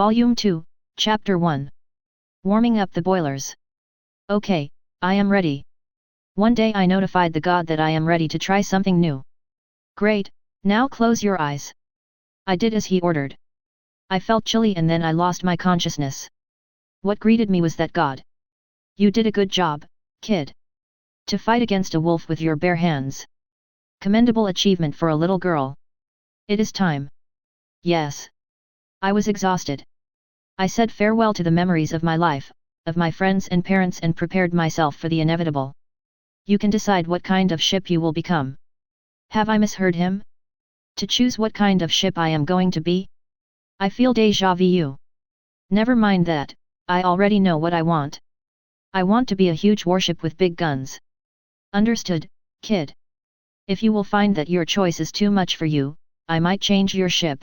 Volume 2, Chapter 1. Warming up the boilers. Okay, I am ready. One day I notified the god that I am ready to try something new. Great, now close your eyes. I did as he ordered. I felt chilly and then I lost my consciousness. What greeted me was that god. You did a good job, kid. To fight against a wolf with your bare hands. Commendable achievement for a little girl. It is time. Yes. I was exhausted. I said farewell to the memories of my life, of my friends and parents, and prepared myself for the inevitable. You can decide what kind of ship you will become. Have I misheard him? To choose what kind of ship I am going to be? I feel déjà vu. Never mind that, I already know what I want. I want to be a huge warship with big guns. Understood, kid? If you will find that your choice is too much for you, I might change your ship.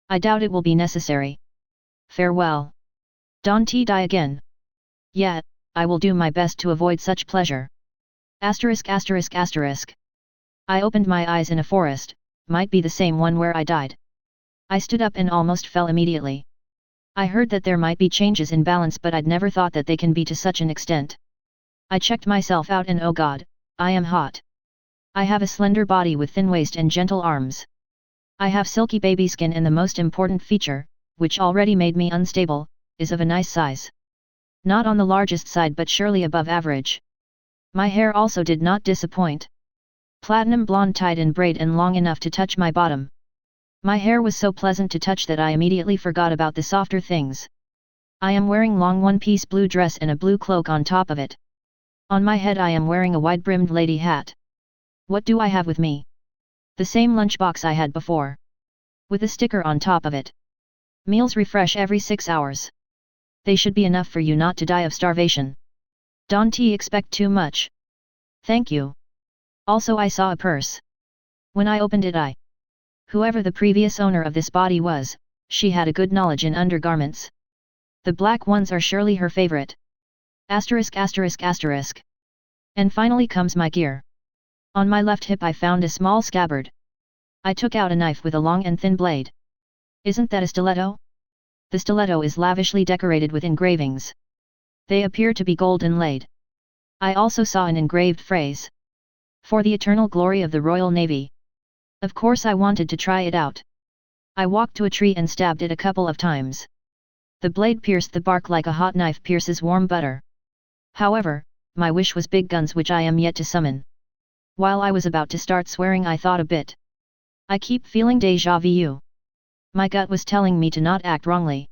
I doubt it will be necessary. Farewell. Don't die again. Yeah, I will do my best to avoid such pleasure. Asterisk asterisk asterisk. I opened my eyes in a forest, might be the same one where I died. I stood up and almost fell immediately. I heard that there might be changes in balance, but I'd never thought that they can be to such an extent. I checked myself out and oh god, I am hot. I have a slender body with thin waist and gentle arms. I have silky baby skin, and the most important feature, which already made me unstable, is of a nice size. Not on the largest side but surely above average. My hair also did not disappoint. Platinum blonde tied in braid and long enough to touch my bottom. My hair was so pleasant to touch that I immediately forgot about the softer things. I am wearing long one-piece blue dress and a blue cloak on top of it. On my head I am wearing a wide-brimmed lady hat. What do I have with me? The same lunchbox I had before. With a sticker on top of it. Meals refresh every 6 hours. They should be enough for you not to die of starvation. Don't expect too much. Thank you. Also I saw a purse. When I opened it whoever the previous owner of this body was, she had a good knowledge in undergarments. The black ones are surely her favorite. Asterisk asterisk asterisk. And finally comes my gear. On my left hip I found a small scabbard. I took out a knife with a long and thin blade. Isn't that a stiletto? The stiletto is lavishly decorated with engravings. They appear to be gold inlaid. I also saw an engraved phrase. For the eternal glory of the Royal Navy. Of course I wanted to try it out. I walked to a tree and stabbed it a couple of times. The blade pierced the bark like a hot knife pierces warm butter. However, my wish was big guns, which I am yet to summon. While I was about to start swearing I thought a bit. I keep feeling déjà vu. My gut was telling me to not act wrongly.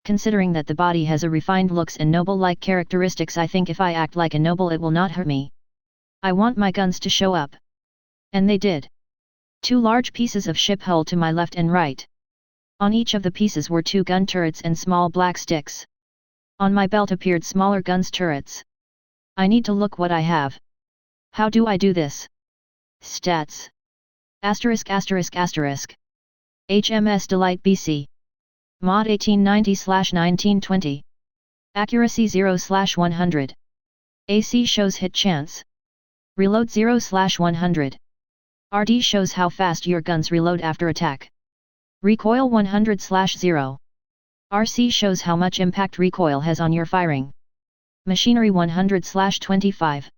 Considering that the body has a refined looks and noble-like characteristics, I think if I act like a noble it will not hurt me. I want my guns to show up. And they did. 2 large pieces of ship hull to my left and right. On each of the pieces were 2 gun turrets and small black sticks. On my belt appeared smaller guns turrets. I need to look what I have. How do I do this? Stats. Asterisk asterisk asterisk. HMS Delight BC. Mod 1890/1920. Accuracy 0/100. AC shows hit chance. Reload 0/100. RD shows how fast your guns reload after attack. Recoil 100/0. RC shows how much impact recoil has on your firing. Machinery 100/25.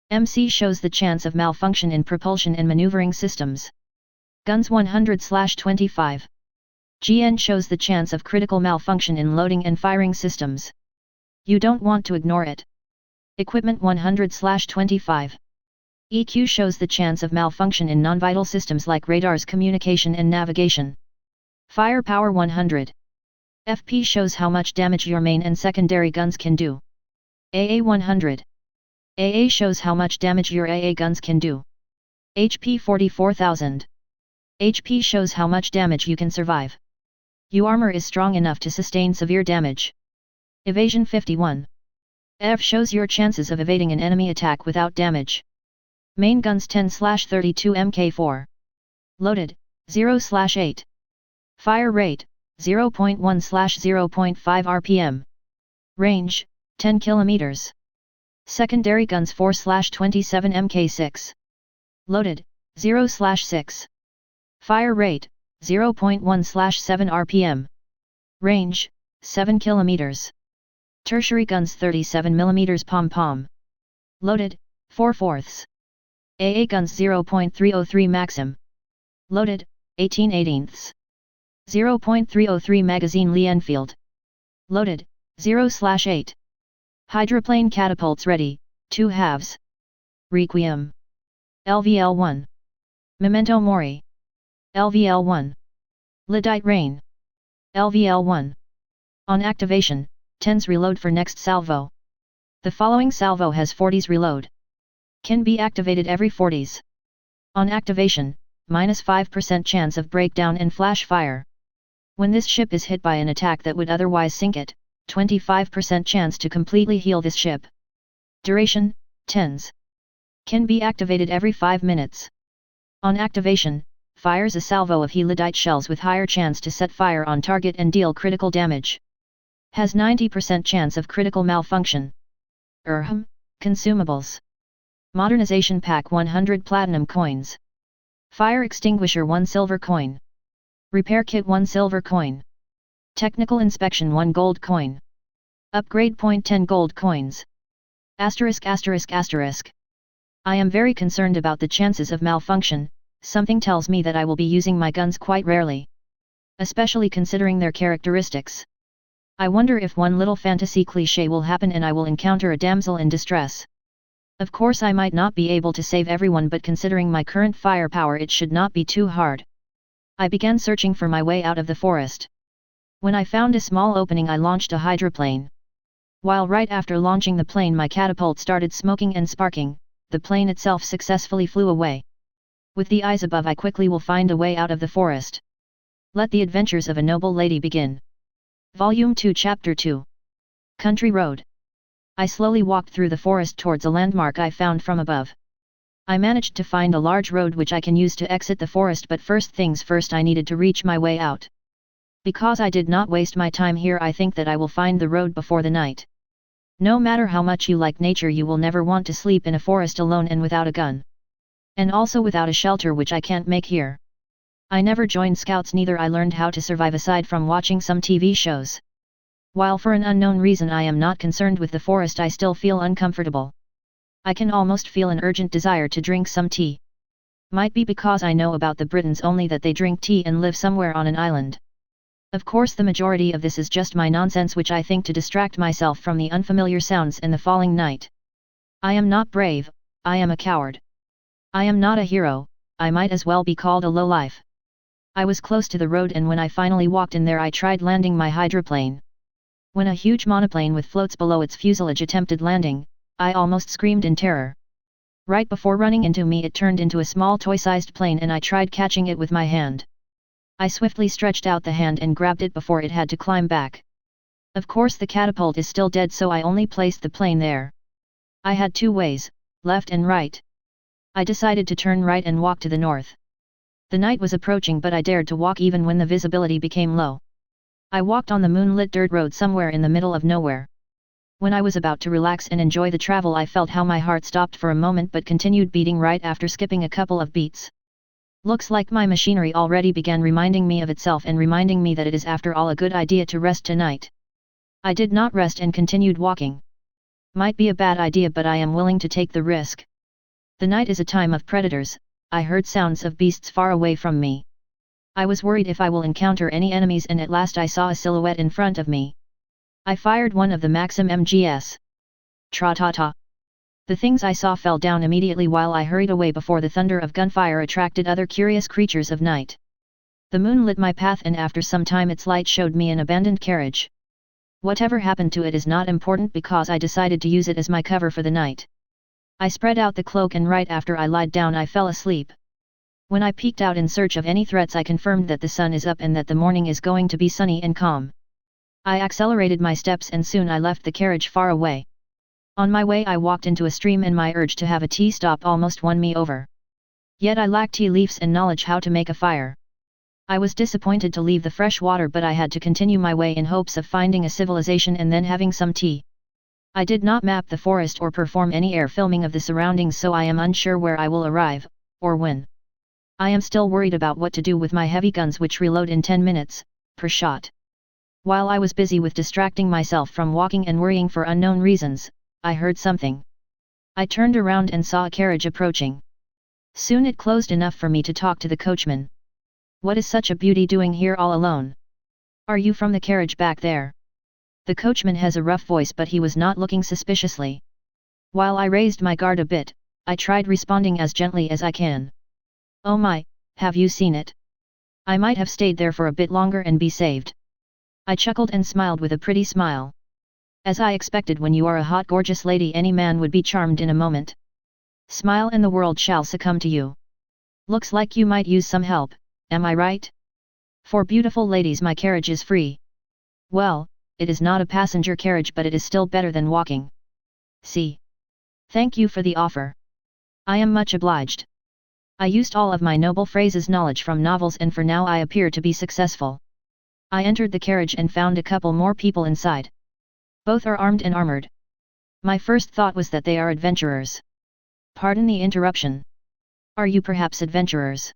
MC shows the chance of malfunction in propulsion and maneuvering systems. Guns 100/25. GN shows the chance of critical malfunction in loading and firing systems. You don't want to ignore it. Equipment 100/25. EQ shows the chance of malfunction in non-vital systems like radars, communication and navigation. Firepower 100. FP shows how much damage your main and secondary guns can do. AA 100. AA shows how much damage your AA guns can do. HP 44,000. HP shows how much damage you can survive. Your armor is strong enough to sustain severe damage. Evasion 51. EV shows your chances of evading an enemy attack without damage. Main guns 10/32 Mk4. Loaded, 0/8. Fire rate, 0.1/0.5 RPM. Range, 10 km. Secondary guns 4/27 Mk6. Loaded, 0/6. Fire rate, 0.1/7 RPM. Range, 7 km. Tertiary guns 37 mm pom-pom. Loaded, 4/4. AA guns 0.303 Maxim. Loaded, 18/18. 0.303 magazine Lee Enfield. Loaded, 0/8. Hydroplane catapults ready, 2 halves. Requiem. LVL-1. Memento Mori. LVL-1. Lyddite Rain. LVL-1. On activation, 10s reload for next salvo. The following salvo has 40s reload. Can be activated every 40s. On activation, -5% chance of breakdown and flash fire. When this ship is hit by an attack that would otherwise sink it, 25% chance to completely heal this ship. Duration, 10s. Can be activated every 5 minutes. On activation, fires a salvo of Lyddite shells with higher chance to set fire on target and deal critical damage. Has 90% chance of critical malfunction. Consumables. Modernization pack 100 platinum coins. Fire extinguisher 1 silver coin. Repair kit 1 silver coin. Technical inspection 1 gold coin. Upgrade point 10 gold coins. Asterisk asterisk asterisk. I am very concerned about the chances of malfunction. Something tells me that I will be using my guns quite rarely. Especially considering their characteristics. I wonder if one little fantasy cliché will happen and I will encounter a damsel in distress. Of course I might not be able to save everyone, but considering my current firepower it should not be too hard. I began searching for my way out of the forest. When I found a small opening I launched a hydroplane. While right after launching the plane my catapult started smoking and sparking, the plane itself successfully flew away. With the eyes above I quickly will find a way out of the forest. Let the adventures of a noble lady begin. Volume 2 Chapter 2. Country Road. I slowly walked through the forest towards a landmark I found from above. I managed to find a large road which I can use to exit the forest, but first things first I needed to reach my way out. Because I did not waste my time here, I think that I will find the road before the night. No matter how much you like nature, you will never want to sleep in a forest alone and without a gun. And also without a shelter, which I can't make here. I never joined scouts, neither I learned how to survive aside from watching some TV shows. While for an unknown reason I am not concerned with the forest, I still feel uncomfortable. I can almost feel an urgent desire to drink some tea. Might be because I know about the Britons only, that they drink tea and live somewhere on an island. Of course the majority of this is just my nonsense, which I think to distract myself from the unfamiliar sounds and the falling night. I am not brave, I am a coward. I am not a hero, I might as well be called a lowlife. I was close to the road, and when I finally walked in there I tried landing my hydroplane. When a huge monoplane with floats below its fuselage attempted landing, I almost screamed in terror. Right before running into me it turned into a small toy-sized plane and I tried catching it with my hand. I swiftly stretched out the hand and grabbed it before it had to climb back. Of course the catapult is still dead, so I only placed the plane there. I had 2 ways, left and right. I decided to turn right and walk to the north. The night was approaching, but I dared to walk even when the visibility became low. I walked on the moonlit dirt road somewhere in the middle of nowhere. When I was about to relax and enjoy the travel, I felt how my heart stopped for a moment but continued beating right after skipping a couple of beats. Looks like my machinery already began reminding me of itself and reminding me that it is after all a good idea to rest tonight. I did not rest and continued walking. Might be a bad idea, but I am willing to take the risk. The night is a time of predators. I heard sounds of beasts far away from me. I was worried if I will encounter any enemies, and at last I saw a silhouette in front of me. I fired one of the Maxim MGs. Tra-ta-ta. The things I saw fell down immediately while I hurried away before the thunder of gunfire attracted other curious creatures of night. The moon lit my path, and after some time its light showed me an abandoned carriage. Whatever happened to it is not important, because I decided to use it as my cover for the night. I spread out the cloak, and right after I lied down I fell asleep. When I peeked out in search of any threats, I confirmed that the sun is up and that the morning is going to be sunny and calm. I accelerated my steps and soon I left the carriage far away. On my way I walked into a stream, and my urge to have a tea stop almost won me over. Yet I lacked tea leaves and knowledge how to make a fire. I was disappointed to leave the fresh water, but I had to continue my way in hopes of finding a civilization and then having some tea. I did not map the forest or perform any air filming of the surroundings, so I am unsure where I will arrive, or when. I am still worried about what to do with my heavy guns, which reload in 10 minutes, per shot. While I was busy with distracting myself from walking and worrying for unknown reasons, I heard something. I turned around and saw a carriage approaching. Soon it closed enough for me to talk to the coachman. "What is such a beauty doing here all alone? Are you from the carriage back there?" The coachman has a rough voice, but he was not looking suspiciously. While I raised my guard a bit, I tried responding as gently as I can. "Oh my, have you seen it? I might have stayed there for a bit longer and be saved." I chuckled and smiled with a pretty smile. As I expected, when you are a hot gorgeous lady, any man would be charmed in a moment. Smile and the world shall succumb to you. Looks like you might use some help, am I right? For beautiful ladies my carriage is free. Well, it is not a passenger carriage, but it is still better than walking. See. Thank you for the offer. I am much obliged. I used all of my noble phrases knowledge from novels, and for now I appear to be successful. I entered the carriage and found a couple more people inside. Both are armed and armored. My first thought was that they are adventurers. Pardon the interruption. Are you perhaps adventurers?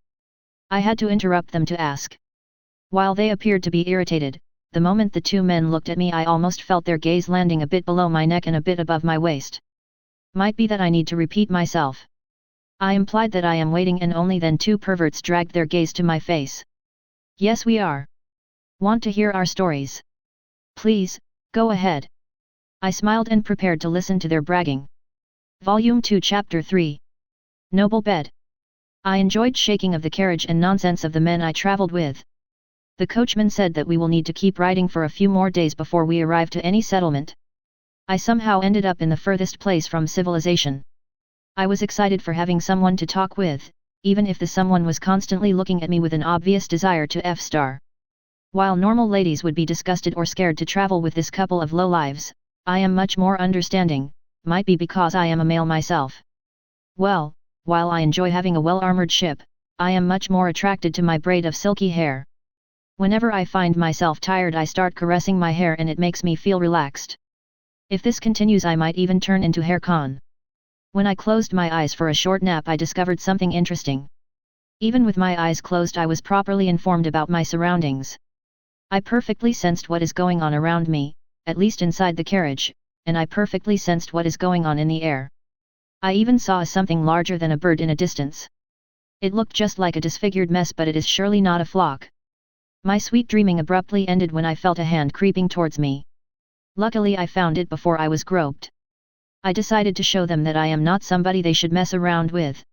I had to interrupt them to ask. While they appeared to be irritated, the moment the two men looked at me I almost felt their gaze landing a bit below my neck and a bit above my waist. Might be that I need to repeat myself. I implied that I am waiting, and only then two perverts dragged their gaze to my face. "Yes, we are. Want to hear our stories? Please, go ahead." I smiled and prepared to listen to their bragging. Volume 2 Chapter 3. Noble Bed. I enjoyed shaking of the carriage and nonsense of the men I travelled with. The coachman said that we will need to keep riding for a few more days before we arrive to any settlement. I somehow ended up in the furthest place from civilization. I was excited for having someone to talk with, even if the someone was constantly looking at me with an obvious desire to F***. While normal ladies would be disgusted or scared to travel with this couple of lowlives, I am much more understanding, might be because I am a male myself. Well, while I enjoy having a well-armored ship, I am much more attracted to my braid of silky hair. Whenever I find myself tired I start caressing my hair and it makes me feel relaxed. If this continues I might even turn into hair con. When I closed my eyes for a short nap I discovered something interesting. Even with my eyes closed I was properly informed about my surroundings. I perfectly sensed what is going on around me, at least inside the carriage, and I perfectly sensed what is going on in the air. I even saw something larger than a bird in a distance. It looked just like a disfigured mess, but it is surely not a flock. My sweet dreaming abruptly ended when I felt a hand creeping towards me. Luckily I found it before I was groped. I decided to show them that I am not somebody they should mess around with.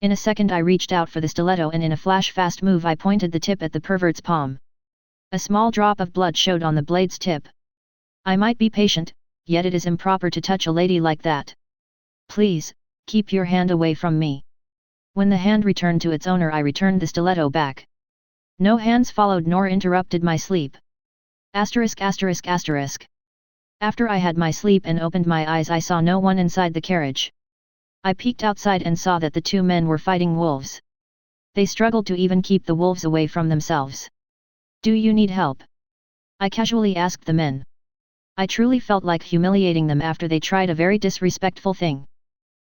In a second I reached out for the stiletto and in a flash-fast move I pointed the tip at the pervert's palm. A small drop of blood showed on the blade's tip. I might be patient, yet it is improper to touch a lady like that. Please, keep your hand away from me. When the hand returned to its owner I returned the stiletto back. No hands followed nor interrupted my sleep. Asterisk asterisk asterisk. After I had my sleep and opened my eyes I saw no one inside the carriage. I peeked outside and saw that the two men were fighting wolves. They struggled to even keep the wolves away from themselves. "Do you need help?" I casually asked the men. I truly felt like humiliating them after they tried a very disrespectful thing.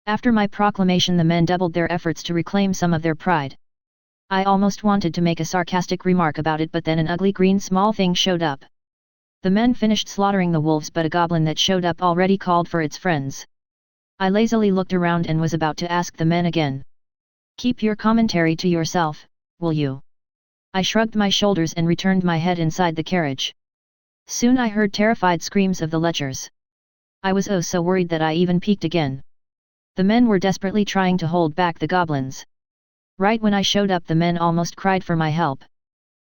After my proclamation the men doubled their efforts to reclaim some of their pride. I almost wanted to make a sarcastic remark about it, but then an ugly green small thing showed up. The men finished slaughtering the wolves, but a goblin that showed up already called for its friends. I lazily looked around and was about to ask the men again. "Keep your commentary to yourself, will you?" I shrugged my shoulders and returned my head inside the carriage. Soon I heard terrified screams of the lechers. I was oh so worried that I even peeked again. The men were desperately trying to hold back the goblins. Right when I showed up the men almost cried for my help.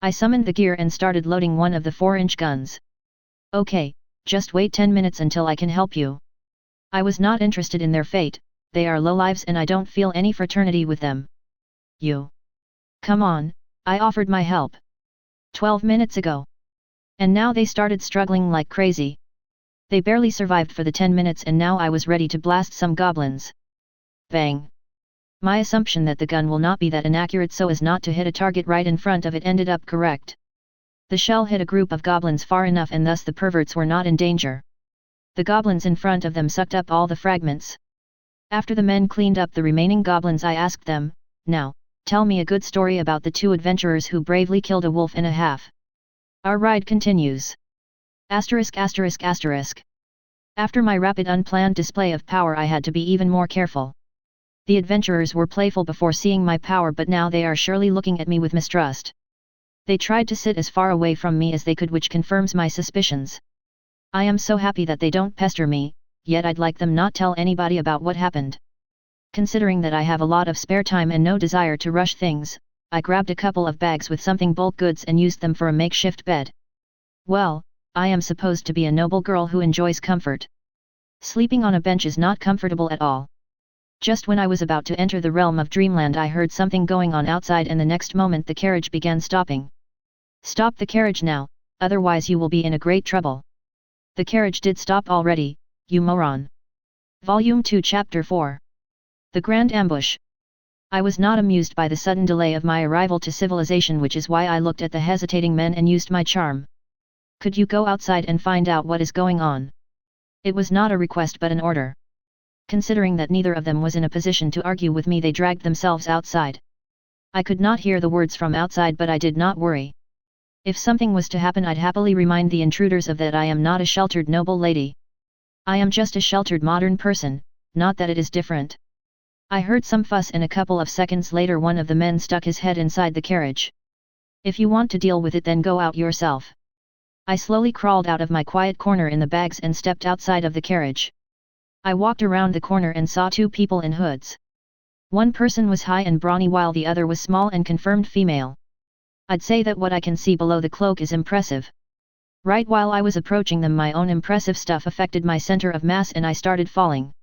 I summoned the gear and started loading one of the 4-inch guns. "Okay, just wait 10 minutes until I can help you." I was not interested in their fate, they are lowlives and I don't feel any fraternity with them. "You. Come on," I offered my help. 12 minutes ago. And now they started struggling like crazy. They barely survived for the 10 minutes and now I was ready to blast some goblins. Bang! My assumption that the gun will not be that inaccurate so as not to hit a target right in front of it ended up correct. The shell hit a group of goblins far enough and thus the perverts were not in danger. The goblins in front of them sucked up all the fragments. After the men cleaned up the remaining goblins I asked them, "Now, tell me a good story about the two adventurers who bravely killed a wolf and a half." Our ride continues. Asterisk asterisk asterisk. After my rapid unplanned display of power I had to be even more careful. The adventurers were playful before seeing my power, but now they are surely looking at me with mistrust. They tried to sit as far away from me as they could, which confirms my suspicions. I am so happy that they don't pester me, yet I'd like them not tell anybody about what happened. Considering that I have a lot of spare time and no desire to rush things, I grabbed a couple of bags with something bulk goods and used them for a makeshift bed. Well, I am supposed to be a noble girl who enjoys comfort. Sleeping on a bench is not comfortable at all. Just when I was about to enter the realm of dreamland I heard something going on outside, and the next moment the carriage began stopping. Stop the carriage now, otherwise you will be in a great trouble. The carriage did stop already, you moron. Volume 2 Chapter 4. The Grand Ambush. I was not amused by the sudden delay of my arrival to civilization, which is why I looked at the hesitating men and used my charm. Could you go outside and find out what is going on? It was not a request but an order. Considering that neither of them was in a position to argue with me, they dragged themselves outside. I could not hear the words from outside, but I did not worry. If something was to happen I'd happily remind the intruders of that I am not a sheltered noble lady. I am just a sheltered modern person, not that it is different. I heard some fuss and a couple of seconds later one of the men stuck his head inside the carriage. If you want to deal with it then go out yourself. I slowly crawled out of my quiet corner in the bags and stepped outside of the carriage. I walked around the corner and saw two people in hoods. One person was high and brawny while the other was small and confirmed female. I'd say that what I can see below the cloak is impressive. Right while I was approaching them my own impressive stuff affected my center of mass and I started falling.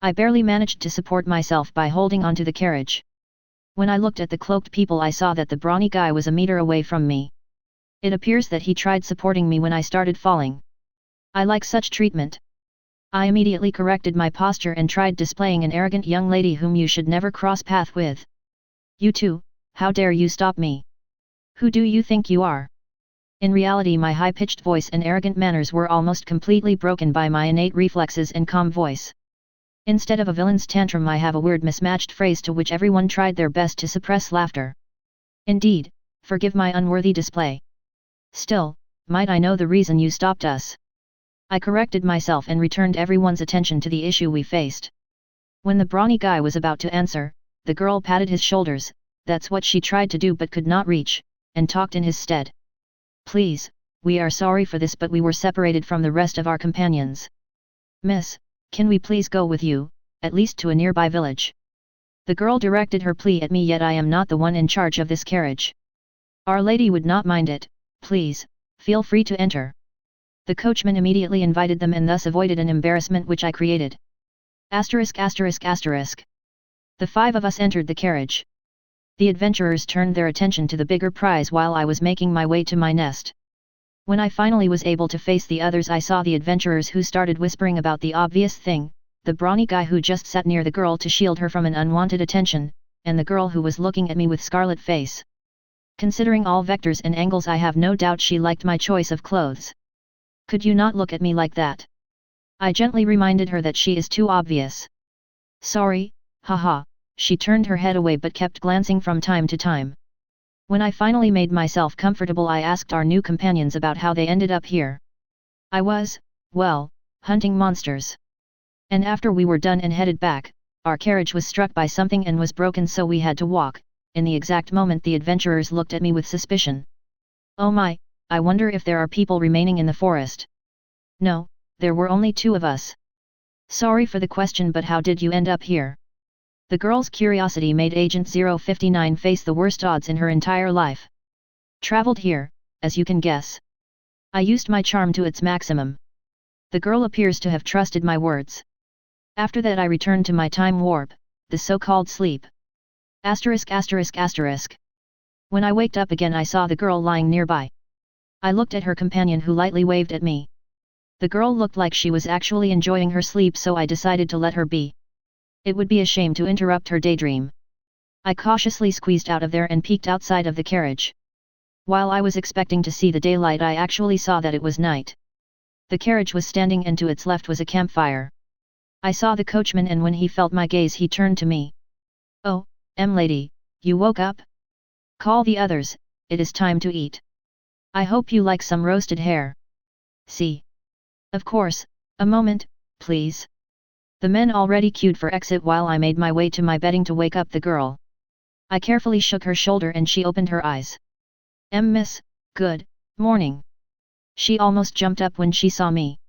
I barely managed to support myself by holding onto the carriage. When I looked at the cloaked people I saw that the brawny guy was a meter away from me. It appears that he tried supporting me when I started falling. I like such treatment. I immediately corrected my posture and tried displaying an arrogant young lady whom you should never cross path with. You two, how dare you stop me? Who do you think you are? In reality my high-pitched voice and arrogant manners were almost completely broken by my innate reflexes and calm voice. Instead of a villain's tantrum I have a weird mismatched phrase to which everyone tried their best to suppress laughter. Indeed, forgive my unworthy display. Still, might I know the reason you stopped us? I corrected myself and returned everyone's attention to the issue we faced. When the brawny guy was about to answer, the girl patted his shoulders, that's what she tried to do but could not reach, and talked in his stead. Please, we are sorry for this but we were separated from the rest of our companions. Miss, can we please go with you, at least to a nearby village? The girl directed her plea at me, yet I am not the one in charge of this carriage. Our Lady would not mind it. Please, feel free to enter. The coachman immediately invited them and thus avoided an embarrassment which I created. Asterisk asterisk asterisk. The five of us entered the carriage. The adventurers turned their attention to the bigger prize while I was making my way to my nest. When I finally was able to face the others I saw the adventurers who started whispering about the obvious thing, the brawny guy who just sat near the girl to shield her from an unwanted attention, and the girl who was looking at me with scarlet face. Considering all vectors and angles I have no doubt she liked my choice of clothes. Could you not look at me like that? I gently reminded her that she is too obvious. Sorry, haha, she turned her head away but kept glancing from time to time. When I finally made myself comfortable I asked our new companions about how they ended up here. I was, well, hunting monsters. And after we were done and headed back, our carriage was struck by something and was broken so we had to walk. In the exact moment the adventurers looked at me with suspicion. Oh my, I wonder if there are people remaining in the forest. No, there were only two of us. Sorry for the question but how did you end up here? The girl's curiosity made Agent 059 face the worst odds in her entire life. Traveled here, as you can guess. I used my charm to its maximum. The girl appears to have trusted my words. After that I returned to my time warp, the so-called sleep. Asterisk asterisk asterisk. When I waked up again I saw the girl lying nearby. I looked at her companion who lightly waved at me. The girl looked like she was actually enjoying her sleep so I decided to let her be. It would be a shame to interrupt her daydream. I cautiously squeezed out of there and peeked outside of the carriage. While I was expecting to see the daylight I actually saw that it was night. The carriage was standing and to its left was a campfire. I saw the coachman and when he felt my gaze he turned to me. Oh, lady, you woke up? Call the others, it is time to eat. I hope you like some roasted hare. See. Of course, a moment, please. The men already queued for exit while I made my way to my bedding to wake up the girl. I carefully shook her shoulder and she opened her eyes. Miss, good morning. She almost jumped up when she saw me.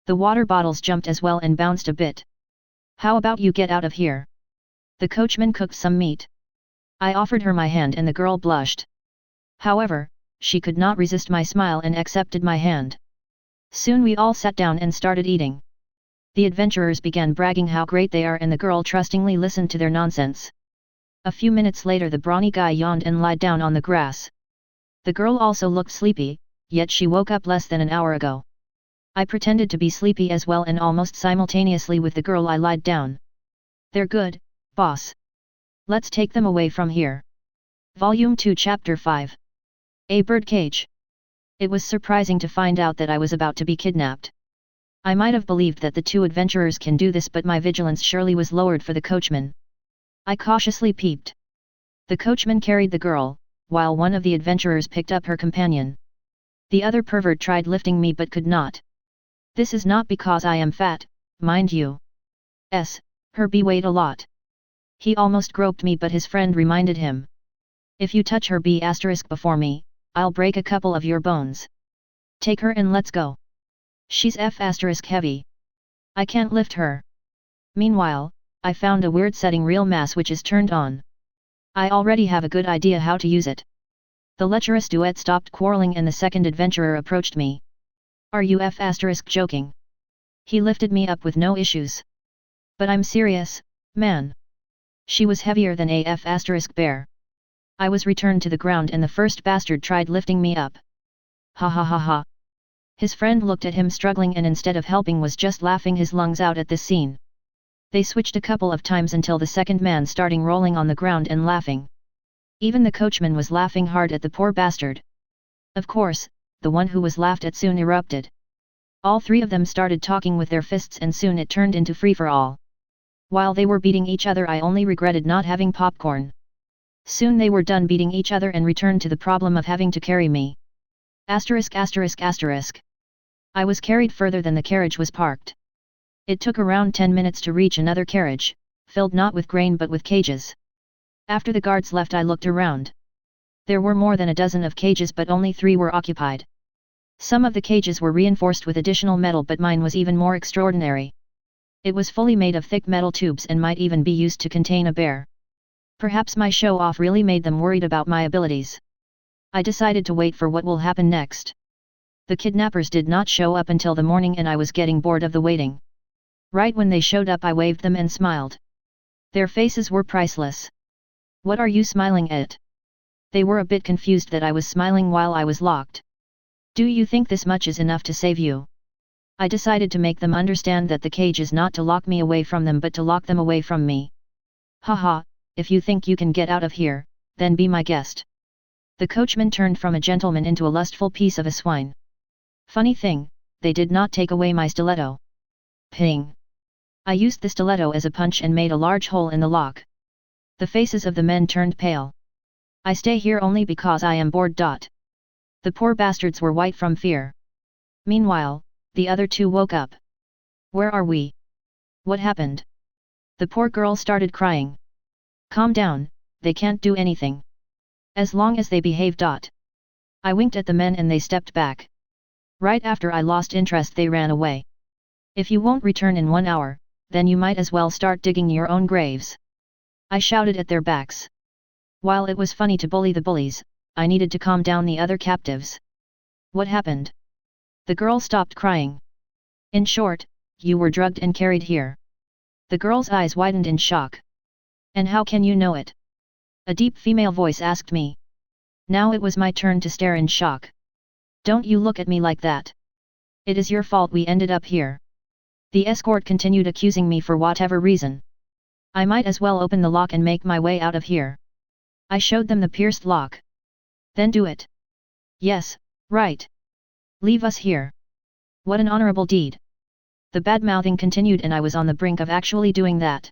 The water bottles jumped as well and bounced a bit. How about you get out of here? The coachman cooked some meat. I offered her my hand and the girl blushed. However, she could not resist my smile and accepted my hand. Soon we all sat down and started eating. The adventurers began bragging how great they are and the girl trustingly listened to their nonsense. A few minutes later the brawny guy yawned and lied down on the grass. The girl also looked sleepy, yet she woke up less than an hour ago. I pretended to be sleepy as well and almost simultaneously with the girl I lied down. They're good, boss. Let's take them away from here. Volume 2 Chapter 5. A birdcage. It was surprising to find out that I was about to be kidnapped. I might have believed that the two adventurers can do this, but my vigilance surely was lowered for the coachman. I cautiously peeped. The coachman carried the girl, while one of the adventurers picked up her companion. The other pervert tried lifting me but could not. This is not because I am fat, mind you. Herbie weighed a lot. He almost groped me but his friend reminded him. If you touch her before me, I'll break a couple of your bones. Take her and let's go. She's heavy. I can't lift her. Meanwhile, I found a weird setting real mass which is turned on. I already have a good idea how to use it. The lecherous duet stopped quarreling and the second adventurer approached me. Are you joking? He lifted me up with no issues. But I'm serious, man. She was heavier than a bear. I was returned to the ground and the first bastard tried lifting me up. Ha ha ha ha. His friend looked at him struggling and instead of helping was just laughing his lungs out at this scene. They switched a couple of times until the second man starting rolling on the ground and laughing. Even the coachman was laughing hard at the poor bastard. Of course, the one who was laughed at soon erupted. All three of them started talking with their fists and soon it turned into free-for-all. While they were beating each other I only regretted not having popcorn. Soon they were done beating each other and returned to the problem of having to carry me. I was carried further than the carriage was parked. It took around 10 minutes to reach another carriage, filled not with grain but with cages. After the guards left I looked around. There were more than a dozen of cages but only 3 were occupied. Some of the cages were reinforced with additional metal but mine was even more extraordinary. It was fully made of thick metal tubes and might even be used to contain a bear. Perhaps my show-off really made them worried about my abilities. I decided to wait for what will happen next. The kidnappers did not show up until the morning and I was getting bored of the waiting. Right when they showed up I waved them and smiled. Their faces were priceless. What are you smiling at? They were a bit confused that I was smiling while I was locked. Do you think this much is enough to save you? I decided to make them understand that the cage is not to lock me away from them but to lock them away from me. Haha, if you think you can get out of here, then be my guest. The coachman turned from a gentleman into a lustful piece of a swine. Funny thing, they did not take away my stiletto. Ping! I used the stiletto as a punch and made a large hole in the lock. The faces of the men turned pale. I stay here only because I am bored. The poor bastards were white from fear. Meanwhile, the other 2 woke up. Where are we? What happened? The poor girl started crying. Calm down, they can't do anything. As long as they behave. I winked at the men and they stepped back. Right after I lost interest they ran away. If you won't return in 1 hour, then you might as well start digging your own graves. I shouted at their backs. While it was funny to bully the bullies, I needed to calm down the other captives. What happened? The girl stopped crying. In short, you were drugged and carried here. The girl's eyes widened in shock. And how can you know it? A deep female voice asked me. Now it was my turn to stare in shock. Don't you look at me like that. It is your fault we ended up here. The escort continued accusing me for whatever reason. I might as well open the lock and make my way out of here. I showed them the pierced lock. Then do it. Yes, right. Leave us here. What an honorable deed. The bad-mouthing continued and I was on the brink of actually doing that.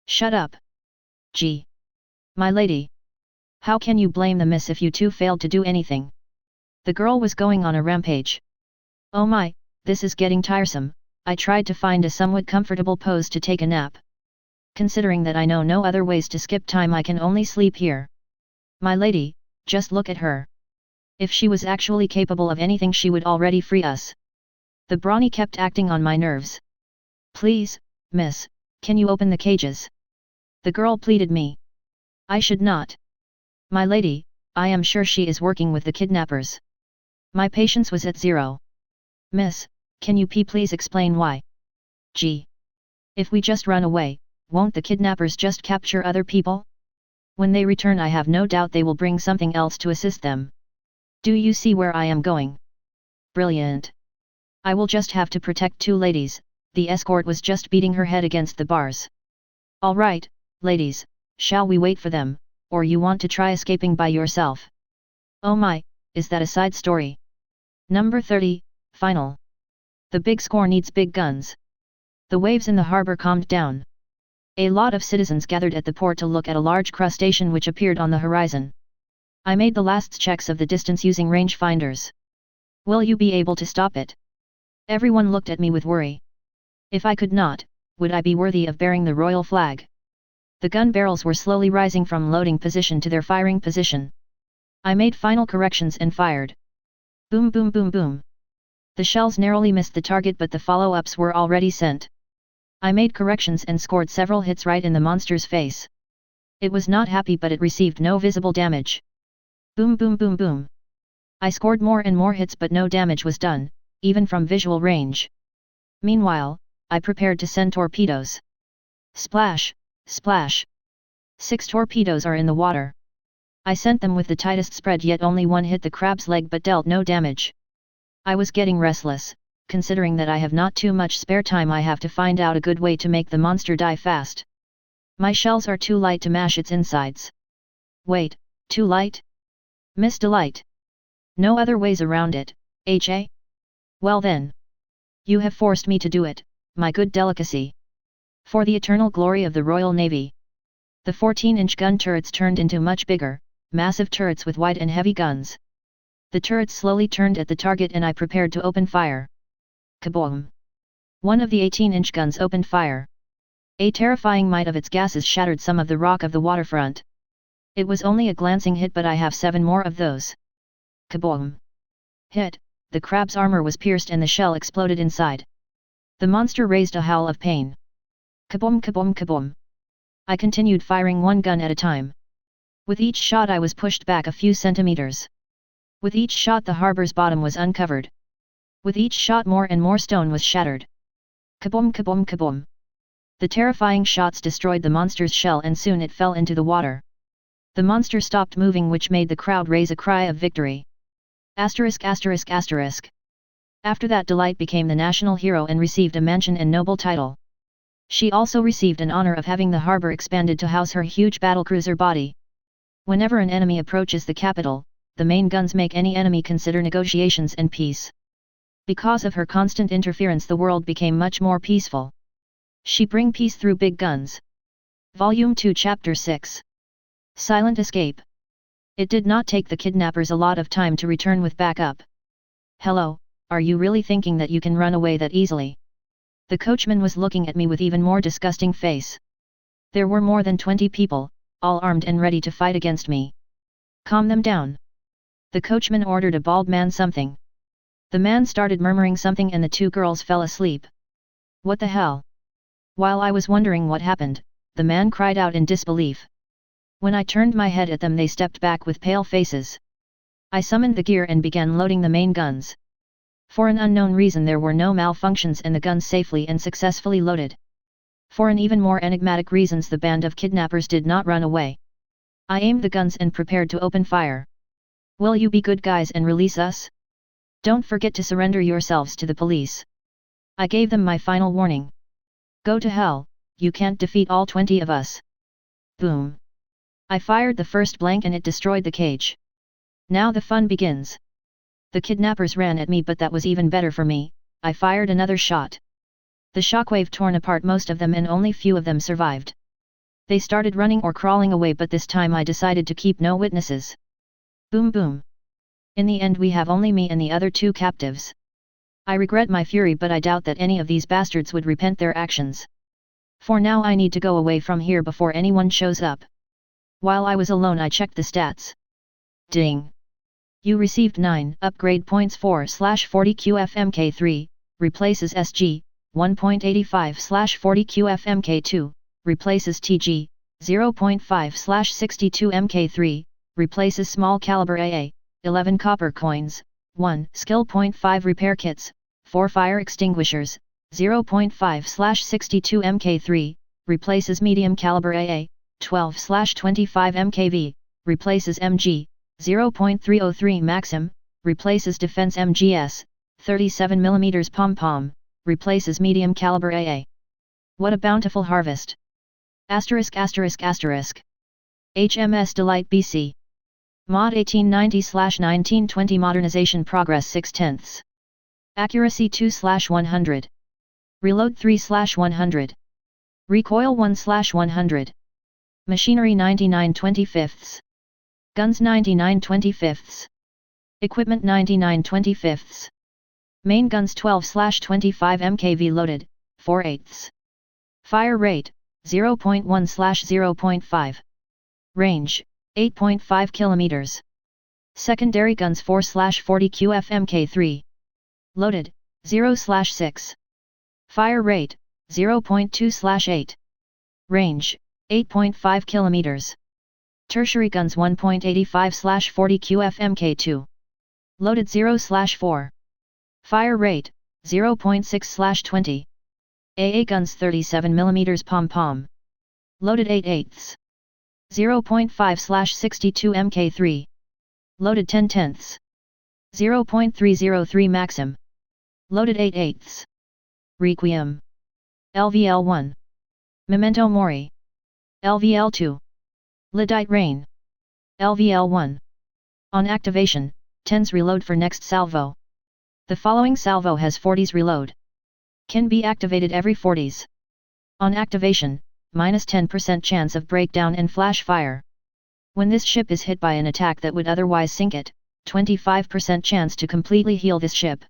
Shut up. Gee. My lady. How can you blame the miss if you two failed to do anything? The girl was going on a rampage. Oh my, this is getting tiresome. I tried to find a somewhat comfortable pose to take a nap. Considering that I know no other ways to skip time, I can only sleep here. My lady, just look at her. If she was actually capable of anything, she would already free us. The brawny kept acting on my nerves. Please, miss, can you open the cages? The girl pleaded me. I should not. My lady, I am sure she is working with the kidnappers. My patience was at zero. Miss, can you please explain why? Gee. If we just run away, won't the kidnappers just capture other people? When they return, I have no doubt they will bring something else to assist them. Do you see where I am going? Brilliant. I will just have to protect two ladies. The escort was just beating her head against the bars. All right, ladies, shall we wait for them, or you want to try escaping by yourself? Oh my, is that a side story? Number 30, Final. The big score needs big guns. The waves in the harbor calmed down. A lot of citizens gathered at the port to look at a large crustacean which appeared on the horizon. I made the last checks of the distance using rangefinders. Will you be able to stop it? Everyone looked at me with worry. If I could not, would I be worthy of bearing the royal flag? The gun barrels were slowly rising from loading position to their firing position. I made final corrections and fired. Boom boom boom boom. The shells narrowly missed the target, but the follow-ups were already sent. I made corrections and scored several hits right in the monster's face. It was not happy, but it received no visible damage. Boom boom boom boom. I scored more and more hits, but no damage was done, even from visual range. Meanwhile, I prepared to send torpedoes. Splash, splash. 6 torpedoes are in the water. I sent them with the tightest spread, yet only one hit the crab's leg but dealt no damage. I was getting restless, considering that I have not too much spare time. I have to find out a good way to make the monster die fast. My shells are too light to mash its insides. Wait, too light? Missed a light. No other ways around it, HA? Well then. You have forced me to do it, my good delicacy. For the eternal glory of the Royal Navy. The 14-inch gun turrets turned into much bigger, massive turrets with wide and heavy guns. The turrets slowly turned at the target and I prepared to open fire. Kaboom! One of the 18-inch guns opened fire. A terrifying might of its gases shattered some of the rock of the waterfront. It was only a glancing hit, but I have 7 more of those. Kaboom! Hit! The crab's armor was pierced and the shell exploded inside. The monster raised a howl of pain. Kaboom kaboom kaboom! I continued firing one gun at a time. With each shot I was pushed back a few centimeters. With each shot the harbor's bottom was uncovered. With each shot more and more stone was shattered. Kaboom kaboom kaboom! The terrifying shots destroyed the monster's shell and soon it fell into the water. The monster stopped moving, which made the crowd raise a cry of victory. Asterisk asterisk asterisk. After that, Delight became the national hero and received a mention and noble title. She also received an honor of having the harbor expanded to house her huge battlecruiser body. Whenever an enemy approaches the capital, the main guns make any enemy consider negotiations and peace. Because of her constant interference, the world became much more peaceful. She bring peace through big guns. Volume 2 Chapter 6. Silent Escape. It did not take the kidnappers a lot of time to return with backup. Hello, are you really thinking that you can run away that easily? The coachman was looking at me with even more disgusting face. There were more than 20 people, all armed and ready to fight against me. Calm them down. The coachman ordered a bald man something. The man started murmuring something and the 2 girls fell asleep. What the hell? While I was wondering what happened, the man cried out in disbelief. When I turned my head at them, they stepped back with pale faces. I summoned the gear and began loading the main guns. For an unknown reason there were no malfunctions and the guns safely and successfully loaded. For an even more enigmatic reasons, the band of kidnappers did not run away. I aimed the guns and prepared to open fire. Will you be good guys and release us? Don't forget to surrender yourselves to the police. I gave them my final warning. Go to hell, you can't defeat all 20 of us. Boom. I fired the first blank and it destroyed the cage. Now the fun begins. The kidnappers ran at me, but that was even better for me. I fired another shot. The shockwave torn apart most of them and only few of them survived. They started running or crawling away, but this time I decided to keep no witnesses. Boom boom. In the end we have only me and the other 2 captives. I regret my fury, but I doubt that any of these bastards would repent their actions. For now I need to go away from here before anyone shows up. While I was alone I checked the stats. Ding! You received 9 upgrade points 4/40 QFMK3, replaces SG, 1.85/40 QFMK2, replaces TG, 0.5/62 MK3, replaces small caliber AA, 11 copper coins, 1 skill point 5 repair kits, 4 fire extinguishers, 0.5/62 MK3, replaces medium caliber AA, 12/25 MKV, replaces MG, 0.303 Maxim, replaces defense MGS, 37mm pom-pom, replaces medium caliber AA. What a bountiful harvest! HMS Delight BC. Mod 1890/1920 Modernization Progress 6/10. Accuracy 2/100. Reload 3/100. Recoil 1/100. Machinery 99/25. Guns 99/25. Equipment 99/25. Main guns 12/25 MKV loaded, 4/8. Fire rate, 0.1/0.5. Range, 8.5 km. Secondary guns 4/40 QFMK3. Loaded, 0/6. Fire rate, 0.2/8. Range, 8.5 km. Tertiary guns 1.85/40 QFMK2. Loaded 0/4. Fire rate, 0.6/20. AA guns 37mm pom-pom. Loaded 8/8. 0.5/62 MK3. Loaded 10/10. 0.303 Maxim. Loaded 8/8. Requiem. LVL1. Memento Mori. LVL2. Lyddite Rain. LVL1. On activation, 10s reload for next salvo. The following salvo has 40s reload. Can be activated every 40s. On activation, minus 10% chance of breakdown and flash fire. When this ship is hit by an attack that would otherwise sink it, 25% chance to completely heal this ship.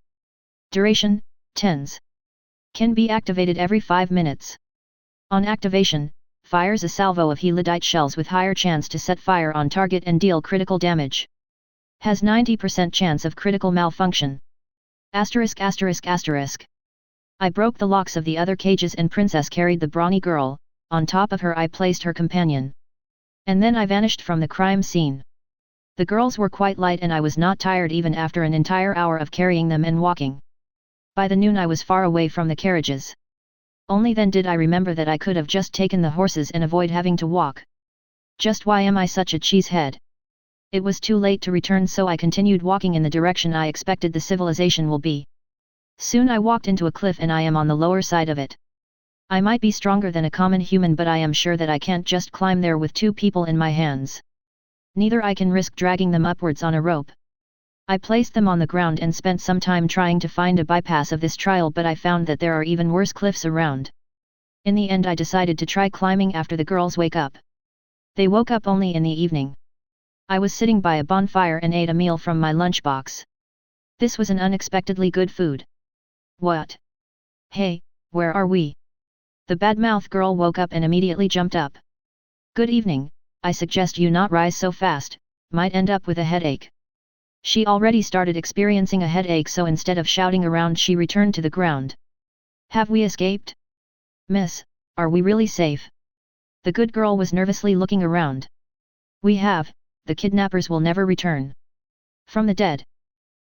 Duration, 10s. Can be activated every 5 minutes. On activation, fires a salvo of Lyddite shells with higher chance to set fire on target and deal critical damage. Has 90% chance of critical malfunction. I broke the locks of the other cages and Princess carried the brawny girl, on top of her I placed her companion. And then I vanished from the crime scene. The girls were quite light and I was not tired even after an entire hour of carrying them and walking. By the noon I was far away from the carriages. Only then did I remember that I could have just taken the horses and avoid having to walk. Just why am I such a cheesehead? It was too late to return, so I continued walking in the direction I expected the civilization will be. Soon I walked into a cliff and I am on the lower side of it. I might be stronger than a common human, but I am sure that I can't just climb there with 2 people in my hands. Neither I can risk dragging them upwards on a rope. I placed them on the ground and spent some time trying to find a bypass of this trial, but I found that there are even worse cliffs around. In the end I decided to try climbing after the girls wake up. They woke up only in the evening. I was sitting by a bonfire and ate a meal from my lunchbox. This was an unexpectedly good food. What? Hey, where are we? The badmouth girl woke up and immediately jumped up. Good evening, I suggest you not rise so fast, might end up with a headache. She already started experiencing a headache, so instead of shouting around she returned to the ground. Have we escaped? Miss, are we really safe? The good girl was nervously looking around. We have, the kidnappers will never return. From the dead.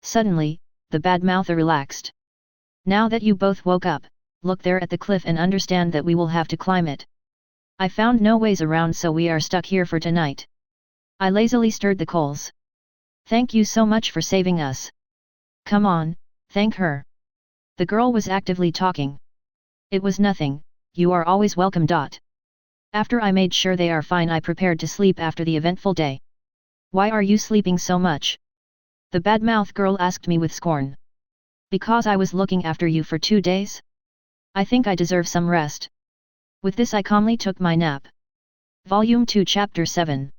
Suddenly, the badmouther relaxed. Now that you both woke up, look there at the cliff and understand that we will have to climb it. I found no ways around, so we are stuck here for tonight. I lazily stirred the coals. Thank you so much for saving us. Come on, thank her. The girl was actively talking. It was nothing, you are always welcome. After I made sure they are fine, I prepared to sleep after the eventful day. Why are you sleeping so much? The badmouth girl asked me with scorn. Because I was looking after you for 2 days? I think I deserve some rest. With this I calmly took my nap. Volume 2 Chapter 7.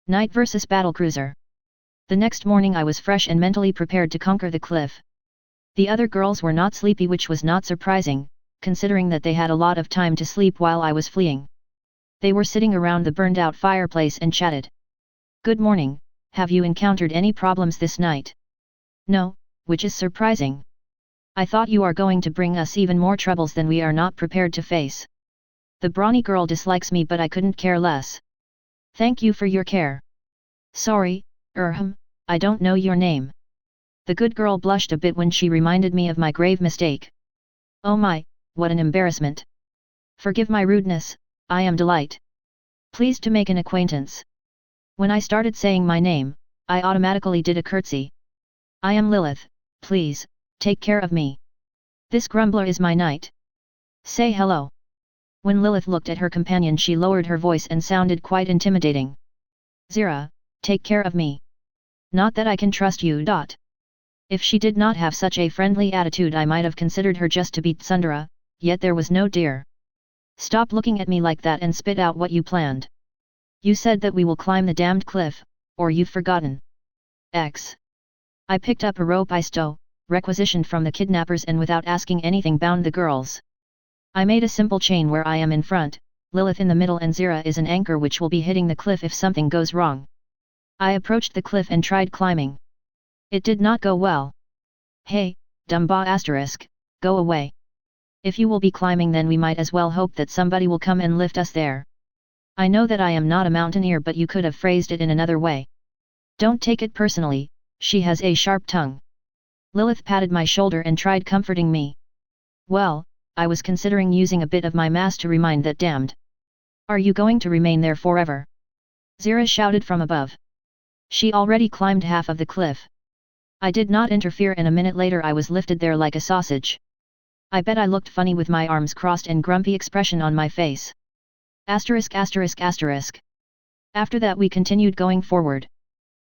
Night vs Battlecruiser. The next morning I was fresh and mentally prepared to conquer the cliff. The other girls were not sleepy, which was not surprising, considering that they had a lot of time to sleep while I was fleeing. They were sitting around the burned-out fireplace and chatted. "Good morning, have you encountered any problems this night?" "No, which is surprising. I thought you are going to bring us even more troubles than we are not prepared to face. The brawny girl dislikes me, but I couldn't care less. Thank you for your care." "Sorry, I don't know your name." The good girl blushed a bit when she reminded me of my grave mistake. "Oh my, what an embarrassment. Forgive my rudeness, I am Delight. Pleased to make an acquaintance." When I started saying my name, I automatically did a curtsy. "I am Lilith, please, take care of me. This grumbler is my knight. Say hello." When Lilith looked at her companion, she lowered her voice and sounded quite intimidating. "Zira, take care of me. Not that I can trust you. If she did not have such a friendly attitude, I might have considered her just to be tsundere, yet there was no dear. "Stop looking at me like that and spit out what you planned. You said that we will climb the damned cliff, or you've forgotten." I picked up a rope I requisitioned from the kidnappers, and without asking anything bound the girls. I made a simple chain where I am in front, Lilith in the middle, and Zira is an anchor which will be hitting the cliff if something goes wrong. I approached the cliff and tried climbing. It did not go well. "Hey, Dumba *, go away. If you will be climbing, then we might as well hope that somebody will come and lift us there. I know that I am not a mountaineer, but you could have phrased it in another way. Don't take it personally, she has a sharp tongue." Lilith patted my shoulder and tried comforting me. "Well, I was considering using a bit of my mass to remind that damned." "Are you going to remain there forever?" Zira shouted from above. She already climbed half of the cliff. I did not interfere, and a minute later I was lifted there like a sausage. I bet I looked funny with my arms crossed and grumpy expression on my face. ******. After that we continued going forward.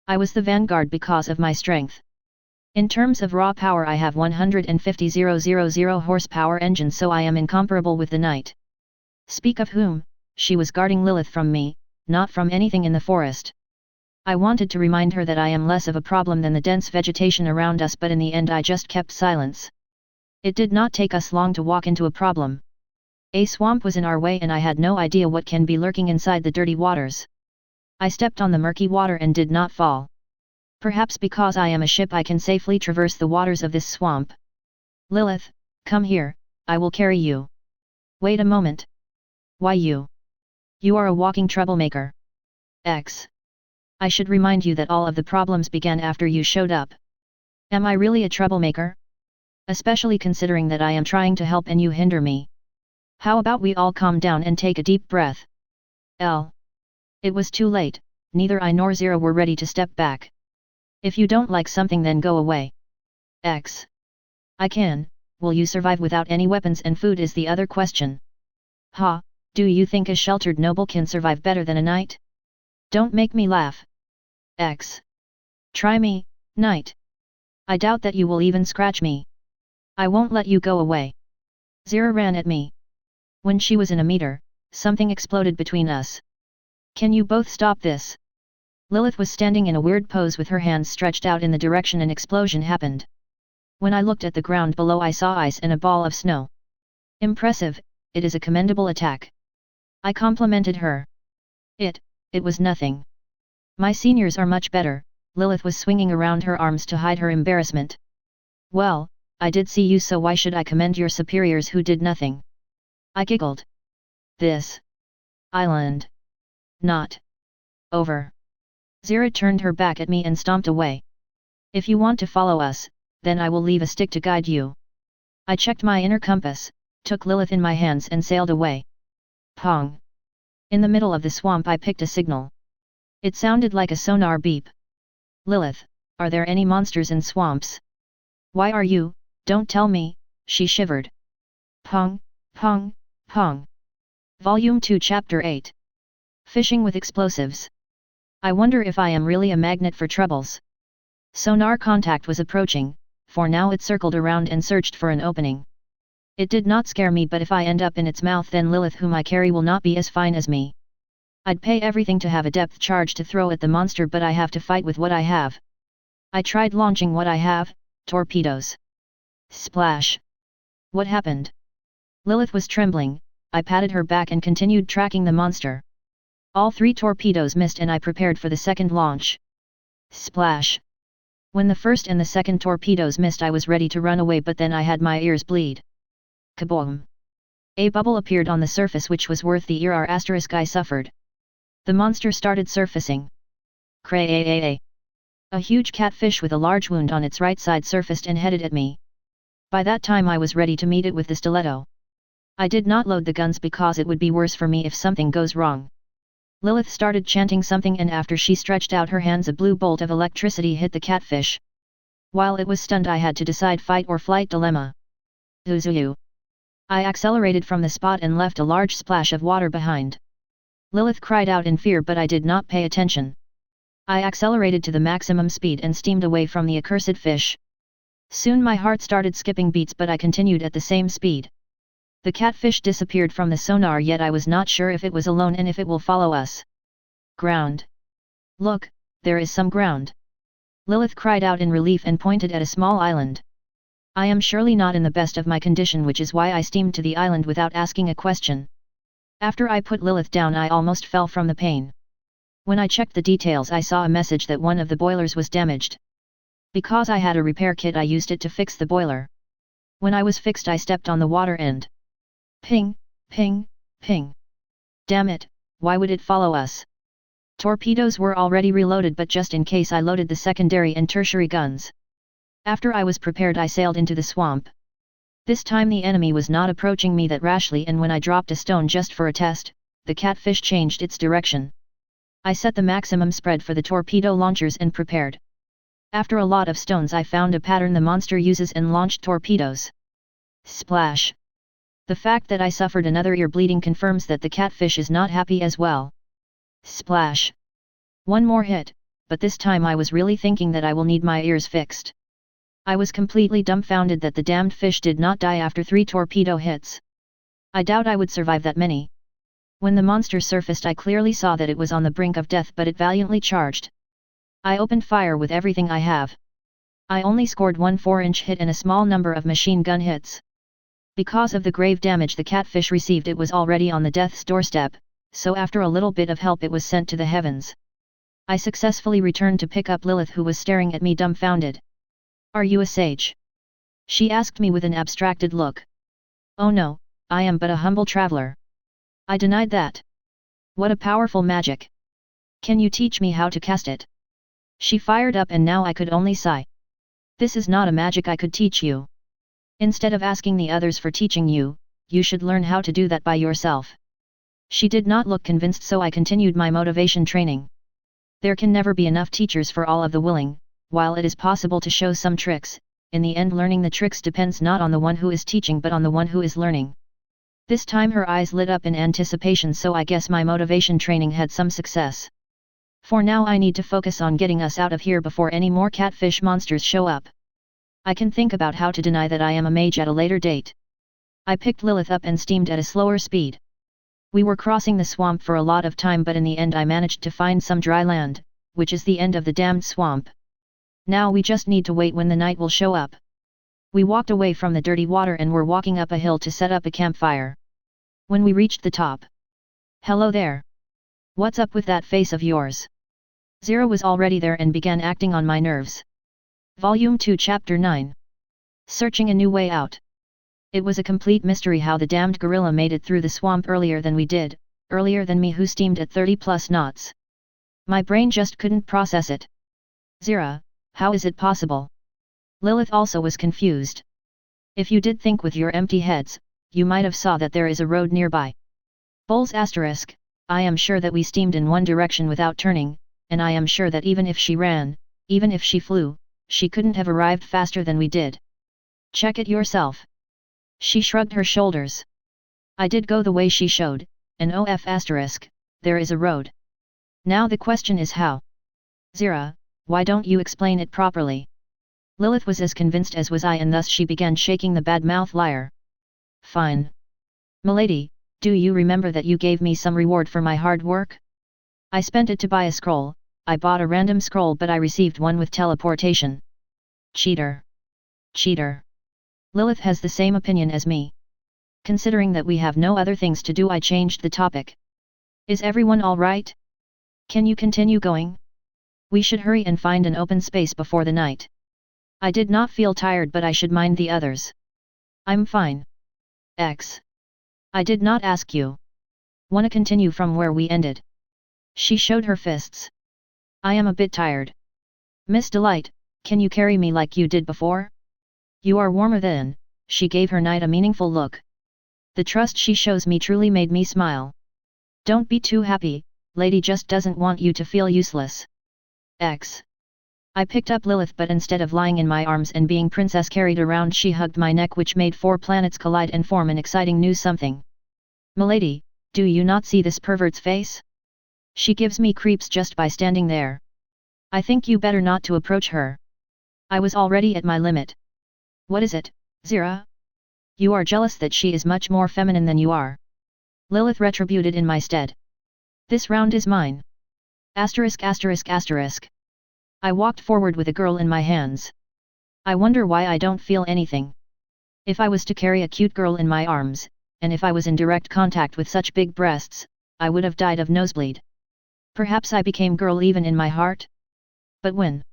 I was the vanguard because of my strength. In terms of raw power, I have 150,000 horsepower engine, so I am incomparable with the knight. Speak of whom, she was guarding Lilith from me, not from anything in the forest. I wanted to remind her that I am less of a problem than the dense vegetation around us, but in the end I just kept silence. It did not take us long to walk into a problem. A swamp was in our way, and I had no idea what can be lurking inside the dirty waters. I stepped on the murky water and did not fall. Perhaps because I am a ship, I can safely traverse the waters of this swamp. "Lilith, come here, I will carry you." "Wait a moment. Why you? You are a walking troublemaker." I should remind you that all of the problems began after you showed up. Am I really a troublemaker? Especially considering that I am trying to help and you hinder me. How about we all calm down and take a deep breath? It was too late, neither I nor Zira were ready to step back. "If you don't like something, then go away." I can, will you survive without any weapons and food is the other question. Ha, do you think a sheltered noble can survive better than a knight? Don't make me laugh. Try me, knight. I doubt that you will even scratch me. I won't let you go away. Zira ran at me. When she was in a meter, something exploded between us. Can you both stop this? Lilith was standing in a weird pose with her hands stretched out in the direction an explosion happened. When I looked at the ground below, I saw ice and a ball of snow. Impressive, it is a commendable attack. I complimented her. It was nothing. My seniors are much better. Lilith was swinging around her arms to hide her embarrassment. Well, I did see you, so why should I commend your superiors who did nothing? I giggled. This island. Not over. Zira turned her back at me and stomped away. If you want to follow us, then I will leave a stick to guide you. I checked my inner compass, took Lilith in my hands and sailed away. Pong. In the middle of the swamp I picked a signal. It sounded like a sonar beep. Lilith, are there any monsters in swamps? Why are you, don't tell me, she shivered. Pong, pong, pong. Volume 2 Chapter 8. Fishing with explosives. I wonder if I am really a magnet for troubles. Sonar contact was approaching, for now it circled around and searched for an opening. It did not scare me, but if I end up in its mouth, then Lilith, whom I carry, will not be as fine as me. I'd pay everything to have a depth charge to throw at the monster, but I have to fight with what I have. I tried launching what I have, torpedoes. Splash! What happened? Lilith was trembling. I patted her back and continued tracking the monster. All 3 torpedoes missed and I prepared for the second launch. Splash! When the first and the second torpedoes missed, I was ready to run away, but then I had my ears bleed. Kaboom! A bubble appeared on the surface which was worth the ear I suffered. The monster started surfacing. Cray! A huge catfish with a large wound on its right side surfaced and headed at me. By that time I was ready to meet it with the stiletto. I did not load the guns because it would be worse for me if something goes wrong. Lilith started chanting something, and after she stretched out her hands, a blue bolt of electricity hit the catfish. While it was stunned, I had to decide fight or flight dilemma. Zuzu! I accelerated from the spot and left a large splash of water behind. Lilith cried out in fear, but I did not pay attention. I accelerated to the maximum speed and steamed away from the accursed fish. Soon my heart started skipping beats, but I continued at the same speed. The catfish disappeared from the sonar, yet I was not sure if it was alone and if it will follow us. Ground! Look, there is some ground! Lilith cried out in relief and pointed at a small island. I am surely not in the best of my condition, which is why I steamed to the island without asking a question. After I put Lilith down, I almost fell from the pain. When I checked the details, I saw a message that one of the boilers was damaged. Because I had a repair kit, I used it to fix the boiler. When I was fixed, I stepped on the water and ping, ping, ping. Damn it, why would it follow us? Torpedoes were already reloaded, but just in case I loaded the secondary and tertiary guns. After I was prepared, I sailed into the swamp. This time the enemy was not approaching me that rashly, and when I dropped a stone just for a test, the catfish changed its direction. I set the maximum spread for the torpedo launchers and prepared. After a lot of stones, I found a pattern the monster uses and launched torpedoes. Splash! The fact that I suffered another ear bleeding confirms that the catfish is not happy as well. Splash! One more hit, but this time I was really thinking that I will need my ears fixed. I was completely dumbfounded that the damned fish did not die after 3 torpedo hits. I doubt I would survive that many. When the monster surfaced, I clearly saw that it was on the brink of death, but it valiantly charged. I opened fire with everything I have. I only scored 1 4-inch hit and a small number of machine gun hits. Because of the grave damage the catfish received, it was already on the death's doorstep, so after a little bit of help it was sent to the heavens. I successfully returned to pick up Lilith, who was staring at me dumbfounded. Are you a sage? She asked me with an abstracted look. Oh no, I am but a humble traveler. I denied that. What a powerful magic! Can you teach me how to cast it? She fired up, and now I could only sigh. This is not a magic I could teach you. Instead of asking the others for teaching you, you should learn how to do that by yourself. She did not look convinced, so I continued my motivation training. There can never be enough teachers for all of the willing. While it is possible to show some tricks, in the end learning the tricks depends not on the one who is teaching but on the one who is learning. This time her eyes lit up in anticipation, so I guess my motivation training had some success. For now I need to focus on getting us out of here before any more catfish monsters show up. I can think about how to deny that I am a mage at a later date. I picked Lilith up and steamed at a slower speed. We were crossing the swamp for a lot of time, but in the end I managed to find some dry land, which is the end of the damned swamp. Now we just need to wait when the night will show up. We walked away from the dirty water and were walking up a hill to set up a campfire. When we reached the top. Hello there. What's up with that face of yours? Zero was already there and began acting on my nerves. Volume 2 Chapter 9. Searching a new way out. It was a complete mystery how the damned gorilla made it through the swamp earlier than we did, earlier than me who steamed at 30+ knots. My brain just couldn't process it. Zira, how is it possible? Lilith also was confused. If you did think with your empty heads, you might have saw that there is a road nearby. Bowls asterisk, I am sure that we steamed in one direction without turning, and I am sure that even if she ran, even if she flew, she couldn't have arrived faster than we did. Check it yourself. She shrugged her shoulders. I did go the way she showed, and OF asterisk, there is a road. Now the question is how? Zira, why don't you explain it properly? Lilith was as convinced as was I, and thus she began shaking the bad-mouth liar. Fine. Milady, do you remember that you gave me some reward for my hard work? I spent it to buy a scroll. I bought a random scroll but I received one with teleportation. Cheater. Cheater. Lilith has the same opinion as me. Considering that we have no other things to do, I changed the topic. Is everyone alright? Can you continue going? We should hurry and find an open space before the night. I did not feel tired but I should mind the others. I'm fine. I did not ask you. Wanna continue from where we ended? She showed her fists. I am a bit tired. Miss Delight, can you carry me like you did before? You are warmer than, she gave her knight a meaningful look. The trust she shows me truly made me smile. Don't be too happy, lady just doesn't want you to feel useless. I picked up Lilith but instead of lying in my arms and being princess carried around, she hugged my neck, which made 4 planets collide and form an exciting new something. Milady, do you not see this pervert's face? She gives me creeps just by standing there. I think you better not to approach her. I was already at my limit. What is it, Zira? You are jealous that she is much more feminine than you are. Lilith retributed in my stead. This round is mine. Asterisk asterisk asterisk. I walked forward with a girl in my hands. I wonder why I don't feel anything. If I was to carry a cute girl in my arms, and if I was in direct contact with such big breasts, I would have died of nosebleed. Perhaps I became girl even in my heart? But when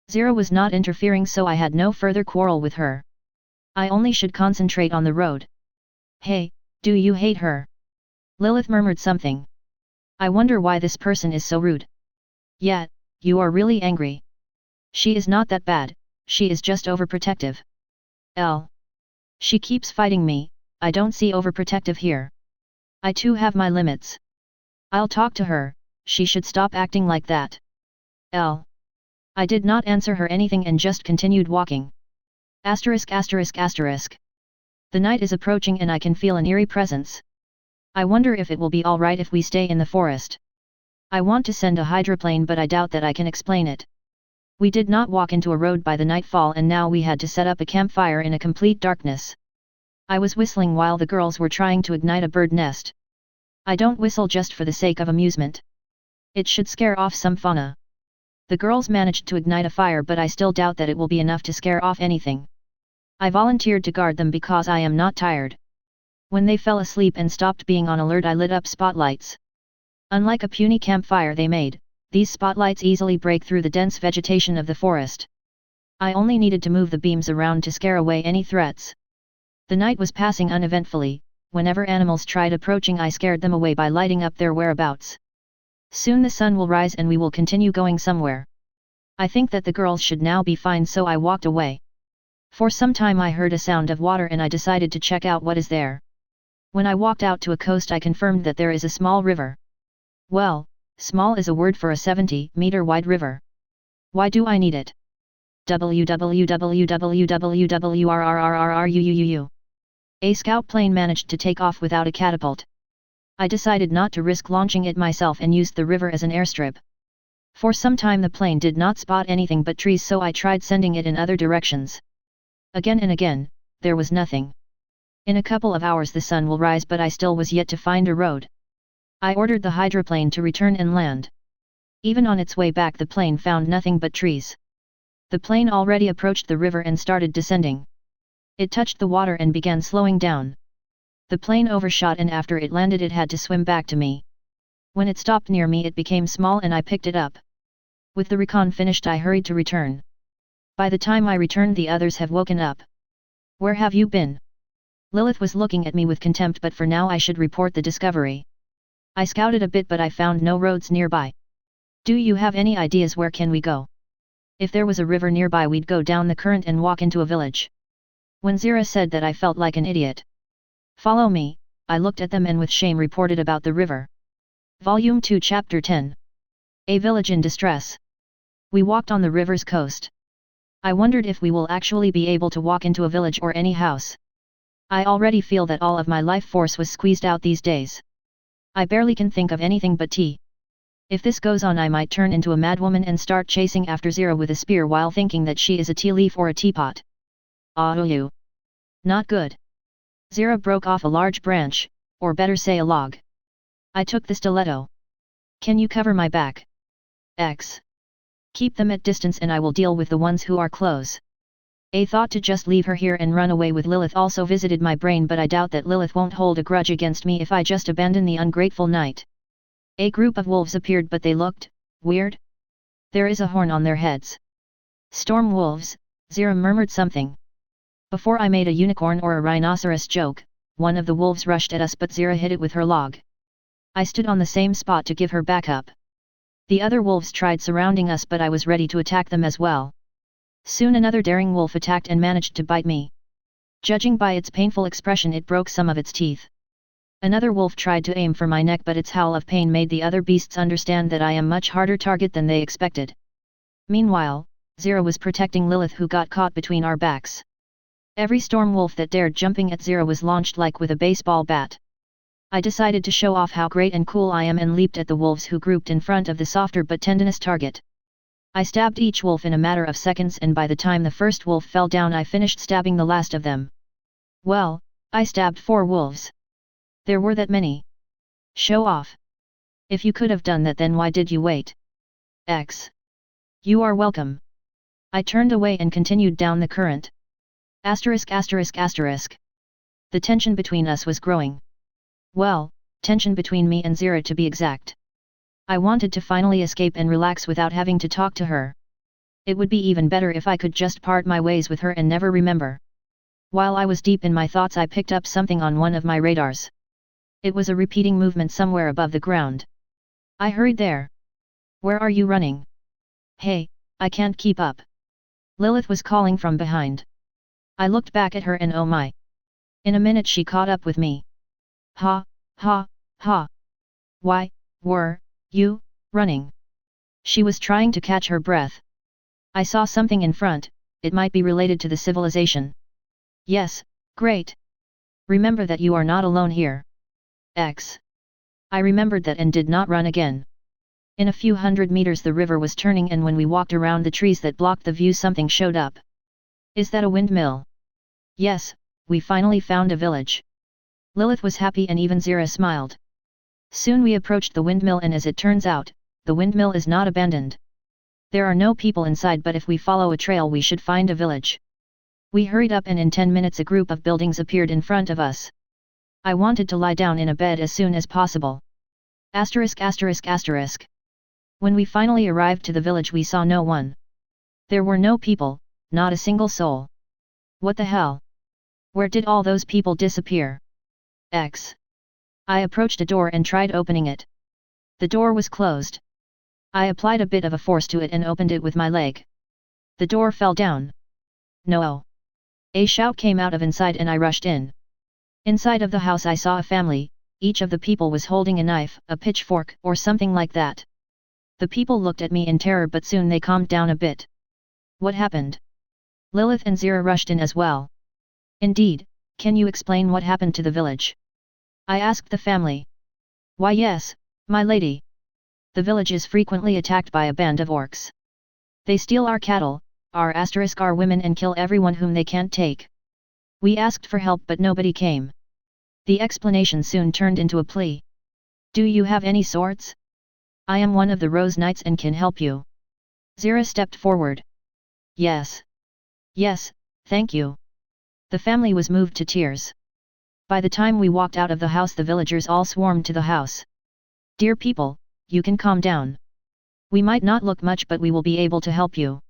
Zira was not interfering, so I had no further quarrel with her. I only should concentrate on the road. Hey, do you hate her? Lilith murmured something. I wonder why this person is so rude. Yeah, you are really angry. She is not that bad, she is just overprotective. She keeps fighting me, I don't see overprotective here. I too have my limits. I'll talk to her, she should stop acting like that. I did not answer her anything and just continued walking. Asterisk asterisk asterisk. The night is approaching and I can feel an eerie presence. I wonder if it will be alright if we stay in the forest. I want to send a hydroplane but I doubt that I can explain it. We did not walk into a road by the nightfall and now we had to set up a campfire in a complete darkness. I was whistling while the girls were trying to ignite a bird nest. I don't whistle just for the sake of amusement. It should scare off some fauna. The girls managed to ignite a fire but I still doubt that it will be enough to scare off anything. I volunteered to guard them because I am not tired. When they fell asleep and stopped being on alert, I lit up spotlights. Unlike a puny campfire they made, these spotlights easily break through the dense vegetation of the forest. I only needed to move the beams around to scare away any threats. The night was passing uneventfully. Whenever animals tried approaching, I scared them away by lighting up their whereabouts. Soon the sun will rise and we will continue going somewhere. I think that the girls should now be fine, so I walked away. For some time I heard a sound of water and I decided to check out what is there. When I walked out to a coast, I confirmed that there is a small river. Well, small is a word for a 70-meter wide river. Why do I need it? www. A scout plane managed to take off without a catapult. I decided not to risk launching it myself and used the river as an airstrip. For some time the plane did not spot anything but trees, so I tried sending it in other directions. Again and again, there was nothing. In a couple of hours the sun will rise, but I still was yet to find a road. I ordered the hydroplane to return and land. Even on its way back the plane found nothing but trees. The plane already approached the river and started descending. It touched the water and began slowing down. The plane overshot and after it landed it had to swim back to me. When it stopped near me it became small and I picked it up. With the recon finished I hurried to return. By the time I returned the others have woken up. Where have you been? Lilith was looking at me with contempt, but for now I should report the discovery. I scouted a bit but I found no roads nearby. Do you have any ideas where can we go? If there was a river nearby we'd go down the current and walk into a village. When Zira said that I felt like an idiot. Follow me, I looked at them and with shame reported about the river. Volume 2 Chapter 10. A village in distress. We walked on the river's coast. I wondered if we will actually be able to walk into a village or any house. I already feel that all of my life force was squeezed out these days. I barely can think of anything but tea. If this goes on I might turn into a madwoman and start chasing after Zira with a spear while thinking that she is a tea leaf or a teapot. You. Not good. Zira broke off a large branch, or better say a log. I took the stiletto. Can you cover my back? X. Keep them at distance and I will deal with the ones who are close. A thought to just leave her here and run away with Lilith also visited my brain, but I doubt that Lilith won't hold a grudge against me if I just abandon the ungrateful knight. A group of wolves appeared, but they looked weird. There is a horn on their heads. Storm wolves, Zira murmured something. Before I made a unicorn or a rhinoceros joke, one of the wolves rushed at us, but Zira hit it with her log. I stood on the same spot to give her backup. The other wolves tried surrounding us, but I was ready to attack them as well. Soon another daring wolf attacked and managed to bite me. Judging by its painful expression, it broke some of its teeth. Another wolf tried to aim for my neck, but its howl of pain made the other beasts understand that I am much harder target than they expected. Meanwhile, Zira was protecting Lilith, who got caught between our backs. Every storm wolf that dared jumping at Zira was launched like with a baseball bat. I decided to show off how great and cool I am and leaped at the wolves who grouped in front of the softer but tendinous target. I stabbed each wolf in a matter of seconds, and by the time the first wolf fell down I finished stabbing the last of them. Well, I stabbed 4 wolves. There were that many. Show off. If you could have done that, then why did you wait? X. You are welcome. I turned away and continued down the current. Asterisk asterisk asterisk. The tension between us was growing. Well, tension between me and Zira to be exact. I wanted to finally escape and relax without having to talk to her. It would be even better if I could just part my ways with her and never remember. While I was deep in my thoughts, I picked up something on one of my radars. It was a repeating movement somewhere above the ground. I hurried there. Where are you running? Hey, I can't keep up. Lilith was calling from behind. I looked back at her and oh my. In a minute she caught up with me. Ha, ha, ha. Why, were you running? She was trying to catch her breath. I saw something in front, it might be related to the civilization. Yes, great. Remember that you are not alone here. X. I remembered that and did not run again. In a few hundred meters the river was turning, and when we walked around the trees that blocked the view, something showed up. Is that a windmill? Yes, we finally found a village. Lilith was happy and even Zira smiled. Soon we approached the windmill, and as it turns out, the windmill is not abandoned. There are no people inside, but if we follow a trail we should find a village. We hurried up and in 10 minutes a group of buildings appeared in front of us. I wanted to lie down in a bed as soon as possible. Asterisk asterisk asterisk. When we finally arrived to the village we saw no one. There were no people, not a single soul. What the hell? Where did all those people disappear? X. I approached a door and tried opening it. The door was closed. I applied a bit of a force to it and opened it with my leg. The door fell down. No! A shout came out of inside and I rushed in. Inside of the house I saw a family, each of the people was holding a knife, a pitchfork, or something like that. The people looked at me in terror, but soon they calmed down a bit. What happened? Lilith and Zira rushed in as well. Indeed, can you explain what happened to the village? I asked the family. Why yes, my lady. The village is frequently attacked by a band of orcs. They steal our cattle, our women, and kill everyone whom they can't take. We asked for help but nobody came. The explanation soon turned into a plea. Do you have any swords? I am one of the Rose Knights and can help you. Zira stepped forward. Yes. Yes, thank you. The family was moved to tears. By the time we walked out of the house the villagers all swarmed to the house. Dear people, you can calm down. We might not look much but we will be able to help you.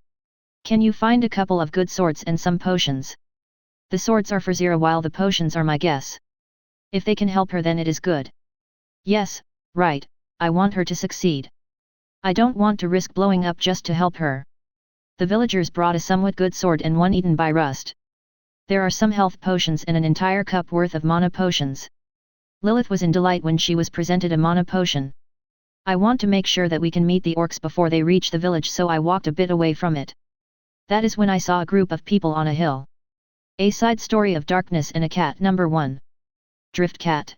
Can you find a couple of good swords and some potions? The swords are for Zira while the potions are my guess. If they can help her then it is good. Yes, right, I want her to succeed. I don't want to risk blowing up just to help her. The villagers brought a somewhat good sword and one eaten by rust. There are some health potions and an entire cup worth of mana potions. Lilith was in delight when she was presented a mana potion. I want to make sure that we can meet the orcs before they reach the village, so I walked a bit away from it. That is when I saw a group of people on a hill. A side story of darkness and a cat. Number 1. Drift cat.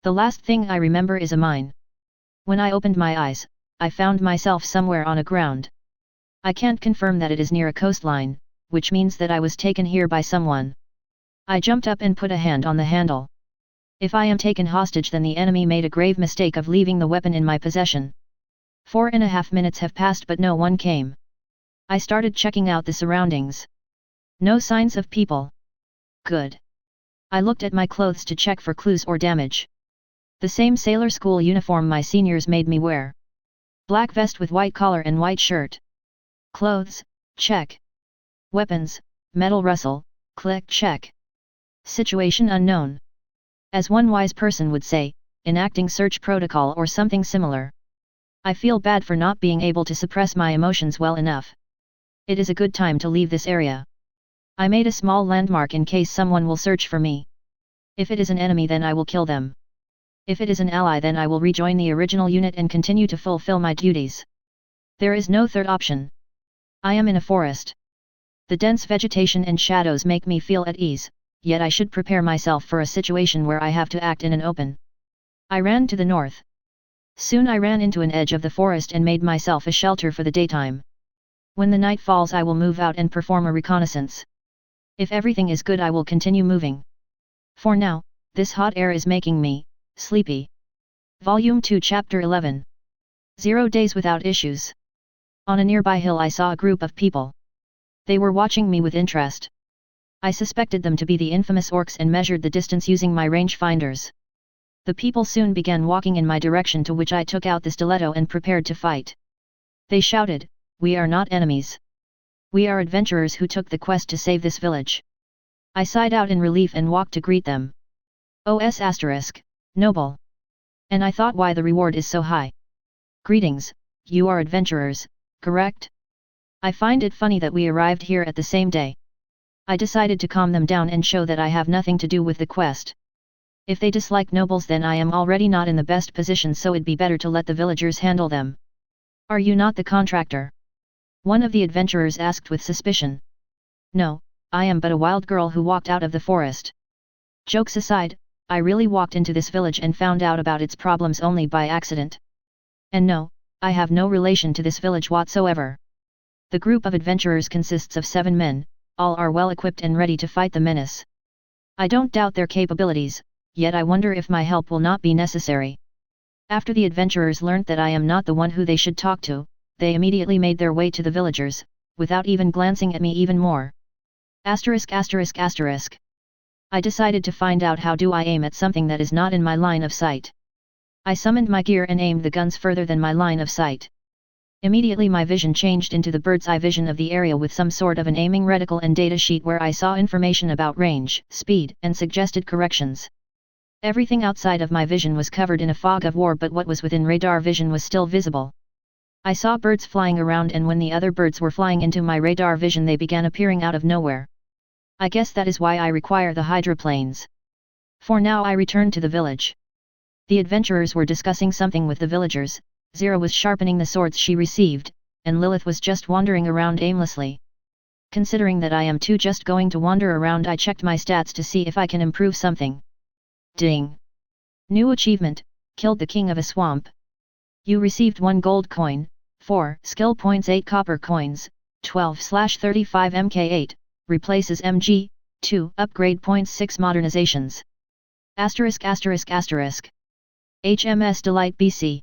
The last thing I remember is a mine. When I opened my eyes, I found myself somewhere on a ground. I can't confirm that it is near a coastline, which means that I was taken here by someone. I jumped up and put a hand on the handle. If I am taken hostage, then the enemy made a grave mistake of leaving the weapon in my possession. 4.5 minutes have passed but no one came. I started checking out the surroundings. No signs of people. Good. I looked at my clothes to check for clues or damage. The same sailor school uniform my seniors made me wear. Black vest with white collar and white shirt. Clothes, check. Weapons, metal rustle, click check. Situation unknown. As one wise person would say, enacting search protocol or something similar. I feel bad for not being able to suppress my emotions well enough. It is a good time to leave this area. I made a small landmark in case someone will search for me. If it is an enemy, then I will kill them. If it is an ally, then I will rejoin the original unit and continue to fulfill my duties. There is no third option. I am in a forest. The dense vegetation and shadows make me feel at ease, yet I should prepare myself for a situation where I have to act in an open. I ran to the north. Soon I ran into an edge of the forest and made myself a shelter for the daytime. When the night falls, I will move out and perform a reconnaissance. If everything is good, I will continue moving. For now, this hot air is making me sleepy. Volume 2 Chapter 11. 0 Days Without Issues. On a nearby hill I saw a group of people. They were watching me with interest. I suspected them to be the infamous orcs and measured the distance using my range finders. The people soon began walking in my direction, to which I took out the stiletto and prepared to fight. They shouted, "We are not enemies. We are adventurers who took the quest to save this village." I sighed out in relief and walked to greet them. "OS*, noble. And I thought, why the reward is so high. Greetings, you are adventurers, correct? I find it funny that we arrived here at the same day." I decided to calm them down and show that I have nothing to do with the quest. If they dislike nobles, then I am already not in the best position, so it'd be better to let the villagers handle them. "Are you not the contractor?" one of the adventurers asked with suspicion. "No, I am but a wild girl who walked out of the forest. Jokes aside, I really walked into this village and found out about its problems only by accident. And no, I have no relation to this village whatsoever." The group of adventurers consists of 7 men, all are well equipped and ready to fight the menace. I don't doubt their capabilities, yet I wonder if my help will not be necessary. After the adventurers learnt that I am not the one who they should talk to, they immediately made their way to the villagers, without even glancing at me even more. I decided to find out how do I aim at something that is not in my line of sight. I summoned my gear and aimed the guns further than my line of sight. Immediately my vision changed into the bird's eye vision of the area with some sort of an aiming reticle and data sheet where I saw information about range, speed, and suggested corrections. Everything outside of my vision was covered in a fog of war, but what was within radar vision was still visible. I saw birds flying around, and when the other birds were flying into my radar vision, they began appearing out of nowhere. I guess that is why I require the hydroplanes. For now I returned to the village. The adventurers were discussing something with the villagers, Zira was sharpening the swords she received, and Lilith was just wandering around aimlessly. Considering that I am too just going to wander around, I checked my stats to see if I can improve something. Ding! New achievement, killed the king of a swamp. You received 1 gold coin, 4 skill points, 8 copper coins, 12/35 MK8, replaces MG, 2 upgrade points, 6 modernizations. HMS Delight BC.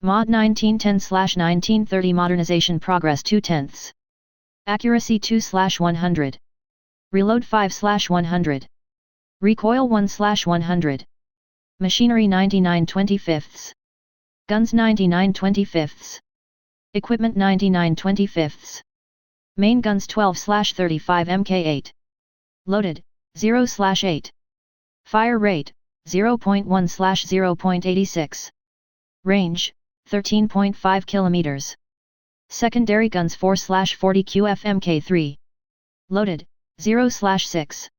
Mod 1910/1930 modernization progress 2/10. Accuracy 2/100. Reload 5/100. Recoil 1/100. Machinery 99/25. Guns 99/25. Equipment 99/25. Main guns 12/35 MK8. Loaded, 0/8. Fire rate, 0.1/0.86. Range, 13.5 km. Secondary guns 4/40 QF MK3. Loaded, 0/6.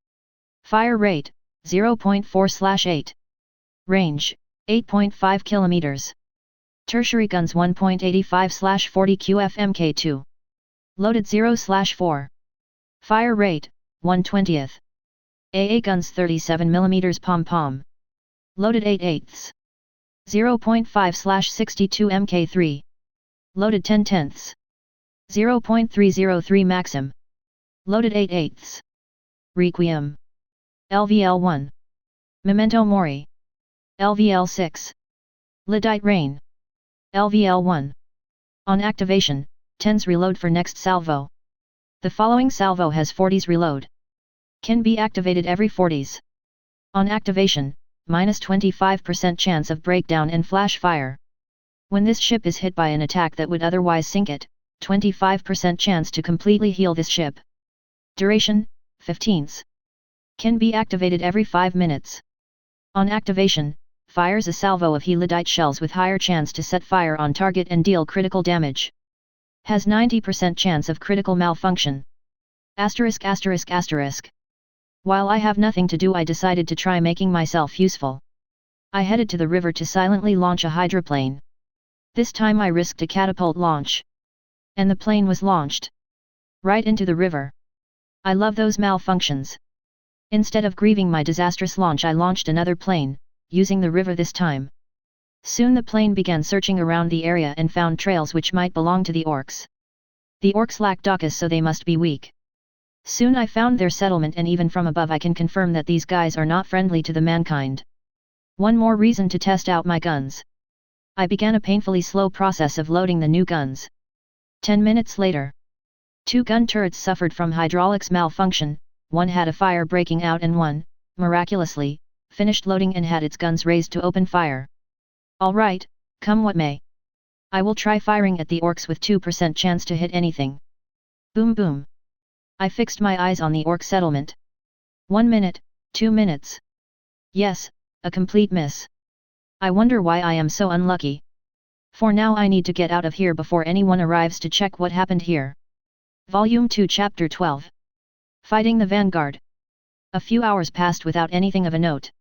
Fire rate, 0.4/8. Range, 8.5 km. Tertiary guns 1.85/40 QF MK2. Loaded 0/4. Fire rate, 1/20. AA guns 37 mm pom-pom. Loaded 8/8. 0.5/62 MK3. Loaded 10/10. 0.303 Maxim. Loaded 8/8. Requiem. LVL1. Memento Mori. LVL 6. Lyddite Rain. LVL 1. On activation, 10s reload for next salvo. The following salvo has 40s reload. Can be activated every 40s. On activation, minus 25% chance of breakdown and flash fire. When this ship is hit by an attack that would otherwise sink it, 25% chance to completely heal this ship. Duration, 15s. Can be activated every 5 minutes. On activation, fires a salvo of Lyddite shells with higher chance to set fire on target and deal critical damage. Has 90% chance of critical malfunction. ******. While I have nothing to do, I decided to try making myself useful. I headed to the river to silently launch a hydroplane. This time I risked a catapult launch. And the plane was launched. Right into the river. I love those malfunctions. Instead of grieving my disastrous launch, I launched another plane, using the river this time. Soon the plane began searching around the area and found trails which might belong to the orcs. The orcs lack docus, so they must be weak. Soon I found their settlement, and even from above I can confirm that these guys are not friendly to the mankind. One more reason to test out my guns. I began a painfully slow process of loading the new guns. 10 minutes later. 2 gun turrets suffered from hydraulics malfunction, one had a fire breaking out and one, miraculously, finished loading and had its guns raised to open fire. Alright, come what may. I will try firing at the orcs with 2% chance to hit anything. Boom boom. I fixed my eyes on the orc settlement. 1 minute, 2 minutes. Yes, a complete miss. I wonder why I am so unlucky. For now I need to get out of here before anyone arrives to check what happened here. Volume 2 Chapter 12. Fighting the Vanguard. A few hours passed without anything of a note.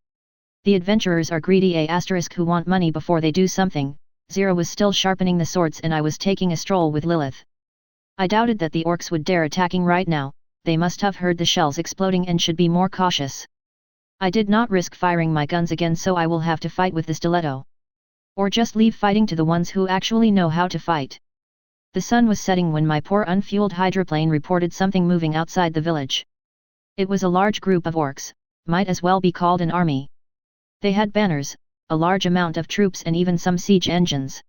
The adventurers are greedy who want money before they do something. Zero was still sharpening the swords and I was taking a stroll with Lilith. I doubted that the orcs would dare attacking right now, they must have heard the shells exploding and should be more cautious. I did not risk firing my guns again, so I will have to fight with the stiletto. Or just leave fighting to the ones who actually know how to fight. The sun was setting when my poor unfueled hydroplane reported something moving outside the village. It was a large group of orcs, might as well be called an army. They had banners, a large amount of troops and even some siege engines.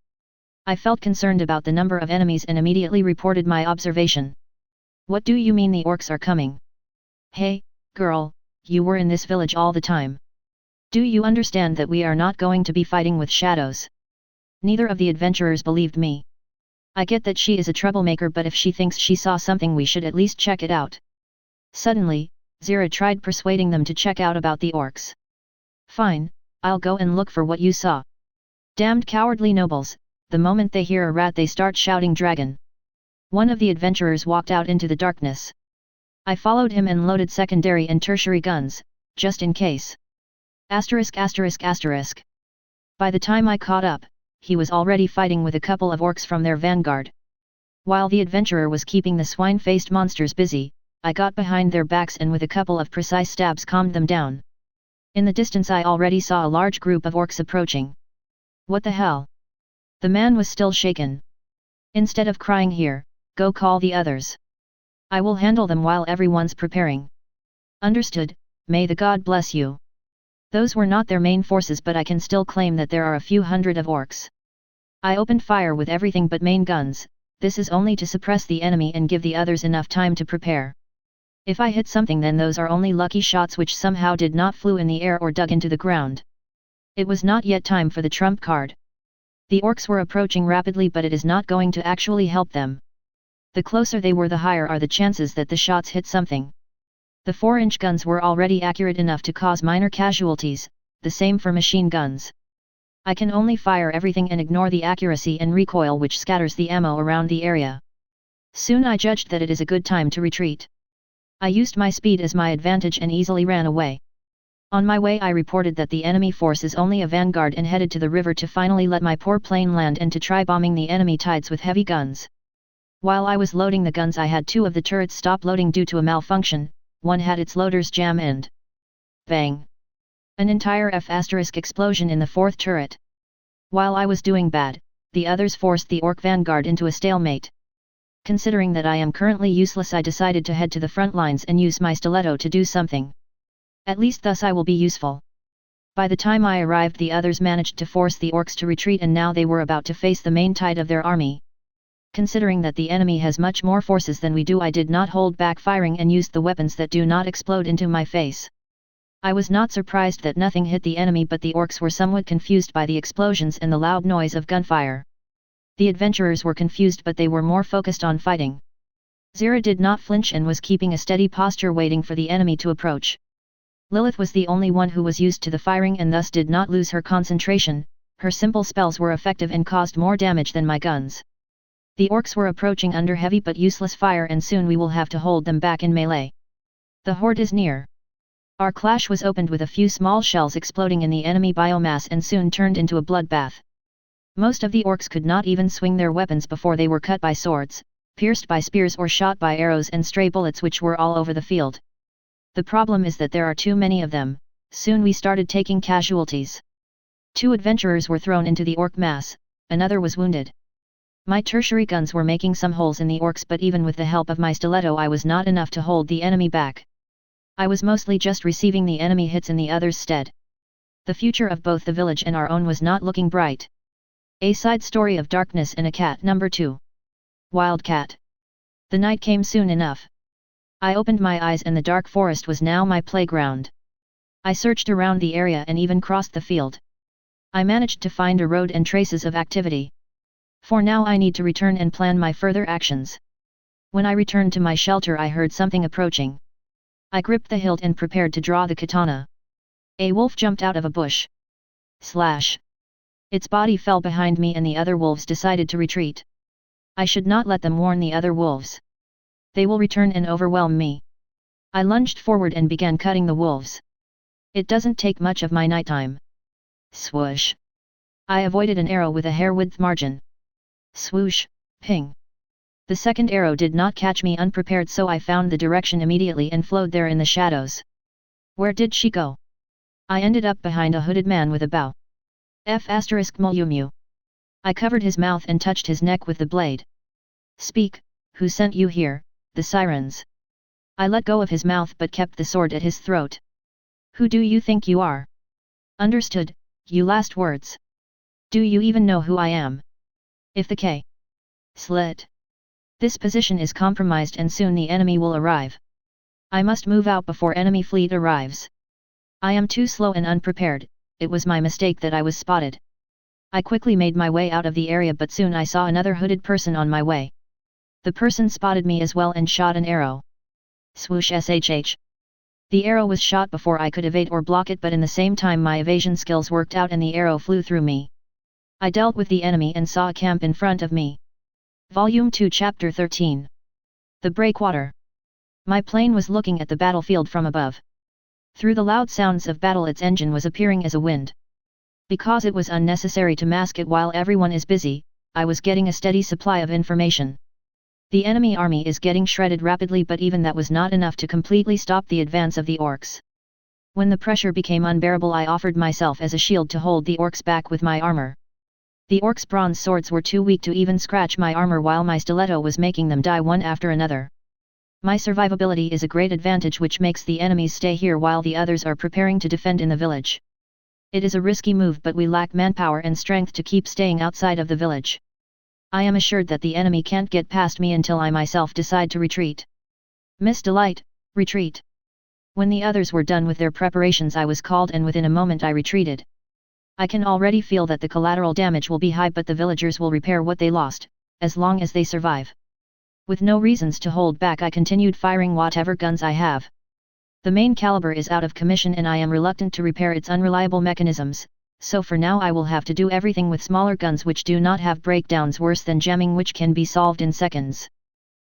I felt concerned about the number of enemies and immediately reported my observation. What do you mean the orcs are coming? Hey, girl, you were in this village all the time. Do you understand that we are not going to be fighting with shadows? Neither of the adventurers believed me. I get that she is a troublemaker, but if she thinks she saw something, we should at least check it out. Suddenly, Zira tried persuading them to check out about the orcs. Fine, I'll go and look for what you saw. Damned cowardly nobles, the moment they hear a rat they start shouting dragon. One of the adventurers walked out into the darkness. I followed him and loaded secondary and tertiary guns, just in case. By the time I caught up, he was already fighting with a couple of orcs from their vanguard. While the adventurer was keeping the swine-faced monsters busy, I got behind their backs and with a couple of precise stabs calmed them down. In the distance I already saw a large group of orcs approaching. What the hell? The man was still shaken. Instead of crying here, go call the others. I will handle them while everyone's preparing. Understood, may the god bless you. Those were not their main forces, but I can still claim that there are a few hundred of orcs. I opened fire with everything but main guns, this is only to suppress the enemy and give the others enough time to prepare. If I hit something, then those are only lucky shots which somehow did not flew in the air or dug into the ground. It was not yet time for the trump card. The orcs were approaching rapidly, but it is not going to actually help them. The closer they were, the higher are the chances that the shots hit something. The 4-inch guns were already accurate enough to cause minor casualties, the same for machine guns. I can only fire everything and ignore the accuracy and recoil which scatters the ammo around the area. Soon I judged that it is a good time to retreat. I used my speed as my advantage and easily ran away. On my way I reported that the enemy force is only a vanguard and headed to the river to finally let my poor plane land and to try bombing the enemy tides with heavy guns. While I was loading the guns, I had 2 of the turrets stop loading due to a malfunction, one had its loaders jam and bang! An entire explosion in the 4th turret. While I was doing bad, the others forced the orc vanguard into a stalemate. Considering that I am currently useless, I decided to head to the front lines and use my stiletto to do something. At least thus I will be useful. By the time I arrived, the others managed to force the orcs to retreat, and now they were about to face the main tide of their army. Considering that the enemy has much more forces than we do, I did not hold back firing and used the weapons that do not explode into my face. I was not surprised that nothing hit the enemy, but the orcs were somewhat confused by the explosions and the loud noise of gunfire. The adventurers were confused, but they were more focused on fighting. Zira did not flinch and was keeping a steady posture, waiting for the enemy to approach. Lilith was the only one who was used to the firing and thus did not lose her concentration. Her simple spells were effective and caused more damage than my guns. The orcs were approaching under heavy but useless fire, and soon we will have to hold them back in melee. The horde is near. Our clash was opened with a few small shells exploding in the enemy biomass and soon turned into a bloodbath. Most of the orcs could not even swing their weapons before they were cut by swords, pierced by spears, or shot by arrows and stray bullets, which were all over the field. The problem is that there are too many of them. Soon we started taking casualties. 2 adventurers were thrown into the orc mass, another was wounded. My tertiary guns were making some holes in the orcs, but even with the help of my stiletto I was not enough to hold the enemy back. I was mostly just receiving the enemy hits in the others' stead. The future of both the village and our own was not looking bright. A side story of darkness and a cat. Number 2. Wildcat. The night came soon enough. I opened my eyes and the dark forest was now my playground. I searched around the area and even crossed the field. I managed to find a road and traces of activity. For now I need to return and plan my further actions. When I returned to my shelter I heard something approaching. I gripped the hilt and prepared to draw the katana. A wolf jumped out of a bush. Slash! Its body fell behind me and the other wolves decided to retreat. I should not let them warn the other wolves. They will return and overwhelm me. I lunged forward and began cutting the wolves. It doesn't take much of my nighttime. Swoosh! I avoided an arrow with a hair-width margin. Swoosh! Ping! The second arrow did not catch me unprepared, so I found the direction immediately and flowed there in the shadows. Where did she go? I ended up behind a hooded man with a bow. F***Mulumumu. I covered his mouth and touched his neck with the blade. Speak, who sent you here, the sirens? I let go of his mouth but kept the sword at his throat. Who do you think you are? Understood, you last words. Do you even know who I am? If the K. Slit. This position is compromised and soon the enemy will arrive. I must move out before enemy fleet arrives. I am too slow and unprepared. It was my mistake that I was spotted. I quickly made my way out of the area, but soon I saw another hooded person on my way. The person spotted me as well and shot an arrow. Swoosh shh. The arrow was shot before I could evade or block it, but in the same time my evasion skills worked out and the arrow flew through me. I dealt with the enemy and saw a camp in front of me. Volume 2 Chapter 13. The Breakwater. My plane was looking at the battlefield from above. Through the loud sounds of battle its engine was appearing as a wind. Because it was unnecessary to mask it while everyone is busy, I was getting a steady supply of information. The enemy army is getting shredded rapidly, but even that was not enough to completely stop the advance of the orcs. When the pressure became unbearable I offered myself as a shield to hold the orcs back with my armor. The orcs' bronze swords were too weak to even scratch my armor while my stiletto was making them die one after another. My survivability is a great advantage which makes the enemies stay here while the others are preparing to defend in the village. It is a risky move, but we lack manpower and strength to keep staying outside of the village. I am assured that the enemy can't get past me until I myself decide to retreat. Miss Delight, retreat. When the others were done with their preparations I was called and within a moment I retreated. I can already feel that the collateral damage will be high, but the villagers will repair what they lost, as long as they survive. With no reasons to hold back I continued firing whatever guns I have. The main caliber is out of commission and I am reluctant to repair its unreliable mechanisms, so for now I will have to do everything with smaller guns which do not have breakdowns worse than jamming, which can be solved in seconds.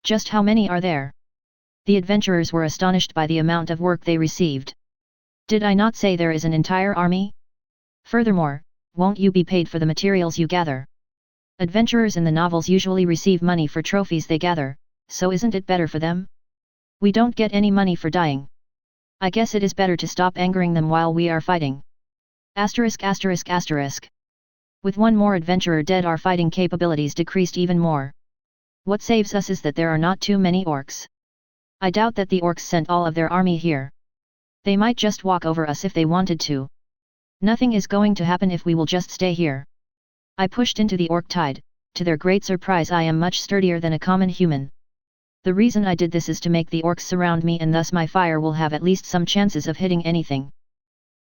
Just how many are there? The adventurers were astonished by the amount of work they received. Did I not say there is an entire army? Furthermore, won't you be paid for the materials you gather? Adventurers in the novels usually receive money for trophies they gather, so isn't it better for them? We don't get any money for dying. I guess it is better to stop angering them while we are fighting. Asterisk. With one more adventurer dead our fighting capabilities decreased even more. What saves us is that there are not too many orcs. I doubt that the orcs sent all of their army here. They might just walk over us if they wanted to. Nothing is going to happen if we will just stay here. I pushed into the orc tide. To their great surprise, I am much sturdier than a common human. The reason I did this is to make the orcs surround me, and thus my fire will have at least some chances of hitting anything.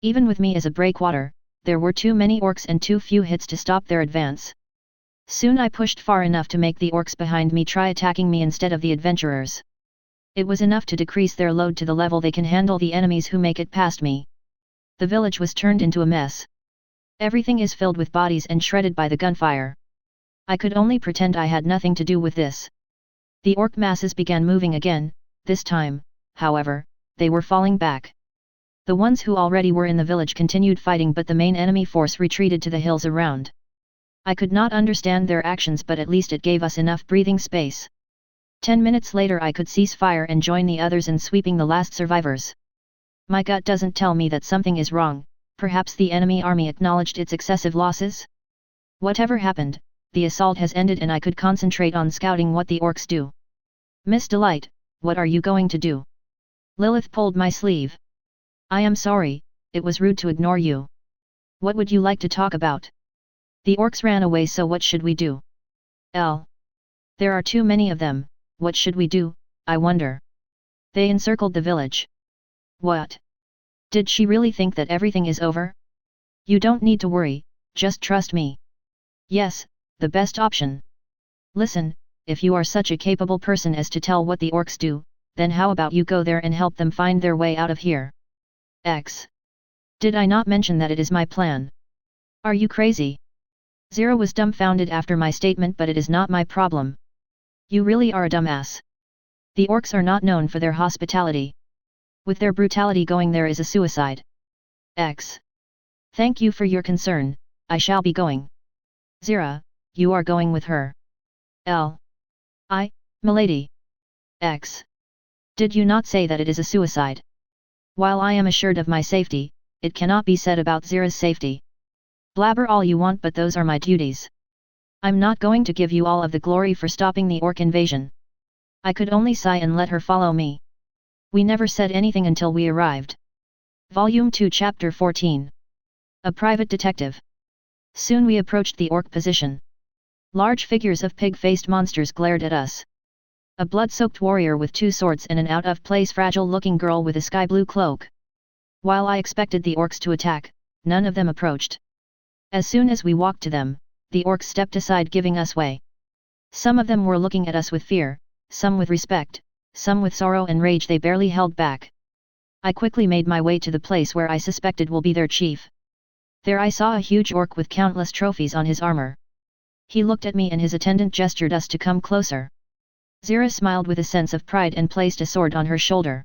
Even with me as a breakwater, there were too many orcs and too few hits to stop their advance. Soon I pushed far enough to make the orcs behind me try attacking me instead of the adventurers. It was enough to decrease their load to the level they can handle the enemies who make it past me. The village was turned into a mess. Everything is filled with bodies and shredded by the gunfire. I could only pretend I had nothing to do with this. The orc masses began moving again. This time, however, they were falling back. The ones who already were in the village continued fighting, but the main enemy force retreated to the hills around. I could not understand their actions, but at least it gave us enough breathing space. 10 minutes later I could cease fire and join the others in sweeping the last survivors. My gut doesn't tell me that something is wrong. Perhaps the enemy army acknowledged its excessive losses? Whatever happened, the assault has ended and I could concentrate on scouting what the orcs do. Miss Delight, what are you going to do? Lilith pulled my sleeve. I am sorry, it was rude to ignore you. What would you like to talk about? The orcs ran away, so what should we do? There are too many of them, what should we do, I wonder? They encircled the village. What? Did she really think that everything is over? You don't need to worry, just trust me. Yes, the best option. Listen, if you are such a capable person as to tell what the orcs do, then how about you go there and help them find their way out of here? Did I not mention that it is my plan? Are you crazy? Zero was dumbfounded after my statement, but it is not my problem. You really are a dumbass. The orcs are not known for their hospitality. With their brutality, going there is a suicide. Thank you for your concern, I shall be going. Zira, you are going with her. Milady. Did you not say that it is a suicide? While I am assured of my safety, it cannot be said about Zira's safety. Blabber all you want, but those are my duties. I'm not going to give you all of the glory for stopping the orc invasion. I could only sigh and let her follow me. We never said anything until we arrived. Volume 2 Chapter 14. A Private Detective. Soon we approached the orc position. Large figures of pig-faced monsters glared at us. A blood-soaked warrior with 2 swords and an out-of-place fragile-looking girl with a sky-blue cloak. While I expected the orcs to attack, none of them approached. As soon as we walked to them, the orcs stepped aside, giving us way. Some of them were looking at us with fear, some with respect, some with sorrow and rage they barely held back. I quickly made my way to the place where I suspected will be their chief. There I saw a huge orc with countless trophies on his armor. He looked at me and his attendant gestured us to come closer. Zira smiled with a sense of pride and placed a sword on her shoulder.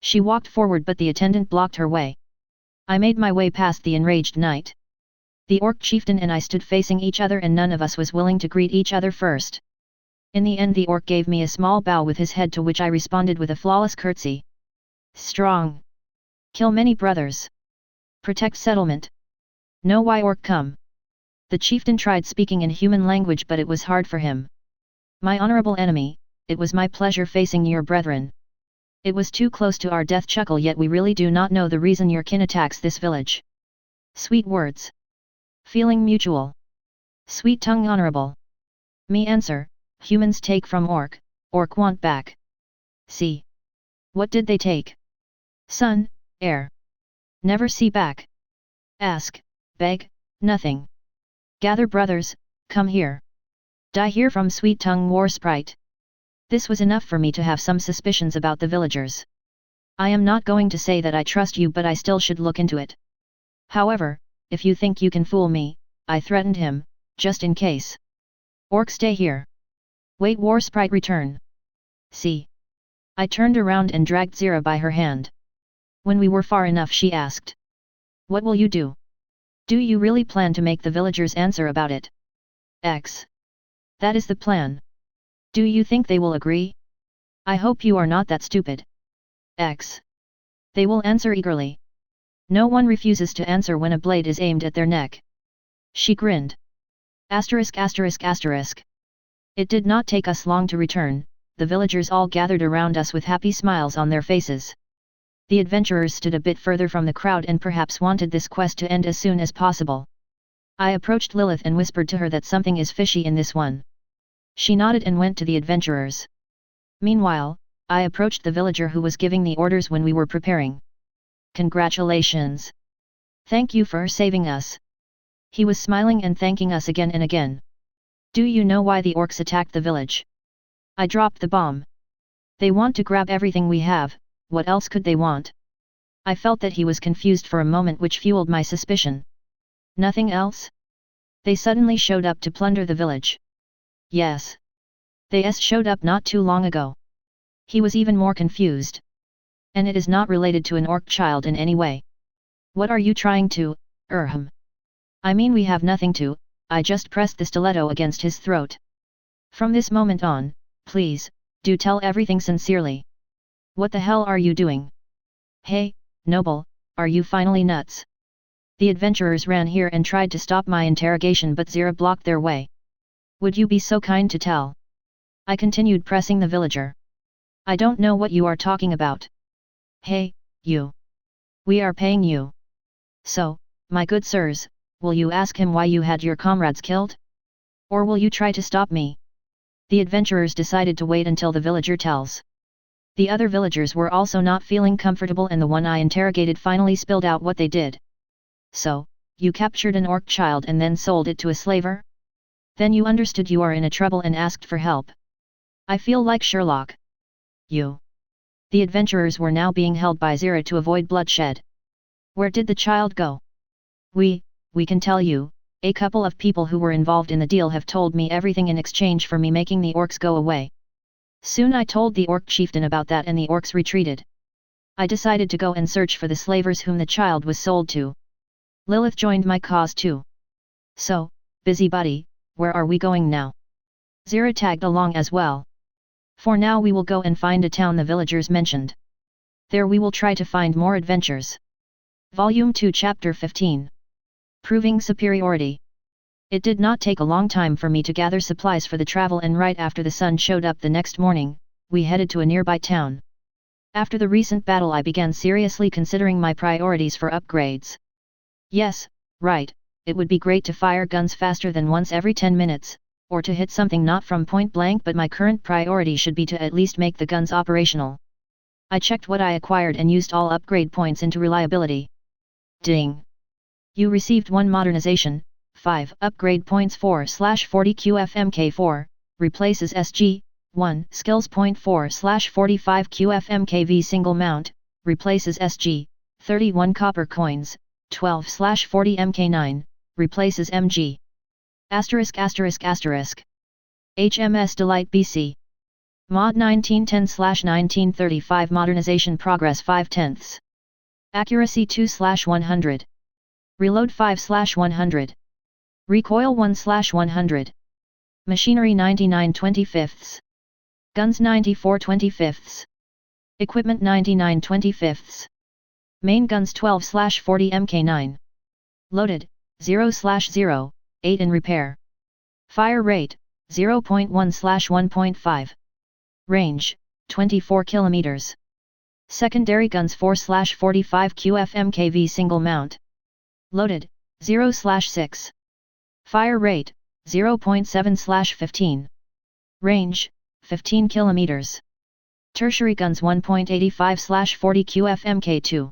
She walked forward, but the attendant blocked her way. I made my way past the enraged knight. The orc chieftain and I stood facing each other, and none of us was willing to greet each other first. In the end the orc gave me a small bow with his head, to which I responded with a flawless curtsy. Strong. Kill many brothers. Protect settlement. Know why orc come. The chieftain tried speaking in human language, but it was hard for him. My honorable enemy, it was my pleasure facing your brethren. It was too close to our death. Chuckle, yet we really do not know the reason your kin attacks this village. Sweet words. Feeling mutual. Sweet tongue. Honorable. Me answer, humans take from orc, orc want back. See. What did they take? Son, heir. Never see back. Ask, beg, nothing. Gather brothers, come here. Die here from sweet tongue war sprite. This was enough for me to have some suspicions about the villagers. I am not going to say that I trust you, but I still should look into it. However, if you think you can fool me, I threatened him, just in case. Orc, stay here. Wait war sprite return. See. I turned around and dragged Zira by her hand. When we were far enough she asked. What will you do? Do you really plan to make the villagers answer about it? That is the plan. Do you think they will agree? I hope you are not that stupid. They will answer eagerly. No one refuses to answer when a blade is aimed at their neck. She grinned. Asterisk asterisk asterisk. It did not take us long to return. The villagers all gathered around us with happy smiles on their faces. The adventurers stood a bit further from the crowd and perhaps wanted this quest to end as soon as possible. I approached Lilith and whispered to her that something is fishy in this one. She nodded and went to the adventurers. Meanwhile, I approached the villager who was giving the orders when we were preparing. Congratulations! Thank you for saving us. He was smiling and thanking us again and again. Do you know why the orcs attacked the village? I dropped the bomb. They want to grab everything we have, what else could they want? I felt that he was confused for a moment, which fueled my suspicion. Nothing else? They suddenly showed up to plunder the village. Yes. They showed up not too long ago. He was even more confused. And it is not related to an orc child in any way. What are you trying to, I mean, we have nothing to. I just pressed the stiletto against his throat. From this moment on, please, do tell everything sincerely. What the hell are you doing? Hey, noble, are you finally nuts? The adventurers ran here and tried to stop my interrogation, but Zira blocked their way. Would you be so kind to tell? I continued pressing the villager. I don't know what you are talking about. Hey, you. We are paying you. So, my good sirs, will you ask him why you had your comrades killed? Or will you try to stop me? The adventurers decided to wait until the villager tells. The other villagers were also not feeling comfortable, and the one I interrogated finally spilled out what they did. So, you captured an orc child and then sold it to a slaver? Then you understood you are in a trouble and asked for help. I feel like Sherlock. You. The adventurers were now being held by Zira to avoid bloodshed. Where did the child go? We can tell you, a couple of people who were involved in the deal have told me everything in exchange for me making the orcs go away. Soon I told the orc chieftain about that and the orcs retreated. I decided to go and search for the slavers whom the child was sold to. Lilith joined my cause too. So, busybody, where are we going now? Zira tagged along as well. For now we will go and find a town the villagers mentioned. There we will try to find more adventures. Volume 2 Chapter 15. Proving superiority. It did not take a long time for me to gather supplies for the travel, and right after the sun showed up the next morning, we headed to a nearby town. After the recent battle I began seriously considering my priorities for upgrades. Yes, right, it would be great to fire guns faster than once every 10 minutes, or to hit something not from point blank, but my current priority should be to at least make the guns operational. I checked what I acquired and used all upgrade points into reliability. Ding! You received 1 modernization, 5 upgrade points 4/40 QFMK4, replaces SG, 1 skills point 4/45 QFMKV single mount, replaces SG, 31 copper coins, 12/40 MK9, replaces MG. HMS Delight BC. Mod 1910/1935 modernization progress 5/10. Accuracy 2/100. Reload 5/100. Recoil 1/100. Machinery 99/25. Guns 94/25. Equipment 99/25. Main guns 12/40 MK9. Loaded, 0/0, 8 in repair. Fire rate, 0.1/1.5. Range, 24 km. Secondary guns 4/45 QFMKV single mount. Loaded, 0/6. Fire rate, 0.7/15. Range, 15 km. Tertiary guns 1.85/40 QFMK2.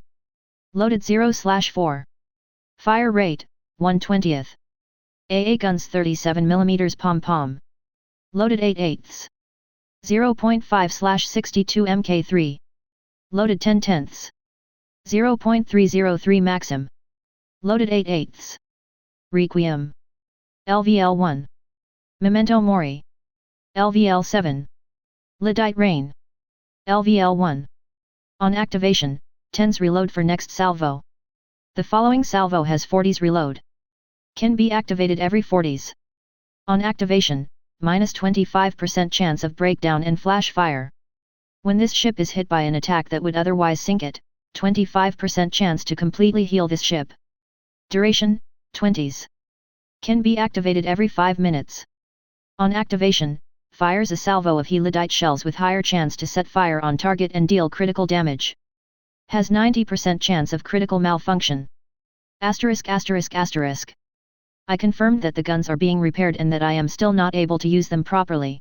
Loaded 0/4. Fire rate, 1/20. AA guns 37mm pom-pom. Loaded 8/8. 0.5/62 MK3. Loaded 10/10. 0.303 Maxim. Loaded 8/8. Requiem. LVL1. Memento Mori. LVL7. Lyddite Rain. LVL1. On activation, 10s reload for next salvo. The following salvo has 40s reload. Can be activated every 40s. On activation, minus 25% chance of breakdown and flash fire. When this ship is hit by an attack that would otherwise sink it, 25% chance to completely heal this ship. Duration, 20s. Can be activated every 5 minutes. On activation, fires a salvo of Helidite shells with higher chance to set fire on target and deal critical damage. Has 90% chance of critical malfunction. Asterisk asterisk asterisk. I confirmed that the guns are being repaired and that I am still not able to use them properly.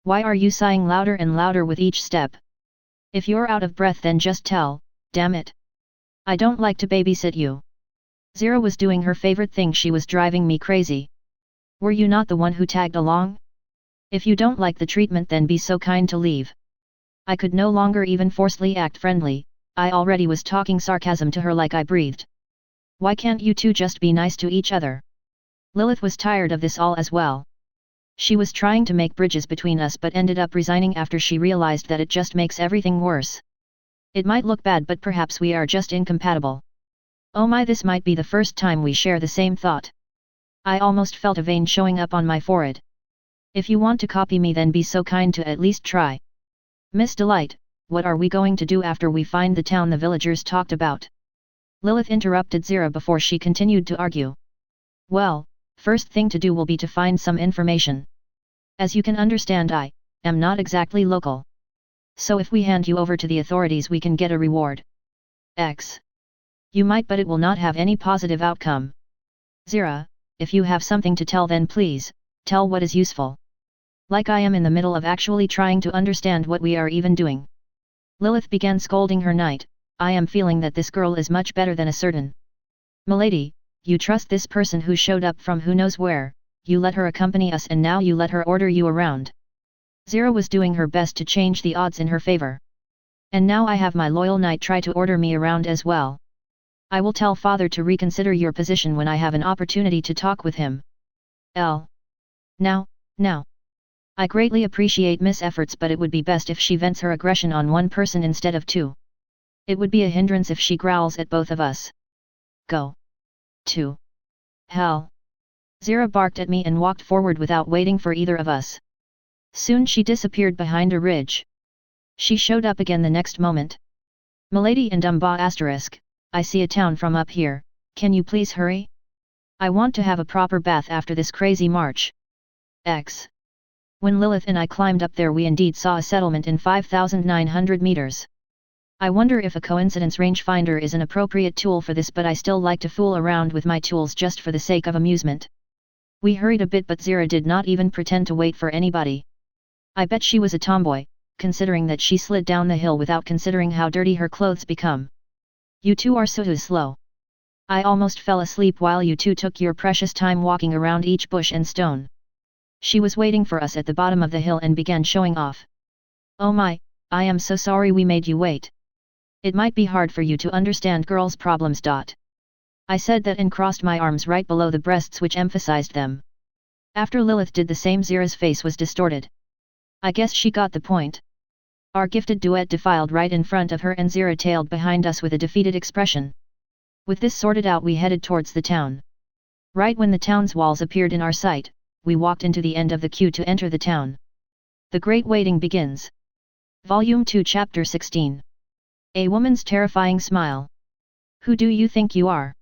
Why are you sighing louder and louder with each step? If you're out of breath then just tell, damn it. I don't like to babysit you. Zero was doing her favorite thing, she was driving me crazy. Were you not the one who tagged along? If you don't like the treatment then be so kind to leave. I could no longer even forcefully act friendly, I already was talking sarcasm to her like I breathed. Why can't you two just be nice to each other? Lilith was tired of this all as well. She was trying to make bridges between us but ended up resigning after she realized that it just makes everything worse. It might look bad but perhaps we are just incompatible. Oh my, this might be the first time we share the same thought. I almost felt a vein showing up on my forehead. If you want to copy me then be so kind to at least try. Miss Delight, what are we going to do after we find the town the villagers talked about? Lilith interrupted Zira before she continued to argue. Well, first thing to do will be to find some information. As you can understand, I am not exactly local. So if we hand you over to the authorities we can get a reward. X. You might, but it will not have any positive outcome. Zira, if you have something to tell then please, tell what is useful. Like I am in the middle of actually trying to understand what we are even doing. Lilith began scolding her knight. I am feeling that this girl is much better than a certain. Milady, you trust this person who showed up from who knows where, you let her accompany us and now you let her order you around. Zira was doing her best to change the odds in her favor. And now I have my loyal knight try to order me around as well. I will tell father to reconsider your position when I have an opportunity to talk with him. L. Now. I greatly appreciate Miss' efforts but it would be best if she vents her aggression on one person instead of two. It would be a hindrance if she growls at both of us. Go. To. Hell. Zira barked at me and walked forward without waiting for either of us. Soon she disappeared behind a ridge. She showed up again the next moment. Milady and Dumba asterisk, I see a town from up here, can you please hurry? I want to have a proper bath after this crazy march. X. When Lilith and I climbed up there we indeed saw a settlement in 5,900 meters. I wonder if a coincidence rangefinder is an appropriate tool for this, but I still like to fool around with my tools just for the sake of amusement. We hurried a bit but Zira did not even pretend to wait for anybody. I bet she was a tomboy, considering that she slid down the hill without considering how dirty her clothes become. You two are so slow. I almost fell asleep while you two took your precious time walking around each bush and stone. She was waiting for us at the bottom of the hill and began showing off. Oh my, I am so sorry we made you wait. It might be hard for you to understand girls' problems. I said that and crossed my arms right below the breasts which emphasized them. After Lilith did the same, Zira's face was distorted. I guess she got the point. Our gifted duet defiled right in front of her and Zira tailed behind us with a defeated expression. With this sorted out we headed towards the town. Right when the town's walls appeared in our sight, we walked into the end of the queue to enter the town. The Great Waiting begins. Volume 2 Chapter 16. A woman's terrifying smile. Who do you think you are?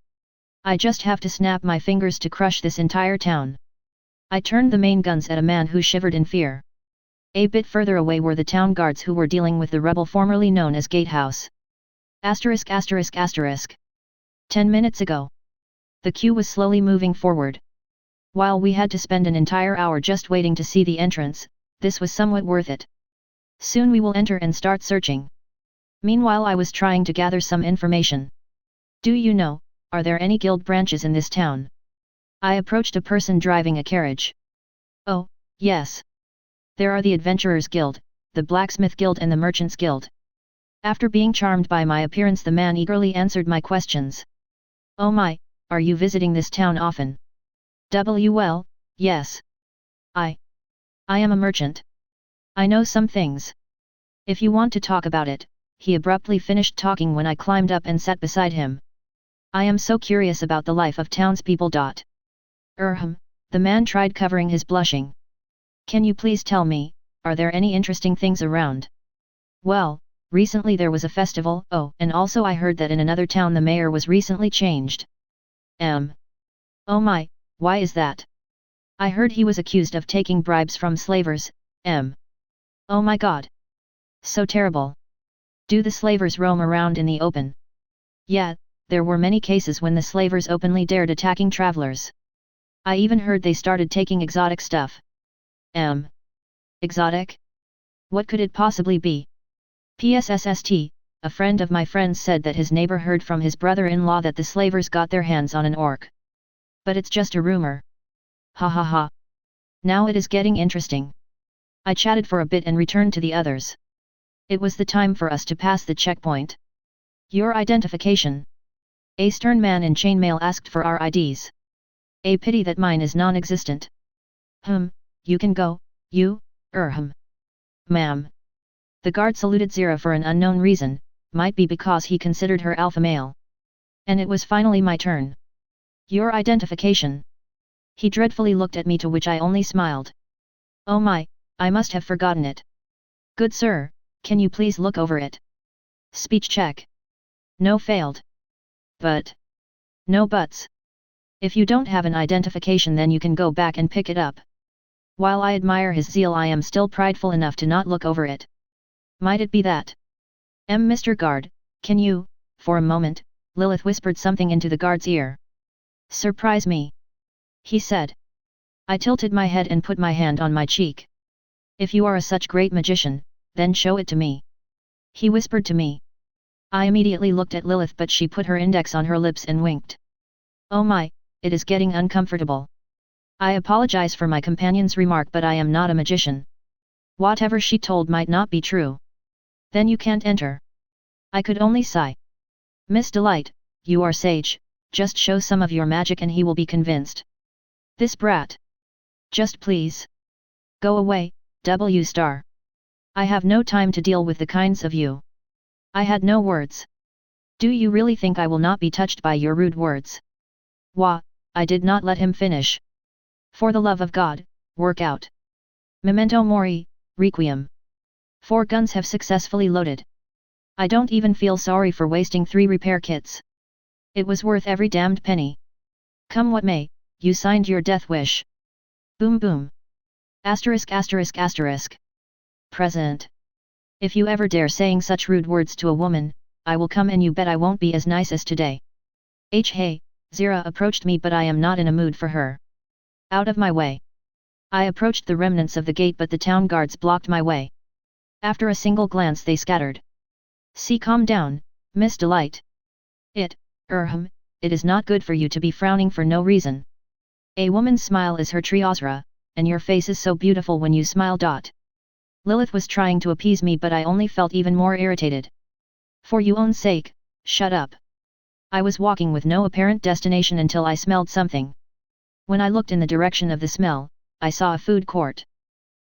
I just have to snap my fingers to crush this entire town. I turned the main guns at a man who shivered in fear. A bit further away were the town guards who were dealing with the rebel formerly known as Gatehouse. Asterisk asterisk asterisk. 10 minutes ago. The queue was slowly moving forward. While we had to spend an entire hour just waiting to see the entrance, this was somewhat worth it. Soon we will enter and start searching. Meanwhile I was trying to gather some information. Do you know, are there any guild branches in this town? I approached a person driving a carriage. Oh, yes. There are the Adventurers Guild, the Blacksmith Guild and the Merchants Guild. After being charmed by my appearance the man eagerly answered my questions. Oh my, are you visiting this town often? Well, yes. I am a merchant. I know some things. If you want to talk about it, he abruptly finished talking when I climbed up and sat beside him. I am so curious about the life of townspeople. The man tried covering his blushing. Can you please tell me, are there any interesting things around? Well, recently there was a festival, oh, and also I heard that in another town the mayor was recently changed. Oh my. Why is that? I heard he was accused of taking bribes from slavers. Oh my god. So terrible. Do the slavers roam around in the open? Yeah, there were many cases when the slavers openly dared attacking travelers. I even heard they started taking exotic stuff. Exotic? What could it possibly be? PSSST, a friend of my friend's said that his neighbor heard from his brother-in-law that the slavers got their hands on an orc. But it's just a rumor. Ha ha ha. Now it is getting interesting. I chatted for a bit and returned to the others. It was the time for us to pass the checkpoint. Your identification? A stern man in chainmail asked for our IDs. A pity that mine is non-existent. You can go, you, Ma'am. The guard saluted Zira for an unknown reason, might be because he considered her alpha male. And it was finally my turn. Your identification? He dreadfully looked at me, to which I only smiled. Oh my, I must have forgotten it. Good sir, can you please look over it? Speech check. No, failed. But. No buts. If you don't have an identification, then you can go back and pick it up. While I admire his zeal, I am still prideful enough to not look over it. Might it be that? Mr. Guard, can you, for a moment, Lilith whispered something into the guard's ear. Surprise me. He said. I tilted my head and put my hand on my cheek. If you are a such great magician, then show it to me. He whispered to me. I immediately looked at Lilith, but she put her index on her lips and winked. Oh my, it is getting uncomfortable. I apologize for my companion's remark, but I am not a magician. Whatever she told might not be true. Then you can't enter. I could only sigh. Miss Delight, you are sage, just show some of your magic and he will be convinced. This brat. Just please. Go away, W star. I have no time to deal with the kinds of you. I had no words. Do you really think I will not be touched by your rude words? Wah, I did not let him finish. For the love of God, work out. Memento mori, requiem. 4 guns have successfully loaded. I don't even feel sorry for wasting 3 repair kits. It was worth every damned penny. Come what may, you signed your death wish. Boom boom. Asterisk asterisk asterisk. Present. If you ever dare saying such rude words to a woman, I will come, and you bet I won't be as nice as today. Hey, Zira approached me, but I am not in a mood for her. Out of my way. I approached the remnants of the gate, but the town guards blocked my way. After a single glance they scattered. See, calm down, Miss Delight. It is not good for you to be frowning for no reason. A woman's smile is her triosra, and your face is so beautiful when you smile. Lilith was trying to appease me, but I only felt even more irritated. For your own sake, shut up. I was walking with no apparent destination until I smelled something. When I looked in the direction of the smell, I saw a food court.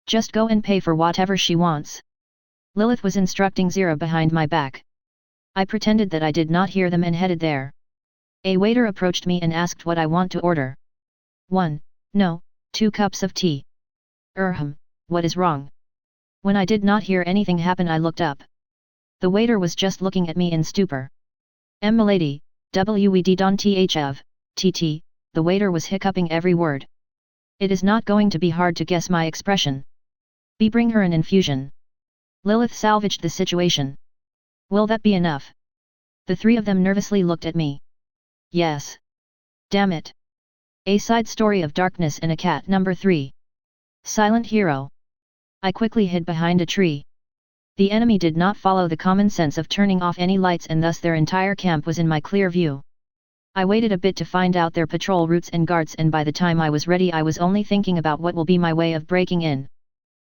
Just go and pay for whatever she wants. Lilith was instructing Zira behind my back. I pretended that I did not hear them and headed there. A waiter approached me and asked what I want to order. 2 cups of tea. What is wrong? When I did not hear anything happen, I looked up. The waiter was just looking at me in stupor. Milady, wed don thv, tt, the waiter was hiccuping every word. It is not going to be hard to guess my expression. Bring her an infusion. Lilith salvaged the situation. Will that be enough? The 3 of them nervously looked at me. Yes. Damn it. A side story of darkness and a cat. Number 3. Silent hero. I quickly hid behind a tree. The enemy did not follow the common sense of turning off any lights, and thus their entire camp was in my clear view. I waited a bit to find out their patrol routes and guards, and by the time I was ready I was only thinking about what will be my way of breaking in.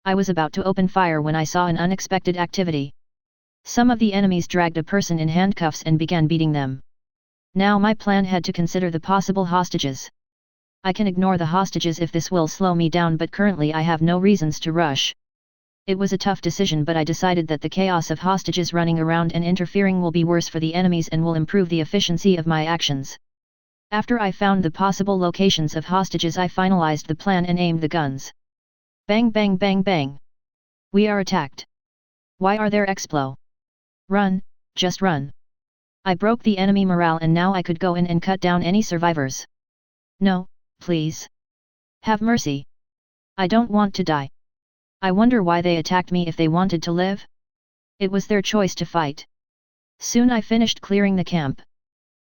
I was about to open fire when I saw an unexpected activity. Some of the enemies dragged a person in handcuffs and began beating them. Now my plan had to consider the possible hostages. I can ignore the hostages if this will slow me down, but currently I have no reasons to rush. It was a tough decision, but I decided that the chaos of hostages running around and interfering will be worse for the enemies and will improve the efficiency of my actions. After I found the possible locations of hostages, I finalized the plan and aimed the guns. Bang bang bang bang. We are attacked. Why are there explo? Run, just run. I broke the enemy morale, and now I could go in and cut down any survivors. No, please. Have mercy. I don't want to die. I wonder why they attacked me if they wanted to live? It was their choice to fight. Soon I finished clearing the camp.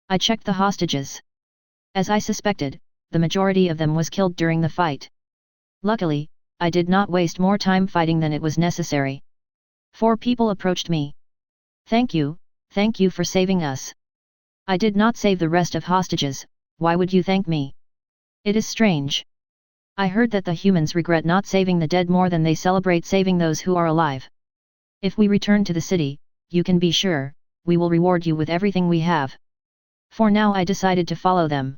I checked the hostages. As I suspected, the majority of them was killed during the fight. Luckily, I did not waste more time fighting than it was necessary. 4 people approached me. Thank you for saving us. I did not save the rest of hostages, why would you thank me? It is strange. I heard that the humans regret not saving the dead more than they celebrate saving those who are alive. If we return to the city, you can be sure, we will reward you with everything we have. For now I decided to follow them.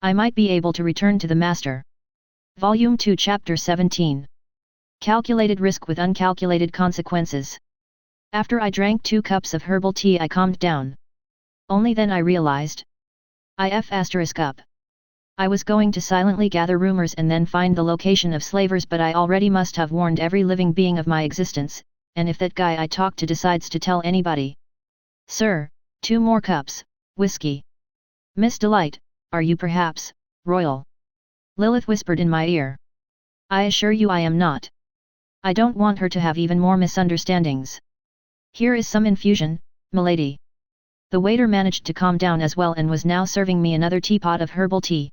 I might be able to return to the Master. Volume 2 Chapter 17. Calculated risk with uncalculated consequences. After I drank 2 cups of herbal tea I calmed down. Only then I realized. Up. I was going to silently gather rumors and then find the location of slavers, but I already must have warned every living being of my existence, and if that guy I talked to decides to tell anybody. Sir, 2 more cups, whiskey. Miss Delight, are you perhaps, royal? Lilith whispered in my ear. I assure you I am not. I don't want her to have even more misunderstandings. Here is some infusion, milady. The waiter managed to calm down as well and was now serving me another teapot of herbal tea.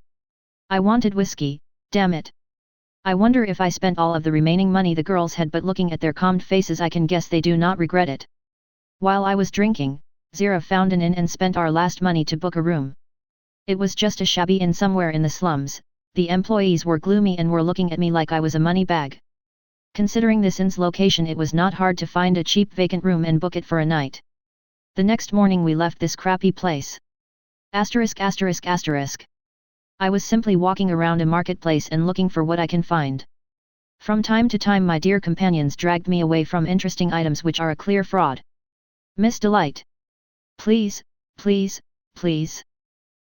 I wanted whiskey, damn it. I wonder if I spent all of the remaining money the girls had, but looking at their calmed faces I can guess they do not regret it. While I was drinking, Zira found an inn and spent our last money to book a room. It was just a shabby inn somewhere in the slums. The employees were gloomy and were looking at me like I was a money bag. Considering this inn's location, it was not hard to find a cheap vacant room and book it for a night. The next morning we left this crappy place. *****. I was simply walking around a marketplace and looking for what I can find. From time to time my dear companions dragged me away from interesting items which are a clear fraud. Miss Delight. Please.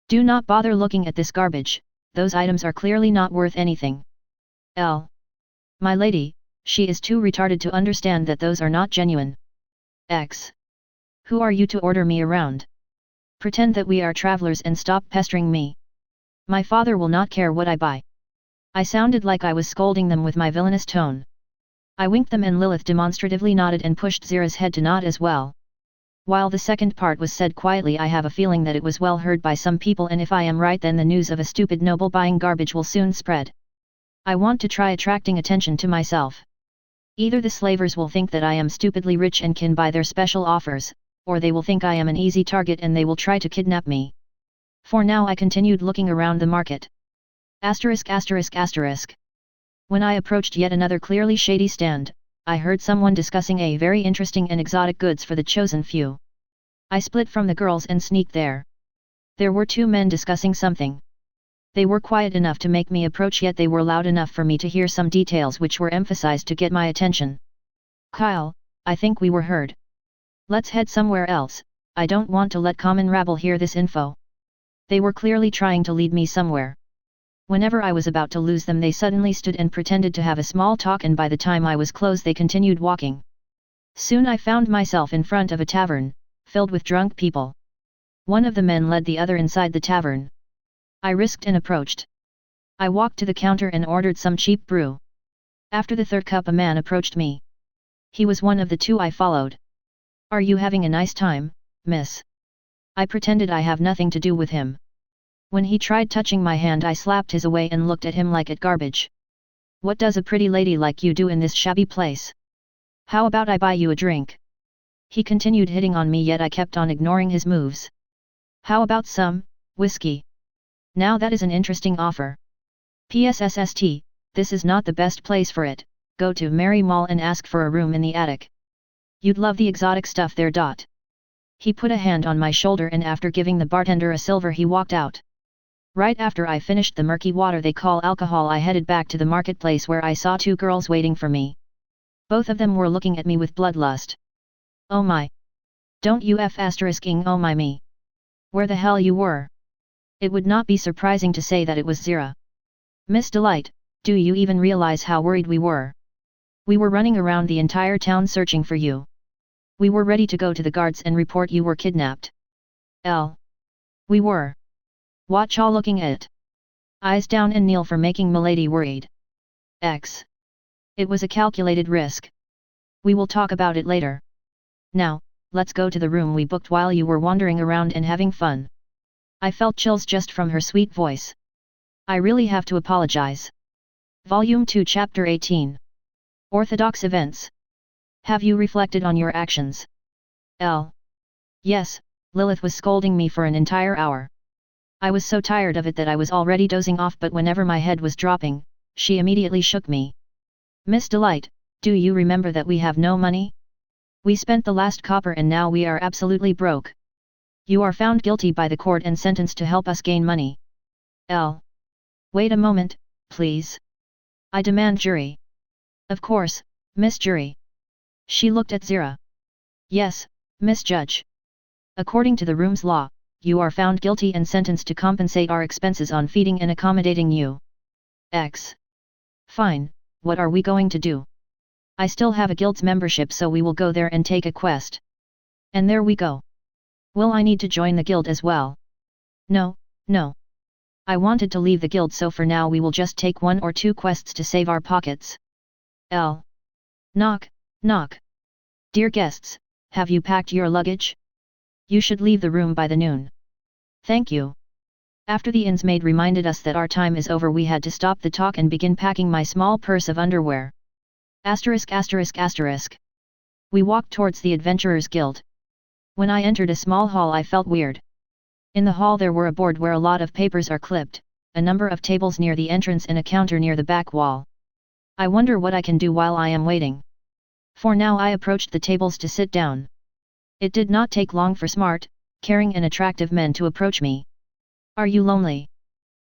Do not bother looking at this garbage. Those items are clearly not worth anything. My lady, she is too retarded to understand that those are not genuine. Who are you to order me around? Pretend that we are travelers and stop pestering me. My father will not care what I buy. I sounded like I was scolding them with my villainous tone. I winked them and Lilith demonstratively nodded and pushed Zira's head to nod as well. While the second part was said quietly, I have a feeling that it was well heard by some people, and if I am right then the news of a stupid noble buying garbage will soon spread. I want to try attracting attention to myself. Either the slavers will think that I am stupidly rich and can buy their special offers, or they will think I am an easy target and they will try to kidnap me. For now I continued looking around the market. When I approached yet another clearly shady stand, I heard someone discussing a very interesting and exotic goods for the chosen few. I split from the girls and sneaked there. There were 2 men discussing something. They were quiet enough to make me approach, yet they were loud enough for me to hear some details which were emphasized to get my attention. Kyle, I think we were heard. Let's head somewhere else, I don't want to let common rabble hear this info. They were clearly trying to lead me somewhere. Whenever I was about to lose them they suddenly stood and pretended to have a small talk, and by the time I was close they continued walking. Soon I found myself in front of a tavern, filled with drunk people. One of the men led the other inside the tavern. I risked and approached. I walked to the counter and ordered some cheap brew. After the 3rd cup a man approached me. He was one of the 2 I followed. Are you having a nice time, miss? I pretended I have nothing to do with him. When he tried touching my hand I slapped his away and looked at him like at garbage. What does a pretty lady like you do in this shabby place? How about I buy you a drink? He continued hitting on me, yet I kept on ignoring his moves. How about some whiskey? Now that is an interesting offer. PSSST, this is not the best place for it, go to Mary Mall and ask for a room in the attic. You'd love the exotic stuff there. He put a hand on my shoulder and after giving the bartender a silver he walked out. Right after I finished the murky water they call alcohol I headed back to the marketplace where I saw 2 girls waiting for me. Both of them were looking at me with bloodlust. Oh my! Don't you oh my me! Where the hell you were? It would not be surprising to say that it was Zira. Miss Delight, do you even realize how worried we were? We were running around the entire town searching for you. We were ready to go to the guards and report you were kidnapped. We were. Watch all looking at it. Eyes down and kneel for making milady worried. It was a calculated risk. We will talk about it later. Now, let's go to the room we booked while you were wandering around and having fun. I felt chills just from her sweet voice. I really have to apologize. Volume 2 Chapter 18. Orthodox Events. Have you reflected on your actions? Yes, Lilith was scolding me for an entire hour. I was so tired of it that I was already dozing off, but whenever my head was dropping, she immediately shook me. Miss Delight, do you remember that we have no money? We spent the last copper and now we are absolutely broke. You are found guilty by the court and sentenced to help us gain money. Wait a moment, please. I demand jury. Of course, Miss Jury. She looked at Zira. Yes, Miss Judge. According to the room's law, you are found guilty and sentenced to compensate our expenses on feeding and accommodating you. Fine, what are we going to do? I still have a guild's membership, so we will go there and take a quest. And there we go. Will I need to join the guild as well? No. I wanted to leave the guild, so for now we will just take 1 or 2 quests to save our pockets. Knock, knock. Dear guests, have you packed your luggage? You should leave the room by the noon. Thank you. After the inn's maid reminded us that our time is over, we had to stop the talk and begin packing my small purse of underwear. ******. We walked towards the Adventurers Guild. When I entered a small hall, I felt weird. In the hall there were a board where a lot of papers are clipped, a number of tables near the entrance and a counter near the back wall. I wonder what I can do while I am waiting. For now I approached the tables to sit down. It did not take long for smart, caring and attractive men to approach me. Are you lonely?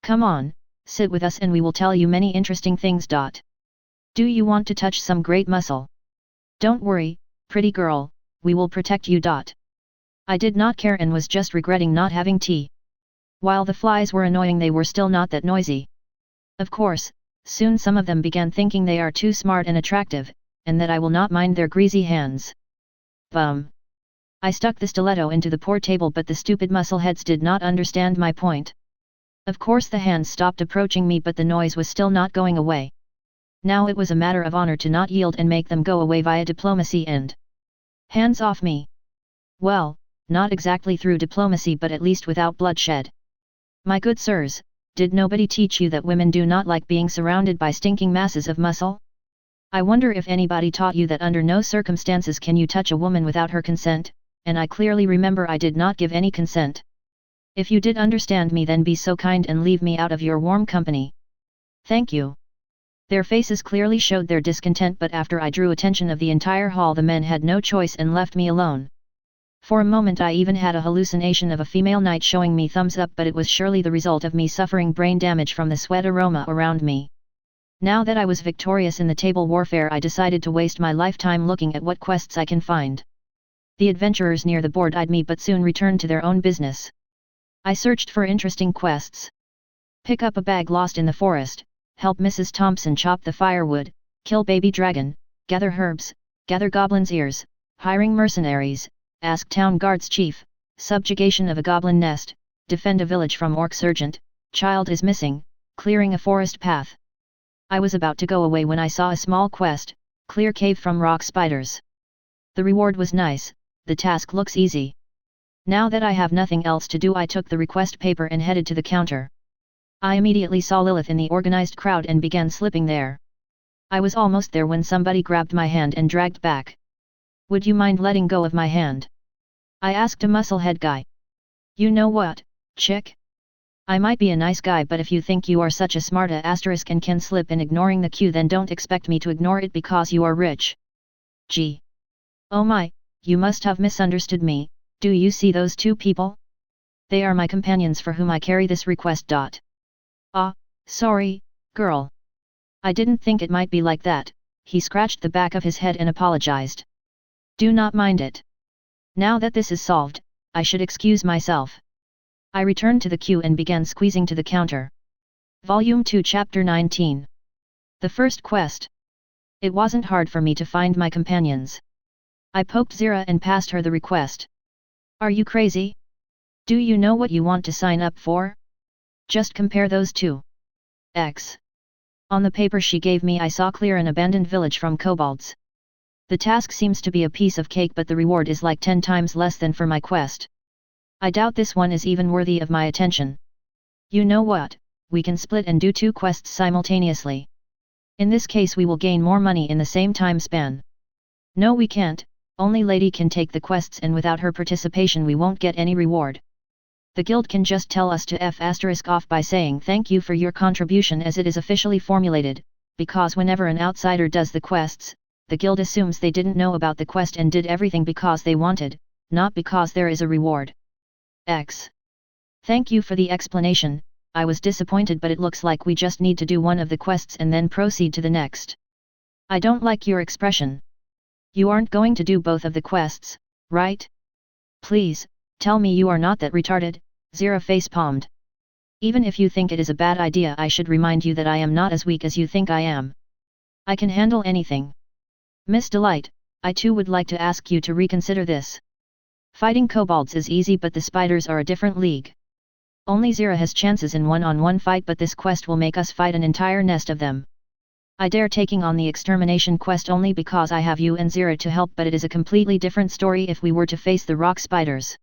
Come on, sit with us and we will tell you many interesting things. Do you want to touch some great muscle? Don't worry, pretty girl, we will protect you. I did not care and was just regretting not having tea. While the flies were annoying, they were still not that noisy. Of course, soon some of them began thinking they are too smart and attractive, and that I will not mind their greasy hands. Bum! I stuck the stiletto into the poor table, but the stupid muscleheads did not understand my point. Of course the hands stopped approaching me, but the noise was still not going away. Now it was a matter of honor to not yield and make them go away via diplomacy and hands off me. Well, not exactly through diplomacy, but at least without bloodshed. My good sirs, did nobody teach you that women do not like being surrounded by stinking masses of muscle? I wonder if anybody taught you that under no circumstances can you touch a woman without her consent, and I clearly remember I did not give any consent. If you did understand me, then be so kind and leave me out of your warm company. Thank you. Their faces clearly showed their discontent, but after I drew attention of the entire hall, the men had no choice and left me alone. For a moment I even had a hallucination of a female knight showing me thumbs up, but it was surely the result of me suffering brain damage from the sweat aroma around me. Now that I was victorious in the table warfare, I decided to waste my lifetime looking at what quests I can find. The adventurers near the board eyed me but soon returned to their own business. I searched for interesting quests. Pick up a bag lost in the forest, help Mrs. Thompson chop the firewood, kill baby dragon, gather herbs, gather goblin's ears, hiring mercenaries, ask town guard's chief, subjugation of a goblin nest, defend a village from orc sergeant, child is missing, clearing a forest path. I was about to go away when I saw a small quest, clear cave from rock spiders. The reward was nice, the task looks easy. Now that I have nothing else to do, I took the request paper and headed to the counter. I immediately saw Lilith in the organized crowd and began slipping there. I was almost there when somebody grabbed my hand and dragged back. Would you mind letting go of my hand? I asked a musclehead guy. You know what, chick? I might be a nice guy, but if you think you are such a smarta asterisk and can slip in ignoring the queue, then don't expect me to ignore it because you are rich. Gee. Oh my, you must have misunderstood me. Do you see those two people? They are my companions for whom I carry this request. Ah, sorry, girl. I didn't think it might be like that. He scratched the back of his head and apologized. Do not mind it. Now that this is solved, I should excuse myself. I returned to the queue and began squeezing to the counter. Volume 2 Chapter 19. The first quest. It wasn't hard for me to find my companions. I poked Zira and passed her the request. Are you crazy? Do you know what you want to sign up for? Just compare those two. On the paper she gave me I saw clear an abandoned village from kobolds. The task seems to be a piece of cake, but the reward is like 10 times less than for my quest. I doubt this one is even worthy of my attention. You know what, we can split and do 2 quests simultaneously. In this case we will gain more money in the same time span. No, we can't, only Lady can take the quests and without her participation we won't get any reward. The guild can just tell us to F** off by saying thank you for your contribution as it is officially formulated, because whenever an outsider does the quests, the guild assumes they didn't know about the quest and did everything because they wanted, not because there is a reward. X. Thank you for the explanation. I was disappointed, but it looks like we just need to do one of the quests and then proceed to the next. I don't like your expression. You aren't going to do both of the quests, right? Please, tell me you are not that retarded, Zira face-palmed. Even if you think it is a bad idea, I should remind you that I am not as weak as you think I am. I can handle anything. Miss Delight, I too would like to ask you to reconsider this. Fighting kobolds is easy, but the spiders are a different league. Only Zira has chances in one-on-one fight, but this quest will make us fight an entire nest of them. I dare taking on the extermination quest only because I have you and Zira to help, but it is a completely different story if we were to face the rock spiders.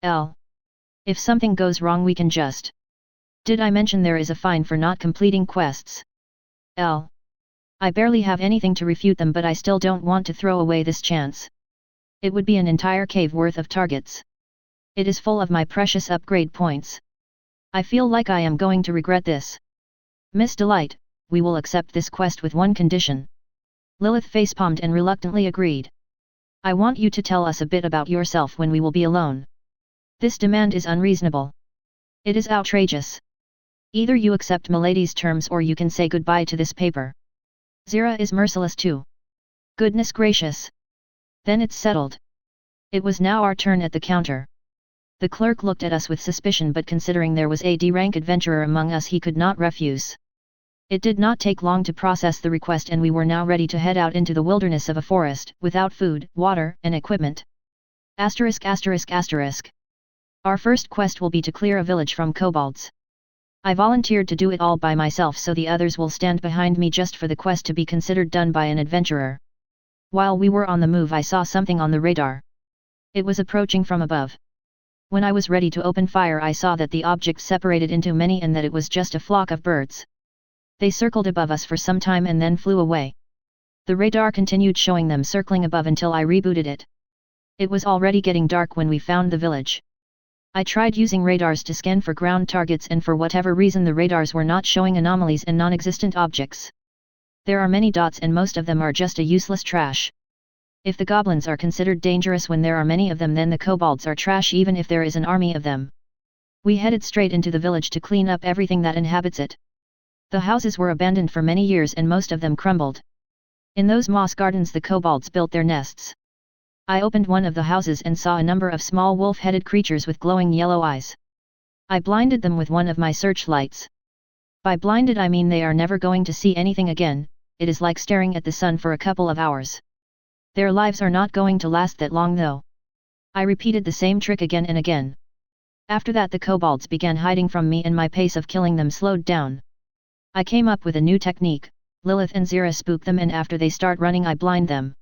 L. If something goes wrong we can just... Did I mention there is a fine for not completing quests? L. I barely have anything to refute them, but I still don't want to throw away this chance. It would be an entire cave worth of targets. It is full of my precious upgrade points. I feel like I am going to regret this. Miss Delight, we will accept this quest with one condition. Lilith facepalmed and reluctantly agreed. I want you to tell us a bit about yourself when we will be alone. This demand is unreasonable. It is outrageous. Either you accept Milady's terms or you can say goodbye to this paper. Zira is merciless too. Goodness gracious. Then it's settled. It was now our turn at the counter. The clerk looked at us with suspicion, but considering there was a D-rank adventurer among us he could not refuse. It did not take long to process the request and we were now ready to head out into the wilderness of a forest, without food, water, and equipment. Our first quest will be to clear a village from kobolds. I volunteered to do it all by myself, so the others will stand behind me just for the quest to be considered done by an adventurer. While we were on the move I saw something on the radar. It was approaching from above. When I was ready to open fire I saw that the object separated into many and that it was just a flock of birds. They circled above us for some time and then flew away. The radar continued showing them circling above until I rebooted it. It was already getting dark when we found the village. I tried using radars to scan for ground targets and for whatever reason the radars were not showing anomalies and non-existent objects. There are many dots and most of them are just a useless trash. If the goblins are considered dangerous when there are many of them, then the kobolds are trash even if there is an army of them. We headed straight into the village to clean up everything that inhabits it. The houses were abandoned for many years and most of them crumbled. In those moss gardens the kobolds built their nests. I opened one of the houses and saw a number of small wolf-headed creatures with glowing yellow eyes. I blinded them with one of my searchlights. By blinded I mean they are never going to see anything again. It is like staring at the sun for a couple of hours. Their lives are not going to last that long though. I repeated the same trick again and again. After that the kobolds began hiding from me and my pace of killing them slowed down. I came up with a new technique. Lilith and Zira spook them and after they start running I blind them.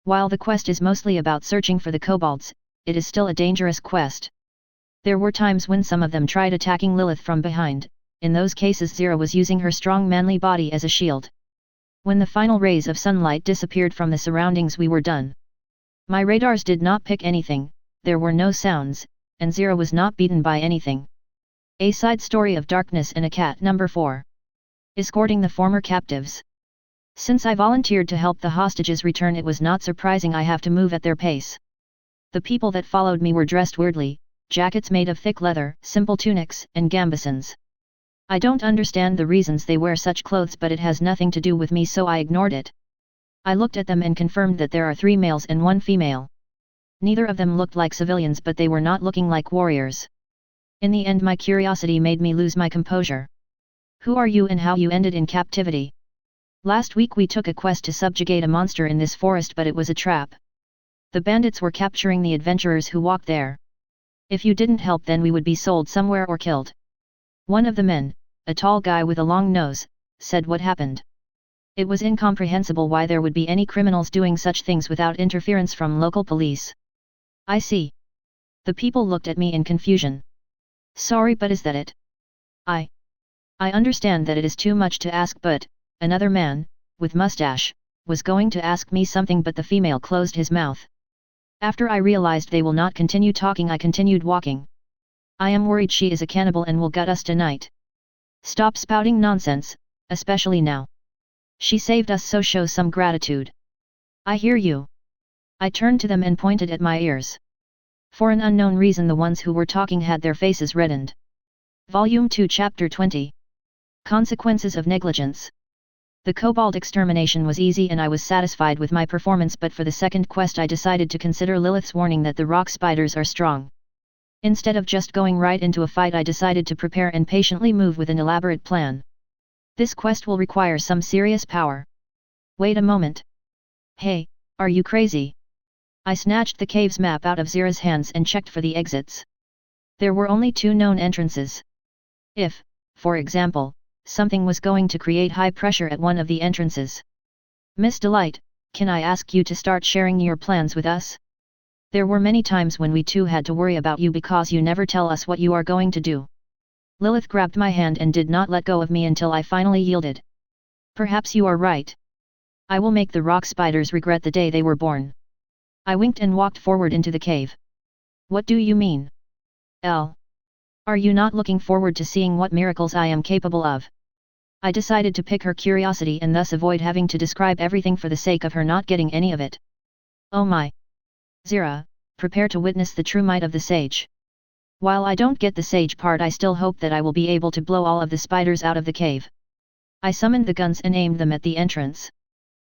While the quest is mostly about searching for the kobolds, it is still a dangerous quest. There were times when some of them tried attacking Lilith from behind. In those cases Zira was using her strong manly body as a shield. When the final rays of sunlight disappeared from the surroundings we were done. My radars did not pick anything, there were no sounds, and Zira was not beaten by anything. A side story of Darkness and a Cat number 4. Escorting the former captives. Since I volunteered to help the hostages return, it was not surprising I have to move at their pace. The people that followed me were dressed weirdly, jackets made of thick leather, simple tunics, and gambesons. I don't understand the reasons they wear such clothes, but it has nothing to do with me, so I ignored it. I looked at them and confirmed that there are 3 males and 1 female. Neither of them looked like civilians, but they were not looking like warriors. In the end my curiosity made me lose my composure. Who are you and how you ended in captivity? Last week we took a quest to subjugate a monster in this forest, but it was a trap. The bandits were capturing the adventurers who walked there. If you didn't help then we would be sold somewhere or killed. One of the men, a tall guy with a long nose, said what happened. It was incomprehensible why there would be any criminals doing such things without interference from local police. I see. The people looked at me in confusion. Sorry, but is that it? I understand that it is too much to ask, but another man, with mustache, was going to ask me something, but the female closed his mouth. After I realized they will not continue talking, I continued walking. I am worried she is a cannibal and will gut us tonight. Stop spouting nonsense, especially now. She saved us, so show some gratitude. I hear you. I turned to them and pointed at my ears. For an unknown reason the ones who were talking had their faces reddened. Volume 2 Chapter 20. Consequences of Negligence. The kobold extermination was easy and I was satisfied with my performance, but for the second quest I decided to consider Lilith's warning that the rock spiders are strong. Instead of just going right into a fight, I decided to prepare and patiently move with an elaborate plan. This quest will require some serious power. Wait a moment. Hey, are you crazy? I snatched the cave's map out of Zira's hands and checked for the exits. There were only 2 known entrances. If, for example, something was going to create high pressure at one of the entrances. Miss Delight, can I ask you to start sharing your plans with us? There were many times when we too had to worry about you because you never tell us what you are going to do. Lilith grabbed my hand and did not let go of me until I finally yielded. Perhaps you are right. I will make the rock spiders regret the day they were born. I winked and walked forward into the cave. What do you mean? Are you not looking forward to seeing what miracles I am capable of? I decided to pick her curiosity and thus avoid having to describe everything for the sake of her not getting any of it. Oh my! Zira, prepare to witness the true might of the sage. While I don't get the sage part, I still hope that I will be able to blow all of the spiders out of the cave. I summoned the guns and aimed them at the entrance.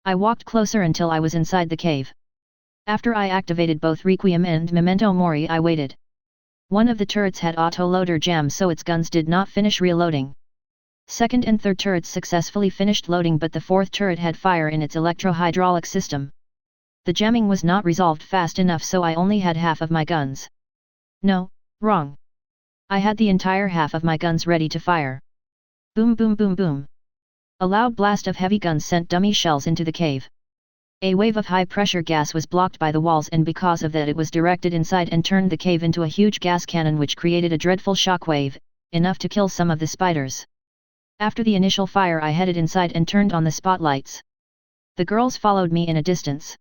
I walked closer until I was inside the cave. After I activated both Requiem and Memento Mori, I waited. One of the turrets had auto-loader jam, so its guns did not finish reloading. Second and third turrets successfully finished loading, but the fourth turret had fire in its electro-hydraulic system. The jamming was not resolved fast enough, so I only had half of my guns. No, wrong. I had the entire half of my guns ready to fire. Boom boom boom boom. A loud blast of heavy guns sent dummy shells into the cave. A wave of high-pressure gas was blocked by the walls, and because of that it was directed inside and turned the cave into a huge gas cannon which created a dreadful shockwave, enough to kill some of the spiders. After the initial fire, I headed inside and turned on the spotlights. The girls followed me in a distance.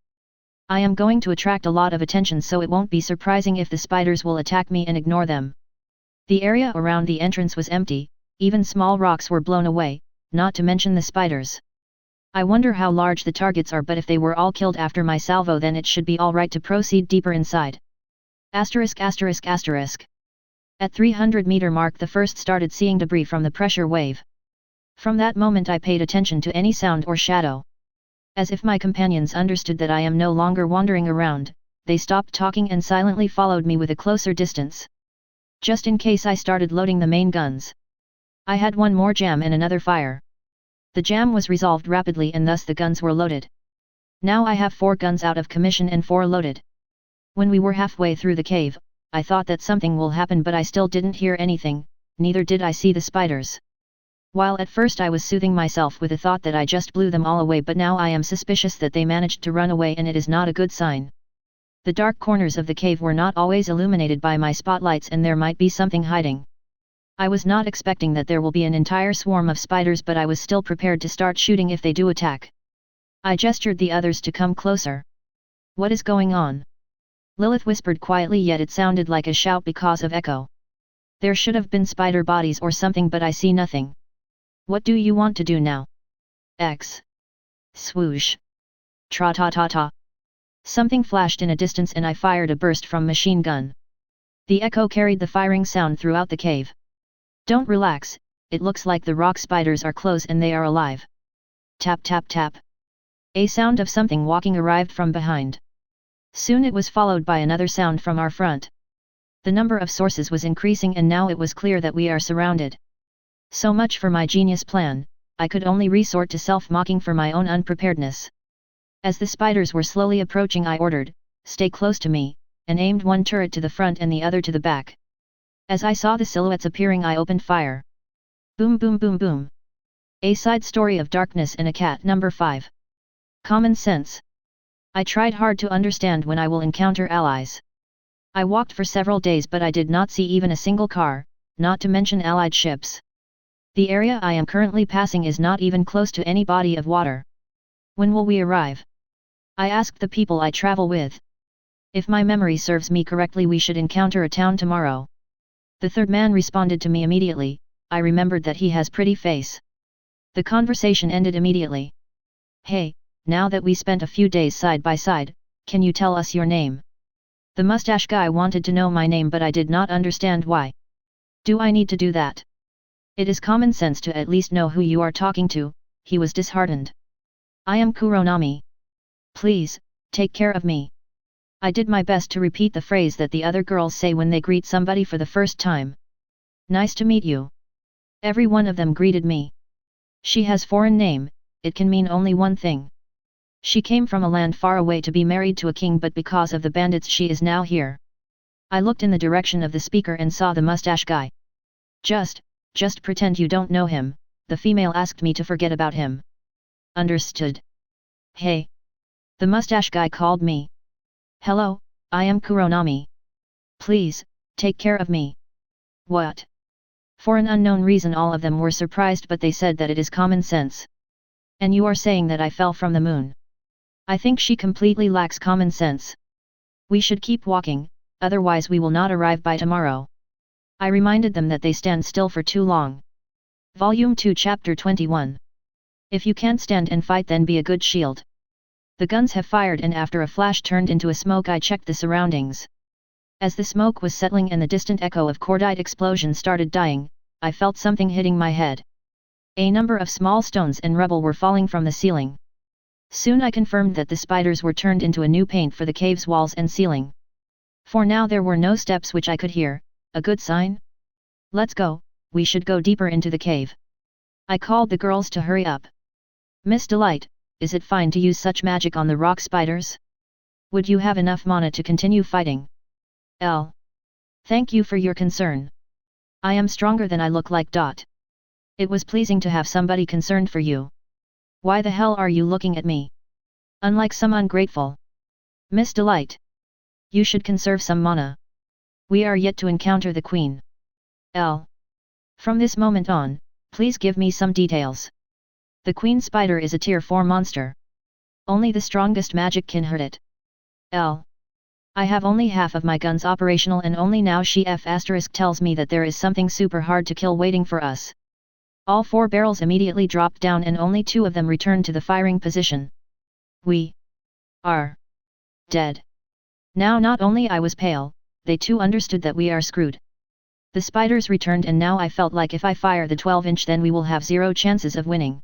I am going to attract a lot of attention, so it won't be surprising if the spiders will attack me and ignore them. The area around the entrance was empty, even small rocks were blown away, not to mention the spiders. I wonder how large the targets are, but if they were all killed after my salvo, then it should be alright to proceed deeper inside. Asterisk asterisk asterisk. At 300-meter mark the first started seeing debris from the pressure wave. From that moment I paid attention to any sound or shadow. As if my companions understood that I am no longer wandering around, they stopped talking and silently followed me with a closer distance. Just in case, I started loading the main guns. I had one more jam and another fire. The jam was resolved rapidly and thus the guns were loaded. Now I have 4 guns out of commission and 4 loaded. When we were halfway through the cave, I thought that something will happen, but I still didn't hear anything, neither did I see the spiders. While at first I was soothing myself with the thought that I just blew them all away, but now I am suspicious that they managed to run away, and it is not a good sign. The dark corners of the cave were not always illuminated by my spotlights, and there might be something hiding. I was not expecting that there will be an entire swarm of spiders, but I was still prepared to start shooting if they do attack. I gestured the others to come closer. What is going on? Lilith whispered quietly, yet it sounded like a shout because of echo. There should have been spider bodies or something, but I see nothing. What do you want to do now? X. Swoosh. Tra-ta-ta-ta. Something flashed in a distance and I fired a burst from machine gun. The echo carried the firing sound throughout the cave. Don't relax, it looks like the rock spiders are close and they are alive. Tap tap tap. A sound of something walking arrived from behind. Soon it was followed by another sound from our front. The number of sources was increasing and now it was clear that we are surrounded. So much for my genius plan, I could only resort to self-mocking for my own unpreparedness. As the spiders were slowly approaching, I ordered, "Stay close to me," and aimed one turret to the front and the other to the back. As I saw the silhouettes appearing, I opened fire. Boom boom boom boom. A Side Story of Darkness in a Cat. Number 5. Common Sense. I tried hard to understand when I will encounter allies. I walked for several days but I did not see even a single car, not to mention allied ships. The area I am currently passing is not even close to any body of water. When will we arrive? I asked the people I travel with. If my memory serves me correctly, we should encounter a town tomorrow. The third man responded to me immediately. I remembered that he has pretty face. The conversation ended immediately. Hey, now that we spent a few days side by side, can you tell us your name? The mustache guy wanted to know my name but I did not understand why. Do I need to do that? It is common sense to at least know who you are talking to. He was disheartened. I am Kuronami. Please, take care of me. I did my best to repeat the phrase that the other girls say when they greet somebody for the first time. Nice to meet you. Every one of them greeted me. She has foreign name, it can mean only one thing. She came from a land far away to be married to a king, but because of the bandits she is now here. I looked in the direction of the speaker and saw the mustache guy. Just pretend you don't know him, the female asked me to forget about him. Understood. Hey. The mustache guy called me. Hello, I am Kuronami. Please, take care of me. What? For an unknown reason all of them were surprised, but they said that it is common sense. And you are saying that I fell from the moon? I think she completely lacks common sense. We should keep walking, otherwise we will not arrive by tomorrow. I reminded them that they stand still for too long. Volume 2 Chapter 21. If you can't stand and fight, then be a good shield. The guns have fired, and after a flash turned into a smoke I checked the surroundings. As the smoke was settling and the distant echo of cordite explosions started dying, I felt something hitting my head. A number of small stones and rubble were falling from the ceiling. Soon I confirmed that the spiders were turned into a new paint for the cave's walls and ceiling. For now there were no steps which I could hear, a good sign? Let's go, we should go deeper into the cave. I called the girls to hurry up. Miss Delight, is it fine to use such magic on the rock spiders? Would you have enough mana to continue fighting? Thank you for your concern. I am stronger than I look like. It was pleasing to have somebody concerned for you. Why the hell are you looking at me? Unlike some ungrateful. Miss Delight. You should conserve some mana. We are yet to encounter the queen. From this moment on, please give me some details. The queen spider is a tier 4 monster. Only the strongest magic can hurt it. I have only half of my guns operational and only now she tells me that there is something super hard to kill waiting for us. All 4 barrels immediately dropped down and only 2 of them returned to the firing position. We are dead. Now not only I was pale, they too understood that we are screwed. The spiders returned and now I felt like if I fire the 12-inch then we will have 0 chances of winning.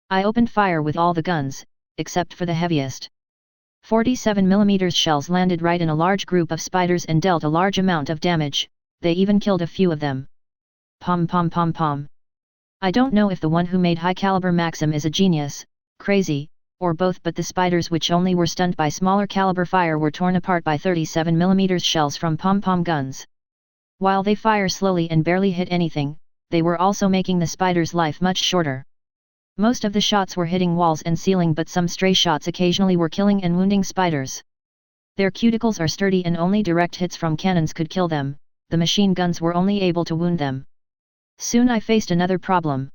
I opened fire with all the guns, except for the heaviest. 47mm shells landed right in a large group of spiders and dealt a large amount of damage, they even killed a few of them. Pom pom pom pom. I don't know if the one who made high caliber Maxim is a genius, crazy, or both, but the spiders which only were stunned by smaller caliber fire were torn apart by 37mm shells from pom-pom guns. While they fire slowly and barely hit anything, they were also making the spider's life much shorter. Most of the shots were hitting walls and ceiling, but some stray shots occasionally were killing and wounding spiders. Their cuticles are sturdy and only direct hits from cannons could kill them, the machine guns were only able to wound them. Soon I faced another problem.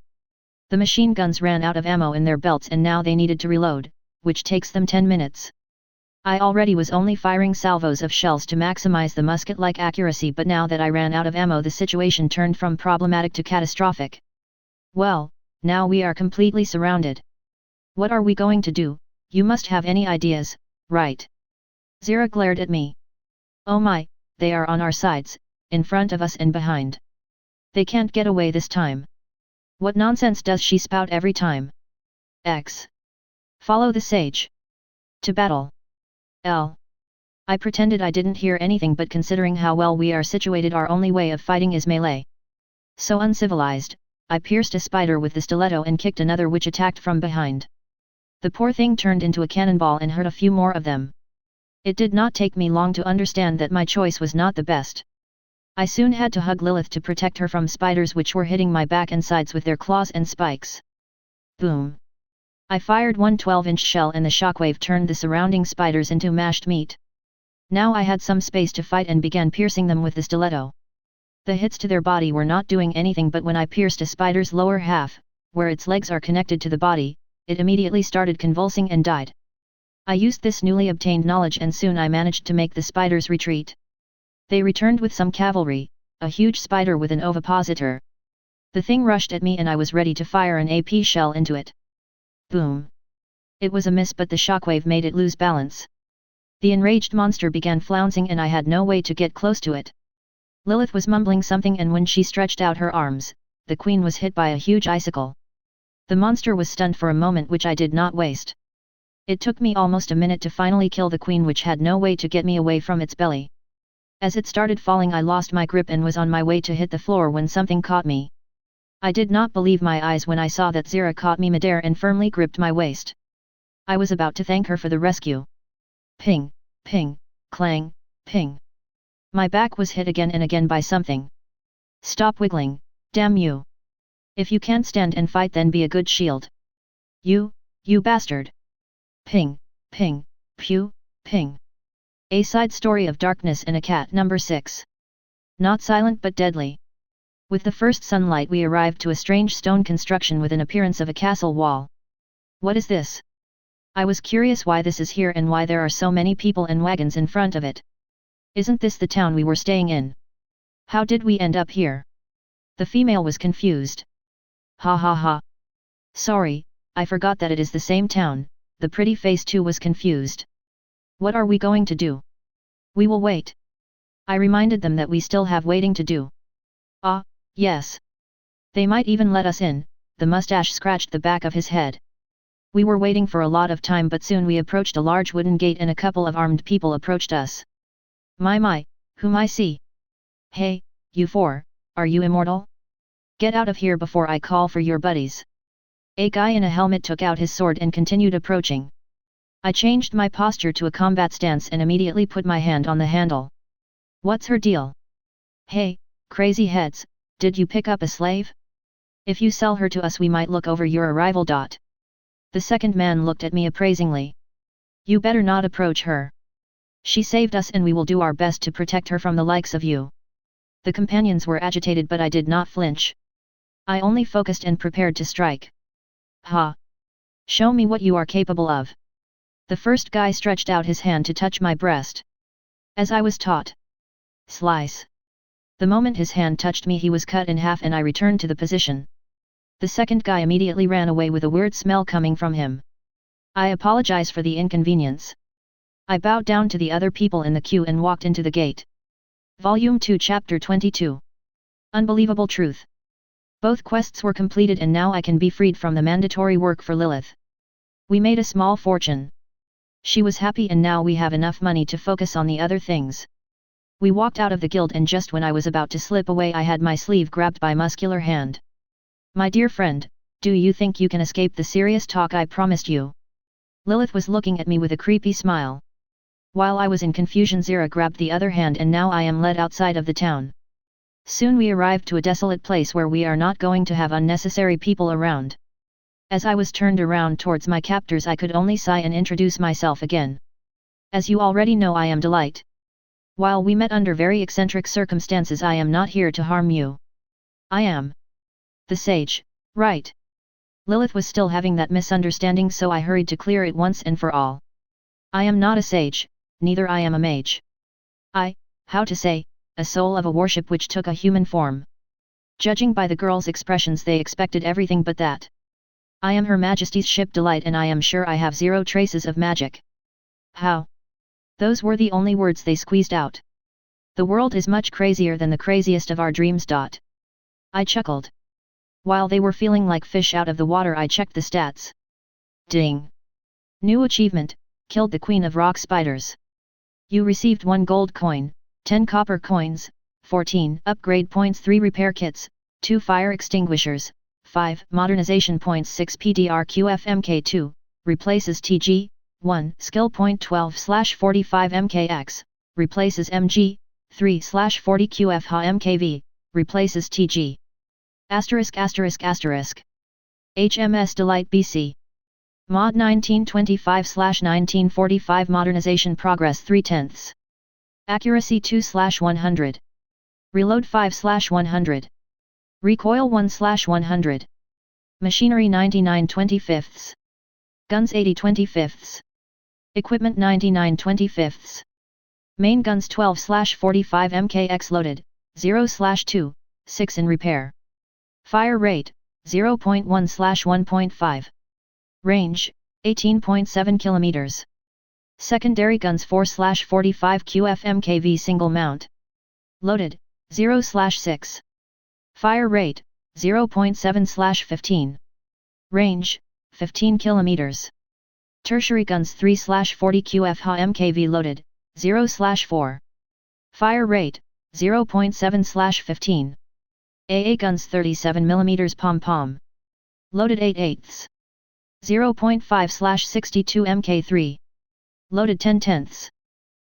The machine guns ran out of ammo in their belts and now they needed to reload, which takes them 10 minutes. I already was only firing salvos of shells to maximize the musket-like accuracy, but now that I ran out of ammo the situation turned from problematic to catastrophic. Well, now we are completely surrounded. What are we going to do? You must have any ideas, right? Zira glared at me. Oh my, they are on our sides, in front of us and behind. They can't get away this time. What nonsense does she spout every time? Follow the sage. To battle. I pretended I didn't hear anything, but considering how well we are situated our only way of fighting is melee. So uncivilized, I pierced a spider with the stiletto and kicked another which attacked from behind. The poor thing turned into a cannonball and hurt a few more of them. It did not take me long to understand that my choice was not the best. I soon had to hug Lilith to protect her from spiders which were hitting my back and sides with their claws and spikes. Boom! I fired one 12-inch shell and the shockwave turned the surrounding spiders into mashed meat. Now I had some space to fight and began piercing them with the stiletto. The hits to their body were not doing anything, but when I pierced a spider's lower half, where its legs are connected to the body, it immediately started convulsing and died. I used this newly obtained knowledge and soon I managed to make the spiders retreat. They returned with some cavalry, a huge spider with an ovipositor. The thing rushed at me and I was ready to fire an AP shell into it. Boom! It was a miss, but the shockwave made it lose balance. The enraged monster began flouncing and I had no way to get close to it. Lilith was mumbling something, and when she stretched out her arms, the queen was hit by a huge icicle. The monster was stunned for a moment, which I did not waste. It took me almost a minute to finally kill the queen, which had no way to get me away from its belly. As it started falling, I lost my grip and was on my way to hit the floor when something caught me. I did not believe my eyes when I saw that Zira caught me midair and firmly gripped my waist. I was about to thank her for the rescue. Ping, ping, clang, ping. My back was hit again and again by something. Stop wiggling, damn you. If you can't stand and fight, then be a good shield. You bastard. Ping, ping, pew, ping. A Side Story of Darkness and a Cat, number 6. Not silent but deadly. With the first sunlight we arrived to a strange stone construction with an appearance of a castle wall. What is this? I was curious why this is here and why there are so many people and wagons in front of it. Isn't this the town we were staying in? How did we end up here? The female was confused. Ha ha ha. Sorry, I forgot that it is the same town. The pretty face too was confused. What are we going to do? We will wait. I reminded them that we still have waiting to do. Ah, yes. They might even let us in. The mustache scratched the back of his head. We were waiting for a lot of time, but soon we approached a large wooden gate and a couple of armed people approached us. My, whom I see. Hey, you four, are you immortal? Get out of here before I call for your buddies. A guy in a helmet took out his sword and continued approaching. I changed my posture to a combat stance and immediately put my hand on the handle. What's her deal? Hey, crazy heads, did you pick up a slave? If you sell her to us, we might look over your arrival. The second man looked at me appraisingly. You better not approach her. She saved us and we will do our best to protect her from the likes of you. The companions were agitated, but I did not flinch. I only focused and prepared to strike. Ha! Show me what you are capable of. The first guy stretched out his hand to touch my breast. As I was taught. Slice. The moment his hand touched me, he was cut in half and I returned to the position. The second guy immediately ran away with a weird smell coming from him. I apologize for the inconvenience. I bowed down to the other people in the queue and walked into the gate. Volume 2, Chapter 22. Unbelievable Truth. Both quests were completed and now I can be freed from the mandatory work for Lilith. We made a small fortune. She was happy and now we have enough money to focus on the other things. We walked out of the guild and just when I was about to slip away, I had my sleeve grabbed by a muscular hand. My dear friend, do you think you can escape the serious talk I promised you? Lilith was looking at me with a creepy smile. While I was in confusion, Zira grabbed the other hand and now I am led outside of the town. Soon we arrived to a desolate place where we are not going to have unnecessary people around. As I was turned around towards my captors, I could only sigh and introduce myself again. As you already know, I am Delight. While we met under very eccentric circumstances, I am not here to harm you. I am the sage, right? Lilith was still having that misunderstanding, so I hurried to clear it once and for all. I am not a sage, neither I am a mage. How to say, a soul of a warship which took a human form. Judging by the girls' expressions, they expected everything but that. I am Her Majesty's ship Delight and I am sure I have zero traces of magic. How? Those were the only words they squeezed out. The world is much crazier than the craziest of our dreams. I chuckled. While they were feeling like fish out of the water, I checked the stats. Ding! New achievement, killed the Queen of Rock Spiders. You received 1 gold coin, 10 copper coins, 14 upgrade points, 3 repair kits, 2 fire extinguishers, 5 modernization points, 6 PDRQFMK2, replaces TG, 1 skill point 12/45 MKX, replaces MG, 3/40 QFH MKV, replaces TG. ******. HMS Delight BC. Mod 1925/1945 Modernization Progress 3/10. Accuracy 2/100. Reload 5/100. Recoil 1/100. Machinery 99/25. Guns 80/25. Equipment 99/25. Main guns 12/45 MKX loaded, 0/2, 6 in repair. Fire rate, 0.1/1.5. Range, 18.7 km. Secondary guns 4/45 QFMKV single mount. Loaded, 0/6. Fire rate, 0.7/15. Range, 15 km. Tertiary guns 3/40 QFH MKV loaded, 0/4. Fire rate, 0.7/15. AA guns 37 mm pom-pom. Loaded 8/8. 0.5/62 Mk3. Loaded 10/10.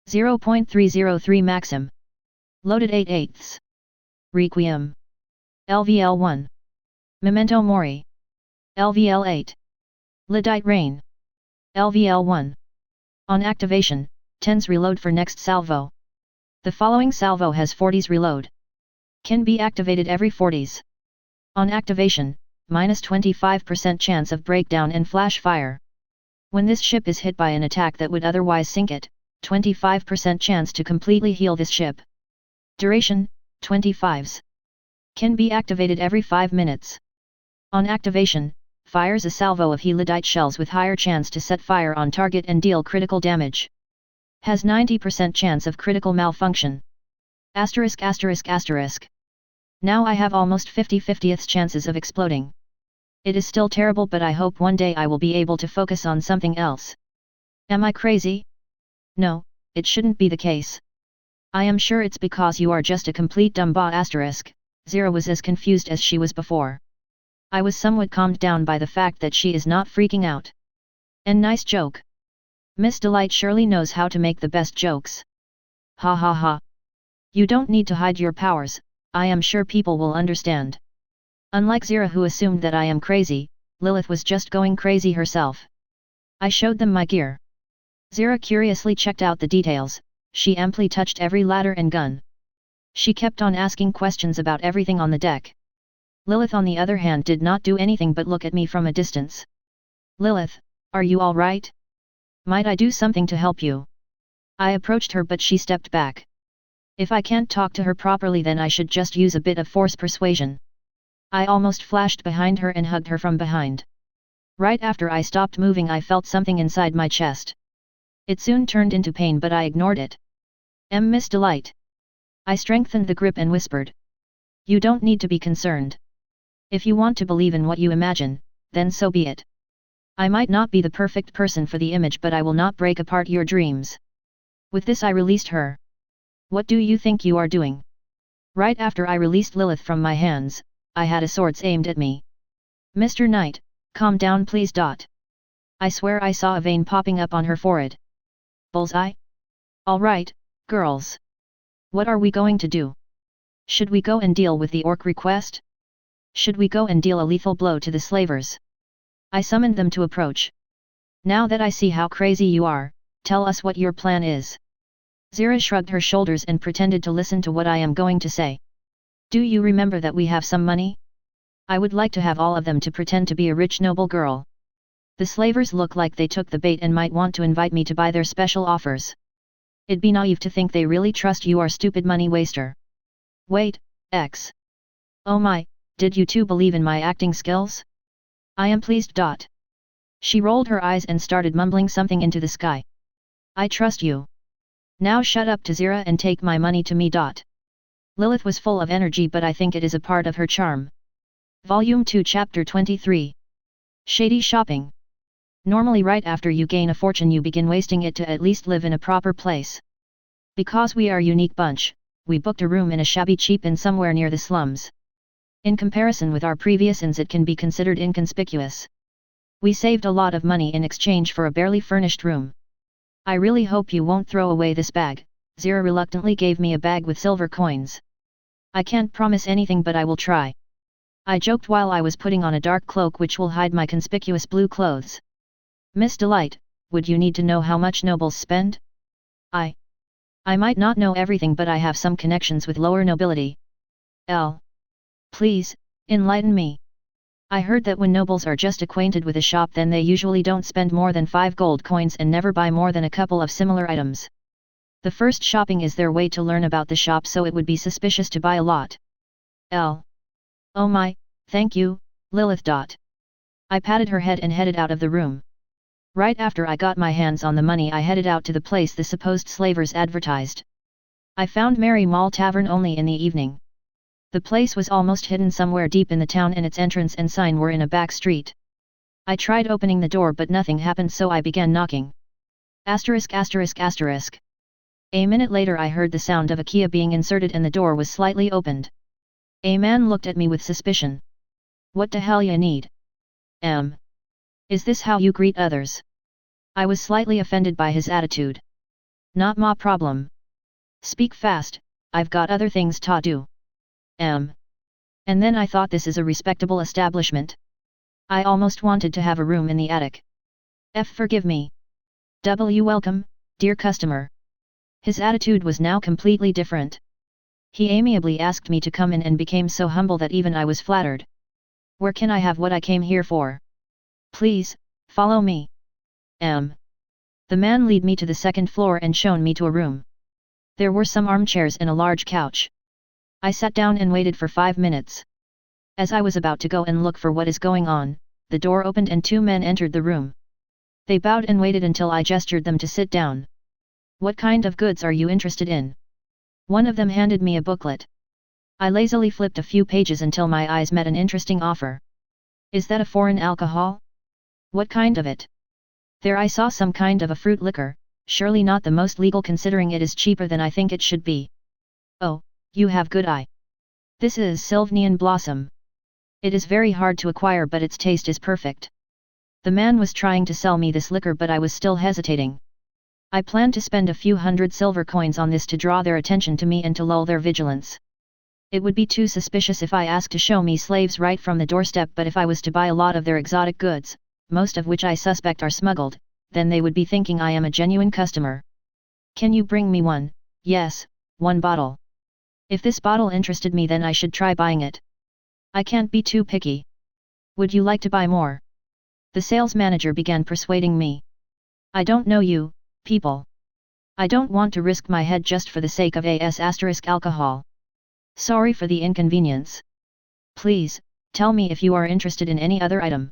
0.303 Maxim. Loaded 8/8. Requiem. LVL1. Memento Mori. LVL8. Lyddite Rain. LVL1. On activation, 10s reload for next salvo. The following salvo has 40s reload. Can be activated every 40s. On activation, minus 25% chance of breakdown and flash fire. When this ship is hit by an attack that would otherwise sink it, 25% chance to completely heal this ship. Duration, 25s. Can be activated every 5 minutes. On activation, fires a salvo of Lyddite shells with higher chance to set fire on target and deal critical damage. Has 90% chance of critical malfunction. Asterisk asterisk asterisk. Now I have almost 50/50th chances of exploding. It is still terrible, but I hope one day I will be able to focus on something else. Am I crazy? No, it shouldn't be the case. I am sure it's because you are just a complete dumba asterisk. Zira was as confused as she was before. I was somewhat calmed down by the fact that she is not freaking out. And nice joke. Miss Delight surely knows how to make the best jokes. Ha ha ha. You don't need to hide your powers, I am sure people will understand. Unlike Zira, who assumed that I am crazy, Lilith was just going crazy herself. I showed them my gear. Zira curiously checked out the details, she amply touched every ladder and gun. She kept on asking questions about everything on the deck. Lilith on the other hand did not do anything but look at me from a distance. Lilith, are you all right? Might I do something to help you? I approached her, but she stepped back. If I can't talk to her properly, then I should just use a bit of force persuasion. I almost flashed behind her and hugged her from behind. Right after I stopped moving, I felt something inside my chest. It soon turned into pain, but I ignored it. Miss Delight. I strengthened the grip and whispered. You don't need to be concerned. If you want to believe in what you imagine, then so be it. I might not be the perfect person for the image, but I will not break apart your dreams. With this I released her. What do you think you are doing? Right after I released Lilith from my hands, I had a sword aimed at me. Mr. Knight, calm down please. I swear I saw a vein popping up on her forehead. Bullseye? Alright, girls. What are we going to do? Should we go and deal with the orc request? Should we go and deal a lethal blow to the slavers? I summoned them to approach. Now that I see how crazy you are, tell us what your plan is. Zira shrugged her shoulders and pretended to listen to what I am going to say. Do you remember that we have some money? I would like to have all of them to pretend to be a rich noble girl. The slavers look like they took the bait and might want to invite me to buy their special offers. It'd be naive to think they really trust you, are stupid money waster. Wait, X. Oh my, did you two believe in my acting skills? I am pleased. She rolled her eyes and started mumbling something into the sky. I trust you. Now shut up to Zira and take my money to me. Lilith was full of energy, but I think it is a part of her charm. Volume 2 Chapter 23. Shady Shopping. Normally right after you gain a fortune you begin wasting it to at least live in a proper place. Because we are a unique bunch, we booked a room in a shabby cheap inn somewhere near the slums. In comparison with our previous inns, it can be considered inconspicuous. We saved a lot of money in exchange for a barely furnished room. I really hope you won't throw away this bag. Zira reluctantly gave me a bag with silver coins. I can't promise anything, but I will try. I joked while I was putting on a dark cloak which will hide my conspicuous blue clothes. Miss Delight, would you need to know how much nobles spend? I might not know everything, but I have some connections with lower nobility. Please, enlighten me. I heard that when nobles are just acquainted with a shop, then they usually don't spend more than 5 gold coins and never buy more than a couple of similar items. The first shopping is their way to learn about the shop, so it would be suspicious to buy a lot. Oh my, thank you, Lilith. I patted her head and headed out of the room. Right after I got my hands on the money, I headed out to the place the supposed slavers advertised. I found Merry Mall Tavern only in the evening. The place was almost hidden somewhere deep in the town, and its entrance and sign were in a back street. I tried opening the door, but nothing happened, so I began knocking. Asterisk asterisk asterisk. A minute later I heard the sound of a key being inserted and the door was slightly opened. A man looked at me with suspicion. What the hell ya need? Is this how you greet others? I was slightly offended by his attitude. Not my problem. Speak fast, I've got other things to do. And then I thought, this is a respectable establishment. I almost wanted to have a room in the attic. Forgive me. Welcome, dear customer. His attitude was now completely different. He amiably asked me to come in and became so humble that even I was flattered. Where can I have what I came here for? Please, follow me. The man led me to the second floor and shown me to a room. There were some armchairs and a large couch. I sat down and waited for 5 minutes. As I was about to go and look for what is going on, the door opened and 2 men entered the room. They bowed and waited until I gestured them to sit down. What kind of goods are you interested in? One of them handed me a booklet. I lazily flipped a few pages until my eyes met an interesting offer. Is that a foreign alcohol? What kind of it? There I saw some kind of a fruit liquor, surely not the most legal considering it is cheaper than I think it should be. Oh, you have good eye. This is Sylvanian Blossom. It is very hard to acquire, but its taste is perfect. The man was trying to sell me this liquor, but I was still hesitating. I planned to spend a few hundred silver coins on this to draw their attention to me and to lull their vigilance. It would be too suspicious if I asked to show me slaves right from the doorstep, but if I was to buy a lot of their exotic goods, most of which I suspect are smuggled, then they would be thinking I am a genuine customer. Can you bring me one? Yes, 1 bottle. If this bottle interested me, then I should try buying it. I can't be too picky. Would you like to buy more? The sales manager began persuading me. I don't know you, people. I don't want to risk my head just for the sake of alcohol. Sorry for the inconvenience. Please, tell me if you are interested in any other item.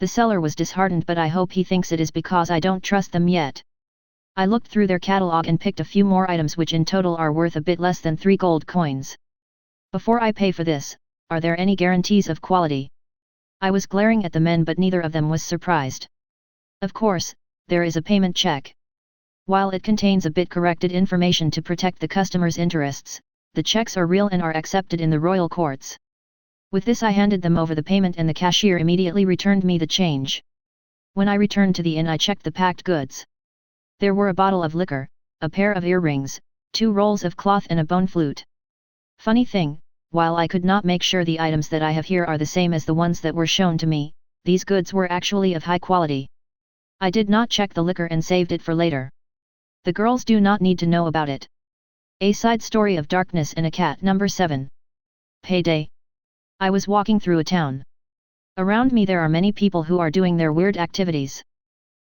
The seller was disheartened, but I hope he thinks it is because I don't trust them yet. I looked through their catalog and picked a few more items which in total are worth a bit less than 3 gold coins. Before I pay for this, are there any guarantees of quality? I was glaring at the men, but neither of them was surprised. Of course, there is a payment check. While it contains a bit corrected information to protect the customer's interests, the checks are real and are accepted in the royal courts. With this I handed them over the payment and the cashier immediately returned me the change. When I returned to the inn, I checked the packed goods. There were a bottle of liquor, a pair of earrings, 2 rolls of cloth and a bone flute. Funny thing, while I could not make sure the items that I have here are the same as the ones that were shown to me, these goods were actually of high quality. I did not check the liquor and saved it for later. The girls do not need to know about it. A Side Story of Darkness and a Cat number 7. Payday. I was walking through a town. Around me there are many people who are doing their weird activities.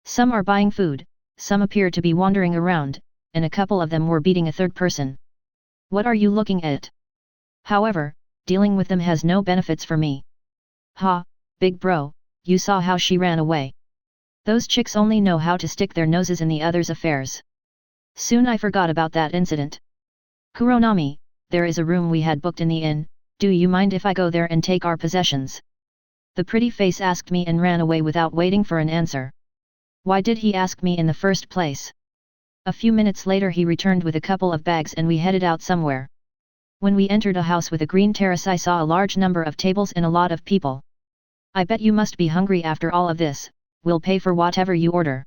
Some are buying food, some appear to be wandering around, and a couple of them were beating a third person. What are you looking at? However, dealing with them has no benefits for me. Ha, big bro, you saw how she ran away. Those chicks only know how to stick their noses in the others' affairs. Soon I forgot about that incident. Kuronami, there is a room we had booked in the inn, do you mind if I go there and take our possessions? The pretty face asked me and ran away without waiting for an answer. Why did he ask me in the first place? A few minutes later he returned with a couple of bags and we headed out somewhere. When we entered a house with a green terrace, I saw a large number of tables and a lot of people. I bet you must be hungry after all of this, we'll pay for whatever you order.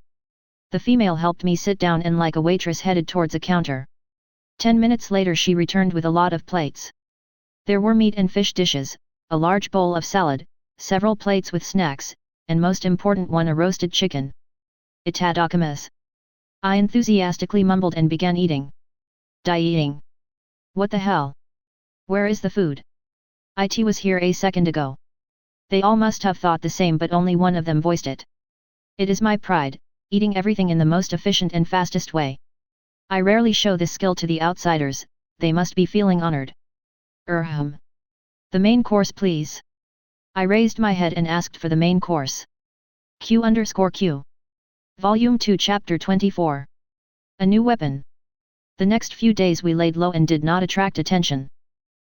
The female helped me sit down and like a waitress headed towards a counter. 10 minutes later she returned with a lot of plates. There were meat and fish dishes, a large bowl of salad, several plates with snacks, and most important one a roasted chicken. Itadakimasu. I enthusiastically mumbled and began eating. Eating. What the hell? Where is the food? It was here a second ago. They all must have thought the same, but only one of them voiced it. It is my pride, eating everything in the most efficient and fastest way. I rarely show this skill to the outsiders, they must be feeling honored. The main course please. I raised my head and asked for the main course. Q_Q. Volume 2 Chapter 24. A new weapon. The next few days we laid low and did not attract attention.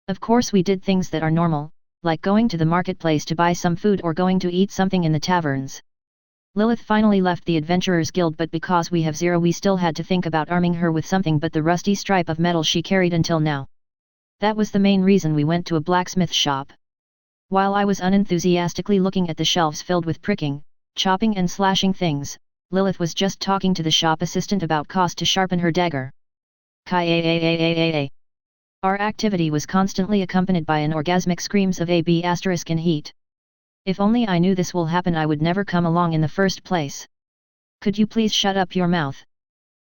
Of course we did things that are normal, like going to the marketplace to buy some food or going to eat something in the taverns. Lilith finally left the Adventurers Guild, but because we have Zero we still had to think about arming her with something but the rusty stripe of metal she carried until now. That was the main reason we went to a blacksmith shop. While I was unenthusiastically looking at the shelves filled with pricking, chopping and slashing things, Lilith was just talking to the shop assistant about cost to sharpen her dagger. Our activity was constantly accompanied by an orgasmic screams of AB** in heat. If only I knew this will happen, I would never come along in the first place. Could you please shut up your mouth?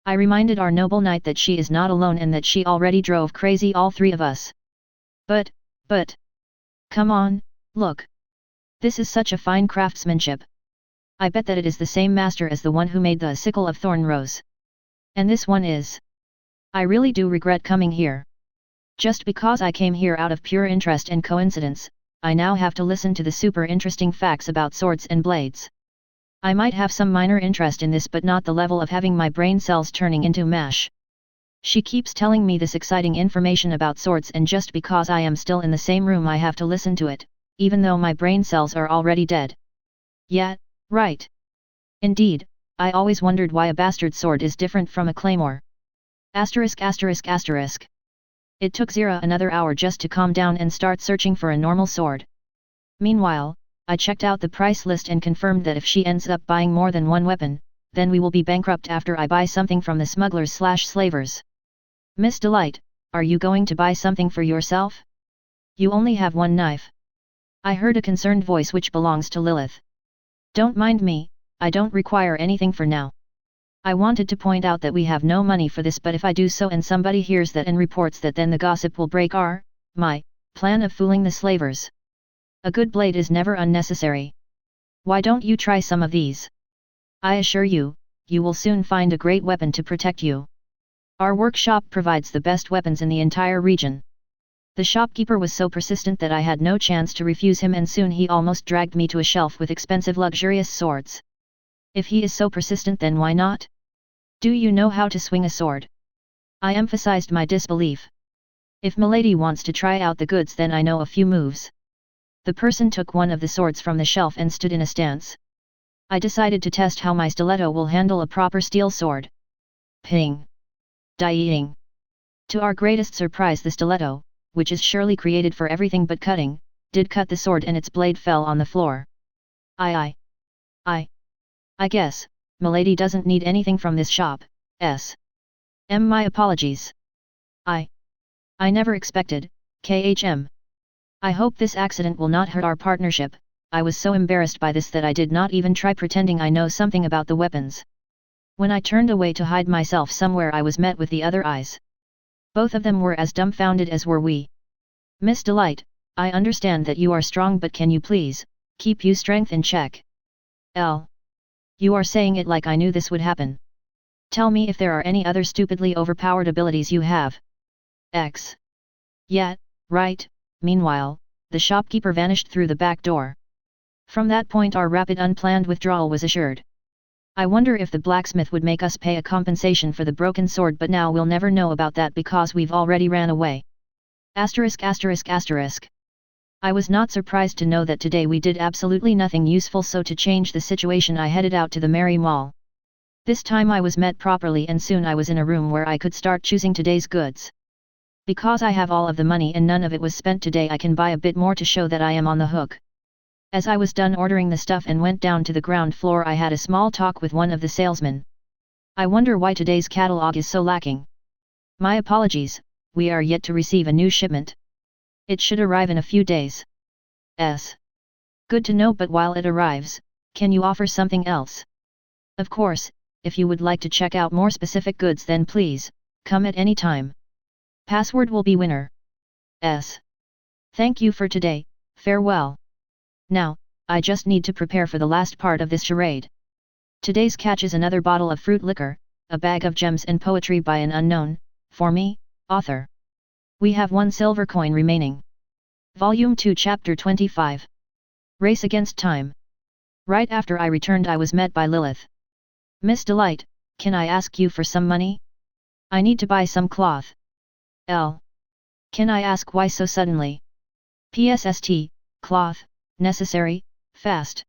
I reminded our noble knight that she is not alone and that she already drove crazy all three of us. But. Come on, look. This is such a fine craftsmanship. I bet that it is the same master as the one who made the sickle of thorn rose. And this one is. I really do regret coming here. Just because I came here out of pure interest and coincidence, I now have to listen to the super interesting facts about swords and blades. I might have some minor interest in this, but not the level of having my brain cells turning into mash. She keeps telling me this exciting information about swords, and just because I am still in the same room I have to listen to it, even though my brain cells are already dead. Yeah, right. Indeed, I always wondered why a bastard sword is different from a claymore. ******. It took Zira another hour just to calm down and start searching for a normal sword. Meanwhile, I checked out the price list and confirmed that if she ends up buying more than one weapon, then we will be bankrupt after I buy something from the smugglers/slavers. Miss Delight, are you going to buy something for yourself? You only have one knife. I heard a concerned voice which belongs to Lilith. Don't mind me, I don't require anything for now. I wanted to point out that we have no money for this, but if I do so and somebody hears that and reports that, then the gossip will break my plan of fooling the slavers. A good blade is never unnecessary. Why don't you try some of these? I assure you, you will soon find a great weapon to protect you. Our workshop provides the best weapons in the entire region. The shopkeeper was so persistent that I had no chance to refuse him, and soon he almost dragged me to a shelf with expensive luxurious swords. If he is so persistent, then why not? Do you know how to swing a sword? I emphasized my disbelief. If milady wants to try out the goods, then I know a few moves. The person took one of the swords from the shelf and stood in a stance. I decided to test how my stiletto will handle a proper steel sword. Ping! Dieting! To our greatest surprise, the stiletto, which is surely created for everything but cutting, did cut the sword and its blade fell on the floor. I guess, milady doesn't need anything from this shop, my apologies. I never expected, KHM. I hope this accident will not hurt our partnership. I was so embarrassed by this that I did not even try pretending I know something about the weapons. When I turned away to hide myself somewhere, I was met with the other eyes. Both of them were as dumbfounded as were we. Miss Delight, I understand that you are strong, but can you please keep your strength in check? You are saying it like I knew this would happen. Tell me if there are any other stupidly overpowered abilities you have. Yeah, right. Meanwhile, the shopkeeper vanished through the back door. From that point our rapid unplanned withdrawal was assured. I wonder if the blacksmith would make us pay a compensation for the broken sword, but now we'll never know about that because we've already ran away. I was not surprised to know that today we did absolutely nothing useful, so to change the situation I headed out to the Merry Mall. This time I was met properly, and soon I was in a room where I could start choosing today's goods. Because I have all of the money and none of it was spent today, I can buy a bit more to show that I am on the hook. As I was done ordering the stuff and went down to the ground floor, I had a small talk with one of the salesmen. I wonder why today's catalog is so lacking. My apologies, we are yet to receive a new shipment. It should arrive in a few days. Good to know, but while it arrives, can you offer something else? Of course, if you would like to check out more specific goods then please, come at any time. Password will be winner. Thank you for today, farewell. Now, I just need to prepare for the last part of this charade. Today's catch is another bottle of fruit liquor, a bag of gems and poetry by an unknown, for me, author. We have 1 silver coin remaining. Volume 2 Chapter 25. Race Against Time. Right after I returned I was met by Lilith. Miss Delight, can I ask you for some money? I need to buy some cloth. Can I ask why so suddenly? PSST, cloth, necessary, fast.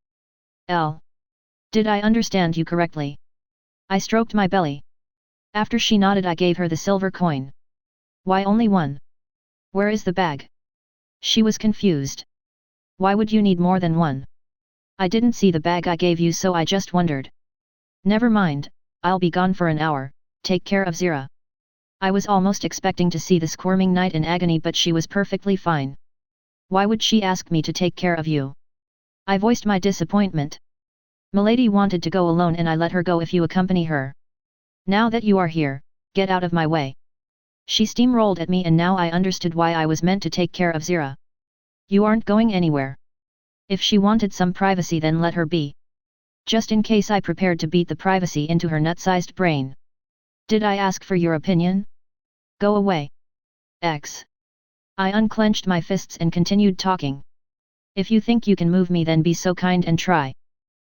Did I understand you correctly? I stroked my belly. After she nodded I gave her the silver coin. Why only 1? Where is the bag? She was confused. Why would you need more than 1? I didn't see the bag I gave you so I just wondered. Never mind, I'll be gone for an hour, take care of Zira. I was almost expecting to see the squirming knight in agony but she was perfectly fine. Why would she ask me to take care of you? I voiced my disappointment. Milady wanted to go alone and I let her go if you accompany her. Now that you are here, get out of my way. She steamrolled at me and now I understood why I was meant to take care of Zira. You aren't going anywhere. If she wanted some privacy then let her be. Just in case I prepared to beat the privacy into her nut-sized brain. Did I ask for your opinion? Go away. I unclenched my fists and continued talking. If you think you can move me then be so kind and try.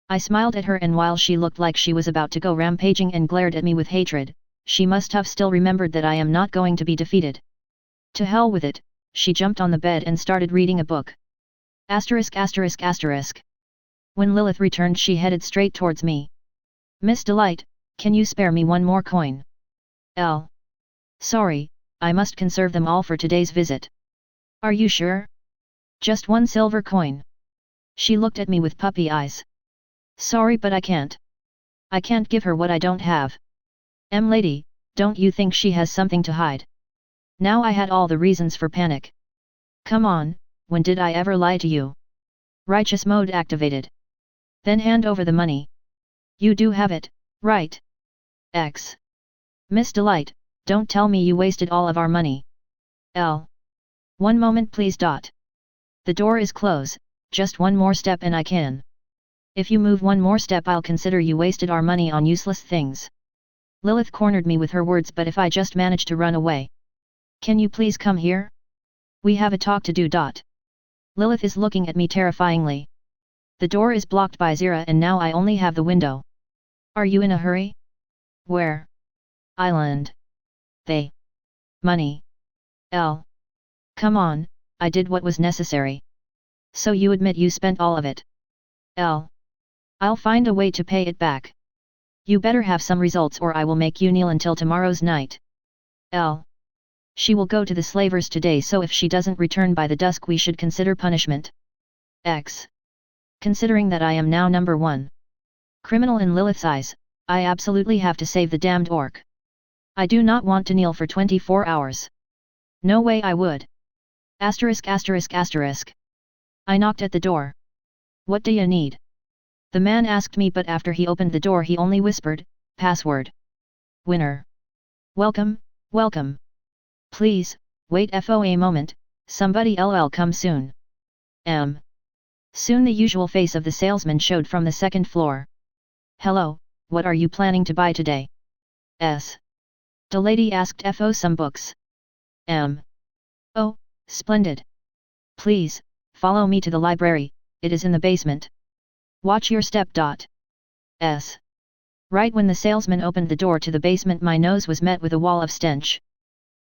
I smiled at her and while she looked like she was about to go rampaging and glared at me with hatred, she must have still remembered that I am not going to be defeated. To hell with it, she jumped on the bed and started reading a book. ******. When Lilith returned she headed straight towards me. Miss Delight, can you spare me 1 more coin? Sorry, I must conserve them all for today's visit. Are you sure? Just 1 silver coin. She looked at me with puppy eyes. Sorry but I can't. I can't give her what I don't have. Lady, don't you think she has something to hide? Now I had all the reasons for panic. Come on, when did I ever lie to you? Righteous mode activated. Then hand over the money. You do have it, right? Miss Delight, don't tell me you wasted all of our money. 1 moment please. The door is closed, just 1 more step and I can. If you move 1 more step I'll consider you wasted our money on useless things. Lilith cornered me with her words but if I just manage to run away. Can you please come here? We have a talk to do. Lilith is looking at me terrifyingly. The door is blocked by Zira and now I only have the window. Are you in a hurry? Where? Island. They. Money. Come on, I did what was necessary. So you admit you spent all of it? I'll find a way to pay it back. You better have some results or I will make you kneel until tomorrow's night. She will go to the slavers today so if she doesn't return by the dusk we should consider punishment. Considering that I am now number 1 criminal in Lilith's eyes, I absolutely have to save the damned orc. I do not want to kneel for 24 hours. No way I would. ******. I knocked at the door. What do you need? The man asked me but after he opened the door he only whispered, password. Winner. Welcome, welcome. Please, wait for a moment, somebody come soon. Soon the usual face of the salesman showed from the 2nd floor. Hello, what are you planning to buy today? The lady asked for some books. Oh, splendid. Please, follow me to the library, it is in the basement. Watch your step. Right when the salesman opened the door to the basement my nose was met with a wall of stench.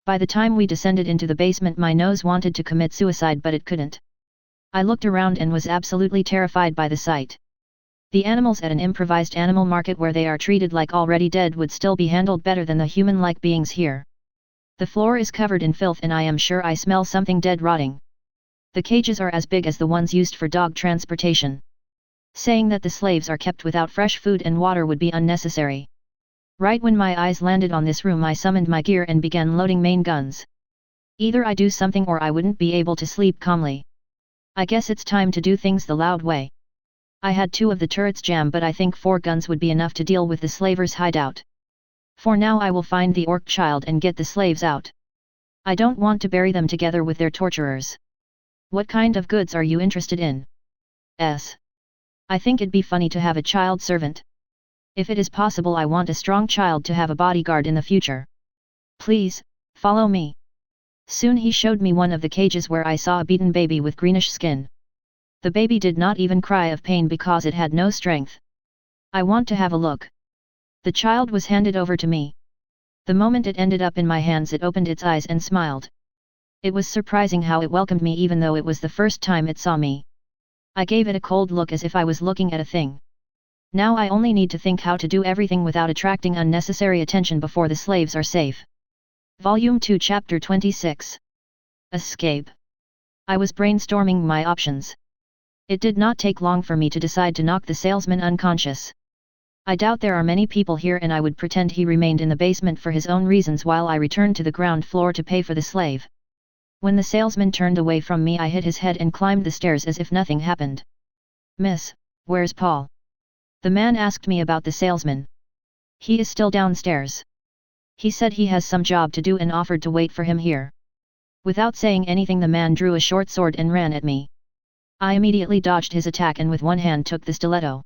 By the time we descended into the basement my nose wanted to commit suicide but it couldn't. I looked around and was absolutely terrified by the sight. The animals at an improvised animal market where they are treated like already dead would still be handled better than the human-like beings here. The floor is covered in filth and I am sure I smell something dead rotting. The cages are as big as the ones used for dog transportation. Saying that the slaves are kept without fresh food and water would be unnecessary. Right when my eyes landed on this room I summoned my gear and began loading main guns. Either I do something or I wouldn't be able to sleep calmly. I guess it's time to do things the loud way. I had 2 of the turrets jam, but I think 4 guns would be enough to deal with the slavers' hideout. For now I will find the orc child and get the slaves out. I don't want to bury them together with their torturers. What kind of goods are you interested in? I think it'd be funny to have a child servant. If it is possible, I want a strong child to have a bodyguard in the future. Please, follow me. Soon he showed me one of the cages where I saw a beaten baby with greenish skin. The baby did not even cry of pain because it had no strength. I want to have a look. The child was handed over to me. The moment it ended up in my hands, it opened its eyes and smiled. It was surprising how it welcomed me even though it was the first time it saw me. I gave it a cold look as if I was looking at a thing. Now I only need to think how to do everything without attracting unnecessary attention before the slaves are safe. Volume 2 Chapter 26. Escape. I was brainstorming my options. It did not take long for me to decide to knock the salesman unconscious. I doubt there are many people here, and I would pretend he remained in the basement for his own reasons while I returned to the ground floor to pay for the slave. When the salesman turned away from me, I hit his head and climbed the stairs as if nothing happened. Miss, where's Paul? The man asked me about the salesman. He is still downstairs. He said he has some job to do and offered to wait for him here. Without saying anything, the man drew a short sword and ran at me. I immediately dodged his attack and with one hand took the stiletto.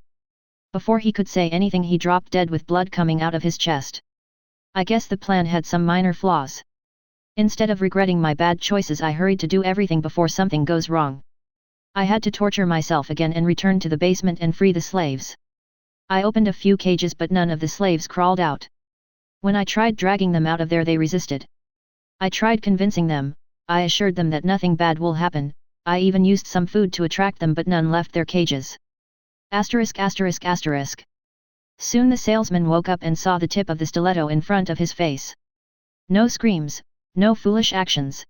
Before he could say anything, he dropped dead with blood coming out of his chest. I guess the plan had some minor flaws. Instead of regretting my bad choices, I hurried to do everything before something goes wrong. I had to torture myself again and return to the basement and free the slaves. I opened a few cages, but none of the slaves crawled out. When I tried dragging them out of there, they resisted. I tried convincing them. I assured them that nothing bad will happen. I even used some food to attract them, but none left their cages. Asterisk asterisk asterisk. Soon the salesman woke up and saw the tip of the stiletto in front of his face. No screams, no foolish actions.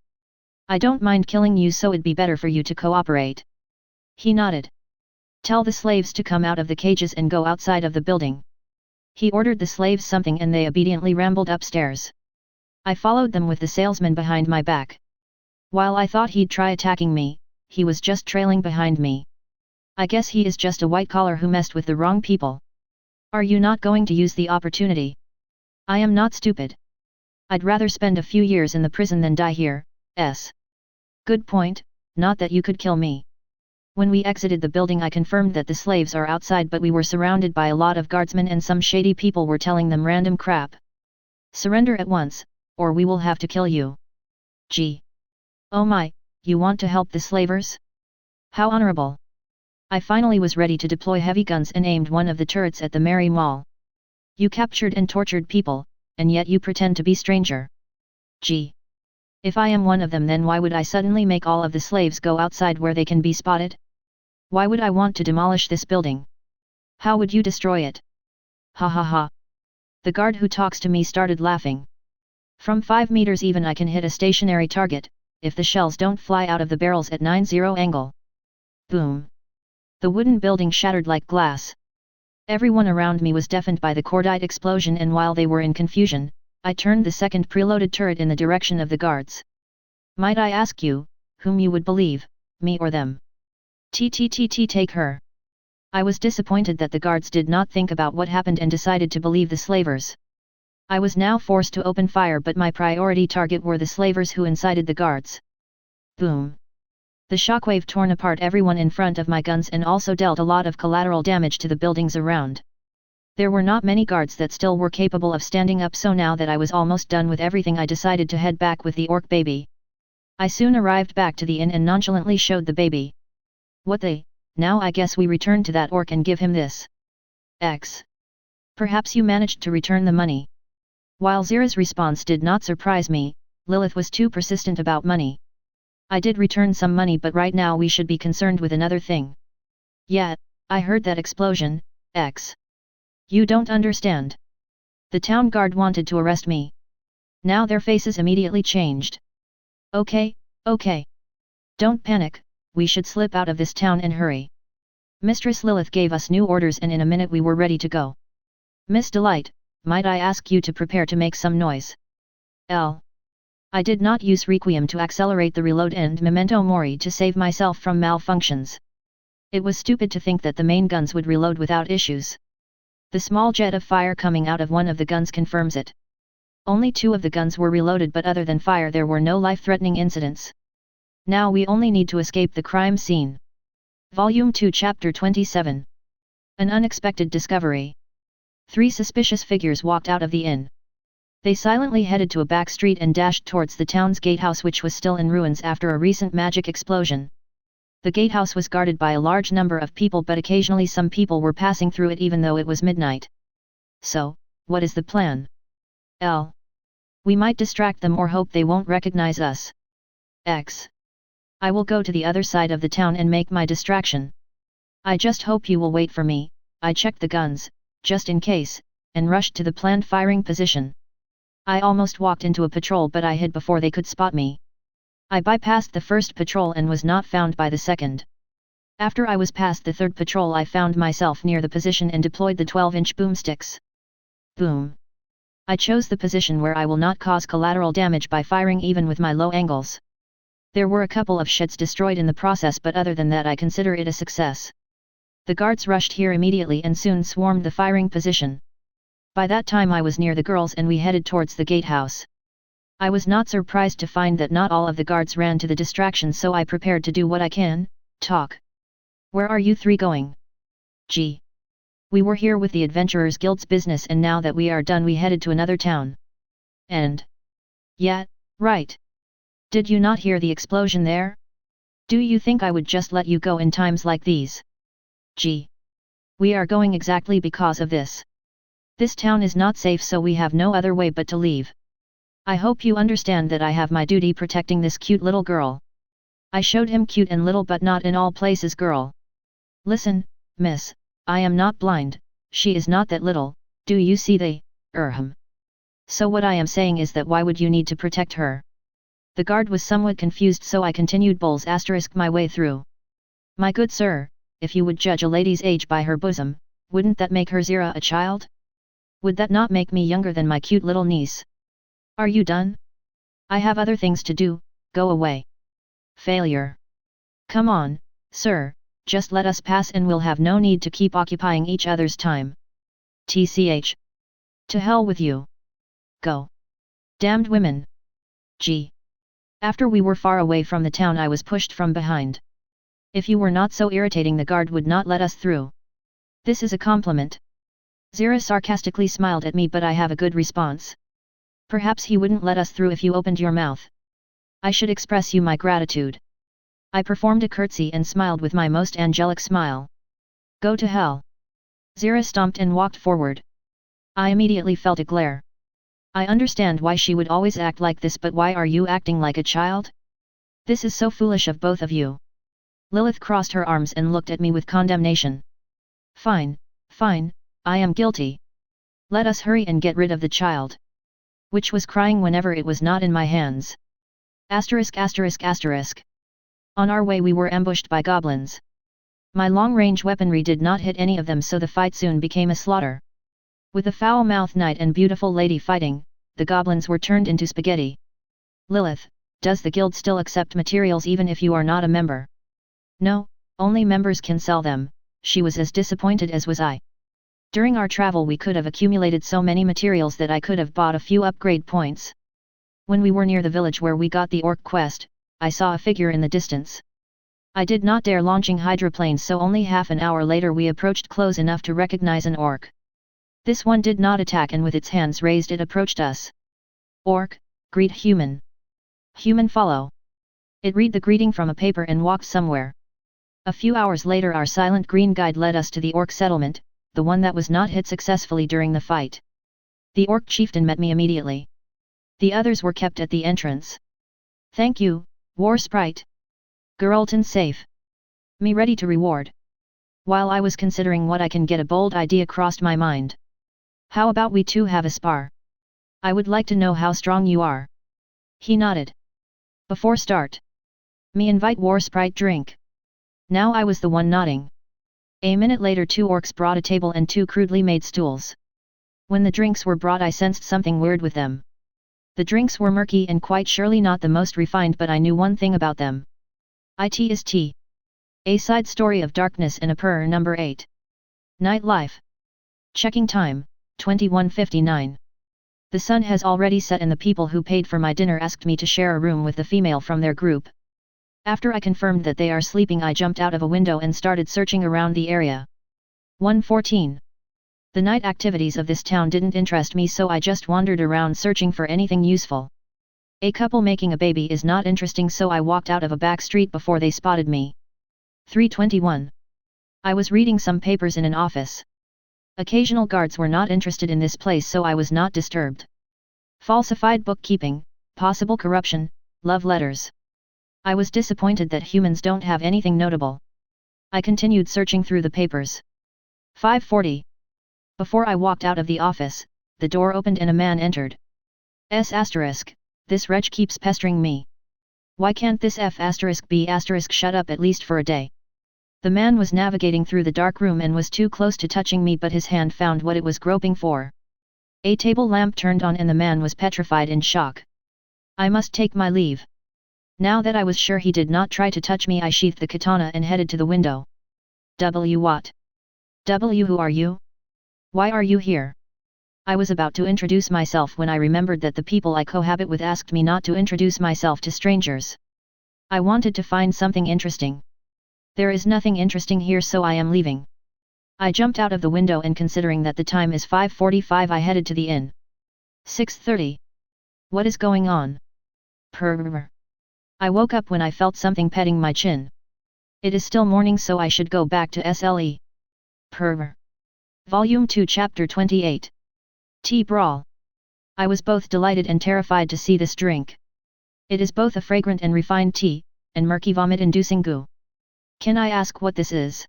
I don't mind killing you, so it'd be better for you to cooperate. He nodded. Tell the slaves to come out of the cages and go outside of the building. He ordered the slaves something and they obediently rambled upstairs. I followed them with the salesman behind my back. While I thought he'd try attacking me, he was just trailing behind me. I guess he is just a white-collar who messed with the wrong people. Are you not going to use the opportunity? I am not stupid. I'd rather spend a few years in the prison than die here. Good point, not that you could kill me. When we exited the building, I confirmed that the slaves are outside, but we were surrounded by a lot of guardsmen and some shady people were telling them random crap. Surrender at once, or we will have to kill you. Gee. Oh my, you want to help the slavers? How honorable. I finally was ready to deploy heavy guns and aimed one of the turrets at the Mary Mall. You captured and tortured people, and yet you pretend to be stranger. Gee. If I am one of them, then why would I suddenly make all of the slaves go outside where they can be spotted? Why would I want to demolish this building? How would you destroy it? Ha ha ha. The guard who talks to me started laughing. From 5 meters even I can hit a stationary target, if the shells don't fly out of the barrels at 90 angle. Boom. The wooden building shattered like glass. Everyone around me was deafened by the cordite explosion, and while they were in confusion, I turned the second preloaded turret in the direction of the guards. Might I ask you, whom you would believe, me or them? Take her. I was disappointed that the guards did not think about what happened and decided to believe the slavers. I was now forced to open fire, but my priority target were the slavers who incited the guards. Boom. The shockwave torn apart everyone in front of my guns and also dealt a lot of collateral damage to the buildings around. There were not many guards that still were capable of standing up, so now that I was almost done with everything, I decided to head back with the orc baby. I soon arrived back to the inn and nonchalantly showed the baby. What the? Now I guess we return to that orc and give him this. Perhaps you managed to return the money. While Zira's response did not surprise me, Lilith was too persistent about money. I did return some money, but right now we should be concerned with another thing. Yeah, I heard that explosion. You don't understand. The town guard wanted to arrest me. Now their faces immediately changed. Okay. Don't panic, we should slip out of this town and hurry. Mistress Lilith gave us new orders and in a minute we were ready to go. Miss Delight, might I ask you to prepare to make some noise? I did not use Requiem to accelerate the reload and Memento Mori to save myself from malfunctions. It was stupid to think that the main guns would reload without issues. The small jet of fire coming out of one of the guns confirms it. Only 2 of the guns were reloaded, but other than fire there were no life-threatening incidents. Now we only need to escape the crime scene. Volume 2 Chapter 27. An unexpected discovery. 3 suspicious figures walked out of the inn. They silently headed to a back street and dashed towards the town's gatehouse, which was still in ruins after a recent magic explosion. The gatehouse was guarded by a large number of people, but occasionally some people were passing through it even though it was midnight. So, what is the plan? We might distract them or hope they won't recognize us. I will go to the other side of the town and make my distraction. I just hope you will wait for me. I checked the guns, just in case, and rushed to the planned firing position. I almost walked into a patrol, but I hid before they could spot me. I bypassed the first patrol and was not found by the second. After I was past the third patrol, I found myself near the position and deployed the 12-inch boomsticks. Boom! I chose the position where I will not cause collateral damage by firing even with my low angles. There were a couple of sheds destroyed in the process, but other than that I consider it a success. The guards rushed here immediately and soon swarmed the firing position. By that time I was near the girls and we headed towards the gatehouse. I was not surprised to find that not all of the guards ran to the distraction, so I prepared to do what I can, talk. Where are you 3 going? Gee. We were here with the Adventurers Guild's business, and now that we are done we headed to another town. And? Yeah, right. Did you not hear the explosion there? Do you think I would just let you go in times like these? Gee. We are going exactly because of this. This town is not safe, so we have no other way but to leave. I hope you understand that I have my duty protecting this cute little girl. I showed him cute and little, but not in all places girl. Listen, miss, I am not blind, she is not that little, do you see the, So what I am saying is that why would you need to protect her? The guard was somewhat confused, so I continued my way through. My good sir, if you would judge a lady's age by her bosom, wouldn't that make her Zira a child? Would that not make me younger than my cute little niece? Are you done? I have other things to do, go away. Failure. Come on, sir, just let us pass and we'll have no need to keep occupying each other's time. TCH. To hell with you. Go. Damned women. Gee. After we were far away from the town I was pushed from behind. If you were not so irritating the guard would not let us through. This is a compliment. Zira sarcastically smiled at me, but I have a good response. Perhaps he wouldn't let us through if you opened your mouth. I should express you my gratitude. I performed a curtsy and smiled with my most angelic smile. Go to hell. Zira stomped and walked forward. I immediately felt a glare. I understand why she would always act like this, but why are you acting like a child? This is so foolish of both of you. Lilith crossed her arms and looked at me with condemnation. Fine, fine, I am guilty. Let us hurry and get rid of the child. Which was crying whenever it was not in my hands. On our way we were ambushed by goblins. My long-range weaponry did not hit any of them, so the fight soon became a slaughter. With a foul-mouthed knight and beautiful lady fighting, the goblins were turned into spaghetti. Lilith, does the guild still accept materials even if you are not a member? No, only members can sell them. She was as disappointed as was I. During our travel we could have accumulated so many materials that I could have bought a few upgrade points. When we were near the village where we got the orc quest, I saw a figure in the distance. I did not dare launching hydroplanes, so only half an hour later we approached close enough to recognize an orc. This one did not attack, and with its hands raised it approached us. Orc, greet human. Human follow. It read the greeting from a paper and walked somewhere. A few hours later our silent green guide led us to the orc settlement, the one that was not hit successfully during the fight. The orc chieftain met me immediately. The others were kept at the entrance. Thank you, War Sprite. Geralton safe. Me ready to reward. While I was considering what I can get, a bold idea crossed my mind. How about we two have a spar? I would like to know how strong you are. He nodded. Before start. Me invite War Sprite drink. Now I was the one nodding. A minute later 2 orcs brought a table and 2 crudely made stools. When the drinks were brought I sensed something weird with them. The drinks were murky and quite surely not the most refined, but I knew one thing about them. It is tea. A side story of darkness in Apur number 8. Nightlife. Checking time, 21:59. The sun has already set and the people who paid for my dinner asked me to share a room with the female from their group. After I confirmed that they are sleeping, I jumped out of a window and started searching around the area. 1:14. The night activities of this town didn't interest me, so I just wandered around searching for anything useful. A couple making a baby is not interesting, so I walked out of a back street before they spotted me. 3:21. I was reading some papers in an office. Occasional guards were not interested in this place, so I was not disturbed. Falsified bookkeeping, possible corruption, love letters. I was disappointed that humans don't have anything notable. I continued searching through the papers. 5:40. Before I walked out of the office, the door opened and a man entered. This wretch keeps pestering me. Why can't this B** shut up at least for a day? The man was navigating through the dark room and was too close to touching me, but his hand found what it was groping for. A table lamp turned on and the man was petrified in shock. I must take my leave. Now that I was sure he did not try to touch me, I sheathed the katana and headed to the window. What? Who are you? Why are you here? I was about to introduce myself when I remembered that the people I cohabit with asked me not to introduce myself to strangers. I wanted to find something interesting. There is nothing interesting here, so I am leaving. I jumped out of the window and considering that the time is 5:45, I headed to the inn. 6:30. What is going on? Purr. I woke up when I felt something petting my chin. It is still morning, so I should go back to SLE. Purr. Volume 2 Chapter 28. Tea Brawl. I was both delighted and terrified to see this drink. It is both a fragrant and refined tea, and murky vomit-inducing goo. Can I ask what this is?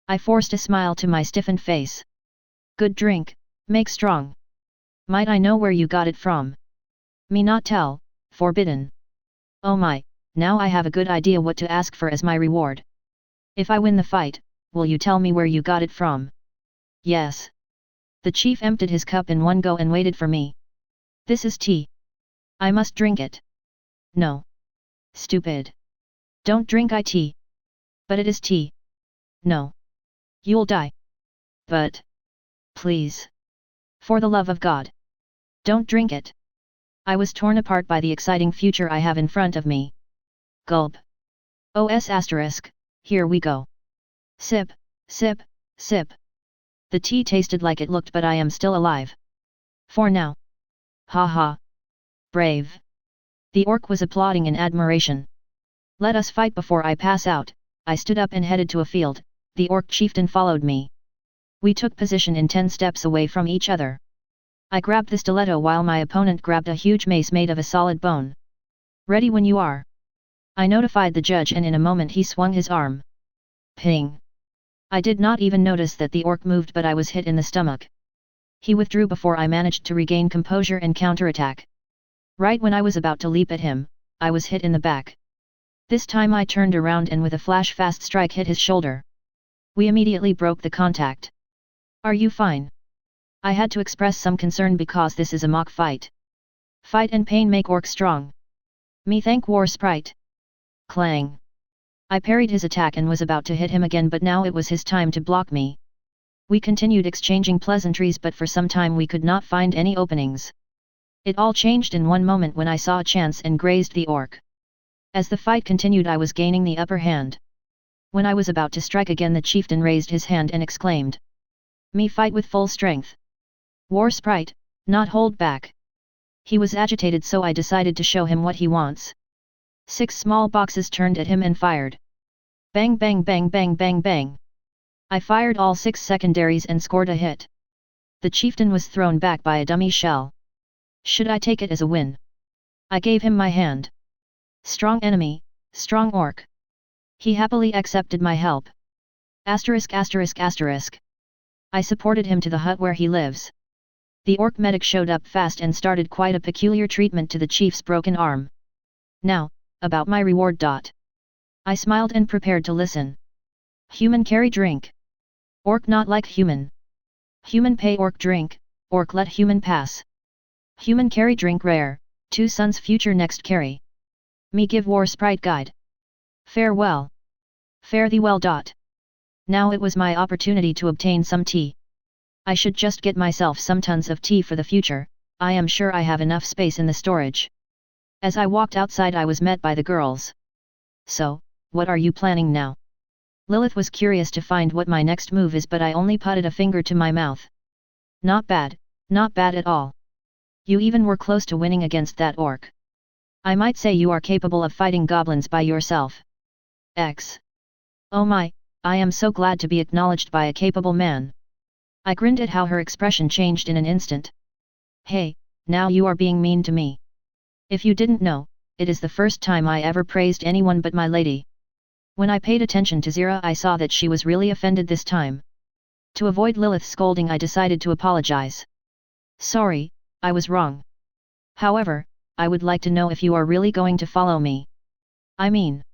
I forced a smile to my stiffened face. Good drink, make strong. Might I know where you got it from? Me not tell, forbidden. Oh my, now I have a good idea what to ask for as my reward. If I win the fight, will you tell me where you got it from? Yes. The chief emptied his cup in one go and waited for me. This is tea. I must drink it. No. Stupid. Don't drink it. But it is tea. No. You'll die. But. Please. For the love of God. Don't drink it. I was torn apart by the exciting future I have in front of me. Gulp. Here we go. Sip, sip, sip. The tea tasted like it looked, but I am still alive. For now. Ha ha. Brave. The orc was applauding in admiration. Let us fight before I pass out. I stood up and headed to a field. The orc chieftain followed me. We took position in 10 steps away from each other. I grabbed the stiletto while my opponent grabbed a huge mace made of a solid bone. Ready when you are. I notified the judge and in a moment he swung his arm. Ping. I did not even notice that the orc moved, but I was hit in the stomach. He withdrew before I managed to regain composure and counterattack. Right when I was about to leap at him, I was hit in the back. This time I turned around and with a flash-fast strike hit his shoulder. We immediately broke the contact. Are you fine? I had to express some concern because this is a mock fight. Fight and pain make orc strong. Me thank war sprite. Clang. I parried his attack and was about to hit him again, but now it was his time to block me. We continued exchanging pleasantries, but for some time we could not find any openings. It all changed in one moment when I saw a chance and grazed the orc. As the fight continued, I was gaining the upper hand. When I was about to strike again, the chieftain raised his hand and exclaimed. Me fight with full strength. War sprite, not hold back. He was agitated, so I decided to show him what he wants. 6 small boxes turned at him and fired. Bang bang bang bang bang bang. I fired all 6 secondaries and scored a hit. The chieftain was thrown back by a dummy shell. Should I take it as a win? I gave him my hand. Strong enemy, strong orc. He happily accepted my help. I supported him to the hut where he lives. The orc medic showed up fast and started quite a peculiar treatment to the chief's broken arm. Now, about my reward. I smiled and prepared to listen. Human carry drink. Orc not like human. Human pay orc drink, orc let human pass. Human carry drink rare, 2 Sun's future next carry. Me give war sprite guide. Farewell. Fare thee well. Now it was my opportunity to obtain some tea. I should just get myself some tons of tea for the future, I am sure I have enough space in the storage. As I walked outside I was met by the girls. So, what are you planning now? Lilith was curious to find what my next move is, but I only putted a finger to my mouth. Not bad at all. You even were close to winning against that orc. I might say you are capable of fighting goblins by yourself. X. Oh my, I am so glad to be acknowledged by a capable man. I grinned at how her expression changed in an instant. Hey, now you are being mean to me. If you didn't know, it is the first time I ever praised anyone but my lady. When I paid attention to Zira I saw that she was really offended this time. To avoid Lilith's scolding I decided to apologize. Sorry, I was wrong. However, I would like to know if you are really going to follow me. I mean,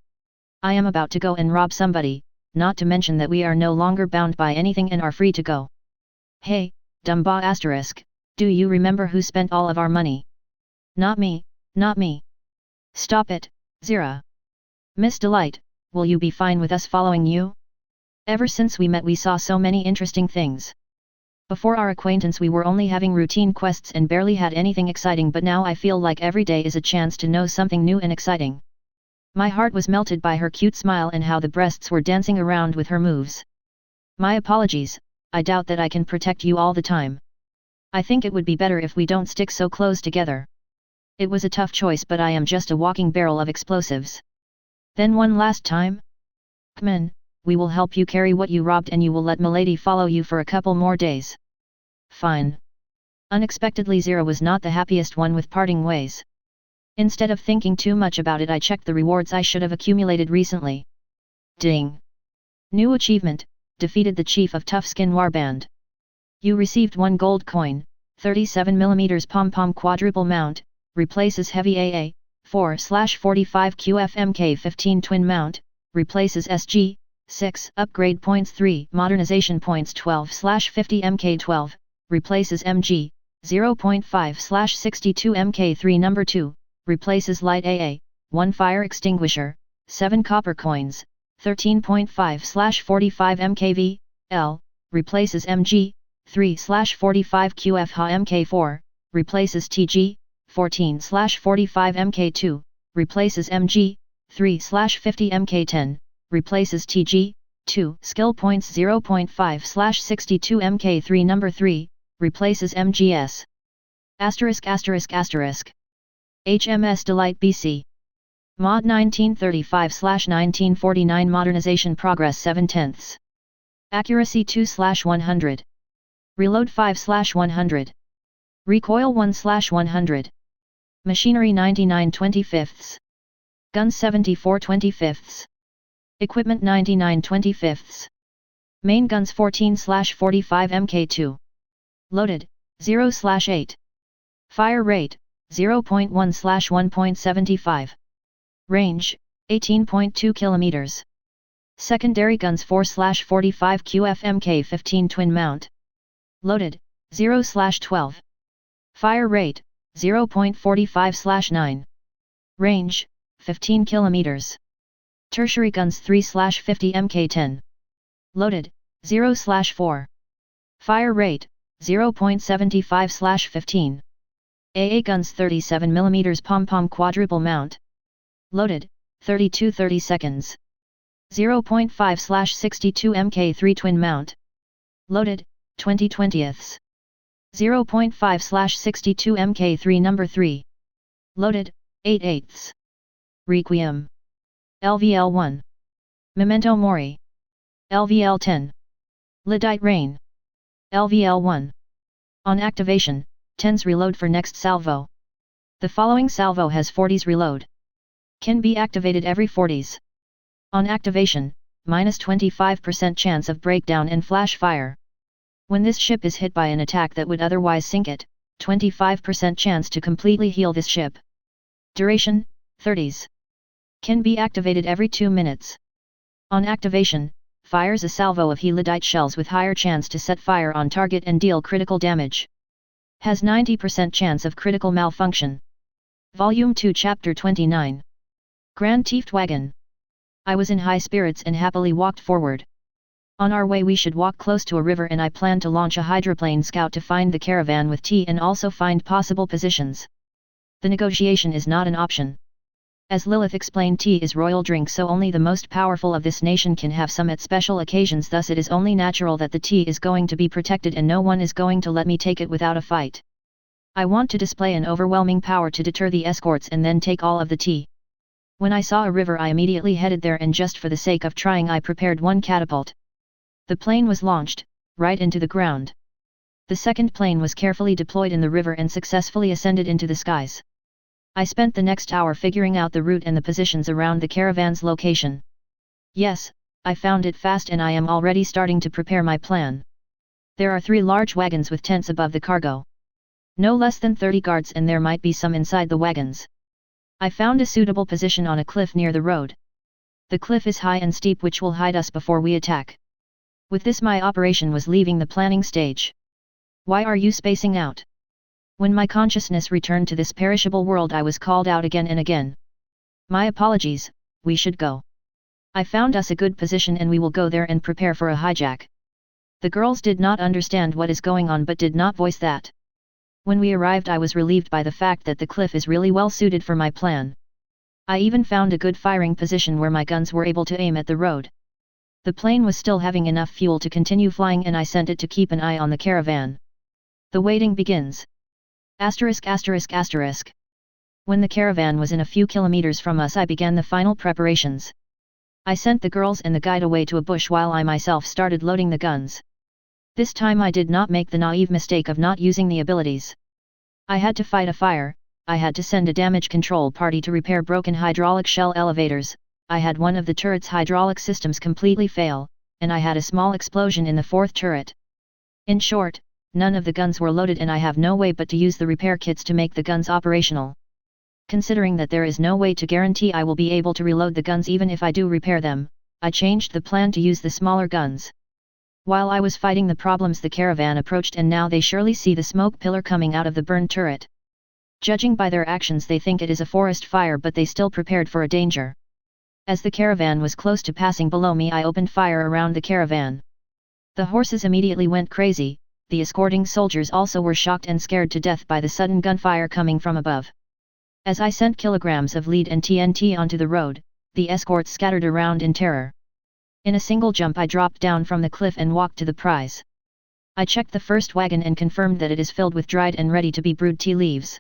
I am about to go and rob somebody, not to mention that we are no longer bound by anything and are free to go. Hey, Dumba asterisk, do you remember who spent all of our money? Not me, not me. Stop it, Zira. Miss Delight, will you be fine with us following you? Ever since we met we saw so many interesting things. Before our acquaintance we were only having routine quests and barely had anything exciting, but now I feel like every day is a chance to know something new and exciting. My heart was melted by her cute smile and how the breasts were dancing around with her moves. My apologies, I doubt that I can protect you all the time. I think it would be better if we don't stick so close together. It was a tough choice, but I am just a walking barrel of explosives. Then one last time? Come in, we will help you carry what you robbed and you will let Milady follow you for a couple more days. Fine. Unexpectedly Zira was not the happiest one with parting ways. Instead of thinking too much about it I checked the rewards I should have accumulated recently. Ding! New achievement, defeated the chief of Tough Skin Warband. You received 1 gold coin, 37mm pom-pom quadruple mount, replaces heavy AA, 4/45 QFMK 15 twin mount, replaces SG, 6 upgrade points 3 modernization points 12/50 MK12, replaces MG, 0.5/62 MK3 number 2, replaces light AA, 1 fire extinguisher, 7 copper coins, 13.5/45 MKV, L, replaces MG, 3/45 QF MK4, replaces TG, 14/45 MK2, replaces MG, 3/50 MK10, replaces TG, 2 skill points 0.5/62 MK3 number 3, replaces MGS. HMS Delight BC. Mod 1935/1949 Modernization Progress 7/10. Accuracy 2/100. Reload 5/100. Recoil 1/100. Machinery 99/25. Guns 74/25. Equipment 99/25. Main guns 14/45 MK2. Loaded, 0/8. Fire rate, 0.1/1.75. Range, 18.2 km. Secondary guns 4/45 QFMK 15 twin mount. Loaded, 0/12. Fire rate, 0.45/9. Range, 15 km. Tertiary guns 3/50 MK10. Loaded, 0/4. Fire rate, 0.75/15. AA guns 37mm pom-pom quadruple mount. Loaded, 30 seconds. 0.5/62 MK3 twin mount. Loaded, 20/20ths. 0.5/62 MK3 number 3. Loaded, 8/8ths. Requiem. LVL1. Memento Mori. LVL10. Lyddite Rain. LVL1. On activation, 10s reload for next salvo. The following salvo has 40s reload. Can be activated every 40s. On activation, minus 25% chance of breakdown and flash fire. When this ship is hit by an attack that would otherwise sink it, 25% chance to completely heal this ship. Duration, 30s. Can be activated every 2 minutes. On activation, fires a salvo of Lyddite shells with higher chance to set fire on target and deal critical damage. Has 90% chance of critical malfunction. Volume 2 Chapter 29. Grand Teefed Wagon. I was in high spirits and happily walked forward. On our way we should walk close to a river and I planned to launch a hydroplane scout to find the caravan with tea and also find possible positions. The negotiation is not an option. As Lilith explained, tea is royal drink, so only the most powerful of this nation can have some at special occasions, thus it is only natural that the tea is going to be protected and no one is going to let me take it without a fight. I want to display an overwhelming power to deter the escorts and then take all of the tea. When I saw a river I immediately headed there, and just for the sake of trying I prepared one catapult. The plane was launched, right into the ground. The second plane was carefully deployed in the river and successfully ascended into the skies. I spent the next hour figuring out the route and the positions around the caravan's location. Yes, I found it fast and I am already starting to prepare my plan. There are 3 large wagons with tents above the cargo. No less than 30 guards, and there might be some inside the wagons. I found a suitable position on a cliff near the road. The cliff is high and steep, which will hide us before we attack. With this my operation was leaving the planning stage. Why are you spacing out? When my consciousness returned to this perishable world I was called out again and again. My apologies, we should go. I found us a good position and we will go there and prepare for a hijack. The girls did not understand what is going on but did not voice that. When we arrived I was relieved by the fact that the cliff is really well suited for my plan. I even found a good firing position where my guns were able to aim at the road. The plane was still having enough fuel to continue flying and I sent it to keep an eye on the caravan. The waiting begins. ******. When the caravan was in a few kilometers from us I began the final preparations. I sent the girls and the guide away to a bush while I myself started loading the guns. This time I did not make the naive mistake of not using the abilities. I had to fight a fire, I had to send a damage control party to repair broken hydraulic shell elevators, I had one of the turret's hydraulic systems completely fail, and I had a small explosion in the 4th turret. In short, none of the guns were loaded and I have no way but to use the repair kits to make the guns operational. Considering that there is no way to guarantee I will be able to reload the guns even if I do repair them, I changed the plan to use the smaller guns. While I was fighting the problems the caravan approached and now they surely see the smoke pillar coming out of the burned turret. Judging by their actions they think it is a forest fire but they still prepared for a danger. As the caravan was close to passing below me I opened fire around the caravan. The horses immediately went crazy, the escorting soldiers also were shocked and scared to death by the sudden gunfire coming from above. As I sent kilograms of lead and TNT onto the road, the escorts scattered around in terror. In a single jump I dropped down from the cliff and walked to the prize. I checked the first wagon and confirmed that it is filled with dried and ready to be brewed tea leaves.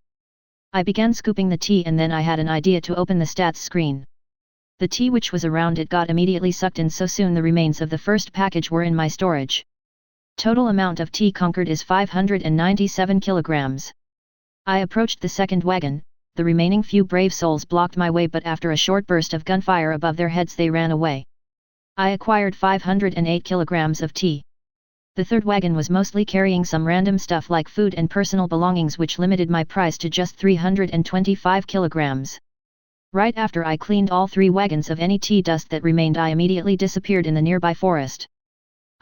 I began scooping the tea and then I had an idea to open the stats screen. The tea which was around it got immediately sucked in, so soon the remains of the first package were in my storage. Total amount of tea conquered is 597 kilograms. I approached the second wagon, the remaining few brave souls blocked my way but after a short burst of gunfire above their heads they ran away. I acquired 508 kilograms of tea. The third wagon was mostly carrying some random stuff like food and personal belongings which limited my prize to just 325 kilograms. Right after I cleaned all 3 wagons of any tea dust that remained I immediately disappeared in the nearby forest.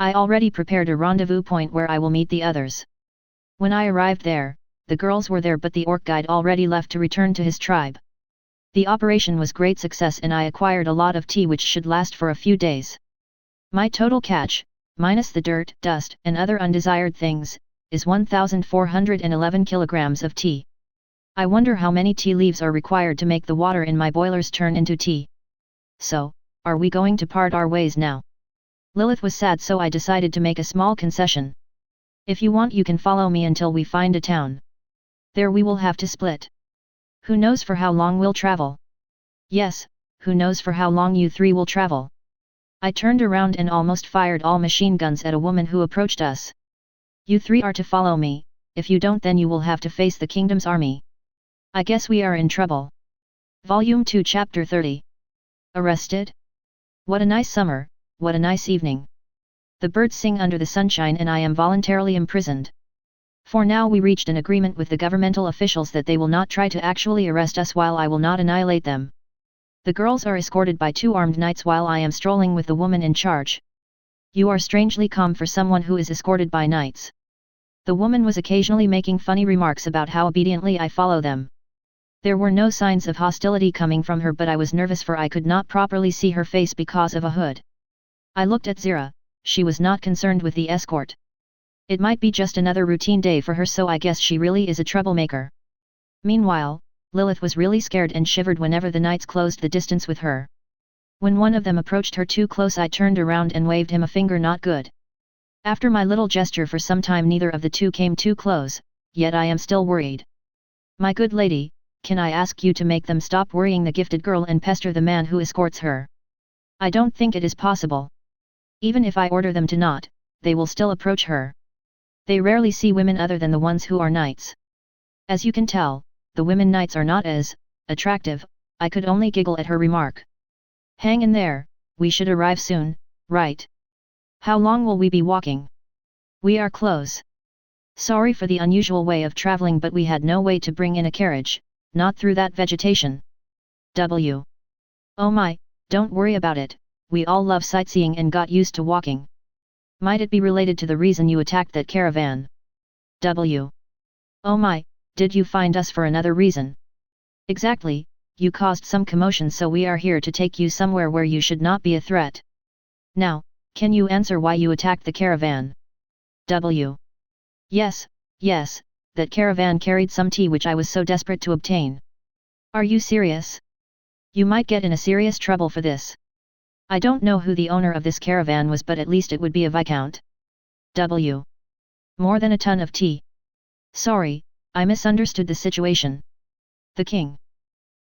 I already prepared a rendezvous point where I will meet the others. When I arrived there, the girls were there but the orc guide already left to return to his tribe. The operation was great success and I acquired a lot of tea which should last for a few days. My total catch, minus the dirt, dust, and other undesired things, is 1,411 kilograms of tea. I wonder how many tea leaves are required to make the water in my boilers turn into tea. So, are we going to part our ways now? Lilith was sad, so I decided to make a small concession. If you want you can follow me until we find a town. There we will have to split. Who knows for how long we'll travel? Yes, who knows for how long you 3 will travel? I turned around and almost fired all machine guns at a woman who approached us. You 3 are to follow me, if you don't then you will have to face the kingdom's army. I guess we are in trouble. Volume 2 Chapter 30. Arrested? What a nice summer, what a nice evening. The birds sing under the sunshine and I am voluntarily imprisoned. For now we reached an agreement with the governmental officials that they will not try to actually arrest us while I will not annihilate them. The girls are escorted by 2 armed knights while I am strolling with the woman in charge. You are strangely calm for someone who is escorted by knights. The woman was occasionally making funny remarks about how obediently I follow them. There were no signs of hostility coming from her, but I was nervous for I could not properly see her face because of a hood. I looked at Zira. She was not concerned with the escort. It might be just another routine day for her, so I guess she really is a troublemaker. Meanwhile, Lilith was really scared and shivered whenever the knights closed the distance with her. When one of them approached her too close, I turned around and waved him a finger, not good. After my little gesture for some time, neither of the two came too close, yet I am still worried. My good lady, can I ask you to make them stop worrying the gifted girl and pester the man who escorts her? I don't think it is possible. Even if I order them to not, they will still approach her. They rarely see women other than the ones who are knights. As you can tell, the women knights are not as attractive. I could only giggle at her remark. Hang in there, we should arrive soon, right? How long will we be walking? We are close. Sorry for the unusual way of traveling, but we had no way to bring in a carriage, not through that vegetation. W. Oh my, don't worry about it, we all love sightseeing and got used to walking. Might it be related to the reason you attacked that caravan? W. Oh my, did you find us for another reason? Exactly, you caused some commotion, so we are here to take you somewhere where you should not be a threat. Now, can you answer why you attacked the caravan? W. Yes, that caravan carried some tea which I was so desperate to obtain. Are you serious? You might get in a serious trouble for this. I don't know who the owner of this caravan was, but at least it would be a viscount. W. More than a ton of tea. Sorry, I misunderstood the situation. The king.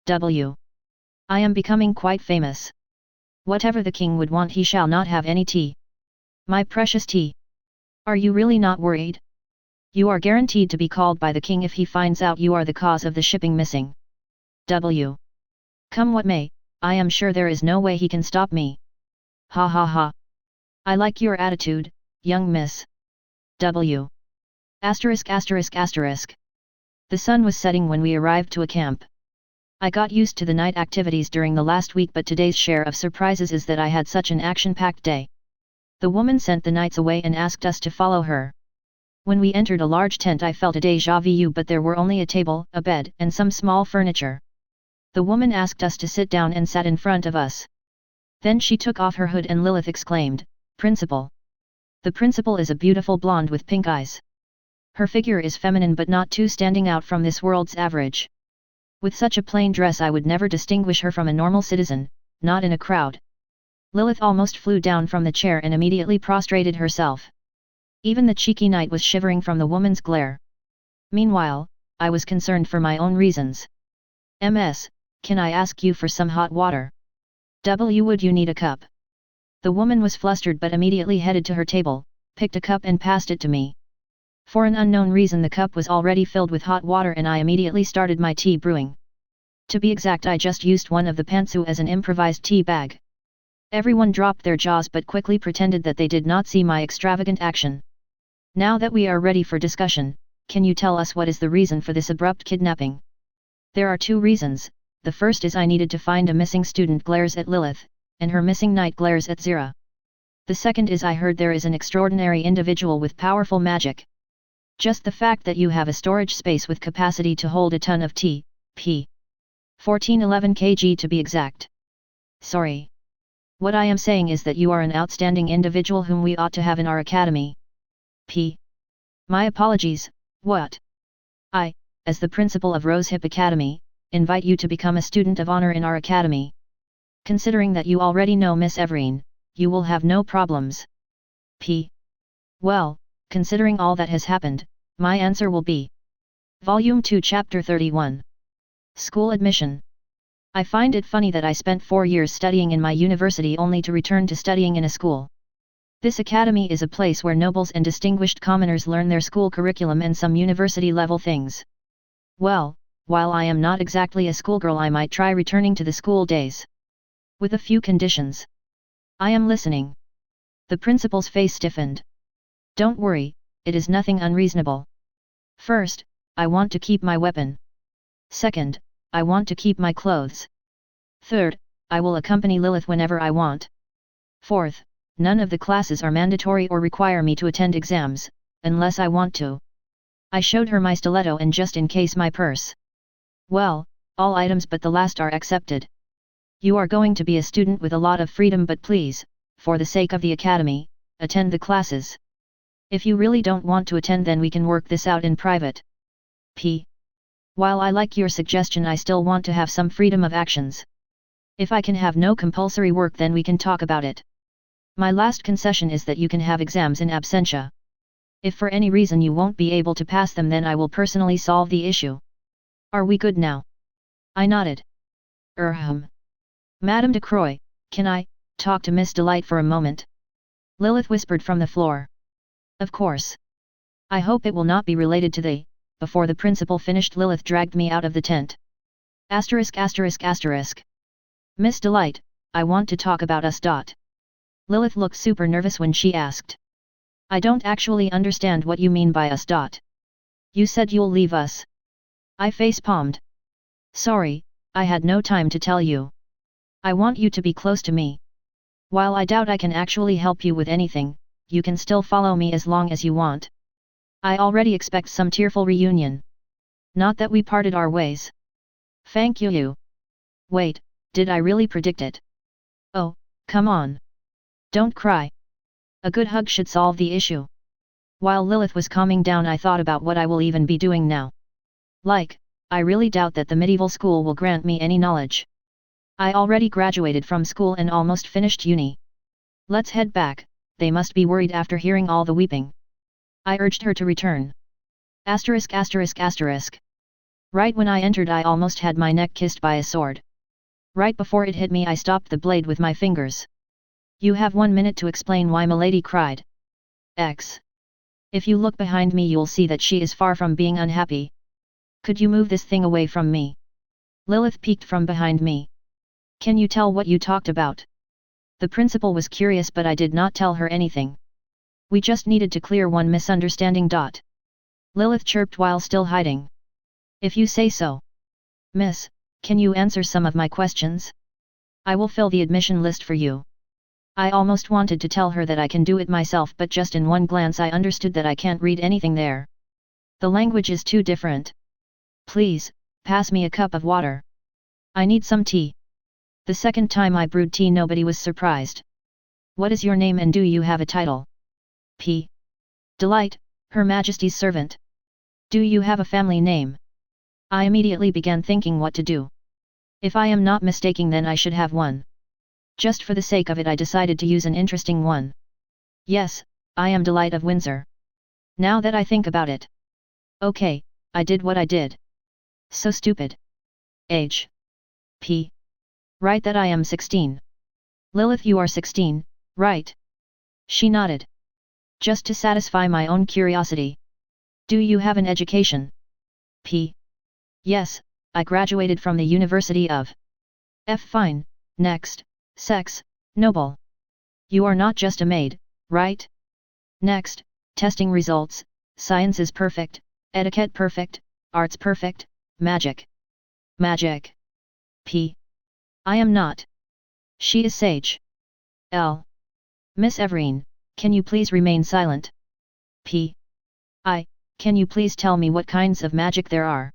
W. I am becoming quite famous. Whatever the king would want, he shall not have any tea. My precious tea. Are you really not worried? You are guaranteed to be called by the king if he finds out you are the cause of the shipping missing. W. Come what may, I am sure there is no way he can stop me. Ha ha ha. I like your attitude, young miss. W. Asterisk asterisk asterisk. The sun was setting when we arrived to a camp. I got used to the night activities during the last week, but today's share of surprises is that I had such an action-packed day. The woman sent the knights away and asked us to follow her. When we entered a large tent, I felt a déjà vu, but there were only a table, a bed, and some small furniture. The woman asked us to sit down and sat in front of us. Then she took off her hood and Lilith exclaimed, "Principal." The principal is a beautiful blonde with pink eyes. Her figure is feminine but not too standing out from this world's average. With such a plain dress I would never distinguish her from a normal citizen, not in a crowd. Lilith almost flew down from the chair and immediately prostrated herself. Even the cheeky knight was shivering from the woman's glare. Meanwhile, I was concerned for my own reasons. "Ms, can I ask you for some hot water?" "W, would you need a cup?" The woman was flustered but immediately headed to her table, picked a cup and passed it to me. For an unknown reason the cup was already filled with hot water and I immediately started my tea brewing. To be exact, I just used one of the pantsu as an improvised tea bag. Everyone dropped their jaws but quickly pretended that they did not see my extravagant action. "Now that we are ready for discussion, can you tell us what is the reason for this abrupt kidnapping?" "There are two reasons. The first is I needed to find a missing student glares at Lilith, and her missing knight glares at Zira. The second is I heard there is an extraordinary individual with powerful magic. Just the fact that you have a storage space with capacity to hold a ton of tea, p. 1411 kg to be exact. Sorry. What I am saying is that you are an outstanding individual whom we ought to have in our academy. P. My apologies, what? I, as the principal of Rosehip Academy, invite you to become a student of honor in our academy. Considering that you already know Miss Everine, you will have no problems. P. Well, considering all that has happened, my answer will be Volume 2 Chapter 31. School Admission. I find it funny that I spent 4 years studying in my university only to return to studying in a school. This academy is a place where nobles and distinguished commoners learn their school curriculum and some university-level things. Well, while I am not exactly a schoolgirl, I might try returning to the school days. With a few conditions. I am listening. The principal's face stiffened. Don't worry, it is nothing unreasonable. First, I want to keep my weapon. Second, I want to keep my clothes. Third, I will accompany Lilith whenever I want. Fourth, none of the classes are mandatory or require me to attend exams, unless I want to. I showed her my stiletto and just in case my purse. Well, All items but the last are accepted. You are going to be a student with a lot of freedom, but please, for the sake of the academy, attend the classes. If you really don't want to attend, then we can work this out in private. P. While I like your suggestion, I still want to have some freedom of actions. If I can have no compulsory work, then we can talk about it. My last concession is that you can have exams in absentia. If for any reason you won't be able to pass them, then I will personally solve the issue. Are we good now? I nodded. Madame de Croix, can I talk to Miss Delight for a moment? Lilith whispered from the floor. Of course. I hope it will not be related to the... Before the principal finished, Lilith dragged me out of the tent. ******. Miss Delight, I want to talk about us. Lilith looked super nervous when she asked. I don't actually understand what you mean by us. You said you'll leave us. I face-palmed. Sorry, I had no time to tell you. I want you to be close to me. While I doubt I can actually help you with anything, you can still follow me as long as you want. I already expect some tearful reunion. Not that we parted our ways. Thank you. Wait, did I really predict it? Oh, come on. Don't cry. A good hug should solve the issue. While Lilith was calming down, I thought about what I will even be doing now. I really doubt that the medieval school will grant me any knowledge. I already graduated from school and almost finished uni. Let's head back, they must be worried after hearing all the weeping. I urged her to return. *****. Right when I entered, I almost had my neck kissed by a sword. Right before it hit me, I stopped the blade with my fingers. You have 1 minute to explain why milady cried. X. If you look behind me, you'll see that she is far from being unhappy. Could you move this thing away from me? Lilith peeked from behind me. Can you tell what you talked about? The principal was curious, but I did not tell her anything. We just needed to clear one misunderstanding. Lilith chirped while still hiding. If you say so. Miss, can you answer some of my questions? I will fill the admission list for you. I almost wanted to tell her that I can do it myself, but just in one glance I understood that I can't read anything there. The language is too different. Please, pass me a cup of water. I need some tea. The second time I brewed tea, nobody was surprised. What is your name and do you have a title? P. Delight, Her Majesty's servant. Do you have a family name? I immediately began thinking what to do. If I am not mistaken, then I should have one. Just for the sake of it, I decided to use an interesting one. Yes, I am Delight of Windsor. Now that I think about it. Okay, I did what I did. So stupid. Age. P. Right, that I am 16. Lilith, you are 16, right? She nodded. Just to satisfy my own curiosity. Do you have an education? P. Yes, I graduated from the University of F. Fine, next, sex, noble. You are not just a maid, right? Next, testing results, science is perfect, etiquette perfect, arts perfect, magic. Magic. P. I am not. She is sage. L. Miss Everine, can you please remain silent? P. Can you please tell me what kinds of magic there are?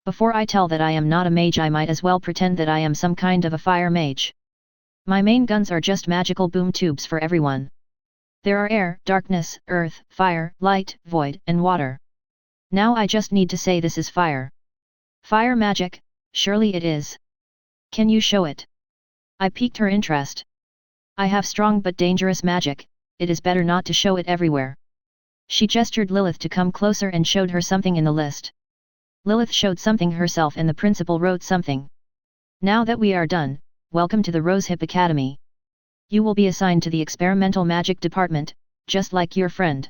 Before I tell that I am not a mage, I might as well pretend that I am some kind of a fire mage. My main guns are just magical boom tubes for everyone. There are air, darkness, earth, fire, light, void, and water. Now I just need to say this is fire. Fire magic, surely it is. Can you show it? I piqued her interest. I have strong but dangerous magic, it is better not to show it everywhere. She gestured Lilith to come closer and showed her something in the list. Lilith showed something herself and the principal wrote something. Now that we are done, welcome to the Rosehip Academy. You will be assigned to the experimental magic department, just like your friend.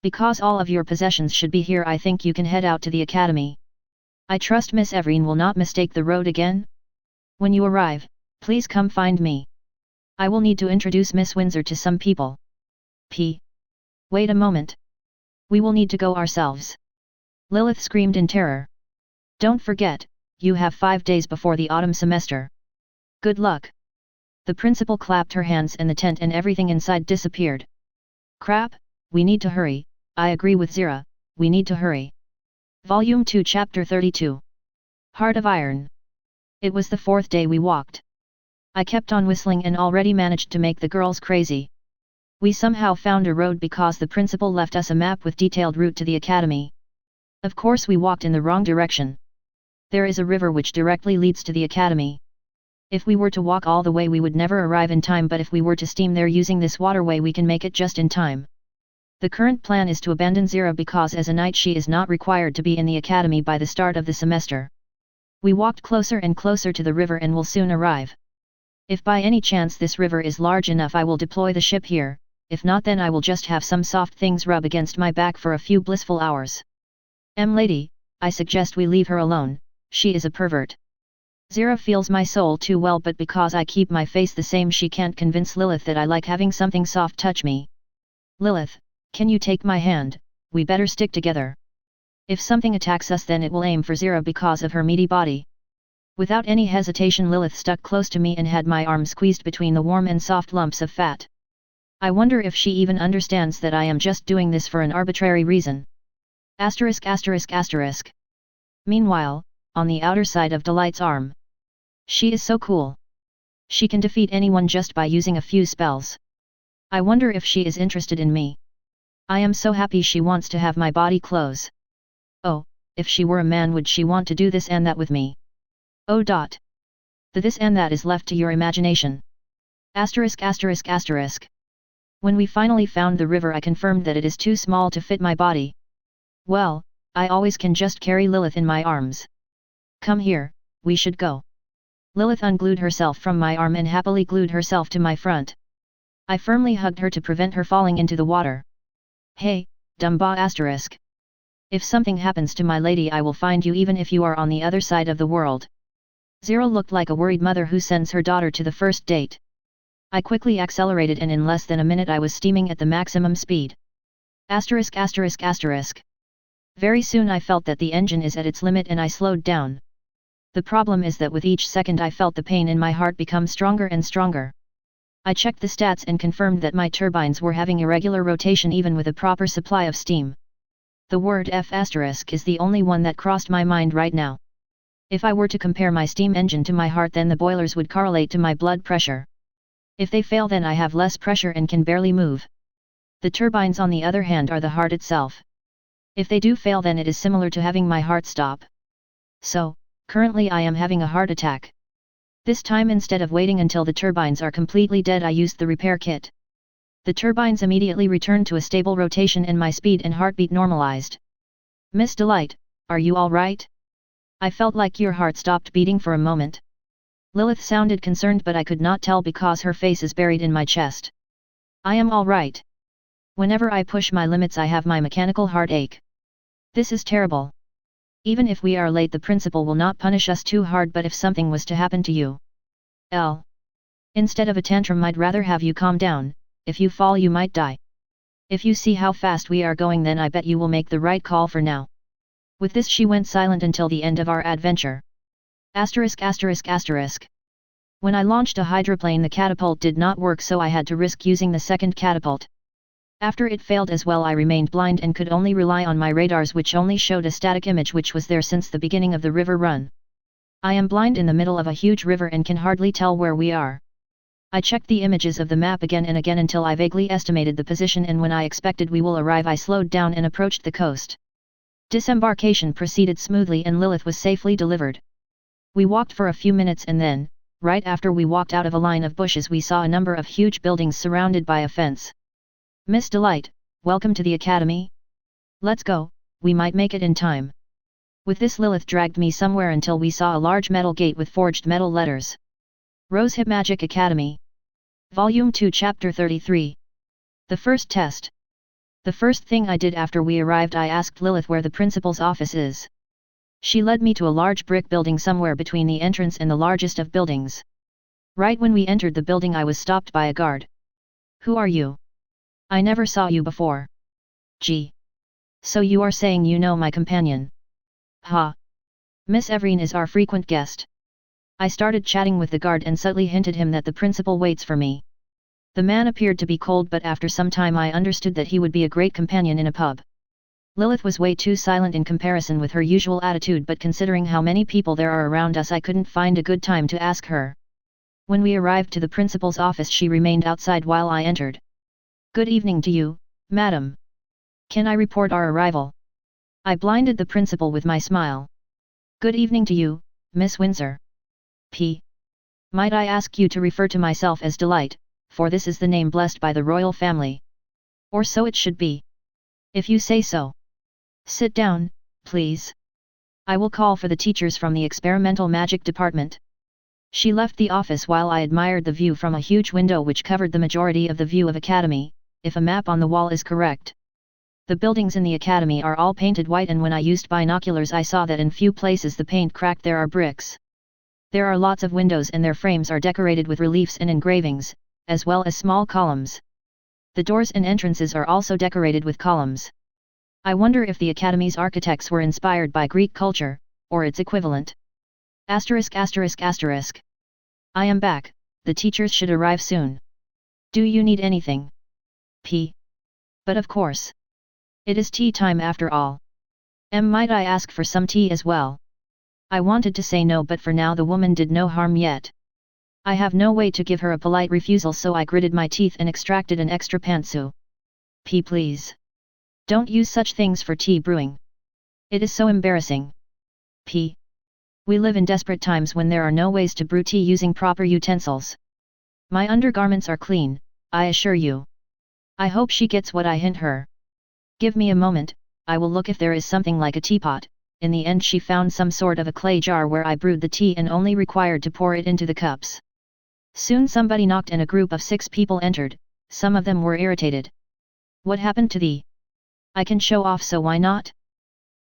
Because all of your possessions should be here, I think you can head out to the academy. I trust Miss Everine will not mistake the road again. When you arrive, please come find me. I will need to introduce Miss Windsor to some people. P. Wait a moment. We will need to go ourselves. Lilith screamed in terror. Don't forget, you have 5 days before the autumn semester. Good luck. The principal clapped her hands and the tent and everything inside disappeared. Crap, we need to hurry. I agree with Zira, we need to hurry. Volume 2 Chapter 32. Heart of iron. It was the 4th day we walked. I kept on whistling and already managed to make the girls crazy. We somehow found a road because the principal left us a map with detailed route to the academy. Of course we walked in the wrong direction. There is a river which directly leads to the academy. If we were to walk all the way we would never arrive in time, but if we were to steam there using this waterway we can make it just in time. The current plan is to abandon Zira because as a knight she is not required to be in the academy by the start of the semester. We walked closer and closer to the river and will soon arrive. If by any chance this river is large enough I will deploy the ship here, if not then I will just have some soft things rub against my back for a few blissful hours. Lady, I suggest we leave her alone, she is a pervert. Zira feels my soul too well, but because I keep my face the same she can't convince Lilith that I like having something soft touch me. Lilith, can you take my hand, we better stick together. If something attacks us then it will aim for Zira because of her meaty body. Without any hesitation Lilith stuck close to me and had my arm squeezed between the warm and soft lumps of fat. I wonder if she even understands that I am just doing this for an arbitrary reason. ******. Meanwhile, on the outer side of Delight's arm. She is so cool. She can defeat anyone just by using a few spells. I wonder if she is interested in me. I am so happy she wants to have my body clothes. Oh, if she were a man would she want to do this and that with me? Oh. The this and that is left to your imagination. *****. When we finally found the river I confirmed that it is too small to fit my body. Well, I always can just carry Lilith in my arms. Come here, we should go. Lilith unglued herself from my arm and happily glued herself to my front. I firmly hugged her to prevent her falling into the water. Hey, Dumba***. If something happens to my lady I will find you even if you are on the other side of the world. Zira looked like a worried mother who sends her daughter to the first date. I quickly accelerated and in less than a minute I was steaming at the maximum speed. *****. Very soon I felt that the engine is at its limit and I slowed down. The problem is that with each second I felt the pain in my heart become stronger and stronger. I checked the stats and confirmed that my turbines were having irregular rotation even with a proper supply of steam. The word F** is the only one that crossed my mind right now. If I were to compare my steam engine to my heart then the boilers would correlate to my blood pressure. If they fail then I have less pressure and can barely move. The turbines on the other hand are the heart itself. If they do fail then it is similar to having my heart stop. So, currently I am having a heart attack. This time instead of waiting until the turbines are completely dead I used the repair kit. The turbines immediately returned to a stable rotation and my speed and heartbeat normalized. Miss Delight, are you alright? I felt like your heart stopped beating for a moment. Lilith sounded concerned but I could not tell because her face is buried in my chest. I am alright. Whenever I push my limits I have my mechanical heartache. This is terrible. Even if we are late the principal will not punish us too hard, but if something was to happen to you. Instead of a tantrum I'd rather have you calm down, if you fall you might die. If you see how fast we are going then I bet you will make the right call for now. With this she went silent until the end of our adventure. *****. When I launched a hydroplane the catapult did not work so I had to risk using the second catapult. After it failed as well I remained blind and could only rely on my radars which only showed a static image which was there since the beginning of the river run. I am blind in the middle of a huge river and can hardly tell where we are. I checked the images of the map again and again until I vaguely estimated the position and when I expected we will arrive I slowed down and approached the coast. Disembarkation proceeded smoothly and Lilith was safely delivered. We walked for a few minutes and then, right after we walked out of a line of bushes we saw a number of huge buildings surrounded by a fence. Miss Delight, welcome to the academy. Let's go, we might make it in time. With this Lilith dragged me somewhere until we saw a large metal gate with forged metal letters. Rosehip Magic Academy. Volume 2 Chapter 33. The first test. The first thing I did after we arrived I asked Lilith where the principal's office is. She led me to a large brick building somewhere between the entrance and the largest of buildings. Right when we entered the building I was stopped by a guard. Who are you? I never saw you before. Gee. So you are saying you know my companion? Ha. Miss Everine is our frequent guest. I started chatting with the guard and subtly hinted him that the principal waits for me. The man appeared to be cold but after some time I understood that he would be a great companion in a pub. Lilith was way too silent in comparison with her usual attitude, but considering how many people there are around us, I couldn't find a good time to ask her. When we arrived to the principal's office, she remained outside while I entered. "Good evening to you, madam. Can I report our arrival?" I blinded the principal with my smile. "Good evening to you, Miss Windsor. P. Might I ask you to refer to myself as Delight, for this is the name blessed by the royal family. Or so it should be. If you say so. Sit down, please. I will call for the teachers from the experimental magic department." She left the office while I admired the view from a huge window which covered the majority of the view of Academy, if a map on the wall is correct. The buildings in the Academy are all painted white, and when I used binoculars I saw that in few places the paint cracked. There are bricks. There are lots of windows and their frames are decorated with reliefs and engravings, as well as small columns. The doors and entrances are also decorated with columns. I wonder if the Academy's architects were inspired by Greek culture, or its equivalent. ******. I am back, the teachers should arrive soon. Do you need anything? P. But of course. It is tea time after all. Might I ask for some tea as well? I wanted to say no, but for now the woman did no harm yet. I have no way to give her a polite refusal, so I gritted my teeth and extracted an extra pantsu. P. Please. Don't use such things for tea brewing. It is so embarrassing. P. We live in desperate times when there are no ways to brew tea using proper utensils. My undergarments are clean, I assure you. I hope she gets what I hint her. Give me a moment, I will look if there is something like a teapot. In the end she found some sort of a clay jar where I brewed the tea and only required to pour it into the cups. Soon somebody knocked and a group of 6 people entered, some of them were irritated. What happened to thee? I can show off, so why not?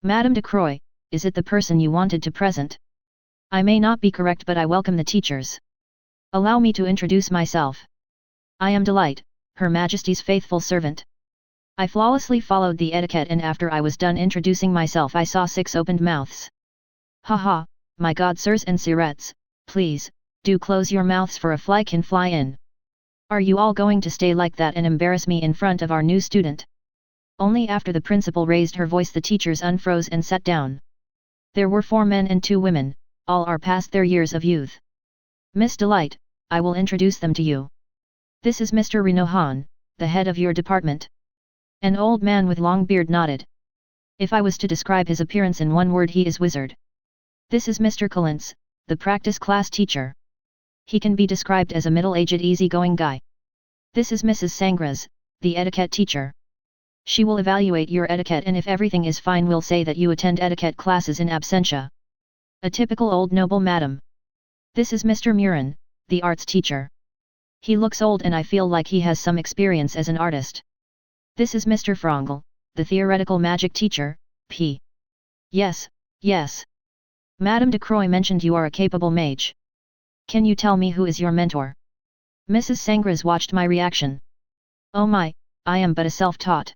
Madame de Croix, is it the person you wanted to present? I may not be correct, but I welcome the teachers. Allow me to introduce myself. I am Delight, Her Majesty's faithful servant. I flawlessly followed the etiquette, and after I was done introducing myself I saw 6 opened mouths. Haha, my god sirs and sirettes, please, do close your mouths for a fly can fly in. Are you all going to stay like that and embarrass me in front of our new student? Only after the principal raised her voice the teachers unfroze and sat down. There were 4 men and 2 women, all are past their years of youth. Miss Delight, I will introduce them to you. This is Mr. Renohan, the head of your department. An old man with long beard nodded. If I was to describe his appearance in one word, he is wizard. This is Mr. Collins, the practice class teacher. He can be described as a middle-aged easygoing guy. This is Mrs. Sangras, the etiquette teacher. She will evaluate your etiquette, and if everything is fine will say that you attend etiquette classes in absentia. A typical old noble madam. This is Mr. Murin, the arts teacher. He looks old and I feel like he has some experience as an artist. This is Mr. Frongel, the theoretical magic teacher, P. Yes, yes. Madame de Croix mentioned you are a capable mage. Can you tell me who is your mentor? Mrs. Sangras watched my reaction. Oh my, I am but a self-taught.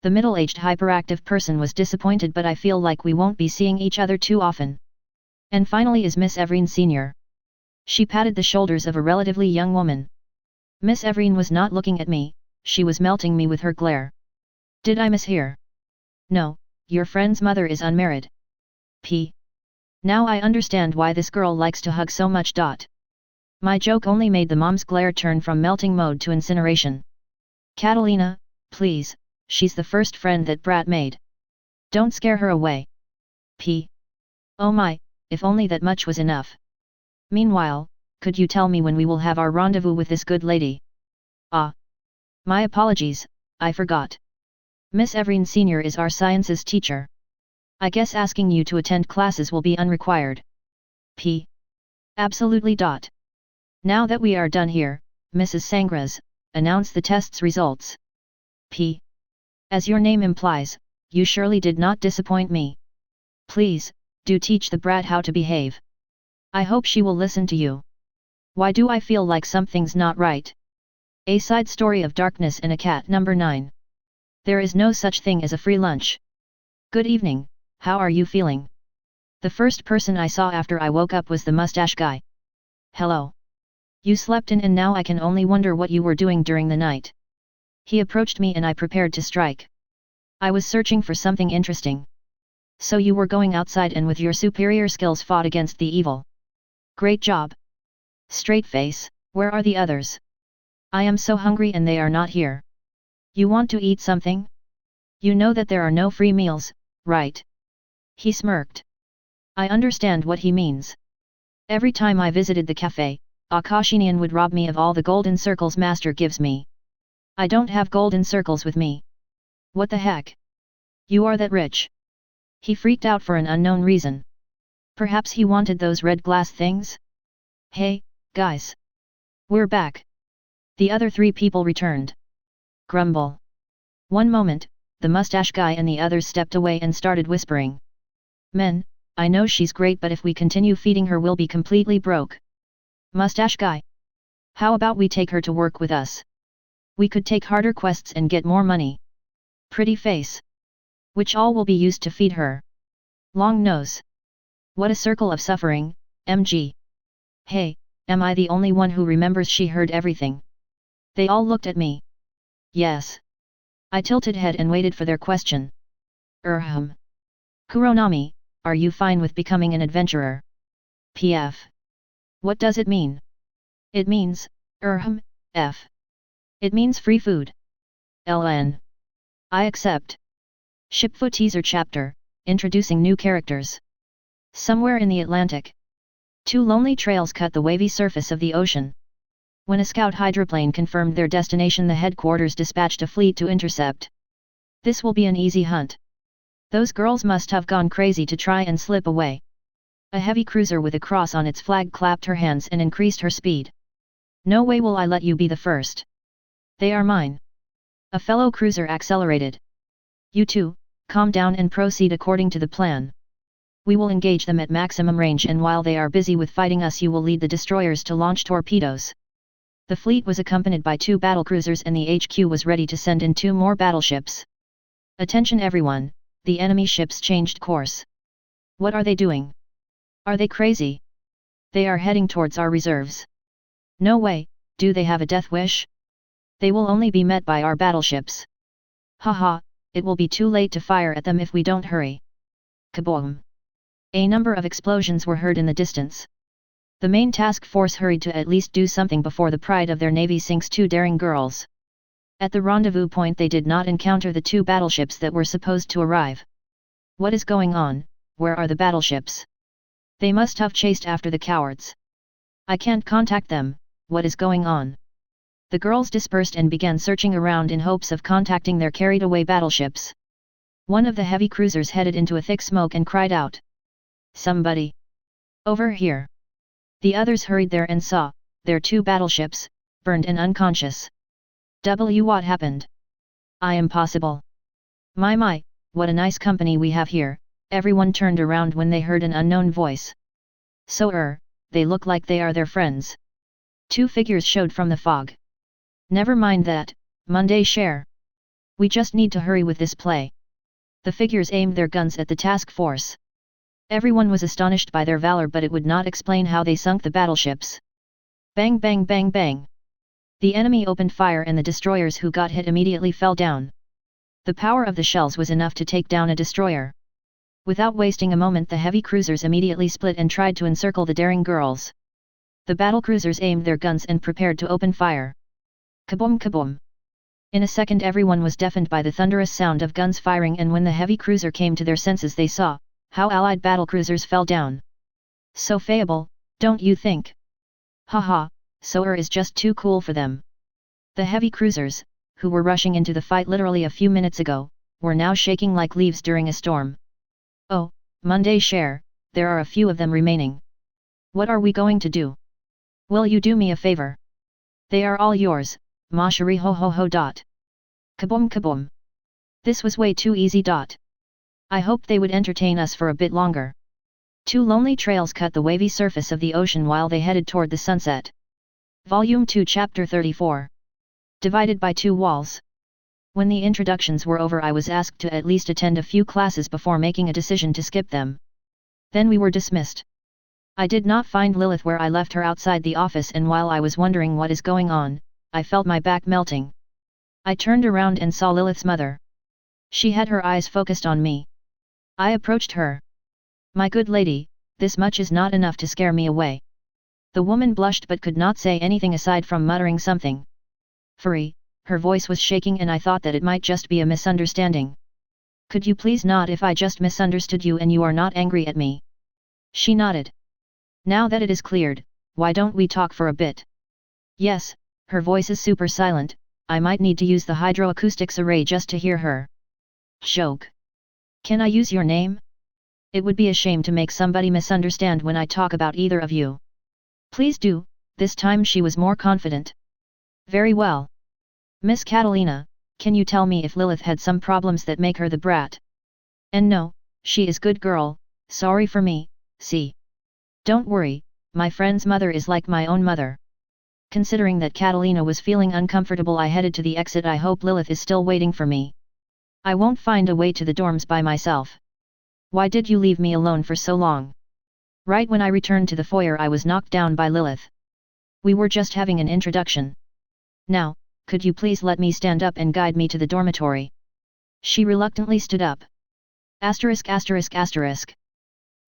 The middle-aged hyperactive person was disappointed, but I feel like we won't be seeing each other too often. And finally is Miss Everine Sr. She patted the shoulders of a relatively young woman. Miss Everine was not looking at me, she was melting me with her glare. Did I mishear? No, your friend's mother is unmarried. P. Now I understand why this girl likes to hug so much. My joke only made the mom's glare turn from melting mode to incineration. Catalina, please, she's the first friend that brat made. Don't scare her away. P. Oh my, if only that much was enough. Meanwhile, could you tell me when we will have our rendezvous with this good lady? Ah. My apologies, I forgot. Miss Everine Sr. is our sciences teacher. I guess asking you to attend classes will be unrequired. P. Absolutely. Now that we are done here, Mrs. Sangras, announce the test's results. P. As your name implies, you surely did not disappoint me. Please, do teach the brat how to behave. I hope she will listen to you. Why do I feel like something's not right? A Side Story of Darkness and a Cat. Number 9. There is no such thing as a free lunch. Good evening, how are you feeling? The first person I saw after I woke up was the mustache guy. Hello. You slept in and now I can only wonder what you were doing during the night. He approached me and I prepared to strike. I was searching for something interesting. So you were going outside and with your superior skills fought against the evil. Great job. Straight face, where are the others? I am so hungry and they are not here. You want to eat something? You know that there are no free meals, right? He smirked. I understand what he means. Every time I visited the cafe, Akashinian would rob me of all the golden circles master gives me. I don't have golden circles with me. What the heck? You are that rich? He freaked out for an unknown reason. Perhaps he wanted those red glass things? Hey, guys. We're back. The other three people returned. Grumble. One moment, the mustache guy and the others stepped away and started whispering. Men, I know she's great but if we continue feeding her we'll be completely broke. Mustache guy. How about we take her to work with us? We could take harder quests and get more money. Pretty face. Which all will be used to feed her. Long nose. What a circle of suffering, MG. Hey, am I the only one who remembers she heard everything? They all looked at me. Yes. I tilted head and waited for their question. Kuronami, are you fine with becoming an adventurer? PF. What does it mean? It means, F. It means free food. LN. I accept. Shipfoot teaser chapter, introducing new characters. Somewhere in the Atlantic. Two lonely trails cut the wavy surface of the ocean. When a scout hydroplane confirmed their destination the headquarters dispatched a fleet to intercept. This will be an easy hunt. Those girls must have gone crazy to try and slip away. A heavy cruiser with a cross on its flag clapped her hands and increased her speed. No way will I let you be the first. They are mine. A fellow cruiser accelerated. You two, calm down and proceed according to the plan. We will engage them at maximum range and while they are busy with fighting us you will lead the destroyers to launch torpedoes. The fleet was accompanied by 2 battlecruisers and the HQ was ready to send in 2 more battleships. Attention everyone, the enemy ships changed course. What are they doing? Are they crazy? They are heading towards our reserves. No way, do they have a death wish? They will only be met by our battleships. Haha, it will be too late to fire at them if we don't hurry. Kaboom! A number of explosions were heard in the distance. The main task force hurried to at least do something before the pride of their navy sinks 2 daring girls. At the rendezvous point they did not encounter the 2 battleships that were supposed to arrive. What is going on? Where are the battleships? They must have chased after the cowards. I can't contact them, what is going on? The girls dispersed and began searching around in hopes of contacting their carried away battleships. One of the heavy cruisers headed into a thick smoke and cried out. Somebody! Over here! The others hurried there and saw, their 2 battleships, burned and unconscious. What happened? I am possible. My, what a nice company we have here, everyone turned around when they heard an unknown voice. So they look like they are their friends. 2 figures showed from the fog. Never mind that, Monday share. We just need to hurry with this play. The figures aimed their guns at the task force. Everyone was astonished by their valor but it would not explain how they sunk the battleships. Bang bang bang bang. The enemy opened fire and the destroyers who got hit immediately fell down. The power of the shells was enough to take down a destroyer. Without wasting a moment the heavy cruisers immediately split and tried to encircle the daring girls. The battlecruisers aimed their guns and prepared to open fire. Kaboom kaboom. In a second everyone was deafened by the thunderous sound of guns firing and when the heavy cruiser came to their senses they saw how allied battlecruisers fell down. So fayable, don't you think? Haha, so is just too cool for them. The heavy cruisers, who were rushing into the fight literally a few minutes ago, were now shaking like leaves during a storm. Oh, Monday share, there are a few of them remaining. What are we going to do? Will you do me a favor? They are all yours, Mashari ho ho ho dot. Kaboom kaboom. This was way too easy dot. I hoped they would entertain us for a bit longer. 2 lonely trails cut the wavy surface of the ocean while they headed toward the sunset. Volume 2 Chapter 34. Divided by 2 walls. When the introductions were over I was asked to at least attend a few classes before making a decision to skip them. Then we were dismissed. I did not find Lilith where I left her outside the office and while I was wondering what is going on, I felt my back melting. I turned around and saw Lilith's mother. She had her eyes focused on me. I approached her. My good lady, this much is not enough to scare me away. The woman blushed but could not say anything aside from muttering something. Furry, her voice was shaking and I thought that it might just be a misunderstanding. Could you please nod if I just misunderstood you and you are not angry at me? She nodded. Now that it is cleared, why don't we talk for a bit? Yes, her voice is super silent, I might need to use the hydroacoustics array just to hear her. Joke. Can I use your name? It would be a shame to make somebody misunderstand when I talk about either of you. Please do, this time she was more confident. Very well. Miss Catalina, can you tell me if Lilith had some problems that make her the brat? And no, she is good girl, sorry for me, see. Don't worry, my friend's mother is like my own mother. Considering that Catalina was feeling uncomfortable, I headed to the exit. I hope Lilith is still waiting for me. I won't find a way to the dorms by myself. Why did you leave me alone for so long? Right when I returned to the foyer I was knocked down by Lilith. We were just having an introduction. Now, could you please let me stand up and guide me to the dormitory? She reluctantly stood up. Asterisk asterisk asterisk.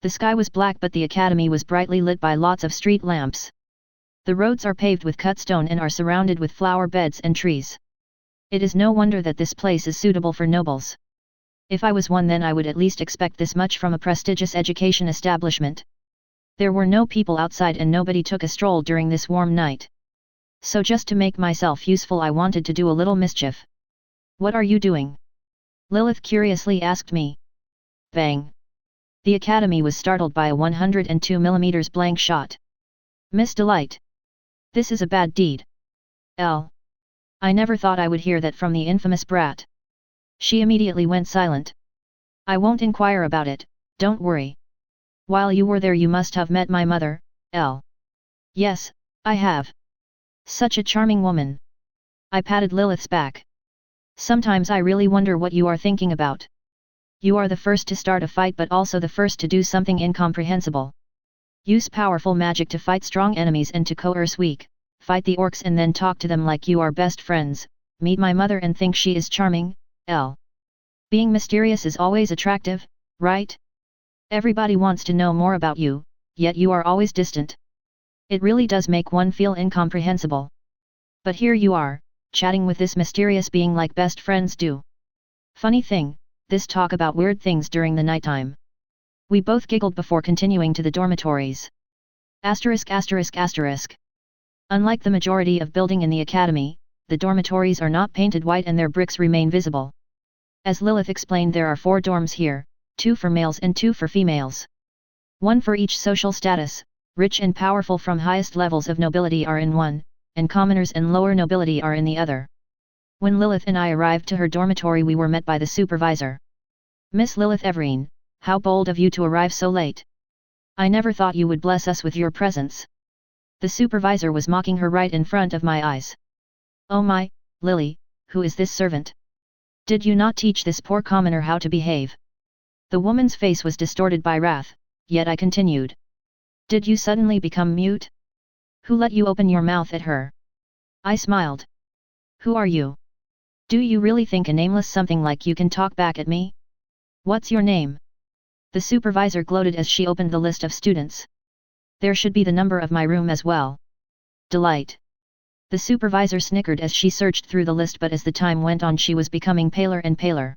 The sky was black but the academy was brightly lit by lots of street lamps. The roads are paved with cut stone and are surrounded with flower beds and trees. It is no wonder that this place is suitable for nobles. If I was one, then I would at least expect this much from a prestigious education establishment. There were no people outside and nobody took a stroll during this warm night. So just to make myself useful I wanted to do a little mischief. What are you doing? Lilith curiously asked me. Bang! The academy was startled by a 102mm blank shot. Miss Delight. This is a bad deed. I never thought I would hear that from the infamous brat. She immediately went silent. I won't inquire about it, don't worry. While you were there you must have met my mother, Yes, I have. Such a charming woman. I patted Lilith's back. Sometimes I really wonder what you are thinking about. You are the first to start a fight but also the first to do something incomprehensible. Use powerful magic to fight strong enemies and to coerce weak, fight the orcs and then talk to them like you are best friends, meet my mother and think she is charming, Being mysterious is always attractive, right? Everybody wants to know more about you, yet you are always distant. It really does make one feel incomprehensible. But here you are, chatting with this mysterious being like best friends do. Funny thing, this talk about weird things during the nighttime. We both giggled before continuing to the dormitories. Asterisk asterisk asterisk. Unlike the majority of building in the academy, the dormitories are not painted white and their bricks remain visible. As Lilith explained, there are 4 dorms here, 2 for males and 2 for females. 1 for each social status, rich and powerful from highest levels of nobility are in one, and commoners and lower nobility are in the other. When Lilith and I arrived to her dormitory we were met by the supervisor. Miss Lilith Everine, how bold of you to arrive so late. I never thought you would bless us with your presence. The supervisor was mocking her right in front of my eyes. Oh my, Lily, who is this servant? Did you not teach this poor commoner how to behave? The woman's face was distorted by wrath, yet I continued. Did you suddenly become mute? Who let you open your mouth at her? I smiled. Who are you? Do you really think a nameless something like you can talk back at me? What's your name? The supervisor gloated as she opened the list of students. There should be the number of my room as well. Delight. The supervisor snickered as she searched through the list, but as the time went on she was becoming paler and paler.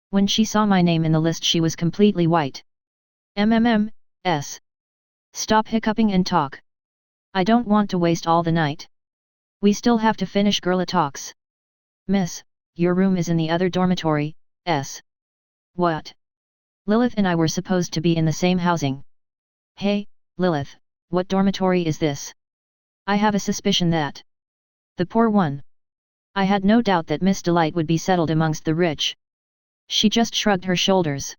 When she saw my name in the list she was completely white. S. Stop hiccuping and talk. I don't want to waste all the night. We still have to finish girly talks. Miss, your room is in the other dormitory, S. What? Lilith and I were supposed to be in the same housing. Hey, Lilith, what dormitory is this? I have a suspicion that the poor one. I had no doubt that Miss Delight would be settled amongst the rich. She just shrugged her shoulders.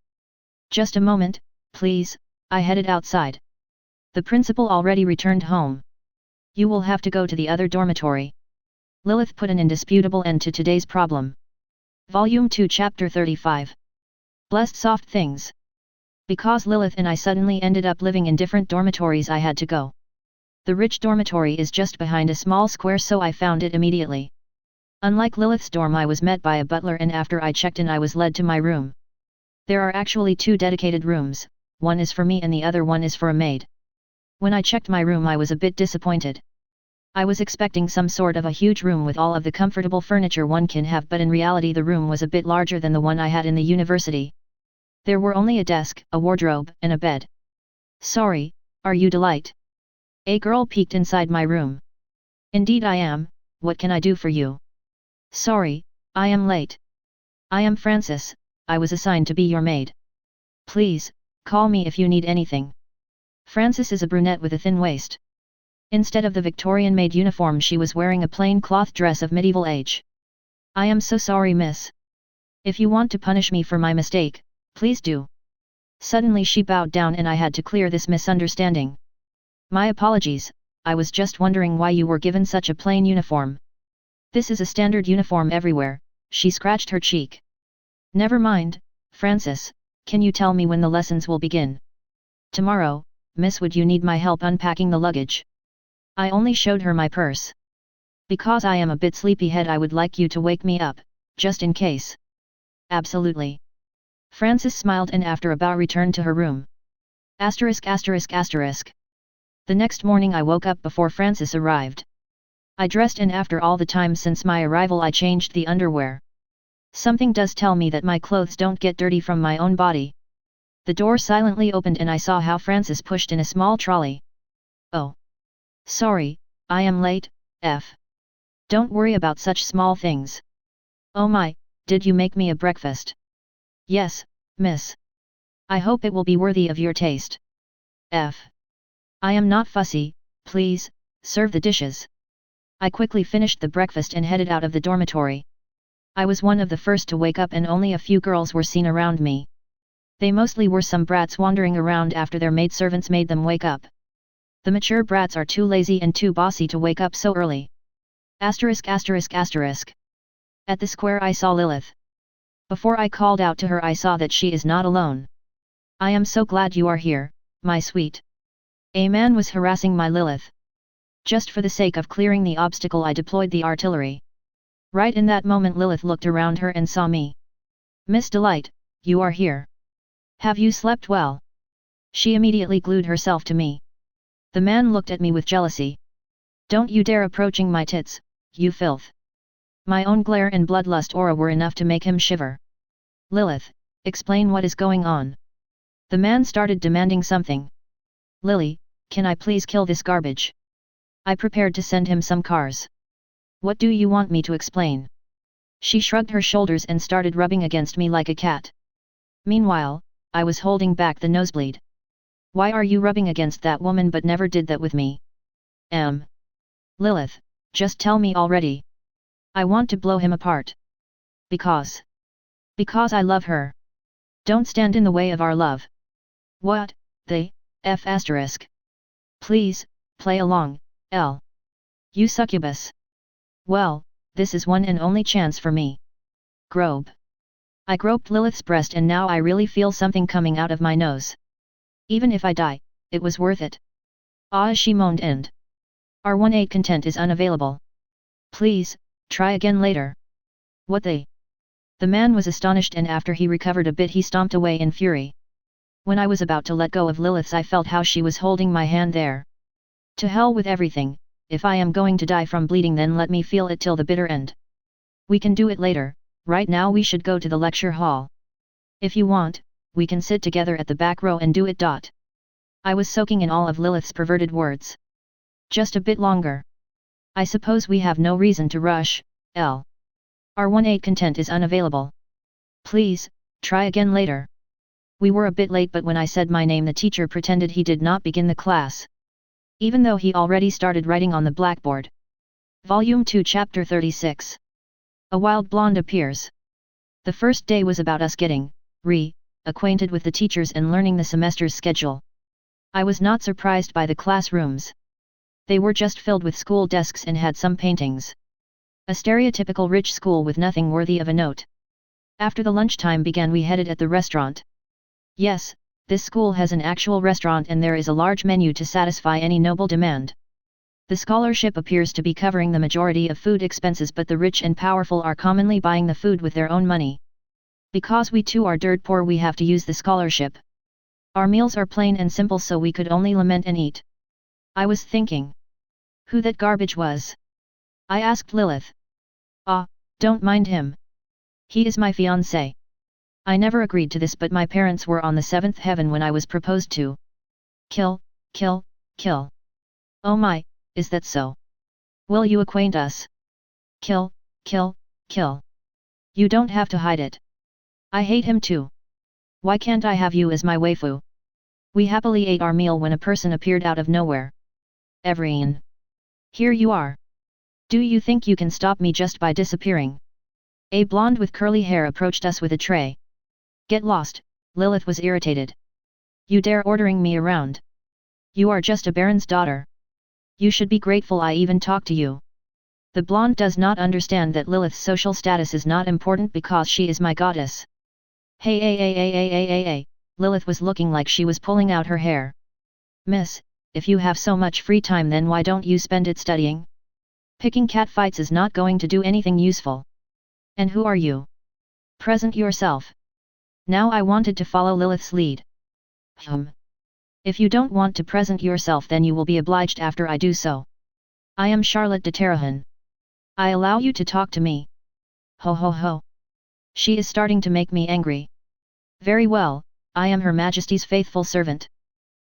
Just a moment, please, I headed outside. The principal already returned home. You will have to go to the other dormitory. Lilith put an indisputable end to today's problem. Volume 2 Chapter 35. Blessed Soft Things. Because Lilith and I suddenly ended up living in different dormitories I had to go. The rich dormitory is just behind a small square so I found it immediately. Unlike Lilith's dorm, I was met by a butler, and after I checked in I was led to my room. There are actually 2 dedicated rooms, one is for me and the other one is for a maid. When I checked my room I was a bit disappointed. I was expecting some sort of a huge room with all of the comfortable furniture one can have, but in reality the room was a bit larger than the one I had in the university. There were only a desk, a wardrobe, and a bed. Sorry, are you Delight? A girl peeked inside my room. Indeed I am, what can I do for you? Sorry, I am late. I am Francis, I was assigned to be your maid. Please, call me if you need anything. Francis is a brunette with a thin waist. Instead of the Victorian maid uniform she was wearing a plain cloth dress of medieval age. I am so sorry, miss. If you want to punish me for my mistake, please do. Suddenly she bowed down and I had to clear this misunderstanding. My apologies, I was just wondering why you were given such a plain uniform. This is a standard uniform everywhere, she scratched her cheek. Never mind, Francis, can you tell me when the lessons will begin? Tomorrow, miss. Would you need my help unpacking the luggage? I only showed her my purse. Because I am a bit sleepyhead I would like you to wake me up, just in case. Absolutely. Francis smiled and after a bow returned to her room. *****. The next morning I woke up before Francis arrived. I dressed and after all the time since my arrival I changed the underwear. Something does tell me that my clothes don't get dirty from my own body. The door silently opened and I saw how Francis pushed in a small trolley. Oh. Sorry, I am late, F. Don't worry about such small things. Oh my, did you make me a breakfast? Yes, miss. I hope it will be worthy of your taste. F. I am not fussy, please, serve the dishes. I quickly finished the breakfast and headed out of the dormitory. I was one of the first to wake up and only a few girls were seen around me. They mostly were some brats wandering around after their maidservants made them wake up. The mature brats are too lazy and too bossy to wake up so early. ******. At the square I saw Lilith. Before I called out to her I saw that she is not alone. I am so glad you are here, my sweet. A man was harassing my Lilith. Just for the sake of clearing the obstacle I deployed the artillery. Right in that moment Lilith looked around her and saw me. Miss Delight, you are here. Have you slept well? She immediately glued herself to me. The man looked at me with jealousy. Don't you dare approaching my tits, you filth. My own glare and bloodlust aura were enough to make him shiver. Lilith, explain what is going on. The man started demanding something. Lily, can I please kill this garbage? I prepared to send him some cars. What do you want me to explain? She shrugged her shoulders and started rubbing against me like a cat. Meanwhile, I was holding back the nosebleed. Why are you rubbing against that woman but never did that with me? Lilith, just tell me already. I want to blow him apart. Because I love her. Don't stand in the way of our love. What, the, F***. Please, play along, L. You succubus. Well, this is one and only chance for me. Grobe. I groped Lilith's breast and now I really feel something coming out of my nose. Even if I die, it was worth it. Ah, she moaned and R18 content is unavailable. Please, try again later. What the? The man was astonished and after he recovered a bit he stomped away in fury. When I was about to let go of Lilith's I felt how she was holding my hand there. To hell with everything, if I am going to die from bleeding then let me feel it till the bitter end. We can do it later, right now we should go to the lecture hall. If you want, we can sit together at the back row and do it. I was soaking in all of Lilith's perverted words. Just a bit longer. I suppose we have no reason to rush, L. R18 content is unavailable. Please, try again later. We were a bit late but when I said my name the teacher pretended he did not begin the class. Even though he already started writing on the blackboard. Volume 2 Chapter 36. A wild blonde appears. The first day was about us getting acquainted with the teachers and learning the semester's schedule. I was not surprised by the classrooms. They were just filled with school desks and had some paintings. A stereotypical rich school with nothing worthy of a note. After the lunchtime began we headed at the restaurant. Yes, this school has an actual restaurant and there is a large menu to satisfy any noble demand. The scholarship appears to be covering the majority of food expenses, but the rich and powerful are commonly buying the food with their own money. Because we too are dirt poor, we have to use the scholarship. Our meals are plain and simple, so we could only lament and eat. I was thinking who that garbage was. I asked Lilith. Ah, don't mind him. He is my fiancé. I never agreed to this, but my parents were on the seventh heaven when I was proposed to. Kill, kill, kill. Oh my, is that so? Will you acquaint us? Kill, kill, kill. You don't have to hide it. I hate him too. Why can't I have you as my waifu? We happily ate our meal when a person appeared out of nowhere. Everine. Here you are. Do you think you can stop me just by disappearing? A blonde with curly hair approached us with a tray. Get lost, Lilith was irritated. You dare ordering me around? You are just a baron's daughter. You should be grateful I even talk to you. The blonde does not understand that Lilith's social status is not important because she is my goddess. Hey, Lilith was looking like she was pulling out her hair. Miss, if you have so much free time, then why don't you spend it studying? Picking catfights is not going to do anything useful. And who are you? Present yourself. Now I wanted to follow Lilith's lead. If you don't want to present yourself, then you will be obliged after I do so. I am Charlotte de Terrahan. I allow you to talk to me. Ho ho ho. She is starting to make me angry. Very well, I am Her Majesty's faithful servant.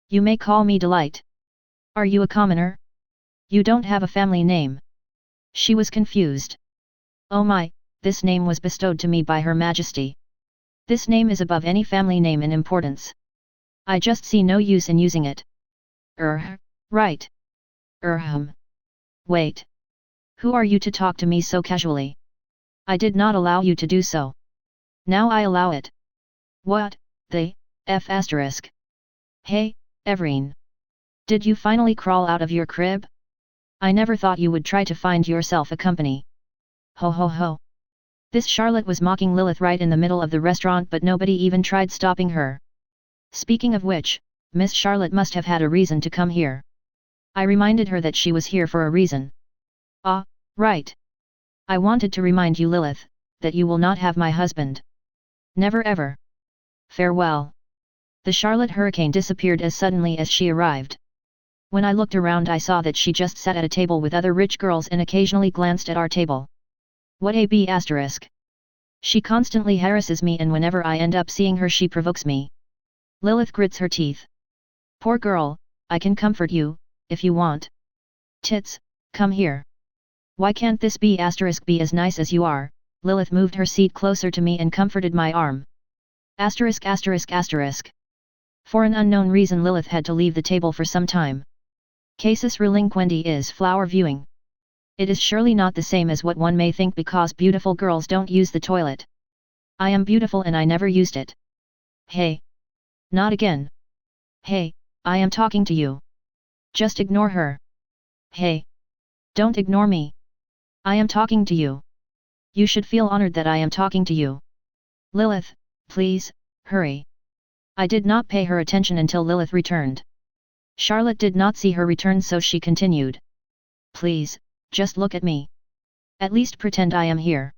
You may call me Delight. Are you a commoner? You don't have a family name. She was confused. Oh my, this name was bestowed to me by Her Majesty. This name is above any family name in importance. I just see no use in using it. Right. Wait. Who are you to talk to me so casually? I did not allow you to do so. Now I allow it. What, the, F***? Hey, Everine. Did you finally crawl out of your crib? I never thought you would try to find yourself a company. Ho ho ho. This Charlotte was mocking Lilith right in the middle of the restaurant, but nobody even tried stopping her. Speaking of which, Miss Charlotte must have had a reason to come here. I reminded her that she was here for a reason. Ah, right. I wanted to remind you, Lilith, that you will not have my husband. Never ever. Farewell. The Charlotte Hurricane disappeared as suddenly as she arrived. When I looked around, I saw that she just sat at a table with other rich girls and occasionally glanced at our table. What a b***. She constantly harasses me, and whenever I end up seeing her, she provokes me. Lilith grits her teeth. Poor girl, I can comfort you, if you want. Tits, come here. Why can't this b** be as nice as you are? Lilith moved her seat closer to me and comforted my arm. For an unknown reason, Lilith had to leave the table for some time. Casus relinquendi is flower viewing. It is surely not the same as what one may think, because beautiful girls don't use the toilet. I am beautiful and I never used it. Hey. Not again. Hey, I am talking to you. Just ignore her. Hey. Don't ignore me. I am talking to you. You should feel honored that I am talking to you. Lilith, please, hurry. I did not pay her attention until Lilith returned. Charlotte did not see her return, so she continued. Please, just look at me. At least pretend I am here.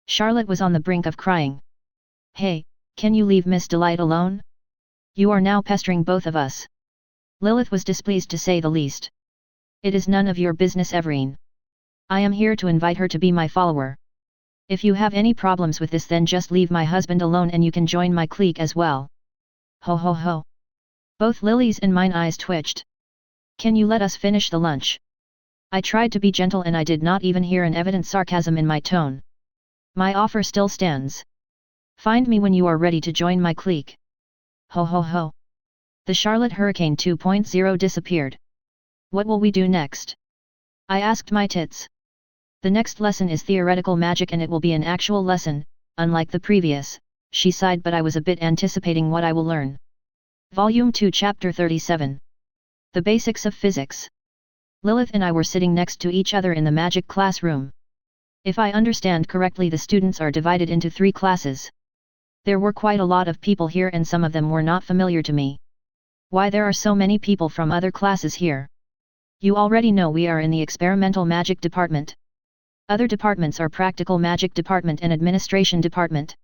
Charlotte was on the brink of crying. Hey, can you leave Miss Delight alone? You are now pestering both of us. Lilith was displeased, to say the least. It is none of your business, Everine. I am here to invite her to be my follower. If you have any problems with this, then just leave my husband alone and you can join my clique as well. Ho ho ho. Both Lily's and mine eyes twitched. Can you let us finish the lunch? I tried to be gentle and I did not even hear an evident sarcasm in my tone. My offer still stands. Find me when you are ready to join my clique. Ho ho ho. The Charlotte Hurricane 2.0 disappeared. What will we do next? I asked my tits. The next lesson is theoretical magic and it will be an actual lesson, unlike the previous, she sighed, but I was a bit anticipating what I will learn. Volume 2 Chapter 37. The Basics of Physics. Lilith and I were sitting next to each other in the magic classroom. If I understand correctly, the students are divided into 3 classes. There were quite a lot of people here and some of them were not familiar to me. Why there are so many people from other classes here? You already know we are in the experimental magic department. Other departments are practical magic department and administration department.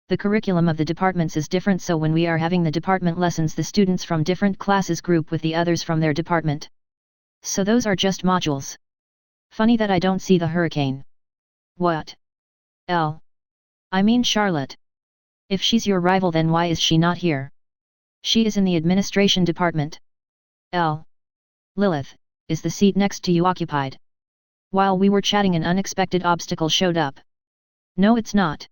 The curriculum of the departments is different, so when we are having the department lessons, the students from different classes group with the others from their department. So those are just modules. Funny that I don't see the hurricane. What? I mean Charlotte. If she's your rival, then why is she not here? She is in the administration department. Lilith, is the seat next to you occupied? While we were chatting, an unexpected obstacle showed up. No, it's not.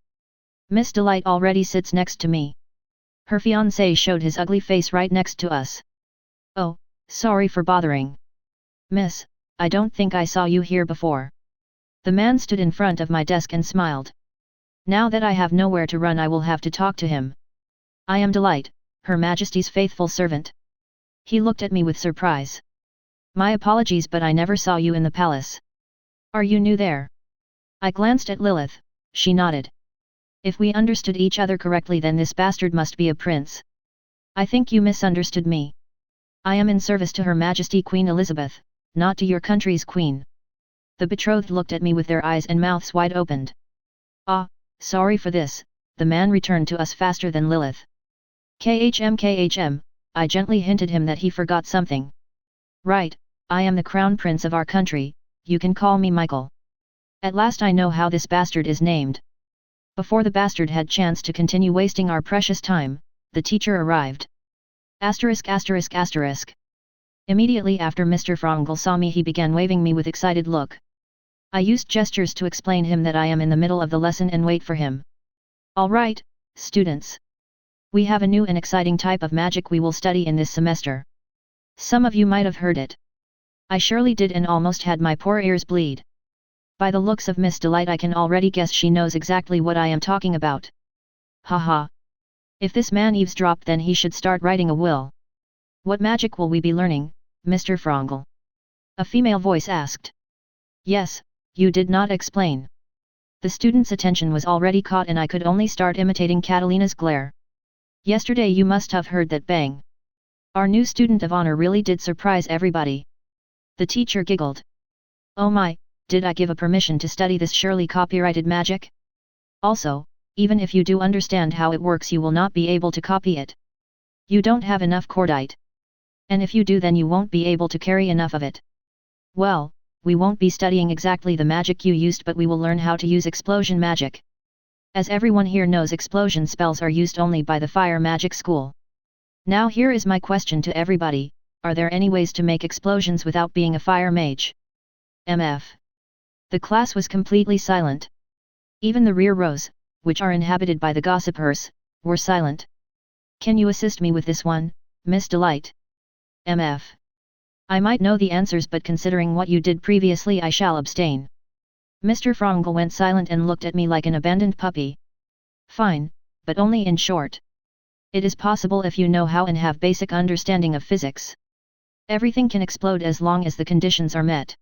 Miss Delight already sits next to me. Her fiancé showed his ugly face right next to us. Oh, sorry for bothering. Miss, I don't think I saw you here before. The man stood in front of my desk and smiled. Now that I have nowhere to run, I will have to talk to him. I am Delight, Her Majesty's faithful servant. He looked at me with surprise. My apologies, but I never saw you in the palace. Are you new there? I glanced at Lilith. She nodded. If we understood each other correctly, then this bastard must be a prince. I think you misunderstood me. I am in service to Her Majesty Queen Elizabeth, not to your country's queen. The betrothed looked at me with their eyes and mouths wide opened. Ah, sorry for this, the man returned to us faster than Lilith. KHM, I gently hinted him that he forgot something. Right, I am the crown prince of our country, you can call me Michael. At last I know how this bastard is named. Before the bastard had chance to continue wasting our precious time, the teacher arrived. Asterisk. Immediately after Mr. Frongel saw me, he began waving me with excited look. I used gestures to explain him that I am in the middle of the lesson and wait for him. Alright, students. We have a new and exciting type of magic we will study in this semester. Some of you might have heard it. I surely did, and almost had my poor ears bleed. By the looks of Miss Delight, I can already guess she knows exactly what I am talking about. Haha. If this man eavesdropped, then he should start writing a will. What magic will we be learning, Mr. Frongel? A female voice asked. Yes, you did not explain. The student's attention was already caught, and I could only start imitating Catalina's glare. Yesterday you must have heard that bang. Our new student of honor really did surprise everybody. The teacher giggled. Oh my, did I give a permission to study this surely copyrighted magic? Also, even if you do understand how it works, you will not be able to copy it. You don't have enough cordite. And if you do, then you won't be able to carry enough of it. Well, we won't be studying exactly the magic you used, but we will learn how to use explosion magic. As everyone here knows, explosion spells are used only by the fire magic school. Now here is my question to everybody, are there any ways to make explosions without being a fire mage? MF. The class was completely silent. Even the rear rows, which are inhabited by the gossipers, were silent. Can you assist me with this one, Miss Delight? MF. I might know the answers, but considering what you did previously, I shall abstain. Mr. Frongel went silent and looked at me like an abandoned puppy. Fine, but only in short. It is possible if you know how and have basic understanding of physics. Everything can explode as long as the conditions are met.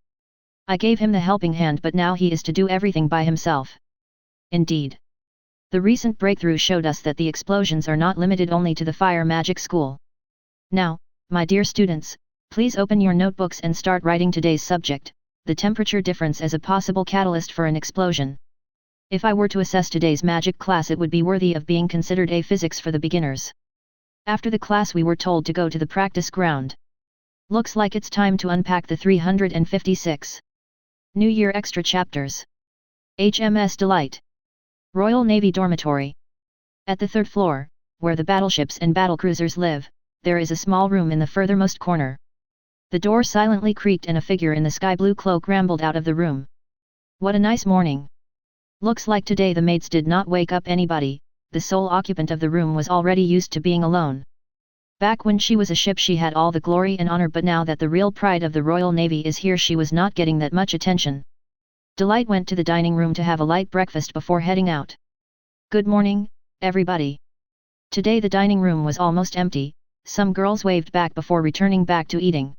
I gave him the helping hand, but now he is to do everything by himself. Indeed. The recent breakthrough showed us that the explosions are not limited only to the fire magic school. Now, my dear students, please open your notebooks and start writing today's subject, the temperature difference as a possible catalyst for an explosion. If I were to assess today's magic class, it would be worthy of being considered a physics for the beginners. After the class we were told to go to the practice ground. Looks like it's time to unpack the 356 New Year extra chapters. HMS Delight. Royal Navy Dormitory. At the third floor, where the battleships and battlecruisers live, there is a small room in the furthermost corner. The door silently creaked and a figure in the sky blue cloak rambled out of the room. What a nice morning. Looks like today the maids did not wake up anybody, the sole occupant of the room was already used to being alone. Back when she was a ship she had all the glory and honor, but now that the real pride of the Royal Navy is here, she was not getting that much attention. Delight went to the dining room to have a light breakfast before heading out. Good morning, everybody. Today the dining room was almost empty, some girls waved back before returning back to eating.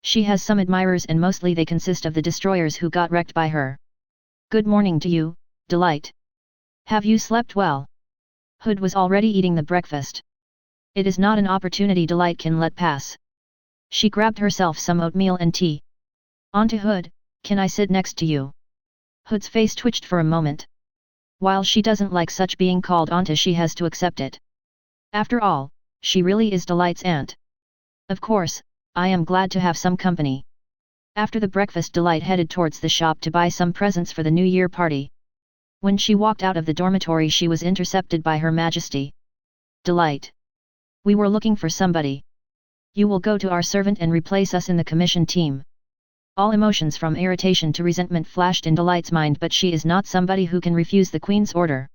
She has some admirers and mostly they consist of the destroyers who got wrecked by her. Good morning to you, Delight. Have you slept well? Hood was already eating the breakfast. It is not an opportunity Delight can let pass. She grabbed herself some oatmeal and tea. "On to Hood, can I sit next to you?" Hood's face twitched for a moment. While she doesn't like such being called onto, she has to accept it. After all, she really is Delight's aunt. "Of course, I am glad to have some company." After the breakfast, Delight headed towards the shop to buy some presents for the New Year party. When she walked out of the dormitory, she was intercepted by Her Majesty. "Delight. We were looking for somebody. You will go to our servant and replace us in the commission team." All emotions from irritation to resentment flashed in Delight's mind, but she is not somebody who can refuse the Queen's order.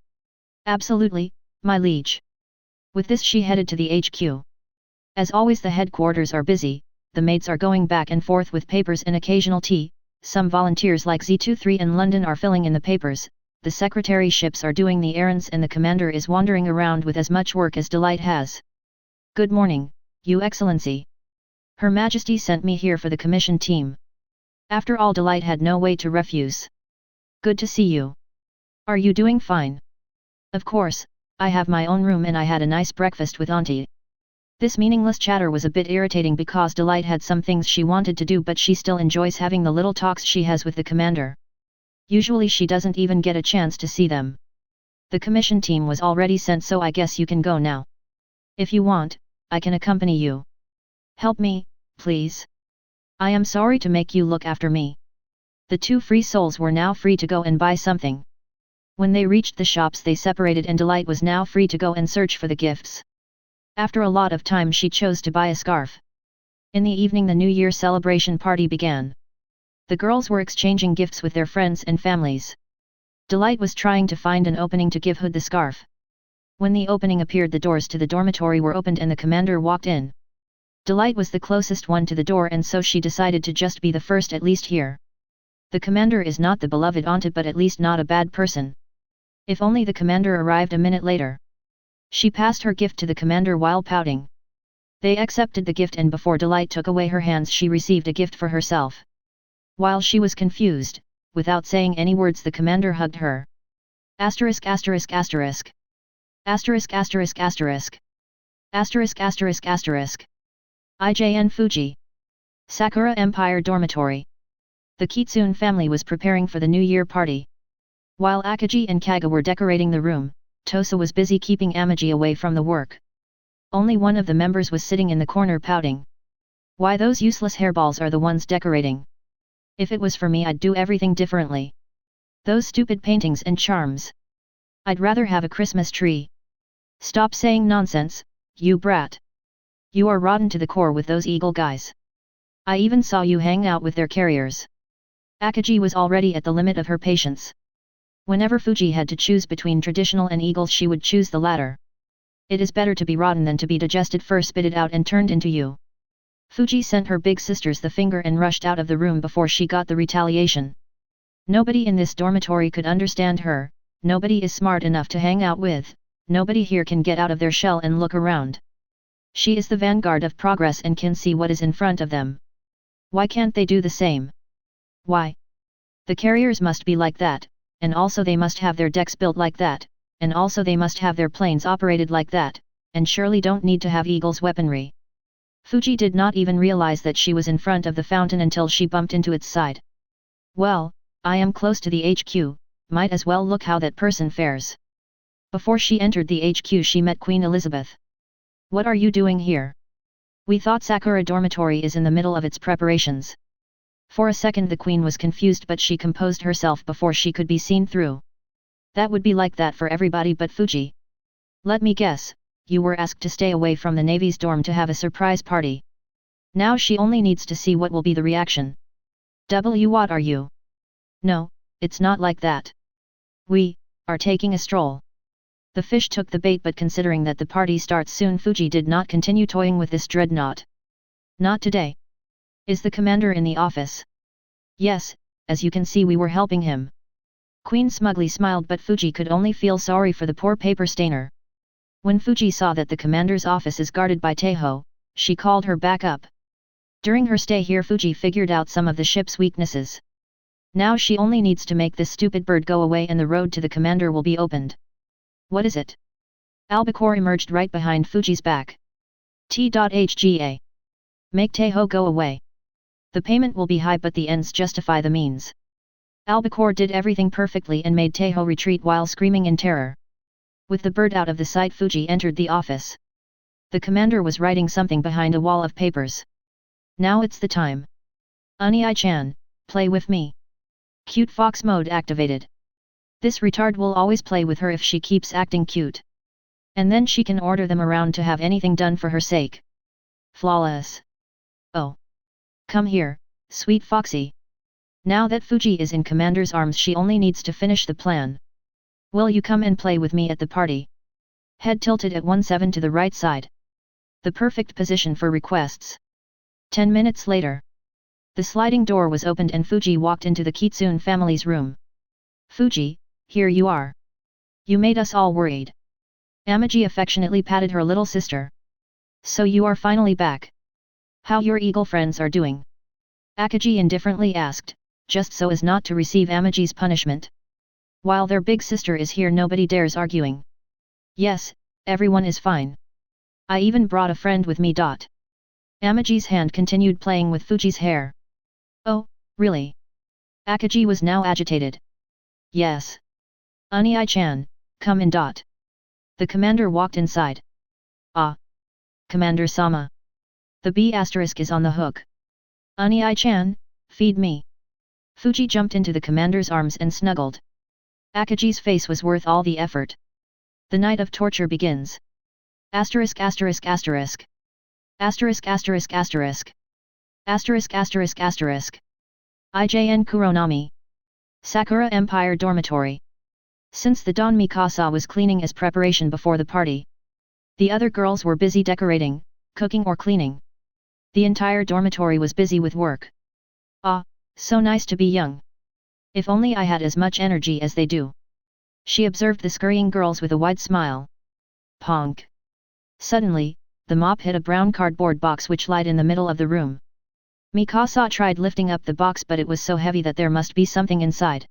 "Absolutely, my liege." With this she headed to the HQ. As always, the headquarters are busy, the maids are going back and forth with papers and occasional tea, some volunteers like Z23 in London are filling in the papers, the secretary ships are doing the errands, and the commander is wandering around with as much work as Delight has. "Good morning, Your Excellency. Her Majesty sent me here for the commission team." After all, Delight had no way to refuse. "Good to see you. Are you doing fine?" "Of course, I have my own room and I had a nice breakfast with Auntie." This meaningless chatter was a bit irritating because Delight had some things she wanted to do, but she still enjoys having the little talks she has with the commander. Usually she doesn't even get a chance to see them. "The commission team was already sent, so I guess you can go now. If you want, I can accompany you." "Help me, please. I am sorry to make you look after me." The two free souls were now free to go and buy something. When they reached the shops, they separated and Delight was now free to go and search for the gifts. After a lot of time, she chose to buy a scarf. In the evening, the New Year celebration party began. The girls were exchanging gifts with their friends and families. Delight was trying to find an opening to give Hood the scarf. When the opening appeared, the doors to the dormitory were opened and the commander walked in. Delight was the closest one to the door, and so she decided to just be the first, at least here. The commander is not the beloved auntie, but at least not a bad person. If only the commander arrived a minute later. She passed her gift to the commander while pouting. They accepted the gift, and before Delight took away her hands, she received a gift for herself. While she was confused, without saying any words, the commander hugged her. Asterisk asterisk asterisk. Asterisk asterisk asterisk. Asterisk asterisk asterisk. IJN Fuji. Sakura Empire Dormitory. The Kitsune family was preparing for the New Year party. While Akagi and Kaga were decorating the room, Tosa was busy keeping Amagi away from the work. Only one of the members was sitting in the corner pouting. "Why, those useless hairballs are the ones decorating. If it was for me, I'd do everything differently. Those stupid paintings and charms. I'd rather have a Christmas tree." "Stop saying nonsense, you brat. You are rotten to the core with those eagle guys. I even saw you hang out with their carriers." Akagi was already at the limit of her patience. Whenever Fuji had to choose between traditional and eagles, she would choose the latter. "It is better to be rotten than to be digested first, spit it out and turned into you." Fuji sent her big sisters the finger and rushed out of the room before she got the retaliation. Nobody in this dormitory could understand her, nobody is smart enough to hang out with, nobody here can get out of their shell and look around. She is the vanguard of progress and can see what is in front of them. Why can't they do the same? Why? The carriers must be like that, and also they must have their decks built like that, and also they must have their planes operated like that, and surely don't need to have eagles weaponry. Fuji did not even realize that she was in front of the fountain until she bumped into its side. "Well, I am close to the HQ, might as well look how that person fares." Before she entered the HQ, she met Queen Elizabeth. "What are you doing here? We thought Sakura Dormitory is in the middle of its preparations." For a second the Queen was confused, but she composed herself before she could be seen through. "That would be like that for everybody but Fuji. Let me guess, you were asked to stay away from the Navy's dorm to have a surprise party. Now she only needs to see what will be the reaction." What are you?" "No, it's not like that. We are taking a stroll." The fish took the bait, but considering that the party starts soon, Fuji did not continue toying with this dreadnought. "Not today. Is the commander in the office?" "Yes, as you can see we were helping him." Queen smugly smiled, but Fuji could only feel sorry for the poor paper stainer. When Fuji saw that the commander's office is guarded by Taiho, she called her back up. During her stay here, Fuji figured out some of the ship's weaknesses. Now she only needs to make this stupid bird go away and the road to the commander will be opened. "What is it?" Albacore emerged right behind Fuji's back. T.HGA. Make Taeho go away. The payment will be high but the ends justify the means. Albacore did everything perfectly and made Taeho retreat while screaming in terror. With the bird out of the sight, Fuji entered the office. The commander was writing something behind a wall of papers. Now it's the time. Unai-chan, play with me. Cute fox mode activated. This retard will always play with her if she keeps acting cute. And then she can order them around to have anything done for her sake. Flawless. Oh. Come here, sweet foxy. Now that Fuji is in commander's arms, she only needs to finish the plan. Will you come and play with me at the party? Head tilted at 17 to the right side. The perfect position for requests. 10 minutes later. The sliding door was opened and Fuji walked into the Kitsune family's room. Fuji, here you are. You made us all worried. Amaji affectionately patted her little sister. So you are finally back. How your eagle friends are doing? Akaji indifferently asked, just so as not to receive Amaji's punishment. While their big sister is here, nobody dares arguing. Yes, everyone is fine. I even brought a friend with me. Amaji's hand continued playing with Fuji's hair. Oh, really? Akaji was now agitated. Yes. Unai-chan, come in. The commander walked inside. Ah. Commander Sama. The B** is on the hook. Unai-chan, feed me. Fuji jumped into the commander's arms and snuggled. Akaji's face was worth all the effort. The night of torture begins. Asterisk asterisk asterisk. Asterisk asterisk asterisk. Asterisk asterisk asterisk. IJN Kuronami. Sakura Empire Dormitory. Since the dawn, Mikasa was cleaning as preparation before the party. The other girls were busy decorating, cooking or cleaning. The entire dormitory was busy with work. Ah, so nice to be young. If only I had as much energy as they do. She observed the scurrying girls with a wide smile. Ponk. Suddenly, the mop hit a brown cardboard box which lied in the middle of the room. Mikasa tried lifting up the box, but it was so heavy that there must be something inside.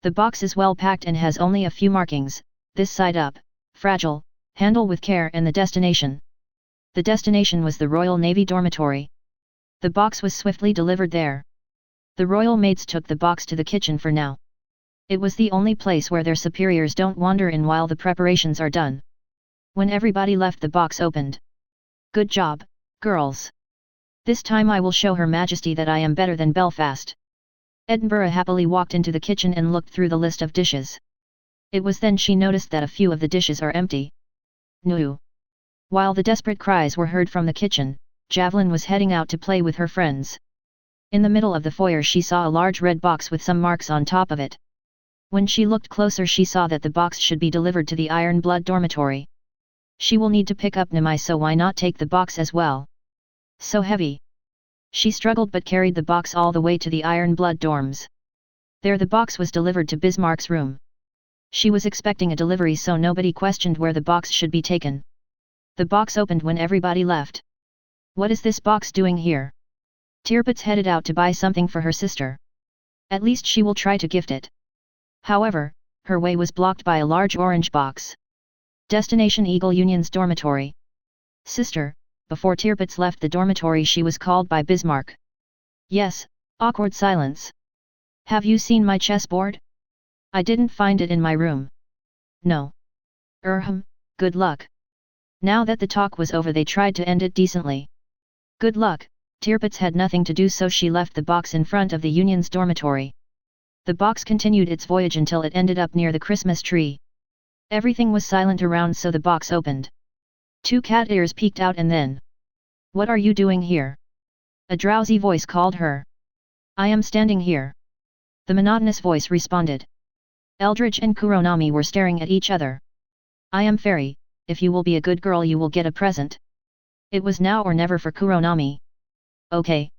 The box is well packed and has only a few markings: this side up, fragile, handle with care, and the destination. The destination was the Royal Navy dormitory. The box was swiftly delivered there. The royal maids took the box to the kitchen for now. It was the only place where their superiors don't wander in while the preparations are done. When everybody left, the box opened. Good job, girls. This time I will show Her Majesty that I am better than Belfast. Edinburgh happily walked into the kitchen and looked through the list of dishes. It was then she noticed that a few of the dishes are empty. No. While the desperate cries were heard from the kitchen, Javelin was heading out to play with her friends. In the middle of the foyer she saw a large red box with some marks on top of it. When she looked closer, she saw that the box should be delivered to the Iron Blood dormitory. She will need to pick up Namai, so why not take the box as well? So heavy. She struggled but carried the box all the way to the Iron Blood dorms. There the box was delivered to Bismarck's room. She was expecting a delivery, so nobody questioned where the box should be taken. The box opened when everybody left. What is this box doing here? Tirpitz headed out to buy something for her sister. At least she will try to gift it. However, her way was blocked by a large orange box. Destination Eagle Union's dormitory. Sister, before Tirpitz left the dormitory she was called by Bismarck. Yes, awkward silence. Have you seen my chessboard? I didn't find it in my room. No. Good luck. Now that the talk was over, they tried to end it decently. Good luck. Tirpitz had nothing to do, so she left the box in front of the Union's dormitory. The box continued its voyage until it ended up near the Christmas tree. Everything was silent around, so the box opened. Two cat ears peeked out and then... What are you doing here? A drowsy voice called her. I am standing here. The monotonous voice responded. Eldridge and Kuronami were staring at each other. I am Fairy, if you will be a good girl you will get a present. It was now or never for Kuronami. Okay.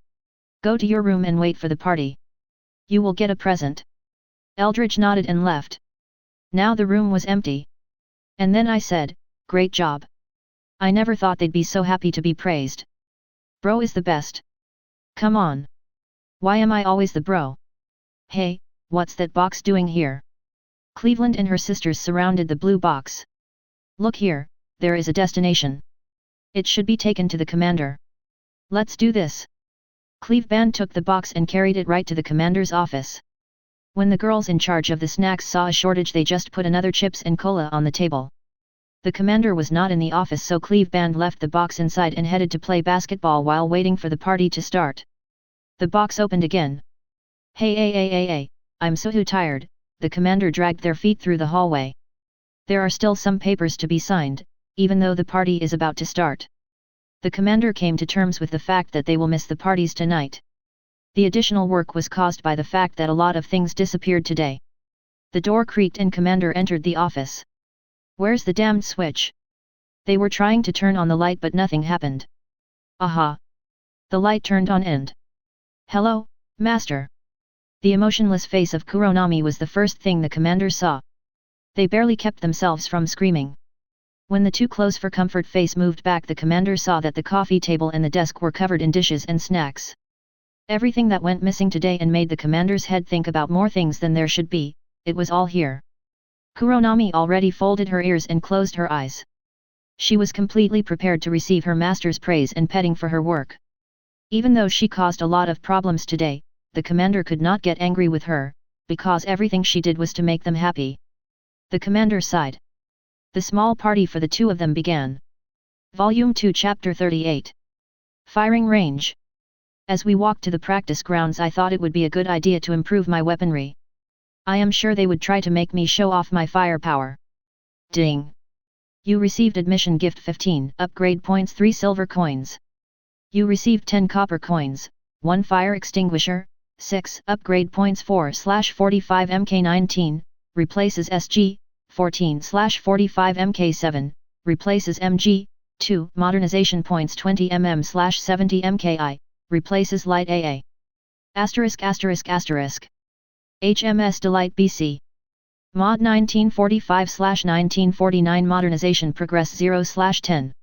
Go to your room and wait for the party. You will get a present. Eldridge nodded and left. Now the room was empty. And then I said, great job. I never thought they'd be so happy to be praised. Bro is the best. Come on. Why am I always the bro? Hey, what's that box doing here? Cleveland and her sisters surrounded the blue box. Look here, there is a destination. It should be taken to the commander. Let's do this. Cleveland took the box and carried it right to the commander's office. When the girls in charge of the snacks saw a shortage, they just put another chips and cola on the table. The commander was not in the office, so Cleveland left the box inside and headed to play basketball while waiting for the party to start. The box opened again. Hey, I'm so tired, the commander dragged their feet through the hallway. There are still some papers to be signed, even though the party is about to start. The commander came to terms with the fact that they will miss the parties tonight. The additional work was caused by the fact that a lot of things disappeared today. The door creaked and commander entered the office. Where's the damned switch? They were trying to turn on the light but nothing happened. Aha! The light turned on and... Hello, master. The emotionless face of Kuronami was the first thing the commander saw. They barely kept themselves from screaming. When the too close for comfort face moved back, the commander saw that the coffee table and the desk were covered in dishes and snacks. Everything that went missing today and made the commander's head think about more things than there should be, it was all here. Kuronami already folded her ears and closed her eyes. She was completely prepared to receive her master's praise and petting for her work. Even though she caused a lot of problems today, the commander could not get angry with her, because everything she did was to make them happy. The commander sighed. The small party for the two of them began. Volume 2 Chapter 38. Firing Range. As we walked to the practice grounds, I thought it would be a good idea to improve my weaponry. I am sure they would try to make me show off my firepower. Ding! You received admission gift 15, upgrade points 3 silver coins. You received 10 copper coins, 1 fire extinguisher, 6 upgrade points 4/45 MK19, replaces SG, 14/45 MK7, replaces MG, 2 modernization points 20 mm/70 MKI, replaces light AA. *****. HMS Delight BC. Mod 1945/1949 modernization progress 0/10.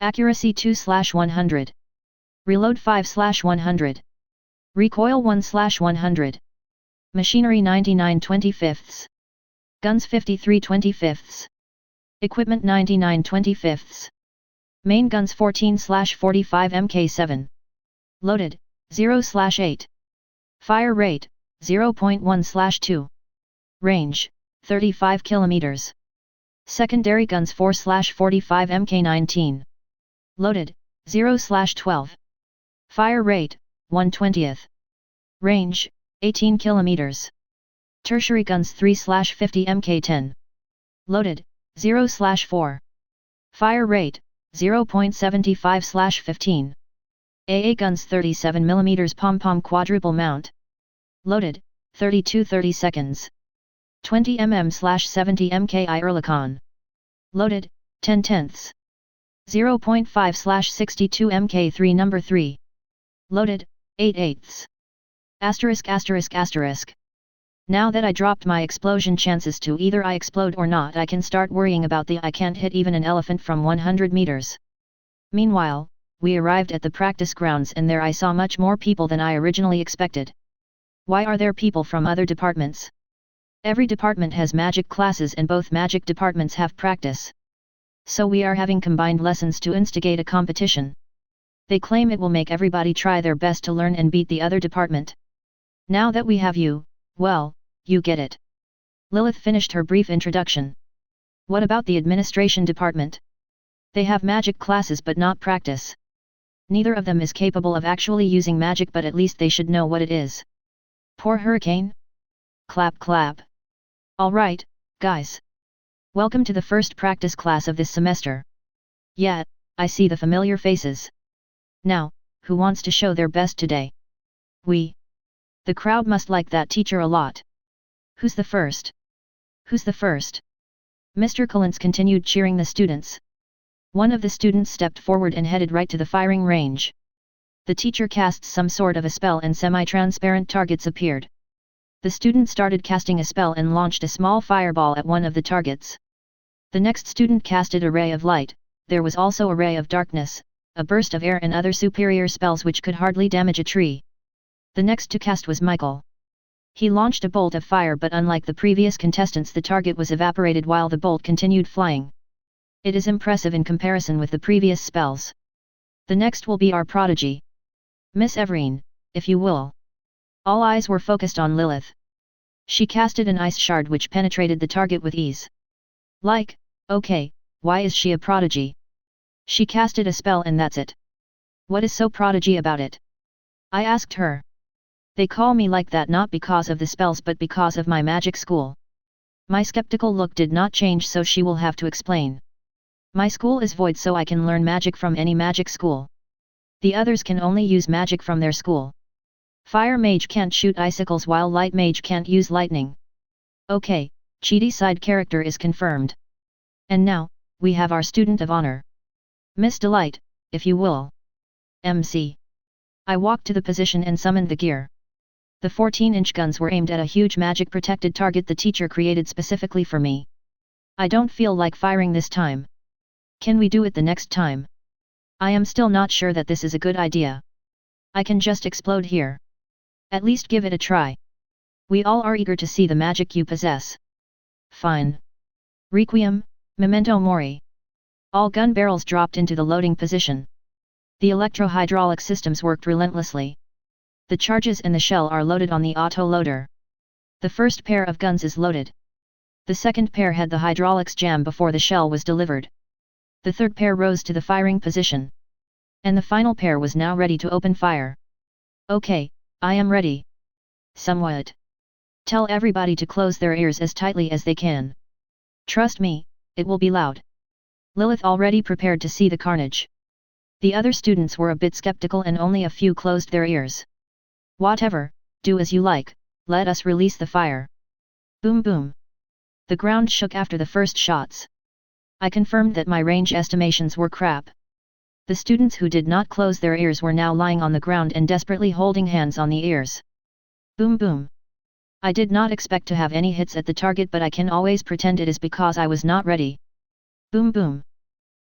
Accuracy 2/100. Reload 5/100. Recoil 1/100. Machinery 99/25. Guns 53/25. Equipment 99/25. Main guns 14/45 MK7. Loaded, 0/8. Fire rate, 0.1/2. Range, 35 km. Secondary guns 4/45 MK19. Loaded, 0/12. Fire rate, 1/20. Range, 18 km. Tertiary guns 3/50 MK10. Loaded, 0/4. Fire rate, 0.75/15. AA guns 37 mm pom-pom quadruple mount. Loaded, 32-30 seconds. 20 mm/70 MKI Ehrlichon. Loaded, 10/10. 0.5/62 MK3 number 3. Loaded, 8/8. *****. Now that I dropped my explosion chances to either I explode or not, I can start worrying about the I can't hit even an elephant from 100 meters. Meanwhile, we arrived at the practice grounds and there I saw much more people than I originally expected. Why are there people from other departments? Every department has magic classes and both magic departments have practice. So we are having combined lessons to instigate a competition. They claim it will make everybody try their best to learn and beat the other department. Now that we have you, well, you get it. Lilith finished her brief introduction. What about the administration department? They have magic classes but not practice. Neither of them is capable of actually using magic, but at least they should know what it is. Poor Hurricane? Clap clap. Alright, guys. Welcome to the first practice class of this semester. Yeah, I see the familiar faces. Now, who wants to show their best today? We. The crowd must like that teacher a lot. Who's the first? Who's the first? Mr. Collins continued cheering the students. One of the students stepped forward and headed right to the firing range. The teacher cast some sort of a spell and semi-transparent targets appeared. The student started casting a spell and launched a small fireball at one of the targets. The next student casted a ray of light, there was also a ray of darkness, a burst of air and other superior spells which could hardly damage a tree. The next to cast was Michael. He launched a bolt of fire, but unlike the previous contestants, the target was evaporated while the bolt continued flying. It is impressive in comparison with the previous spells. The next will be our prodigy. Miss Everine, if you will. All eyes were focused on Lilith. She casted an ice shard which penetrated the target with ease. Like, okay, why is she a prodigy? She casted a spell and that's it. What is so prodigy about it? I asked her. They call me like that not because of the spells but because of my magic school. My skeptical look did not change, so she will have to explain. My school is void, so I can learn magic from any magic school. The others can only use magic from their school. Fire mage can't shoot icicles while light mage can't use lightning. Okay, Shady side character is confirmed. And now, we have our student of honor. Miss Delight, if you will. MC. I walked to the position and summoned the gear. The 14-inch guns were aimed at a huge magic-protected target the teacher created specifically for me. I don't feel like firing this time. Can we do it the next time? I am still not sure that this is a good idea. I can just explode here. At least give it a try. We all are eager to see the magic you possess. Fine. Requiem, memento mori. All gun barrels dropped into the loading position. The electro-hydraulic systems worked relentlessly. The charges and the shell are loaded on the auto-loader. The first pair of guns is loaded. The second pair had the hydraulics jam before the shell was delivered. The third pair rose to the firing position. And the final pair was now ready to open fire. Okay, I am ready. Somewhat. Tell everybody to close their ears as tightly as they can. Trust me, it will be loud. Lilith already prepared to see the carnage. The other students were a bit skeptical and only a few closed their ears. Whatever, do as you like, let us release the fire. Boom boom. The ground shook after the first shots. I confirmed that my range estimations were crap. The students who did not close their ears were now lying on the ground and desperately holding hands on the ears. Boom boom. I did not expect to have any hits at the target, but I can always pretend it is because I was not ready. Boom boom.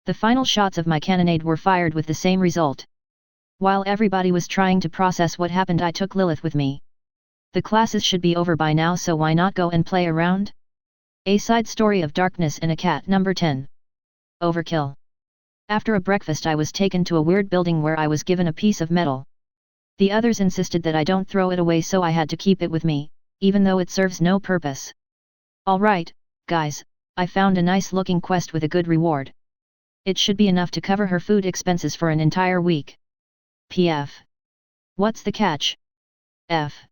The final shots of my cannonade were fired with the same result. While everybody was trying to process what happened, I took Lilith with me. The classes should be over by now, so why not go and play around? A Side Story of Darkness and a Cat number 10. Overkill. After a breakfast I was taken to a weird building where I was given a piece of metal. The others insisted that I don't throw it away, so I had to keep it with me, even though it serves no purpose. Alright, guys, I found a nice looking quest with a good reward. It should be enough to cover her food expenses for an entire week. PF. What's the catch? F.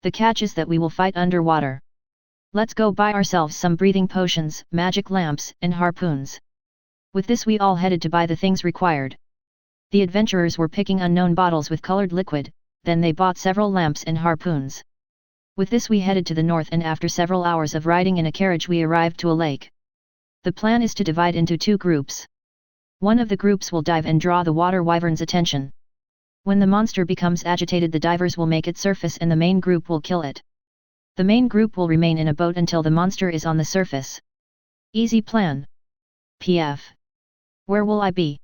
The catch is that we will fight underwater. Let's go buy ourselves some breathing potions, magic lamps, and harpoons. With this we all headed to buy the things required. The adventurers were picking unknown bottles with colored liquid, then they bought several lamps and harpoons. With this we headed to the north, and after several hours of riding in a carriage we arrived to a lake. The plan is to divide into two groups. One of the groups will dive and draw the water wyvern's attention. When the monster becomes agitated, the divers will make it surface and the main group will kill it. The main group will remain in a boat until the monster is on the surface. Easy plan. PF. Where will I be?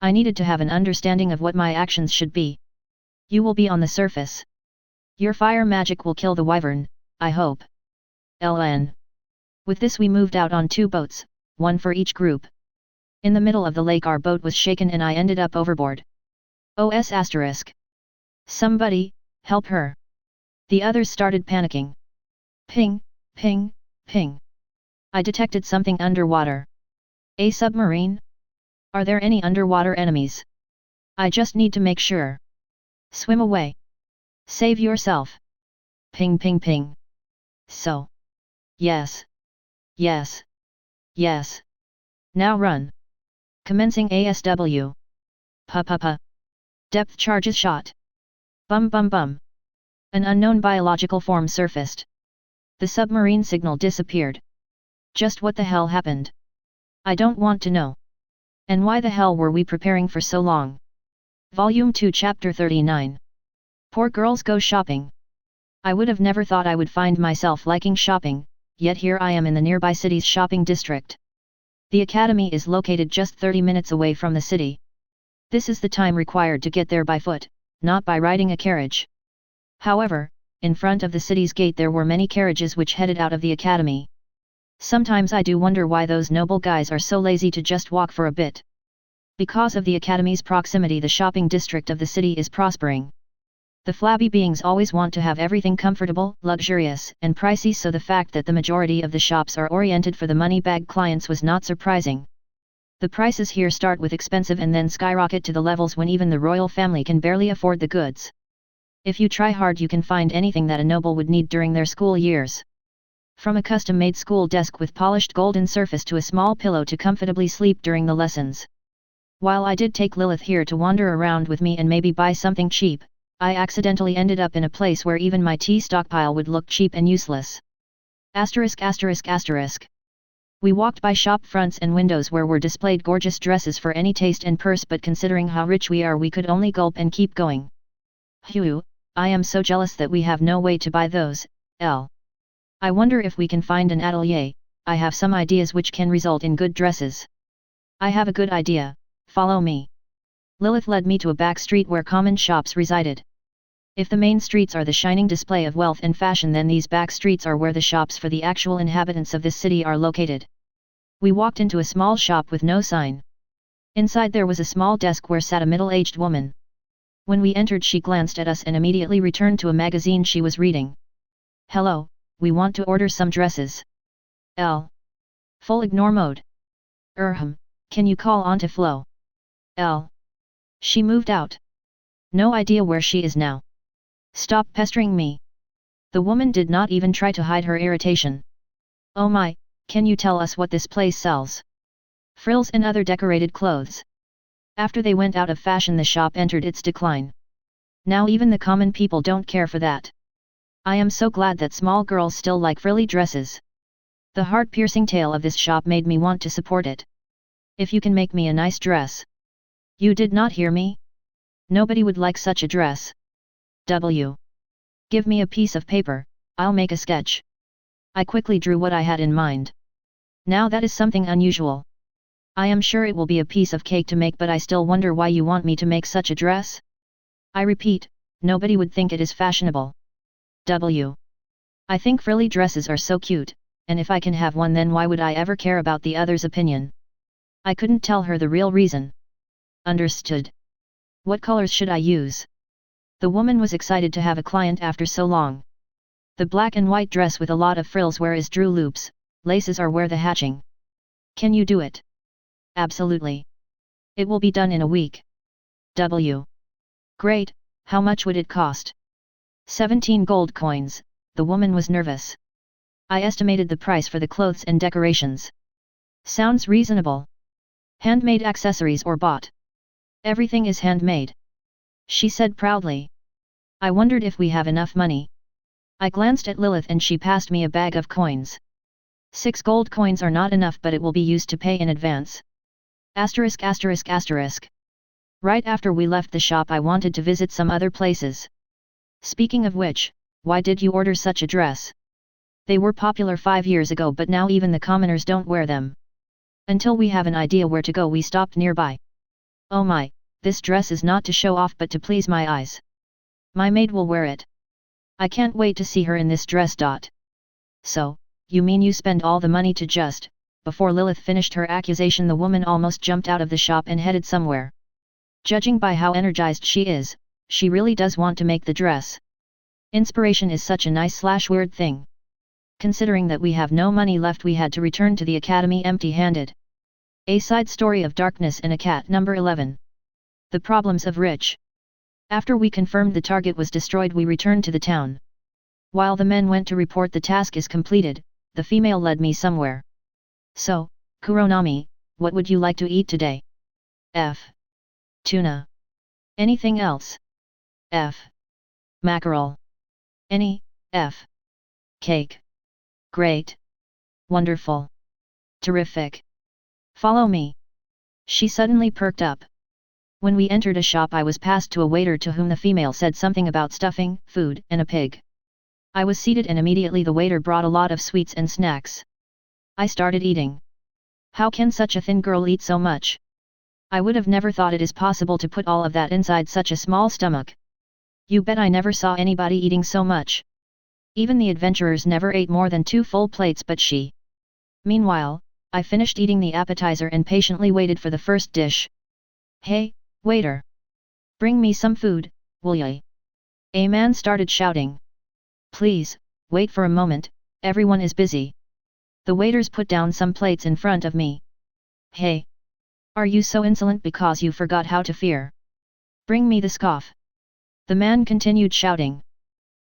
I needed to have an understanding of what my actions should be. You will be on the surface. Your fire magic will kill the wyvern, I hope. LN. With this we moved out on two boats, one for each group. In the middle of the lake our boat was shaken and I ended up overboard. OS asterisk. Somebody, help her. The others started panicking. Ping, ping, ping. I detected something underwater. A submarine? Are there any underwater enemies? I just need to make sure. Swim away. Save yourself. Ping ping ping. So. Yes. Yes. Yes. Now run. Commencing ASW. Pa. Depth charges shot. Bum bum bum. An unknown biological form surfaced. The submarine signal disappeared. Just what the hell happened? I don't want to know. And why the hell were we preparing for so long? Volume 2 Chapter 39. Poor girls go shopping. I would have never thought I would find myself liking shopping, yet here I am in the nearby city's shopping district. The academy is located just 30 minutes away from the city. This is the time required to get there by foot, not by riding a carriage. However, in front of the city's gate there were many carriages which headed out of the academy. Sometimes I do wonder why those noble guys are so lazy to just walk for a bit. Because of the academy's proximity, the shopping district of the city is prospering. The flabby beings always want to have everything comfortable, luxurious, and pricey, so the fact that the majority of the shops are oriented for the money bag clients was not surprising. The prices here start with expensive and then skyrocket to the levels when even the royal family can barely afford the goods. If you try hard, you can find anything that a noble would need during their school years. From a custom-made school desk with polished golden surface to a small pillow to comfortably sleep during the lessons. While I did take Lilith here to wander around with me and maybe buy something cheap, I accidentally ended up in a place where even my tea stockpile would look cheap and useless. Asterisk asterisk asterisk. We walked by shop fronts and windows where were displayed gorgeous dresses for any taste and purse, but considering how rich we are, we could only gulp and keep going. Phew, I am so jealous that we have no way to buy those. I wonder if we can find an atelier. I have some ideas which can result in good dresses. I have a good idea, follow me. Lilith led me to a back street where common shops resided. If the main streets are the shining display of wealth and fashion, then these back streets are where the shops for the actual inhabitants of this city are located. We walked into a small shop with no sign. Inside there was a small desk where sat a middle-aged woman. When we entered, she glanced at us and immediately returned to a magazine she was reading. Hello, we want to order some dresses. Full ignore mode. Can you call onto Flo? She moved out. No idea where she is now. Stop pestering me. The woman did not even try to hide her irritation. Oh my, can you tell us what this place sells? Frills and other decorated clothes. After they went out of fashion, the shop entered its decline. Now even the common people don't care for that. I am so glad that small girls still like frilly dresses. The heart-piercing tale of this shop made me want to support it. If you can make me a nice dress. You did not hear me? Nobody would like such a dress. Give me a piece of paper, I'll make a sketch. I quickly drew what I had in mind. Now that is something unusual. I am sure it will be a piece of cake to make, but I still wonder why you want me to make such a dress? I repeat, nobody would think it is fashionable. I think frilly dresses are so cute, and if I can have one, then why would I ever care about the other's opinion? I couldn't tell her the real reason. Understood. What colors should I use? The woman was excited to have a client after so long. The black and white dress with a lot of frills where is drew loops, laces are where the hatching. Can you do it? Absolutely. It will be done in a week. Great, how much would it cost? 17 gold coins, the woman was nervous. I estimated the price for the clothes and decorations. Sounds reasonable. Handmade accessories or bought? Everything is handmade. She said proudly. I wondered if we have enough money. I glanced at Lilith and she passed me a bag of coins. 6 gold coins are not enough, but it will be used to pay in advance. Asterisk asterisk asterisk. Right after we left the shop, I wanted to visit some other places. Speaking of which, why did you order such a dress? They were popular 5 years ago, but now even the commoners don't wear them. Until we have an idea where to go, we stopped nearby. Oh my, this dress is not to show off but to please my eyes. My maid will wear it. I can't wait to see her in this dress. So, you mean you spend all the money to just... Before Lilith finished her accusation, the woman almost jumped out of the shop and headed somewhere. Judging by how energized she is, she really does want to make the dress. Inspiration is such a nice/weird thing. Considering that we have no money left, we had to return to the academy empty-handed. A Side Story of Darkness and a Cat, number 11. The Problems of Rich. After we confirmed the target was destroyed, we returned to the town. While the men went to report the task is completed, the female led me somewhere. So, Kuronami, what would you like to eat today? Tuna. Anything else? Mackerel. Any? Cake. Great. Wonderful. Terrific. Follow me. She suddenly perked up. When we entered a shop, I was passed to a waiter to whom the female said something about stuffing, food, and a pig. I was seated and immediately the waiter brought a lot of sweets and snacks. I started eating. How can such a thin girl eat so much? I would have never thought it is possible to put all of that inside such a small stomach. You bet I never saw anybody eating so much. Even the adventurers never ate more than 2 full plates, but she. Meanwhile, I finished eating the appetizer and patiently waited for the first dish. Hey, waiter! Bring me some food, will ya? A man started shouting. Please, wait for a moment, everyone is busy. The waiters put down some plates in front of me. Hey! Are you so insolent because you forgot how to fear? Bring me the scoff. The man continued shouting.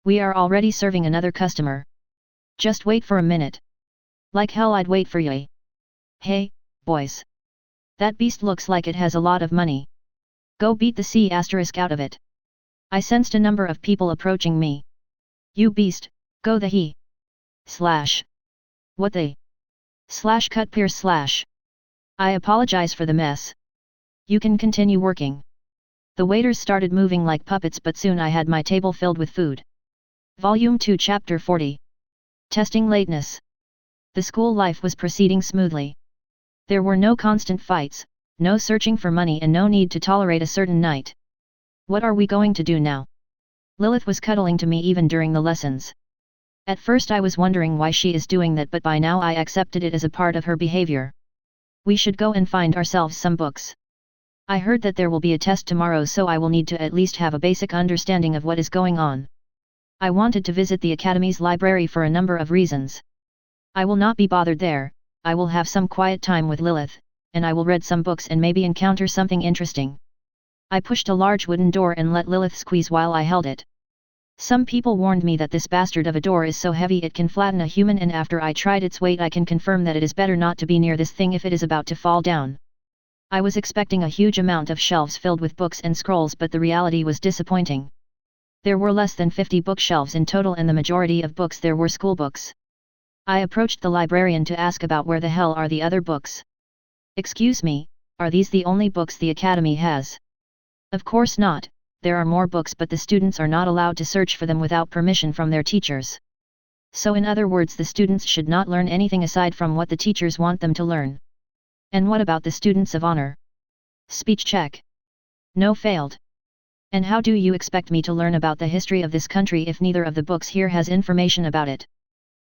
We are already serving another customer. Just wait for a minute. Like hell I'd wait for ya. Hey, boys. That beast looks like it has a lot of money. Go beat the C** out of it. I sensed a number of people approaching me. You beast, go the he. Slash. What the? Slash cut pierce slash. I apologize for the mess. You can continue working. The waiters started moving like puppets, but soon I had my table filled with food. Volume 2 Chapter 40. Testing lateness. The school life was proceeding smoothly. There were no constant fights, no searching for money, and no need to tolerate a certain night. What are we going to do now? Lilith was cuddling to me even during the lessons. At first I was wondering why she is doing that, but by now I accepted it as a part of her behavior. We should go and find ourselves some books. I heard that there will be a test tomorrow, so I will need to at least have a basic understanding of what is going on. I wanted to visit the Academy's library for a number of reasons. I will not be bothered there, I will have some quiet time with Lilith, and I will read some books and maybe encounter something interesting. I pushed a large wooden door and let Lilith squeeze while I held it. Some people warned me that this bastard of a door is so heavy it can flatten a human, and after I tried its weight I can confirm that it is better not to be near this thing if it is about to fall down. I was expecting a huge amount of shelves filled with books and scrolls, but the reality was disappointing. There were less than 50 bookshelves in total, and the majority of books there were school books. I approached the librarian to ask about where the hell are the other books. Excuse me, are these the only books the Academy has? Of course not, there are more books, but the students are not allowed to search for them without permission from their teachers. So in other words, the students should not learn anything aside from what the teachers want them to learn. And what about the students of honor? Speech check. No, failed. And how do you expect me to learn about the history of this country if neither of the books here has information about it?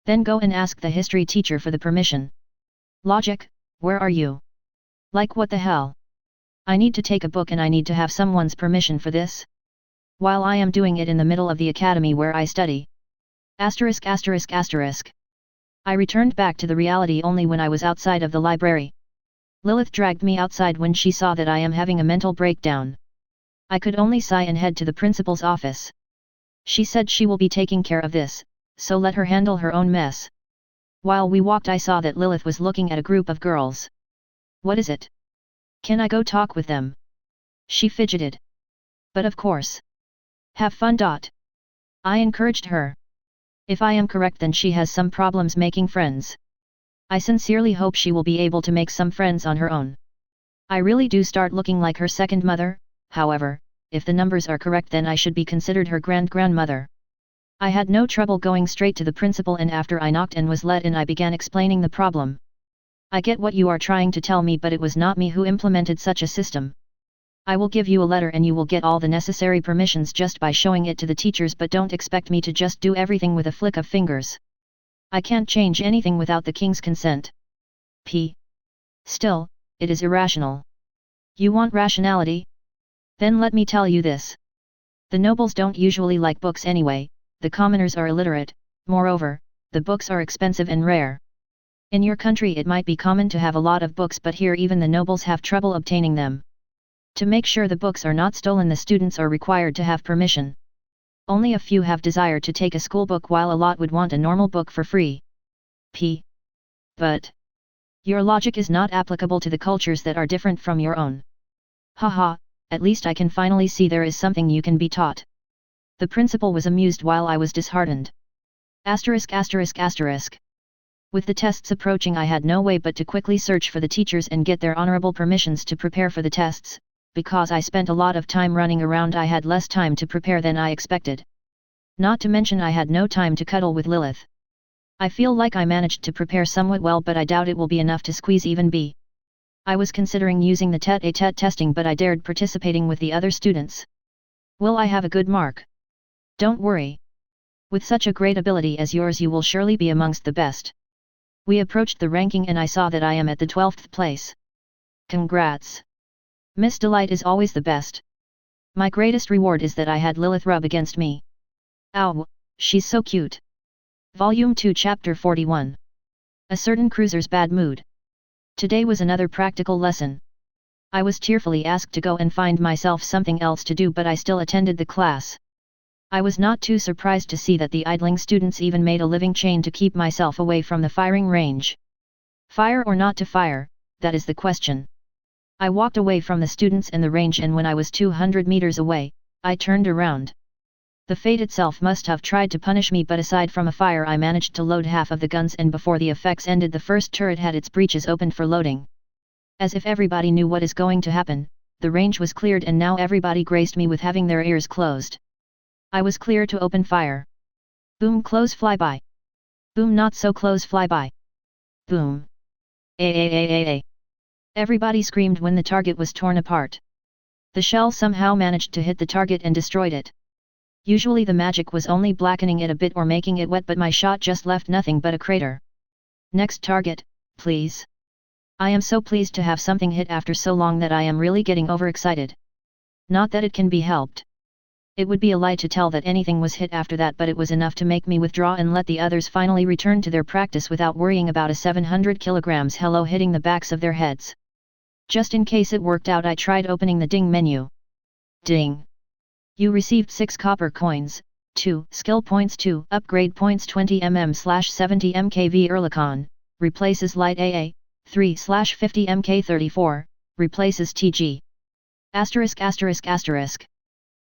Then go and ask the history teacher for the permission. Logic, where are you? Like what the hell? I need to take a book and I need to have someone's permission for this? While I am doing it in the middle of the academy where I study. Asterisk asterisk asterisk. I returned back to the reality only when I was outside of the library. Lilith dragged me outside when she saw that I am having a mental breakdown. I could only sigh and head to the principal's office. She said she will be taking care of this, so let her handle her own mess. While we walked I saw that Lilith was looking at a group of girls. What is it? Can I go talk with them? She fidgeted. But of course. Have fun. I encouraged her. If I am correct, then she has some problems making friends. I sincerely hope she will be able to make some friends on her own. I really do start looking like her second mother. However, if the numbers are correct, then I should be considered her grandmother. I had no trouble going straight to the principal, and after I knocked and was let in I began explaining the problem. I get what you are trying to tell me, but it was not me who implemented such a system. I will give you a letter and you will get all the necessary permissions just by showing it to the teachers, but don't expect me to just do everything with a flick of fingers. I can't change anything without the king's consent. Still, it is irrational. You want rationality? Then let me tell you this. The nobles don't usually like books anyway, the commoners are illiterate, moreover, the books are expensive and rare. In your country it might be common to have a lot of books, but here even the nobles have trouble obtaining them. To make sure the books are not stolen, the students are required to have permission. Only a few have desire to take a school book, while a lot would want a normal book for free. But your logic is not applicable to the cultures that are different from your own. Haha, at least I can finally see there is something you can be taught. The principal was amused while I was disheartened. Asterisk asterisk asterisk. With the tests approaching I had no way but to quickly search for the teachers and get their honorable permissions to prepare for the tests. Because I spent a lot of time running around, I had less time to prepare than I expected. Not to mention I had no time to cuddle with Lilith. I feel like I managed to prepare somewhat well, but I doubt it will be enough to squeeze even B. I was considering using the tete-a-tete testing, but I dared participating with the other students. Will I have a good mark? Don't worry. With such a great ability as yours you will surely be amongst the best. We approached the ranking and I saw that I am at the 12th place. Congrats. Miss Delight is always the best. My greatest reward is that I had Lilith rub against me. Ow, she's so cute. Volume 2 Chapter 41. A certain cruiser's bad mood. Today was another practical lesson. I was tearfully asked to go and find myself something else to do, but I still attended the class. I was not too surprised to see that the idling students even made a living chain to keep myself away from the firing range. Fire or not to fire, that is the question. I walked away from the students and the range, and when I was 200 meters away, I turned around. The fate itself must have tried to punish me, but aside from a fire I managed to load half of the guns, and before the effects ended the first turret had its breeches opened for loading. As if everybody knew what is going to happen, the range was cleared and now everybody graced me with having their ears closed. I was clear to open fire. Boom, close flyby. Boom, not so close flyby. Boom. A. Everybody screamed when the target was torn apart. The shell somehow managed to hit the target and destroyed it. Usually the magic was only blackening it a bit or making it wet, but my shot just left nothing but a crater. Next target, please. I am so pleased to have something hit after so long that I am really getting overexcited. Not that it can be helped. It would be a lie to tell that anything was hit after that, but it was enough to make me withdraw and let the others finally return to their practice without worrying about a 700 kilograms hello hitting the backs of their heads. Just in case it worked out, I tried opening the ding menu. Ding. You received 6 copper coins, 2 skill points, 2 upgrade points, 20 mm/70 mkv Earlicon, replaces light AA, 3/50 mk34, replaces TG.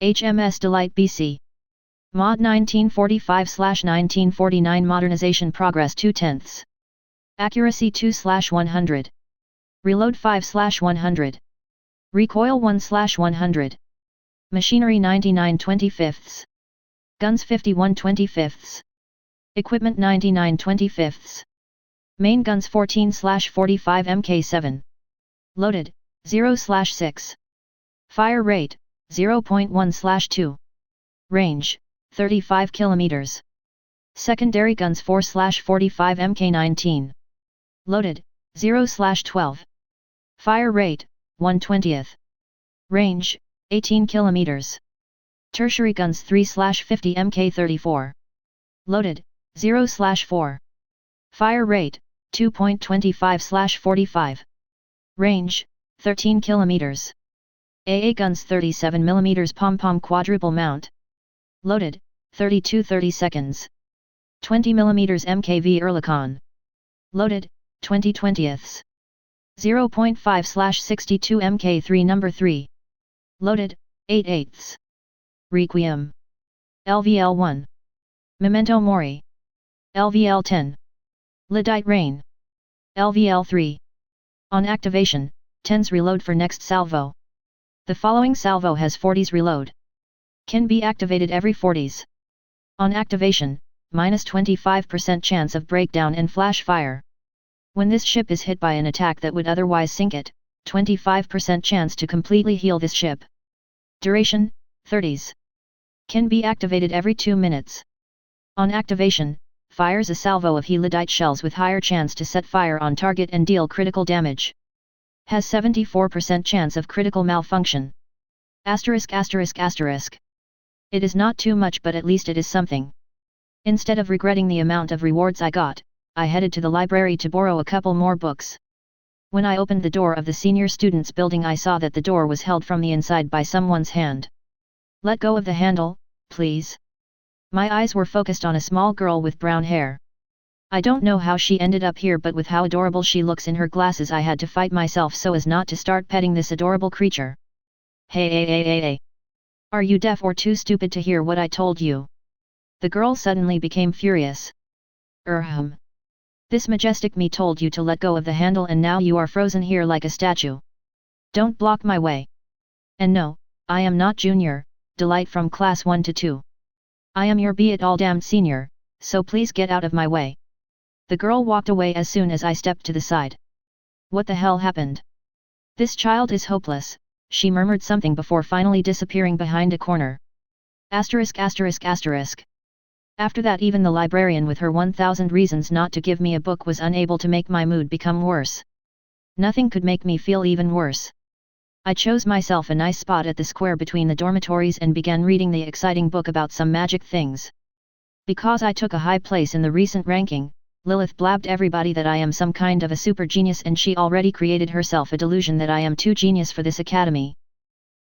HMS Delight BC. Mod 1945/1949 Modernization Progress 2/10. Accuracy 2/100. Reload 5/100. Recoil 1/100. Machinery 99/25. Guns 51/25. Equipment 99/25. Main guns 14/45 mk7. Loaded, 0/6. Fire rate, 0.1/2. Range, 35 km. Secondary guns 4/45 mk19. Loaded, 0/12. Fire rate, 1/20. Range, 18 km. Tertiary guns 3/50 mk34. Loaded, 0/4. Fire rate, 2.25/45. Range, 13 km. AA guns 37 mm pom-pom quadruple mount. Loaded, 30 seconds. 20 mm MKV Earlicon. Loaded, 20/20. 0.5/62 mk3 number 3. Loaded, 8/8. Requiem. LVL 1. Memento Mori. LVL 10. Lyddite Rain. LVL 3. On activation, 10's reload for next salvo. The following salvo has 40's reload. Can be activated every 40's. On activation, minus 25% chance of breakdown and flash fire. When this ship is hit by an attack that would otherwise sink it, 25% chance to completely heal this ship. Duration, 30's. Can be activated every 2 minutes. On activation, fires a salvo of Lyddite shells with higher chance to set fire on target and deal critical damage. Has 74% chance of critical malfunction. It is not too much, but at least it is something. Instead of regretting the amount of rewards I got, I headed to the library to borrow a couple more books. When I opened the door of the senior students building, I saw that the door was held from the inside by someone's hand. Let go of the handle, please. My eyes were focused on a small girl with brown hair. I don't know how she ended up here, but with how adorable she looks in her glasses, I had to fight myself so as not to start petting this adorable creature. Hey. Are you deaf or too stupid to hear what I told you? The girl suddenly became furious. This majestic me told you to let go of the handle, and now you are frozen here like a statue. Don't block my way. And no, I am not junior, Delight from class 1 to 2. I am your be-it-all-damned senior, so please get out of my way. The girl walked away as soon as I stepped to the side. What the hell happened? This child is hopeless, she murmured something before finally disappearing behind a corner. After that, even the librarian with her 1000 reasons not to give me a book was unable to make my mood become worse. Nothing could make me feel even worse. I chose myself a nice spot at the square between the dormitories and began reading the exciting book about some magic things. Because I took a high place in the recent ranking, Lilith blabbed everybody that I am some kind of a super genius, and she already created herself a delusion that I am too genius for this academy.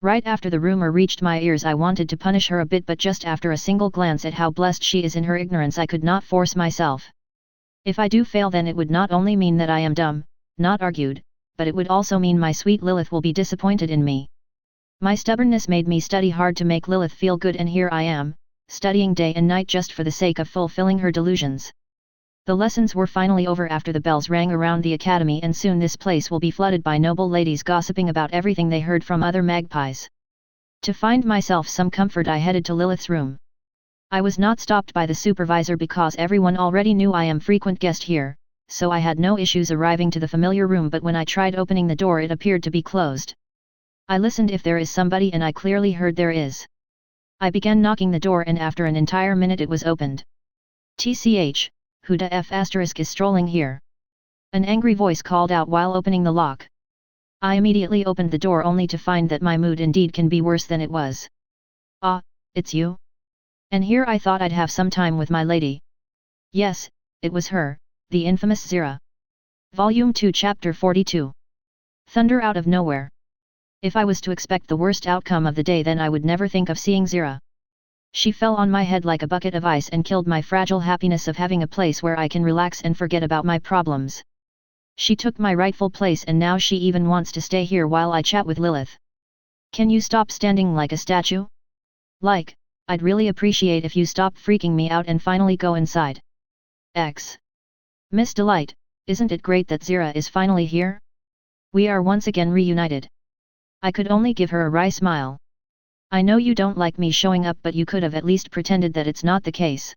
Right after the rumor reached my ears, I wanted to punish her a bit, but just after a single glance at how blessed she is in her ignorance, I could not force myself. If I do fail, then it would not only mean that I am dumb, not argued, but it would also mean my sweet Lilith will be disappointed in me. My stubbornness made me study hard to make Lilith feel good, and here I am, studying day and night just for the sake of fulfilling her delusions. The lessons were finally over after the bells rang around the academy, and soon this place will be flooded by noble ladies gossiping about everything they heard from other magpies. To find myself some comfort, I headed to Lilith's room. I was not stopped by the supervisor because everyone already knew I am frequent guest here, so I had no issues arriving to the familiar room, but when I tried opening the door it appeared to be closed. I listened if there is somebody, and I clearly heard there is. I began knocking the door, and after an entire minute it was opened. "TCH, who the F** is strolling here?" an angry voice called out while opening the lock. I immediately opened the door only to find that my mood indeed can be worse than it was. "Ah, it's you? And here I thought I'd have some time with my lady." Yes, it was her, the infamous Zira. Volume 2 Chapter 42. Thunder out of nowhere. If I was to expect the worst outcome of the day, then I would never think of seeing Zira. She fell on my head like a bucket of ice and killed my fragile happiness of having a place where I can relax and forget about my problems. She took my rightful place, and now she even wants to stay here while I chat with Lilith. Can you stop standing like a statue? Like, I'd really appreciate if you stop freaking me out and finally go inside. X. Miss Delight, isn't it great that Zira is finally here? We are once again reunited. I could only give her a wry smile. I know you don't like me showing up, but you could have at least pretended that it's not the case.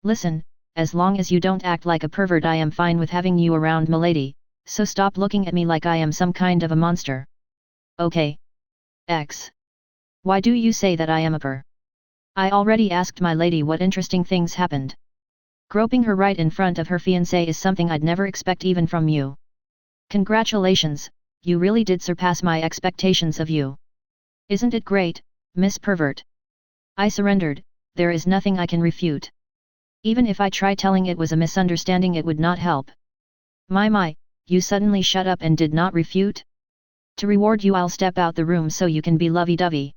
Listen, as long as you don't act like a pervert, I am fine with having you around, milady, so stop looking at me like I am some kind of a monster. Okay. X. Why do you say that I am a per? I already asked my lady what interesting things happened. Groping her right in front of her fiancé is something I'd never expect even from you. Congratulations, you really did surpass my expectations of you. Isn't it great, Miss Pervert? I surrendered, there is nothing I can refute. Even if I try telling it was a misunderstanding, it would not help. My, you suddenly shut up and did not refute? To reward you, I'll step out the room so you can be lovey-dovey.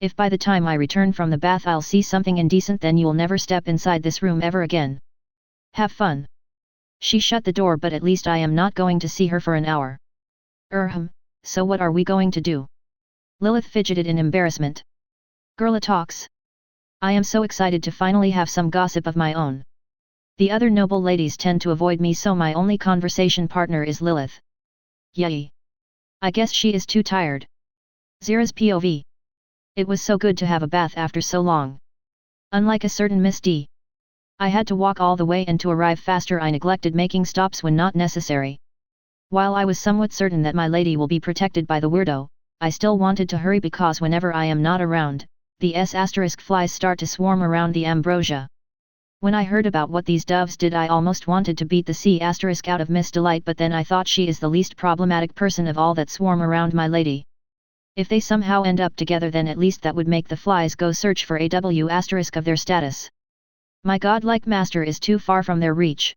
If by the time I return from the bath I'll see something indecent, then you'll never step inside this room ever again. Have fun. She shut the door, but at least I am not going to see her for an hour. So what are we going to do? Lilith fidgeted in embarrassment. Girl talks. I am so excited to finally have some gossip of my own. The other noble ladies tend to avoid me, so my only conversation partner is Lilith. Yay. I guess she is too tired. Zira's POV. It was so good to have a bath after so long. Unlike a certain Miss D. I had to walk all the way, and to arrive faster I neglected making stops when not necessary. While I was somewhat certain that my lady will be protected by the weirdo, I still wanted to hurry because whenever I am not around, the S** flies start to swarm around the ambrosia. When I heard about what these doves did, I almost wanted to beat the C** out of Miss Delight, but then I thought she is the least problematic person of all that swarm around my lady. If they somehow end up together, then at least that would make the flies go search for AW* of their status. My godlike master is too far from their reach.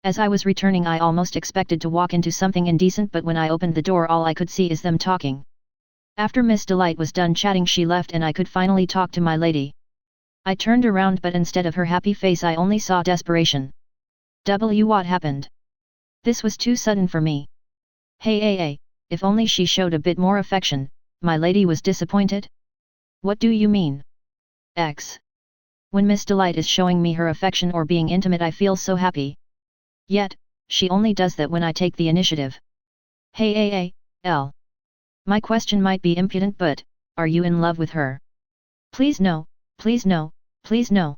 As I was returning, I almost expected to walk into something indecent, but when I opened the door all I could see is them talking. After Miss Delight was done chatting, she left and I could finally talk to my lady. I turned around, but instead of her happy face I only saw desperation. What happened? This was too sudden for me. Hey, if only she showed a bit more affection. My lady was disappointed? What do you mean? X. When Miss Delight is showing me her affection or being intimate, I feel so happy. Yet, she only does that when I take the initiative. Hey, L. My question might be impudent, but, are you in love with her? Please no, please no, please no.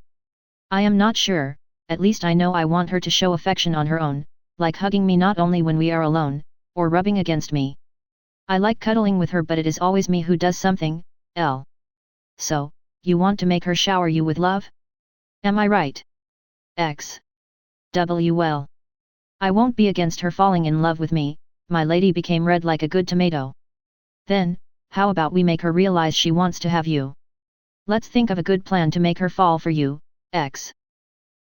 I am not sure, at least I know I want her to show affection on her own, like hugging me not only when we are alone, or rubbing against me. I like cuddling with her, but it is always me who does something, L. So, you want to make her shower you with love? Am I right? X. Well. I won't be against her falling in love with me. My lady became red like a good tomato. Then, how about we make her realize she wants to have you? Let's think of a good plan to make her fall for you, X.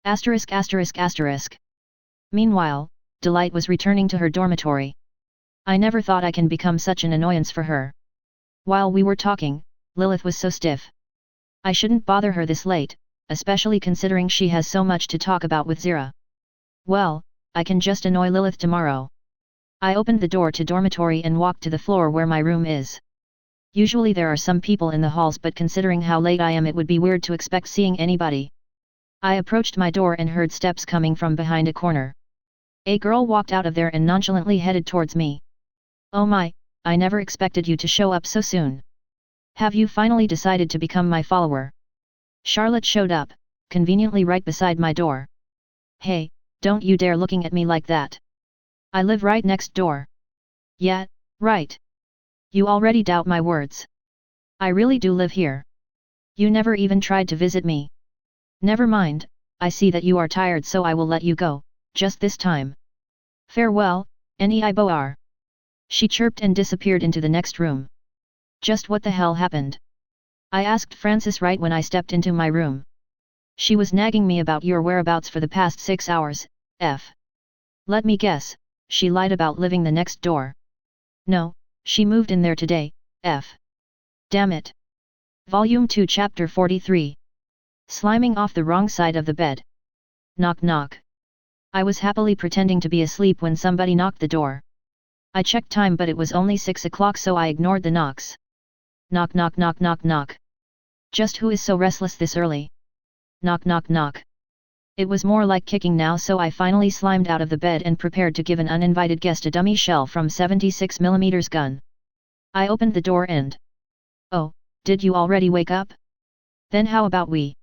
Asterisk asterisk asterisk. Meanwhile, Delight was returning to her dormitory. I never thought I can become such an annoyance for her. While we were talking, Lilith was so stiff. I shouldn't bother her this late, especially considering she has so much to talk about with Zira. Well, I can just annoy Lilith tomorrow. I opened the door to dormitory and walked to the floor where my room is. Usually there are some people in the halls, but considering how late I am, it would be weird to expect seeing anybody. I approached my door and heard steps coming from behind a corner. A girl walked out of there and nonchalantly headed towards me. Oh my, I never expected you to show up so soon. Have you finally decided to become my follower? Charlotte showed up, conveniently right beside my door. Hey, don't you dare looking at me like that. I live right next door. Yeah, right. You already doubt my words. I really do live here. You never even tried to visit me. Never mind, I see that you are tired, so I will let you go, just this time. Farewell, Nei Boar. She chirped and disappeared into the next room. Just what the hell happened? I asked Francis right when I stepped into my room. She was nagging me about your whereabouts for the past 6 hours, Let me guess, she lied about living the next door. No, she moved in there today, Damn it. Volume 2 Chapter 43. Sliming off the wrong side of the bed. Knock knock. I was happily pretending to be asleep when somebody knocked the door. I checked time, but it was only 6 o'clock, so I ignored the knocks. Knock knock knock knock knock. Just who is so restless this early? Knock knock knock. It was more like kicking now, so I finally slimed out of the bed and prepared to give an uninvited guest a dummy shell from 76mm gun. I opened the door and... Oh, did you already wake up? Then how about we...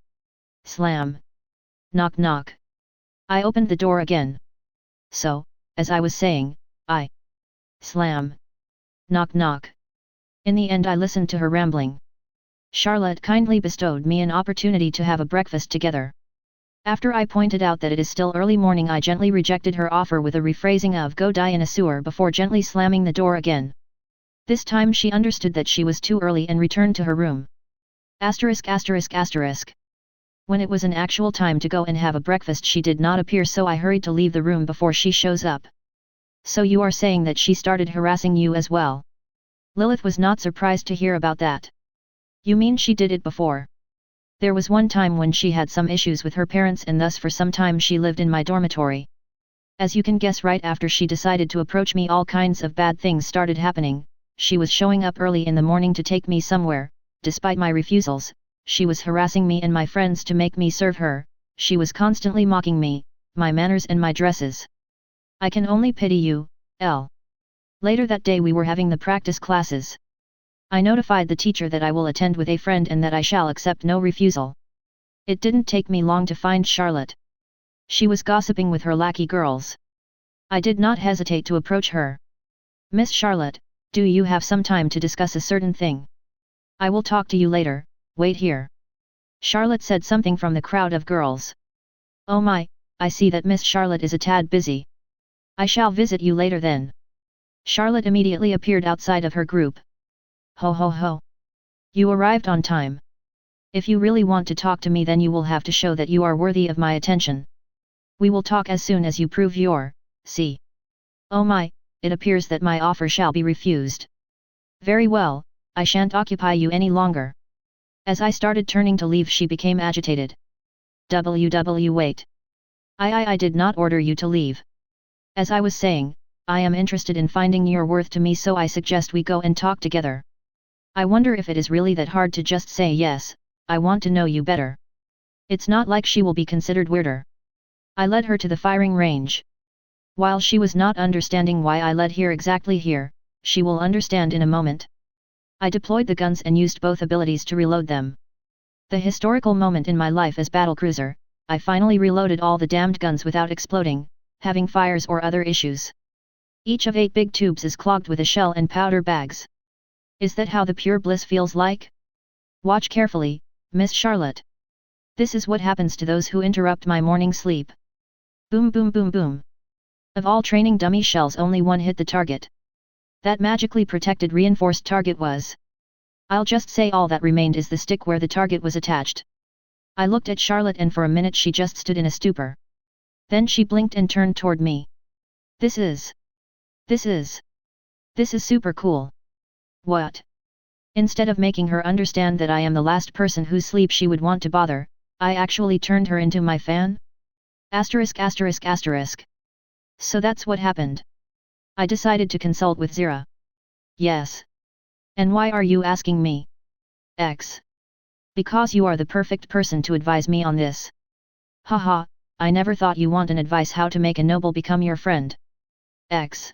Slam. Knock knock. I opened the door again. So, as I was saying, I... Slam. Knock knock. In the end I listened to her rambling. Charlotte kindly bestowed me an opportunity to have a breakfast together. After I pointed out that it is still early morning, I gently rejected her offer with a rephrasing of "go die in a sewer" before gently slamming the door again. This time she understood that she was too early and returned to her room. Asterisk asterisk asterisk. When it was an actual time to go and have a breakfast, she did not appear, so I hurried to leave the room before she shows up. So you are saying that she started harassing you as well? Lilith was not surprised to hear about that. You mean she did it before? There was one time when she had some issues with her parents, and thus for some time she lived in my dormitory. As you can guess, right after she decided to approach me, all kinds of bad things started happening. She was showing up early in the morning to take me somewhere, despite my refusals. She was harassing me and my friends to make me serve her. She was constantly mocking me, my manners and my dresses. I can only pity you, L. Later that day we were having the practice classes. I notified the teacher that I will attend with a friend and that I shall accept no refusal. It didn't take me long to find Charlotte. She was gossiping with her lackey girls. I did not hesitate to approach her. Miss Charlotte, do you have some time to discuss a certain thing? I will talk to you later, wait here. Charlotte said something from the crowd of girls. Oh my, I see that Miss Charlotte is a tad busy. I shall visit you later then. Charlotte immediately appeared outside of her group. Ho ho ho. You arrived on time. If you really want to talk to me, then you will have to show that you are worthy of my attention. We will talk as soon as you prove your, see. Oh my, it appears that my offer shall be refused. Very well, I shan't occupy you any longer. As I started turning to leave, she became agitated. Wait. I did not order you to leave. As I was saying, I am interested in finding your worth to me, so I suggest we go and talk together. I wonder if it is really that hard to just say yes, I want to know you better. It's not like she will be considered weirder. I led her to the firing range. While she was not understanding why I led here exactly here, she will understand in a moment. I deployed the guns and used both abilities to reload them. The historical moment in my life as battlecruiser, I finally reloaded all the damned guns without exploding, having fires or other issues. Each of 8 big tubes is clogged with a shell and powder bags. Is that how the pure bliss feels like? Watch carefully, Miss Charlotte. This is what happens to those who interrupt my morning sleep. Boom boom boom boom. Of all training dummy shells, only one hit the target. that magically protected reinforced target was. I'll just say all that remained is the stick where the target was attached. I looked at Charlotte and for a minute she just stood in a stupor. Then she blinked and turned toward me. This is super cool. What? Instead of making her understand that I am the last person whose sleep she would want to bother, I actually turned her into my fan? Asterisk asterisk asterisk. So that's what happened. I decided to consult with Zira. Yes. And why are you asking me? X. Because you are the perfect person to advise me on this. Haha, I never thought you want an advice how to make a noble become your friend. X.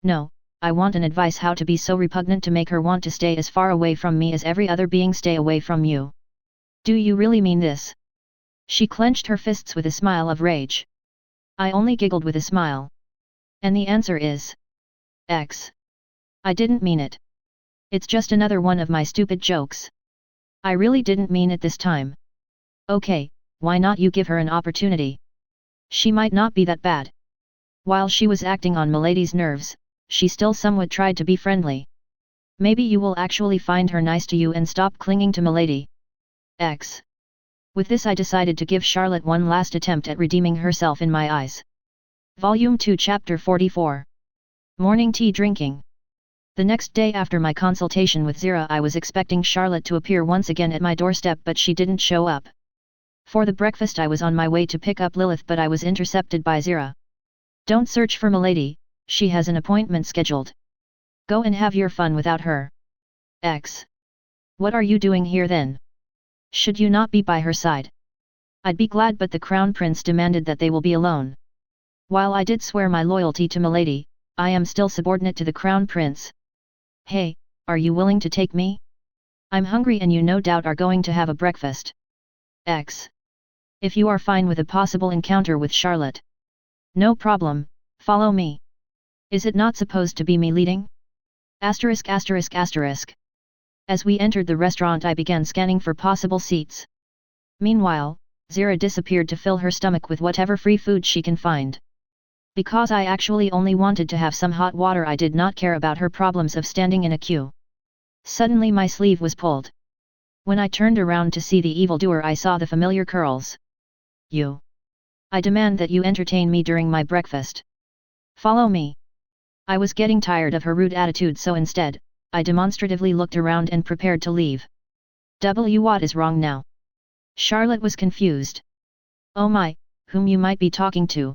No, I want an advice how to be so repugnant to make her want to stay as far away from me as every other being stay away from you. Do you really mean this? She clenched her fists with a smile of rage. I only giggled with a smile. And the answer is X. I didn't mean it. It's just another one of my stupid jokes. I really didn't mean it this time. Okay, why not you give her an opportunity? She might not be that bad. While she was acting on Milady's nerves, she still somewhat tried to be friendly. Maybe you will actually find her nice to you and stop clinging to Milady. X. With this I decided to give Charlotte one last attempt at redeeming herself in my eyes. Volume 2 Chapter 44. Morning tea drinking. The next day after my consultation with Zira I was expecting Charlotte to appear once again at my doorstep but she didn't show up. For the breakfast I was on my way to pick up Lilith but I was intercepted by Zira. Don't search for Milady, she has an appointment scheduled. Go and have your fun without her. X. What are you doing here then? Should you not be by her side? I'd be glad but the Crown Prince demanded that they will be alone. While I did swear my loyalty to Milady, I am still subordinate to the Crown Prince. Hey, are you willing to take me? I'm hungry and you no doubt are going to have a breakfast. X. If you are fine with a possible encounter with Charlotte. No problem, follow me. Is it not supposed to be me leading? Asterisk asterisk asterisk. As we entered the restaurant I began scanning for possible seats. Meanwhile, Zira disappeared to fill her stomach with whatever free food she can find. Because I actually only wanted to have some hot water I did not care about her problems of standing in a queue. Suddenly my sleeve was pulled. When I turned around to see the evildoer I saw the familiar curls. You. I demand that you entertain me during my breakfast. Follow me. I was getting tired of her rude attitude so instead, I demonstratively looked around and prepared to leave. What is wrong now? Charlotte was confused. Oh my, whom you might be talking to.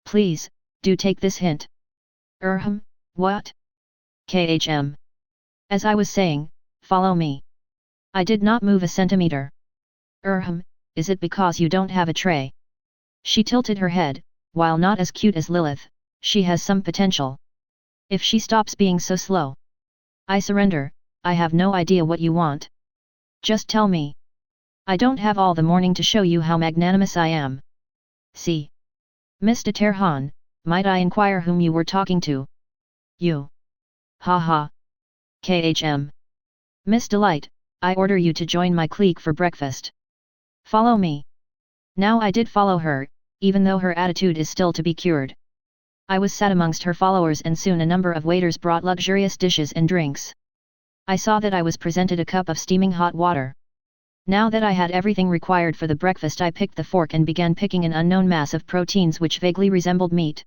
Please, do take this hint. What? KHM. As I was saying, follow me. I did not move a centimeter. Is it because you don't have a tray? She tilted her head, while not as cute as Lilith, she has some potential. If she stops being so slow. I surrender, I have no idea what you want. Just tell me. I don't have all the morning to show you how magnanimous I am. See. Mr. Terhan, might I inquire whom you were talking to? You. Haha. KHM. Miss Delight, I order you to join my clique for breakfast. Follow me. Now I did follow her, even though her attitude is still to be cured. I was sat amongst her followers and soon a number of waiters brought luxurious dishes and drinks. I saw that I was presented a cup of steaming hot water. Now that I had everything required for the breakfast I picked the fork and began picking an unknown mass of proteins which vaguely resembled meat.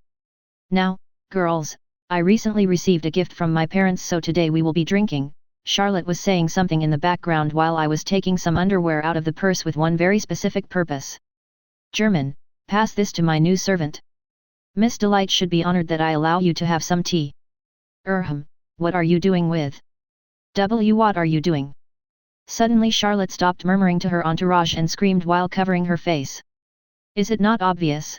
Now, girls, I recently received a gift from my parents so today we will be drinking. Charlotte was saying something in the background while I was taking some underwear out of the purse with one very specific purpose. German, pass this to my new servant. Miss Delight should be honored that I allow you to have some tea. What are you doing with? What are you doing? Suddenly Charlotte stopped murmuring to her entourage and screamed while covering her face. Is it not obvious?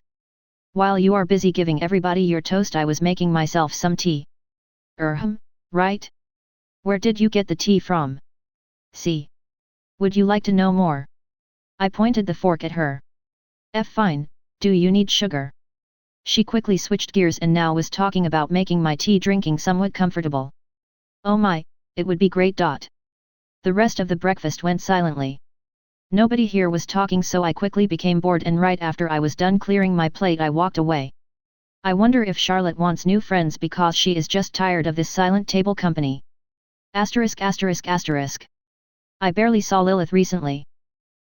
While you are busy giving everybody your toast I was making myself some tea. Right? Where did you get the tea from? See. Would you like to know more? I pointed the fork at her. Fine, do you need sugar? She quickly switched gears and now was talking about making my tea drinking somewhat comfortable. Oh my, it would be great. The rest of the breakfast went silently. Nobody here was talking so I quickly became bored and right after I was done clearing my plate I walked away. I wonder if Charlotte wants new friends because she is just tired of this silent table company. Asterisk asterisk asterisk. I barely saw Lilith recently.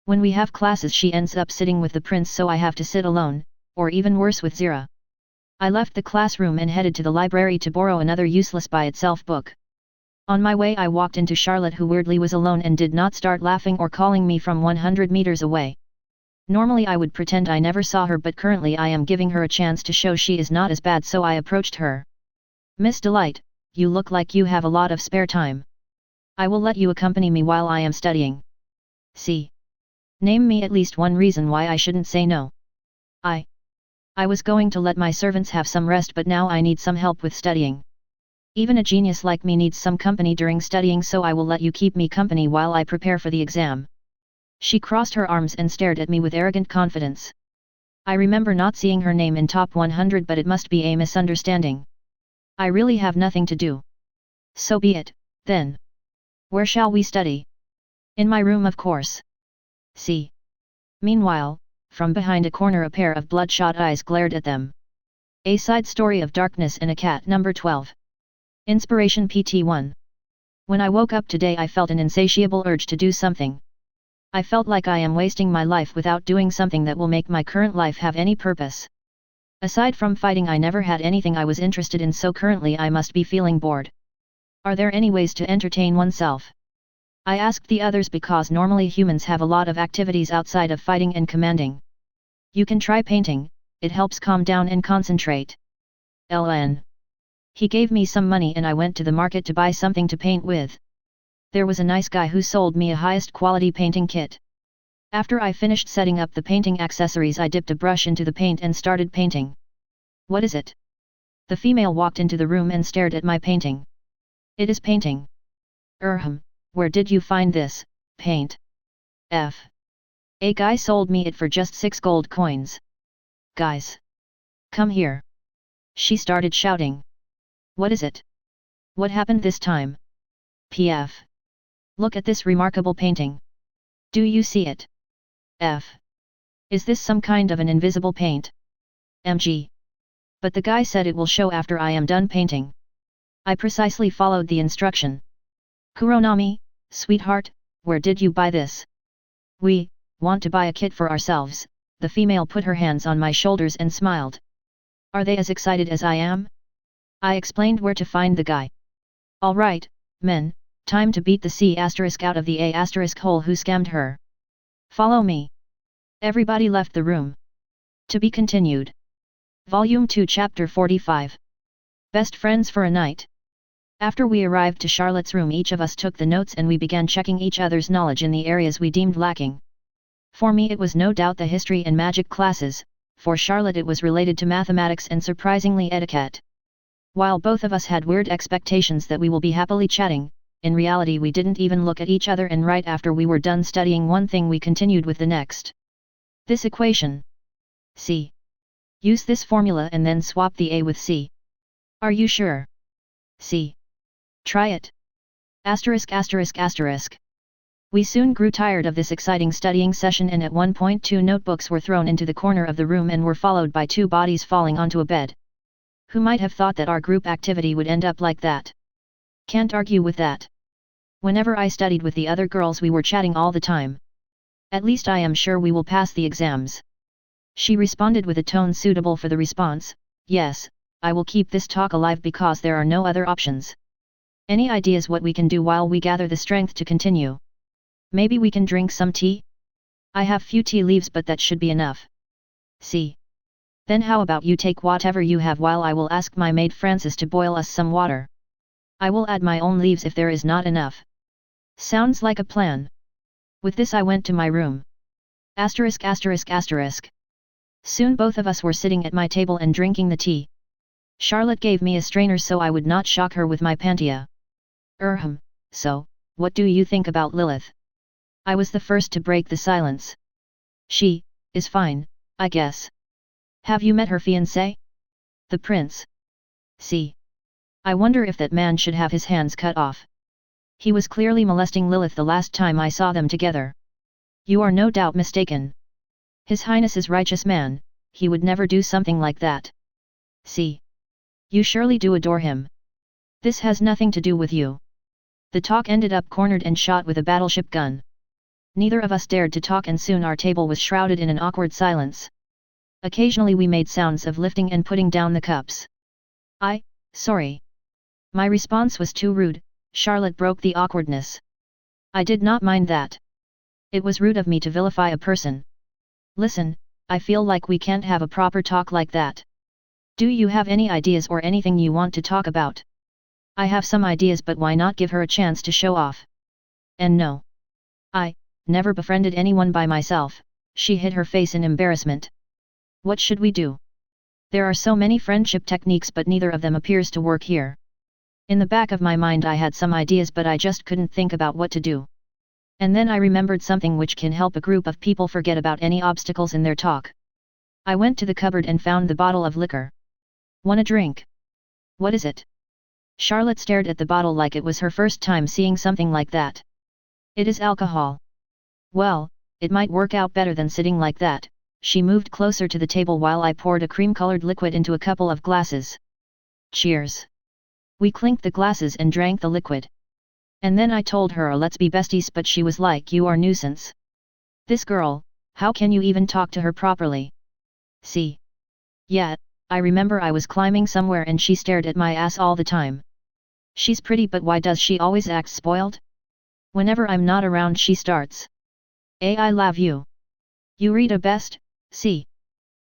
When we have classes she ends up sitting with the prince, so I have to sit alone, or even worse with Zira. I left the classroom and headed to the library to borrow another useless by itself book. On my way I walked into Charlotte, who weirdly was alone and did not start laughing or calling me from 100 meters away. Normally I would pretend I never saw her, but currently I am giving her a chance to show she is not as bad, so I approached her. Miss Delight, you look like you have a lot of spare time. I will let you accompany me while I am studying. See. Name me at least one reason why I shouldn't say no. I was going to let my servants have some rest, but now I need some help with studying. Even a genius like me needs some company during studying, so I will let you keep me company while I prepare for the exam. She crossed her arms and stared at me with arrogant confidence. I remember not seeing her name in top 100, but it must be a misunderstanding. I really have nothing to do. So be it, then. Where shall we study? In my room, of course. See. Meanwhile, from behind a corner a pair of bloodshot eyes glared at them. A Side Story of Darkness and a Cat, number 12. Inspiration PT1. When I woke up today I felt an insatiable urge to do something. I felt like I am wasting my life without doing something that will make my current life have any purpose. Aside from fighting I never had anything I was interested in, so currently I must be feeling bored. Are there any ways to entertain oneself? I asked the others because normally humans have a lot of activities outside of fighting and commanding. You can try painting, it helps calm down and concentrate. LN. He gave me some money and I went to the market to buy something to paint with. There was a nice guy who sold me a highest quality painting kit. After I finished setting up the painting accessories I dipped a brush into the paint and started painting. What is it? The female walked into the room and stared at my painting. It is painting. Where did you find this paint? A guy sold me it for just 6 gold coins. Guys! Come here! She started shouting. What is it? What happened this time? PF. Look at this remarkable painting. Do you see it? F. Is this some kind of an invisible paint? MG. But the guy said it will show after I am done painting. I precisely followed the instruction. Kuronami, sweetheart, where did you buy this? We want to buy a kit for ourselves. The female put her hands on my shoulders and smiled. Are they as excited as I am? I explained where to find the guy. All right, men, time to beat the C** out of the A** hole who scammed her. Follow me. Everybody left the room. To be continued. Volume 2 Chapter 45. Best Friends for a Night. After we arrived to Charlotte's room, each of us took the notes and we began checking each other's knowledge in the areas we deemed lacking. For me it was no doubt the history and magic classes, for Charlotte it was related to mathematics and surprisingly etiquette. While both of us had weird expectations that we will be happily chatting, in reality we didn't even look at each other, and right after we were done studying one thing we continued with the next. This equation. C. Use this formula and then swap the A with C. Are you sure? C. Try it. Asterisk asterisk asterisk. We soon grew tired of this exciting studying session, and at one point 2 notebooks were thrown into the corner of the room and were followed by 2 bodies falling onto a bed. Who might have thought that our group activity would end up like that? Can't argue with that. Whenever I studied with the other girls we were chatting all the time. At least I am sure we will pass the exams. She responded with a tone suitable for the response, yes, I will keep this talk alive because there are no other options. Any ideas what we can do while we gather the strength to continue? Maybe we can drink some tea? I have few tea leaves, but that should be enough. See. Then how about you take whatever you have while I will ask my maid Frances to boil us some water. I will add my own leaves if there is not enough. Sounds like a plan. With this I went to my room. Asterisk asterisk asterisk. Soon both of us were sitting at my table and drinking the tea. Charlotte gave me a strainer so I would not shock her with my pantia. So, what do you think about Lilith? I was the first to break the silence. She is fine, I guess. Have you met her fiancé? The prince. See. I wonder if that man should have his hands cut off. He was clearly molesting Lilith the last time I saw them together. You are no doubt mistaken. His Highness is righteous man, he would never do something like that. See. You surely do adore him. This has nothing to do with you. The talk ended up cornered and shot with a battleship gun. Neither of us dared to talk and soon our table was shrouded in an awkward silence. Occasionally we made sounds of lifting and putting down the cups. Sorry. My response was too rude. Charlotte broke the awkwardness. I did not mind that. It was rude of me to vilify a person. Listen, I feel like we can't have a proper talk like that. Do you have any ideas or anything you want to talk about? I have some ideas, but why not give her a chance to show off? And no. I never befriended anyone by myself. She hid her face in embarrassment. What should we do? There are so many friendship techniques, but neither of them appears to work here. In the back of my mind I had some ideas, but I just couldn't think about what to do. And then I remembered something which can help a group of people forget about any obstacles in their talk. I went to the cupboard and found the bottle of liquor. Want a drink? What is it? Charlotte stared at the bottle like it was her first time seeing something like that. It is alcohol. Well, it might work out better than sitting like that. She moved closer to the table while I poured a cream-colored liquid into a couple of glasses. Cheers. We clinked the glasses and drank the liquid. And then I told her let's be besties, but she was like, you are nuisance. This girl, how can you even talk to her properly? See? Yeah, I remember I was climbing somewhere and she stared at my ass all the time. She's pretty, but why does she always act spoiled? Whenever I'm not around she starts. I love you. You read a best, see?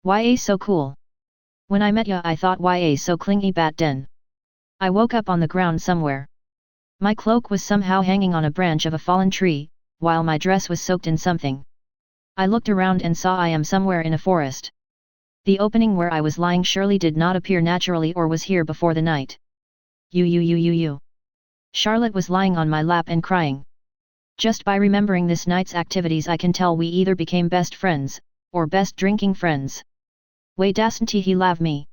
YA so cool. When I met ya I thought YA so clingy bat den. I woke up on the ground somewhere. My cloak was somehow hanging on a branch of a fallen tree, while my dress was soaked in something. I looked around and saw I am somewhere in a forest. The opening where I was lying surely did not appear naturally or was here before the night. You. Charlotte was lying on my lap and crying. Just by remembering this night's activities I can tell we either became best friends, or best drinking friends. Way doesn't he love me?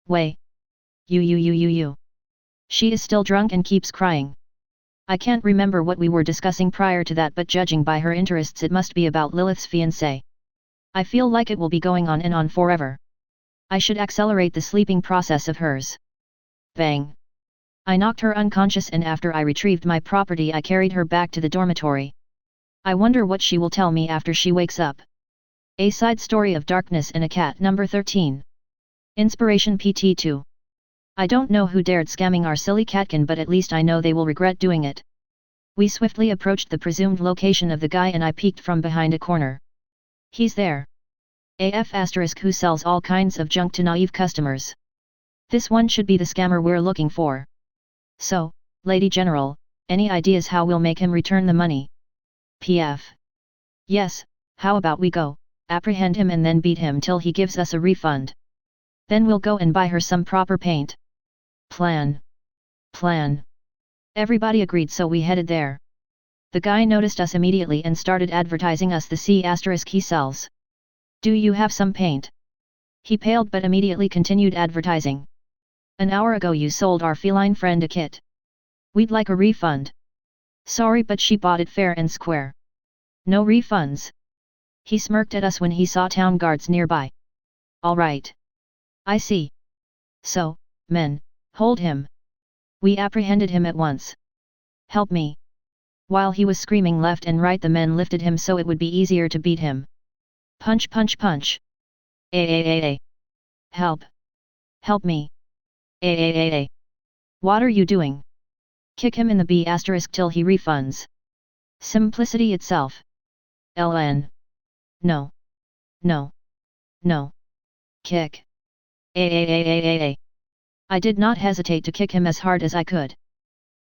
Way. You. She is still drunk and keeps crying. I can't remember what we were discussing prior to that, but judging by her interests it must be about Lilith's fiancé. I feel like it will be going on and on forever. I should accelerate the sleeping process of hers. Bang. I knocked her unconscious and after I retrieved my property I carried her back to the dormitory. I wonder what she will tell me after she wakes up. A Side Story of Darkness and a Cat, number 13. Inspiration PT2. I don't know who dared scamming our silly catkin, but at least I know they will regret doing it. We swiftly approached the presumed location of the guy and I peeked from behind a corner. He's there. AF** who sells all kinds of junk to naive customers. This one should be the scammer we're looking for. So, Lady General, any ideas how we'll make him return the money? PF. Yes, how about we go, apprehend him and then beat him till he gives us a refund. Then we'll go and buy her some proper paint. Plan. Everybody agreed, so we headed there. The guy noticed us immediately and started advertising us the C** he sells. Do you have some paint? He paled but immediately continued advertising. An hour ago you sold our feline friend a kit. We'd like a refund. Sorry, but she bought it fair and square. No refunds. He smirked at us when he saw town guards nearby. All right. I see. So, men, hold him. We apprehended him at once. Help me. While he was screaming left and right, the men lifted him so it would be easier to beat him. Punch. Help. Help me. What are you doing? Kick him in the B** till he refunds. Simplicity itself. LN. No. Kick. I did not hesitate to kick him as hard as I could.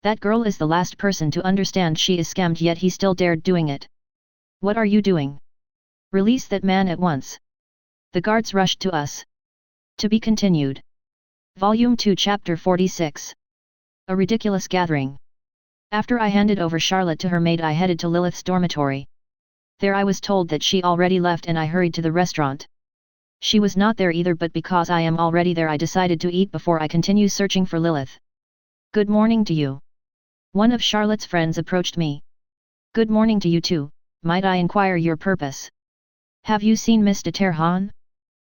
That girl is the last person to understand she is scammed, yet he still dared doing it. What are you doing? Release that man at once. The guards rushed to us. To be continued. Volume 2 Chapter 46. A Ridiculous Gathering. After I handed over Charlotte to her maid I headed to Lilith's dormitory. There I was told that she already left and I hurried to the restaurant. She was not there either, but because I am already there I decided to eat before I continue searching for Lilith. Good morning to you. One of Charlotte's friends approached me. Good morning to you too, might I inquire your purpose? Have you seen Mr. Terhan?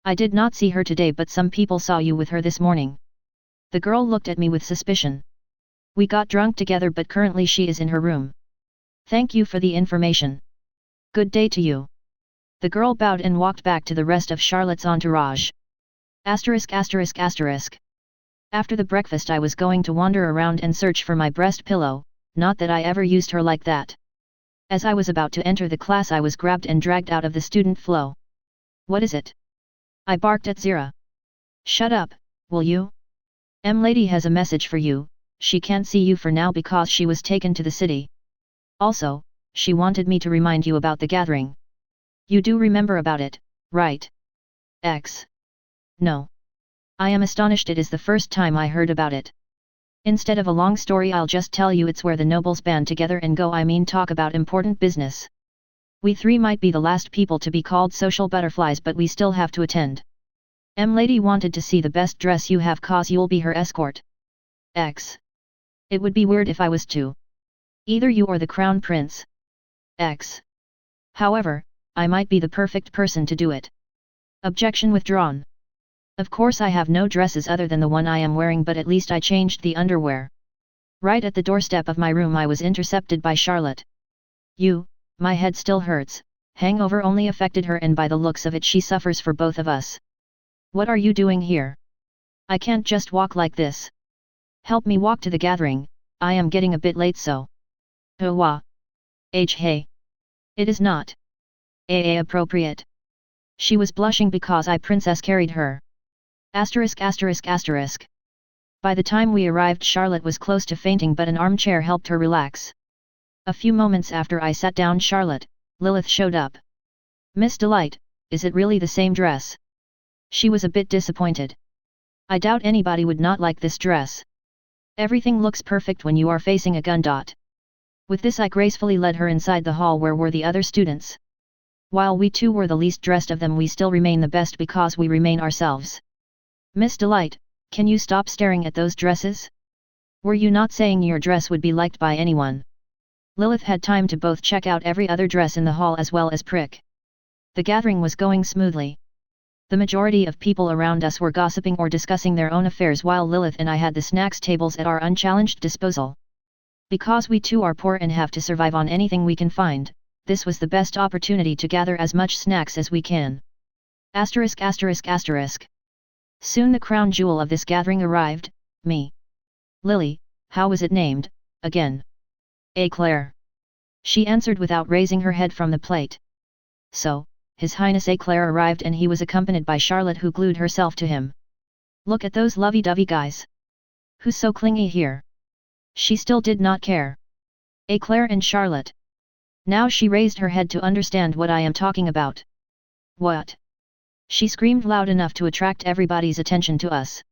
I did not see her today, but some people saw you with her this morning. The girl looked at me with suspicion. We got drunk together, but currently she is in her room. Thank you for the information. Good day to you. The girl bowed and walked back to the rest of Charlotte's entourage. Asterisk asterisk asterisk. After the breakfast I was going to wander around and search for my breast pillow, not that I ever used her like that. As I was about to enter the class I was grabbed and dragged out of the student flow. What is it? I barked at Zira. Shut up, will you? Lady has a message for you, she can't see you for now because she was taken to the city. Also, she wanted me to remind you about the gathering. You do remember about it, right? X. No. I am astonished, it is the first time I heard about it. Instead of a long story I'll just tell you it's where the nobles band together and talk about important business. We three might be the last people to be called social butterflies, but we still have to attend. Lady wanted to see the best dress you have cause you'll be her escort. X. It would be weird if I was too. Either you or the crown prince. X. However, I might be the perfect person to do it. Objection withdrawn. Of course I have no dresses other than the one I am wearing, but at least I changed the underwear. Right at the doorstep of my room I was intercepted by Charlotte. You, my head still hurts, hangover only affected her and by the looks of it she suffers for both of us. What are you doing here? I can't just walk like this. Help me walk to the gathering, I am getting a bit late so. Wah. Hey. It is not. Appropriate. She was blushing because I princess carried her. Asterisk asterisk asterisk. By the time we arrived Charlotte was close to fainting, but an armchair helped her relax. A few moments after I sat down Lilith showed up. Miss Delight, is it really the same dress? She was a bit disappointed. I doubt anybody would not like this dress. Everything looks perfect when you are facing a gun. With this I gracefully led her inside the hall where were the other students. While we two were the least dressed of them, we still remain the best because we remain ourselves. Miss Delight, can you stop staring at those dresses? Were you not saying your dress would be liked by anyone? Lilith had time to both check out every other dress in the hall as well as prick. The gathering was going smoothly. The majority of people around us were gossiping or discussing their own affairs while Lilith and I had the snacks tables at our unchallenged disposal. Because we too are poor and have to survive on anything we can find, this was the best opportunity to gather as much snacks as we can. Asterisk asterisk asterisk. Soon the crown jewel of this gathering arrived, me. Lily, how was it named, again? Claire. She answered without raising her head from the plate. So, His Highness Claire arrived and he was accompanied by Charlotte who glued herself to him. Look at those lovey-dovey guys. Who's so clingy here? She still did not care. Claire and Charlotte. Now she raised her head to understand what I am talking about. What? She screamed loud enough to attract everybody's attention to us.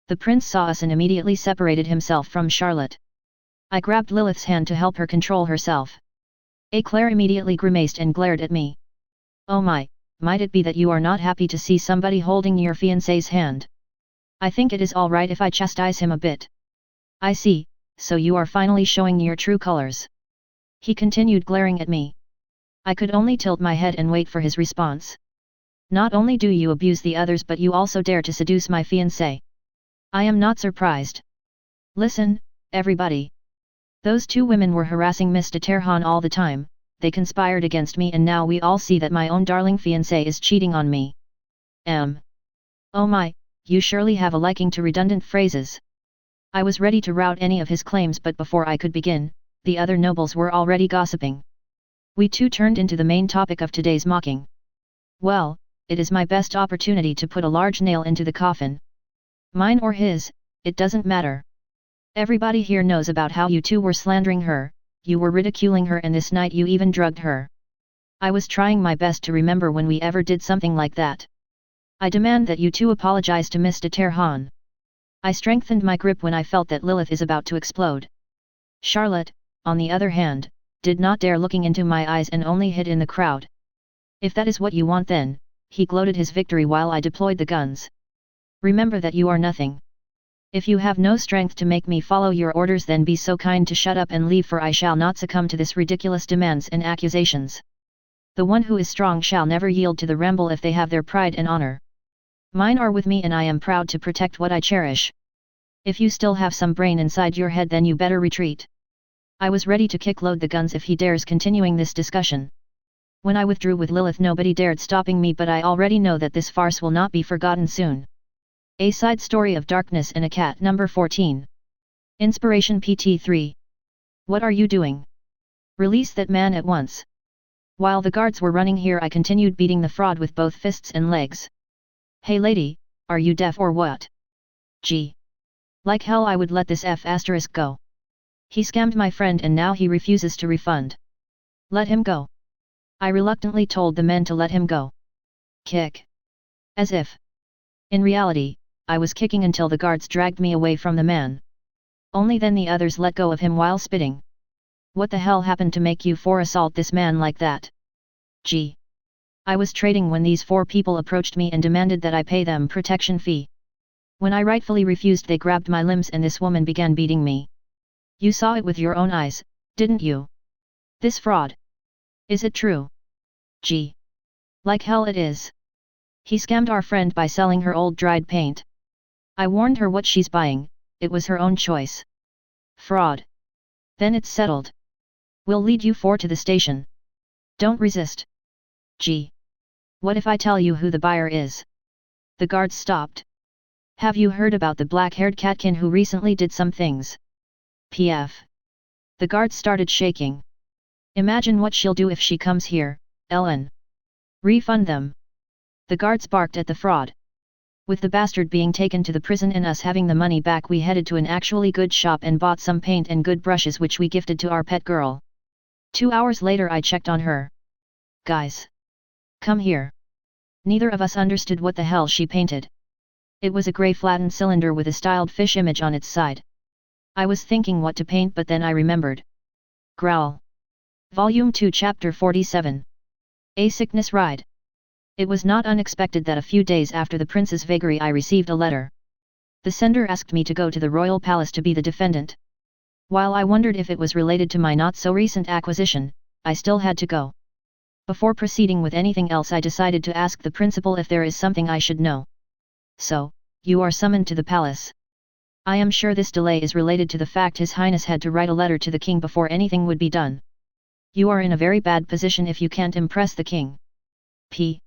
The prince saw us and immediately separated himself from Charlotte. I grabbed Lilith's hand to help her control herself. Claire immediately grimaced and glared at me. Oh my, might it be that you are not happy to see somebody holding your fiancé's hand? I think it is all right if I chastise him a bit. I see, so you are finally showing your true colors. He continued glaring at me. I could only tilt my head and wait for his response. Not only do you abuse the others but you also dare to seduce my fiancé. I am not surprised. Listen, everybody. Those two women were harassing Mr. Terhan all the time, they conspired against me and now we all see that my own darling fiancé is cheating on me. Oh my, you surely have a liking to redundant phrases. I was ready to rout any of his claims but before I could begin, the other nobles were already gossiping. We too turned into the main topic of today's mocking. Well, it is my best opportunity to put a large nail into the coffin. Mine or his, it doesn't matter. Everybody here knows about how you two were slandering her, you were ridiculing her and this night you even drugged her. I was trying my best to remember when we ever did something like that. I demand that you two apologize to Mr. Terhan. I strengthened my grip when I felt that Lilith is about to explode. Charlotte, on the other hand, did not dare looking into my eyes and only hid in the crowd. If that is what you want then, he gloated his victory while I deployed the guns. Remember that you are nothing. If you have no strength to make me follow your orders then be so kind to shut up and leave for I shall not succumb to this ridiculous demands and accusations. The one who is strong shall never yield to the rebel if they have their pride and honor. Mine are with me and I am proud to protect what I cherish. If you still have some brain inside your head then you better retreat. I was ready to kick-load the guns if he dares continuing this discussion. When I withdrew with Lilith nobody dared stopping me, but I already know that this farce will not be forgotten soon. A Side Story of Darkness and a Cat number 14. Inspiration PT3. What are you doing? Release that man at once. While the guards were running here I continued beating the fraud with both fists and legs. Hey lady, are you deaf or what? Gee. Like hell I would let this F** go. He scammed my friend and now he refuses to refund. Let him go. I reluctantly told the men to let him go. Kick. As if. In reality, I was kicking until the guards dragged me away from the man. Only then the others let go of him while spitting. What the hell happened to make you four assault this man like that? Gee. I was trading when these four people approached me and demanded that I pay them protection fee. When I rightfully refused they grabbed my limbs and this woman began beating me. You saw it with your own eyes, didn't you? This fraud. Is it true? Gee. Like hell it is. He scammed our friend by selling her old dried paint. I warned her what she's buying, it was her own choice. Fraud. Then it's settled. We'll lead you four to the station. Don't resist. Gee. What if I tell you who the buyer is? The guards stopped. Have you heard about the black-haired catkin who recently did some things? PF. The guards started shaking. Imagine what she'll do if she comes here, Ellen. Refund them. The guards barked at the fraud. With the bastard being taken to the prison and us having the money back we headed to an actually good shop and bought some paint and good brushes which we gifted to our pet girl. 2 hours later I checked on her. Guys. Come here. Neither of us understood what the hell she painted. It was a grey flattened cylinder with a styled fish image on its side. I was thinking what to paint but then I remembered. Growl. Volume 2 Chapter 47. A Sickness Ride. It was not unexpected that a few days after the prince's vagary I received a letter. The sender asked me to go to the royal palace to be the defendant. While I wondered if it was related to my not-so-recent acquisition, I still had to go. Before proceeding with anything else I decided to ask the principal if there is something I should know. So, you are summoned to the palace. I am sure this delay is related to the fact His Highness had to write a letter to the king before anything would be done. You are in a very bad position if you can't impress the king. P.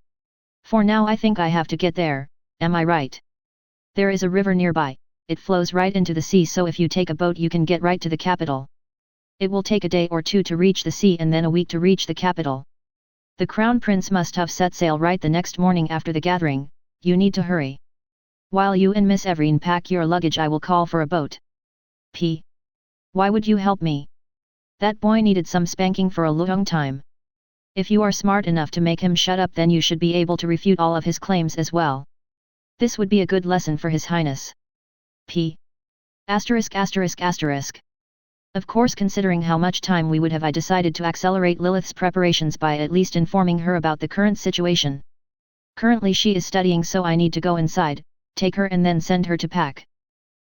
For now I think I have to get there, am I right? There is a river nearby, it flows right into the sea, so if you take a boat you can get right to the capital. It will take a day or two to reach the sea and then a week to reach the capital. The crown prince must have set sail right the next morning after the gathering, you need to hurry. While you and Miss Everine pack your luggage I will call for a boat. P. Why would you help me? That boy needed some spanking for a long time. If you are smart enough to make him shut up then you should be able to refute all of his claims as well. This would be a good lesson for His Highness. P. Asterisk asterisk asterisk. Of course, considering how much time we would have, I decided to accelerate Lilith's preparations by at least informing her about the current situation. Currently she is studying, so I need to go inside, take her and then send her to pack.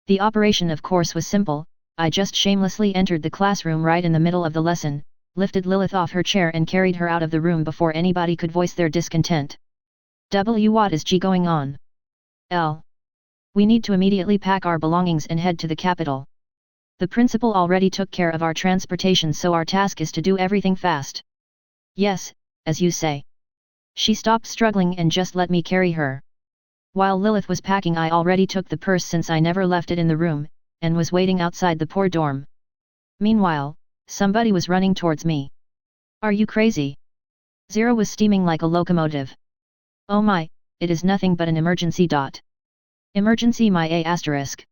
The operation of course was simple. I just shamelessly entered the classroom right in the middle of the lesson, lifted Lilith off her chair and carried her out of the room before anybody could voice their discontent. What is going on? L. We need to immediately pack our belongings and head to the capital. The principal already took care of our transportation, so our task is to do everything fast. Yes, as you say. She stopped struggling and just let me carry her. While Lilith was packing I already took the purse since I never left it in the room, and was waiting outside the poor dorm. Meanwhile, somebody was running towards me. Are you crazy? Zero was steaming like a locomotive. Oh my, it is nothing but an emergency. Emergency my A asterisk.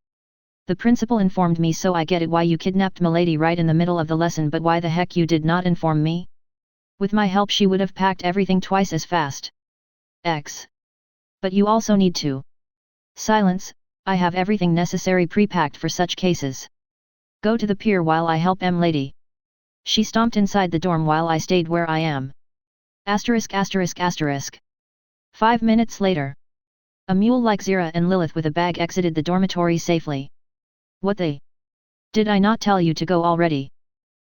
The principal informed me, so I get it why you kidnapped Milady right in the middle of the lesson, but why the heck you did not inform me? With my help she would have packed everything twice as fast. X. But you also need to. Silence, I have everything necessary pre-packed for such cases. Go to the pier while I help Lady. She stomped inside the dorm while I stayed where I am. Asterisk asterisk asterisk. 5 minutes later. A mule like Zira and Lilith with a bag exited the dormitory safely. What the? Did I not tell you to go already?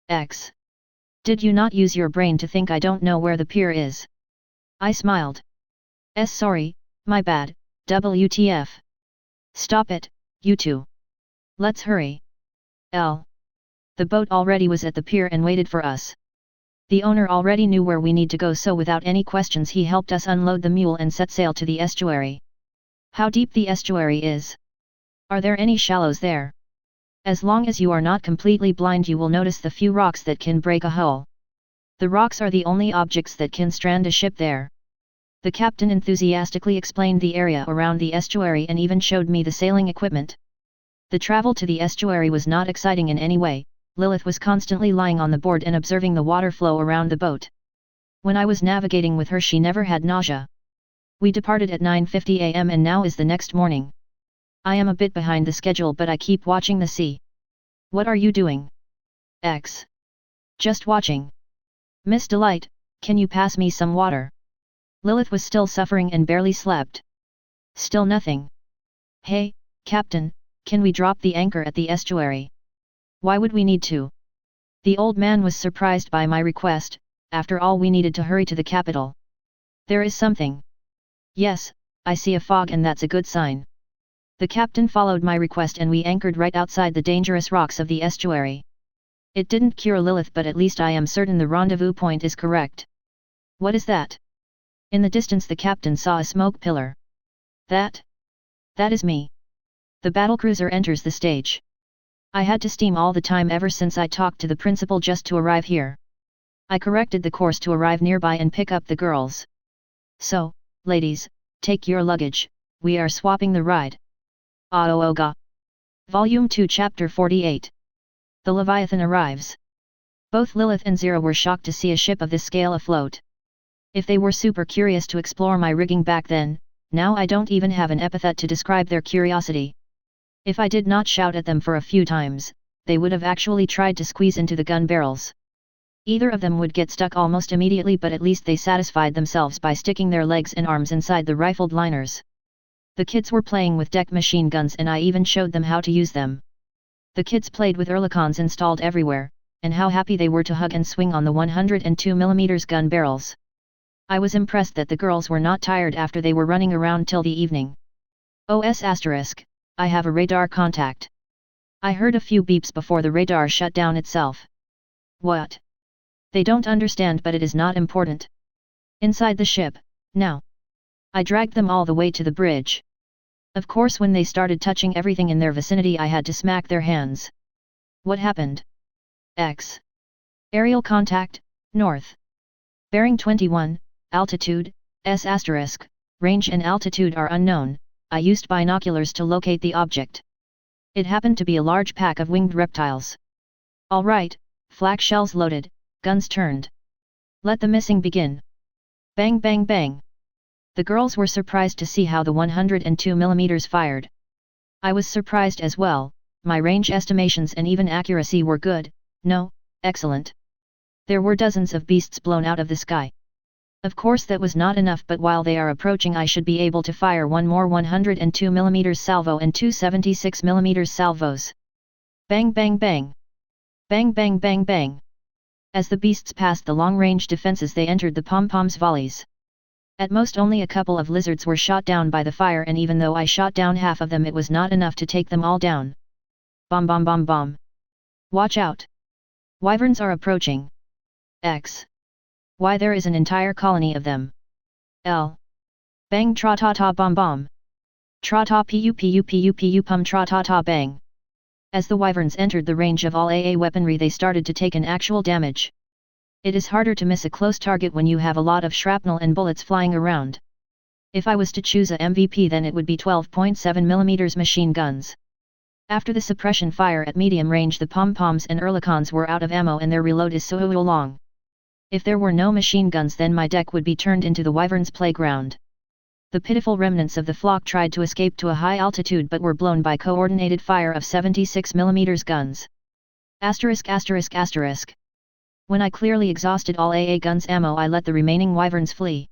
X. Did you not use your brain to think I don't know where the pier is? I smiled. Sorry, my bad, WTF? Stop it, you two. Let's hurry. The boat already was at the pier and waited for us. The owner already knew where we need to go, so without any questions he helped us unload the mule and set sail to the estuary. How deep the estuary is? Are there any shallows there? As long as you are not completely blind you will notice the few rocks that can break a hull. The rocks are the only objects that can strand a ship there. The captain enthusiastically explained the area around the estuary and even showed me the sailing equipment. The travel to the estuary was not exciting in any way. Lilith was constantly lying on the board and observing the water flow around the boat. When I was navigating with her she never had nausea. We departed at 9:50 am and now is the next morning. I am a bit behind the schedule but I keep watching the sea. What are you doing? Just watching. Miss Delight, can you pass me some water? Lilith was still suffering and barely slept. Still nothing. Hey, Captain, can we drop the anchor at the estuary? Why would we need to? The old man was surprised by my request. After all we needed to hurry to the capital. There is something. Yes, I see a fog and that's a good sign. The captain followed my request and we anchored right outside the dangerous rocks of the estuary. It didn't cure Lilith but at least I am certain the rendezvous point is correct. What is that? In the distance the captain saw a smoke pillar. That is me. The battlecruiser enters the stage. I had to steam all the time ever since I talked to the principal just to arrive here. I corrected the course to arrive nearby and pick up the girls. So, ladies, take your luggage, we are swapping the ride. Audiobook. Volume 2 Chapter 48. The Leviathan arrives. Both Lilith and Zira were shocked to see a ship of this scale afloat. If they were super curious to explore my rigging back then, now I don't even have an epithet to describe their curiosity. If I did not shout at them for a few times, they would have actually tried to squeeze into the gun barrels. Either of them would get stuck almost immediately but at least they satisfied themselves by sticking their legs and arms inside the rifled liners. The kids were playing with deck machine guns and I even showed them how to use them. The kids played with Oerlikons installed everywhere, and how happy they were to hug and swing on the 102mm gun barrels. I was impressed that the girls were not tired after they were running around till the evening. I have a radar contact. I heard a few beeps before the radar shut down itself. What? They don't understand but it is not important. Inside the ship, now. I dragged them all the way to the bridge. Of course when they started touching everything in their vicinity I had to smack their hands. What happened? Aerial contact, north. Bearing 21, altitude, S**, range and altitude are unknown. I used binoculars to locate the object. It happened to be a large pack of winged reptiles. Alright, flak shells loaded, guns turned. Let the missing begin. Bang bang bang. The girls were surprised to see how the 102mm fired. I was surprised as well, my range estimations and even accuracy were good, no, excellent. There were dozens of beasts blown out of the sky. Of course that was not enough but while they are approaching I should be able to fire one more 102mm salvo and two 76mm salvos. Bang bang bang. Bang bang bang bang. As the beasts passed the long-range defenses they entered the pom-poms volleys. At most only a couple of lizards were shot down by the fire and even though I shot down half of them it was not enough to take them all down. Bomb bomb bomb bomb. Watch out. Wyverns are approaching. Why there is an entire colony of them. Bang tra ta ta bomb bomb. Tra ta pu pu pu pu pum tra ta ta bang. As the wyverns entered the range of all AA weaponry they started to take an actual damage. It is harder to miss a close target when you have a lot of shrapnel and bullets flying around. If I was to choose a MVP then it would be 12.7mm machine guns. After the suppression fire at medium range the pom-poms and Oerlikons were out of ammo and their reload is so long. If there were no machine guns then my deck would be turned into the wyverns' playground. The pitiful remnants of the flock tried to escape to a high altitude but were blown by coordinated fire of 76mm guns. When I clearly exhausted all AA guns ammo I let the remaining wyverns flee.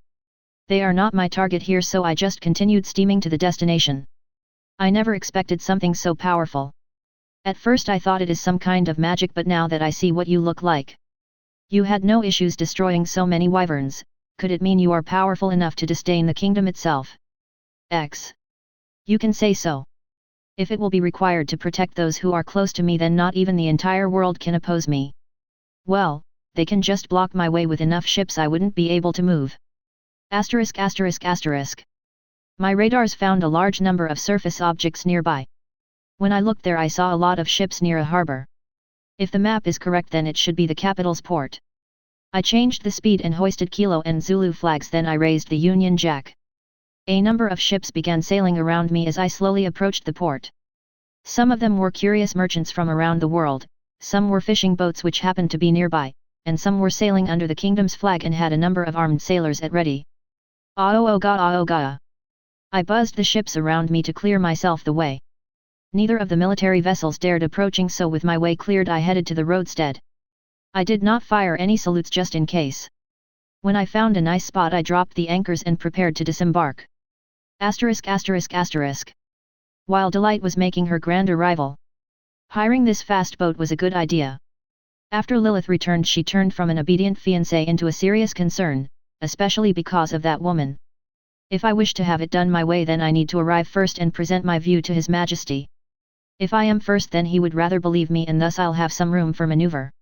They are not my target here so I just continued steaming to the destination. I never expected something so powerful. At first I thought it is some kind of magic but now that I see what you look like. You had no issues destroying so many wyverns, could it mean you are powerful enough to disdain the kingdom itself? You can say so. If it will be required to protect those who are close to me, then not even the entire world can oppose me. Well, they can just block my way with enough ships I wouldn't be able to move. Asterisk asterisk asterisk. My radars found a large number of surface objects nearby. When I looked there I saw a lot of ships near a harbor. If the map is correct, then it should be the capital's port. I changed the speed and hoisted Kilo and Zulu flags, then I raised the Union Jack. A number of ships began sailing around me as I slowly approached the port. Some of them were curious merchants from around the world, some were fishing boats which happened to be nearby, and some were sailing under the kingdom's flag and had a number of armed sailors at ready. Aoga. I buzzed the ships around me to clear myself the way. Neither of the military vessels dared approaching, so with my way cleared I headed to the roadstead. I did not fire any salutes just in case. When I found a nice spot I dropped the anchors and prepared to disembark. Asterisk asterisk asterisk. While Delight was making her grand arrival, hiring this fast boat was a good idea. After Lilith returned, she turned from an obedient fiancé into a serious concern, especially because of that woman. If I wish to have it done my way, then I need to arrive first and present my view to His Majesty. If I am first, then he would rather believe me, and thus I'll have some room for maneuver.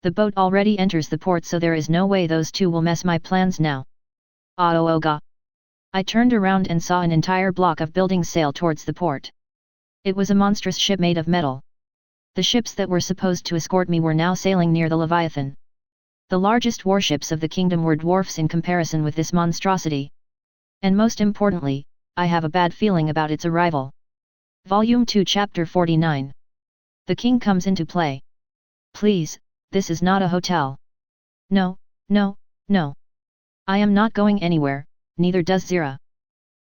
The boat already enters the port, so there is no way those two will mess my plans now. Aoga. I turned around and saw an entire block of buildings sail towards the port. It was a monstrous ship made of metal. The ships that were supposed to escort me were now sailing near the Leviathan. The largest warships of the kingdom were dwarfs in comparison with this monstrosity. And most importantly, I have a bad feeling about its arrival. Volume 2 Chapter 49. The king comes into play. Please, this is not a hotel. No. I am not going anywhere, neither does Zira.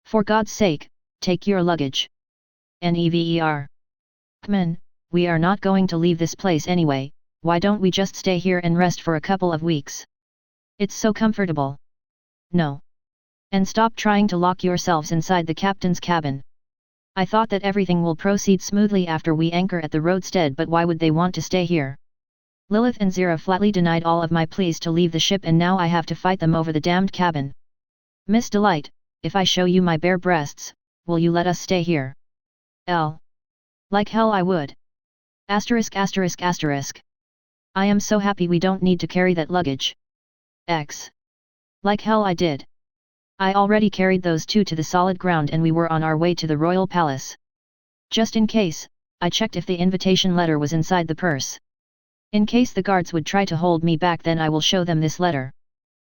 For God's sake, take your luggage. Never. Kman, we are not going to leave this place anyway, why don't we just stay here and rest for a couple of weeks? It's so comfortable. No. And stop trying to lock yourselves inside the captain's cabin. I thought that everything will proceed smoothly after we anchor at the roadstead, but why would they want to stay here? Lilith and Zira flatly denied all of my pleas to leave the ship, and now I have to fight them over the damned cabin. Miss Delight, if I show you my bare breasts, will you let us stay here? Like hell I would. Asterisk asterisk asterisk. I am so happy we don't need to carry that luggage. Like hell I did. I already carried those two to the solid ground and we were on our way to the royal palace. Just in case, I checked if the invitation letter was inside the purse. In case the guards would try to hold me back, then I will show them this letter.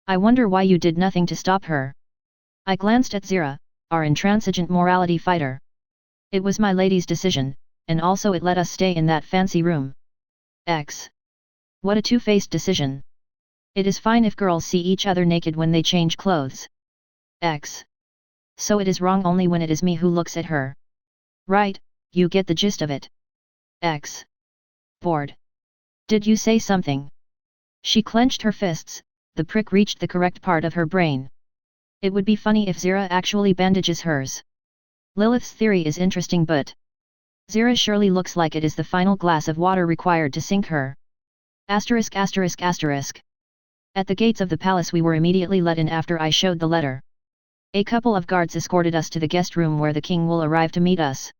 I wonder why you did nothing to stop her. I glanced at Zira, our intransigent morality fighter. It was my lady's decision, and also it let us stay in that fancy room. What a two-faced decision. It is fine if girls see each other naked when they change clothes. So it is wrong only when it is me who looks at her. Right, you get the gist of it. Bored. Did you say something? She clenched her fists, the prick reached the correct part of her brain. It would be funny if Zira actually bandages hers. Lilith's theory is interesting, but Zira surely looks like it is the final glass of water required to sink her. Asterisk asterisk asterisk. At the gates of the palace we were immediately let in after I showed the letter. A couple of guards escorted us to the guest room where the king will arrive to meet us.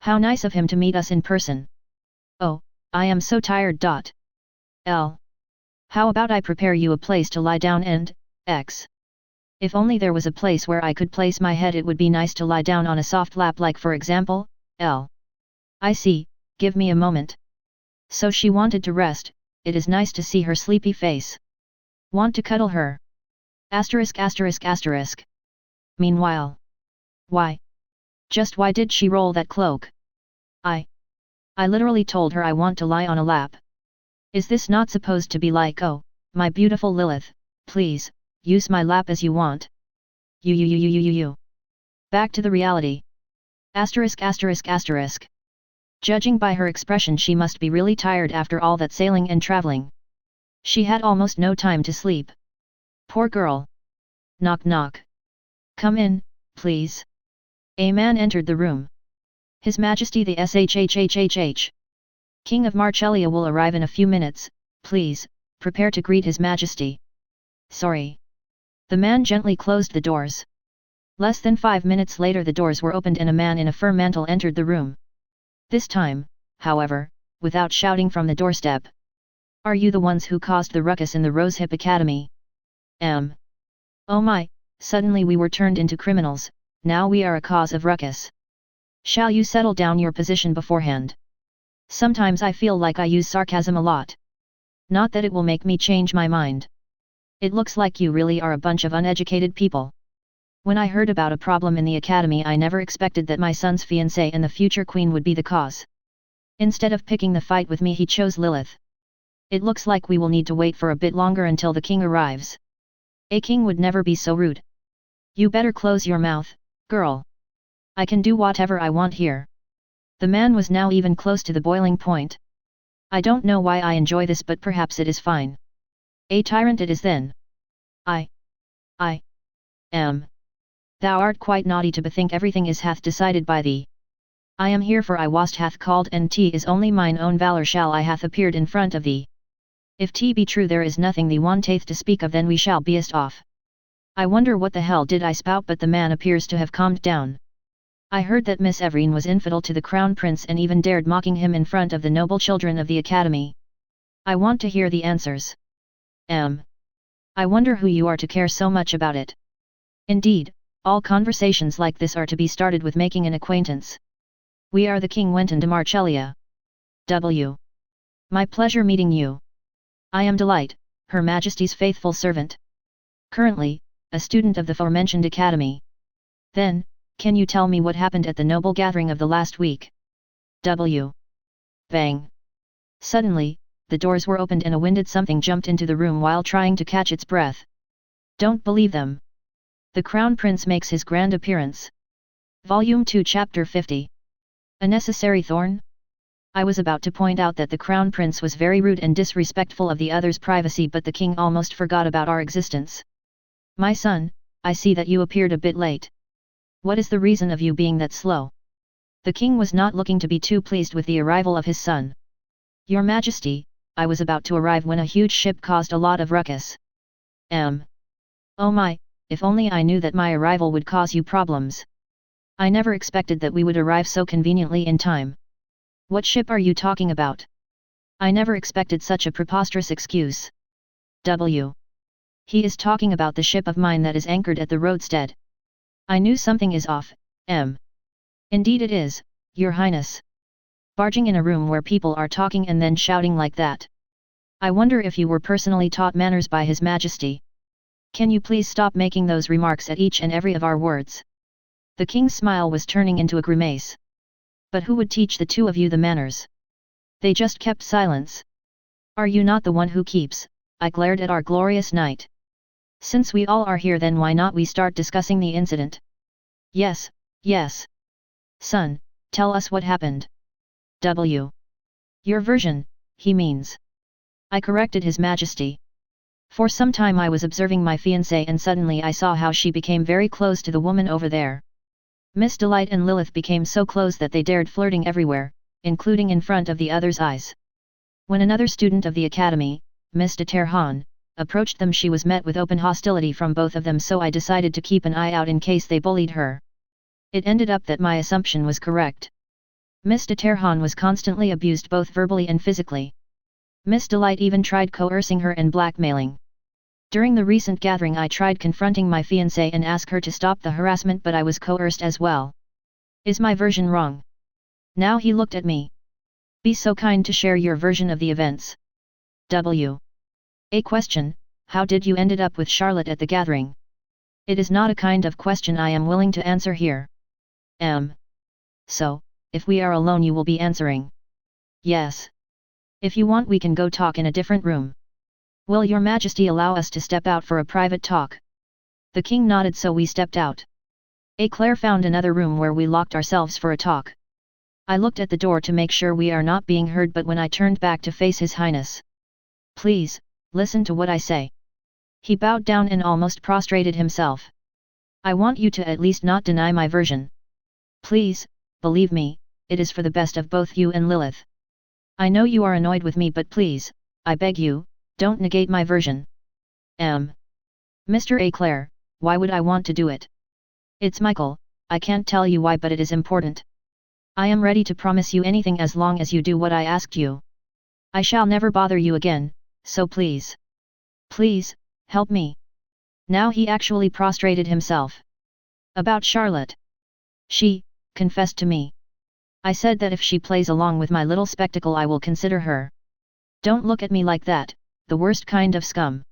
How nice of him to meet us in person. Oh, I am so tired. How about I prepare you a place to lie down and, if only there was a place where I could place my head, it would be nice to lie down on a soft lap, like for example, I see, give me a moment. So she wanted to rest, it is nice to see her sleepy face. Want to cuddle her? Asterisk asterisk asterisk. Meanwhile. Why? Just why did she roll that cloak? I literally told her I want to lie on a lap. Is this not supposed to be like, oh, my beautiful Lilith, please, use my lap as you want? You. Back to the reality. Asterisk asterisk asterisk. Judging by her expression, she must be really tired after all that sailing and traveling. She had almost no time to sleep. Poor girl. Knock knock. Come in, please. A man entered the room. His Majesty the SHHHHH. King of Marcellia will arrive in a few minutes, please, prepare to greet His Majesty. Sorry. The man gently closed the doors. Less than 5 minutes later the doors were opened and a man in a fur mantle entered the room. This time, however, without shouting from the doorstep. Are you the ones who caused the ruckus in the Rosehip Academy? Oh my, suddenly we were turned into criminals, now we are a cause of ruckus. Shall you settle down your position beforehand? Sometimes I feel like I use sarcasm a lot. Not that it will make me change my mind. It looks like you really are a bunch of uneducated people. When I heard about a problem in the academy I never expected that my son's fiancée and the future queen would be the cause. Instead of picking the fight with me he chose Lilith. It looks like we will need to wait for a bit longer until the king arrives. A king would never be so rude. You better close your mouth, girl. I can do whatever I want here. The man was now even close to the boiling point. I don't know why I enjoy this but perhaps it is fine. A tyrant it is then. I am. Thou art quite naughty to bethink everything is hath decided by thee. I am here for I wast hath called and t is only mine own valour shall I hath appeared in front of thee. If t be true there is nothing thee wanteth to speak of then we shall beest off. I wonder what the hell did I spout but the man appears to have calmed down. I heard that Miss Everine was infidel to the crown prince and even dared mocking him in front of the noble children of the academy. I want to hear the answers. I wonder who you are to care so much about it. Indeed, all conversations like this are to be started with making an acquaintance. We are the King Wenton de Marcellia. W. My pleasure meeting you. I am Delight, Her Majesty's faithful servant. Currently, a student of the aforementioned academy. Then, can you tell me what happened at the noble gathering of the last week? W. Bang. Suddenly, the doors were opened and a winded something jumped into the room while trying to catch its breath. Don't believe them. The Crown Prince makes his grand appearance. Volume 2 Chapter 50. A necessary thorn? I was about to point out that the Crown Prince was very rude and disrespectful of the other's privacy but the king almost forgot about our existence. My son, I see that you appeared a bit late. What is the reason of you being that slow? The king was not looking to be too pleased with the arrival of his son. Your Majesty, I was about to arrive when a huge ship caused a lot of ruckus. Oh my, if only I knew that my arrival would cause you problems. I never expected that we would arrive so conveniently in time. What ship are you talking about? I never expected such a preposterous excuse. W. He is talking about the ship of mine that is anchored at the roadstead. I knew something is off, Indeed it is, Your Highness. Barging in a room where people are talking and then shouting like that. I wonder if you were personally taught manners by His Majesty. Can you please stop making those remarks at each and every of our words? The king's smile was turning into a grimace. But who would teach the two of you the manners? They just kept silence. Are you not the one who keeps? I glared at our glorious knight. Since we all are here then why not we start discussing the incident? Yes. Son, tell us what happened. W. Your version, he means. I corrected His Majesty. For some time I was observing my fiancée and suddenly I saw how she became very close to the woman over there. Miss Delight and Lilith became so close that they dared flirting everywhere, including in front of the other's eyes. When another student of the academy, Miss de Terhan, approached them she was met with open hostility from both of them so I decided to keep an eye out in case they bullied her. It ended up that my assumption was correct. Miss de Terhan was constantly abused both verbally and physically. Miss Delight even tried coercing her and blackmailing. During the recent gathering I tried confronting my fiancée and asked her to stop the harassment but I was coerced as well. Is my version wrong? Now he looked at me. Be so kind to share your version of the events. W. A question, how did you ended up with Charlotte at the gathering? It is not a kind of question I am willing to answer here. So, if we are alone you will be answering. Yes. If you want we can go talk in a different room. Will Your Majesty allow us to step out for a private talk? The king nodded so we stepped out. Claire found another room where we locked ourselves for a talk. I looked at the door to make sure we are not being heard but when I turned back to face His Highness. Please, listen to what I say. He bowed down and almost prostrated himself. I want you to at least not deny my version. Please, believe me, it is for the best of both you and Lilith. I know you are annoyed with me but please, I beg you, don't negate my version. Mr. Claire, why would I want to do it? It's Michael, I can't tell you why but it is important. I am ready to promise you anything as long as you do what I asked you. I shall never bother you again, so please. Please, help me. Now he actually prostrated himself. About Charlotte. She confessed to me. I said that if she plays along with my little spectacle I will consider her. Don't look at me like that, the worst kind of scum.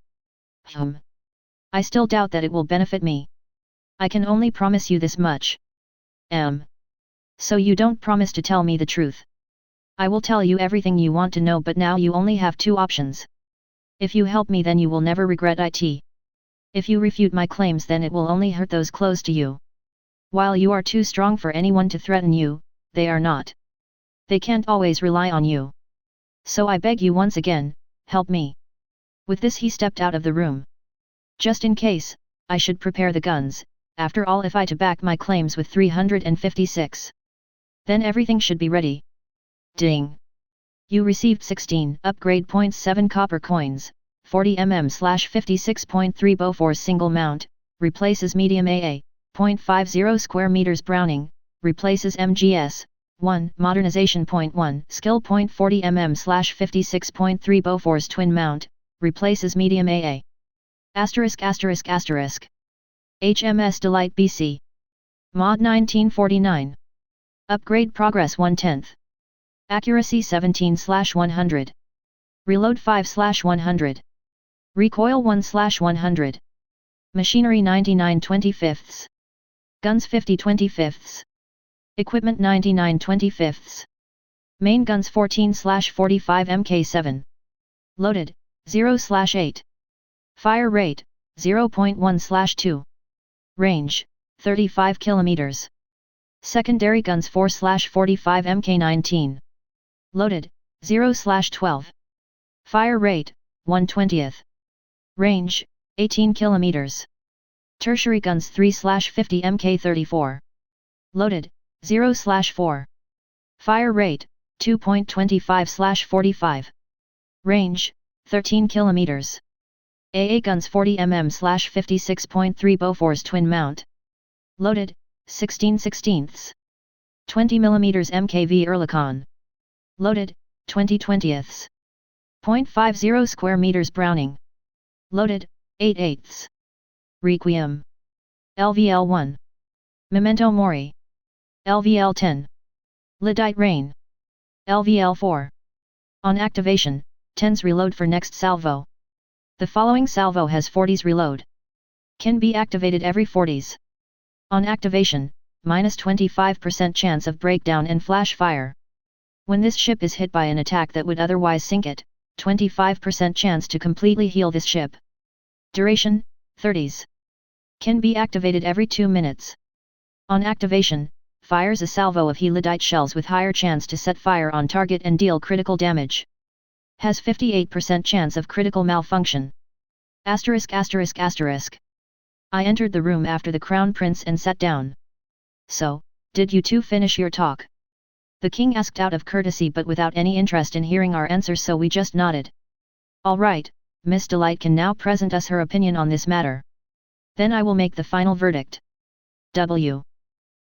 I still doubt that it will benefit me. I can only promise you this much. So you don't promise to tell me the truth. I will tell you everything you want to know but now you only have two options. If you help me then you will never regret it. If you refute my claims then it will only hurt those close to you. While you are too strong for anyone to threaten you, they are not. They can't always rely on you. So I beg you once again, help me. With this he stepped out of the room. Just in case, I should prepare the guns, after all if I to back my claims with 356. Then everything should be ready. Ding! You received 16 upgrade points 7 copper coins, 40 mm/56.3 Bofors single mount, replaces medium AA, 0.50 square meters Browning, replaces MGS, 1 modernization 0.1 skill 0.40 mm/56.3 Bofors twin mount, replaces medium AA. ******. HMS Delight BC. Mod 1949. Upgrade progress 1/10. Accuracy 17/100. Reload 5/100. Recoil 1/100. Machinery 99/25. Guns 50/25. Equipment 99/25. Main guns 14/45 Mk7. Loaded, 0/8. Fire rate, 0.1/2. Range, 35 km. Secondary guns 4/45 Mk19. Loaded, 0/12. Fire rate, 1/20. Range, 18 km. Tertiary guns 3/50 Mk34. Loaded, 0/4. Fire rate, 2.25/45. Range, 13 km. AA guns 40 mm/56.3 Bofors twin mount. Loaded, 16/16. 20 mm MKV Ehrlichon. Loaded, 20/20. 0.50 square meters Browning. Loaded, 8/8. Requiem. LVL-1. Memento Mori. LVL-10. Lyddite Rain. LVL-4. On activation, 10's reload for next salvo. The following salvo has 40's reload. Can be activated every 40's. On activation, minus 25% chance of breakdown and flash fire. When this ship is hit by an attack that would otherwise sink it, 25% chance to completely heal this ship. Duration, 30's. Can be activated every 2 minutes. On activation, fires a salvo of Lyddite shells with higher chance to set fire on target and deal critical damage. Has 58% chance of critical malfunction. ******. I entered the room after the Crown Prince and sat down. So, did you two finish your talk? The king asked out of courtesy but without any interest in hearing our answers, so we just nodded. All right, Miss Delight can now present us her opinion on this matter. Then I will make the final verdict. W.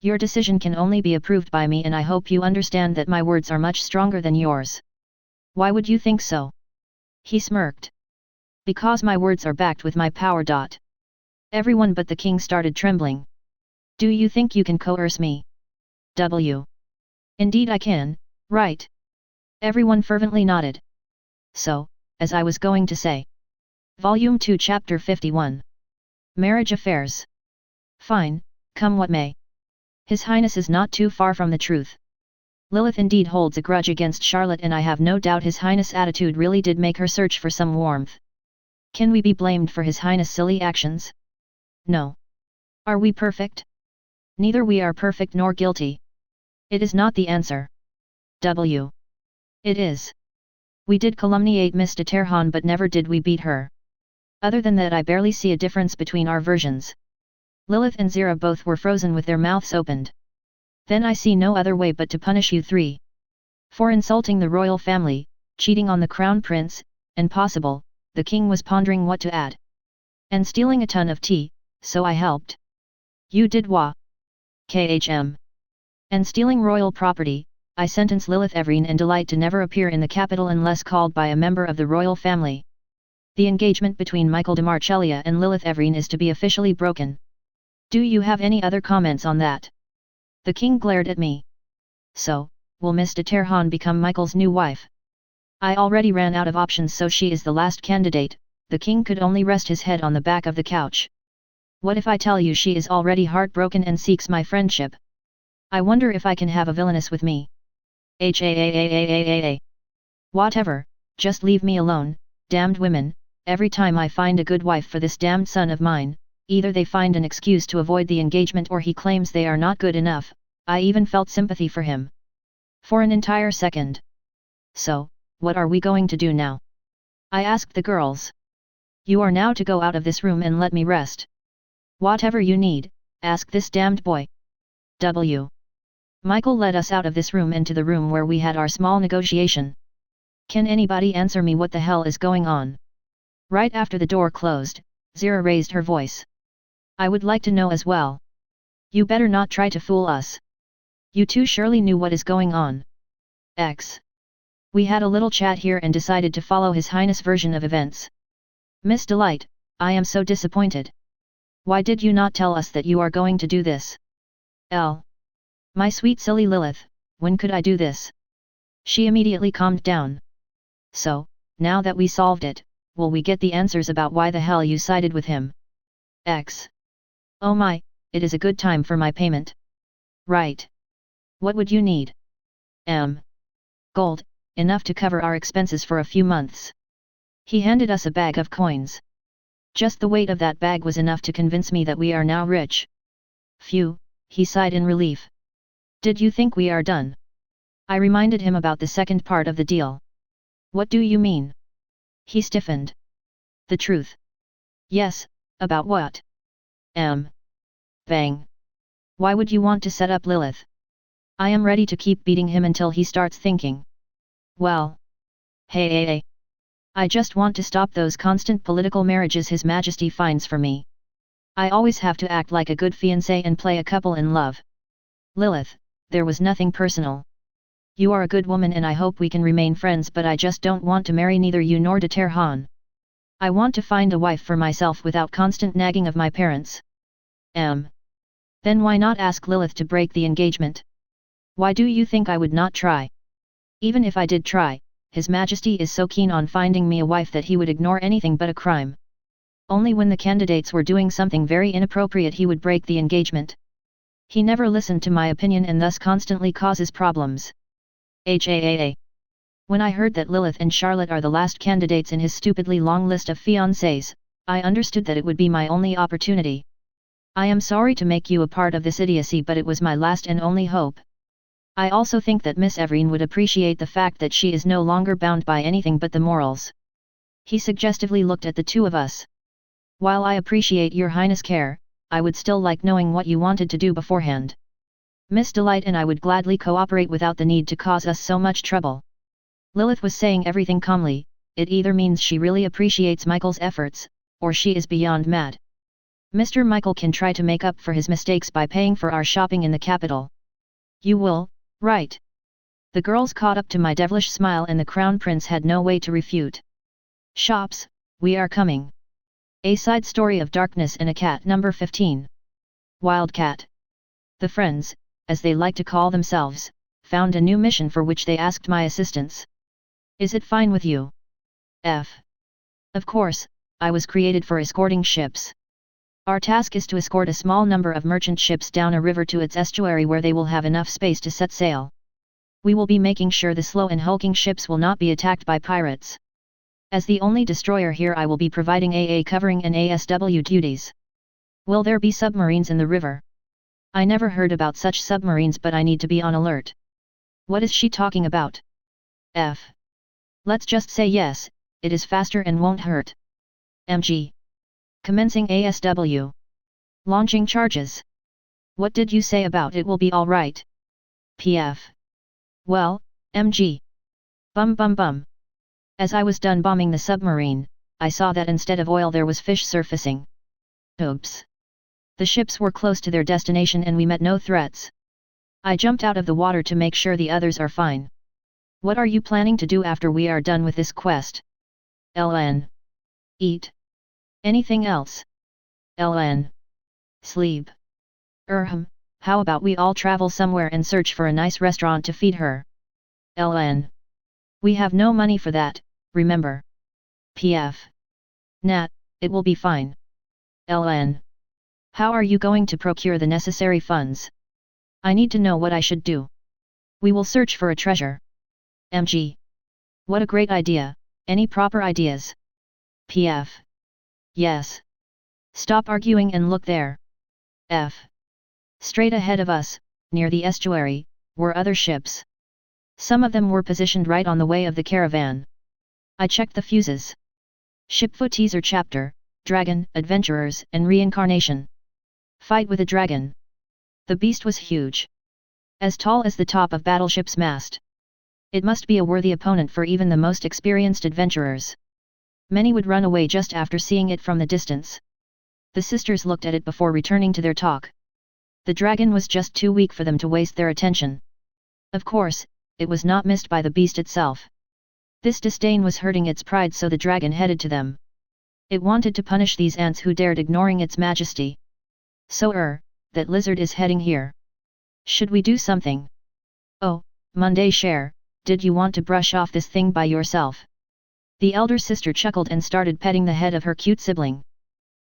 Your decision can only be approved by me and I hope you understand that my words are much stronger than yours. Why would you think so? He smirked. Because my words are backed with my power. Everyone but the king started trembling. Do you think you can coerce me? W. Indeed I can, right? Everyone fervently nodded. So, as I was going to say. Volume 2 Chapter 51. Marriage Affairs. Fine, come what may. His Highness is not too far from the truth. Lilith indeed holds a grudge against Charlotte and I have no doubt His Highness' attitude really did make her search for some warmth. Can we be blamed for His Highness' silly actions? No. Are we perfect? Neither we are perfect nor guilty. It is not the answer. W. It is. We did calumniate Miss de Terhan but never did we beat her. Other than that I barely see a difference between our versions. Lilith and Zira both were frozen with their mouths opened. Then I see no other way but to punish you three. For insulting the royal family, cheating on the crown prince, and possible, the king was pondering what to add. And stealing a ton of tea, so I helped. You did wha? KHM. And stealing royal property, I sentence Lilith Everine and Delight to never appear in the capital unless called by a member of the royal family. The engagement between Michael de Marcellia and Lilith Everine is to be officially broken. Do you have any other comments on that? The king glared at me. So, will Miss de Terhan become Michael's new wife? I already ran out of options, so she is the last candidate. The king could only rest his head on the back of the couch. What if I tell you she is already heartbroken and seeks my friendship? I wonder if I can have a villainess with me. Whatever, just leave me alone, damned women. Every time I find a good wife for this damned son of mine, either they find an excuse to avoid the engagement or he claims they are not good enough. I even felt sympathy for him. For an entire second. So, what are we going to do now? I asked the girls. You are now to go out of this room and let me rest. Whatever you need, ask this damned boy. W. Michael led us out of this room and to the room where we had our small negotiation. Can anybody answer me what the hell is going on? Right after the door closed, Zira raised her voice. I would like to know as well. You better not try to fool us. You two surely knew what is going on. X. We had a little chat here and decided to follow His Highness' version of events. Miss Delight, I am so disappointed. Why did you not tell us that you are going to do this? L. My sweet silly Lilith, when could I do this? She immediately calmed down. So, now that we solved it, will we get the answers about why the hell you sided with him? X. Oh my, it is a good time for my payment. Right. What would you need? M. Gold, enough to cover our expenses for a few months. He handed us a bag of coins. Just the weight of that bag was enough to convince me that we are now rich. Phew, he sighed in relief. Did you think we are done? I reminded him about the second part of the deal. What do you mean? He stiffened. The truth. Yes, about what? M. Bang. Why would you want to set up Lilith? I am ready to keep beating him until he starts thinking. Well. Hey. I just want to stop those constant political marriages His Majesty finds for me. I always have to act like a good fiancé and play a couple in love. Lilith, there was nothing personal. You are a good woman and I hope we can remain friends, but I just don't want to marry neither you nor de Terhan. I want to find a wife for myself without constant nagging of my parents. M. Then why not ask Lilith to break the engagement? Why do you think I would not try? Even if I did try, His Majesty is so keen on finding me a wife that he would ignore anything but a crime. Only when the candidates were doing something very inappropriate he would break the engagement. He never listened to my opinion and thus constantly causes problems. When I heard that Lilith and Charlotte are the last candidates in his stupidly long list of fiancés, I understood that it would be my only opportunity. I am sorry to make you a part of this idiocy, but it was my last and only hope. I also think that Miss Everine would appreciate the fact that she is no longer bound by anything but the morals. He suggestively looked at the two of us. While I appreciate your Highness' care, I would still like knowing what you wanted to do beforehand. Miss Delight and I would gladly cooperate without the need to cause us so much trouble. Lilith was saying everything calmly. It either means she really appreciates Michael's efforts, or she is beyond mad. Mr. Michael can try to make up for his mistakes by paying for our shopping in the capital. You will, right? The girls caught up to my devilish smile and the Crown Prince had no way to refute. Shops, we are coming. A Side Story of Darkness and a Cat number 15. Wildcat. The friends, as they like to call themselves, found a new mission for which they asked my assistance. Is it fine with you? F. Of course, I was created for escorting ships. Our task is to escort a small number of merchant ships down a river to its estuary where they will have enough space to set sail. We will be making sure the slow and hulking ships will not be attacked by pirates. As the only destroyer here, I will be providing AA covering and ASW duties. Will there be submarines in the river? I never heard about such submarines, but I need to be on alert. What is she talking about? F. Let's just say yes, it is faster and won't hurt. MG. Commencing ASW. Launching charges. What did you say about it will be alright? PF. Well, MG. Bum. As I was done bombing the submarine, I saw that instead of oil there was fish surfacing. Oops. The ships were close to their destination and we met no threats. I jumped out of the water to make sure the others are fine. What are you planning to do after we are done with this quest? LN. Eat. Anything else? LN. Sleep. How about we all travel somewhere and search for a nice restaurant to feed her? LN. We have no money for that, remember? PF. Nat, it will be fine. LN. How are you going to procure the necessary funds? I need to know what I should do. We will search for a treasure. MG. What a great idea, any proper ideas? PF. Yes. Stop arguing and look there. F. Straight ahead of us, near the estuary, were other ships. Some of them were positioned right on the way of the caravan. I checked the fuses. Shipfoot teaser chapter, Dragon, Adventurers, and Reincarnation. Fight with a dragon. The beast was huge. As tall as the top of Battleship's mast. It must be a worthy opponent for even the most experienced adventurers. Many would run away just after seeing it from the distance. The sisters looked at it before returning to their talk. The dragon was just too weak for them to waste their attention. Of course, it was not missed by the beast itself. This disdain was hurting its pride, so the dragon headed to them. It wanted to punish these ants who dared ignoring its majesty. So that lizard is heading here. Should we do something? Oh, Monday Share, did you want to brush off this thing by yourself? The elder sister chuckled and started petting the head of her cute sibling.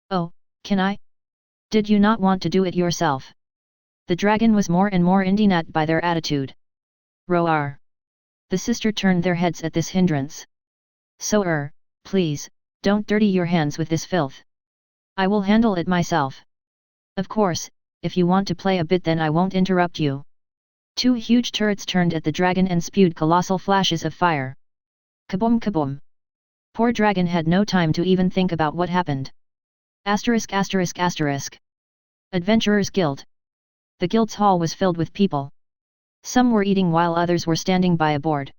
Oh, can I? Did you not want to do it yourself? The dragon was more and more indignant by their attitude. Roar. The sister turned their heads at this hindrance. So please, don't dirty your hands with this filth. I will handle it myself. Of course, if you want to play a bit then I won't interrupt you. Two huge turrets turned at the dragon and spewed colossal flashes of fire. Kaboom kaboom. Poor dragon had no time to even think about what happened. Asterisk asterisk asterisk. Adventurers Guild. The guild's hall was filled with people. Some were eating while others were standing by a board.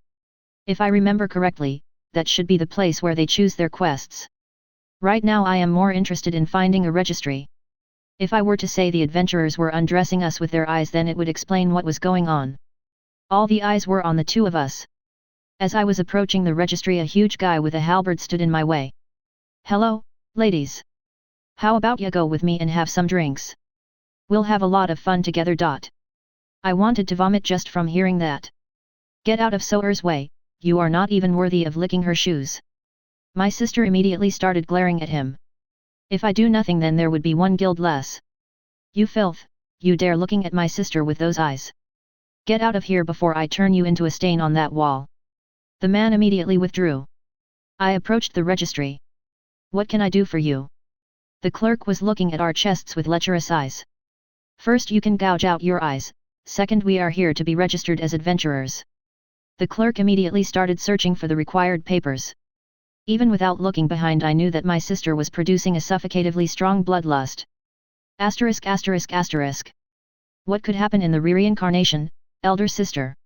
If I remember correctly, that should be the place where they choose their quests. Right now I am more interested in finding a registry. If I were to say the adventurers were undressing us with their eyes, then it would explain what was going on. All the eyes were on the two of us. As I was approaching the registry, a huge guy with a halberd stood in my way. Hello, ladies. How about you go with me and have some drinks? We'll have a lot of fun together. I wanted to vomit just from hearing that. Get out of Soer's way, you are not even worthy of licking her shoes. My sister immediately started glaring at him. If I do nothing then there would be one guild less. You filth, you dare looking at my sister with those eyes. Get out of here before I turn you into a stain on that wall. The man immediately withdrew. I approached the registry. What can I do for you? The clerk was looking at our chests with lecherous eyes. First you can gouge out your eyes, second we are here to be registered as adventurers. The clerk immediately started searching for the required papers. Even without looking behind I knew that my sister was producing a suffocatively strong bloodlust. Asterisk asterisk asterisk. What could happen in the reincarnation, elder sister?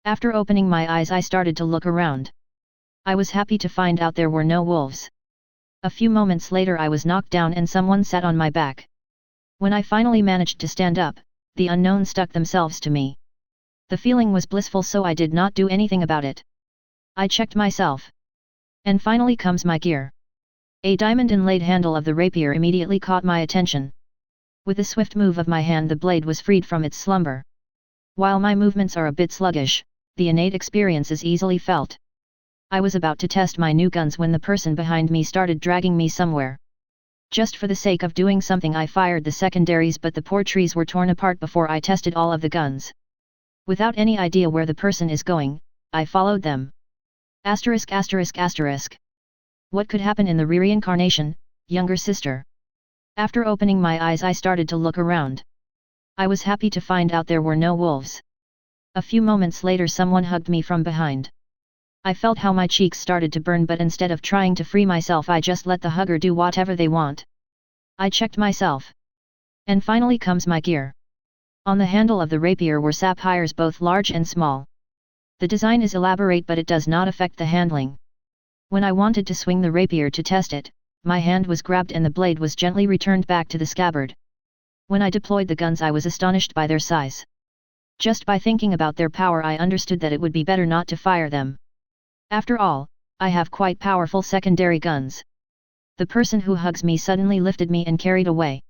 After opening my eyes I started to look around. I was happy to find out there were no wolves. A few moments later I was knocked down and someone sat on my back. When I finally managed to stand up, the unknown stuck themselves to me. The feeling was blissful, so I did not do anything about it. I checked myself. And finally comes my gear. A diamond inlaid handle of the rapier immediately caught my attention. With a swift move of my hand the blade was freed from its slumber. While my movements are a bit sluggish, the innate experience is easily felt. I was about to test my new guns when the person behind me started dragging me somewhere. Just for the sake of doing something I fired the secondaries, but the poor trees were torn apart before I tested all of the guns. Without any idea where the person is going, I followed them. Asterisk asterisk asterisk. What could happen in the reincarnation, younger sister? After opening my eyes I started to look around. I was happy to find out there were no wolves. A few moments later someone hugged me from behind. I felt how my cheeks started to burn, but instead of trying to free myself I just let the hugger do whatever they want. I checked myself. And finally comes my gear. On the handle of the rapier were sapphires, both large and small. The design is elaborate but it does not affect the handling. When I wanted to swing the rapier to test it, my hand was grabbed and the blade was gently returned back to the scabbard. When I deployed the guns I was astonished by their size. Just by thinking about their power I understood that it would be better not to fire them. After all, I have quite powerful secondary guns. The person who hugs me suddenly lifted me and carried away.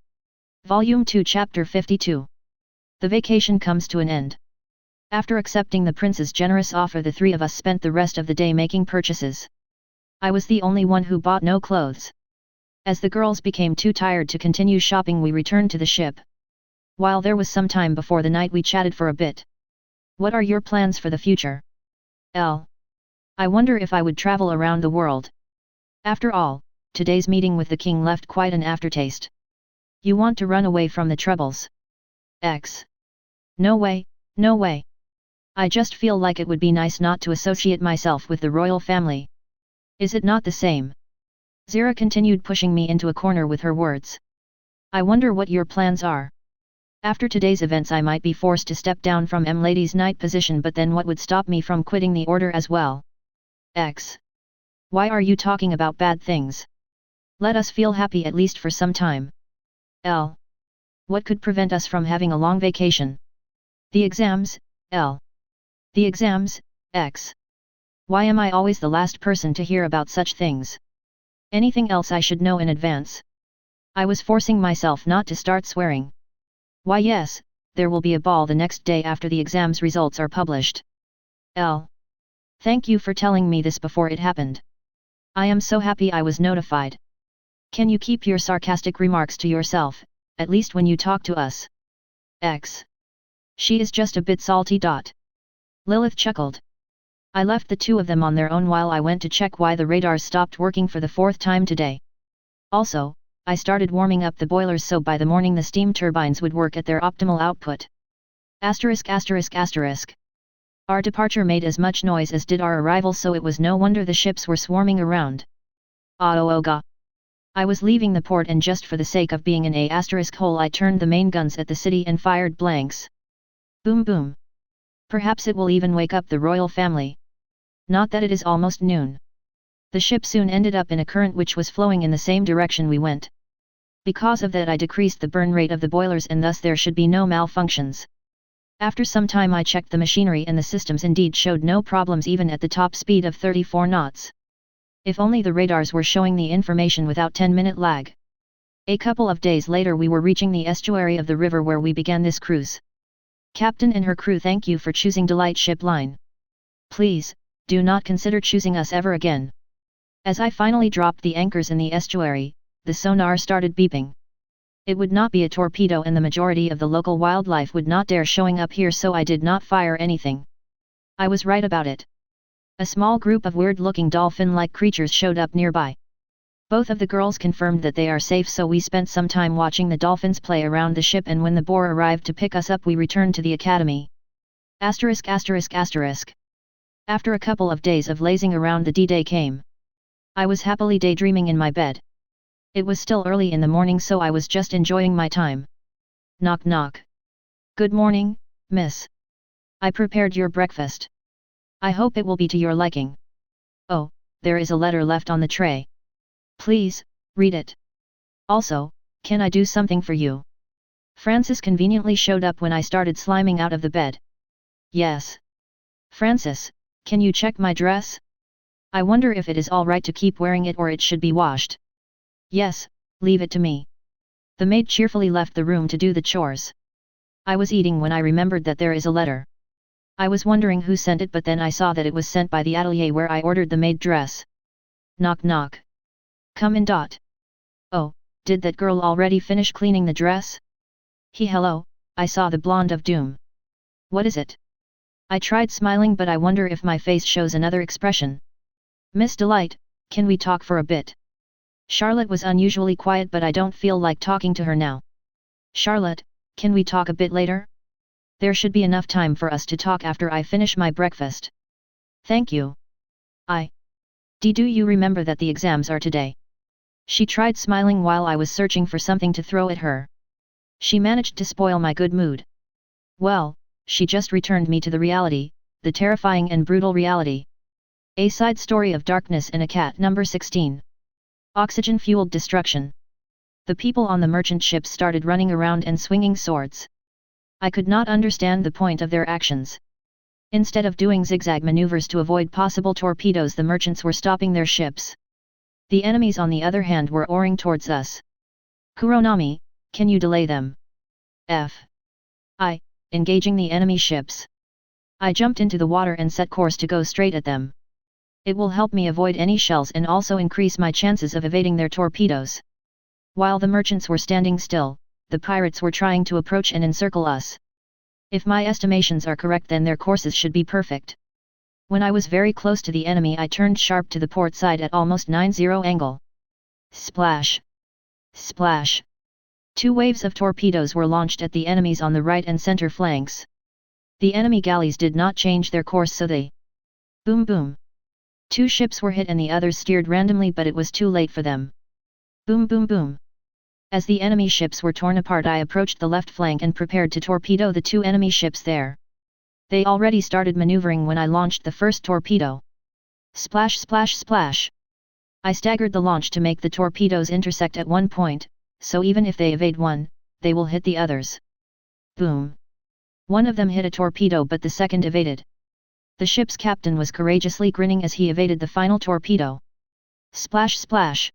Volume 2 Chapter 52. The vacation comes to an end. After accepting the prince's generous offer, the three of us spent the rest of the day making purchases. I was the only one who bought no clothes. As the girls became too tired to continue shopping, we returned to the ship. While there was some time before the night, we chatted for a bit. What are your plans for the future? I wonder if I would travel around the world. After all, today's meeting with the king left quite an aftertaste. You want to run away from the troubles? No way, no way. I just feel like it would be nice not to associate myself with the royal family. Is it not the same? Zira continued pushing me into a corner with her words. I wonder what your plans are. After today's events I might be forced to step down from Lady's knight position, but then what would stop me from quitting the order as well? Why are you talking about bad things? Let us feel happy at least for some time. What could prevent us from having a long vacation? The exams, The exams, Why am I always the last person to hear about such things? Anything else I should know in advance? I was forcing myself not to start swearing. Why yes, there will be a ball the next day after the exams results are published. Thank you for telling me this before it happened. I am so happy I was notified. Can you keep your sarcastic remarks to yourself, at least when you talk to us? She is just a bit salty. Lilith chuckled. I left the two of them on their own while I went to check why the radars stopped working for the fourth time today. Also, I started warming up the boilers so by the morning the steam turbines would work at their optimal output. Our departure made as much noise as did our arrival, so it was no wonder the ships were swarming around. I was leaving the port, and just for the sake of being in a hole I turned the main guns at the city and fired blanks. Boom boom. Perhaps it will even wake up the royal family. Not that it is almost noon. The ship soon ended up in a current which was flowing in the same direction we went. Because of that I decreased the burn rate of the boilers, and thus there should be no malfunctions. After some time I checked the machinery, and the systems indeed showed no problems even at the top speed of 34 knots. If only the radars were showing the information without 10-minute lag. A couple of days later we were reaching the estuary of the river where we began this cruise. Captain and her crew, thank you for choosing Delight Ship Line. Please, do not consider choosing us ever again. As I finally dropped the anchors in the estuary, the sonar started beeping. It would not be a torpedo, and the majority of the local wildlife would not dare showing up here, so I did not fire anything. I was right about it. A small group of weird-looking dolphin-like creatures showed up nearby. Both of the girls confirmed that they are safe, so we spent some time watching the dolphins play around the ship, and when the boar arrived to pick us up we returned to the academy. After a couple of days of lazing around, the D-Day came. I was happily daydreaming in my bed. It was still early in the morning, so I was just enjoying my time. Knock knock. Good morning, miss. I prepared your breakfast. I hope it will be to your liking. Oh, there is a letter left on the tray. Please, read it. Also, can I do something for you? Francis conveniently showed up when I started sliming out of the bed. Yes. Francis, can you check my dress? I wonder if it is all right to keep wearing it or it should be washed. Yes, leave it to me. The maid cheerfully left the room to do the chores. I was eating when I remembered that there is a letter. I was wondering who sent it, but then I saw that it was sent by the atelier where I ordered the maid dress. Knock knock. Come in. Oh, did that girl already finish cleaning the dress? Hello, I saw the blonde of doom. What is it? I tried smiling, but I wonder if my face shows another expression. Miss Delight, can we talk for a bit? Charlotte was unusually quiet, but I don't feel like talking to her now. Charlotte, can we talk a bit later? There should be enough time for us to talk after I finish my breakfast. Thank you. Do you remember that the exams are today? She tried smiling while I was searching for something to throw at her. She managed to spoil my good mood. Well, she just returned me to the reality, the terrifying and brutal reality. A Side Story of Darkness in a Cat, number 16. Oxygen-fueled destruction. The people on the merchant ships started running around and swinging swords. I could not understand the point of their actions. Instead of doing zigzag maneuvers to avoid possible torpedoes, the merchants were stopping their ships. The enemies on the other hand were oaring towards us. Kuronami, can you delay them? Engaging the enemy ships. I jumped into the water and set course to go straight at them. It will help me avoid any shells and also increase my chances of evading their torpedoes. While the merchants were standing still, the pirates were trying to approach and encircle us. If my estimations are correct, then their courses should be perfect. When I was very close to the enemy, I turned sharp to the port side at almost 90 angle. Splash! Splash! 2 waves of torpedoes were launched at the enemies on the right and center flanks. The enemy galleys did not change their course, so they... Boom boom! 2 ships were hit and the others steered randomly, but it was too late for them. Boom boom boom! As the enemy ships were torn apart, I approached the left flank and prepared to torpedo the 2 enemy ships there. They already started maneuvering when I launched the first torpedo. Splash splash splash! I staggered the launch to make the torpedoes intersect at one point, so even if they evade one, they will hit the others. Boom! One of them hit a torpedo, but the second evaded. The ship's captain was courageously grinning as he evaded the final torpedo. Splash splash!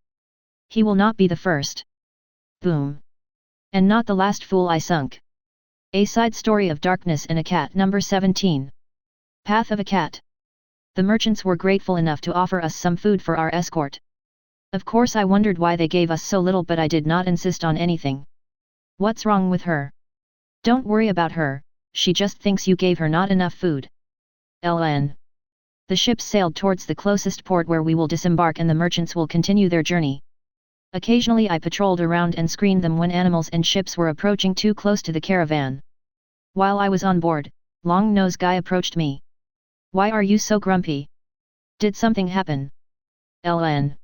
He will not be the first. Boom! And not the last fool I sunk. A Side Story of Darkness and a Cat, number 17. Path of a Cat. The merchants were grateful enough to offer us some food for our escort. Of course I wondered why they gave us so little, but I did not insist on anything. What's wrong with her? Don't worry about her, she just thinks you gave her not enough food. LN. The ships sailed towards the closest port where we will disembark and the merchants will continue their journey. Occasionally I patrolled around and screened them when animals and ships were approaching too close to the caravan. While I was on board, Long-Nose Guy approached me. Why are you so grumpy? Did something happen? LN.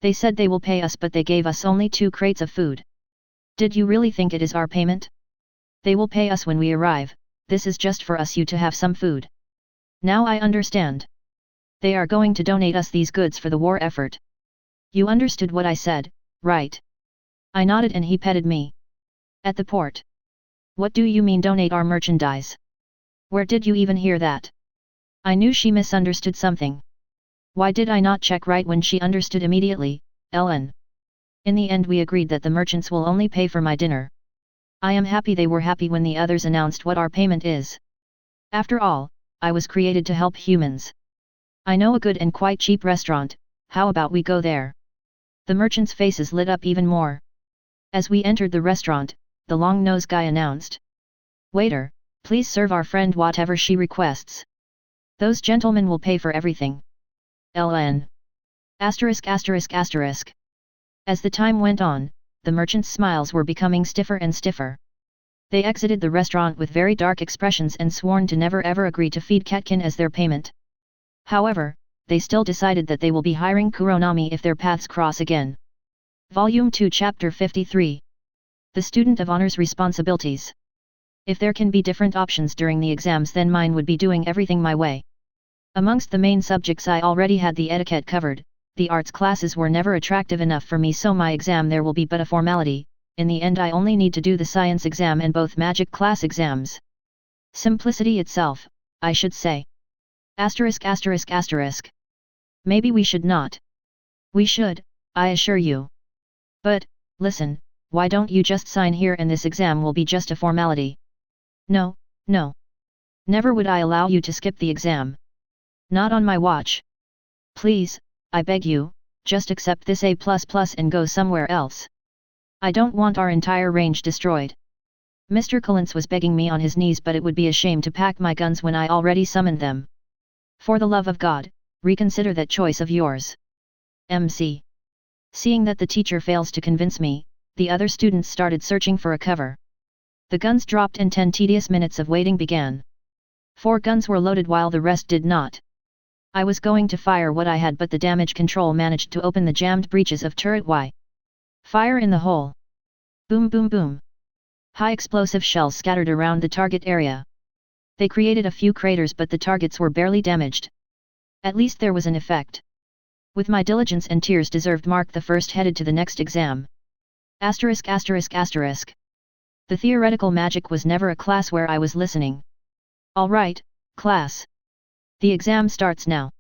They said they will pay us, but they gave us only 2 crates of food. Did you really think it is our payment? They will pay us when we arrive, this is just for us you to have some food. Now I understand. They are going to donate us these goods for the war effort. You understood what I said, right? I nodded and he petted me. At the port. What do you mean donate our merchandise? Where did you even hear that? I knew she misunderstood something. Why did I not check right when she understood immediately, Ellen? In the end we agreed that the merchants will only pay for my dinner. I am happy they were happy when the others announced what our payment is. After all, I was created to help humans. I know a good and quite cheap restaurant, how about we go there? The merchants' faces lit up even more. As we entered the restaurant, the Long-Nose Guy announced. Waiter, please serve our friend whatever she requests. Those gentlemen will pay for everything. LN. Asterisk asterisk asterisk. As the time went on, the merchants' smiles were becoming stiffer and stiffer. They exited the restaurant with very dark expressions and sworn to never ever agree to feed Catkin as their payment. However, they still decided that they will be hiring Kuronami if their paths cross again. Volume 2 Chapter 53. The Student of Honor's Responsibilities. If there can be different options during the exams, then mine would be doing everything my way. Amongst the main subjects I already had the etiquette covered, the arts classes were never attractive enough for me, so my exam there will be but a formality. In the end I only need to do the science exam and both magic class exams. Simplicity itself, I should say. Asterisk asterisk asterisk. Maybe we should not. We should, I assure you. But, listen, why don't you just sign here and this exam will be just a formality? No, no. Never would I allow you to skip the exam. Not on my watch. Please, I beg you, just accept this A++ and go somewhere else. I don't want our entire range destroyed. Mr. Collins was begging me on his knees, but it would be a shame to pack my guns when I already summoned them. For the love of God, reconsider that choice of yours. MC. Seeing that the teacher fails to convince me, the other students started searching for a cover. The guns dropped and 10 tedious minutes of waiting began. 4 guns were loaded while the rest did not. I was going to fire what I had, but the damage control managed to open the jammed breeches of turret Y. Fire in the hole. Boom boom boom. High explosive shells scattered around the target area. They created a few craters, but the targets were barely damaged. At least there was an effect. With my diligence and tears deserved mark, the first headed to the next exam. Asterisk asterisk asterisk. The theoretical magic was never a class where I was listening. Alright, class. The exam starts now.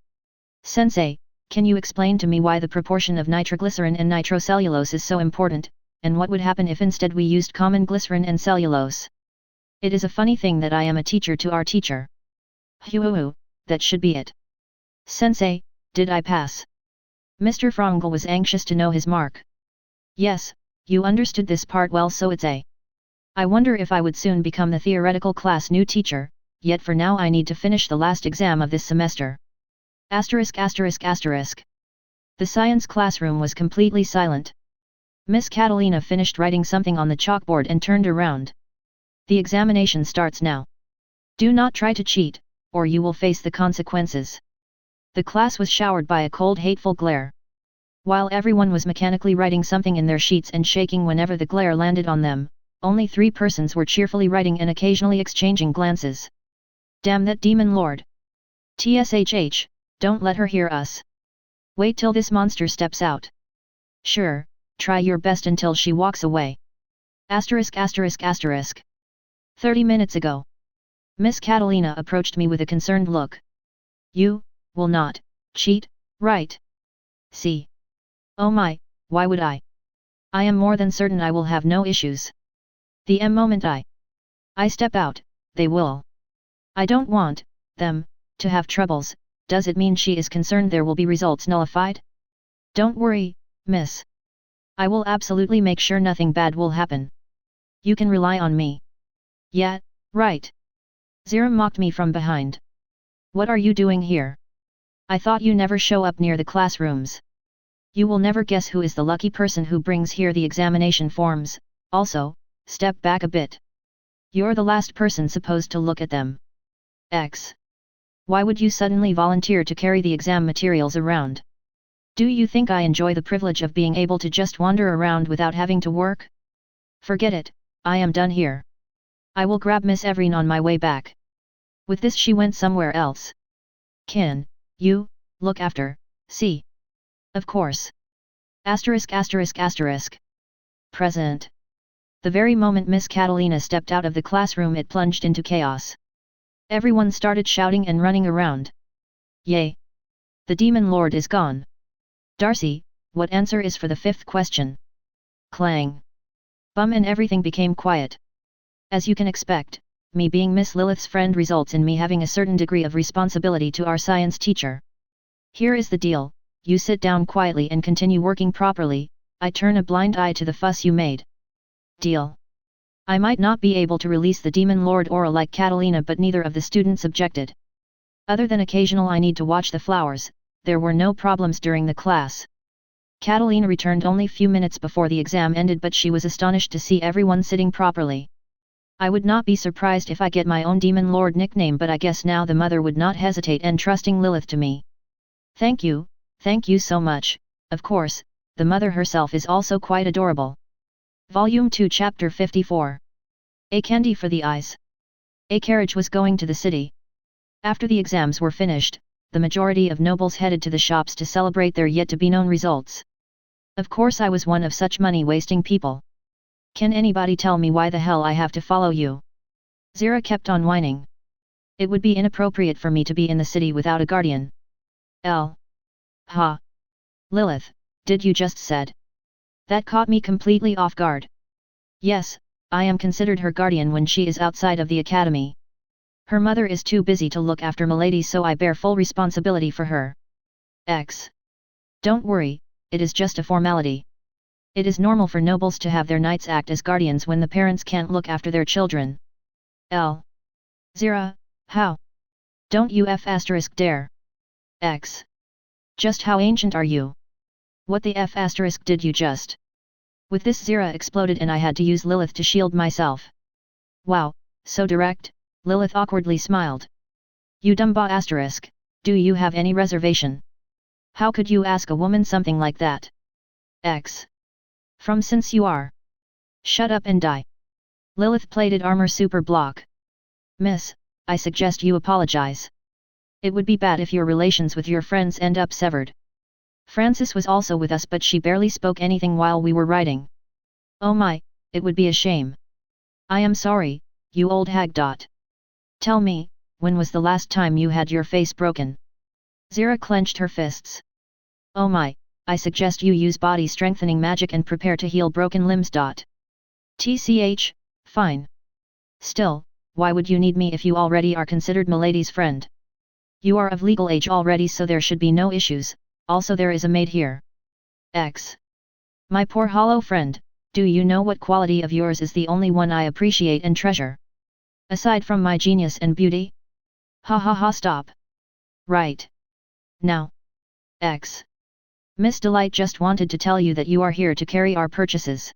Sensei, can you explain to me why the proportion of nitroglycerin and nitrocellulose is so important, and what would happen if instead we used common glycerin and cellulose? It is a funny thing that I am a teacher to our teacher. Hoo, that should be it. Sensei, did I pass? Mr. Frongel was anxious to know his mark. Yes, you understood this part well, so it's A. I wonder if I would soon become the theoretical class new teacher, yet for now I need to finish the last exam of this semester. Asterisk asterisk asterisk. The science classroom was completely silent. Miss Catalina finished writing something on the chalkboard and turned around. The examination starts now. Do not try to cheat, or you will face the consequences. The class was showered by a cold, hateful glare. While everyone was mechanically writing something in their sheets and shaking whenever the glare landed on them, only 3 persons were cheerfully writing and occasionally exchanging glances. Damn that demon lord! TSHH, don't let her hear us. Wait till this monster steps out. Sure, try your best until she walks away. Asterisk asterisk asterisk. 30 minutes ago. Miss Catalina approached me with a concerned look. You will not cheat, right? See. Oh my, why would I? I am more than certain I will have no issues. The moment I step out, they will. I don't want them to have troubles. Does it mean she is concerned there will be results nullified? Don't worry, miss. I will absolutely make sure nothing bad will happen. You can rely on me. Yeah, right. Zira mocked me from behind. What are you doing here? I thought you never show up near the classrooms. You will never guess who is the lucky person who brings here the examination forms. Also, step back a bit. You're the last person supposed to look at them. X. Why would you suddenly volunteer to carry the exam materials around? Do you think I enjoy the privilege of being able to just wander around without having to work? Forget it, I am done here. I will grab Miss Everine on my way back. With this she went somewhere else. Can you look after C? Of course. Asterisk asterisk asterisk. Present. The very moment Miss Catalina stepped out of the classroom it plunged into chaos. Everyone started shouting and running around. Yay! The demon lord is gone. Darcy, what answer is for the 5th question? Clang. Bum, and everything became quiet. As you can expect, me being Miss Lilith's friend results in me having a certain degree of responsibility to our science teacher. Here is the deal, you sit down quietly and continue working properly, I turn a blind eye to the fuss you made. Deal. I might not be able to release the demon lord Aura like Catalina, but neither of the students objected. Other than occasional I need to watch the flowers, there were no problems during the class. Catalina returned only few minutes before the exam ended, but she was astonished to see everyone sitting properly. I would not be surprised if I get my own demon lord nickname, but I guess now the mother would not hesitate in trusting Lilith to me. Thank you so much. Of course, the mother herself is also quite adorable. Volume 2 Chapter 54. A candy for the eyes. A carriage was going to the city. After the exams were finished, the majority of nobles headed to the shops to celebrate their yet-to-be-known results. Of course I was one of such money-wasting people. Can anybody tell me why the hell I have to follow you? Zira kept on whining. It would be inappropriate for me to be in the city without a guardian. Ha! Lilith, did you just said? That caught me completely off guard. Yes, I am considered her guardian when she is outside of the academy. Her mother is too busy to look after Milady, so I bear full responsibility for her. X. Don't worry, it is just a formality. It is normal for nobles to have their knights act as guardians when the parents can't look after their children. Zira, how? Don't you dare. X. Just how ancient are you? What the did you just? With this Zira exploded and I had to use Lilith to shield myself. Wow, so direct, Lilith awkwardly smiled. You dumba do you have any reservation? How could you ask a woman something like that? X. From since you are. Shut up and die. Lilith plated armor super block. Miss, I suggest you apologize. It would be bad if your relations with your friends end up severed. Frances was also with us, but she barely spoke anything while we were writing. Oh my, it would be a shame. I am sorry, you old hag. Tell me, when was the last time you had your face broken? Zira clenched her fists. Oh my, I suggest you use body strengthening magic and prepare to heal broken limbs. TCH, fine. Still, why would you need me if you already are considered milady's friend? You are of legal age already, so there should be no issues. Also there is a maid here. X. My poor hollow friend, do you know what quality of yours is the only one I appreciate and treasure? Aside from my genius and beauty? Ha ha ha, stop. Right. Now. X. Miss Delight just wanted to tell you that you are here to carry our purchases.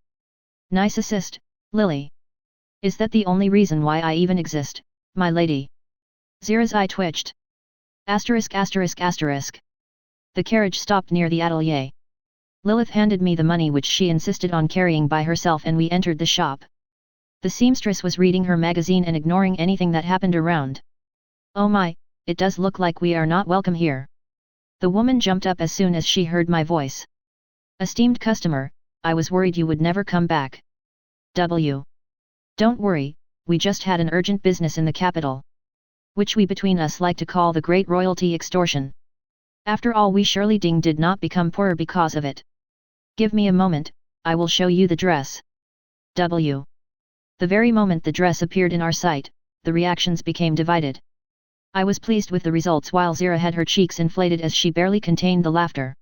Nice assist, Lily. Is that the only reason why I even exist, my lady? Zira's eye twitched. Asterisk asterisk asterisk. The carriage stopped near the atelier. Lilith handed me the money which she insisted on carrying by herself, and we entered the shop. The seamstress was reading her magazine and ignoring anything that happened around. Oh my, it does look like we are not welcome here. The woman jumped up as soon as she heard my voice. Esteemed customer, I was worried you would never come back. W. Don't worry, we just had an urgent business in the capital, which we between us like to call the Great Royalty Extortion. After all, we surely did not become poorer because of it. Give me a moment, I will show you the dress. W. The very moment the dress appeared in our sight, the reactions became divided. I was pleased with the results while Zira had her cheeks inflated as she barely contained the laughter.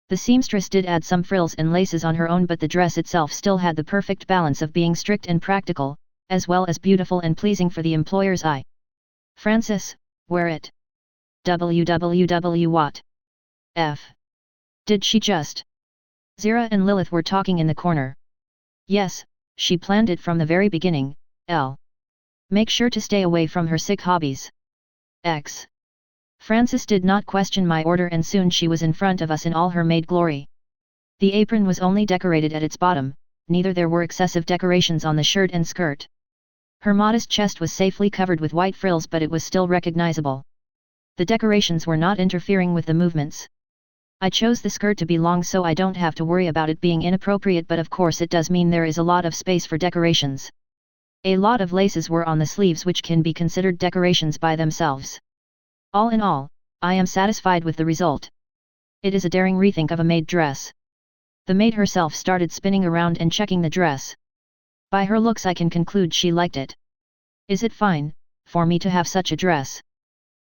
The seamstress did add some frills and laces on her own, but the dress itself still had the perfect balance of being strict and practical, as well as beautiful and pleasing for the employer's eye. Francis, wear it. What? F. Did she just? Zira and Lilith were talking in the corner. Yes, she planned it from the very beginning. L. Make sure to stay away from her sick hobbies. X. Francis did not question my order, and soon she was in front of us in all her maid glory. The apron was only decorated at its bottom, neither there were excessive decorations on the shirt and skirt. Her modest chest was safely covered with white frills, but it was still recognizable. The decorations were not interfering with the movements. I chose the skirt to be long so I don't have to worry about it being inappropriate, but of course it does mean there is a lot of space for decorations. A lot of laces were on the sleeves, which can be considered decorations by themselves. All in all, I am satisfied with the result. It is a daring rethink of a maid dress. The maid herself started spinning around and checking the dress. By her looks I can conclude she liked it. Is it fine, for me to have such a dress?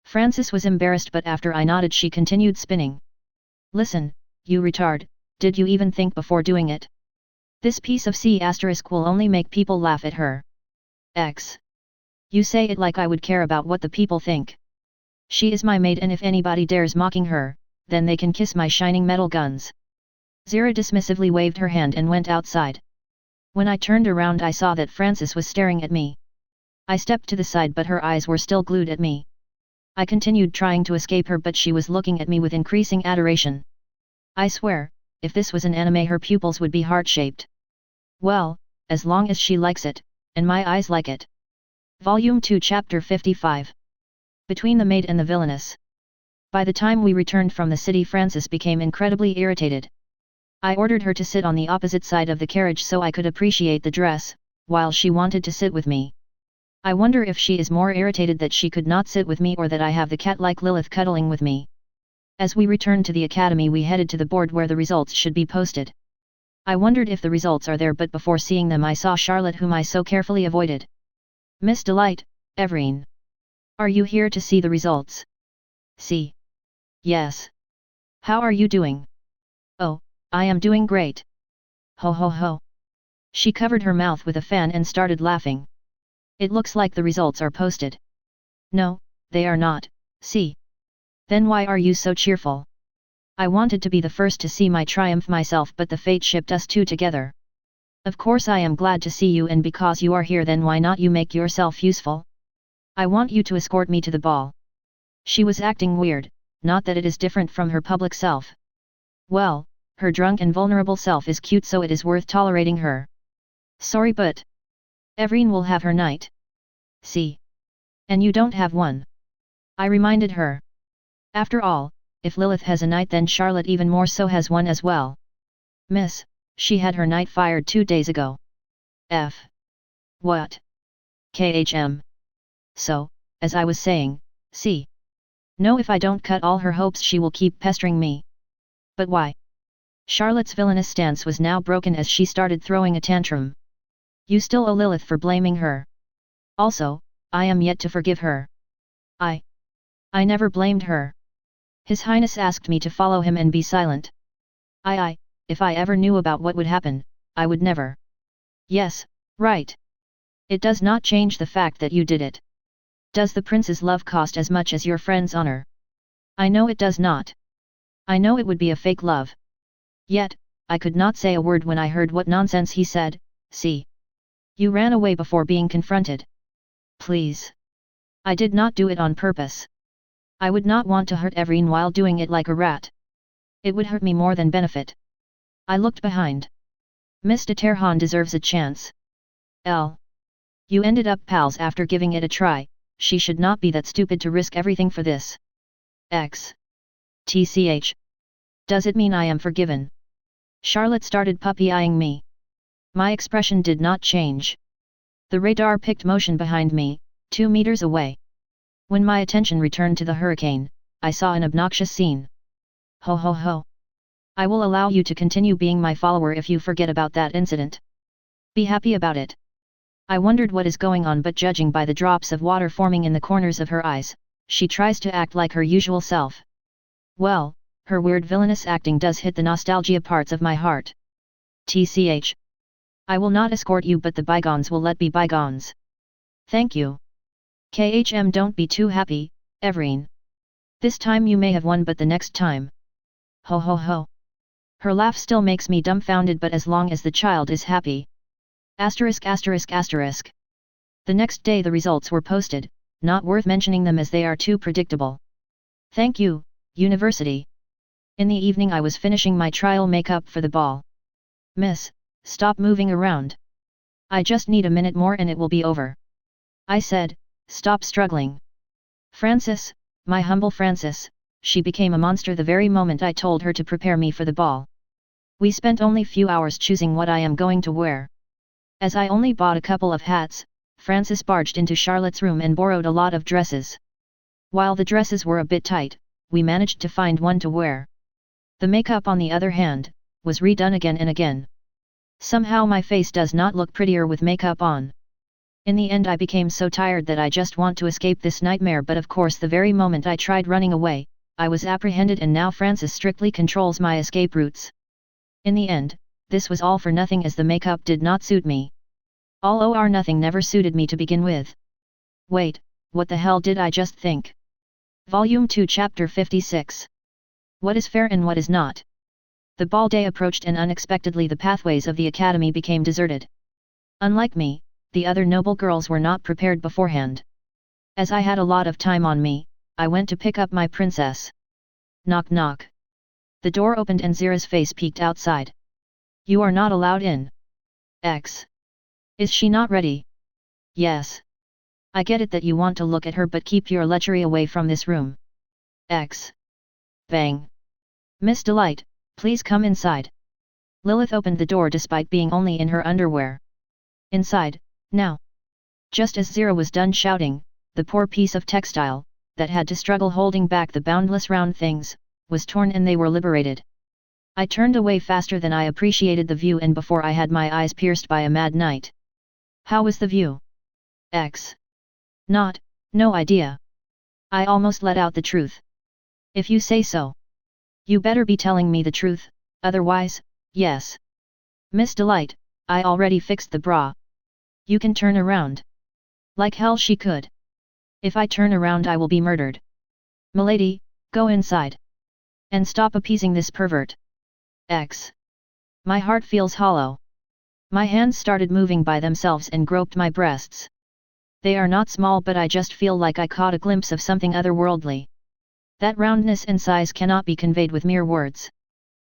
Francis was embarrassed, but after I nodded she continued spinning. Listen, you retard, did you even think before doing it? This piece of C** will only make people laugh at her. X. You say it like I would care about what the people think. She is my maid, and if anybody dares mocking her, then they can kiss my shining metal guns. Zira dismissively waved her hand and went outside. When I turned around I saw that Francis was staring at me. I stepped to the side, but her eyes were still glued at me. I continued trying to escape her, but she was looking at me with increasing adoration. I swear, if this was an anime her pupils would be heart-shaped. Well, as long as she likes it, and my eyes like it. Volume 2 Chapter 55. Between the maid and the villainess. By the time we returned from the city, Francis became incredibly irritated. I ordered her to sit on the opposite side of the carriage so I could appreciate the dress, while she wanted to sit with me. I wonder if she is more irritated that she could not sit with me, or that I have the cat-like Lilith cuddling with me. As we returned to the academy we headed to the board where the results should be posted. I wondered if the results are there, but before seeing them I saw Charlotte, whom I so carefully avoided. Miss Delight, Everine. Are you here to see the results? See. Yes. How are you doing? Oh, I am doing great. Ho ho ho. She covered her mouth with a fan and started laughing. It looks like the results are posted. No, they are not, see. Then why are you so cheerful? I wanted to be the first to see my triumph myself, but the fate shipped us two together. Of course I am glad to see you, and because you are here then why not you make yourself useful? I want you to escort me to the ball. She was acting weird, not that it is different from her public self. Well, her drunk and vulnerable self is cute, so it is worth tolerating her. Sorry, but Everine will have her night. See. And you don't have one. I reminded her. After all, if Lilith has a night then Charlotte even more so has one as well. Miss, She had her knight fired 2 days ago. F. What? KHM. So, as I was saying, see. No, if I don't cut all her hopes she will keep pestering me. But why? Charlotte's villainous stance was now broken as she started throwing a tantrum. You still owe Lilith for blaming her. Also, I am yet to forgive her. I never blamed her. His Highness asked me to follow him and be silent. If I ever knew about what would happen, I would never. Yes, right. It does not change the fact that you did it. Does the prince's love cost as much as your friend's honor? I know it does not. I know it would be a fake love. Yet, I could not say a word when I heard what nonsense he said. See. You ran away before being confronted. Please. I did not do it on purpose. I would not want to hurt everyone while doing it like a rat. It would hurt me more than benefit. I looked behind. Miss de Terhan deserves a chance. You ended up pals after giving it a try, she should not be that stupid to risk everything for this. TCH. Does it mean I am forgiven? Charlotte started puppy-eyeing me. My expression did not change. The radar picked motion behind me, 2 meters away. When my attention returned to the hurricane, I saw an obnoxious scene. Ho ho ho. I will allow you to continue being my follower if you forget about that incident. Be happy about it. I wondered what is going on, but judging by the drops of water forming in the corners of her eyes, she tries to act like her usual self. Well, her weird villainous acting does hit the nostalgia parts of my heart. TCH. I will not escort you, but the bygones will let be bygones. Thank you. KHM, don't be too happy, Everine. This time you may have won, but the next time. Ho ho ho. Her laugh still makes me dumbfounded, but as long as the child is happy. Asterisk asterisk asterisk. The next day the results were posted, not worth mentioning them as they are too predictable. Thank you, University. In the evening I was finishing my trial makeup for the ball. Miss, stop moving around. I just need a minute more and it will be over. I said, stop struggling. Francis, my humble Francis, she became a monster the very moment I told her to prepare me for the ball. We spent only few hours choosing what I am going to wear. As I only bought a couple of hats, Francis barged into Charlotte's room and borrowed a lot of dresses. While the dresses were a bit tight, we managed to find one to wear. The makeup, on the other hand, was redone again and again. Somehow my face does not look prettier with makeup on. In the end I became so tired that I just want to escape this nightmare, but of course the very moment I tried running away, I was apprehended, and now Francis strictly controls my escape routes. In the end, this was all for nothing as the makeup did not suit me. All or nothing never suited me to begin with. Wait, what the hell did I just think? Volume 2 Chapter 56. What is fair and what is not? The ball day approached and unexpectedly the pathways of the academy became deserted. Unlike me, the other noble girls were not prepared beforehand. As I had a lot of time on me, I went to pick up my princess. Knock knock. The door opened and Zira's face peeked outside. You are not allowed in. Is she not ready? Yes. I get it that you want to look at her, but keep your lechery away from this room. Bang. Miss Delight, please come inside. Lilith opened the door despite being only in her underwear. Inside, now. Just as Zira was done shouting, the poor piece of textile, that had to struggle holding back the boundless round things, was torn and they were liberated. I turned away faster than I appreciated the view, and before I had my eyes pierced by a mad night. How was the view? No idea. I almost let out the truth. If you say so. You better be telling me the truth, otherwise, yes. Miss Delight, I already fixed the bra. You can turn around. Like hell she could. If I turn around I will be murdered. Milady, go inside. And stop appeasing this pervert. My heart feels hollow. My hands started moving by themselves and groped my breasts. They are not small, but I just feel like I caught a glimpse of something otherworldly. That roundness and size cannot be conveyed with mere words.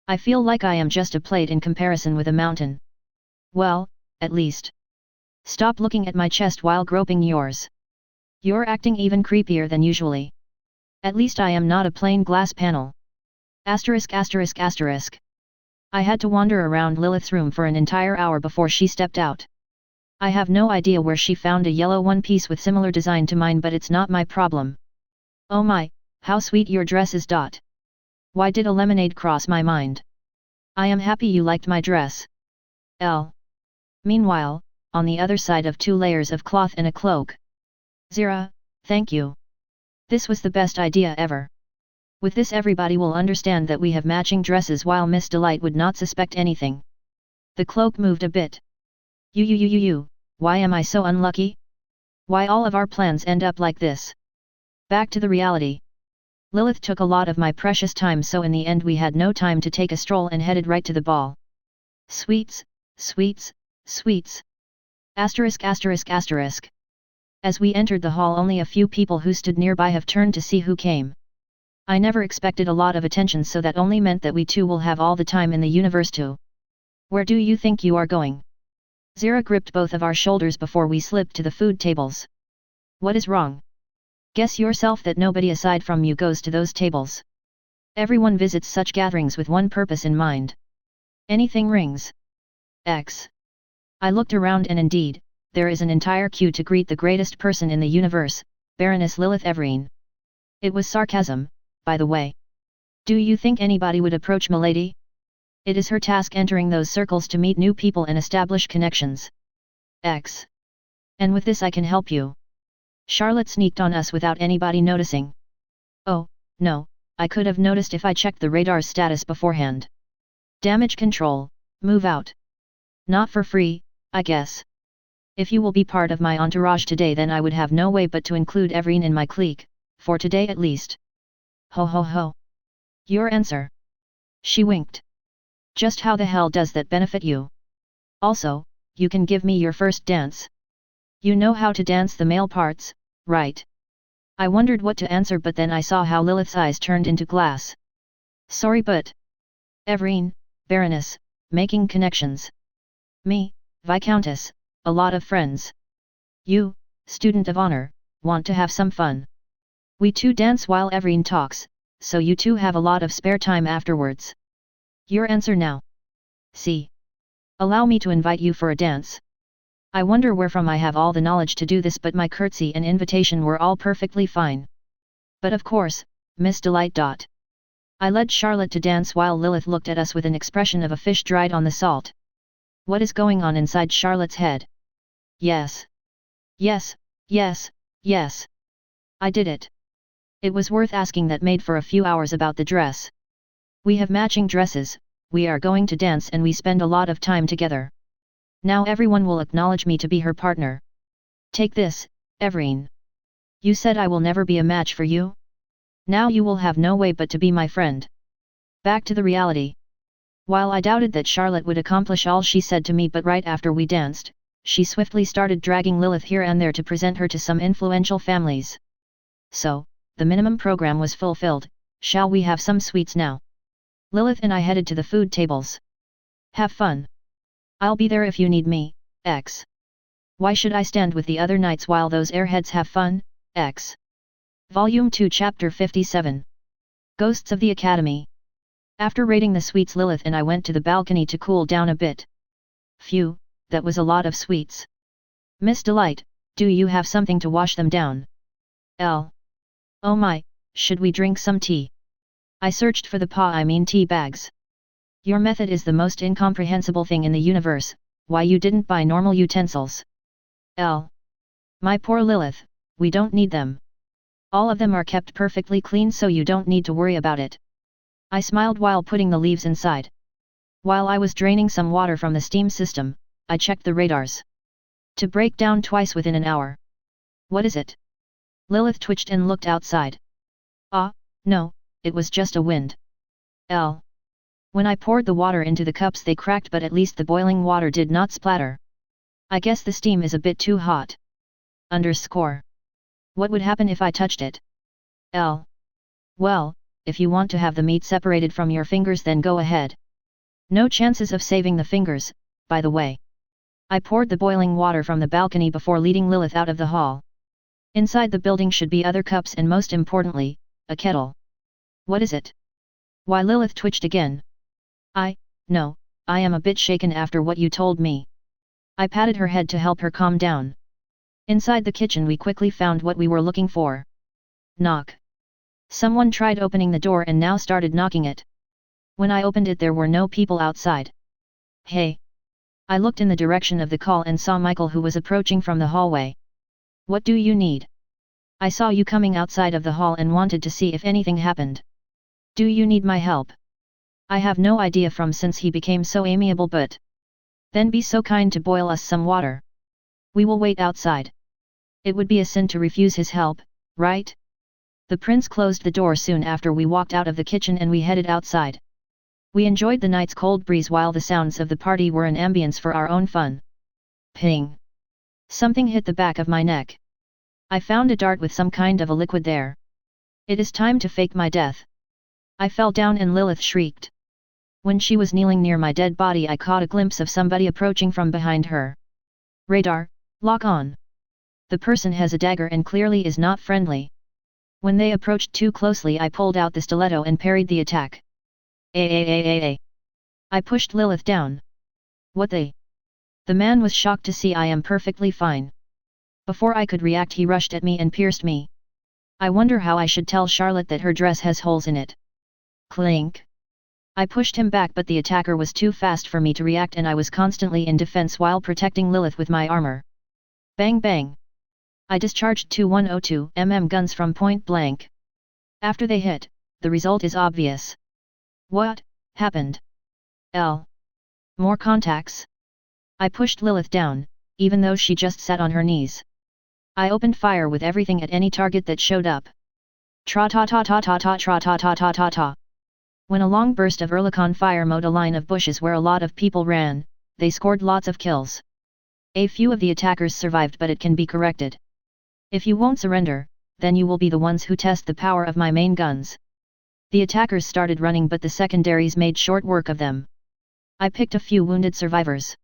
I feel like I am just a plate in comparison with a mountain. Well, at least. Stop looking at my chest while groping yours. You're acting even creepier than usually. At least I am not a plain glass panel. Asterisk asterisk asterisk. I had to wander around Lilith's room for an entire hour before she stepped out. I have no idea where she found a yellow one piece with similar design to mine, but it's not my problem. Oh my, how sweet your dress is. Why did a lemonade cross my mind? I am happy you liked my dress. Meanwhile, on the other side of 2 layers of cloth and a cloak. Zira, thank you. This was the best idea ever. With this everybody will understand that we have matching dresses, while Miss Delight would not suspect anything. The cloak moved a bit. Why am I so unlucky? Why all of our plans end up like this? Back to the reality. Lilith took a lot of my precious time, so in the end we had no time to take a stroll and headed right to the ball. Sweets, sweets, sweets. Asterisk asterisk asterisk. As we entered the hall, only a few people who stood nearby have turned to see who came. I never expected a lot of attention, so that only meant that we too will have all the time in the universe too. Where do you think you are going? Zira gripped both of our shoulders before we slipped to the food tables. What is wrong? Guess yourself that nobody aside from you goes to those tables. Everyone visits such gatherings with one purpose in mind. Anything rings. X. I looked around, and indeed, there is an entire queue to greet the greatest person in the universe, Baroness Lilith Everine. It was sarcasm, by the way. Do you think anybody would approach Milady? It is her task entering those circles to meet new people and establish connections. X. And with this I can help you. Charlotte sneaked on us without anybody noticing. Oh, no, I could have noticed if I checked the radar's status beforehand. Damage control, move out. Not for free, I guess. If you will be part of my entourage today, then I would have no way but to include Everine in my clique, for today at least. Ho ho ho. Your answer. She winked. Just how the hell does that benefit you? Also, you can give me your first dance. You know how to dance the male parts, right? I wondered what to answer, but then I saw how Lilith's eyes turned into glass. Sorry, but... Everine, Baroness, making connections. Me, Viscountess, a lot of friends. You, student of honor, want to have some fun. We two dance while Everine talks, so you two have a lot of spare time afterwards. Your answer now. See. Allow me to invite you for a dance. I wonder where from I have all the knowledge to do this, but my curtsy and invitation were all perfectly fine. But of course, Miss Delight. I led Charlotte to dance while Lilith looked at us with an expression of a fish dried on the salt. What is going on inside Charlotte's head? Yes. Yes, yes, yes. I did it. It was worth asking. That made for a few hours about the dress. We have matching dresses, we are going to dance, and we spend a lot of time together. Now everyone will acknowledge me to be her partner. Take this, Everine. You said I will never be a match for you? Now you will have no way but to be my friend. Back to the reality. While I doubted that Charlotte would accomplish all she said to me, but right after we danced, she swiftly started dragging Lilith here and there to present her to some influential families. So, the minimum program was fulfilled. Shall we have some sweets now? Lilith and I headed to the food tables. Have fun. I'll be there if you need me, X. Why should I stand with the other knights while those airheads have fun, X? Volume 2 Chapter 57. Ghosts of the Academy. After raiding the sweets, Lilith and I went to the balcony to cool down a bit. Phew, that was a lot of sweets. Miss Delight, do you have something to wash them down? Oh my, should we drink some tea? I searched for the tea bags. Your method is the most incomprehensible thing in the universe. Why you didn't buy normal utensils? My poor Lilith, we don't need them. All of them are kept perfectly clean, so you don't need to worry about it. I smiled while putting the leaves inside. While I was draining some water from the steam system, I checked the radars. To break down twice within an hour. What is it? Lilith twitched and looked outside. No, it was just a wind. When I poured the water into the cups, they cracked, but at least the boiling water did not splatter. I guess the steam is a bit too hot. What would happen if I touched it? Well, if you want to have the meat separated from your fingers, then go ahead. No chances of saving the fingers, by the way. I poured the boiling water from the balcony before leading Lilith out of the hall. Inside the building should be other cups and, most importantly, a kettle. What is it? Why, Lilith twitched again. no, I am a bit shaken after what you told me. I patted her head to help her calm down. Inside the kitchen we quickly found what we were looking for. Knock. Someone tried opening the door and now started knocking it. When I opened it there were no people outside. Hey! I looked in the direction of the call and saw Michael, who was approaching from the hallway. What do you need? I saw you coming outside of the hall and wanted to see if anything happened. Do you need my help? I have no idea from since he became so amiable, but... Then be so kind to boil us some water. We will wait outside. It would be a sin to refuse his help, right? The prince closed the door soon after we walked out of the kitchen and we headed outside. We enjoyed the night's cold breeze while the sounds of the party were an ambience for our own fun. Ping! Something hit the back of my neck. I found a dart with some kind of a liquid there. It is time to fake my death. I fell down and Lilith shrieked. When she was kneeling near my dead body I caught a glimpse of somebody approaching from behind her. Radar, lock on. The person has a dagger and clearly is not friendly. When they approached too closely I pulled out the stiletto and parried the attack. I pushed Lilith down. What the? The man was shocked to see I am perfectly fine. Before I could react he rushed at me and pierced me. I wonder how I should tell Charlotte that her dress has holes in it. Clink. I pushed him back but the attacker was too fast for me to react and I was constantly in defense while protecting Lilith with my armor. Bang bang. I discharged two 102mm guns from point blank. After they hit, the result is obvious. What happened? More contacts? I pushed Lilith down, even though she just sat on her knees. I opened fire with everything at any target that showed up. Tra-ta-ta-ta-ta-ta tra-ta-ta-ta-ta-ta. When a long burst of Oerlikon fire mowed a line of bushes where a lot of people ran, they scored lots of kills. A few of the attackers survived but it can be corrected. If you won't surrender, then you will be the ones who test the power of my main guns. The attackers started running but the secondaries made short work of them. I picked a few wounded survivors.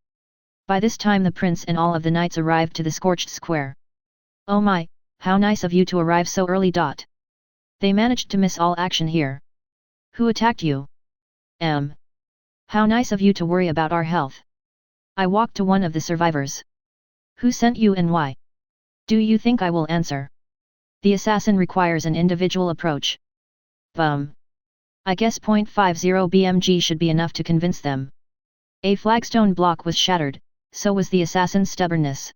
By this time the prince and all of the knights arrived to the scorched square. Oh my, how nice of you to arrive so early. They managed to miss all action here. Who attacked you? How nice of you to worry about our health. I walked to one of the survivors. Who sent you and why? Do you think I will answer? The assassin requires an individual approach. Bum. I guess .50 BMG should be enough to convince them. A flagstone block was shattered, so was the assassin's stubbornness.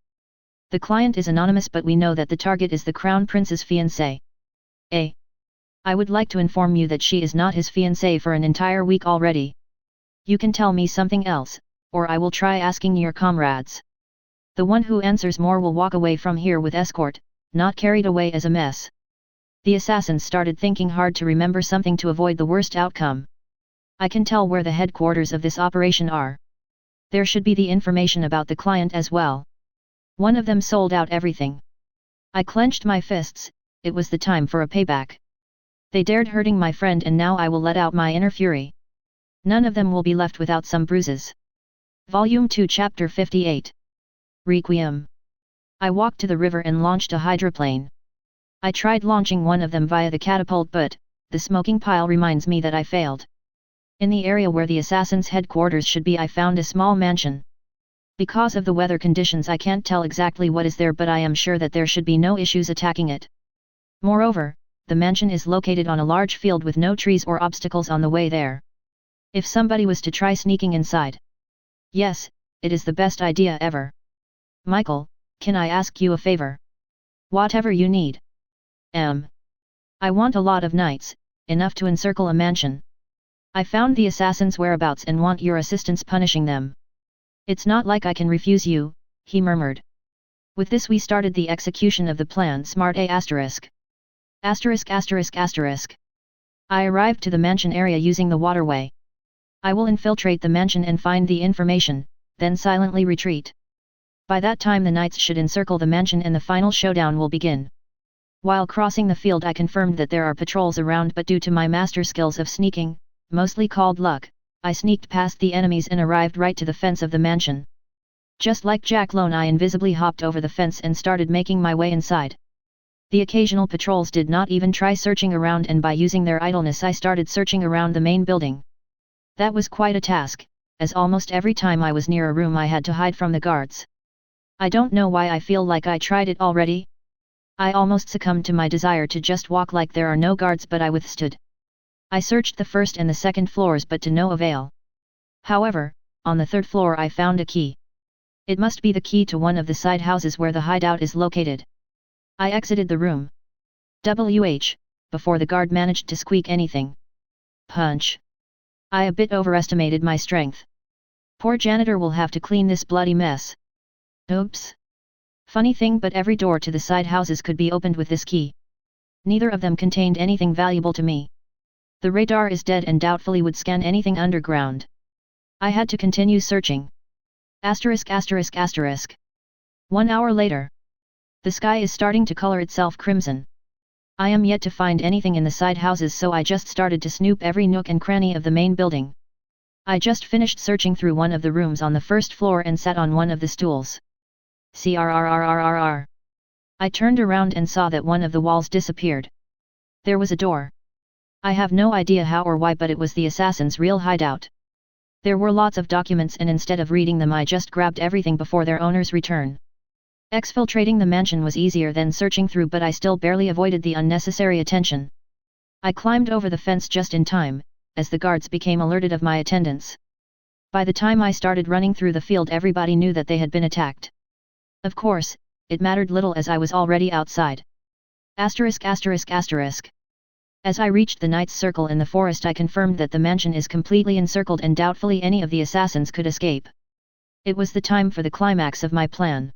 The client is anonymous but we know that the target is the crown prince's fiancée. I would like to inform you that she is not his fiancée for an entire week already. You can tell me something else, or I will try asking your comrades. The one who answers more will walk away from here with escort, not carried away as a mess. The assassins started thinking hard to remember something to avoid the worst outcome. I can tell where the headquarters of this operation are. There should be the information about the client as well. One of them sold out everything. I clenched my fists, it was the time for a payback. They dared hurting my friend and now I will let out my inner fury. None of them will be left without some bruises. Volume 2 Chapter 58. Requiem. I walked to the river and launched a hydroplane. I tried launching one of them via the catapult but, the smoking pile reminds me that I failed. In the area where the assassin's headquarters should be I found a small mansion. Because of the weather conditions I can't tell exactly what is there but I am sure that there should be no issues attacking it. Moreover, the mansion is located on a large field with no trees or obstacles on the way there. If somebody was to try sneaking inside. Yes, it is the best idea ever. Michael, can I ask you a favor? Whatever you need. I want a lot of knights, enough to encircle a mansion. I found the assassins' whereabouts and want your assistance punishing them. It's not like I can refuse you, he murmured. With this we started the execution of the plan. Smart A**. I arrived to the mansion area using the waterway. I will infiltrate the mansion and find the information, then silently retreat. By that time the knights should encircle the mansion and the final showdown will begin. While crossing the field I confirmed that there are patrols around but due to my master skills of sneaking, mostly called luck, I sneaked past the enemies and arrived right to the fence of the mansion. Just like Jack Lone I invisibly hopped over the fence and started making my way inside. The occasional patrols did not even try searching around and by using their idleness I started searching around the main building. That was quite a task, as almost every time I was near a room I had to hide from the guards. I don't know why I feel like I tried it already. I almost succumbed to my desire to just walk like there are no guards, but I withstood. I searched the first and the second floors but to no avail. However, on the third floor I found a key. It must be the key to one of the side houses where the hideout is located. I exited the room. Before the guard managed to squeak anything. Punch. I a bit overestimated my strength. Poor janitor will have to clean this bloody mess. Oops. Funny thing, but every door to the side houses could be opened with this key. Neither of them contained anything valuable to me. The radar is dead and doubtfully would scan anything underground. I had to continue searching. *****. 1 hour later. The sky is starting to color itself crimson. I am yet to find anything in the side houses, so I just started to snoop every nook and cranny of the main building. I just finished searching through one of the rooms on the first floor and sat on one of the stools. Crrrrrrrr. I turned around and saw that one of the walls disappeared. There was a door. I have no idea how or why, but it was the assassin's real hideout. There were lots of documents, and instead of reading them I just grabbed everything before their owner's return. Exfiltrating the mansion was easier than searching through, but I still barely avoided the unnecessary attention. I climbed over the fence just in time, as the guards became alerted of my attendance. By the time I started running through the field, everybody knew that they had been attacked. Of course, it mattered little as I was already outside. As I reached the Knight's Circle in the forest, I confirmed that the mansion is completely encircled and doubtfully any of the assassins could escape. It was the time for the climax of my plan.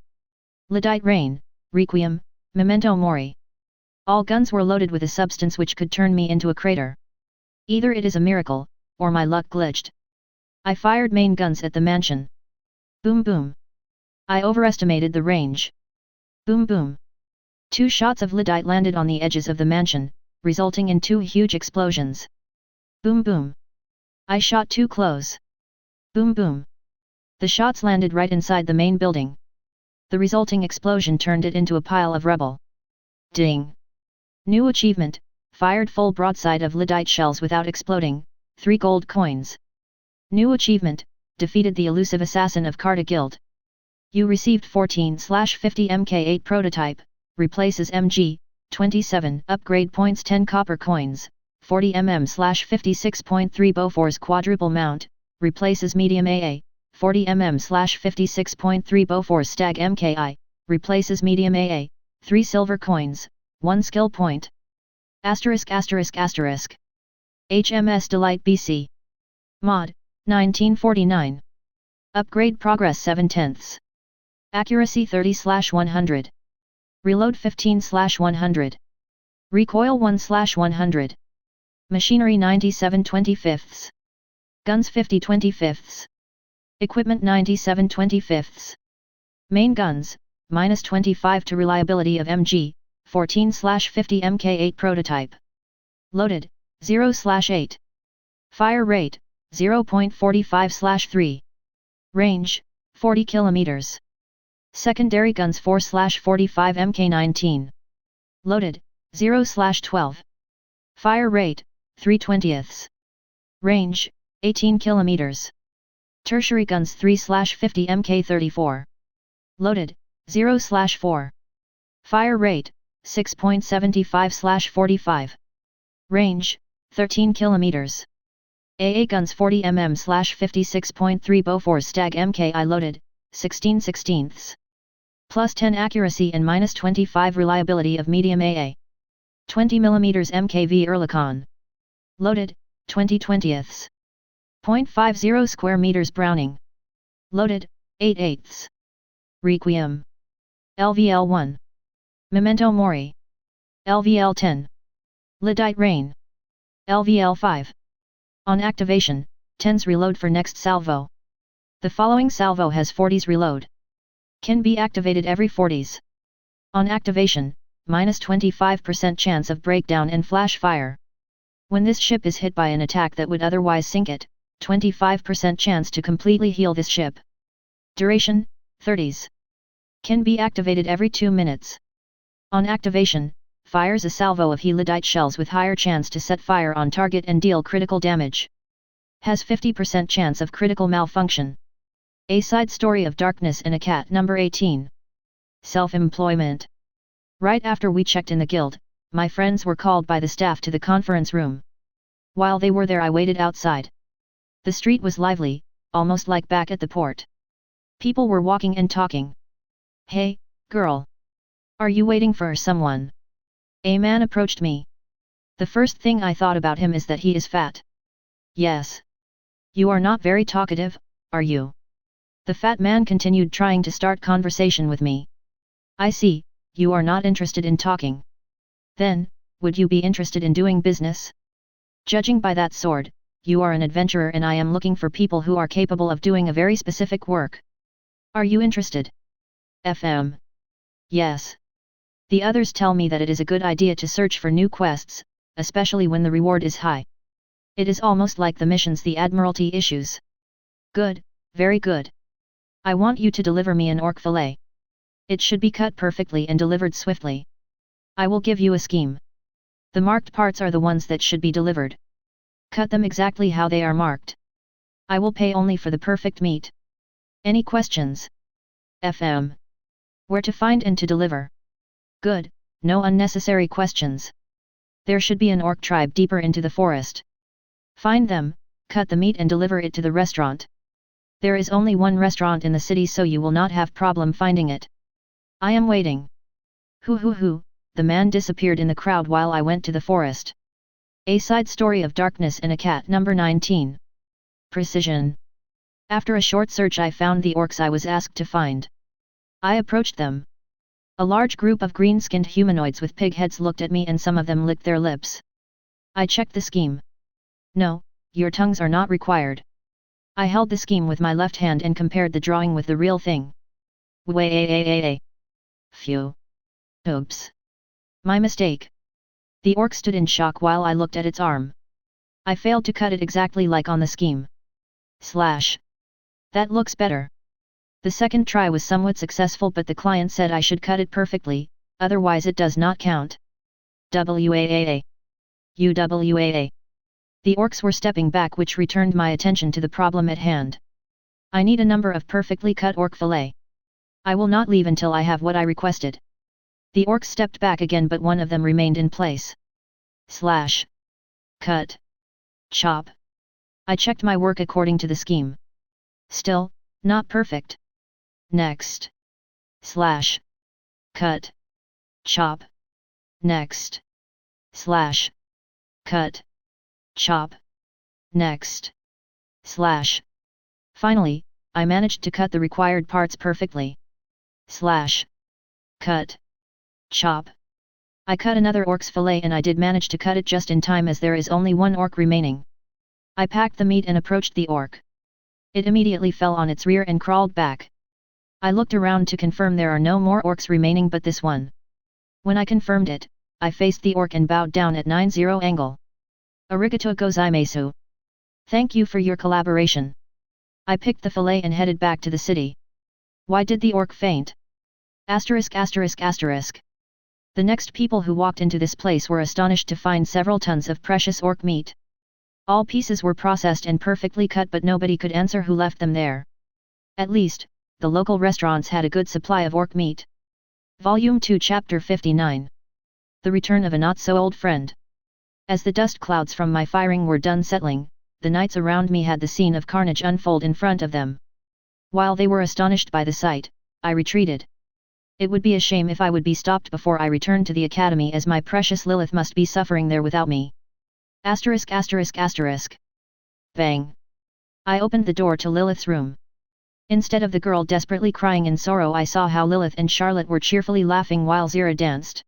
Lyddite Rain, Requiem, Memento Mori. All guns were loaded with a substance which could turn me into a crater. Either it is a miracle, or my luck glitched. I fired main guns at the mansion. Boom boom. I overestimated the range. Boom boom. 2 shots of lyddite landed on the edges of the mansion, resulting in 2 huge explosions. Boom boom. I shot too close. Boom boom. The shots landed right inside the main building. The resulting explosion turned it into a pile of rubble. Ding! New achievement, fired full broadside of lyddite shells without exploding, 3 gold coins. New achievement, defeated the elusive assassin of Carta Guild. You received 14/50 Mk8 prototype, replaces MG, 27 upgrade points, 10 copper coins, 40 mm/56.3 Bofors quadruple mount, replaces medium AA, 40 mm/56.3 Bofors stag MKI, replaces medium AA, 3 silver coins, 1 skill point. HMS Delight BC. Mod, 1949. Upgrade progress 7/10. Accuracy 30/100. Reload 15/100. Recoil 1/100. Machinery 97/25. Guns 50/25. Equipment 97/25. Main guns, -25 to reliability of MG, 14/50 Mk8 prototype. Loaded, 0/8. Fire rate, 0.45/3. Range, 40 km. Secondary guns 4/45 Mk19. Loaded, 0/12. Fire rate, 3/20. Range, 18 km. Tertiary guns 3/50 Mk34. Loaded, 0/4. Fire rate, 6.75/45. Range, 13 km. AA guns 40 mm/56.3 Bofors stag MKI. Loaded, 16/16. Plus 10 accuracy and -25 reliability of medium AA. 20 mm MKV Ehrlichon. Loaded, 20/20. 0.50 square meters Browning. Loaded, 8/8. Requiem. LVL1. Memento Mori. LVL10. Lyddite Rain. LVL5. On activation, 10's reload for next salvo. The following salvo has 40's reload. Can be activated every 40's. On activation, -25% chance of breakdown and flash fire. When this ship is hit by an attack that would otherwise sink it, 25% chance to completely heal this ship. Duration, 30's. Can be activated every 2 minutes. On activation, fires a salvo of lyddite shells with higher chance to set fire on target and deal critical damage. Has 50% chance of critical malfunction. A Side Story of Darkness in a Cat. Number 18. Self-employment. Right after we checked in the guild, my friends were called by the staff to the conference room. While they were there, I waited outside. The street was lively, almost like back at the port. People were walking and talking. Hey, girl. Are you waiting for someone? A man approached me. The first thing I thought about him is that he is fat. Yes. You are not very talkative, are you? The fat man continued trying to start conversation with me. I see, you are not interested in talking. Then, would you be interested in doing business? Judging by that sword, you are an adventurer and I am looking for people who are capable of doing a very specific work. Are you interested? FM. Yes. The others tell me that it is a good idea to search for new quests, especially when the reward is high. It is almost like the missions the Admiralty issues. Good, very good. I want you to deliver me an orc fillet. It should be cut perfectly and delivered swiftly. I will give you a scheme. The marked parts are the ones that should be delivered. Cut them exactly how they are marked. I will pay only for the perfect meat. Any questions? FM. Where to find and to deliver? Good, no unnecessary questions. There should be an orc tribe deeper into the forest. Find them, cut the meat and deliver it to the restaurant. There is only one restaurant in the city, so you will not have problem finding it. I am waiting. Hoo, the man disappeared in the crowd while I went to the forest. A Side Story of Darkness in a Cat. Number 19. Precision. After a short search I found the orcs I was asked to find. I approached them. A large group of green-skinned humanoids with pig heads looked at me and some of them licked their lips. I checked the scheme. No, your tongues are not required. I held the scheme with my left hand and compared the drawing with the real thing. Phew. Oops. My mistake. The orc stood in shock while I looked at its arm. I failed to cut it exactly like on the scheme. That looks better. The second try was somewhat successful, but the client said I should cut it perfectly, otherwise it does not count. UWAA. The orcs were stepping back, which returned my attention to the problem at hand. I need a number of perfectly cut orc fillet. I will not leave until I have what I requested. The orcs stepped back again, but one of them remained in place. Cut. Chop. I checked my work according to the scheme. Still, not perfect. Next. Cut. Chop. Next. Cut. Chop. Next. Finally, I managed to cut the required parts perfectly. Cut. Chop. I cut another orc's fillet and I did manage to cut it just in time, as there is only one orc remaining. I packed the meat and approached the orc. It immediately fell on its rear and crawled back. I looked around to confirm there are no more orcs remaining but this one. When I confirmed it, I faced the orc and bowed down at 90 angle. Arigato gozaimasu. Thank you for your collaboration. I picked the fillet and headed back to the city. Why did the orc faint? The next people who walked into this place were astonished to find several tons of precious orc meat. All pieces were processed and perfectly cut, but nobody could answer who left them there. At least, the local restaurants had a good supply of orc meat. Volume 2 Chapter 59. The Return of a Not-So-Old Friend. As the dust clouds from my firing were done settling, the knights around me had the scene of carnage unfold in front of them. While they were astonished by the sight, I retreated. It would be a shame if I would be stopped before I returned to the academy, as my precious Lilith must be suffering there without me. Bang. I opened the door to Lilith's room. Instead of the girl desperately crying in sorrow, I saw how Lilith and Charlotte were cheerfully laughing while Zira danced.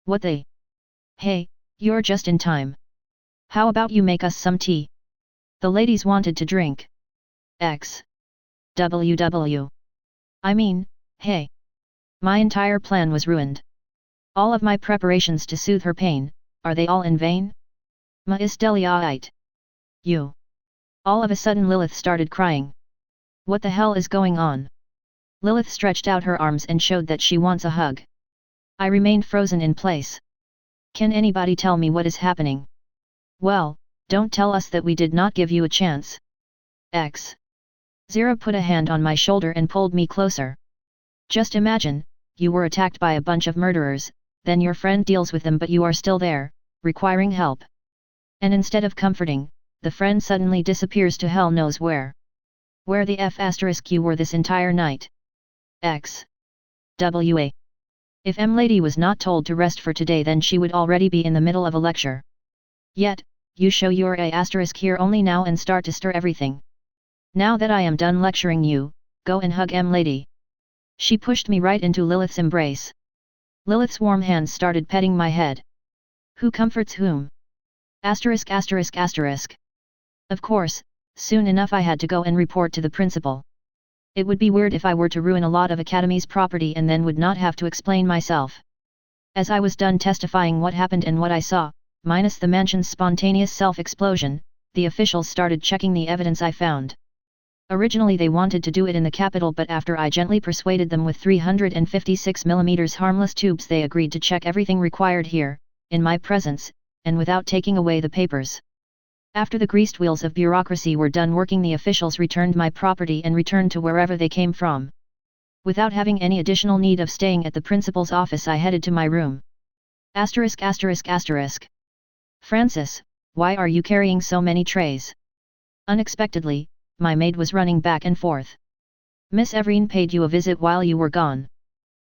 What the? Hey, you're just in time. How about you make us some tea? The ladies wanted to drink. XWW. I mean, hey. My entire plan was ruined. All of my preparations to soothe her pain, are they all in vain? Ma is deliaite. You. All of a sudden Lilith started crying. What the hell is going on? Lilith stretched out her arms and showed that she wants a hug. I remained frozen in place. Can anybody tell me what is happening? Well, Don't tell us that we did not give you a chance. X. Zero put a hand on my shoulder and pulled me closer. Just imagine, you were attacked by a bunch of murderers, then your friend deals with them but you are still there, requiring help. And instead of comforting, the friend suddenly disappears to hell knows where. Where the F** you were this entire night? X. WA. If M-Lady was not told to rest for today then she would already be in the middle of a lecture. Yet, you show your A** here only now and start to stir everything. Now that I am done lecturing you, go and hug M-Lady. She pushed me right into Lilith's embrace. Lilith's warm hands started petting my head. Who comforts whom? Asterisk asterisk asterisk. Of course, soon enough I had to go and report to the principal. It would be weird if I were to ruin a lot of Academy's property and then would not have to explain myself. As I was done testifying what happened and what I saw, minus the mansion's spontaneous self-explosion, the officials started checking the evidence I found. Originally they wanted to do it in the capital but after I gently persuaded them with 356mm harmless tubes they agreed to check everything required here, in my presence, and without taking away the papers. After the greased wheels of bureaucracy were done working the officials returned my property and returned to wherever they came from. Without having any additional need of staying at the principal's office I headed to my room. Asterisk asterisk asterisk. Francis, why are you carrying so many trays? Unexpectedly, my maid was running back and forth. Miss Everine paid you a visit while you were gone.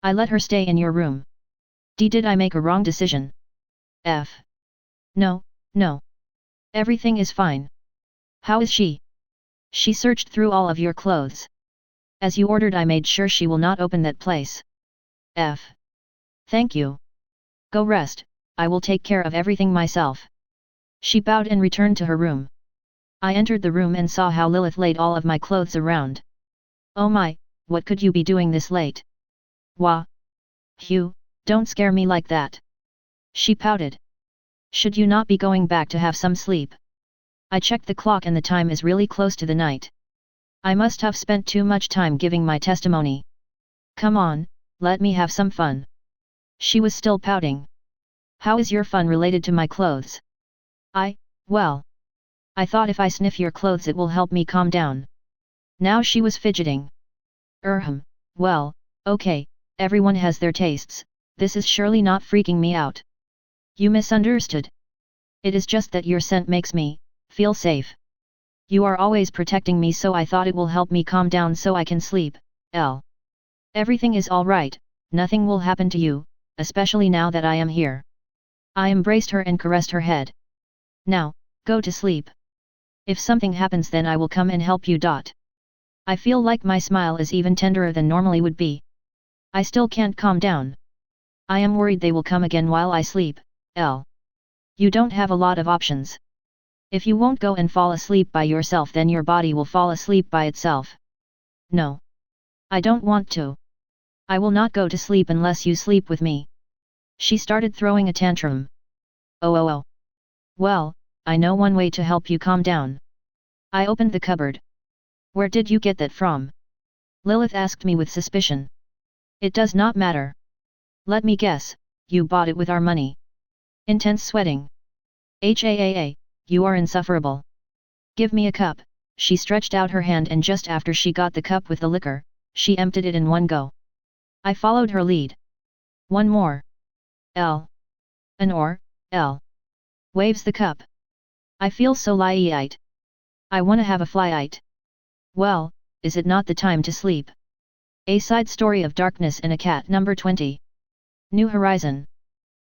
I let her stay in your room. Did I make a wrong decision? F. No, no. Everything is fine. How is she? She searched through all of your clothes. As you ordered I made sure she will not open that place. F. Thank you. Go rest, I will take care of everything myself. She bowed and returned to her room. I entered the room and saw how Lilith laid all of my clothes around. Oh my, what could you be doing this late? Wah. Hugh, don't scare me like that. She pouted. Should you not be going back to have some sleep? I checked the clock and the time is really close to the night. I must have spent too much time giving my testimony. Come on, let me have some fun. She was still pouting. How is your fun related to my clothes? Well. I thought if I sniff your clothes it will help me calm down. Now she was fidgeting. Well, okay, everyone has their tastes, this is surely not freaking me out. You misunderstood. It is just that your scent makes me feel safe. You are always protecting me so I thought it will help me calm down so I can sleep. Everything is alright, nothing will happen to you, especially now that I am here. I embraced her and caressed her head. Now, go to sleep. If something happens then I will come and help you. I feel like my smile is even tenderer than normally would be. I still can't calm down. I am worried they will come again while I sleep. You don't have a lot of options. If you won't go and fall asleep by yourself then your body will fall asleep by itself. No. I don't want to. I will not go to sleep unless you sleep with me. She started throwing a tantrum. Oh. Well, I know one way to help you calm down. I opened the cupboard. Where did you get that from? Lilith asked me with suspicion. It does not matter. Let me guess, you bought it with our money. Intense sweating. You are insufferable. Give me a cup. She stretched out her hand and just after she got the cup with the liquor, she emptied it in one go. I followed her lead. One more. An waves the cup. I feel so light. I wanna have a fly-ite. Well, is it not the time to sleep? A Side Story of Darkness and a Cat number 20. New Horizon.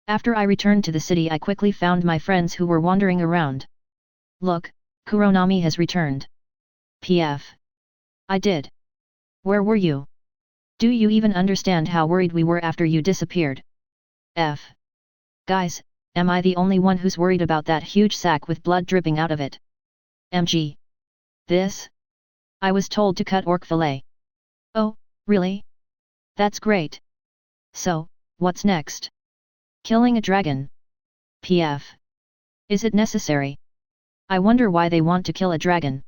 After I returned to the city I quickly found my friends who were wandering around. Look, Kuronami has returned. PF. I did. Where were you? Do you even understand how worried we were after you disappeared? F. Guys, am I the only one who's worried about that huge sack with blood dripping out of it? MG. This? I was told to cut orc fillet. Oh, really? That's great. So, what's next? Killing a dragon. PF. Is it necessary? I wonder why they want to kill a dragon.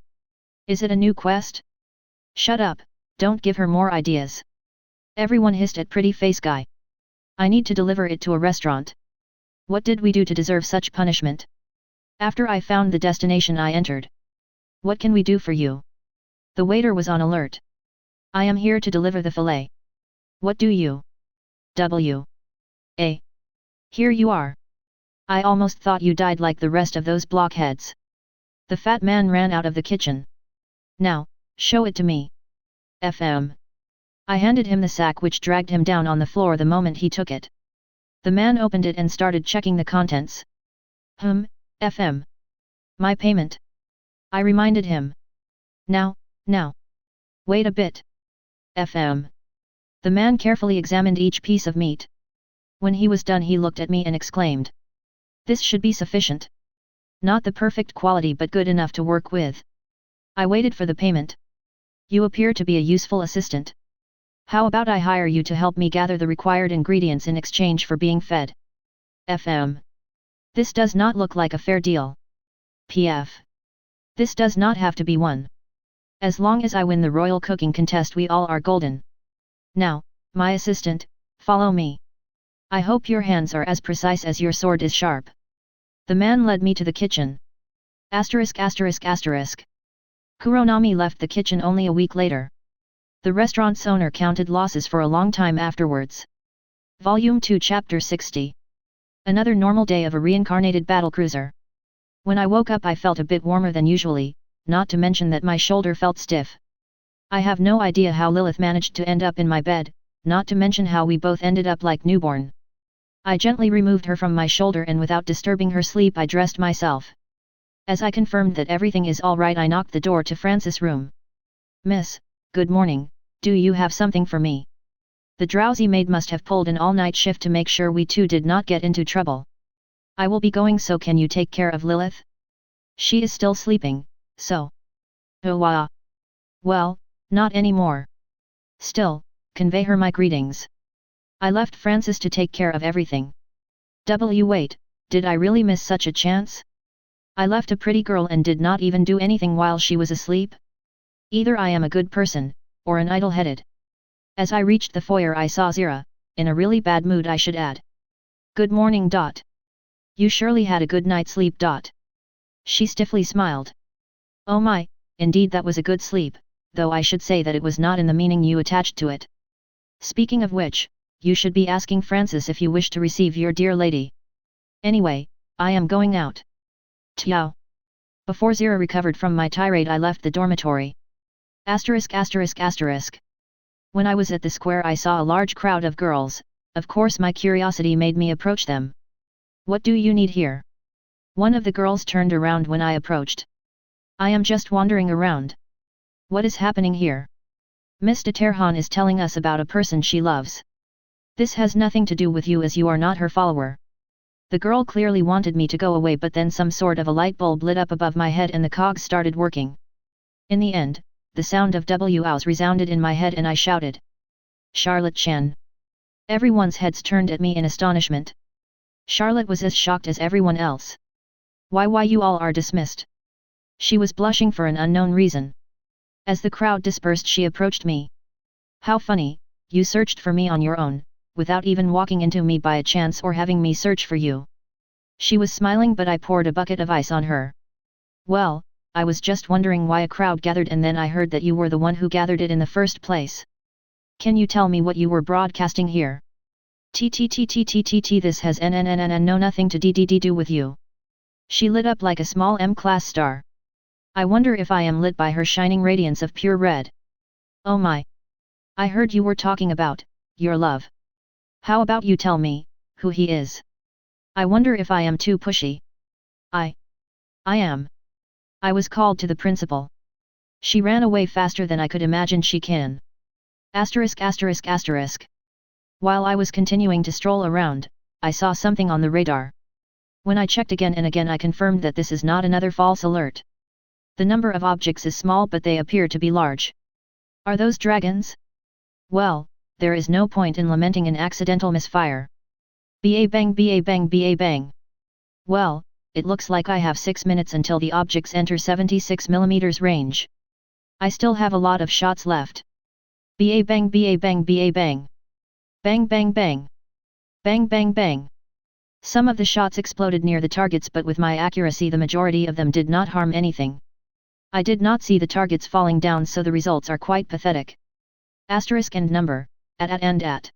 Is it a new quest? Shut up, don't give her more ideas. Everyone hissed at Pretty Face Guy. I need to deliver it to a restaurant. What did we do to deserve such punishment? After I found the destination I entered. What can we do for you? The waiter was on alert. I am here to deliver the fillet. What do you? A. Here you are. I almost thought you died like the rest of those blockheads. The fat man ran out of the kitchen. Now, show it to me. FM. I handed him the sack which dragged him down on the floor the moment he took it. The man opened it and started checking the contents. FM. My payment. I reminded him. Now. Wait a bit. FM. The man carefully examined each piece of meat. When he was done he looked at me and exclaimed. This should be sufficient. Not the perfect quality but good enough to work with. I waited for the payment. You appear to be a useful assistant. How about I hire you to help me gather the required ingredients in exchange for being fed? FM. This does not look like a fair deal. PF. This does not have to be one. As long as I win the royal cooking contest we all are golden. Now, my assistant, follow me. I hope your hands are as precise as your sword is sharp. The man led me to the kitchen. ******. Kuronami left the kitchen only a week later. The restaurant's owner counted losses for a long time afterwards. Volume 2 Chapter 60. Another normal day of a reincarnated battlecruiser. When I woke up I felt a bit warmer than usually, not to mention that my shoulder felt stiff. I have no idea how Lilith managed to end up in my bed, not to mention how we both ended up like newborn. I gently removed her from my shoulder and without disturbing her sleep I dressed myself. As I confirmed that everything is all right I knocked the door to Francis' room. Miss, good morning, do you have something for me? The drowsy maid must have pulled an all-night shift to make sure we two did not get into trouble. I will be going, so can you take care of Lilith? She is still sleeping, so. Oh wow. Well, not anymore. Still, convey her my greetings. I left Francis to take care of everything. Wait, did I really miss such a chance? I left a pretty girl and did not even do anything while she was asleep? Either I am a good person, or an idle-headed. As I reached the foyer I saw Zira, in a really bad mood I should add. Good morning. You surely had a good night's sleep. She stiffly smiled. Oh my, indeed that was a good sleep, though I should say that it was not in the meaning you attached to it. Speaking of which, you should be asking Francis if you wish to receive your dear lady. Anyway, I am going out. Tiao. Before Zira recovered from my tirade I left the dormitory. *****. When I was at the square I saw a large crowd of girls, of course my curiosity made me approach them. What do you need here? One of the girls turned around when I approached. I am just wandering around. What is happening here? Miss de Terhan is telling us about a person she loves. This has nothing to do with you as you are not her follower. The girl clearly wanted me to go away, but then some sort of a light bulb lit up above my head and the cogs started working. In the end, the sound of wows resounded in my head and I shouted. Charlotte Chen. Everyone's heads turned at me in astonishment. Charlotte was as shocked as everyone else. Why you all are dismissed? She was blushing for an unknown reason. As the crowd dispersed she approached me. How funny, you searched for me on your own, without even walking into me by a chance or having me search for you. She was smiling but I poured a bucket of ice on her. Well, I was just wondering why a crowd gathered and then I heard that you were the one who gathered it in the first place. Can you tell me what you were broadcasting here? This has no nothing to do with you. She lit up like a small M-class star. I wonder if I am lit by her shining radiance of pure red. Oh my! I heard you were talking about your love. How about you tell me who he is? I wonder if I am too pushy. I am. I was called to the principal. She ran away faster than I could imagine she can. *****. While I was continuing to stroll around, I saw something on the radar. When I checked again and again I confirmed that this is not another false alert. The number of objects is small but they appear to be large. Are those dragons? Well, there is no point in lamenting an accidental misfire. Bang. Well, it looks like I have 6 minutes until the objects enter 76mm range. I still have a lot of shots left. Bang. Bang. Bang. Bang. Some of the shots exploded near the targets, but with my accuracy the majority of them did not harm anything. I did not see the targets falling down, so the results are quite pathetic. Asterisk and number, at.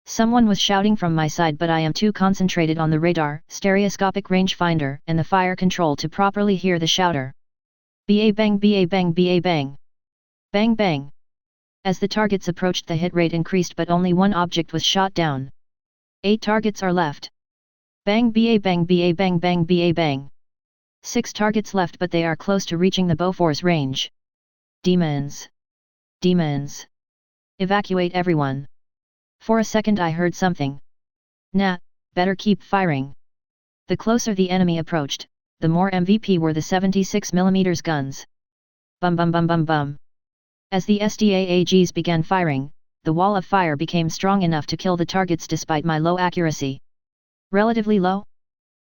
Someone was shouting from my side, but I am too concentrated on the radar, stereoscopic rangefinder, and the fire control to properly hear the shouter. Ba bang, ba bang, ba bang. Bang bang. As the targets approached, the hit rate increased, but only one object was shot down. 8 targets are left. Bang ba bang, ba bang, bang ba bang. 6 targets left, but they are close to reaching the Bofors range. Demons. Demons. Evacuate everyone. For a second I heard something. Nah, better keep firing. The closer the enemy approached, the more MVP were the 76mm guns. Bum bum bum bum bum. As the SDAAGs began firing, the wall of fire became strong enough to kill the targets despite my low accuracy. Relatively low?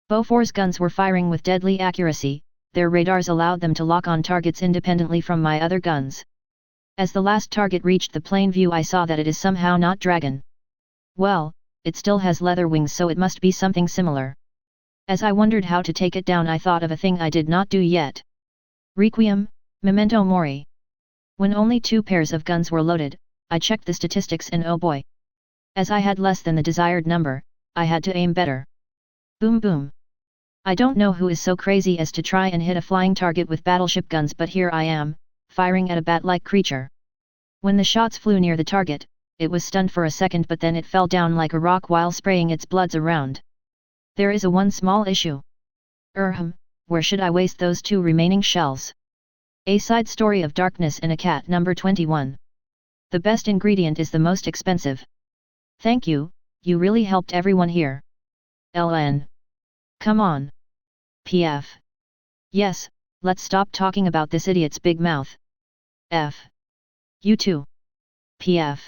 Bofors guns were firing with deadly accuracy, their radars allowed them to lock on targets independently from my other guns. As the last target reached the plain view, I saw that it is somehow not dragon. Well, it still has leather wings, so it must be something similar. As I wondered how to take it down, I thought of a thing I did not do yet. Requiem, memento mori. When only 2 pairs of guns were loaded, I checked the statistics and oh boy. As I had less than the desired number, I had to aim better. Boom boom. I don't know who is so crazy as to try and hit a flying target with battleship guns, but here I am, firing at a bat-like creature. When the shots flew near the target, it was stunned for a second, but then it fell down like a rock while spraying its bloods around. There is one small issue. Where should I waste those 2 remaining shells? A Side Story of Darkness and a Cat, number 21. The best ingredient is the most expensive. Thank you, you really helped everyone here. LN. Come on. PF. Yes, let's stop talking about this idiot's big mouth. F. You too. PF.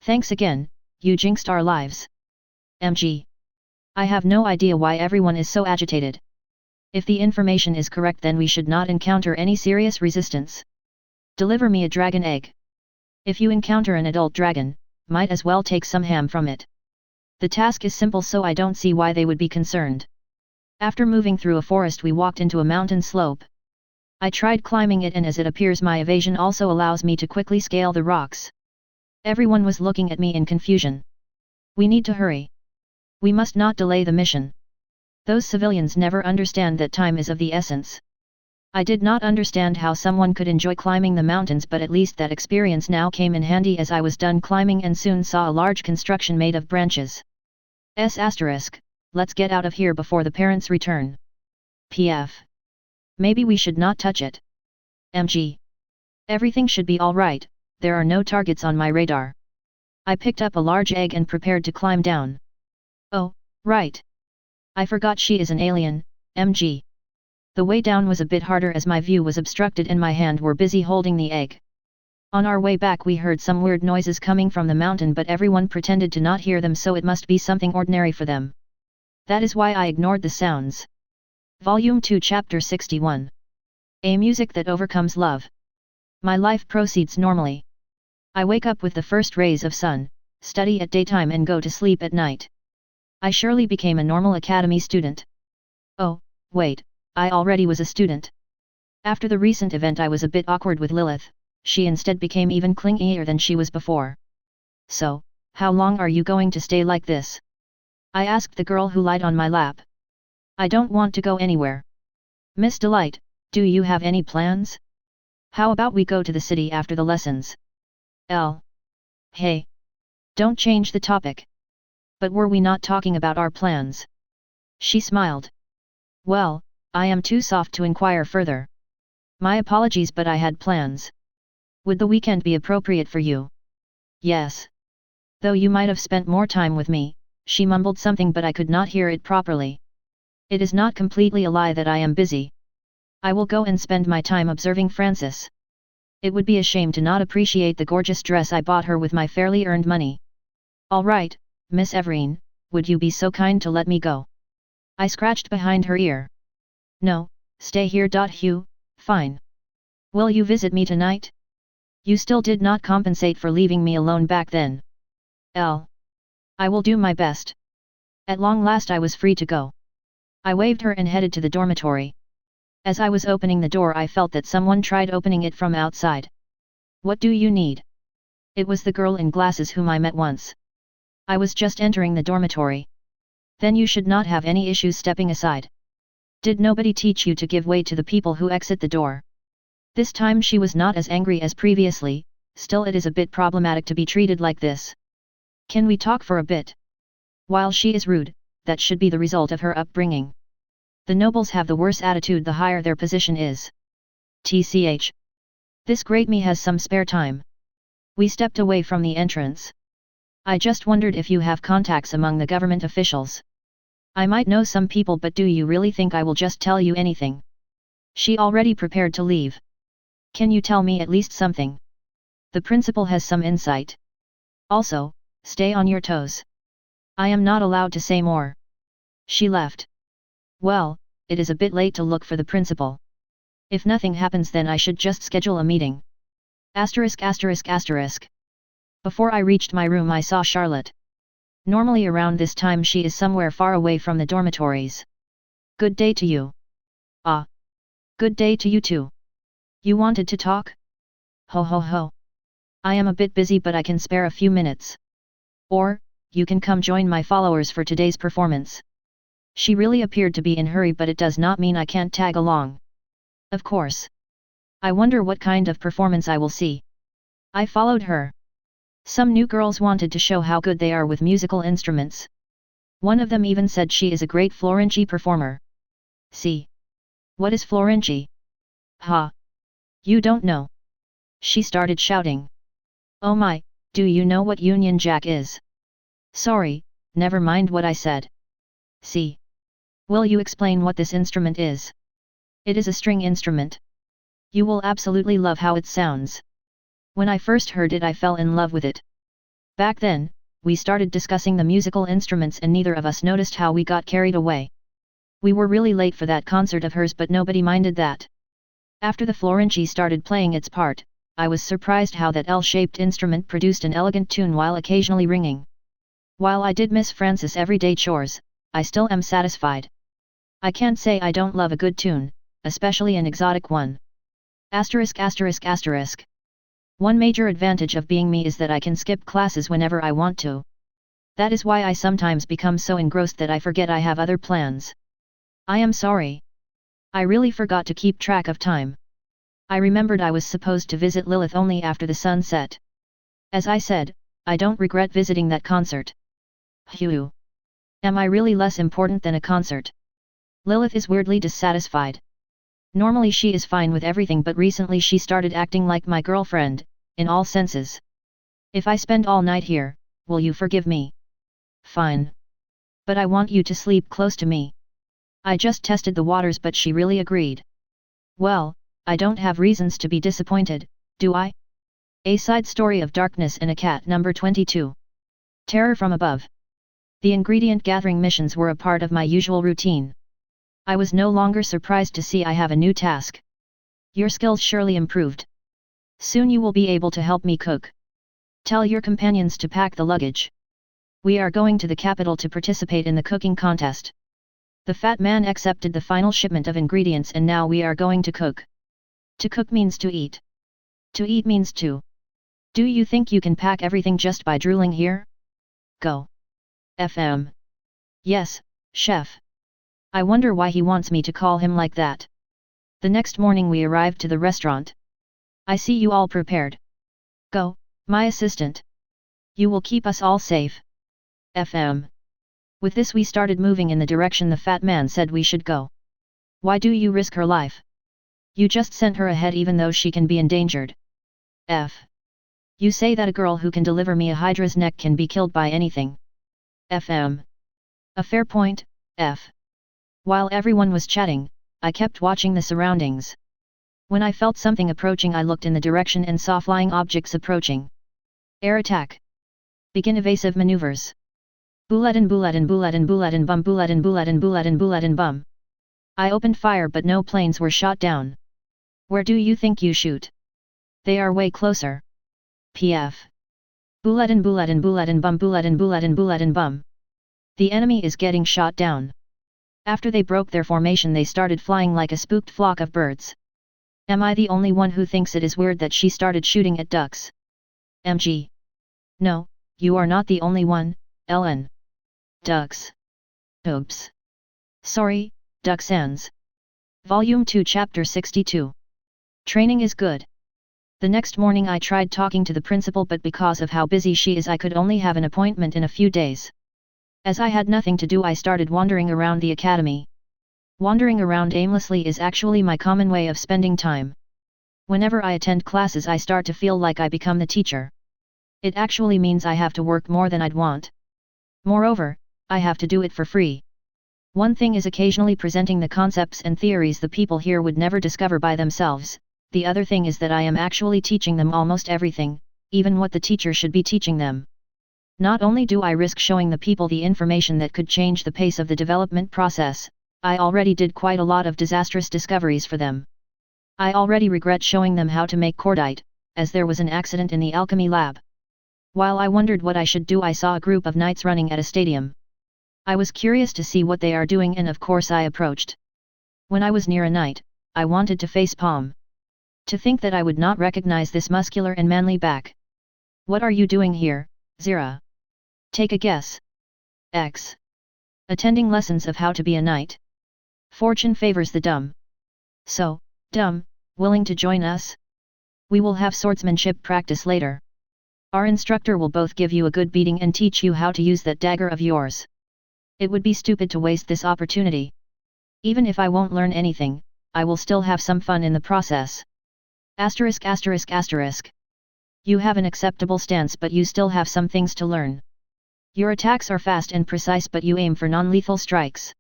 Thanks again, you jinxed our lives. MG. I have no idea why everyone is so agitated. If the information is correct, then we should not encounter any serious resistance. Deliver me a dragon egg. If you encounter an adult dragon, might as well take some ham from it. The task is simple, so I don't see why they would be concerned. After moving through a forest, we walked into a mountain slope. I tried climbing it, and as it appears my evasion also allows me to quickly scale the rocks. Everyone was looking at me in confusion. We need to hurry. We must not delay the mission. Those civilians never understand that time is of the essence. I did not understand how someone could enjoy climbing the mountains, but at least that experience now came in handy as I was done climbing and soon saw a large construction made of branches. Let's get out of here before the parents return. PF. Maybe we should not touch it. MG. Everything should be alright, there are no targets on my radar. I picked up a large egg and prepared to climb down. Oh, right. I forgot she is an alien, MG. The way down was a bit harder as my view was obstructed and my hand were busy holding the egg. On our way back we heard some weird noises coming from the mountain, but everyone pretended to not hear them, so it must be something ordinary for them. That is why I ignored the sounds. Volume 2, Chapter 61. A music that overcomes love. My life proceeds normally. I wake up with the first rays of sun, study at daytime and go to sleep at night. I surely became a normal academy student. Oh, wait, I already was a student. After the recent event I was a bit awkward with Lilith, she instead became even clingier than she was before. So, how long are you going to stay like this? I asked the girl who lied on my lap. I don't want to go anywhere. Miss Delight, do you have any plans? How about we go to the city after the lessons? Hey. Don't change the topic. But were we not talking about our plans? She smiled. Well, I am too soft to inquire further. My apologies, but I had plans. Would the weekend be appropriate for you? Yes. Though you might have spent more time with me, she mumbled something but I could not hear it properly. It is not completely a lie that I am busy. I will go and spend my time observing Francis. It would be a shame to not appreciate the gorgeous dress I bought her with my fairly earned money. All right, Miss Everine, would you be so kind to let me go? I scratched behind her ear. No, stay here. Hugh, fine. Will you visit me tonight? You still did not compensate for leaving me alone back then. I will do my best. At long last I was free to go. I waved her and headed to the dormitory. As I was opening the door I felt that someone tried opening it from outside. What do you need? It was the girl in glasses whom I met once. I was just entering the dormitory. Then you should not have any issues stepping aside. Did nobody teach you to give way to the people who exit the door? This time she was not as angry as previously, still it is a bit problematic to be treated like this. Can we talk for a bit? While she is rude, that should be the result of her upbringing. The nobles have the worse attitude the higher their position is. TCH. This great me has some spare time. We stepped away from the entrance. I just wondered if you have contacts among the government officials. I might know some people, but do you really think I will just tell you anything? She already prepared to leave. Can you tell me at least something? The principal has some insight. Also, stay on your toes. I am not allowed to say more. She left. Well, it is a bit late to look for the principal. If nothing happens then I should just schedule a meeting. ******. Before I reached my room I saw Charlotte. Normally around this time she is somewhere far away from the dormitories. Good day to you. Ah. Good day to you too. You wanted to talk? Ho ho ho. I am a bit busy but I can spare a few minutes. Or, you can come join my followers for today's performance. She really appeared to be in a hurry, but it does not mean I can't tag along. Of course. I wonder what kind of performance I will see. I followed her. Some new girls wanted to show how good they are with musical instruments. One of them even said she is a great Florenci performer. See. What is Florenci? Ha. You don't know. She started shouting. Oh my, do you know what Union Jack is? Sorry, never mind what I said. See. Will you explain what this instrument is? It is a string instrument. You will absolutely love how it sounds. When I first heard it I fell in love with it. Back then, we started discussing the musical instruments and neither of us noticed how we got carried away. We were really late for that concert of hers but nobody minded that. After the Florenci started playing its part, I was surprised how that L-shaped instrument produced an elegant tune while occasionally ringing. While I did miss Francis' everyday chores, I still am satisfied. I can't say I don't love a good tune, especially an exotic one. *****. One major advantage of being me is that I can skip classes whenever I want to. That is why I sometimes become so engrossed that I forget I have other plans. I am sorry. I really forgot to keep track of time. I remembered I was supposed to visit Lilith only after the sun set. As I said, I don't regret visiting that concert. Phew. Am I really less important than a concert? Lilith is weirdly dissatisfied. Normally she is fine with everything but recently she started acting like my girlfriend, in all senses. If I spend all night here, will you forgive me? Fine. But I want you to sleep close to me. I just tested the waters but she really agreed. Well, I don't have reasons to be disappointed, do I? A Side Story of Darkness and a Cat number 22. Terror from Above. The ingredient gathering missions were a part of my usual routine. I was no longer surprised to see I have a new task. Your skills surely improved. Soon you will be able to help me cook. Tell your companions to pack the luggage. We are going to the capital to participate in the cooking contest. The fat man accepted the final shipment of ingredients and now we are going to cook. To cook means to eat. To eat means to. Do you think you can pack everything just by drooling here? Go. FM. Yes, chef. I wonder why he wants me to call him like that. The next morning we arrived to the restaurant. I see you all prepared. Go, my assistant. You will keep us all safe. FM. With this we started moving in the direction the fat man said we should go. Why do you risk her life? You just sent her ahead even though she can be endangered. F. You say that a girl who can deliver me a hydra's neck can be killed by anything. FM. A fair point, F. While everyone was chatting, I kept watching the surroundings. When I felt something approaching I looked in the direction and saw flying objects approaching. Air attack. Begin evasive maneuvers. Bulletin bulletin bulletin bulletin bum bulletin bulletin bulletin bulletin bum. I opened fire but no planes were shot down. Where do you think you shoot? They are way closer. PF. Bulletin bulletin bulletin bum bulletin bulletin bulletin bum. The enemy is getting shot down. After they broke their formation they started flying like a spooked flock of birds. Am I the only one who thinks it is weird that she started shooting at ducks? MG. No, you are not the only one, Ellen. Ducks. Oops. Sorry, Duck Sans. Volume 2 Chapter 62. Training is good. The next morning I tried talking to the principal, but because of how busy she is I could only have an appointment in a few days. As I had nothing to do I started wandering around the academy. Wandering around aimlessly is actually my common way of spending time. Whenever I attend classes I start to feel like I become the teacher. It actually means I have to work more than I'd want. Moreover, I have to do it for free. One thing is occasionally presenting the concepts and theories the people here would never discover by themselves, the other thing is that I am actually teaching them almost everything, even what the teacher should be teaching them. Not only do I risk showing the people the information that could change the pace of the development process, I already did quite a lot of disastrous discoveries for them. I already regret showing them how to make cordite, as there was an accident in the alchemy lab. While I wondered what I should do I saw a group of knights running at a stadium. I was curious to see what they are doing and of course I approached. When I was near a knight, I wanted to face palm. To think that I would not recognize this muscular and manly back. What are you doing here, Zira? Take a guess. X. Attending lessons of how to be a knight. Fortune favors the dumb. So, dumb, willing to join us? We will have swordsmanship practice later. Our instructor will both give you a good beating and teach you how to use that dagger of yours. It would be stupid to waste this opportunity. Even if I won't learn anything, I will still have some fun in the process. Asterisk asterisk asterisk. You have an acceptable stance but you still have some things to learn. Your attacks are fast and precise but you aim for non-lethal strikes.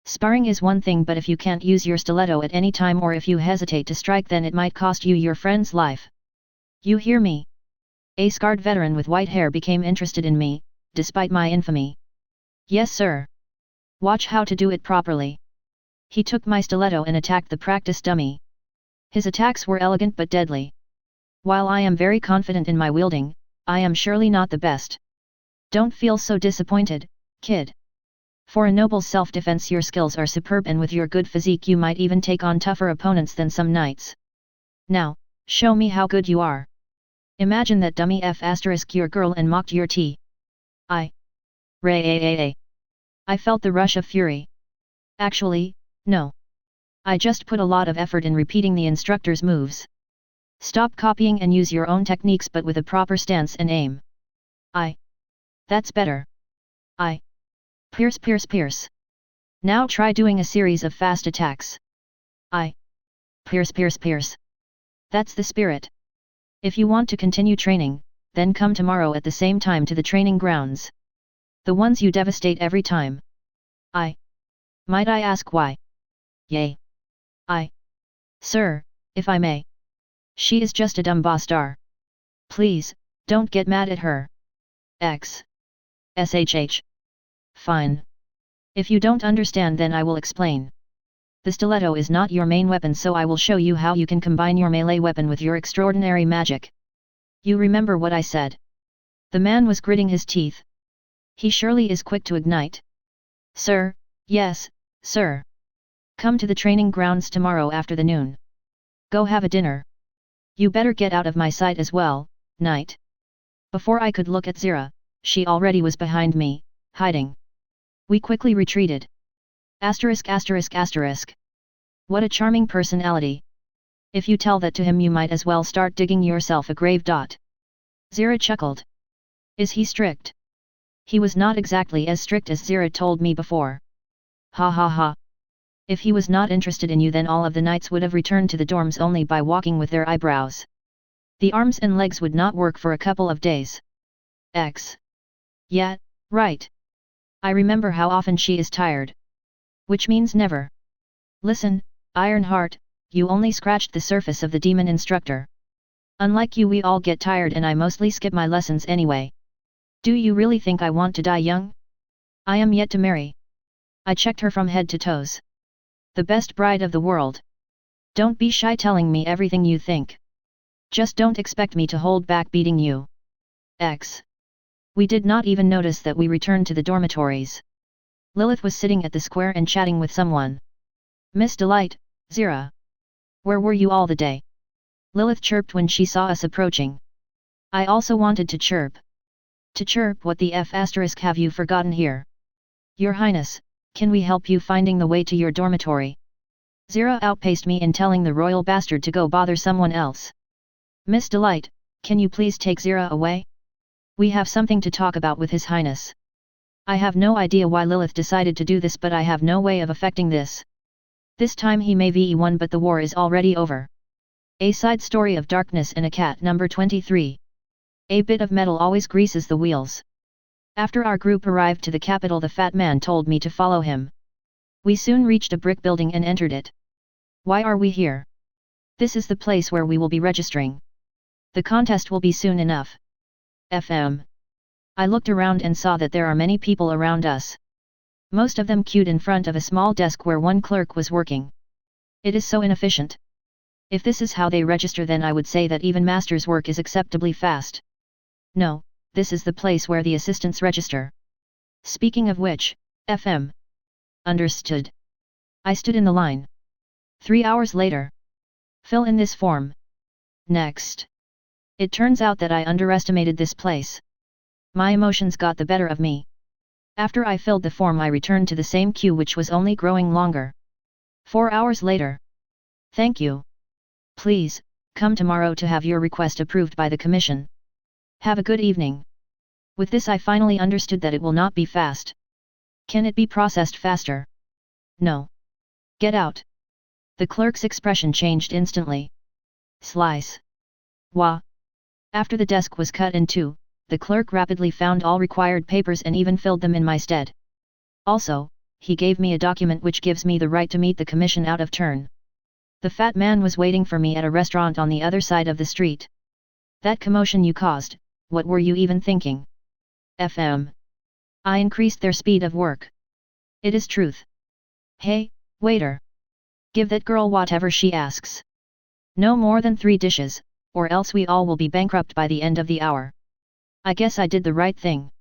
Sparring is one thing but if you can't use your stiletto at any time or if you hesitate to strike then it might cost you your friend's life. You hear me? A scarred veteran with white hair became interested in me, despite my infamy. Yes sir. Watch how to do it properly. He took my stiletto and attacked the practice dummy. His attacks were elegant but deadly. While I am very confident in my wielding, I am surely not the best. Don't feel so disappointed, kid. For a noble self-defense your skills are superb and with your good physique you might even take on tougher opponents than some knights. Now, show me how good you are. Imagine that dummy F** your girl and mocked your T. I felt the rush of fury. Actually, no. I just put a lot of effort in repeating the instructor's moves. Stop copying and use your own techniques but with a proper stance and aim. That's better. Pierce. Now try doing a series of fast attacks. Pierce. That's the spirit. If you want to continue training, then come tomorrow at the same time to the training grounds. The ones you devastate every time. Might I ask why? Yay. Sir, if I may. She is just a dumb bastard. Please, don't get mad at her. SHH. Fine. If you don't understand then I will explain. The stiletto is not your main weapon so I will show you how you can combine your melee weapon with your extraordinary magic. You remember what I said? The man was gritting his teeth. He surely is quick to ignite. Sir, yes, sir. Come to the training grounds tomorrow after the noon. Go have a dinner. You better get out of my sight as well, knight. Before I could look at Zira, she already was behind me, hiding. We quickly retreated. Asterisk. What a charming personality. If you tell that to him you might as well start digging yourself a grave. Zira chuckled. Is he strict? He was not exactly as strict as Zira told me before. Ha. If he was not interested in you then all of the knights would have returned to the dorms only by walking with their eyebrows. The arms and legs would not work for a couple of days. Yeah, right. I remember how often she is tired. Which means never. Listen, Ironheart, you only scratched the surface of the demon instructor. Unlike you we all get tired and I mostly skip my lessons anyway. Do you really think I want to die young? I am yet to marry. I checked her from head to toes. The best bride of the world. Don't be shy telling me everything you think. Just don't expect me to hold back beating you. We did not even notice that we returned to the dormitories. Lilith was sitting at the square and chatting with someone. Miss Delight, Zira. Where were you all the day? Lilith chirped when she saw us approaching. I also wanted to chirp. To chirp, what the F** have you forgotten here? Your Highness, can we help you finding the way to your dormitory? Zira outpaced me in telling the royal bastard to go bother someone else. Miss Delight, can you please take Zira away? We have something to talk about with His Highness. I have no idea why Lilith decided to do this, but I have no way of affecting this. This time he may be won, but the war is already over. A side story of darkness and a cat. Number 23. A bit of metal always greases the wheels. After our group arrived to the capital, the fat man told me to follow him. We soon reached a brick building and entered it. Why are we here? This is the place where we will be registering. The contest will be soon enough. FM. I looked around and saw that there are many people around us. Most of them queued in front of a small desk where one clerk was working. It is so inefficient. If this is how they register, then I would say that even master's work is acceptably fast. No, this is the place where the assistants register. Speaking of which, FM. Understood. I stood in the line. 3 hours later. Fill in this form. Next. It turns out that I underestimated this place. My emotions got the better of me. After I filled the form, I returned to the same queue, which was only growing longer. 4 hours later. Thank you. Please, come tomorrow to have your request approved by the commission. Have a good evening. With this I finally understood that it will not be fast. Can it be processed faster? No. Get out. The clerk's expression changed instantly. Slice. Wah. After the desk was cut in two, the clerk rapidly found all required papers and even filled them in my stead. Also, he gave me a document which gives me the right to meet the commission out of turn. The fat man was waiting for me at a restaurant on the other side of the street. That commotion you caused, what were you even thinking? FM. I increased their speed of work. It is truth. Hey, waiter. Give that girl whatever she asks. No more than 3 dishes, or else we all will be bankrupt by the end of the hour. I guess I did the right thing.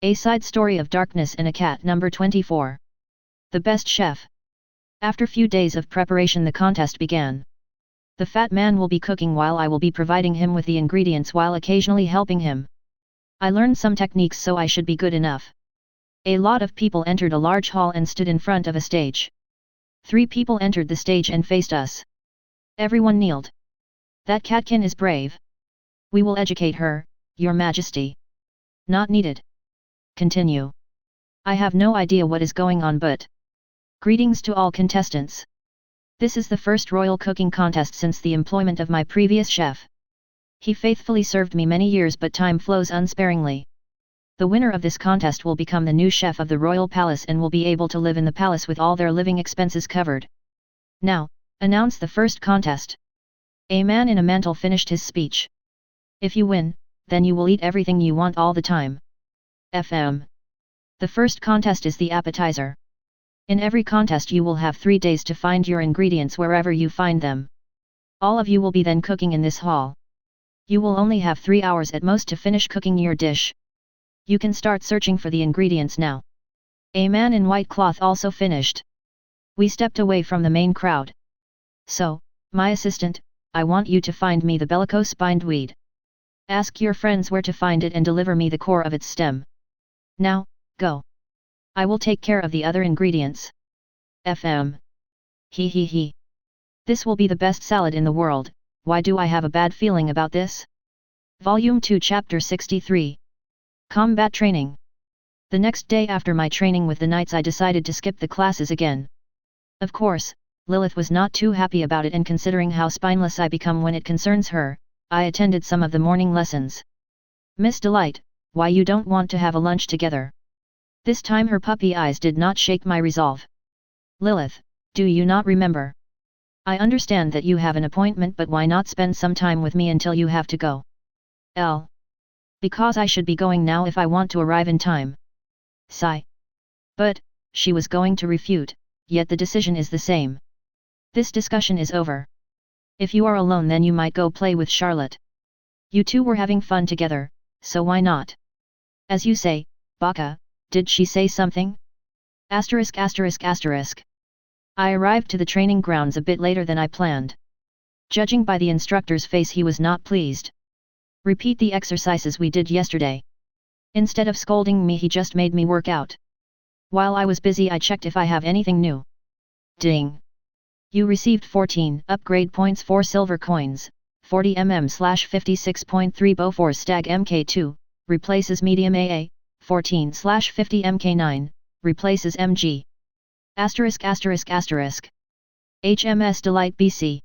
A side story of darkness and a cat. Number 24. The best chef. After few days of preparation, the contest began. The fat man will be cooking while I will be providing him with the ingredients while occasionally helping him. I learned some techniques, so I should be good enough. A lot of people entered a large hall and stood in front of a stage. 3 people entered the stage and faced us. Everyone kneeled. That catkin is brave. We will educate her, Your Majesty. Not needed. Continue. I have no idea what is going on, but... Greetings to all contestants. This is the first royal cooking contest since the employment of my previous chef. He faithfully served me many years, but time flows unsparingly. The winner of this contest will become the new chef of the royal palace and will be able to live in the palace with all their living expenses covered. Now, announce the first contest. A man in a mantle finished his speech. If you win, then you will eat everything you want all the time. FM. The first contest is the appetizer. In every contest you will have 3 days to find your ingredients wherever you find them. All of you will be then cooking in this hall. You will only have 3 hours at most to finish cooking your dish. You can start searching for the ingredients now. A man in white cloth also finished. We stepped away from the main crowd. So, my assistant, I want you to find me the bellicose bindweed. Ask your friends where to find it and deliver me the core of its stem. Now, go. I will take care of the other ingredients. FM. He. This will be the best salad in the world. Why do I have a bad feeling about this? Volume 2 Chapter 63. Combat Training. The next day after my training with the knights, I decided to skip the classes again. Of course, Lilith was not too happy about it, and considering how spineless I become when it concerns her, I attended some of the morning lessons. Miss Delight, why you don't want to have a lunch together? This time her puppy eyes did not shake my resolve. Lilith, do you not remember? I understand that you have an appointment, but why not spend some time with me until you have to go? Because I should be going now if I want to arrive in time. Sigh. But, she was going to refute, yet the decision is the same. This discussion is over. If you are alone, then you might go play with Charlotte. You two were having fun together, so why not? As you say, Baka, did she say something? Asterisk asterisk asterisk. I arrived to the training grounds a bit later than I planned. Judging by the instructor's face, he was not pleased. Repeat the exercises we did yesterday. Instead of scolding me, he just made me work out. While I was busy, I checked if I have anything new. Ding! You received 14 upgrade points, 4 silver coins, 40 mm/56.3 Bofors Stag Mk2, replaces medium AA, 14/50 Mk9, replaces MG. Asterisk asterisk asterisk. HMS Delight BC.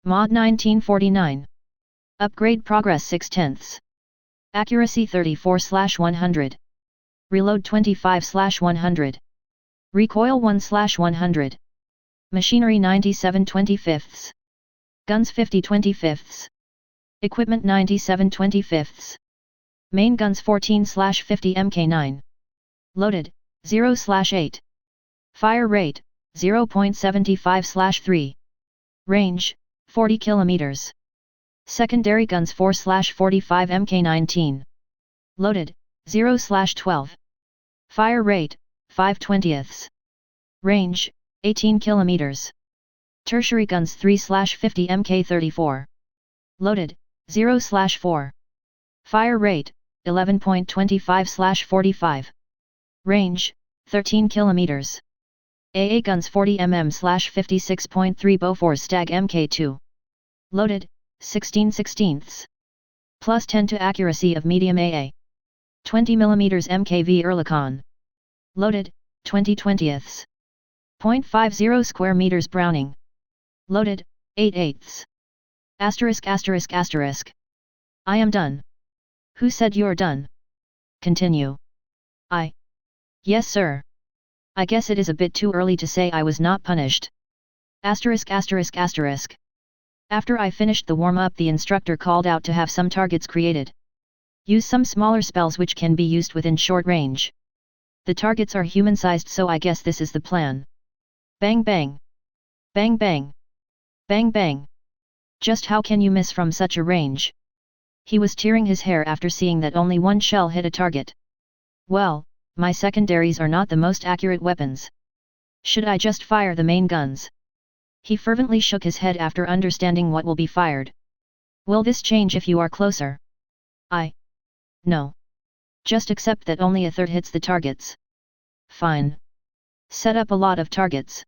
Mod 1949. Upgrade progress 6/10. Accuracy 34/100. Reload 25/100. Recoil 1/100. Machinery 97/25. Guns 50/25. Equipment 97/25. Main guns 14/50 Mk9. Loaded, 0/8. Fire rate, 0.75/3. Range, 40 km. Secondary guns 4/45 Mk19. Loaded, 0/12. Fire rate, 5/20. Range, 18 km. Tertiary guns 3/50 Mk34. Loaded, 0/4. Fire rate, 11.25/45. Range, 13 km. AA guns 40 mm/56.3 Bofors Stag Mk2. Loaded, 16/16. Plus 10 to accuracy of medium AA. 20 mm MKV Ehrlichon. Loaded, 20/20. 0.50 square meters Browning. Loaded, 8/8. Asterisk asterisk asterisk. I am done. Who said you're done? Continue. I. Yes sir. I guess it is a bit too early to say I was not punished. Asterisk asterisk asterisk. After I finished the warm-up, the instructor called out to have some targets created. Use some smaller spells which can be used within short range. The targets are human-sized, so I guess this is the plan. Bang bang. Bang bang. Bang bang. Just how can you miss from such a range? He was tearing his hair after seeing that only one shell hit a target. Well, my secondaries are not the most accurate weapons. Should I just fire the main guns? He fervently shook his head after understanding what will be fired. Will this change if you are closer? No. Just accept that only a third hits the targets. Fine. Set up a lot of targets.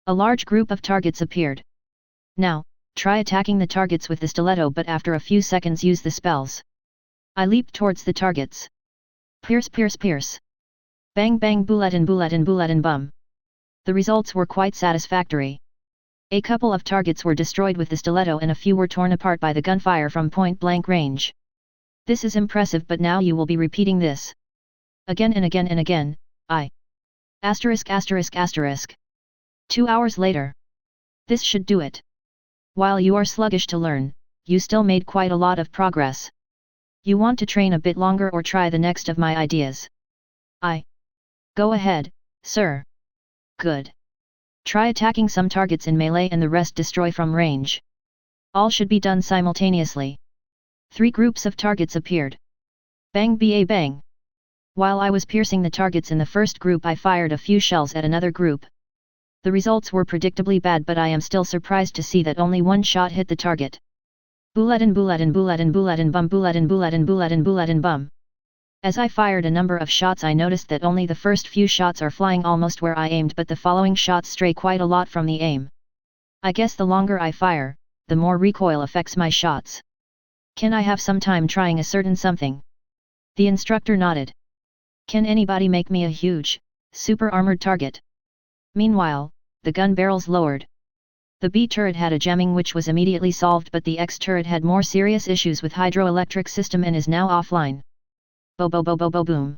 A large group of targets appeared. Now, try attacking the targets with the stiletto, but after a few seconds use the spells. I leaped towards the targets. Pierce pierce pierce. Bang bang bulletin bulletin bulletin bum. The results were quite satisfactory. A couple of targets were destroyed with the stiletto and a few were torn apart by the gunfire from point-blank range. This is impressive, but now you will be repeating this. Again and again and again, Asterisk asterisk asterisk. 2 hours later. This should do it. While you are sluggish to learn, you still made quite a lot of progress. You want to train a bit longer or try the next of my ideas? Go ahead, sir. Good. Try attacking some targets in melee and the rest destroy from range. All should be done simultaneously. 3 groups of targets appeared. Bang ba bang. While I was piercing the targets in the first group, I fired a few shells at another group. The results were predictably bad, but I am still surprised to see that only one shot hit the target. Bulletin bulletin bulletin bulletin bum bulletin bulletin bulletin bulletin bum. As I fired a number of shots, I noticed that only the first few shots are flying almost where I aimed, but the following shots stray quite a lot from the aim. I guess the longer I fire, the more recoil affects my shots. Can I have some time trying a certain something? The instructor nodded. Can anybody make me a huge, super armored target? Meanwhile, the gun barrels lowered. The B turret had a jamming which was immediately solved, but the X turret had more serious issues with hydroelectric system and is now offline. Bo bo bo bo bo boom.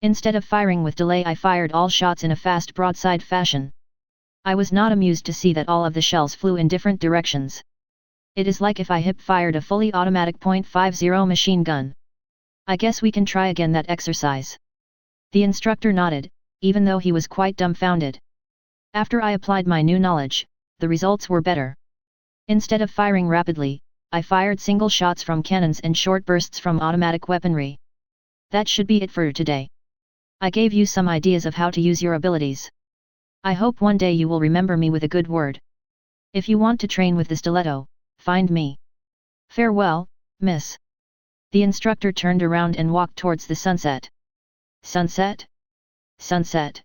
Instead of firing with delay, I fired all shots in a fast broadside fashion. I was not amused to see that all of the shells flew in different directions. It is like if I hip-fired a fully automatic .50 machine gun. I guess we can try again that exercise. The instructor nodded, even though he was quite dumbfounded. After I applied my new knowledge, the results were better. Instead of firing rapidly, I fired single shots from cannons and short bursts from automatic weaponry. That should be it for today. I gave you some ideas of how to use your abilities. I hope one day you will remember me with a good word. If you want to train with the stiletto, find me. Farewell, miss. The instructor turned around and walked towards the sunset. Sunset? Sunset.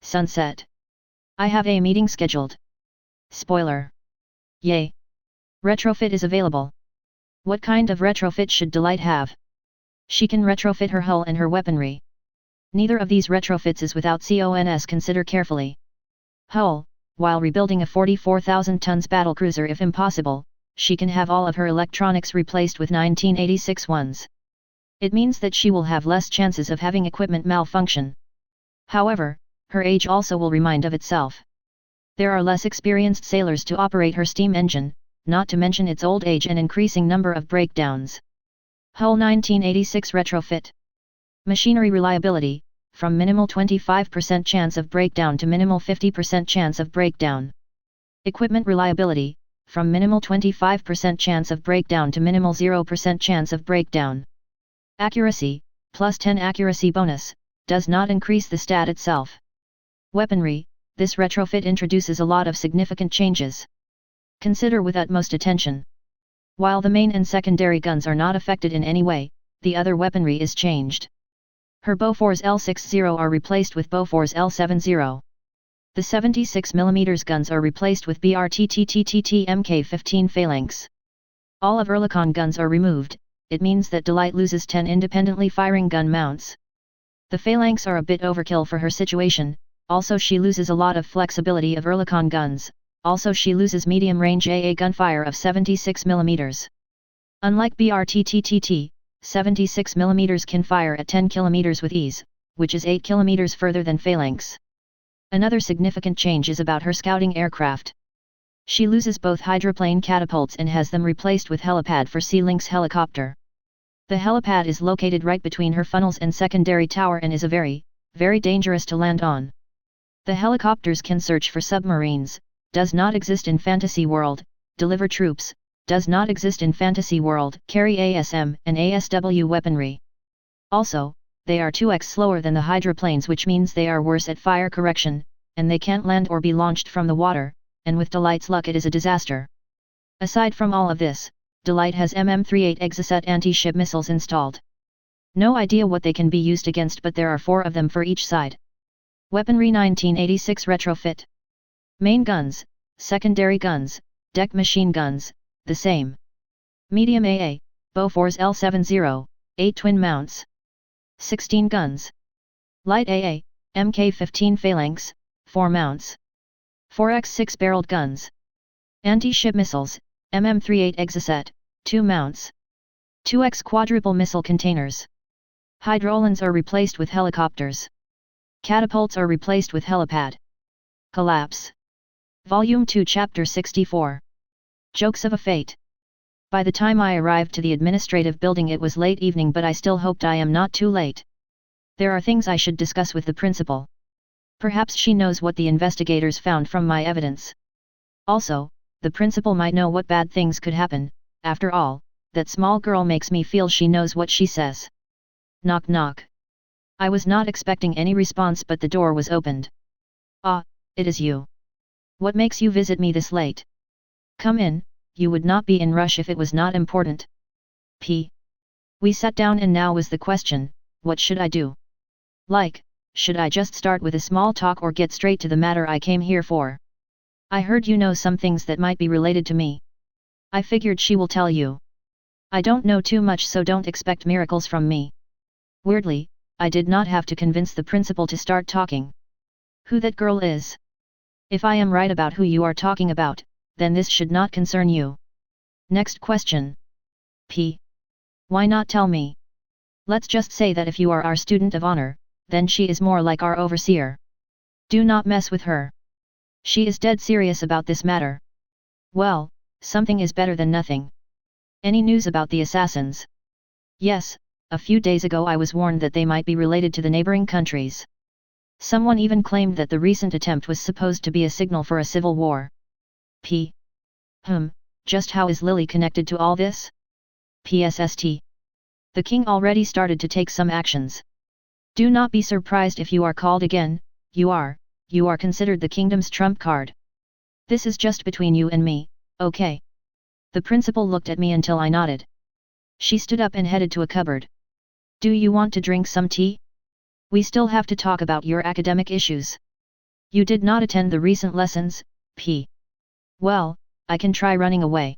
Sunset. I have a meeting scheduled. Spoiler. Yay. Retrofit is available. What kind of retrofit should Delight have? She can retrofit her hull and her weaponry. Neither of these retrofits is without cons. Consider carefully. Hull, while rebuilding a 44,000 tons battlecruiser if impossible, she can have all of her electronics replaced with 1986 ones. It means that she will have less chances of having equipment malfunction. However, her age also will remind of itself. There are less experienced sailors to operate her steam engine, not to mention its old age and increasing number of breakdowns. Hull 1986 retrofit. Machinery reliability, from minimal 25% chance of breakdown to minimal 50% chance of breakdown. Equipment reliability, from minimal 25% chance of breakdown to minimal 0% chance of breakdown. Accuracy, plus 10 accuracy bonus, does not increase the stat itself. Weaponry, this retrofit introduces a lot of significant changes. Consider with utmost attention. While the main and secondary guns are not affected in any way, the other weaponry is changed. Her Bofors L60 are replaced with Bofors L70. The 76mm guns are replaced with BRTTTTT Mk15 phalanx. All of Oerlikon guns are removed. It means that Delight loses 10 independently firing gun mounts. The phalanx are a bit overkill for her situation, also she loses a lot of flexibility of Oerlikon guns, also she loses medium-range AA gunfire of 76mm. Unlike BRTTTT, 76mm can fire at 10 km with ease, which is 8 km further than phalanx. Another significant change is about her scouting aircraft. She loses both hydroplane catapults and has them replaced with helipad for Sea-Lynx helicopter. The helipad is located right between her funnels and secondary tower and is a very, very dangerous to land on. The helicopters can search for submarines, does not exist in Fantasy World, deliver troops, does not exist in Fantasy World, carry ASM and ASW weaponry. Also, they are 2x slower than the hydroplanes, which means they are worse at fire correction, and they can't land or be launched from the water, and with Delight's luck it is a disaster. Aside from all of this, Delight has MM-38 Exocet anti-ship missiles installed. No idea what they can be used against, but there are 4 of them for each side. Weaponry 1986 retrofit. Main guns, secondary guns, deck machine guns, the same. Medium AA, Bofors L70, 8 twin mounts. 16 guns. Light AA, Mk15 phalanx, 4 mounts. 4x6 barreled guns. Anti-ship missiles, MM-38 Exocet, 2 mounts. 2x quadruple missile containers. Hydrolans are replaced with helicopters. Catapults are replaced with helipad. Collapse. Volume 2 Chapter 64. Jokes of a Fate. By the time I arrived to the administrative building it was late evening, but I still hoped I am not too late. There are things I should discuss with the principal. Perhaps she knows what the investigators found from my evidence. Also, the principal might know what bad things could happen. After all, that small girl makes me feel she knows what she says. Knock knock. I was not expecting any response, but the door was opened. Ah, it is you. What makes you visit me this late? Come in, you would not be in rush if it was not important. We sat down and now was the question, what should I do? Like, should I just start with a small talk or get straight to the matter I came here for? I heard you know some things that might be related to me. I figured she will tell you. I don't know too much, so don't expect miracles from me. Weirdly, I did not have to convince the principal to start talking. Who that girl is? If I am right about who you are talking about, then this should not concern you. Next question. Why not tell me? Let's just say that if you are our student of honor, then she is more like our overseer. Do not mess with her. She is dead serious about this matter. Well, something is better than nothing. Any news about the assassins? Yes, a few days ago I was warned that they might be related to the neighboring countries. Someone even claimed that the recent attempt was supposed to be a signal for a civil war. Just how is Lily connected to all this? PSST. The king already started to take some actions. Do not be surprised if you are called again, you are considered the kingdom's trump card. This is just between you and me, okay? The principal looked at me until I nodded. She stood up and headed to a cupboard. Do you want to drink some tea? We still have to talk about your academic issues. You did not attend the recent lessons, P. Well, I can try running away.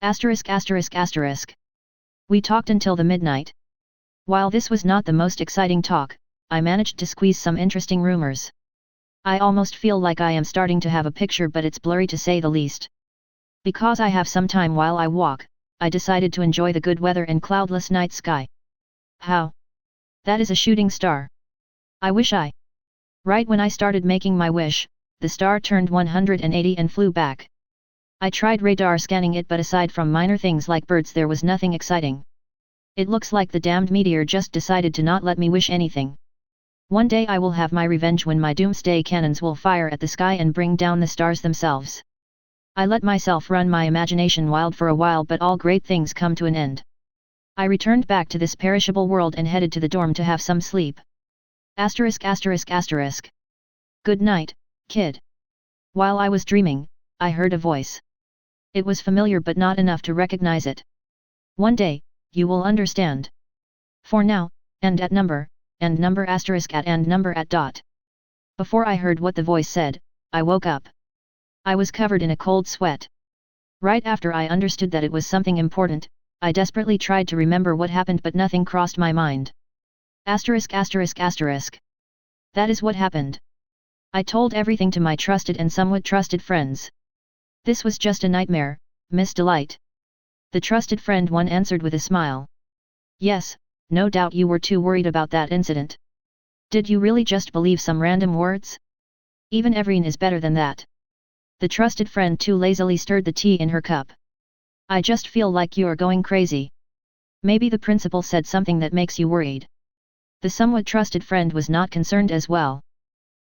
Asterisk asterisk asterisk. We talked until the midnight. While this was not the most exciting talk, I managed to squeeze some interesting rumors. I almost feel like I am starting to have a picture, but it's blurry to say the least. Because I have some time while I walk, I decided to enjoy the good weather and cloudless night sky. How? That is a shooting star. I wish I. Right when I started making my wish, the star turned 180 and flew back. I tried radar scanning it, but aside from minor things like birds, there was nothing exciting. It looks like the damned meteor just decided to not let me wish anything. One day I will have my revenge when my doomsday cannons will fire at the sky and bring down the stars themselves. I let myself run my imagination wild for a while, but all great things come to an end. I returned back to this perishable world and headed to the dorm to have some sleep. Asterisk asterisk asterisk. Good night, kid. While I was dreaming, I heard a voice. It was familiar but not enough to recognize it. One day, you will understand. For now, and number asterisk at and number at dot. Before I heard what the voice said, I woke up. I was covered in a cold sweat. Right after I understood that it was something important, I desperately tried to remember what happened, but nothing crossed my mind. Asterisk asterisk asterisk. That is what happened. I told everything to my trusted and somewhat trusted friends. This was just a nightmare, Miss Delight. The trusted friend one answered with a smile. Yes, no doubt you were too worried about that incident. Did you really just believe some random words? Even Everine is better than that. The trusted friend too lazily stirred the tea in her cup. I just feel like you're going crazy. Maybe the principal said something that makes you worried. The somewhat trusted friend was not concerned as well.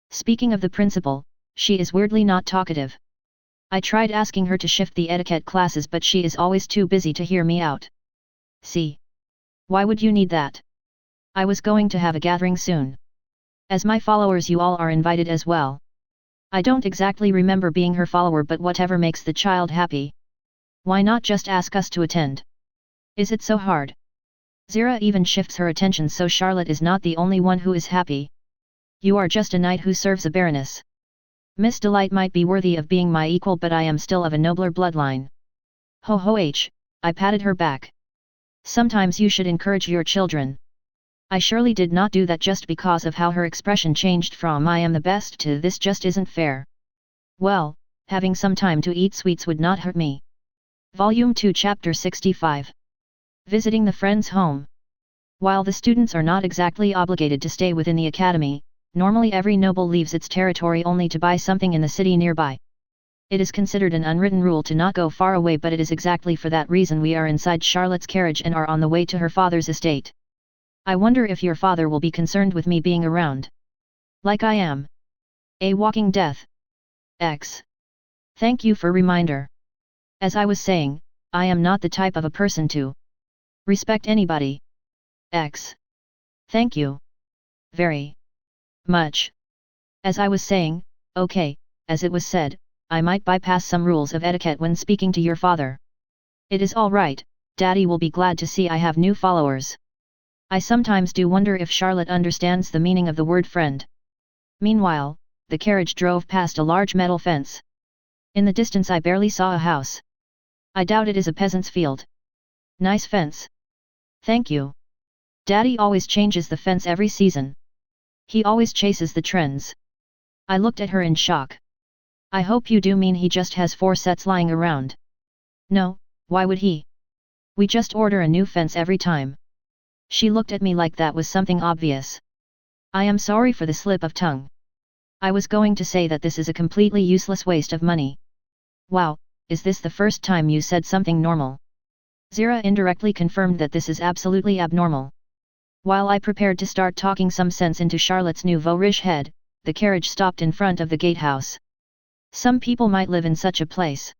Speaking of the principal, she is weirdly not talkative. I tried asking her to shift the etiquette classes, but she is always too busy to hear me out. See? Why would you need that? I was going to have a gathering soon. As my followers, you all are invited as well. I don't exactly remember being her follower, but whatever makes the child happy. Why not just ask us to attend? Is it so hard? Zira even shifts her attention so Charlotte is not the only one who is happy. You are just a knight who serves a baroness. Miss Delight might be worthy of being my equal, but I am still of a nobler bloodline. Ho ho h, I patted her back. Sometimes you should encourage your children. I surely did not do that just because of how her expression changed from I am the best to this just isn't fair. Well, having some time to eat sweets would not hurt me. Volume 2 Chapter 65. Visiting the friend's home. While the students are not exactly obligated to stay within the academy, normally every noble leaves its territory only to buy something in the city nearby. It is considered an unwritten rule to not go far away, but it is exactly for that reason we are inside Charlotte's carriage and are on the way to her father's estate. I wonder if your father will be concerned with me being around. Like I am. A walking death. X. Thank you for reminder. As I was saying, I am not the type of a person to respect anybody. X. Thank you. Very much. As I was saying, okay, as it was said, I might bypass some rules of etiquette when speaking to your father. It is all right, Daddy will be glad to see I have new followers. I sometimes do wonder if Charlotte understands the meaning of the word friend. Meanwhile, the carriage drove past a large metal fence. In the distance I barely saw a house. I doubt it is a peasant's field. Nice fence. Thank you. Daddy always changes the fence every season. He always chases the trends. I looked at her in shock. I hope you do mean he just has 4 sets lying around. No, why would he? We just order a new fence every time. She looked at me like that was something obvious. I am sorry for the slip of tongue. I was going to say that this is a completely useless waste of money. Wow, is this the first time you said something normal? Zira indirectly confirmed that this is absolutely abnormal. While I prepared to start talking some sense into Charlotte's nouveau-riche head, the carriage stopped in front of the gatehouse. Some people might live in such a place.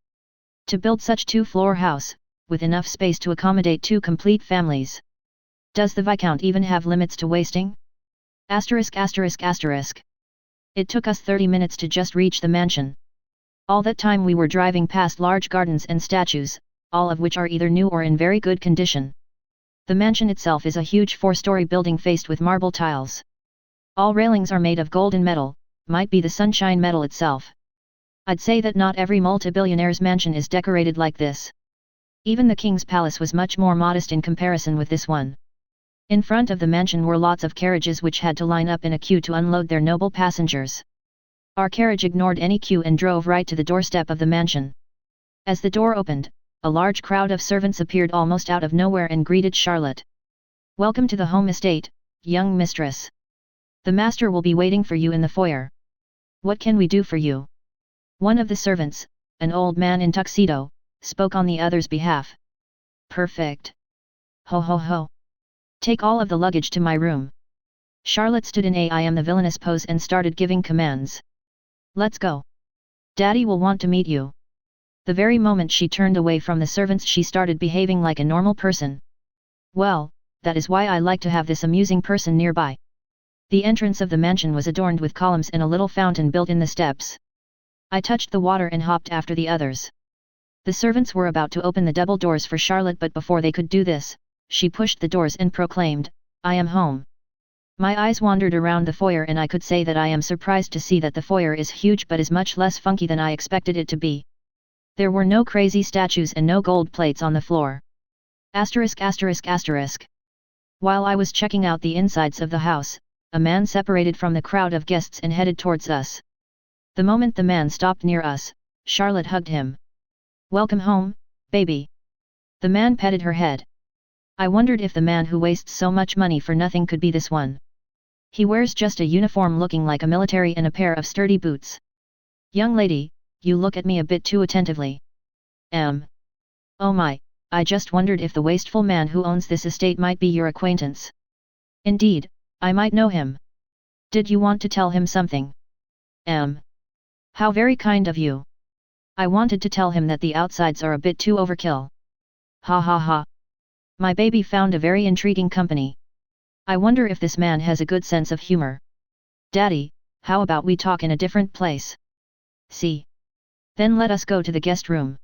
To build such 2-floor house, with enough space to accommodate 2 complete families. Does the Viscount even have limits to wasting? Asterisk asterisk asterisk. It took us 30 minutes to just reach the mansion. All that time we were driving past large gardens and statues, all of which are either new or in very good condition. The mansion itself is a huge 4-story building faced with marble tiles. All railings are made of gold and metal, might be the sunshine metal itself. I'd say that not every multi-billionaire's mansion is decorated like this. Even the king's palace was much more modest in comparison with this one. In front of the mansion were lots of carriages which had to line up in a queue to unload their noble passengers. Our carriage ignored any queue and drove right to the doorstep of the mansion. As the door opened, a large crowd of servants appeared almost out of nowhere and greeted Charlotte. "Welcome to the home estate, young mistress. The master will be waiting for you in the foyer. What can we do for you?" One of the servants, an old man in tuxedo, spoke on the other's behalf. "Perfect. Ho ho ho. Take all of the luggage to my room." Charlotte stood in a I am the villainous pose and started giving commands. "Let's go. Daddy will want to meet you." The very moment she turned away from the servants she started behaving like a normal person. Well, that is why I like to have this amusing person nearby. The entrance of the mansion was adorned with columns and a little fountain built in the steps. I touched the water and hopped after the others. The servants were about to open the double doors for Charlotte, but before they could do this, she pushed the doors and proclaimed, "I am home." My eyes wandered around the foyer and I could say that I am surprised to see that the foyer is huge but is much less funky than I expected it to be. There were no crazy statues and no gold plates on the floor. Asterisk asterisk asterisk. While I was checking out the insides of the house, a man separated from the crowd of guests and headed towards us. The moment the man stopped near us, Charlotte hugged him. "Welcome home, baby." The man petted her head. I wondered if the man who wastes so much money for nothing could be this one. He wears just a uniform looking like a military and a pair of sturdy boots. "Young lady, you look at me a bit too attentively." Oh my, I just wondered if the wasteful man who owns this estate might be your acquaintance. Indeed, I might know him. Did you want to tell him something? How very kind of you. I wanted to tell him that the outsides are a bit too overkill. Ha ha ha. My baby found a very intriguing company. I wonder if this man has a good sense of humor. Daddy, how about we talk in a different place? See. Then let us go to the guest room.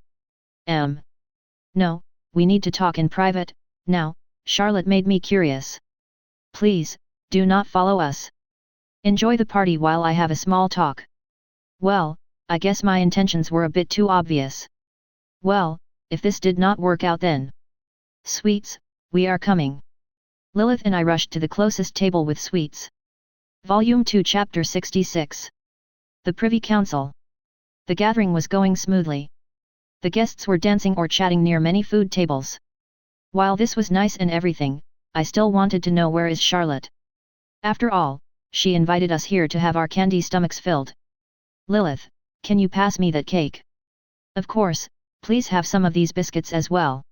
No, we need to talk in private, now. Charlotte made me curious. Please, do not follow us. Enjoy the party while I have a small talk. Well, I guess my intentions were a bit too obvious. Well, if this did not work out then. Sweets, we are coming. Lilith and I rushed to the closest table with sweets. Volume 2 Chapter 66. The Privy Council. The gathering was going smoothly. The guests were dancing or chatting near many food tables. While this was nice and everything, I still wanted to know where is Charlotte. After all, she invited us here to have our candy stomachs filled. Lilith, can you pass me that cake? Of course, please have some of these biscuits as well.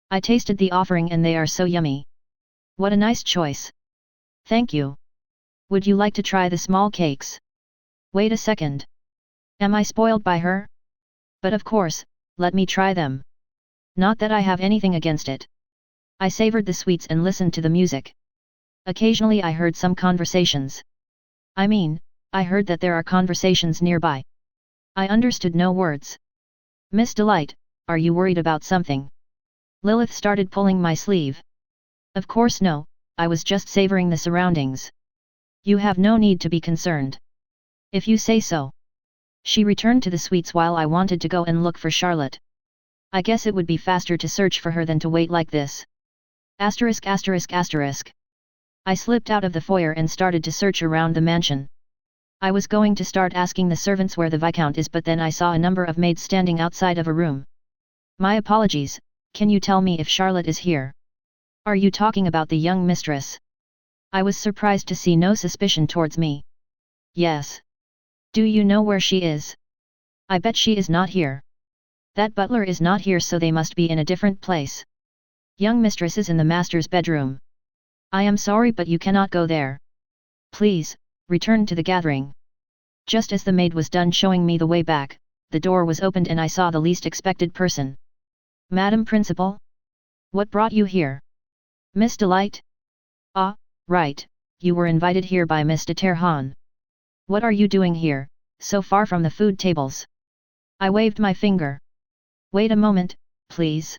I tasted the offering and they are so yummy. What a nice choice. Thank you. Would you like to try the small cakes? Wait a second. Am I spoiled by her? But of course, let me try them. Not that I have anything against it. I savored the sweets and listened to the music. Occasionally I heard some conversations. I heard that there are conversations nearby. I understood no words. Miss Delight, are you worried about something? Lilith started pulling my sleeve. Of course no, I was just savoring the surroundings. You have no need to be concerned. If you say so. She returned to the sweets while I wanted to go and look for Charlotte. I guess it would be faster to search for her than to wait like this. Asterisk asterisk asterisk. I slipped out of the foyer and started to search around the mansion. I was going to start asking the servants where the Viscount is, but then I saw a number of maids standing outside of a room. My apologies, can you tell me if Charlotte is here? Are you talking about the young mistress? I was surprised to see no suspicion towards me. Yes. Do you know where she is? I bet she is not here. That butler is not here, so they must be in a different place. Young mistress is in the master's bedroom. I am sorry, but you cannot go there. Please, return to the gathering. Just as the maid was done showing me the way back, the door was opened and I saw the least expected person. Madam Principal? What brought you here? Miss Delight? Ah, right, you were invited here by Mr. Terhan. What are you doing here, so far from the food tables? I waved my finger. Wait a moment, please.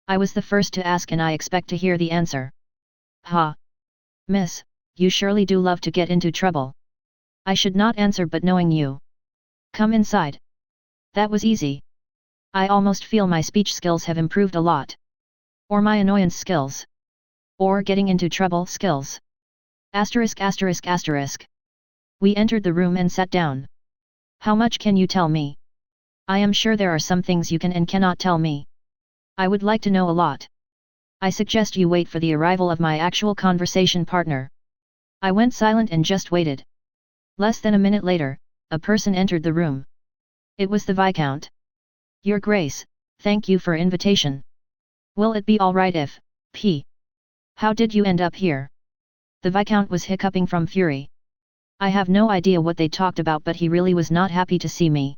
I was the first to ask and I expect to hear the answer. Ha! Miss, you surely do love to get into trouble. I should not answer but knowing you. Come inside. That was easy. I almost feel my speech skills have improved a lot. Or my annoyance skills. Or getting into trouble skills. Asterisk asterisk asterisk. We entered the room and sat down. How much can you tell me? I am sure there are some things you can and cannot tell me. I would like to know a lot. I suggest you wait for the arrival of my actual conversation partner. I went silent and just waited. Less than a minute later, a person entered the room. It was the Viscount. Your Grace, thank you for invitation. Will it be alright if, P. How did you end up here? The Viscount was hiccuping from fury. I have no idea what they talked about but he really was not happy to see me.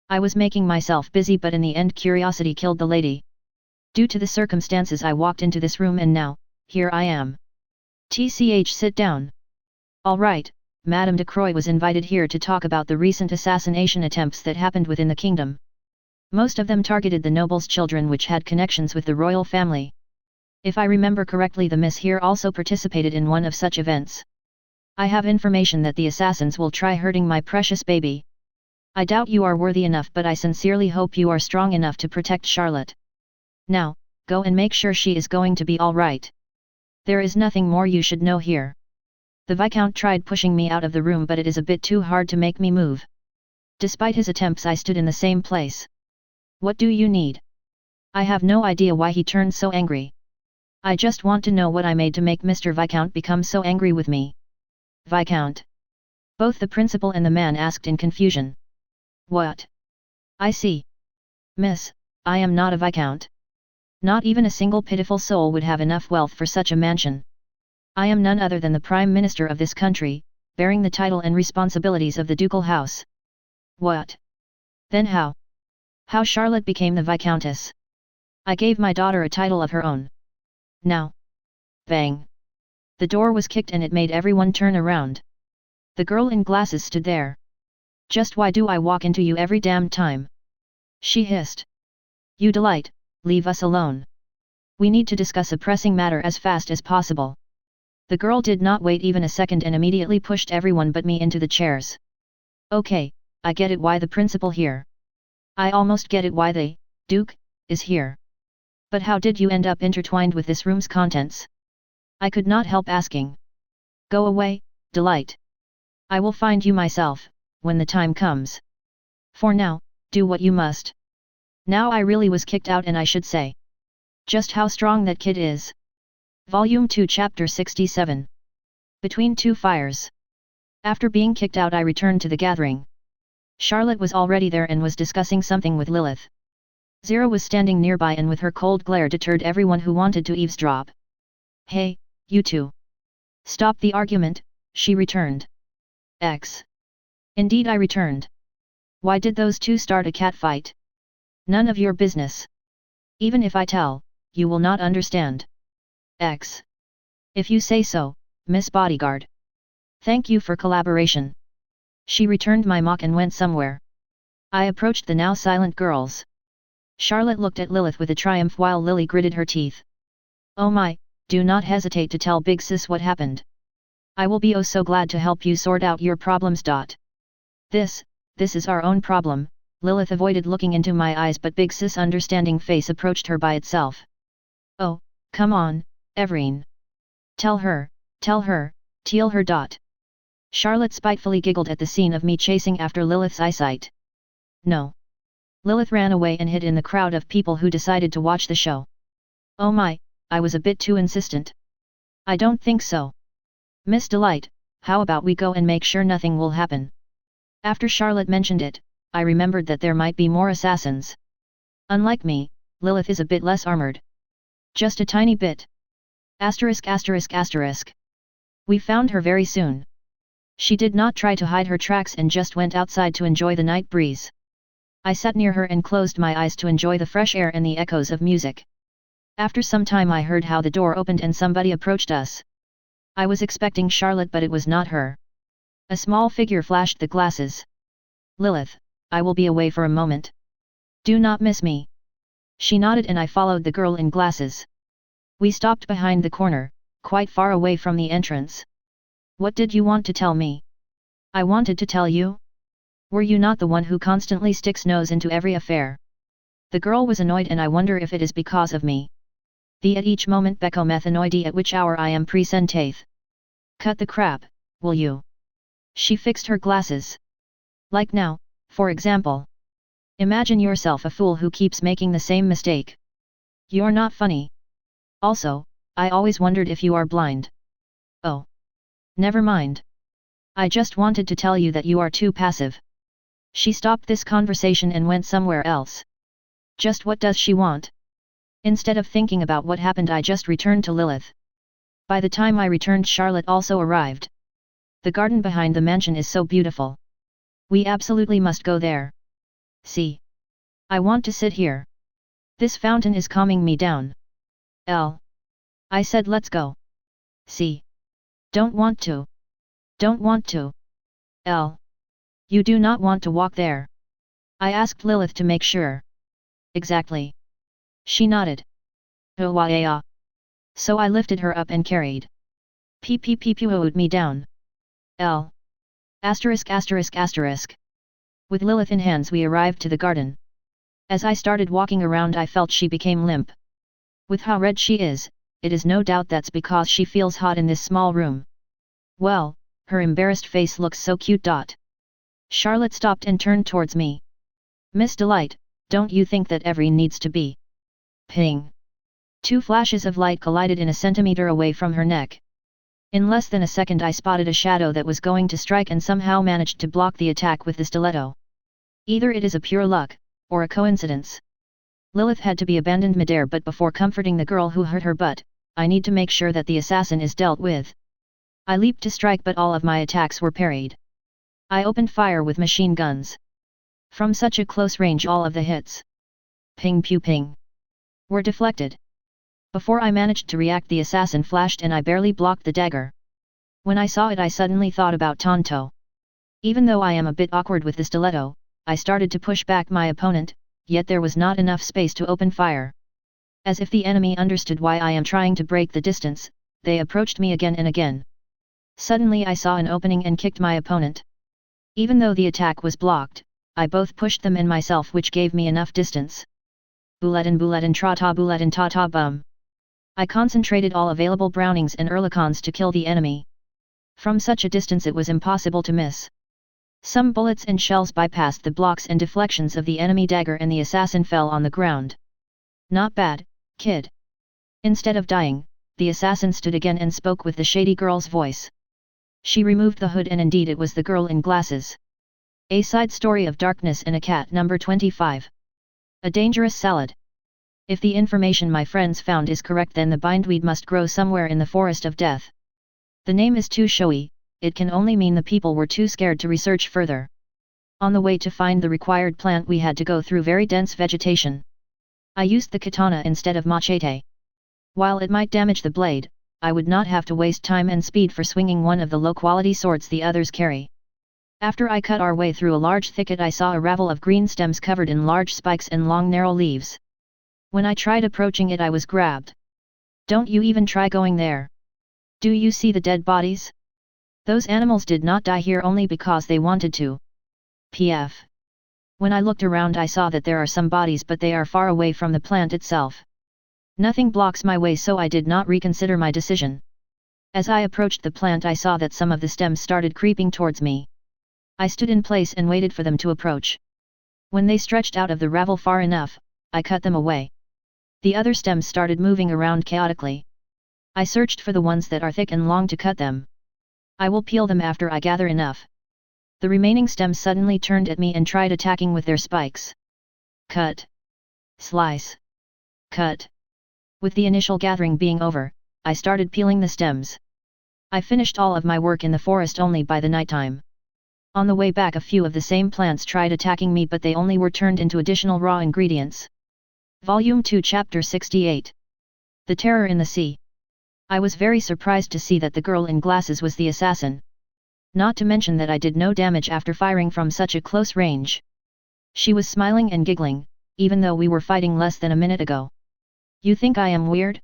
I was making myself busy but in the end curiosity killed the lady. Due to the circumstances I walked into this room and now, here I am. TCH sit down. Alright, Madame de Croix was invited here to talk about the recent assassination attempts that happened within the kingdom. Most of them targeted the nobles' children which had connections with the royal family. If I remember correctly the miss here also participated in one of such events. I have information that the assassins will try hurting my precious baby. I doubt you are worthy enough but I sincerely hope you are strong enough to protect Charlotte. Now, go and make sure she is going to be alright. There is nothing more you should know here. The Viscount tried pushing me out of the room but it is a bit too hard to make me move. Despite his attempts I stood in the same place. What do you need? I have no idea why he turned so angry. I just want to know what I made to make Mr. Viscount become so angry with me. Viscount. Both the principal and the man asked in confusion. What? I see. Miss, I am not a Viscount. Not even a single pitiful soul would have enough wealth for such a mansion. I am none other than the Prime Minister of this country, bearing the title and responsibilities of the ducal house. What? Then how? How Charlotte became the Viscountess? I gave my daughter a title of her own. Now. Bang. The door was kicked and it made everyone turn around. The girl in glasses stood there. Just why do I walk into you every damned time? She hissed. You delight, leave us alone. We need to discuss a pressing matter as fast as possible. The girl did not wait even a second and immediately pushed everyone but me into the chairs. Okay, I get it why the principal here. I almost get it why the Duke is here. But how did you end up intertwined with this room's contents? I could not help asking. Go away, Delight. I will find you myself, when the time comes. For now, do what you must. Now I really was kicked out and I should say. Just how strong that kid is. Volume 2 Chapter 67. Between Two Fires. After being kicked out I returned to the gathering. Charlotte was already there and was discussing something with Lilith. Zira was standing nearby and with her cold glare deterred everyone who wanted to eavesdrop. Hey, you two. Stop the argument, she returned. X. Indeed I returned. Why did those two start a catfight? None of your business. Even if I tell, you will not understand. X. If you say so, Miss Bodyguard. Thank you for collaboration. She returned my mock and went somewhere. I approached the now silent girls. Charlotte looked at Lilith with a triumph while Lily gritted her teeth. Oh my, do not hesitate to tell Big Sis what happened. I will be oh so glad to help you sort out your problems. This is our own problem. Lilith avoided looking into my eyes but Big Sis' understanding face approached her by itself. Oh, come on, Everine. Tell her, tell her. Charlotte spitefully giggled at the scene of me chasing after Lilith's eyesight. No. Lilith ran away and hid in the crowd of people who decided to watch the show. Oh my, I was a bit too insistent. I don't think so. Miss Delight, how about we go and make sure nothing will happen? After Charlotte mentioned it, I remembered that there might be more assassins. Unlike me, Lilith is a bit less armored. Just a tiny bit. Asterisk asterisk asterisk. We found her very soon. She did not try to hide her tracks and just went outside to enjoy the night breeze. I sat near her and closed my eyes to enjoy the fresh air and the echoes of music. After some time I heard how the door opened and somebody approached us. I was expecting Charlotte but it was not her. A small figure flashed the glasses. Lilith, I will be away for a moment. Do not miss me. She nodded and I followed the girl in glasses. We stopped behind the corner, quite far away from the entrance. What did you want to tell me? I wanted to tell you? Were you not the one who constantly sticks nose into every affair? The girl was annoyed and I wonder if it is because of me. The at each moment becomethanoide at which hour I am presentate. Cut the crap, will you? She fixed her glasses. Like now, for example. Imagine yourself a fool who keeps making the same mistake. You're not funny. Also, I always wondered if you are blind. Oh. Never mind. I just wanted to tell you that you are too passive. She stopped this conversation and went somewhere else. Just what does she want? Instead of thinking about what happened I just returned to Lilith. By the time I returned Charlotte also arrived. The garden behind the mansion is so beautiful. We absolutely must go there. See. I want to sit here. This fountain is calming me down. I said let's go. See. Don't want to. Don't want to. You do not want to walk there. I asked Lilith to make sure. Exactly. She nodded. Oh yeah. So I lifted her up and carried. Pooed me down. Asterisk. With Lilith in hands we arrived to the garden. As I started walking around I felt she became limp. With how red she is, it is no doubt that's because she feels hot in this small room. Well, her embarrassed face looks so cute. Charlotte stopped and turned towards me. Miss Delight, don't you think that every needs to be? Ping. Two flashes of light collided in a centimeter away from her neck. In less than a second I spotted a shadow that was going to strike and somehow managed to block the attack with the stiletto. Either it is a pure luck, or a coincidence. Lilith had to be abandoned midair, but before comforting the girl who hurt her butt, I need to make sure that the assassin is dealt with. I leaped to strike but all of my attacks were parried. I opened fire with machine guns. From such a close range all of the hits. Ping pew ping. Were deflected. Before I managed to react the assassin flashed and I barely blocked the dagger. When I saw it I suddenly thought about Tonto. Even though I am a bit awkward with the stiletto, I started to push back my opponent, yet there was not enough space to open fire. As if the enemy understood why I am trying to break the distance, they approached me again and again. Suddenly I saw an opening and kicked my opponent. Even though the attack was blocked, I both pushed them and myself, which gave me enough distance. Bulletin ta bum. I concentrated all available Brownings and Ehrlichons to kill the enemy. From such a distance it was impossible to miss. Some bullets and shells bypassed the blocks and deflections of the enemy dagger and the assassin fell on the ground. Not bad, kid. Instead of dying, the assassin stood again and spoke with the Shady girl's voice. She removed the hood and indeed it was the girl in glasses. A Side Story of Darkness and a Cat number 25. A dangerous salad. If the information my friends found is correct then the bindweed must grow somewhere in the forest of death. The name is too showy, it can only mean the people were too scared to research further. On the way to find the required plant we had to go through very dense vegetation. I used the katana instead of machete. While it might damage the blade, I would not have to waste time and speed for swinging one of the low-quality swords the others carry. After I cut our way through a large thicket I saw a ravel of green stems covered in large spikes and long narrow leaves. When I tried approaching it I was grabbed. Don't you even try going there. Do you see the dead bodies? Those animals did not die here only because they wanted to. Pf. When I looked around I saw that there are some bodies but they are far away from the plant itself. Nothing blocks my way so I did not reconsider my decision. As I approached the plant I saw that some of the stems started creeping towards me. I stood in place and waited for them to approach. When they stretched out of the ravel far enough, I cut them away. The other stems started moving around chaotically. I searched for the ones that are thick and long to cut them. I will peel them after I gather enough. The remaining stems suddenly turned at me and tried attacking with their spikes. Cut. Slice. Cut. With the initial gathering being over, I started peeling the stems. I finished all of my work in the forest only by the nighttime. On the way back a few of the same plants tried attacking me but they only were turned into additional raw ingredients. Volume 2 Chapter 68. The Terror in the Sea. I was very surprised to see that the girl in glasses was the assassin. Not to mention that I did no damage after firing from such a close range. She was smiling and giggling, even though we were fighting less than a minute ago. You think I am weird?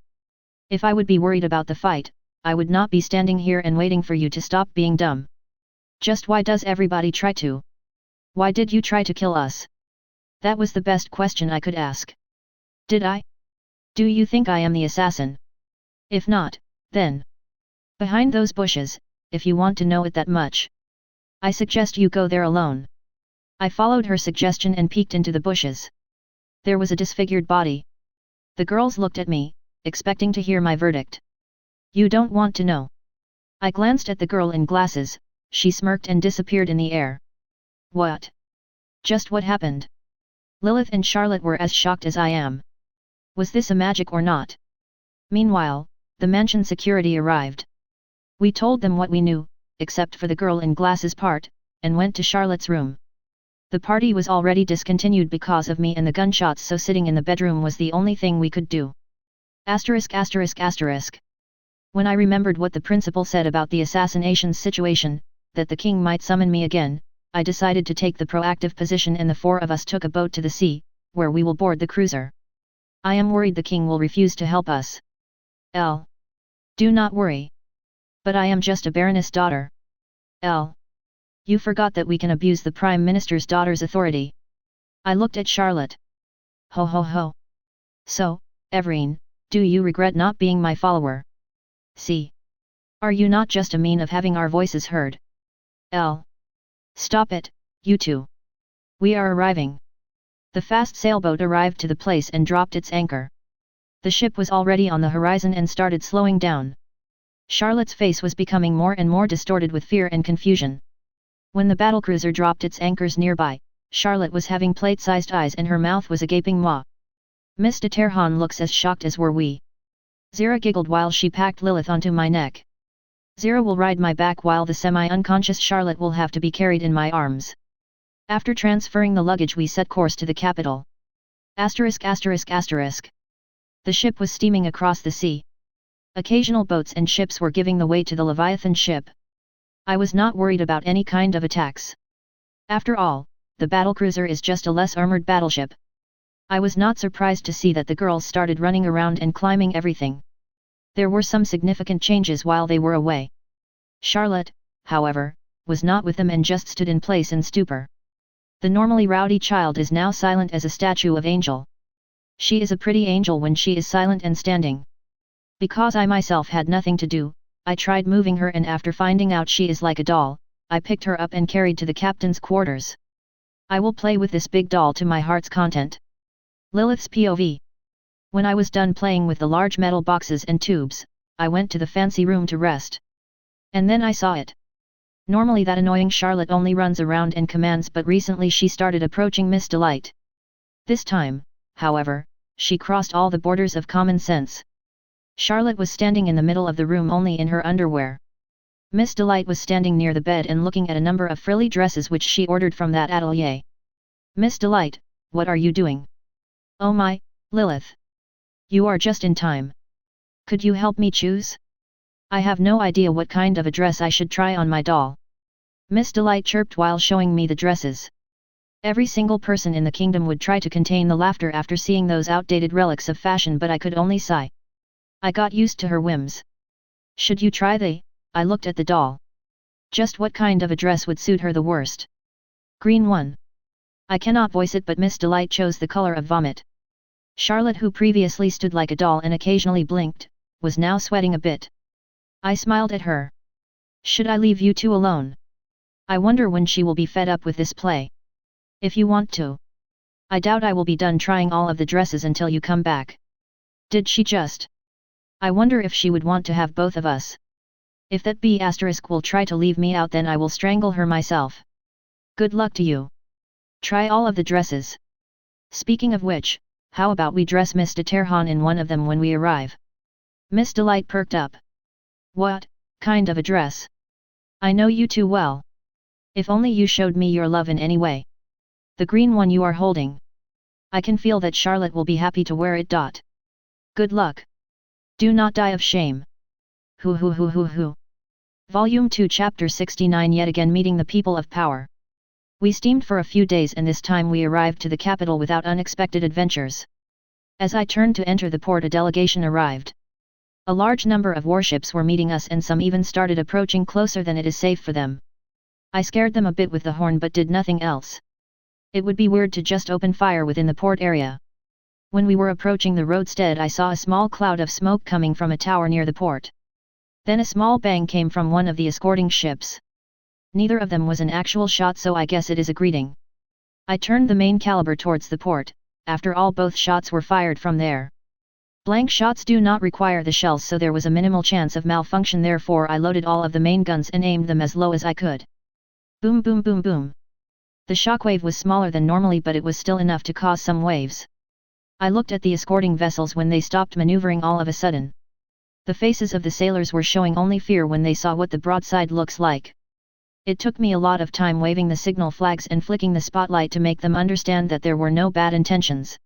If I would be worried about the fight, I would not be standing here and waiting for you to stop being dumb. Just why does everybody try to? Why did you try to kill us? That was the best question I could ask. Did I? Do you think I am the assassin? If not, then behind those bushes, if you want to know it that much. I suggest you go there alone. I followed her suggestion and peeked into the bushes. There was a disfigured body. The girls looked at me, expecting to hear my verdict. You don't want to know. I glanced at the girl in glasses, she smirked and disappeared in the air. What? Just what happened? Lilith and Charlotte were as shocked as I am. Was this a magic or not? Meanwhile, the mansion security arrived. We told them what we knew, except for the girl in glasses part, and went to Charlotte's room. The party was already discontinued because of me and the gunshots, so sitting in the bedroom was the only thing we could do. Asterisk asterisk asterisk. When I remembered what the principal said about the assassination situation, that the king might summon me again, I decided to take the proactive position and the four of us took a boat to the sea, where we will board the cruiser. I am worried the king will refuse to help us. Do not worry. But I am just a baroness' daughter. You forgot that we can abuse the Prime Minister's daughter's authority. I looked at Charlotte. Ho ho ho. So, Everine, do you regret not being my follower? See. Are you not just a mean of having our voices heard? Stop it, you two. We are arriving. The fast sailboat arrived to the place and dropped its anchor. The ship was already on the horizon and started slowing down. Charlotte's face was becoming more and more distorted with fear and confusion. When the battlecruiser dropped its anchors nearby, Charlotte was having plate-sized eyes and her mouth was a gaping maw. Miss de Terhan looks as shocked as were we. Zira giggled while she packed Lilith onto my neck. Zira will ride my back while the semi-unconscious Charlotte will have to be carried in my arms. After transferring the luggage we set course to the capital. Asterisk asterisk asterisk. The ship was steaming across the sea. Occasional boats and ships were giving the way to the Leviathan ship. I was not worried about any kind of attacks. After all, the battlecruiser is just a less armored battleship. I was not surprised to see that the girls started running around and climbing everything. There were some significant changes while they were away. Charlotte, however, was not with them and just stood in place in stupor. The normally rowdy child is now silent as a statue of angel. She is a pretty angel when she is silent and standing. Because I myself had nothing to do, I tried moving her and after finding out she is like a doll, I picked her up and carried to the captain's quarters. I will play with this big doll to my heart's content. Lilith's POV. When I was done playing with the large metal boxes and tubes, I went to the fancy room to rest. And then I saw it. Normally that annoying Charlotte only runs around and commands, but recently she started approaching Miss Delight. This time, however, she crossed all the borders of common sense. Charlotte was standing in the middle of the room only in her underwear. Miss Delight was standing near the bed and looking at a number of frilly dresses which she ordered from that atelier. Miss Delight, what are you doing? Oh my, Lilith. You are just in time. Could you help me choose? I have no idea what kind of a dress I should try on my doll. Miss Delight chirped while showing me the dresses. Every single person in the kingdom would try to contain the laughter after seeing those outdated relics of fashion, but I could only sigh. I got used to her whims. Should you try the? I looked at the doll. Just what kind of a dress would suit her the worst? Green one. I cannot voice it, but Miss Delight chose the color of vomit. Charlotte, who previously stood like a doll and occasionally blinked, was now sweating a bit. I smiled at her. Should I leave you two alone? I wonder when she will be fed up with this play. If you want to. I doubt I will be done trying all of the dresses until you come back. Did she just? I wonder if she would want to have both of us. If that B** will try to leave me out, then I will strangle her myself. Good luck to you. Try all of the dresses. Speaking of which, how about we dress Miss de Terhan in one of them when we arrive? Miss Delight perked up. What kind of a dress? I know you too well. If only you showed me your love in any way. The green one you are holding. I can feel that Charlotte will be happy to wear it. Good luck. Do not die of shame. Hu. Volume 2 Chapter 69 Yet again meeting the people of power. We steamed for a few days and this time we arrived to the capital without unexpected adventures. As I turned to enter the port, a delegation arrived. A large number of warships were meeting us and some even started approaching closer than it is safe for them. I scared them a bit with the horn but did nothing else. It would be weird to just open fire within the port area. When we were approaching the roadstead, I saw a small cloud of smoke coming from a tower near the port. Then a small bang came from one of the escorting ships. Neither of them was an actual shot, so I guess it is a greeting. I turned the main caliber towards the port. After all, both shots were fired from there. Blank shots do not require the shells, so there was a minimal chance of malfunction, therefore I loaded all of the main guns and aimed them as low as I could. Boom boom boom boom. The shockwave was smaller than normally, but it was still enough to cause some waves. I looked at the escorting vessels when they stopped maneuvering all of a sudden. The faces of the sailors were showing only fear when they saw what the broadside looks like. It took me a lot of time waving the signal flags and flicking the spotlight to make them understand that there were no bad intentions.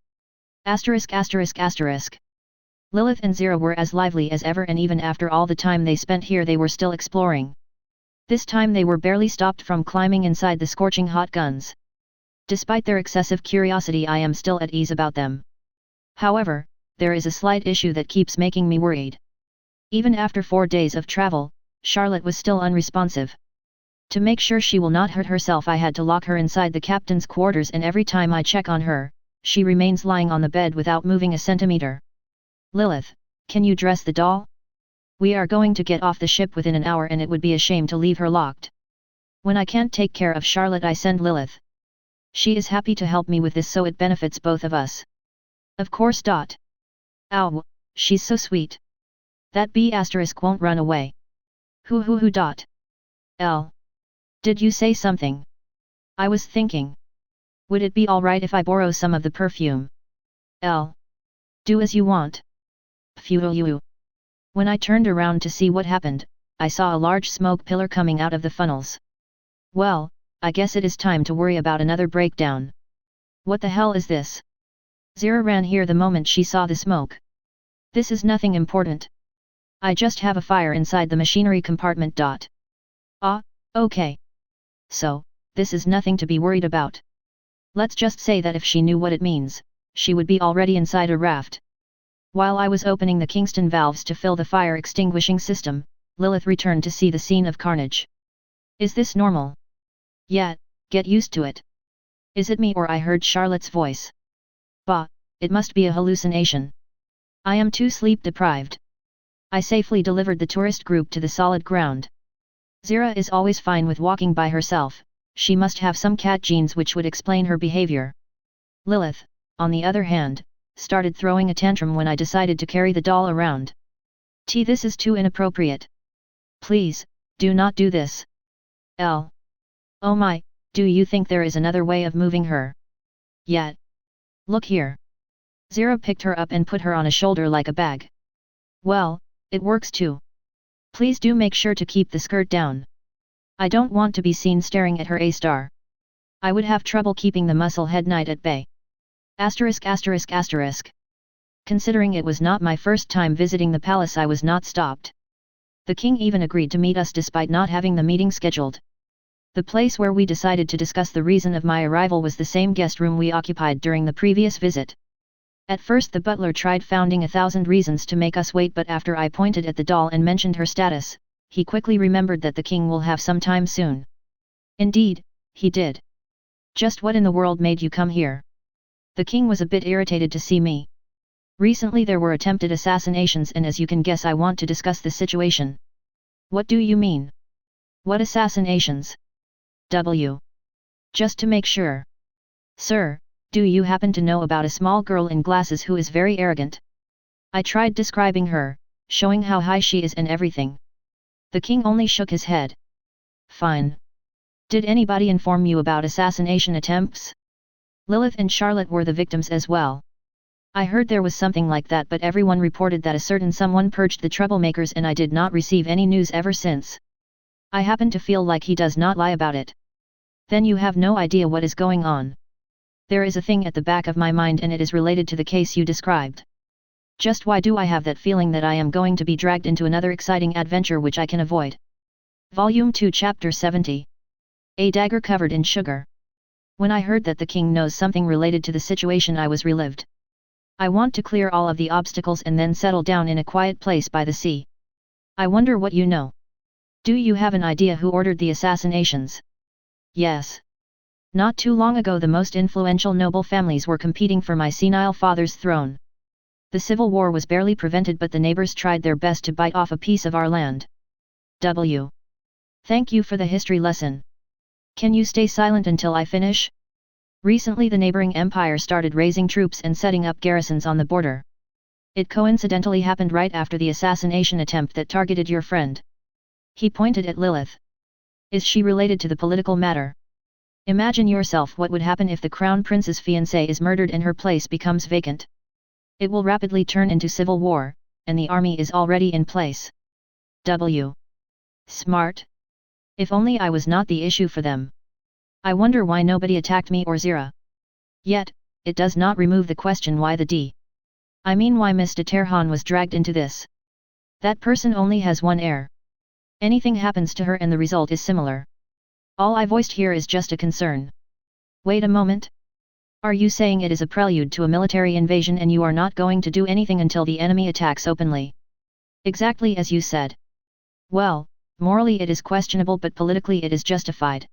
Lilith and Zira were as lively as ever, and even after all the time they spent here they were still exploring. This time they were barely stopped from climbing inside the scorching hot guns. Despite their excessive curiosity, I am still at ease about them. However, there is a slight issue that keeps making me worried. Even after 4 days of travel, Charlotte was still unresponsive. To make sure she will not hurt herself, I had to lock her inside the captain's quarters, and every time I check on her, she remains lying on the bed without moving a centimeter. Lilith, can you dress the doll? We are going to get off the ship within an hour and it would be a shame to leave her locked. When I can't take care of Charlotte, I send Lilith. She is happy to help me with this, so it benefits both of us. Of course. Ow, she's so sweet. That B** won't run away. Hu. L. Did you say something? I was thinking. Would it be alright if I borrow some of the perfume? L. Do as you want. Phew. When I turned around to see what happened, I saw a large smoke pillar coming out of the funnels. Well, I guess it is time to worry about another breakdown. What the hell is this? Zira ran here the moment she saw the smoke. This is nothing important. I just have a fire inside the machinery compartment. Okay. So, this is nothing to be worried about. Let's just say that if she knew what it means, she would be already inside a raft. While I was opening the Kingston valves to fill the fire extinguishing system, Lilith returned to see the scene of carnage. Is this normal? Yeah, get used to it. Is it me or I heard Charlotte's voice? Bah, it must be a hallucination. I am too sleep deprived. I safely delivered the tourist group to the solid ground. Zira is always fine with walking by herself. She must have some cat genes which would explain her behavior. Lilith, on the other hand, started throwing a tantrum when I decided to carry the doll around. This is too inappropriate. Please, do not do this. L. Oh my, do you think there is another way of moving her? Yeah. Look here. Zira picked her up and put her on a shoulder like a bag. Well, it works too. Please do make sure to keep the skirt down. I don't want to be seen staring at her A*. I would have trouble keeping the muscle-head knight at bay. Considering it was not my first time visiting the palace, I was not stopped. The king even agreed to meet us despite not having the meeting scheduled. The place where we decided to discuss the reason of my arrival was the same guest room we occupied during the previous visit. At first the butler tried founding 1,000 reasons to make us wait, but after I pointed at the doll and mentioned her status, he quickly remembered that the king will have some time soon. Indeed, he did. Just what in the world made you come here? The king was a bit irritated to see me. Recently there were attempted assassinations, and as you can guess, I want to discuss the situation. What do you mean? What assassinations? Just to make sure. Sir, do you happen to know about a small girl in glasses who is very arrogant? I tried describing her, showing how high she is and everything. The king only shook his head. Fine. Did anybody inform you about assassination attempts? Lilith and Charlotte were the victims as well. I heard there was something like that, but everyone reported that a certain someone purged the troublemakers, and I did not receive any news ever since. I happen to feel like he does not lie about it. Then you have no idea what is going on. There is a thing at the back of my mind, and it is related to the case you described. Just why do I have that feeling that I am going to be dragged into another exciting adventure which I can avoid? Volume 2 Chapter 70. A dagger covered in sugar. When I heard that the king knows something related to the situation, I was relieved. I want to clear all of the obstacles and then settle down in a quiet place by the sea. I wonder what you know. Do you have an idea who ordered the assassinations? Yes. Not too long ago the most influential noble families were competing for my senile father's throne. The civil war was barely prevented, but the neighbors tried their best to bite off a piece of our land. W. Thank you for the history lesson. Can you stay silent until I finish? Recently the neighboring empire started raising troops and setting up garrisons on the border. It coincidentally happened right after the assassination attempt that targeted your friend. He pointed at Lilith. Is she related to the political matter? Imagine yourself what would happen if the crown prince's fiancé is murdered and her place becomes vacant. It will rapidly turn into civil war, and the army is already in place. W. Smart. If only I was not the issue for them. I wonder why nobody attacked me or Zira. Yet, it does not remove the question why the D. I mean why Mr. Terhan was dragged into this. That person only has one heir. Anything happens to her and the result is similar. All I voiced here is just a concern. Wait a moment. Are you saying it is a prelude to a military invasion and you are not going to do anything until the enemy attacks openly? Exactly as you said. Well, morally it is questionable, but politically it is justified.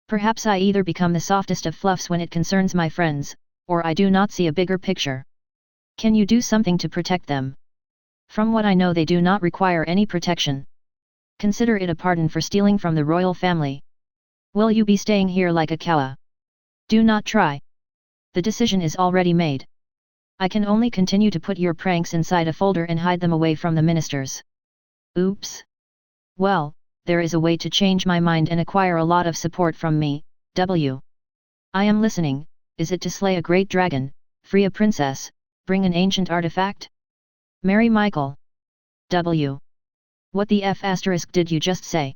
Perhaps I either become the softest of fluffs when it concerns my friends, or I do not see a bigger picture. Can you do something to protect them? From what I know, they do not require any protection. Consider it a pardon for stealing from the royal family. Will you be staying here like a cow? Do not try. The decision is already made. I can only continue to put your pranks inside a folder and hide them away from the ministers. Oops. Well, there is a way to change my mind and acquire a lot of support from me. W. I am listening. Is it to slay a great dragon, free a princess, bring an ancient artifact? Marry Michael. W. What the F** did you just say?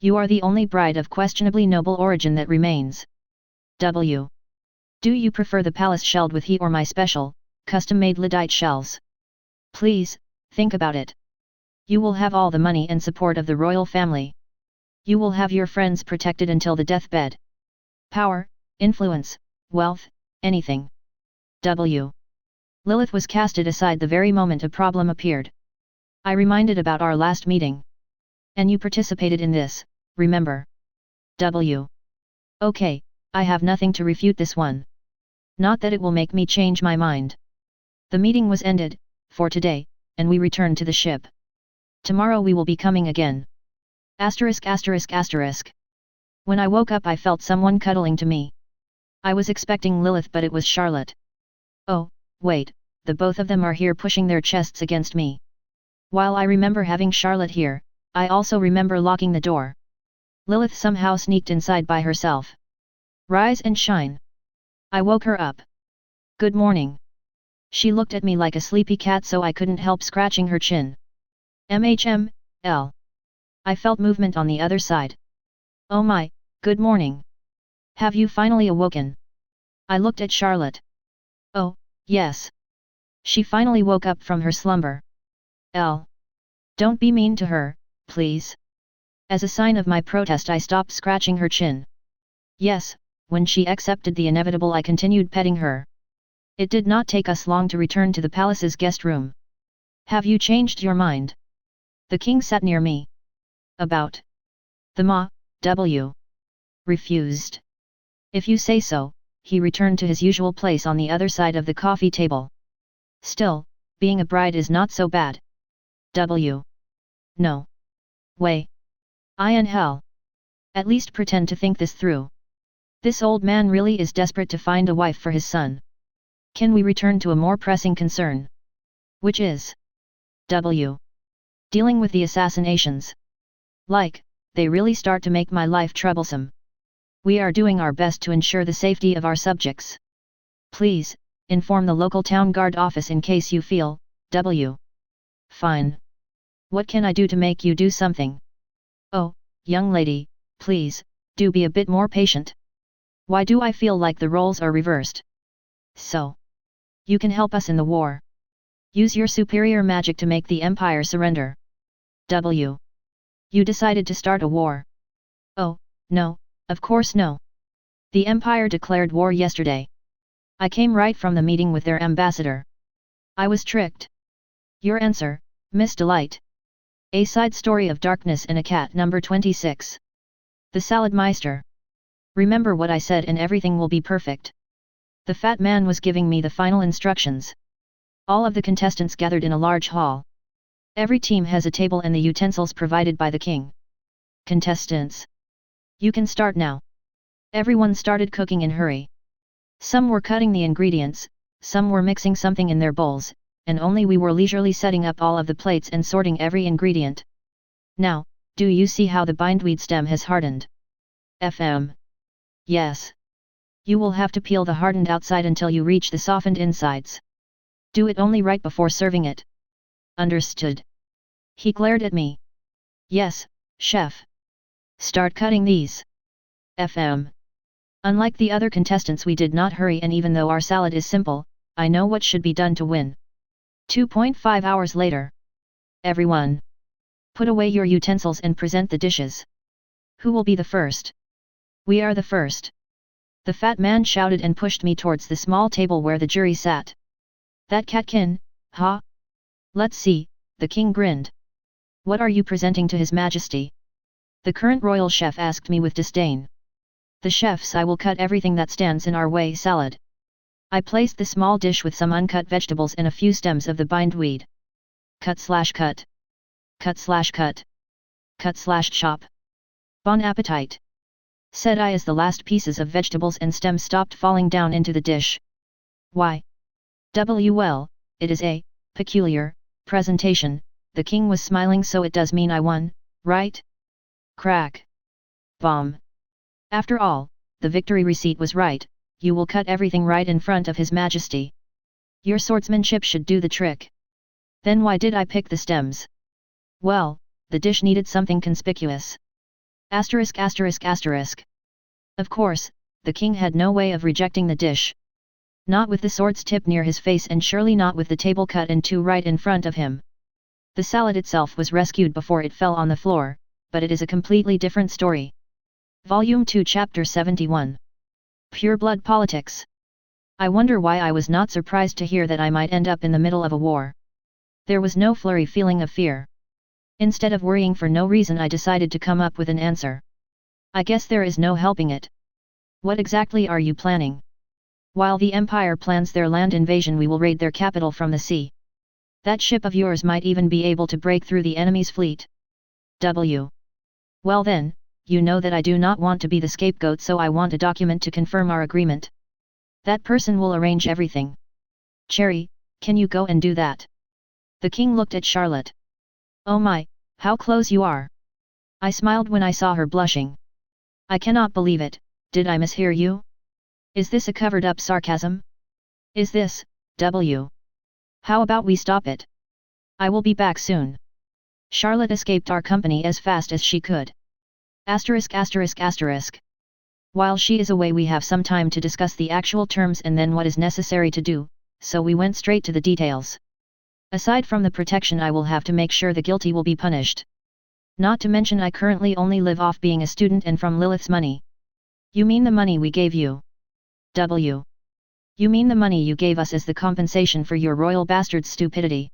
You are the only bride of questionably noble origin that remains. W. Do you prefer the palace shelled with heat or my special, custom-made lyddite shells? Please, think about it. You will have all the money and support of the royal family. You will have your friends protected until the deathbed. Power, influence, wealth, anything. W. Lilith was casted aside the very moment a problem appeared. I reminded about our last meeting. And you participated in this, remember? W. Okay, I have nothing to refute this one. Not that it will make me change my mind. The meeting was ended, for today, and we returned to the ship. Tomorrow we will be coming again. Asterisk asterisk asterisk. When I woke up I felt someone cuddling to me. I was expecting Lilith, but it was Charlotte. Oh, wait, the both of them are here pushing their chests against me. While I remember having Charlotte here, I also remember locking the door. Lilith somehow sneaked inside by herself. Rise and shine. I woke her up. Good morning. She looked at me like a sleepy cat, so I couldn't help scratching her chin. L. I felt movement on the other side. Oh my, good morning. Have you finally awoken? I looked at Charlotte. Oh, yes. She finally woke up from her slumber. L. Don't be mean to her, please. As a sign of my protest I stopped scratching her chin. Yes, when she accepted the inevitable I continued petting her. It did not take us long to return to the palace's guest room. Have you changed your mind? The king sat near me. About. The Ma, W. Refused. If you say so, he returned to his usual place on the other side of the coffee table. Still, being a bride is not so bad. W. No. Way. I in hell. At least pretend to think this through. This old man really is desperate to find a wife for his son. Can we return to a more pressing concern? Which is? W. Dealing with the assassinations. Like, they really start to make my life troublesome. We are doing our best to ensure the safety of our subjects. Please, inform the local town guard office in case you feel, W. Fine. What can I do to make you do something? Oh, young lady, please, do be a bit more patient. Why do I feel like the roles are reversed? So. You can help us in the war. Use your superior magic to make the Empire surrender. W. You decided to start a war. Oh, no, of course no. The Empire declared war yesterday. I came right from the meeting with their ambassador. I was tricked. Your answer, Miss Delight. A Side Story of Darkness in a Cat number 26. The Salad Meister. Remember what I said and everything will be perfect. The fat man was giving me the final instructions. All of the contestants gathered in a large hall. Every team has a table and the utensils provided by the king. Contestants. You can start now. Everyone started cooking in hurry. Some were cutting the ingredients, some were mixing something in their bowls, and only we were leisurely setting up all of the plates and sorting every ingredient. Now, do you see how the bindweed stem has hardened? FM. Yes. You will have to peel the hardened outside until you reach the softened insides. Do it only right before serving it. Understood. He glared at me. Yes, chef. Start cutting these. FM. Unlike the other contestants, we did not hurry, and even though our salad is simple, I know what should be done to win. 2.5 hours later. Everyone. Put away your utensils and present the dishes. Who will be the first? We are the first. The fat man shouted and pushed me towards the small table where the jury sat. That catkin, huh? Let's see, the king grinned. What are you presenting to His Majesty? The current royal chef asked me with disdain. The chefs, I will cut everything that stands in our way. Salad. I placed the small dish with some uncut vegetables and a few stems of the bindweed. Cut/cut. Cut/cut. Cut/chop. Bon appetit, said I as the last pieces of vegetables and stems stopped falling down into the dish. Why? Well, it is a peculiar presentation. The king was smiling, so it does mean I won, right? Crack. Bomb. After all, the victory receipt was right. You will cut everything right in front of His Majesty. Your swordsmanship should do the trick. Then why did I pick the stems? Well, the dish needed something conspicuous. Asterisk asterisk asterisk. Of course, the king had no way of rejecting the dish. Not with the sword's tip near his face, and surely not with the table cut in two right in front of him. The salad itself was rescued before it fell on the floor, but it is a completely different story. Volume 2 Chapter 71. Pure Blood Politics. I wonder why I was not surprised to hear that I might end up in the middle of a war. There was no flurry feeling of fear. Instead of worrying for no reason, I decided to come up with an answer. I guess there is no helping it. What exactly are you planning? While the Empire plans their land invasion, we will raid their capital from the sea. That ship of yours might even be able to break through the enemy's fleet. W. Well then, you know that I do not want to be the scapegoat, so I want a document to confirm our agreement. That person will arrange everything. Cherry, can you go and do that? The king looked at Charlotte. Oh my, how close you are! I smiled when I saw her blushing. I cannot believe it. Did I mishear you? Is this a covered-up sarcasm? Is this, W? How about we stop it? I will be back soon. Charlotte escaped our company as fast as she could. Asterisk asterisk asterisk. While she is away, we have some time to discuss the actual terms and then what is necessary to do, so we went straight to the details. Aside from the protection, I will have to make sure the guilty will be punished. Not to mention I currently only live off being a student and from Lilith's money. You mean the money we gave you? W. You mean the money you gave us as the compensation for your royal bastard's stupidity?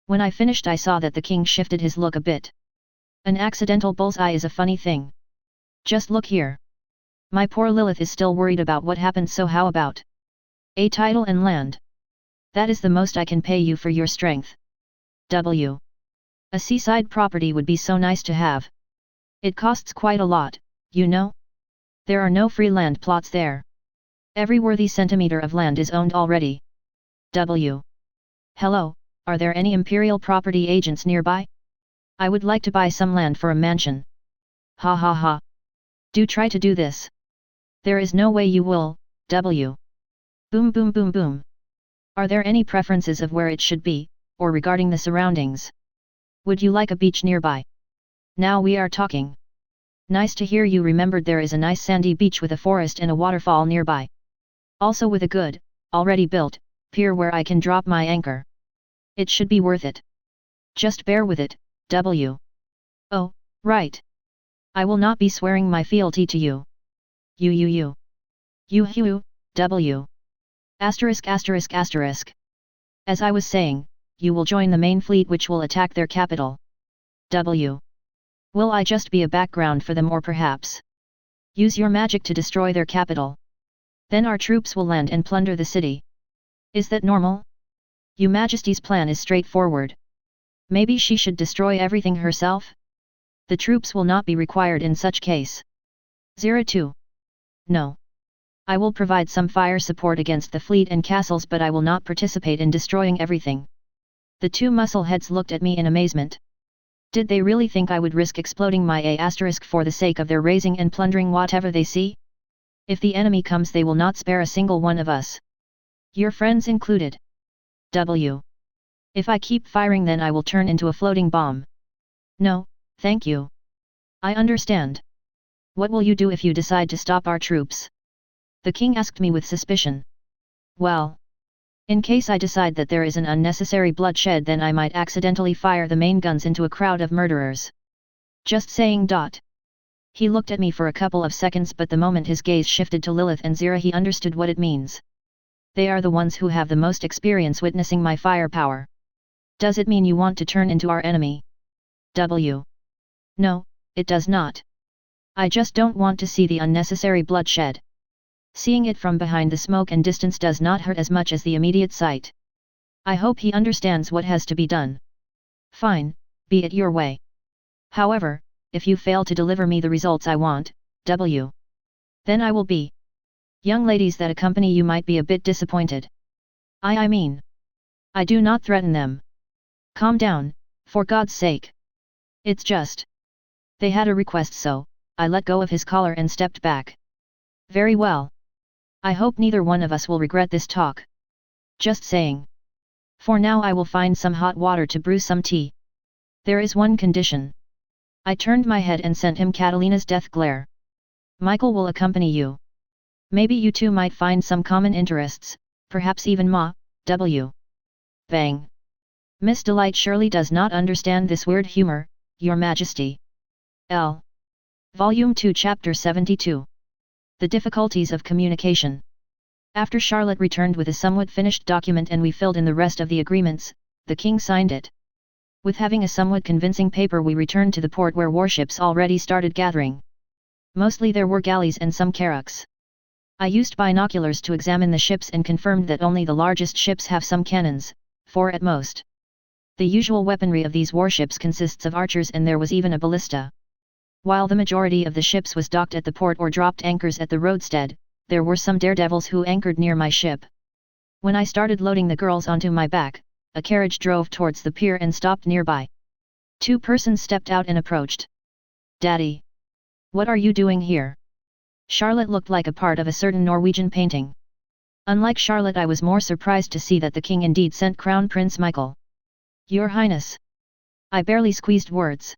When I finished, I saw that the king shifted his look a bit. An accidental bullseye is a funny thing. Just look here. My poor Lilith is still worried about what happened, so how about a title and land? That is the most I can pay you for your strength. W. A seaside property would be so nice to have. It costs quite a lot, you know? There are no free land plots there. Every worthy centimeter of land is owned already. W. Hello, are there any imperial property agents nearby? I would like to buy some land for a mansion. Ha ha ha. Do try to do this. There is no way you will, W. Boom boom boom boom. Are there any preferences of where it should be, or regarding the surroundings? Would you like a beach nearby? Now we are talking. Nice to hear you remembered there is a nice sandy beach with a forest and a waterfall nearby. Also with a good, already built, pier where I can drop my anchor. It should be worth it. Just bear with it, W. Oh, right. I will not be swearing my fealty to you. You. W. Asterisk asterisk asterisk. As I was saying, you will join the main fleet which will attack their capital. W. Will I just be a background for them or perhaps use your magic to destroy their capital? Then our troops will land and plunder the city. Is that normal? Your Majesty's plan is straightforward. Maybe she should destroy everything herself? The troops will not be required in such case. 02. No. I will provide some fire support against the fleet and castles, but I will not participate in destroying everything. The two muscleheads looked at me in amazement. Did they really think I would risk exploding my asterisk for the sake of their raising and plundering whatever they see? If the enemy comes, they will not spare a single one of us. Your friends included. W. If I keep firing, then I will turn into a floating bomb. No, thank you. I understand. What will you do if you decide to stop our troops? The king asked me with suspicion. Well, in case I decide that there is an unnecessary bloodshed, then I might accidentally fire the main guns into a crowd of murderers. Just saying. He looked at me for a couple of seconds, but the moment his gaze shifted to Lilith and Zira, he understood what it means. They are the ones who have the most experience witnessing my firepower. Does it mean you want to turn into our enemy? W. No, it does not. I just don't want to see the unnecessary bloodshed. Seeing it from behind the smoke and distance does not hurt as much as the immediate sight. I hope he understands what has to be done. Fine, be it your way. However, if you fail to deliver me the results I want, W. Then I will be. Young ladies that accompany you might be a bit disappointed. I mean. I do not threaten them. Calm down, for God's sake. It's just. They had a request, so I let go of his collar and stepped back. Very well. I hope neither one of us will regret this talk. Just saying. For now I will find some hot water to brew some tea. There is one condition. I turned my head and sent him Catalina's death glare. Michael will accompany you. Maybe you two might find some common interests, perhaps even W. Bang. Miss Delight surely does not understand this weird humor, Your Majesty. L. Volume 2 Chapter 72. The Difficulties of Communication. After Charlotte returned with a somewhat finished document and we filled in the rest of the agreements, the king signed it. With having a somewhat convincing paper, we returned to the port where warships already started gathering. Mostly there were galleys and some carracks. I used binoculars to examine the ships and confirmed that only the largest ships have some cannons, 4 at most. The usual weaponry of these warships consists of archers, and there was even a ballista. While the majority of the ships was docked at the port or dropped anchors at the roadstead, there were some daredevils who anchored near my ship. When I started loading the girls onto my back, a carriage drove towards the pier and stopped nearby. 2 persons stepped out and approached. Daddy! What are you doing here? Charlotte looked like a part of a certain Norwegian painting. Unlike Charlotte, I was more surprised to see that the king indeed sent Crown Prince Michael. Your Highness! I barely squeezed words.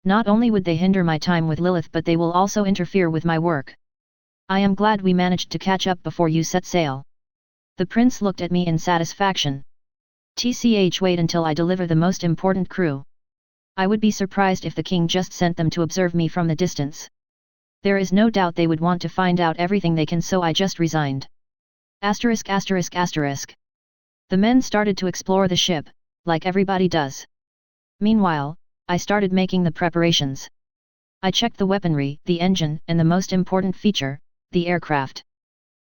Not only would they hinder my time with Lilith, but they will also interfere with my work. I am glad we managed to catch up before you set sail. The prince looked at me in satisfaction. TCH, wait until I deliver the most important crew. I would be surprised if the king just sent them to observe me from the distance. There is no doubt they would want to find out everything they can, so I just resigned. Asterisk asterisk asterisk. The men started to explore the ship, like everybody does. Meanwhile, I started making the preparations. I checked the weaponry, the engine, and the most important feature, the aircraft.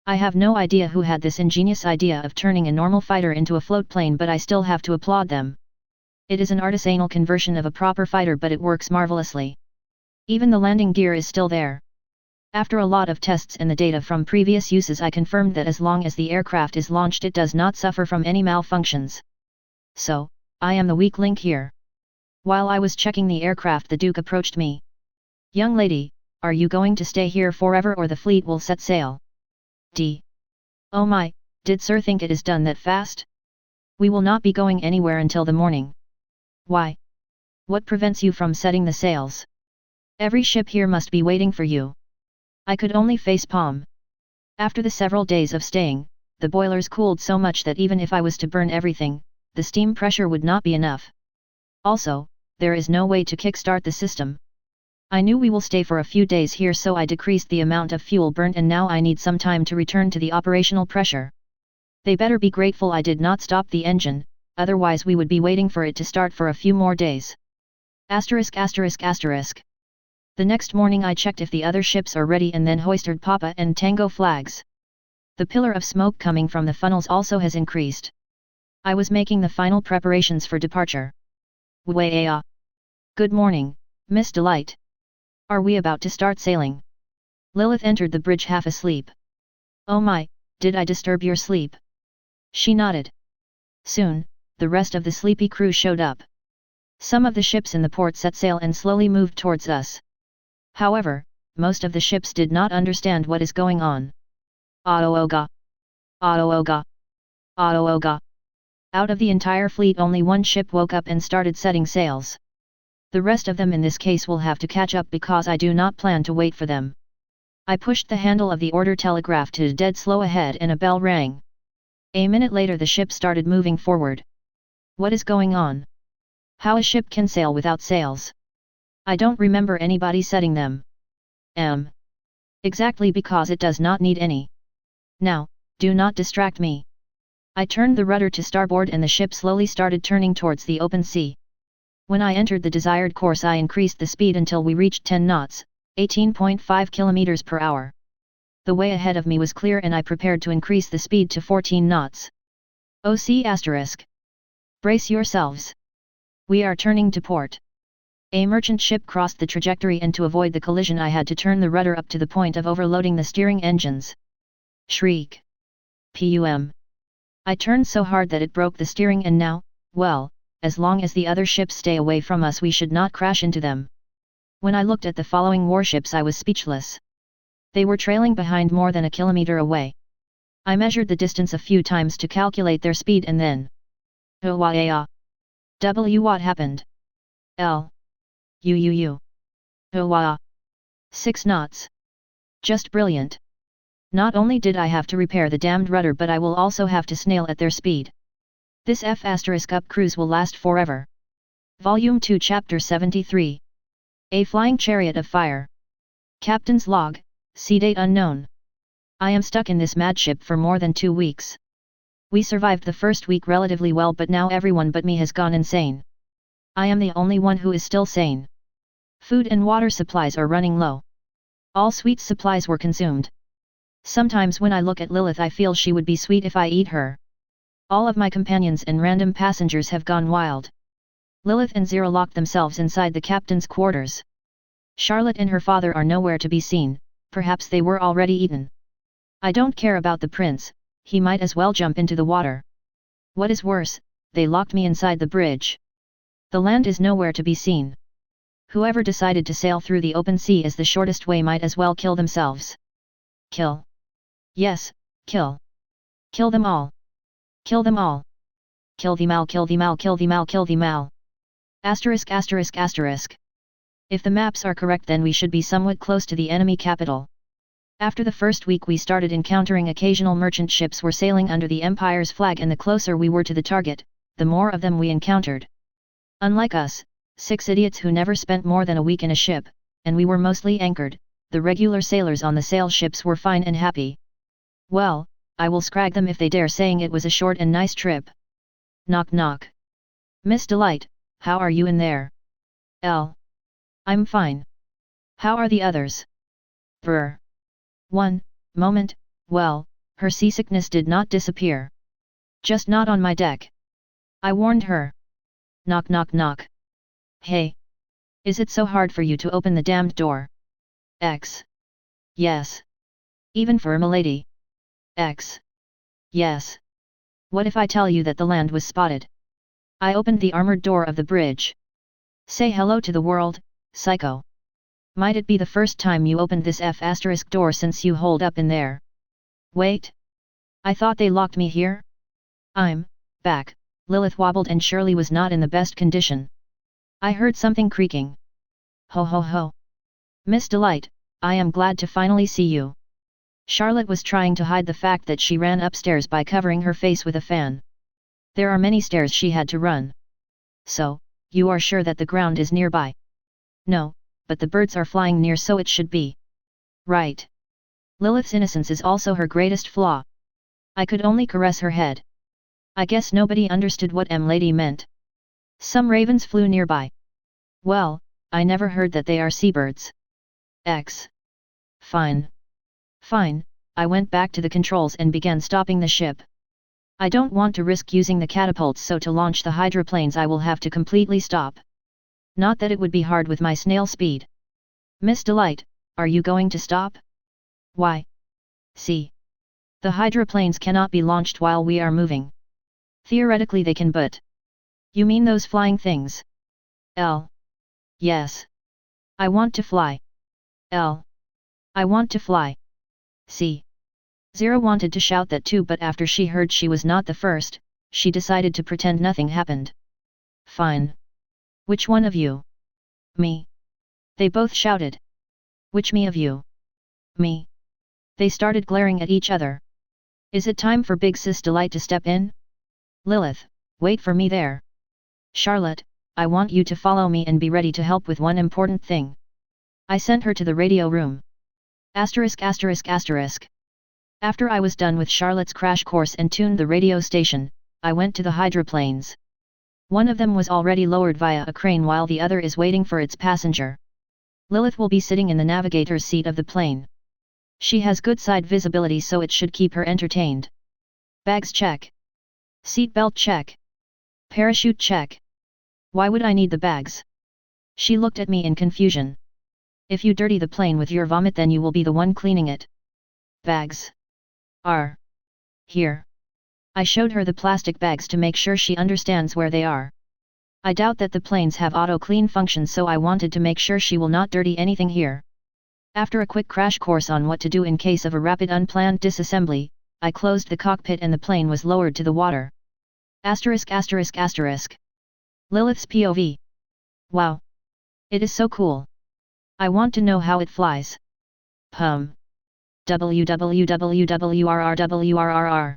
I have no idea who had this ingenious idea of turning a normal fighter into a float plane, but I still have to applaud them. It is an artisanal conversion of a proper fighter, but it works marvelously. Even the landing gear is still there. After a lot of tests and the data from previous uses, I confirmed that as long as the aircraft is launched, it does not suffer from any malfunctions. So, I am the weak link here. While I was checking the aircraft, the Duke approached me. Young lady, are you going to stay here forever or the fleet will set sail? Oh my, did sir think it is done that fast? We will not be going anywhere until the morning. Why? What prevents you from setting the sails? Every ship here must be waiting for you. I could only face palm. After the several days of staying, the boilers cooled so much that even if I was to burn everything, the steam pressure would not be enough. Also, there is no way to kickstart the system. I knew we will stay for a few days here, so I decreased the amount of fuel burnt, and now I need some time to return to the operational pressure. They better be grateful I did not stop the engine, otherwise we would be waiting for it to start for a few more days. Asterisk asterisk asterisk. The next morning I checked if the other ships are ready and then hoisted Papa and Tango flags. The pillar of smoke coming from the funnels also has increased. I was making the final preparations for departure. Waya. Good morning, Miss Delight. Are we about to start sailing? Lilith entered the bridge half asleep. Oh my, did I disturb your sleep? She nodded. Soon, the rest of the sleepy crew showed up. Some of the ships in the port set sail and slowly moved towards us. However, most of the ships did not understand what is going on. Auto-oga! Auto-oga! Auto-oga! Out of the entire fleet only one ship woke up and started setting sails. The rest of them in this case will have to catch up because I do not plan to wait for them. I pushed the handle of the order telegraph to dead slow ahead and a bell rang. A minute later the ship started moving forward. What is going on? How a ship can sail without sails? I don't remember anybody setting them. Exactly because it does not need any. Now, do not distract me. I turned the rudder to starboard and the ship slowly started turning towards the open sea. When I entered the desired course I increased the speed until we reached 10 knots, 18.5 km per hour. The way ahead of me was clear and I prepared to increase the speed to 14 knots. OC asterisk. Brace yourselves. We are turning to port. A merchant ship crossed the trajectory and to avoid the collision I had to turn the rudder up to the point of overloading the steering engines. Shriek. Pum. I turned so hard that it broke the steering and now, well, as long as the other ships stay away from us we should not crash into them. When I looked at the following warships I was speechless. They were trailing behind more than a kilometer away. I measured the distance a few times to calculate their speed and then... What happened? Oh 6 knots. Just brilliant. Not only did I have to repair the damned rudder but I will also have to snail at their speed. This F*** cruise will last forever. Volume 2 Chapter 73. A Flying Chariot of Fire. Captain's Log, sea date unknown. I am stuck in this mad ship for more than 2 weeks. We survived the first week relatively well but now everyone but me has gone insane. I am the only one who is still sane. Food and water supplies are running low. All sweet supplies were consumed. Sometimes when I look at Lilith I feel she would be sweet if I eat her. All of my companions and random passengers have gone wild. Lilith and Zero locked themselves inside the captain's quarters. Charlotte and her father are nowhere to be seen, perhaps they were already eaten. I don't care about the prince, he might as well jump into the water. What is worse, they locked me inside the bridge. The land is nowhere to be seen. Whoever decided to sail through the open sea as the shortest way might as well kill themselves. Kill. Yes, kill. Kill them all. Kill them all. Kill them all, kill them all, kill them all, kill them all. Asterisk asterisk asterisk. If the maps are correct then we should be somewhat close to the enemy capital. After the first week we started encountering occasional merchant ships were sailing under the Empire's flag and the closer we were to the target, the more of them we encountered. Unlike us, 6 idiots who never spent more than a week in a ship, and we were mostly anchored, the regular sailors on the sail ships were fine and happy. Well, I will scrag them if they dare saying it was a short and nice trip. Knock knock. Miss Delight, how are you in there? I'm fine. How are the others? Brr. 1 moment, well, her seasickness did not disappear. Just not on my deck. I warned her. Knock knock knock. Hey. Is it so hard for you to open the damned door? X. Yes. Even for a milady. X. Yes. What if I tell you that the land was spotted? I opened the armored door of the bridge. Say hello to the world, psycho. Might it be the first time you opened this F** door since you holed up in there? Wait. I thought they locked me here? I'm back. Lilith wobbled and Shirley was not in the best condition. I heard something creaking. Ho ho ho. Miss Delight, I am glad to finally see you. Charlotte was trying to hide the fact that she ran upstairs by covering her face with a fan. There are many stairs she had to run. So, you are sure that the ground is nearby? No, but the birds are flying near, so it should be. Right. Lilith's innocence is also her greatest flaw. I could only caress her head. I guess nobody understood what lady meant. Some ravens flew nearby. Well, I never heard that they are seabirds. Fine. Fine, I went back to the controls and began stopping the ship. I don't want to risk using the catapults, so to launch the hydroplanes I will have to completely stop. Not that it would be hard with my snail speed. Miss Delight, are you going to stop? Why? See. The hydroplanes cannot be launched while we are moving. Theoretically they can, but... You mean those flying things? Yes. I want to fly. I want to fly. See. Zero wanted to shout that too, but after she heard she was not the first, she decided to pretend nothing happened. Fine. Which one of you? Me. They both shouted. Which me of you? Me. They started glaring at each other. Is it time for Big Sis Delight to step in? Lilith, wait for me there. Charlotte, I want you to follow me and be ready to help with one important thing. I sent her to the radio room. After I was done with Charlotte's crash course and tuned the radio station, I went to the hydroplanes. One of them was already lowered via a crane while the other is waiting for its passenger. Lilith will be sitting in the navigator's seat of the plane. She has good side visibility, so it should keep her entertained. Bags check. Seatbelt check. Parachute check. Why would I need the bags? She looked at me in confusion. If you dirty the plane with your vomit, then you will be the one cleaning it. Bags are here. I showed her the plastic bags to make sure she understands where they are. I doubt that the planes have auto-clean functions, so I wanted to make sure she will not dirty anything here. After a quick crash course on what to do in case of a rapid unplanned disassembly, I closed the cockpit and the plane was lowered to the water. Lilith's POV. Wow. It is so cool. I want to know how it flies. WWWRRWRRR.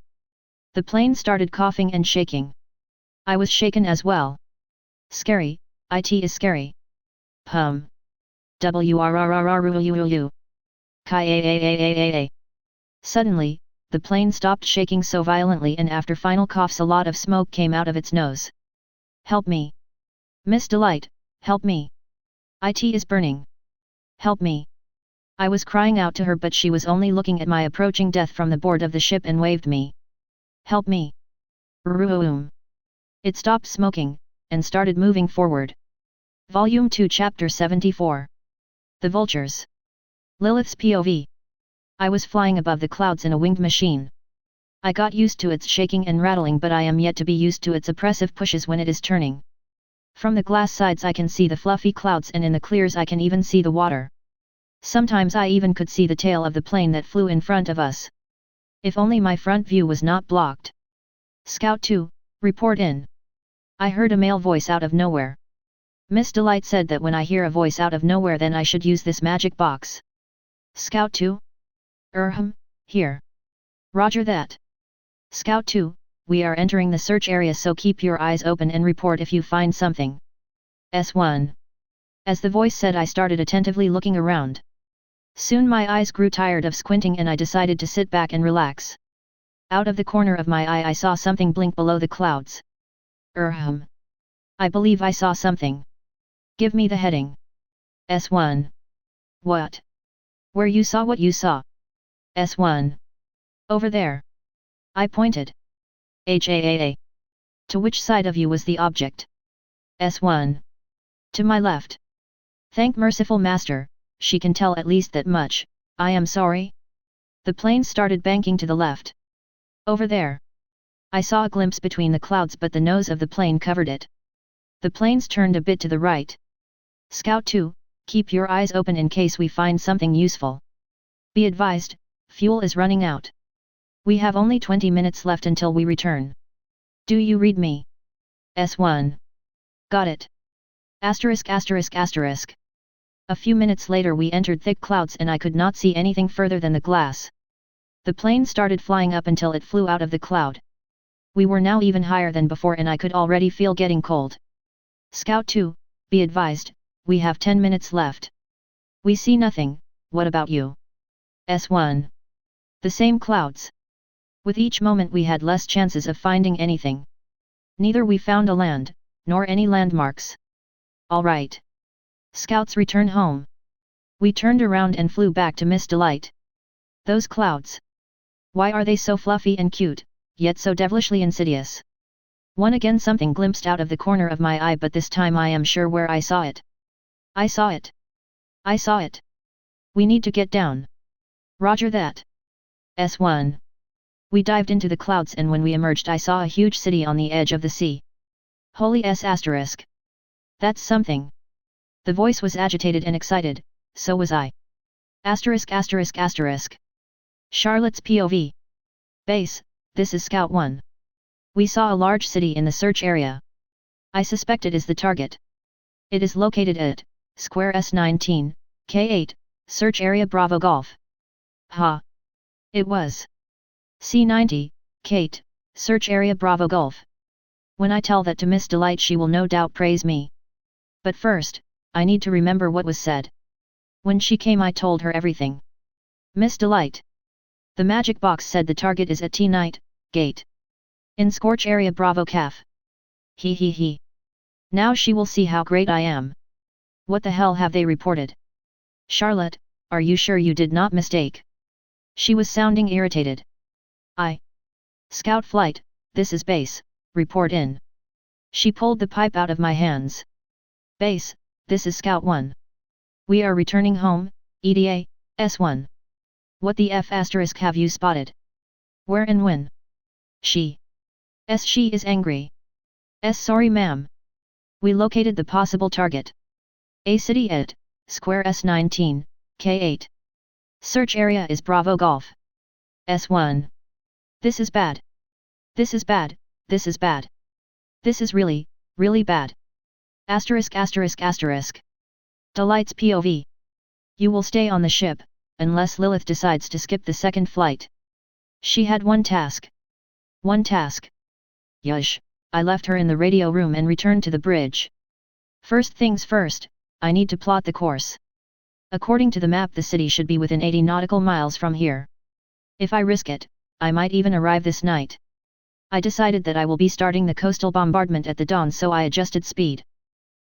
The plane started coughing and shaking. I was shaken as well. Scary, it is scary. WRRRRRUUU. Kai. Suddenly, the plane stopped shaking so violently, and after final coughs a lot of smoke came out of its nose. Help me. Miss Delight, help me. It is burning. Help me. I was crying out to her, but she was only looking at my approaching death from the board of the ship and waved me. Help me. Ruum. It stopped smoking, and started moving forward. Volume 2 Chapter 74. The Vultures. Lilith's POV. I was flying above the clouds in a winged machine. I got used to its shaking and rattling, but I am yet to be used to its oppressive pushes when it is turning. From the glass sides I can see the fluffy clouds, and in the clears I can even see the water. Sometimes I even could see the tail of the plane that flew in front of us. If only my front view was not blocked. Scout 2, report in. I heard a male voice out of nowhere. Miss Delight said that when I hear a voice out of nowhere, then I should use this magic box. Scout 2? Here. Roger that. Scout 2, we are entering the search area, so keep your eyes open and report if you find something. S1. As the voice said, I started attentively looking around. Soon my eyes grew tired of squinting and I decided to sit back and relax. Out of the corner of my eye I saw something blink below the clouds. I believe I saw something. Give me the heading. S1. What? Where you saw what you saw? S1. Over there. I pointed. HAAA. To which side of you was the object? S1. To my left. Thank merciful master, she can tell at least that much. I am sorry. The plane started banking to the left. Over there. I saw a glimpse between the clouds, but the nose of the plane covered it. The planes turned a bit to the right. Scout 2, keep your eyes open in case we find something useful. Be advised, fuel is running out. We have only 20 minutes left until we return. Do you read me? S1. Got it. *****. A few minutes later we entered thick clouds and I could not see anything further than the glass. The plane started flying up until it flew out of the cloud. We were now even higher than before and I could already feel getting cold. Scout 2, be advised, we have 10 minutes left. We see nothing, what about you? S1. The same clouds. With each moment we had less chances of finding anything. Neither we found a land, nor any landmarks. Alright. Scouts return home. We turned around and flew back to Miss Delight. Those clouds. Why are they so fluffy and cute, yet so devilishly insidious? One again something glimpsed out of the corner of my eye, but this time I am sure where I saw it. I saw it. I saw it. We need to get down. Roger that. S1. We dived into the clouds and when we emerged I saw a huge city on the edge of the sea. Holy S***. That's something. The voice was agitated and excited, so was I. Asterisk asterisk asterisk. Charlotte's POV. Base, this is Scout 1. We saw a large city in the search area. I suspect it is the target. It is located at Square S19, K8, Search Area Bravo Golf. Ha! It was C90, Kate, Search Area Bravo Golf. When I tell that to Miss Delight she will no doubt praise me. But first, I need to remember what was said. When she came I told her everything. Miss Delight. The magic box said the target is at T-Night, Gate. In Scorch Area Bravo Calf. He. Now she will see how great I am. What the hell have they reported? Charlotte, are you sure you did not mistake? She was sounding irritated. Scout Flight, this is Base, report in. She pulled the pipe out of my hands. Base, this is Scout 1. We are returning home, EDA, S1. What the F** have you spotted? Where and when? She is angry. Sorry ma'am. We located the possible target. A city at Square S19, K8. Search area is Bravo Golf. S1. This is bad. This is bad, this is bad. This is really, really bad. Asterisk asterisk asterisk. Delight's POV. You will stay on the ship, unless Lilith decides to skip the second flight. She had one task. One task. Yush, I left her in the radio room and returned to the bridge. First things first, I need to plot the course. According to the map the city should be within 80 nautical miles from here. If I risk it, I might even arrive this night. I decided that I will be starting the coastal bombardment at the dawn, so I adjusted speed.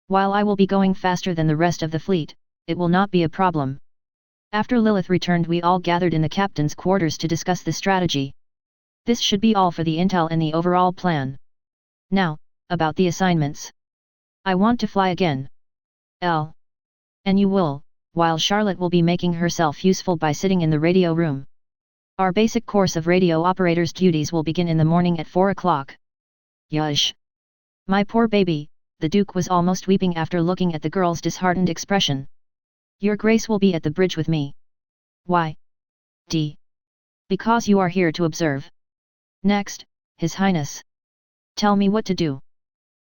While I will be going faster than the rest of the fleet, it will not be a problem. After Lilith returned we all gathered in the captain's quarters to discuss the strategy. This should be all for the intel and the overall plan. Now, about the assignments. I want to fly again. And you will, while Charlotte will be making herself useful by sitting in the radio room. Our basic course of radio operator's duties will begin in the morning at 4 o'clock. Yush! My poor baby, the Duke was almost weeping after looking at the girl's disheartened expression. Your Grace will be at the bridge with me. Why? Because you are here to observe. Next, His Highness. Tell me what to do.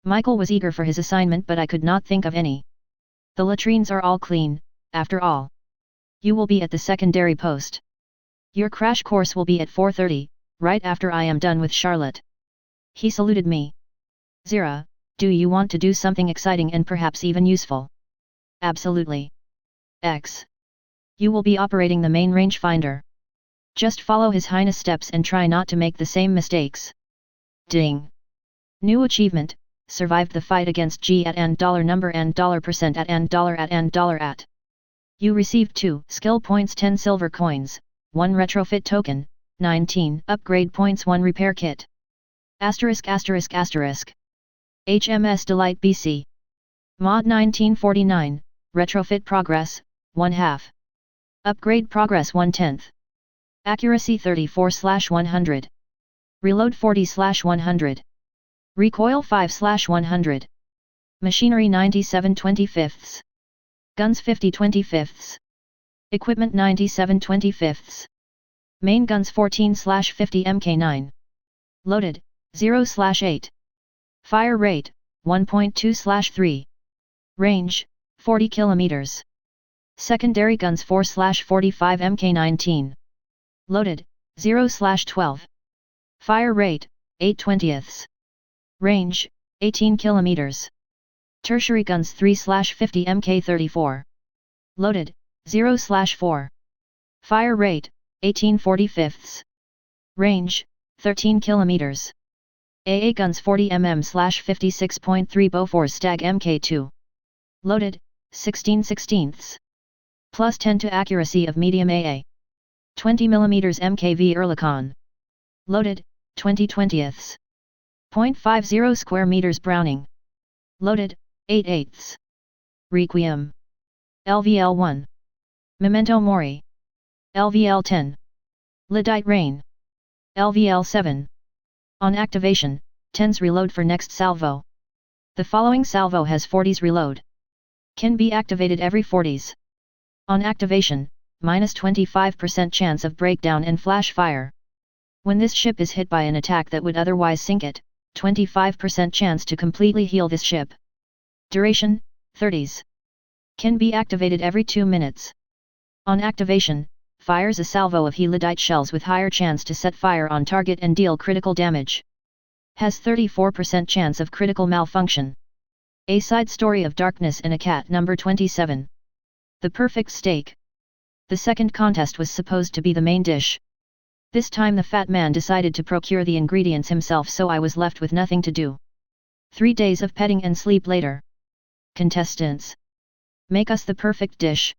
Michael was eager for his assignment but I could not think of any. The latrines are all clean, after all. You will be at the secondary post. Your crash course will be at 4:30, right after I am done with Charlotte. He saluted me. Zira, do you want to do something exciting and perhaps even useful? Absolutely. X. You will be operating the main rangefinder. Just follow His Highness steps and try not to make the same mistakes. Ding. New achievement, survived the fight against G at and $number and $% at and $at. You received 2 skill points, 10 silver coins, 1 retrofit token, 19 upgrade points, 1 repair kit. Asterisk asterisk asterisk. HMS Delight BC. Mod 1949, retrofit progress, 1/2. Upgrade progress 1/10. Accuracy 34/100. Reload 40/100. Recoil 5/100. Machinery 97/25. Guns 50/25. Equipment 97/25. Main guns 14/50 Mk9. Loaded, 0/8. Fire rate, 1.2/3. Range, 40 km. Secondary guns 4/45 Mk19. Loaded, 0/12. Fire rate, 8/20. Range, 18 km. Tertiary guns 3/50 Mk34. Loaded, 0/4. Fire rate, 18/45. Range, 13 km. AA guns 40 mm/56.3 Bofors Stag Mk2. Loaded, 16/16. Plus 10 to accuracy of medium AA. 20 mm MKV Ehrlichon. Loaded, 20/20. 0.50 square meters Browning. Loaded, 8/8. Requiem. LVL-1. Memento Mori. LVL-10. Lyddite Rain. LVL-7. On activation, 10s reload for next salvo. The following salvo has 40s reload. Can be activated every 40s. On activation, minus 25% chance of breakdown and flash fire. When this ship is hit by an attack that would otherwise sink it, 25% chance to completely heal this ship. Duration, 30s. Can be activated every 2 minutes. On activation, fires a salvo of Lyddite shells with higher chance to set fire on target and deal critical damage. Has 34% chance of critical malfunction. A Side Story of Darkness in a Cat number 27. The Perfect Steak. The second contest was supposed to be the main dish. This time the fat man decided to procure the ingredients himself, so I was left with nothing to do. 3 days of petting and sleep later. Contestants. Make us the perfect dish.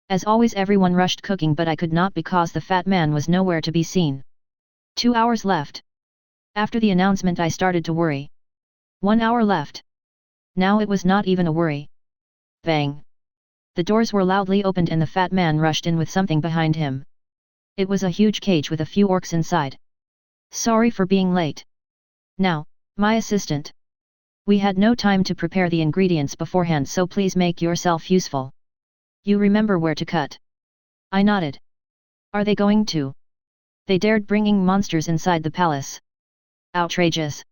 As always everyone rushed cooking, but I could not because the fat man was nowhere to be seen. 2 hours left. After the announcement I started to worry. 1 hour left. Now it was not even a worry. Bang. The doors were loudly opened and the fat man rushed in with something behind him. It was a huge cage with a few orcs inside. Sorry for being late. Now, my assistant. We had no time to prepare the ingredients beforehand, so please make yourself useful. You remember where to cut? I nodded. Are they going to? They dared bringing monsters inside the palace. Outrageous.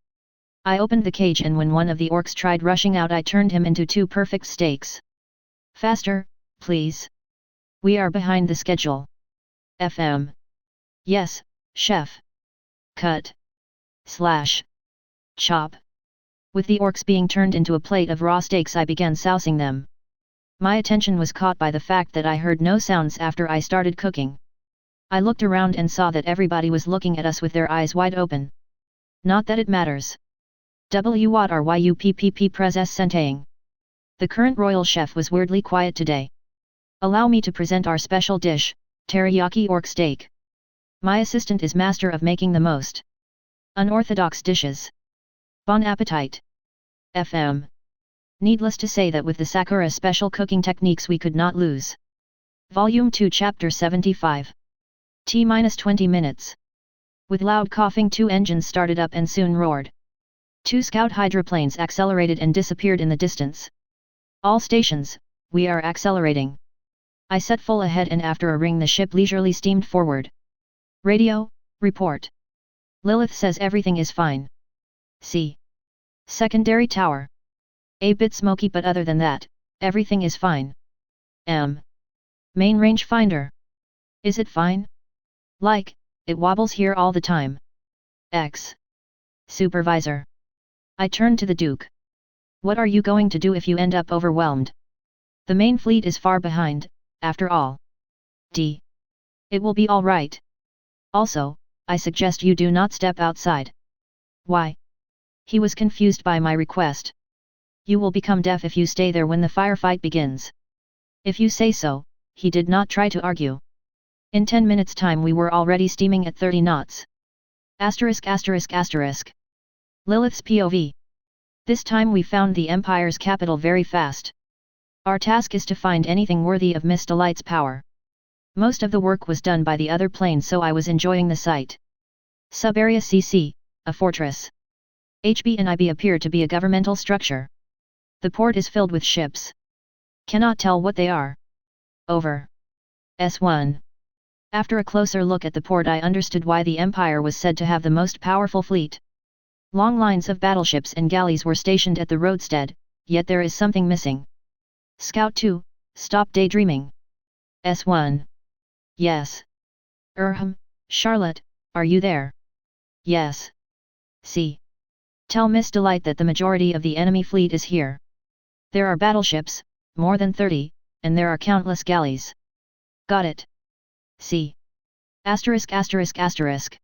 I opened the cage and when one of the orcs tried rushing out I turned him into 2 perfect steaks. Faster, please. We are behind the schedule. FM. Yes, chef. Cut. Slash. Chop. With the orcs being turned into a plate of raw steaks I began sousing them. My attention was caught by the fact that I heard no sounds after I started cooking. I looked around and saw that everybody was looking at us with their eyes wide open. Not that it matters. What are YUPPP presenting? The current royal chef was weirdly quiet today. Allow me to present our special dish, teriyaki orc steak. My assistant is master of making the most unorthodox dishes. Bon appetit. FM. Needless to say that with the Sakura special cooking techniques we could not lose. Volume 2 Chapter 75. T-20 minutes. With loud coughing 2 engines started up and soon roared. 2 scout hydroplanes accelerated and disappeared in the distance. All stations, we are accelerating. I set full ahead and after a ring the ship leisurely steamed forward. Radio, report. Lilith says everything is fine. C. Secondary tower. A bit smoky but other than that, everything is fine. M. Main range finder. Is it fine? Like, it wobbles here all the time. X. Supervisor. I turned to the Duke. What are you going to do if you end up overwhelmed? The main fleet is far behind, after all. D. It will be all right. Also, I suggest you do not step outside. Why? He was confused by my request. You will become deaf if you stay there when the firefight begins. If you say so, he did not try to argue. In 10 minutes' time we were already steaming at 30 knots. Asterisk asterisk asterisk. Lilith's POV. This time we found the Empire's capital very fast. Our task is to find anything worthy of Miss Delight's power. Most of the work was done by the other plane, so I was enjoying the sight. Sub-area CC, a fortress. HB and IB appear to be a governmental structure. The port is filled with ships. Cannot tell what they are. Over. S1. After a closer look at the port I understood why the Empire was said to have the most powerful fleet. Long lines of battleships and galleys were stationed at the roadstead, yet there is something missing. Scout 2, stop daydreaming. S1. Yes. Charlotte, are you there? Yes. See. Tell Miss Delight that the majority of the enemy fleet is here. There are battleships, more than 30, and there are countless galleys. Got it. See. Asterisk asterisk asterisk.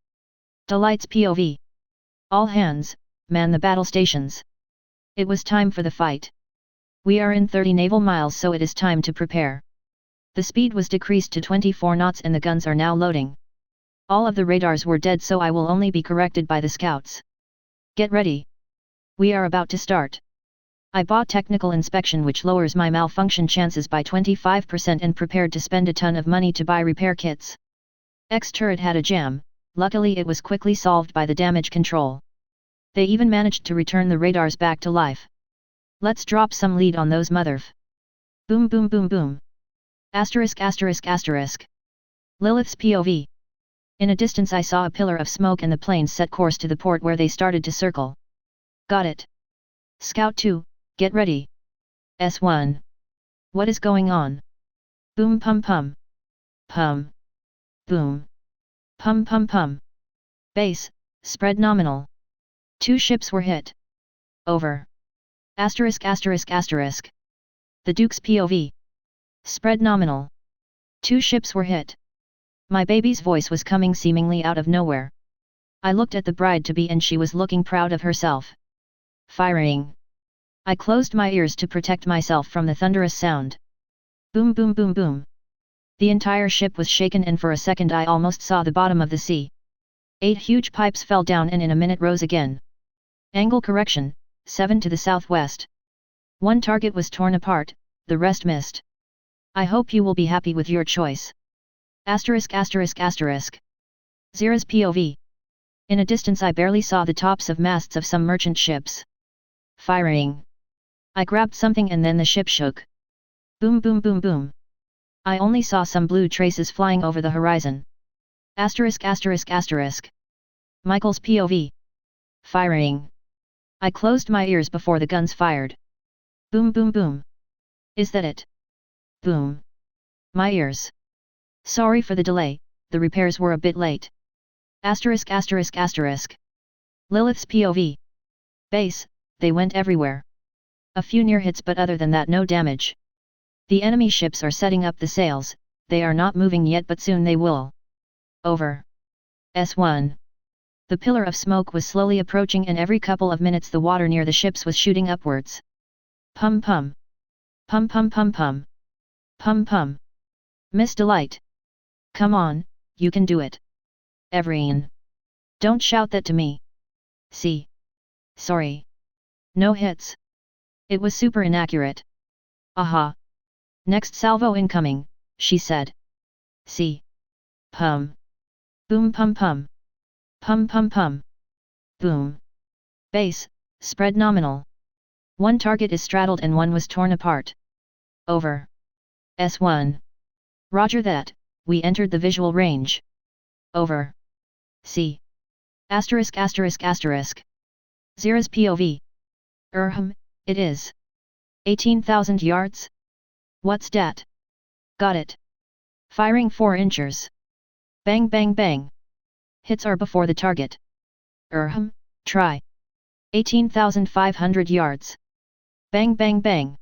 Delight's POV. All hands, man the battle stations. It was time for the fight. We are in 30 naval miles, so it is time to prepare. The speed was decreased to 24 knots and the guns are now loading. All of the radars were dead, so I will only be corrected by the scouts. Get ready. We are about to start. I bought technical inspection, which lowers my malfunction chances by 25% and prepared to spend a ton of money to buy repair kits. X turret had a jam, luckily it was quickly solved by the damage control. They even managed to return the radars back to life. Let's drop some lead on those motherf. Boom boom boom boom. Asterisk asterisk asterisk. Lilith's POV. In a distance I saw a pillar of smoke and the planes set course to the port where they started to circle. Got it. Scout 2, get ready. S1. What is going on? Boom pum pum. Pum. Boom. Pum pum pum. Base, spread nominal. 2 ships were hit. Over. Asterisk asterisk asterisk. The Duke's POV. Spread nominal. 2 ships were hit. My baby's voice was coming seemingly out of nowhere. I looked at the bride-to-be and she was looking proud of herself. Firing. I closed my ears to protect myself from the thunderous sound. Boom boom boom boom. The entire ship was shaken and for a second I almost saw the bottom of the sea. 8 huge pipes fell down and in a minute rose again. Angle correction, 7 to the southwest. 1 target was torn apart, the rest missed. I hope you will be happy with your choice. Asterisk asterisk asterisk. Zira's POV. In a distance I barely saw the tops of masts of some merchant ships. Firing. I grabbed something and then the ship shook. Boom boom boom boom. I only saw some blue traces flying over the horizon. Asterisk asterisk asterisk. Michael's POV. Firing. I closed my ears before the guns fired. Boom boom boom. Is that it? Boom. My ears. Sorry for the delay, the repairs were a bit late. Asterisk asterisk asterisk. Lilith's POV. Base, they went everywhere. A few near hits, but other than that no damage. The enemy ships are setting up the sails, they are not moving yet but soon they will. Over. S1. The pillar of smoke was slowly approaching and every couple of minutes the water near the ships was shooting upwards. Pum pum. Pum pum pum pum. Pum pum. Miss Delight. Come on, you can do it. Everine. Don't shout that to me. See. Sorry. No hits. It was super inaccurate. Aha. Next salvo incoming, she said. See. Pum. Boom pum pum. Pum pum pum. Boom. Base, spread nominal. 1 target is straddled and 1 was torn apart. Over. S1. Roger that, we entered the visual range. Over. See. Asterisk asterisk asterisk. Zira's POV. It is. 18,000 yards? What's dat? Got it. Firing 4 inchers. Bang bang bang. Hits are before the target. Try. 18,500 yards. Bang bang bang.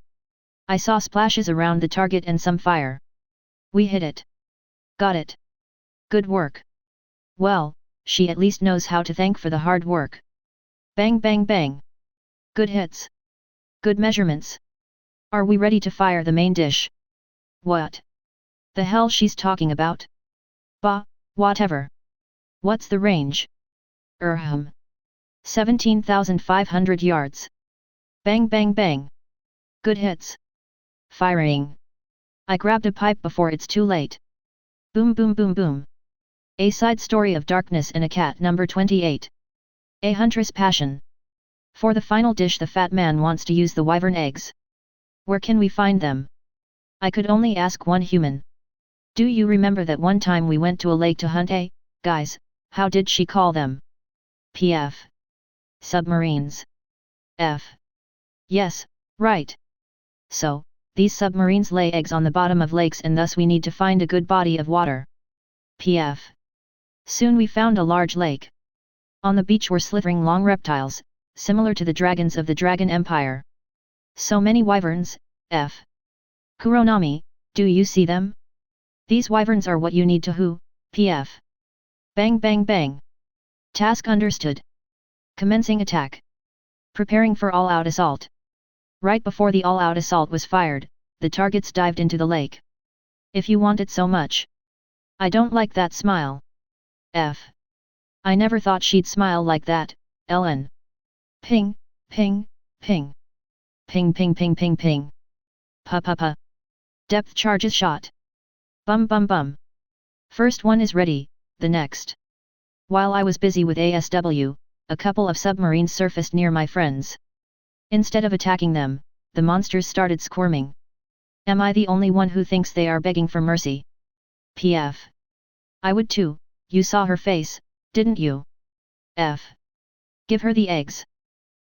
I saw splashes around the target and some fire. We hit it. Got it. Good work. Well, she at least knows how to thank for the hard work. Bang bang bang. Good hits. Good measurements. Are we ready to fire the main dish? What? The hell she's talking about? Bah, whatever. What's the range? 17,500 yards. Bang bang bang. Good hits. Firing. I grabbed a pipe before it's too late. Boom boom boom boom. A Side Story of Darkness in a Cat number 28. A Huntress Passion. For the final dish the fat man wants to use the wyvern eggs. Where can we find them? I could only ask one human. Do you remember that one time we went to a lake to hunt guys, how did she call them? PF. Submarines. F. Yes, right. So, these submarines lay eggs on the bottom of lakes and thus we need to find a good body of water. PF. Soon we found a large lake. On the beach were slithering long reptiles, similar to the dragons of the Dragon Empire. So many wyverns, f. Kuronami, do you see them? These wyverns are what you need to who, pf. Bang bang bang. Task understood. Commencing attack. Preparing for all-out assault. Right before the all-out assault was fired, the targets dived into the lake. If you want it so much. I don't like that smile. F. I never thought she'd smile like that, Ellen. Ping, ping, ping. Ping ping ping ping ping. Pa pa pa. Depth charges shot. Bum bum bum. First one is ready, the next. While I was busy with ASW, a couple of submarines surfaced near my friends. Instead of attacking them, the monsters started squirming. Am I the only one who thinks they are begging for mercy? PF. I would too, you saw her face, didn't you? F. Give her the eggs.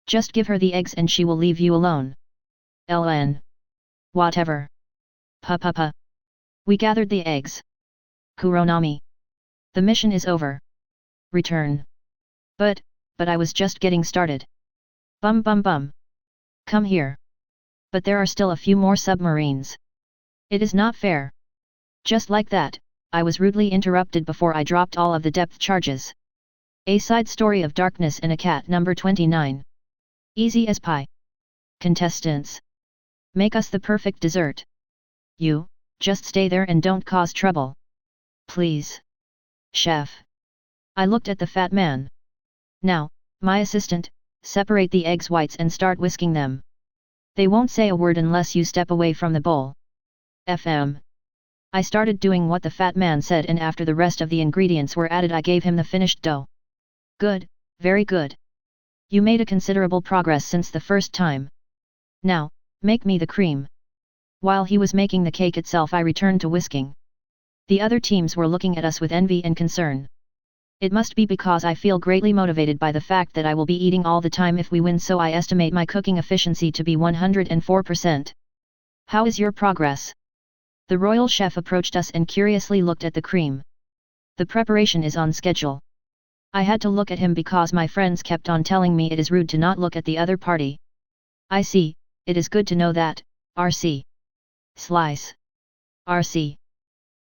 Just give her the eggs and she will leave you alone. LN. Whatever. Pa pa pa. We gathered the eggs. Kuronami. The mission is over. Return. But I was just getting started. Bum bum bum. Come here. But there are still a few more submarines. It is not fair. Just like that, I was rudely interrupted before I dropped all of the depth charges. A side story of darkness in a cat number 29. Easy as pie. Contestants. Make us the perfect dessert. You, just stay there and don't cause trouble. Please. Chef. I looked at the fat man. Now, my assistant, separate the eggs whites and start whisking them. They won't say a word unless you step away from the bowl. FM. I started doing what the fat man said, and after the rest of the ingredients were added I gave him the finished dough. Good, very good. You made a considerable progress since the first time. Now, make me the cream. While he was making the cake itself I returned to whisking. The other teams were looking at us with envy and concern. It must be because I feel greatly motivated by the fact that I will be eating all the time if we win, so I estimate my cooking efficiency to be 104%. How is your progress? The royal chef approached us and curiously looked at the cream. The preparation is on schedule. I had to look at him because my friends kept on telling me it is rude to not look at the other party. I see, it is good to know that, RC. Slice. RC.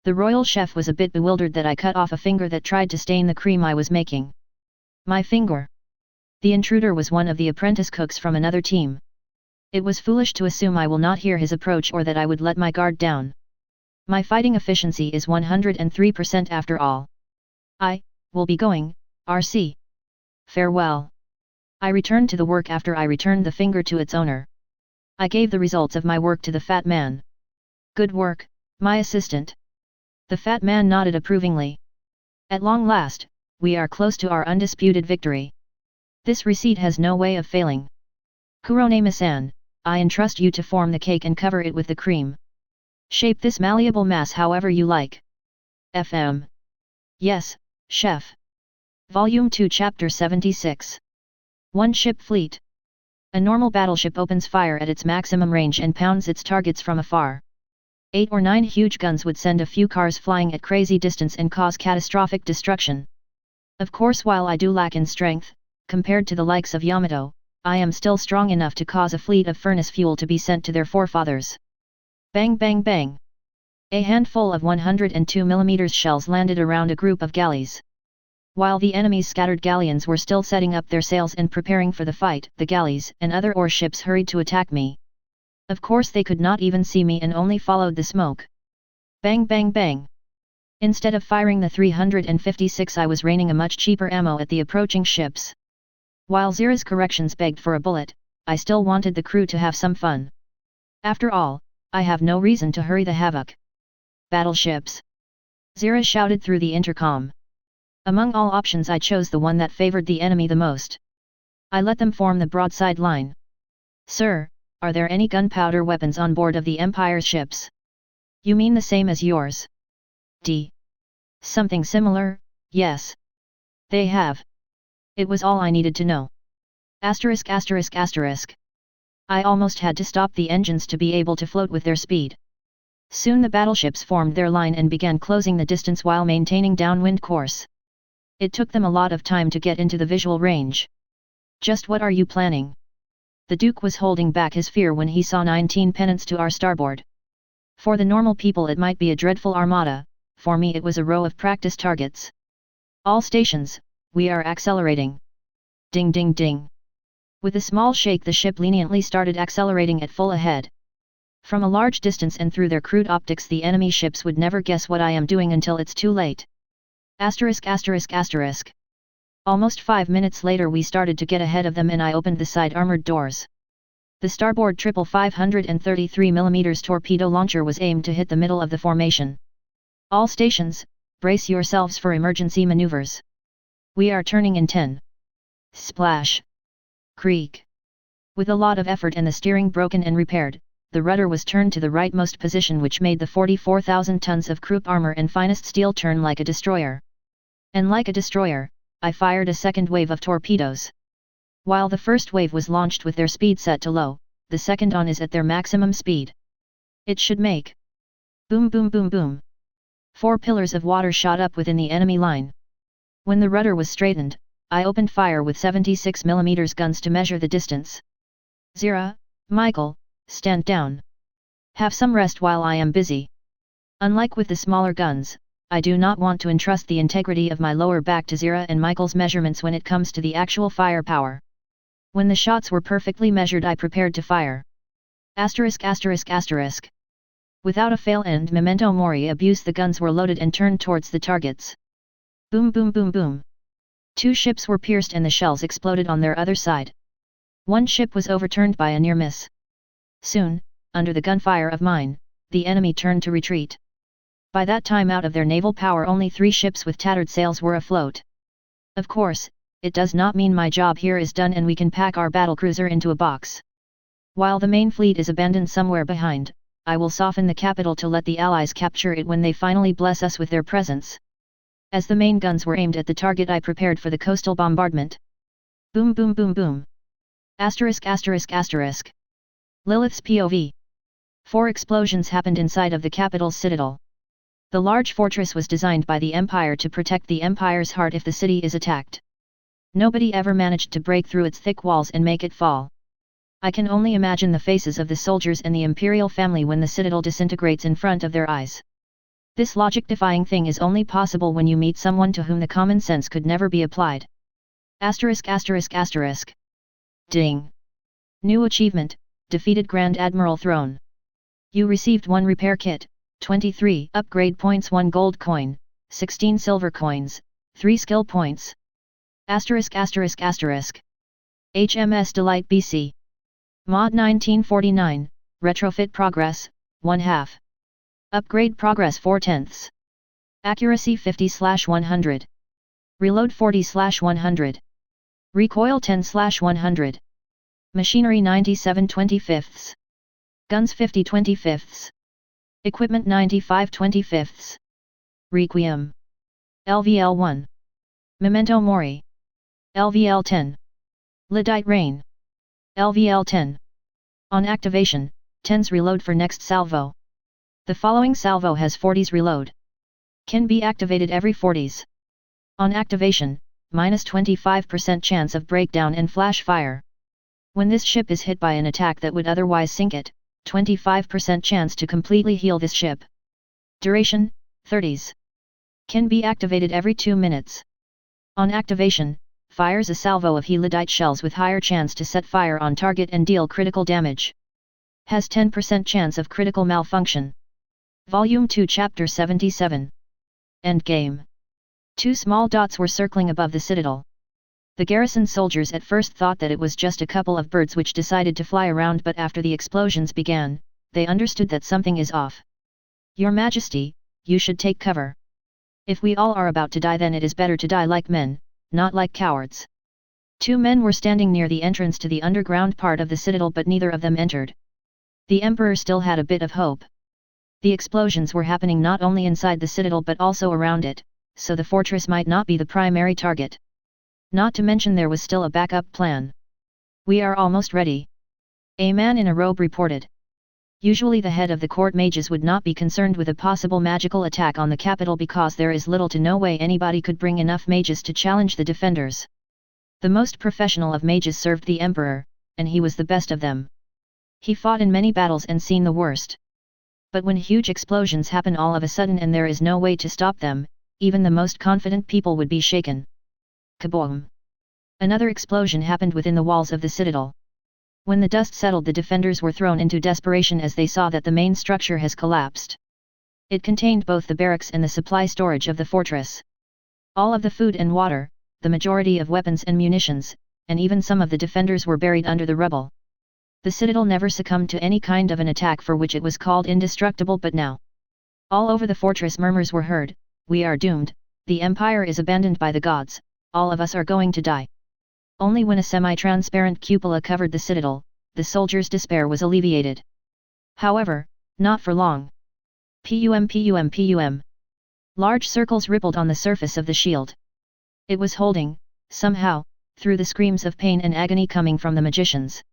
The royal chef was a bit bewildered that I cut off a finger that tried to stain the cream I was making. My finger. The intruder was one of the apprentice cooks from another team. It was foolish to assume I will not hear his approach or that I would let my guard down. My fighting efficiency is 103% after all. I will be going, RC. Farewell. I returned to the work after I returned the finger to its owner. I gave the results of my work to the fat man. Good work, my assistant. The fat man nodded approvingly. At long last, we are close to our undisputed victory. This receipt has no way of failing. Kuronami-san, I entrust you to form the cake and cover it with the cream. Shape this malleable mass however you like. FM. Yes, chef. Volume 2 Chapter 76. One ship fleet. A normal battleship opens fire at its maximum range and pounds its targets from afar. 8 or 9 huge guns would send a few cars flying at crazy distance and cause catastrophic destruction. Of course, while I do lack in strength, compared to the likes of Yamato, I am still strong enough to cause a fleet of furnace fuel to be sent to their forefathers. Bang bang bang! A handful of 102mm shells landed around a group of galleys. While the enemy's scattered galleons were still setting up their sails and preparing for the fight, the galleys and other ore ships hurried to attack me. Of course they could not even see me and only followed the smoke. Bang bang bang! Instead of firing the 356 I was raining a much cheaper ammo at the approaching ships. While Zira's corrections begged for a bullet, I still wanted the crew to have some fun. After all, I have no reason to hurry the havoc. Battleships! Zira shouted through the intercom. Among all options I chose the one that favored the enemy the most. I let them form the broadside line. Sir, are there any gunpowder weapons on board of the Empire's ships? You mean the same as yours? D. Something similar, yes. They have. It was all I needed to know. Asterisk asterisk asterisk. I almost had to stop the engines to be able to float with their speed. Soon the battleships formed their line and began closing the distance while maintaining downwind course. It took them a lot of time to get into the visual range. Just what are you planning? The Duke was holding back his fear when he saw 19 pennants to our starboard. For the normal people it might be a dreadful armada, for me it was a row of practice targets. All stations, we are accelerating. Ding ding ding. With a small shake the ship leniently started accelerating at full ahead. From a large distance and through their crude optics the enemy ships would never guess what I am doing until it's too late. Asterisk asterisk asterisk. Almost 5 minutes later we started to get ahead of them and I opened the side armored doors. The starboard 533mm torpedo launcher was aimed to hit the middle of the formation. All stations, brace yourselves for emergency maneuvers. We are turning in 10. Splash. Creak. With a lot of effort and the steering broken and repaired, the rudder was turned to the rightmost position which made the 44,000 tons of croup armor and finest steel turn like a destroyer. And like a destroyer, I fired a second wave of torpedoes. While the first wave was launched with their speed set to low, the second on is at their maximum speed. It should make boom boom boom boom. 4 pillars of water shot up within the enemy line. When the rudder was straightened, I opened fire with 76mm guns to measure the distance. Zira, Michael, stand down. Have some rest while I am busy. Unlike with the smaller guns, I do not want to entrust the integrity of my lower back to Zira and Michael's measurements when it comes to the actual firepower. When the shots were perfectly measured I prepared to fire. Asterisk asterisk asterisk. Without a fail and memento mori abuse the guns were loaded and turned towards the targets. Boom boom boom boom. 2 ships were pierced and the shells exploded on their other side. 1 ship was overturned by a near miss. Soon, under the gunfire of mine, the enemy turned to retreat. By that time out of their naval power only 3 ships with tattered sails were afloat. Of course, it does not mean my job here is done and we can pack our battlecruiser into a box. While the main fleet is abandoned somewhere behind, I will soften the capital to let the Allies capture it when they finally bless us with their presence. As the main guns were aimed at the target I prepared for the coastal bombardment. Boom boom boom boom. Asterisk asterisk asterisk. Lilith's POV. 4 explosions happened inside of the capital's citadel. The large fortress was designed by the Empire to protect the Empire's heart if the city is attacked. Nobody ever managed to break through its thick walls and make it fall. I can only imagine the faces of the soldiers and the imperial family when the citadel disintegrates in front of their eyes. This logic-defying thing is only possible when you meet someone to whom the common sense could never be applied. Asterisk asterisk asterisk. Ding. New achievement, defeated Grand Admiral Throne. You received 1 repair kit, 23 upgrade points, 1 gold coin, 16 silver coins, 3 skill points. Asterisk asterisk asterisk. HMS Delight BC. Mod 1949, retrofit progress, 1/2. Upgrade progress 4/10. Accuracy 50/100. Reload 40/100. Recoil 10/100. Machinery 97/25. Guns 50/25. Equipment 95/25. Requiem. LVL 1. Memento Mori. LVL 10. Lyddite Rain. LVL 10. On activation, 10s reload for next salvo. The following salvo has 40s reload. Can be activated every 40s. On activation, minus 25% chance of breakdown and flash fire. When this ship is hit by an attack that would otherwise sink it, 25% chance to completely heal this ship. Duration, 30s. Can be activated every 2 minutes. On activation, fires a salvo of Helidite shells with higher chance to set fire on target and deal critical damage. Has 10% chance of critical malfunction. Volume 2 Chapter 77. Endgame. 2 small dots were circling above the citadel. The garrison soldiers at first thought that it was just a couple of birds which decided to fly around, but after the explosions began, they understood that something is off. Your Majesty, you should take cover. If we all are about to die, then it is better to die like men, not like cowards. 2 men were standing near the entrance to the underground part of the citadel, but neither of them entered. The Emperor still had a bit of hope. The explosions were happening not only inside the citadel but also around it, so the fortress might not be the primary target. Not to mention there was still a backup plan. We are almost ready. A man in a robe reported. Usually the head of the court mages would not be concerned with a possible magical attack on the capital because there is little to no way anybody could bring enough mages to challenge the defenders. The most professional of mages served the emperor, and he was the best of them. He fought in many battles and seen the worst. But when huge explosions happen all of a sudden and there is no way to stop them, even the most confident people would be shaken. Kaboom! Another explosion happened within the walls of the citadel. When the dust settled, the defenders were thrown into desperation as they saw that the main structure has collapsed. It contained both the barracks and the supply storage of the fortress. All of the food and water, the majority of weapons and munitions, and even some of the defenders were buried under the rubble. The citadel never succumbed to any kind of an attack for which it was called indestructible, but now, all over the fortress murmurs were heard, "We are doomed, the empire is abandoned by the gods, all of us are going to die." Only when a semi-transparent cupola covered the citadel, the soldiers' despair was alleviated. However, not for long. Pum pum pum. Large circles rippled on the surface of the shield. It was holding, somehow, through the screams of pain and agony coming from the magicians.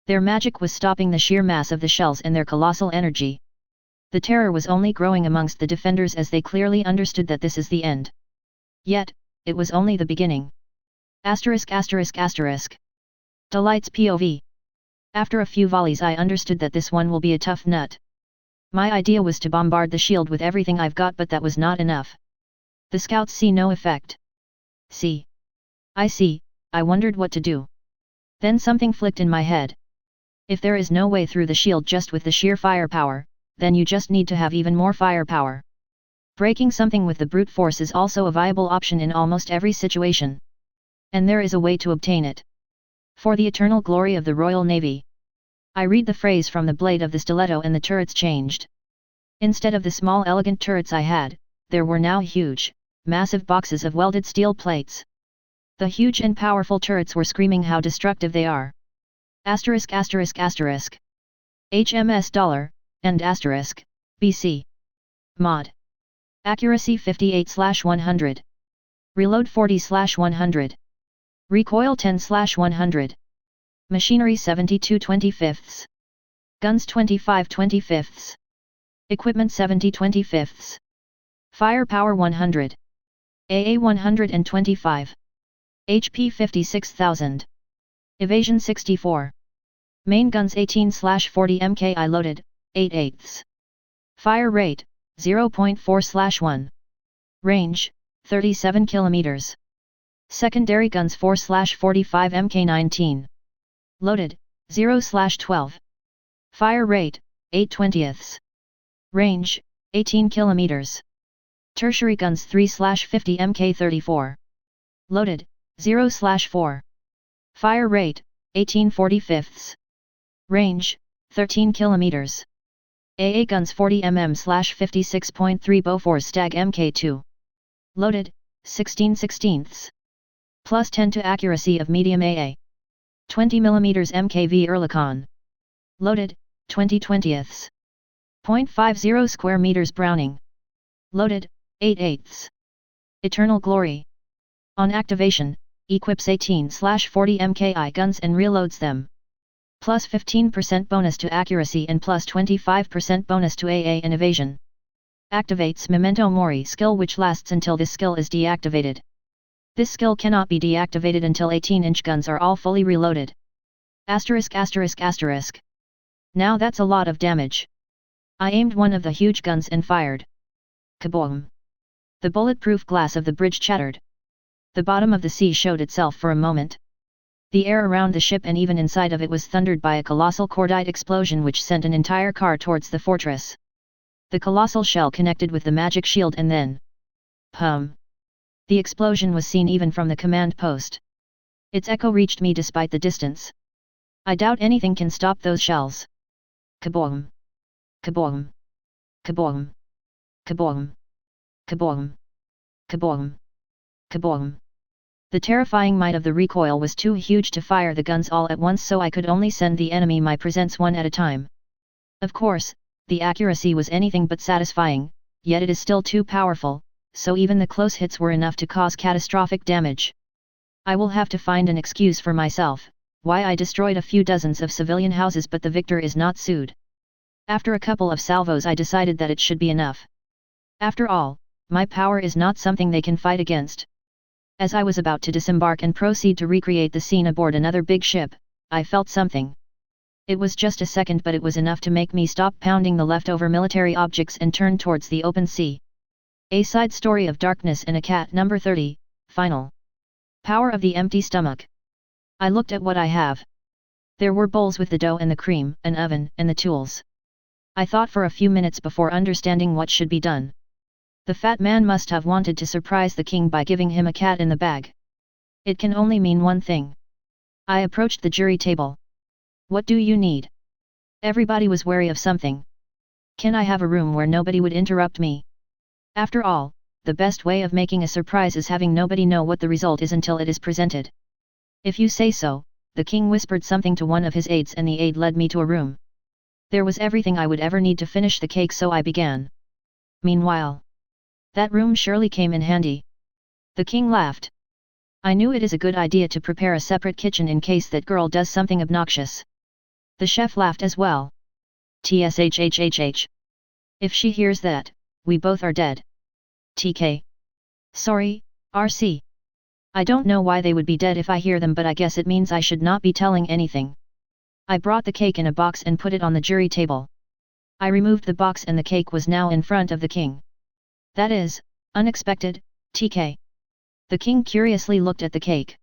Their magic was stopping the sheer mass of the shells and their colossal energy. The terror was only growing amongst the defenders as they clearly understood that this is the end. Yet, it was only the beginning. Delight's POV. After a few volleys I understood that this one will be a tough nut. My idea was to bombard the shield with everything I've got, but that was not enough. The scouts see no effect. I see, I wondered what to do. Then something flicked in my head. If there is no way through the shield just with the sheer firepower, then you just need to have even more firepower. Breaking something with the brute force is also a viable option in almost every situation. And there is a way to obtain it. For the eternal glory of the Royal Navy. I read the phrase from the blade of the stiletto and the turrets changed. Instead of the small elegant turrets I had, there were now huge, massive boxes of welded steel plates. The huge and powerful turrets were screaming how destructive they are. HMS Dollar, and BC. Mod. Accuracy 58/100. Reload 40/100. Recoil 10/100. Machinery 72/25. Guns 25/25. Equipment 70/25. Firepower 100. AA 125. HP 56,000. Evasion 64. Main guns 18/40 MKI loaded, 8/8. Fire rate, 0.4/1. Range, 37 km. Secondary guns 4/45 MK19. Loaded, 0/12. Fire rate, 8/20. Range, 18 km. Tertiary guns 3/50 MK34. Loaded, 0/4. Fire rate, 18/45. Range, 13 km. AA guns 40 mm/56.3 Bofors Stag Mk2. Loaded, 16/16. Plus 10 to accuracy of medium AA. 20 mm MKV Ehrlichon. Loaded, 20/20. 0.50 square meters Browning. Loaded, 8/8. Eternal Glory. On activation, equips 18/40 MKI guns and reloads them. Plus 15% bonus to accuracy and plus 25% bonus to AA and evasion. Activates Memento Mori skill, which lasts until this skill is deactivated. This skill cannot be deactivated until 18-inch guns are all fully reloaded. Now that's a lot of damage. I aimed one of the huge guns and fired. Kaboom! The bulletproof glass of the bridge shattered. The bottom of the sea showed itself for a moment. The air around the ship and even inside of it was thundered by a colossal cordite explosion which sent an entire car towards the fortress. The colossal shell connected with the magic shield and then... Pum! The explosion was seen even from the command post. Its echo reached me despite the distance. I doubt anything can stop those shells. Kaboom! Kaboom! Kaboom! Kaboom! Kaboom! Kaboom! Kaboom! The terrifying might of the recoil was too huge to fire the guns all at once, so I could only send the enemy my presents one at a time. Of course, the accuracy was anything but satisfying, yet it is still too powerful, so even the close hits were enough to cause catastrophic damage. I will have to find an excuse for myself, why I destroyed a few dozens of civilian houses but the victor is not sued. After a couple of salvos I decided that it should be enough. After all, my power is not something they can fight against. As I was about to disembark and proceed to recreate the scene aboard another big ship, I felt something. It was just a second, but it was enough to make me stop pounding the leftover military objects and turn towards the open sea. A Side Story of Darkness in a Cat, number 30, Final. Power of the Empty Stomach. I looked at what I have. There were bowls with the dough and the cream, an oven, and the tools. I thought for a few minutes before understanding what should be done. The fat man must have wanted to surprise the king by giving him a cat in the bag. It can only mean one thing. I approached the jury table. What do you need? Everybody was wary of something. Can I have a room where nobody would interrupt me? After all, the best way of making a surprise is having nobody know what the result is until it is presented. If you say so, the king whispered something to one of his aides and the aide led me to a room. There was everything I would ever need to finish the cake, so I began. Meanwhile, that room surely came in handy. The king laughed. I knew it is a good idea to prepare a separate kitchen in case that girl does something obnoxious. The chef laughed as well. Tshhhhh. If she hears that, we both are dead. TK. Sorry, RC. I don't know why they would be dead if I hear them, but I guess it means I should not be telling anything. I brought the cake in a box and put it on the jury table. I removed the box and the cake was now in front of the king. That is unexpected, TK. The king curiously looked at the cake.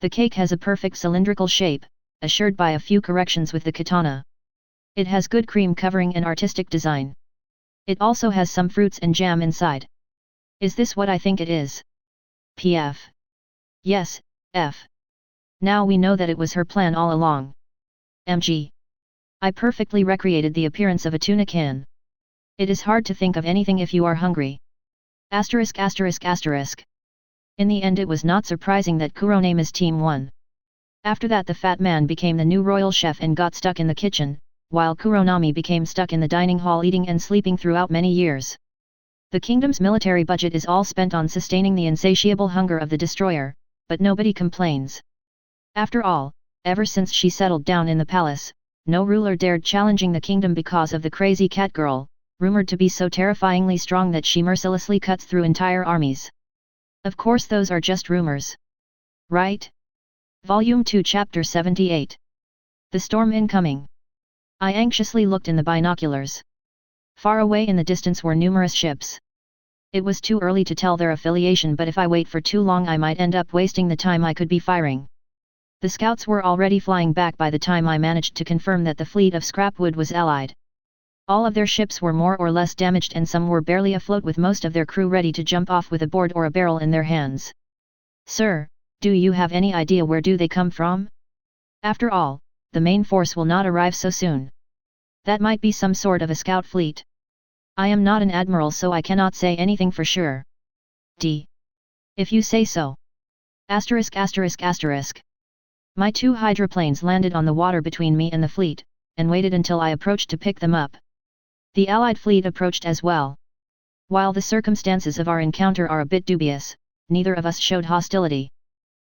The cake has a perfect cylindrical shape, assured by a few corrections with the katana. It has good cream covering and artistic design. It also has some fruits and jam inside. Is this what I think it is? PF. Yes, F. Now we know that it was her plan all along. MG. I perfectly recreated the appearance of a tuna can. It is hard to think of anything if you are hungry. Asterisk asterisk asterisk. In the end it was not surprising that Kuronema's team won. After that the fat man became the new royal chef and got stuck in the kitchen, while Kuronami became stuck in the dining hall eating and sleeping throughout many years. The kingdom's military budget is all spent on sustaining the insatiable hunger of the destroyer, but nobody complains. After all, ever since she settled down in the palace, no ruler dared challenging the kingdom because of the crazy cat girl, rumored to be so terrifyingly strong that she mercilessly cuts through entire armies. Of course those are just rumors. Right? Volume 2 Chapter 78. The Storm Incoming. I anxiously looked in the binoculars. Far away in the distance were numerous ships. It was too early to tell their affiliation, but if I wait for too long I might end up wasting the time I could be firing. The scouts were already flying back by the time I managed to confirm that the fleet of Scrapwood was allied. All of their ships were more or less damaged and some were barely afloat with most of their crew ready to jump off with a board or a barrel in their hands. Sir, do you have any idea where do they come from? After all, the main force will not arrive so soon. That might be some sort of a scout fleet. I am not an admiral so I cannot say anything for sure. D. If you say so. Asterisk asterisk asterisk. My two hydroplanes landed on the water between me and the fleet, and waited until I approached to pick them up. The Allied fleet approached as well. While the circumstances of our encounter are a bit dubious, neither of us showed hostility.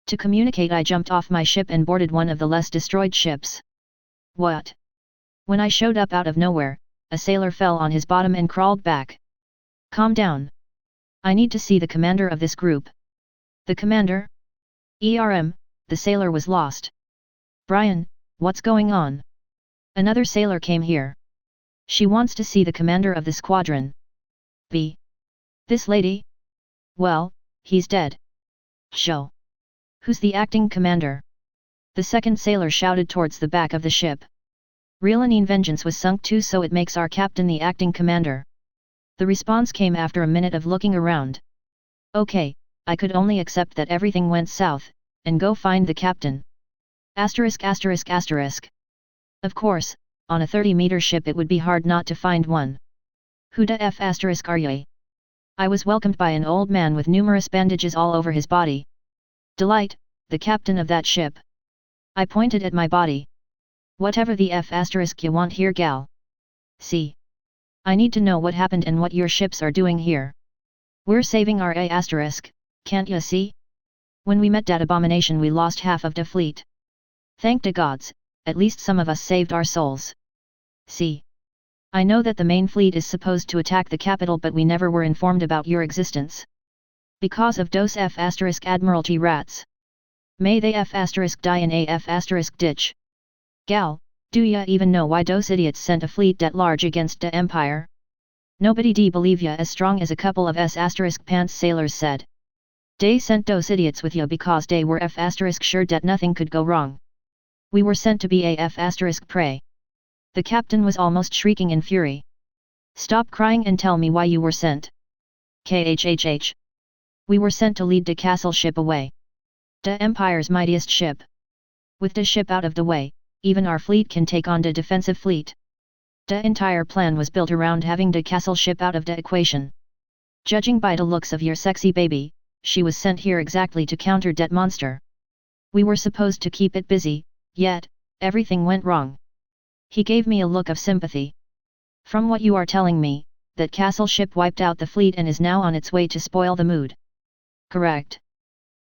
To communicate I jumped off my ship and boarded one of the less destroyed ships. What? When I showed up out of nowhere, a sailor fell on his bottom and crawled back. Calm down. I need to see the commander of this group. The commander? The sailor was lost. Brian, what's going on? Another sailor came here. She wants to see the commander of the squadron. B. This lady? Well, he's dead. Show. Who's the acting commander? The second sailor shouted towards the back of the ship. Realanine Vengeance was sunk too, so it makes our captain the acting commander. The response came after a minute of looking around. Okay, I could only accept that everything went south, and go find the captain. Asterisk asterisk asterisk. Of course, on a 30-meter ship it would be hard not to find one. Who the F asterisk are ye? I was welcomed by an old man with numerous bandages all over his body. Delight, the captain of that ship. I pointed at my body. Whatever the F asterisk you want here, gal. See. I need to know what happened and what your ships are doing here. We're saving our A asterisk, can't ya see? When we met that abomination we lost half of the fleet. Thank the gods, at least some of us saved our souls. See. I know that the main fleet is supposed to attack the capital, but we never were informed about your existence. Because of those F** Admiralty rats. May they F** die in a F** ditch. Gal, do ya even know why those idiots sent a fleet that large against the Empire? Nobody d believe ya as strong as a couple of S** pants sailors said. They sent those idiots with ya because they were F** sure that nothing could go wrong. We were sent to be a F** prey. The captain was almost shrieking in fury. Stop crying and tell me why you were sent. KHHH. We were sent to lead the castle ship away. The Empire's mightiest ship. With the ship out of the way, even our fleet can take on the defensive fleet. The entire plan was built around having the castle ship out of the equation. Judging by the looks of your sexy baby, she was sent here exactly to counter that monster. We were supposed to keep it busy, yet, everything went wrong. He gave me a look of sympathy. From what you are telling me, that castle ship wiped out the fleet and is now on its way to spoil the mood. Correct.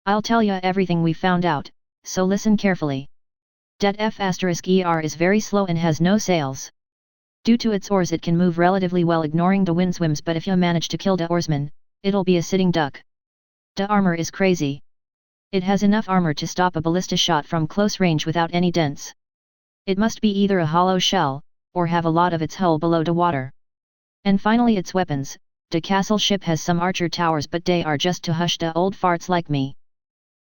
I'll tell ya everything we found out, so listen carefully. Dat F***er is very slow and has no sails. Due to its oars it can move relatively well ignoring the wind swims, but if you manage to kill the oarsman, it'll be a sitting duck. The armor is crazy. It has enough armor to stop a ballista shot from close range without any dents. It must be either a hollow shell, or have a lot of its hull below the water. And finally its weapons. The castle ship has some archer towers, but they are just to hush the old farts like me.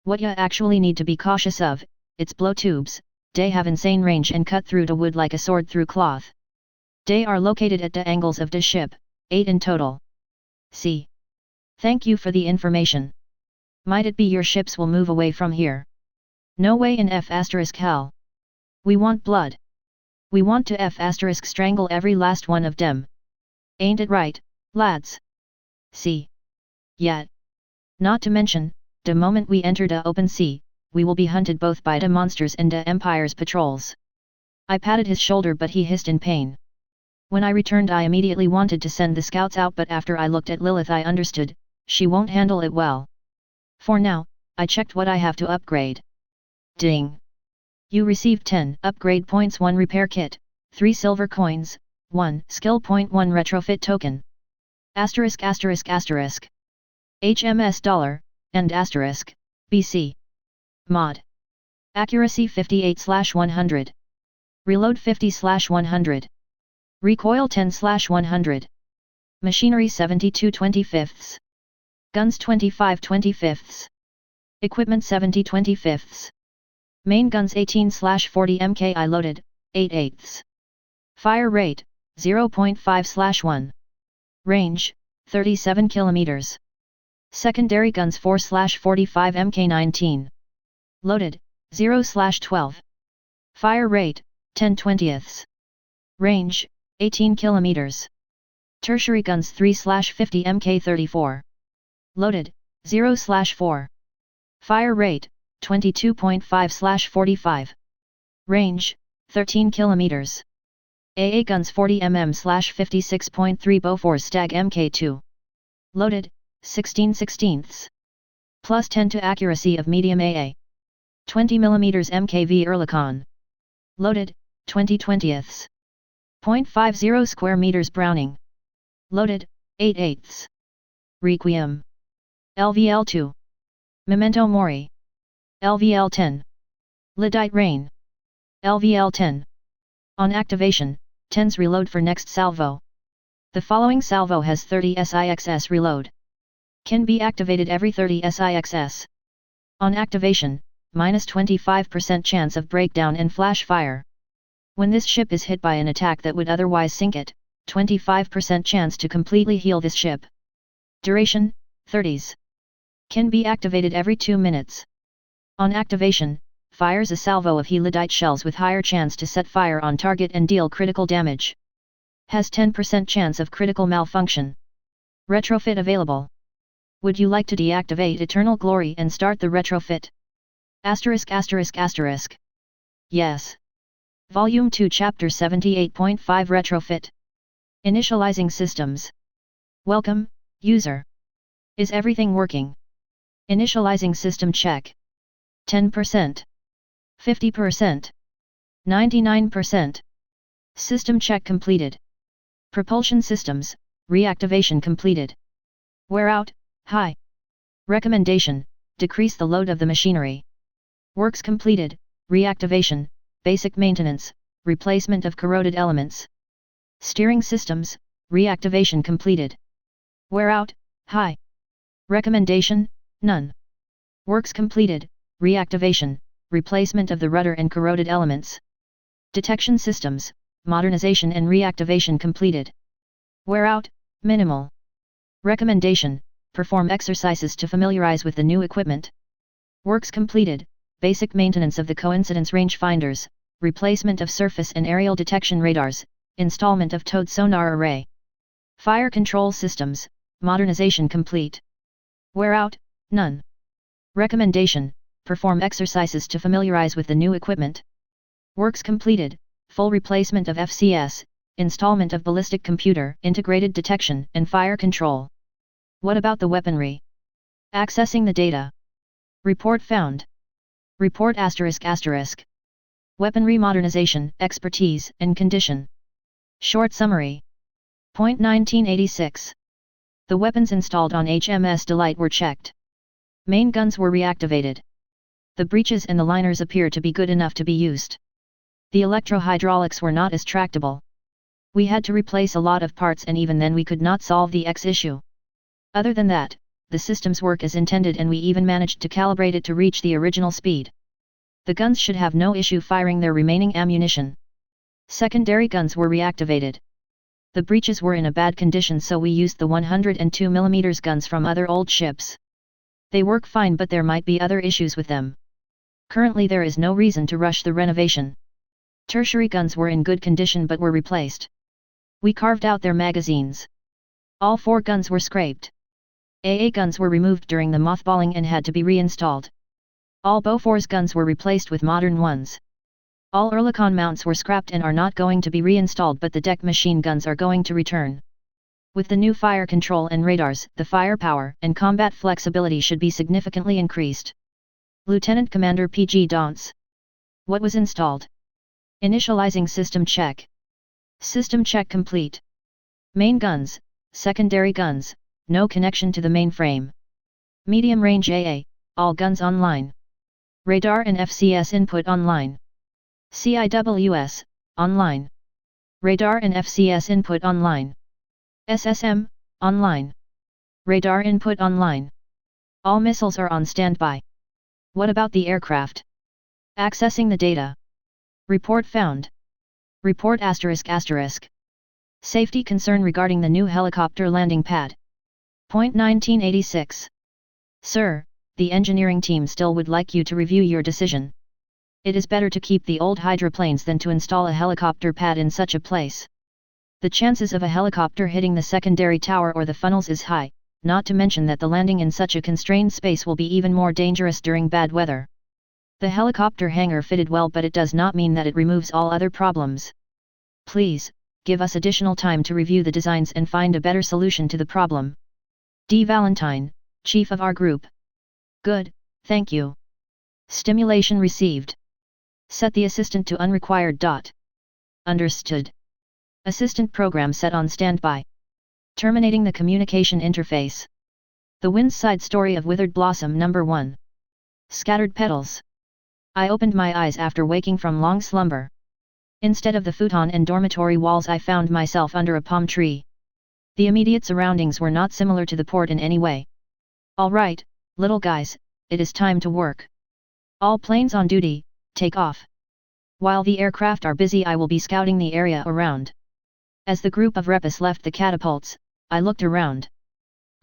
What ya actually need to be cautious of, its blow tubes. They have insane range and cut through the wood like a sword through cloth. They are located at the angles of the ship, 8 in total. See. Thank you for the information. Might it be your ships will move away from here? No way in F** hell. We want blood. We want to F** strangle every last one of them. Ain't it right, lads? See. Yet. Not to mention, the moment we enter the open sea, we will be hunted both by the monsters and the Empire's patrols. I patted his shoulder, but he hissed in pain. When I returned I immediately wanted to send the scouts out, but after I looked at Lilith I understood, she won't handle it well. For now, I checked what I have to upgrade. Ding! You received 10 upgrade points, 1 repair kit, 3 silver coins, 1 skill point, 1 retrofit token. *****. HMS dollar, and ***, BC. Mod. Accuracy 58/100. Reload 50/100. Recoil 10/100. Machinery 72/25. Guns 25/25. Equipment 70/25. Main guns 18/40 mki loaded, 8/8. Fire rate, 0.5/1. Range, 37 km. Secondary guns 4/45 mk19. Loaded, 0/12. Fire rate, 10/20. Range, 18 km. Tertiary guns 3/50 mk34. Loaded, 0/4. Fire rate, 22.5/45. Range, 13 km. AA guns 40 mm/56.3 Bofors Stag Mk2. Loaded, 16/16. Plus 10 to accuracy of medium AA. 20 mm MKV Ehrlichon. Loaded, 20/20. 0.50 square meters Browning. Loaded, 8/8. Requiem. LVL2. Memento Mori. LVL10. Lyddite Rain. LVL10. On activation, 10s reload for next salvo. The following salvo has 30 SIXS reload. Can be activated every 30 SIXS. On activation, minus 25% chance of breakdown and flash fire. When this ship is hit by an attack that would otherwise sink it, 25% chance to completely heal this ship. Duration, 30s. Can be activated every 2 minutes. On activation, fires a salvo of Helidite shells with higher chance to set fire on target and deal critical damage. Has 10% chance of critical malfunction. Retrofit available. Would you like to deactivate Eternal Glory and start the retrofit? ******. Yes. Volume 2 Chapter 78.5 Retrofit. Initializing systems. Welcome, user. Is everything working? Initializing system check. 10%. 50%. 99%. System check completed. Propulsion systems, reactivation completed. Wear out, high. Recommendation, decrease the load of the machinery. Works completed, reactivation, basic maintenance, replacement of corroded elements. Steering systems, reactivation completed. Wear out, high. Recommendation, none. Works completed, reactivation, replacement of the rudder and corroded elements. Detection systems, modernization and reactivation completed. Wear out, minimal. Recommendation, perform exercises to familiarize with the new equipment. Works completed, basic maintenance of the coincidence rangefinders, replacement of surface and aerial detection radars, installment of towed sonar array. Fire control systems, modernization complete. Wear out, none. Recommendation, perform exercises to familiarize with the new equipment. Works completed, full replacement of FCS, installment of ballistic computer, integrated detection and fire control. What about the weaponry? Accessing the data. Report found. Report ***. Weaponry modernization, expertise, and condition. Short summary. Point 1986. The weapons installed on HMS Delight were checked. Main guns were reactivated. The breeches and the liners appear to be good enough to be used. The electro-hydraulics were not as tractable. We had to replace a lot of parts and even then we could not solve the X issue. Other than that, the systems work as intended and we even managed to calibrate it to reach the original speed. The guns should have no issue firing their remaining ammunition. Secondary guns were reactivated. The breeches were in a bad condition so we used the 102mm guns from other old ships. They work fine but there might be other issues with them. Currently there is no reason to rush the renovation. Tertiary guns were in good condition but were replaced. We carved out their magazines. All 4 guns were scraped. AA guns were removed during the mothballing and had to be reinstalled. All Bofors guns were replaced with modern ones. All Oerlikon mounts were scrapped and are not going to be reinstalled but the deck machine guns are going to return. With the new fire control and radars, the firepower and combat flexibility should be significantly increased. Lieutenant Commander PG Dance. What was installed? Initializing system check. System check complete. Main guns, secondary guns, no connection to the mainframe. Medium range AA, all guns online. Radar and FCS input online. CIWS, online. Radar and FCS input online. SSM, online. Radar input online. All missiles are on standby. What about the aircraft? Accessing the data. Report found. Report ***. Safety concern regarding the new helicopter landing pad. Point 1986. Sir, the engineering team still would like you to review your decision. It is better to keep the old hydroplanes than to install a helicopter pad in such a place. The chances of a helicopter hitting the secondary tower or the funnels is high, not to mention that the landing in such a constrained space will be even more dangerous during bad weather. The helicopter hangar fitted well but it does not mean that it removes all other problems. Please, give us additional time to review the designs and find a better solution to the problem. D. Valentine, Chief of our group. Good, thank you. Stimulation received. Set the assistant to unrequired. Understood. Assistant program set on standby. Terminating the communication interface. The Wind's Side Story of Withered Blossom Number 1. Scattered petals. I opened my eyes after waking from long slumber. Instead of the futon and dormitory walls I found myself under a palm tree. The immediate surroundings were not similar to the port in any way. All right, little guys, it is time to work. All planes on duty, take off. While the aircraft are busy I will be scouting the area around. As the group of Repus left the catapults, I looked around.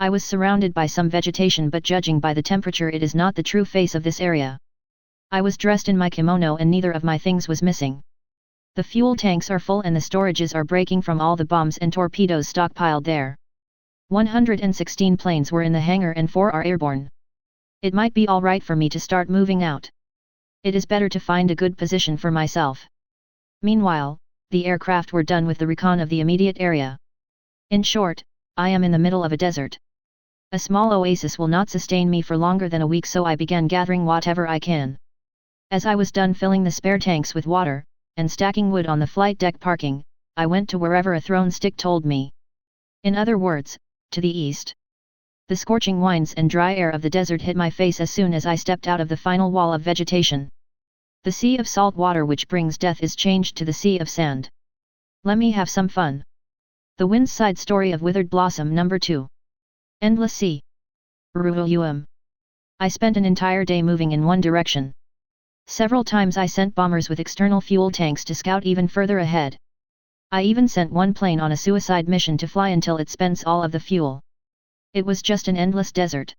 I was surrounded by some vegetation but judging by the temperature it is not the true face of this area. I was dressed in my kimono and neither of my things was missing. The fuel tanks are full and the storages are breaking from all the bombs and torpedoes stockpiled there. 116 planes were in the hangar and 4 are airborne. It might be alright for me to start moving out. It is better to find a good position for myself. Meanwhile, the aircraft were done with the recon of the immediate area. In short, I am in the middle of a desert. A small oasis will not sustain me for longer than a week so I began gathering whatever I can. As I was done filling the spare tanks with water, and stacking wood on the flight deck parking, I went to wherever a thrown stick told me. In other words, to the east. The scorching winds and dry air of the desert hit my face as soon as I stepped out of the final wall of vegetation. The sea of salt water which brings death is changed to the sea of sand. Let me have some fun. The Wind's Side Story of Withered Blossom No. 2. Endless Sea. I spent an entire day moving in one direction. Several times I sent bombers with external fuel tanks to scout even further ahead. I even sent one plane on a suicide mission to fly until it spends all of the fuel. It was just an endless desert.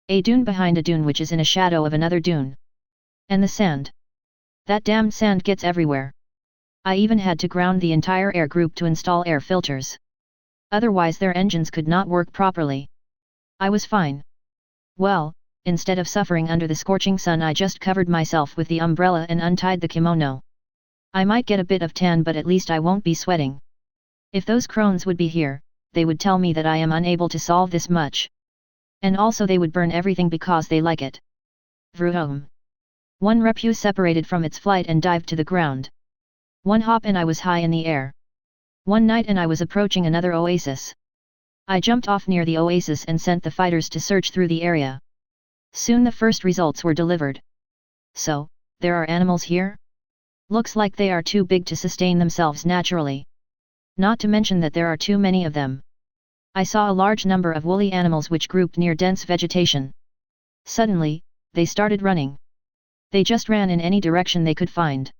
A dune behind a dune which is in a shadow of another dune. And the sand. That damned sand gets everywhere. I even had to ground the entire air group to install air filters. Otherwise their engines could not work properly. I was fine. Well, instead of suffering under the scorching sun I just covered myself with the umbrella and untied the kimono. I might get a bit of tan but at least I won't be sweating. If those crones would be here, they would tell me that I am unable to solve this much. And also they would burn everything because they like it. Vroom. One repu separated from its flight and dived to the ground. One hop and I was high in the air. One night and I was approaching another oasis. I jumped off near the oasis and sent the fighters to search through the area. Soon the first results were delivered. So, there are animals here? Looks like they are too big to sustain themselves naturally. Not to mention that there are too many of them. I saw a large number of woolly animals which grouped near dense vegetation. Suddenly, they started running. They just ran in any direction they could find.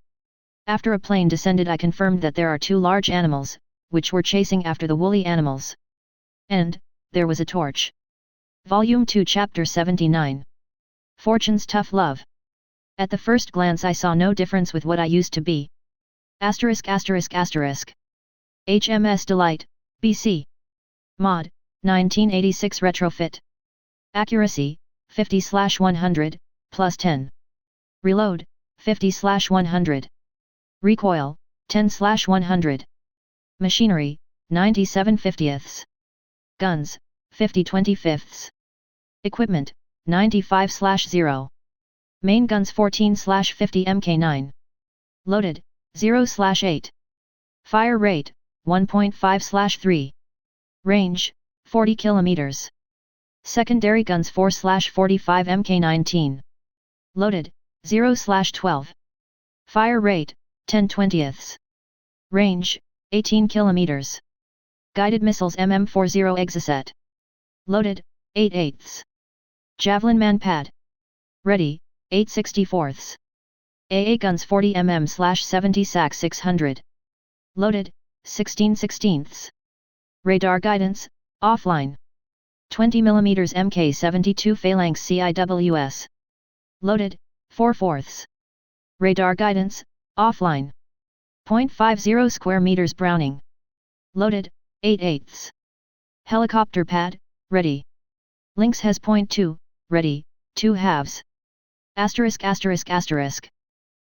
After a plane descended I confirmed that there are two large animals, which were chasing after the woolly animals. And, there was a torch. Volume 2 Chapter 79. Fortune's Tough Love. At the first glance I saw no difference with what I used to be. ******. HMS Delight, BC. Mod, 1986 Retrofit. Accuracy, 50/100, plus 10. Reload, 50/100. Recoil, 10/100. Machinery, 97/50. Guns, 50/25. Equipment, 95/0. Main guns 14/50 Mk9. Loaded, 0/8. Fire rate, 1.5/3. Range, 40 km. Secondary guns 4/45 Mk19. Loaded, 0/12. Fire rate, 10/20. Range, 18 km. Guided missiles MM40 Exocet. Loaded, 8/8. Javelin Manpad. Ready, 8/64. AA guns 40 mm/70 SAC 600. Loaded, 16/16. Radar guidance, offline. 20 mm Mk72 Phalanx CIWS. Loaded, 4/4. Radar guidance, offline. 0.50 square meters Browning. Loaded, 8/8. Helicopter pad, ready. Lynx has .2, ready, 2/2. ******.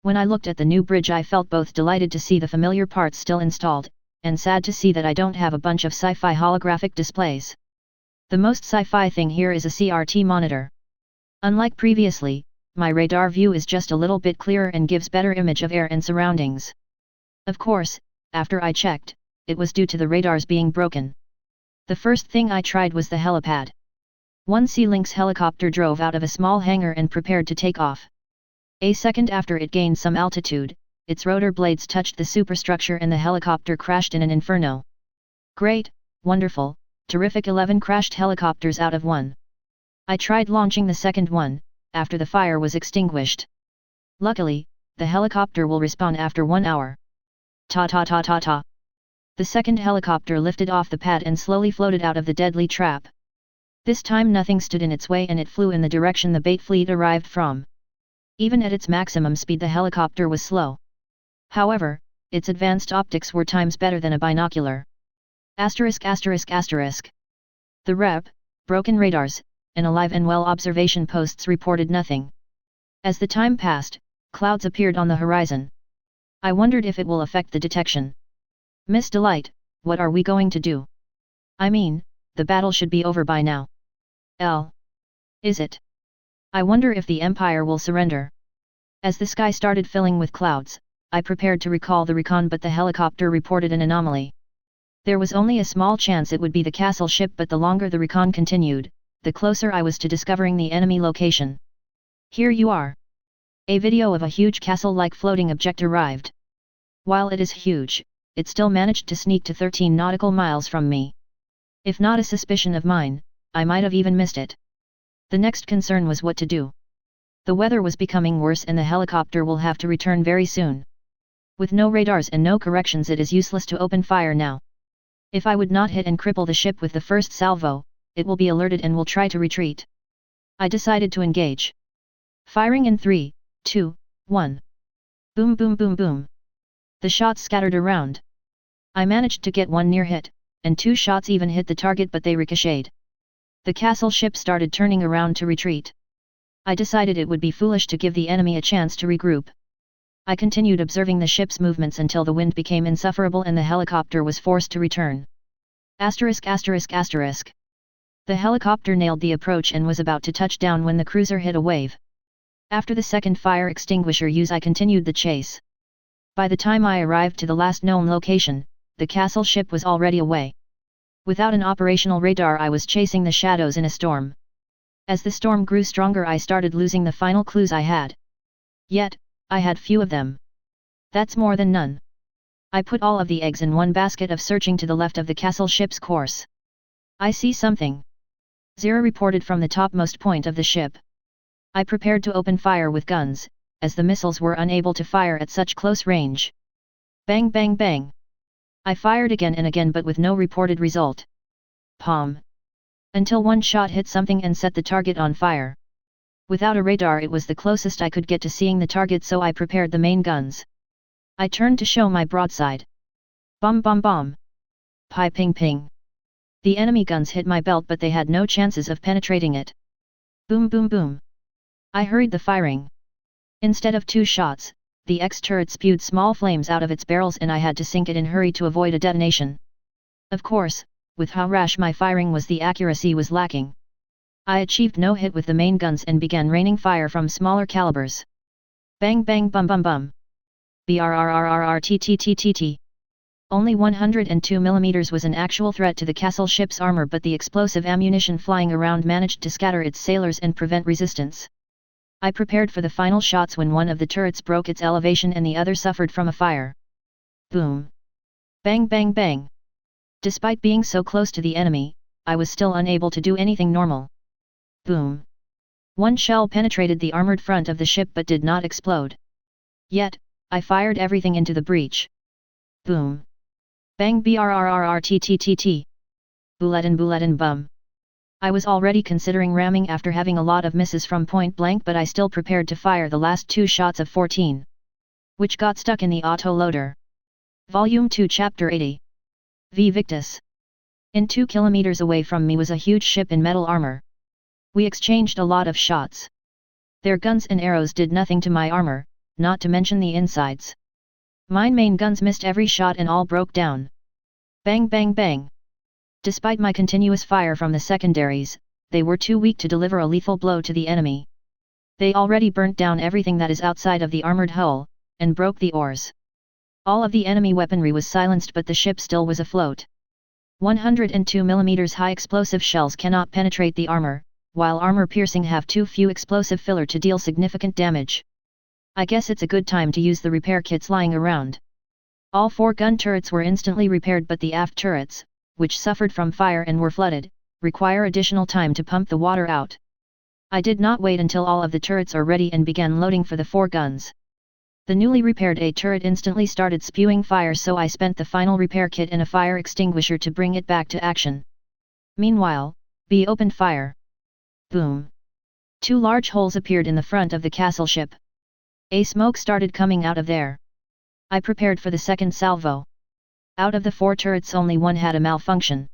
When I looked at the new bridge I felt both delighted to see the familiar parts still installed, and sad to see that I don't have a bunch of sci-fi holographic displays. The most sci-fi thing here is a CRT monitor. Unlike previously, my radar view is just a little bit clearer and gives better image of air and surroundings. Of course, after I checked, it was due to the radars being broken. The first thing I tried was the helipad. One Sea-Lynx helicopter drove out of a small hangar and prepared to take off. A second after it gained some altitude, its rotor blades touched the superstructure and the helicopter crashed in an inferno. Great, wonderful, terrific 11 crashed helicopters out of one. I tried launching the second one, after the fire was extinguished. Luckily, the helicopter will respawn after 1 hour. Ta-ta-ta-ta-ta. The second helicopter lifted off the pad and slowly floated out of the deadly trap. This time nothing stood in its way and it flew in the direction the bait fleet arrived from. Even at its maximum speed the helicopter was slow. However, its advanced optics were times better than a binocular. *****. The rep, broken radars, and alive and well observation posts reported nothing. As the time passed, clouds appeared on the horizon. I wondered if it will affect the detection. Miss Delight, what are we going to do? I mean, the battle should be over by now. Is it? I wonder if the Empire will surrender. As the sky started filling with clouds, I prepared to recall the recon, but the helicopter reported an anomaly. There was only a small chance it would be the castle ship, but the longer the recon continued, the closer I was to discovering the enemy location. Here you are. A video of a huge castle-like floating object arrived. While it is huge, it still managed to sneak to 13 nautical miles from me. If not a suspicion of mine, I might have even missed it. The next concern was what to do. The weather was becoming worse and the helicopter will have to return very soon. With no radars and no corrections, it is useless to open fire now. If I would not hit and cripple the ship with the first salvo, it will be alerted and will try to retreat. I decided to engage. Firing in 3, 2, 1. Boom boom boom boom. The shots scattered around. I managed to get one near hit, and 2 shots even hit the target, but they ricocheted. The castle ship started turning around to retreat. I decided it would be foolish to give the enemy a chance to regroup. I continued observing the ship's movements until the wind became insufferable and the helicopter was forced to return. Asterisk asterisk asterisk. The helicopter nailed the approach and was about to touch down when the cruiser hit a wave. After the second fire extinguisher use, I continued the chase. By the time I arrived to the last known location, the castle ship was already away. Without an operational radar, I was chasing the shadows in a storm. As the storm grew stronger, I started losing the final clues I had. Yet, I had few of them. That's more than none. I put all of the eggs in one basket of searching to the left of the castle ship's course. I see something. Zero reported from the topmost point of the ship. I prepared to open fire with guns, as the missiles were unable to fire at such close range. Bang bang bang. I fired again and again, but with no reported result. Palm. Until one shot hit something and set the target on fire. Without a radar, it was the closest I could get to seeing the target, so I prepared the main guns. I turned to show my broadside. Bomb bomb bomb. Pi ping ping. The enemy guns hit my belt, but they had no chances of penetrating it. Boom boom boom. I hurried the firing. Instead of 2 shots, the X-turret spewed small flames out of its barrels and I had to sink it in hurry to avoid a detonation. Of course, with how rash my firing was, the accuracy was lacking. I achieved no hit with the main guns and began raining fire from smaller calibers. Bang bang bum bum bum. BRRRRRTTTTT. Only 102 mm was an actual threat to the castle ship's armor, but the explosive ammunition flying around managed to scatter its sailors and prevent resistance. I prepared for the final shots when one of the turrets broke its elevation and the other suffered from a fire. Boom. Bang bang bang. Despite being so close to the enemy, I was still unable to do anything normal. Boom. One shell penetrated the armored front of the ship but did not explode. Yet, I fired everything into the breach. Boom. Bang brrrrrtttt. Bulletin bulletin bum. I was already considering ramming after having a lot of misses from point blank, but I still prepared to fire the last 2 shots of 14. Which got stuck in the auto-loader. Volume 2 Chapter 80. V Victus. In 2 kilometers away from me was a huge ship in metal armor. We exchanged a lot of shots. Their guns and arrows did nothing to my armor, not to mention the insides. Mine main guns missed every shot and all broke down. Bang bang bang. Despite my continuous fire from the secondaries, they were too weak to deliver a lethal blow to the enemy. They already burnt down everything that is outside of the armored hull, and broke the oars. All of the enemy weaponry was silenced, but the ship still was afloat. 102 mm high explosive shells cannot penetrate the armor, while armor-piercing have too few explosive filler to deal significant damage. I guess it's a good time to use the repair kits lying around. All 4 gun turrets were instantly repaired, but the aft turrets, which suffered from fire and were flooded, require additional time to pump the water out. I did not wait until all of the turrets are ready and began loading for the 4 guns. The newly repaired A turret instantly started spewing fire, so I spent the final repair kit in a fire extinguisher to bring it back to action. Meanwhile, B opened fire. Boom. 2 large holes appeared in the front of the castle ship. A smoke started coming out of there. I prepared for the second salvo. Out of the 4 turrets, only one had a malfunction.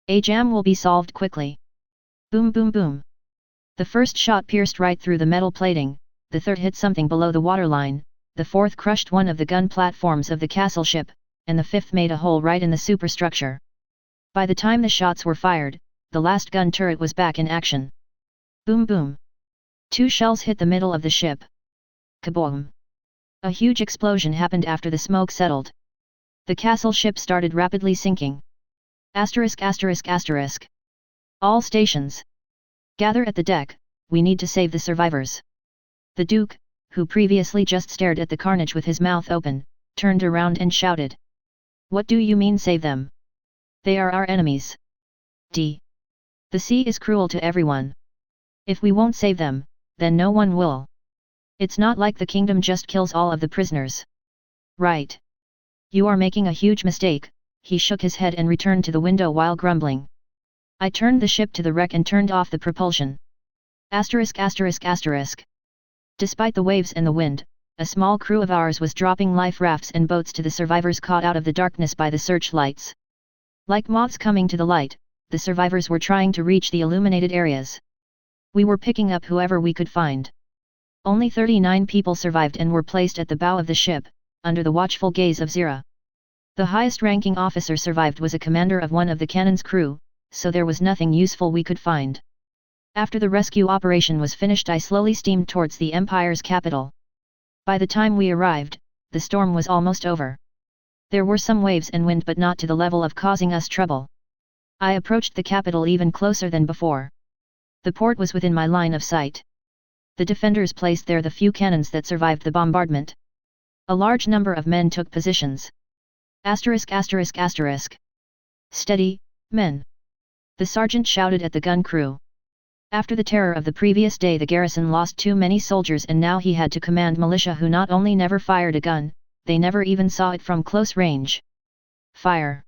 A jam will be solved quickly. Boom boom boom. The first shot pierced right through the metal plating, the third hit something below the waterline, the fourth crushed one of the gun platforms of the castle ship, and the fifth made a hole right in the superstructure. By the time the shots were fired, the last gun turret was back in action. Boom boom. 2 shells hit the middle of the ship. Kaboom. A huge explosion happened after the smoke settled. The castle ship started rapidly sinking. Asterisk asterisk asterisk. All stations. Gather at the deck, we need to save the survivors. The Duke, who previously just stared at the carnage with his mouth open, turned around and shouted. What do you mean save them? They are our enemies. The sea is cruel to everyone. If we won't save them, then no one will. It's not like the kingdom just kills all of the prisoners. Right. You are making a huge mistake. He shook his head and returned to the window while grumbling. I turned the ship to the wreck and turned off the propulsion. Asterisk asterisk asterisk. Despite the waves and the wind, a small crew of ours was dropping life rafts and boats to the survivors caught out of the darkness by the searchlights. Like moths coming to the light, the survivors were trying to reach the illuminated areas. We were picking up whoever we could find. Only 39 people survived and were placed at the bow of the ship, under the watchful gaze of Zira. The highest-ranking officer survived was a commander of one of the cannon's crew, so there was nothing useful we could find. After the rescue operation was finished, I slowly steamed towards the Empire's capital. By the time we arrived, the storm was almost over. There were some waves and wind, but not to the level of causing us trouble. I approached the capital even closer than before. The port was within my line of sight. The defenders placed there the few cannons that survived the bombardment. A large number of men took positions. Asterisk asterisk asterisk. Steady, men. The sergeant shouted at the gun crew. After the terror of the previous day, the garrison lost too many soldiers, and now he had to command militia who not only never fired a gun, they never even saw it from close range. Fire!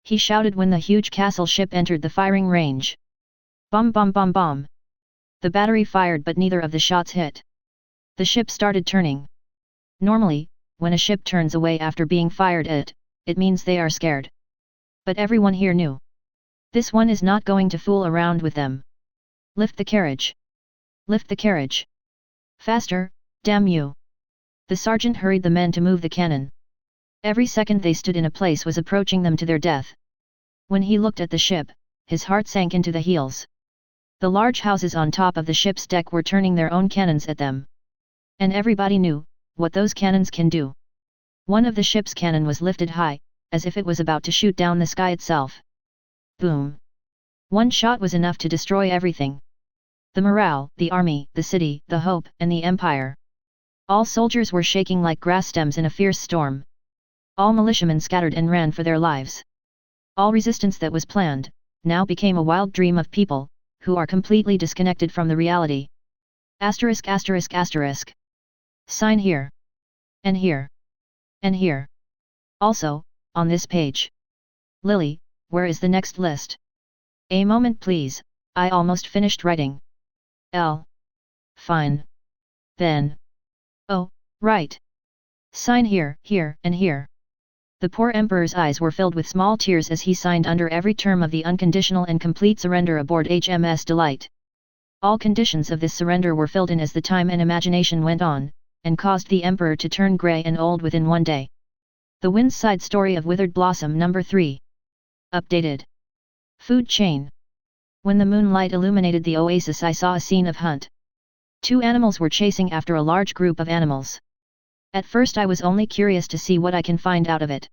He shouted when the huge castle ship entered the firing range. Bomb bomb bomb bomb! The battery fired, but neither of the shots hit. The ship started turning. Normally, when a ship turns away after being fired at, it means they are scared. But everyone here knew. This one is not going to fool around with them. Lift the carriage. Lift the carriage. Faster, damn you. The sergeant hurried the men to move the cannon. Every second they stood in a place was approaching them to their death. When he looked at the ship, his heart sank into the heels. The large houses on top of the ship's deck were turning their own cannons at them. And everybody knew what those cannons can do. One of the ship's cannon was lifted high, as if it was about to shoot down the sky itself. Boom! One shot was enough to destroy everything. The morale, the army, the city, the hope, and the empire. All soldiers were shaking like grass stems in a fierce storm. All militiamen scattered and ran for their lives. All resistance that was planned, now became a wild dream of people, who are completely disconnected from the reality. Asterisk asterisk asterisk. Sign here. And here. And here. Also, on this page. Lily, where is the next list? A moment please, I almost finished writing. L. Fine. Then. Oh, right. Sign here, here, and here. The poor emperor's eyes were filled with small tears as he signed under every term of the unconditional and complete surrender aboard HMS Delight. All conditions of this surrender were filled in as the time and imagination went on, and caused the emperor to turn grey and old within one day. The Wind's Side Story of Withered Blossom No. 3. Updated. Food chain. When the moonlight illuminated the oasis, I saw a scene of hunt. 2 animals were chasing after a large group of animals. At first I was only curious to see what I can find out of it.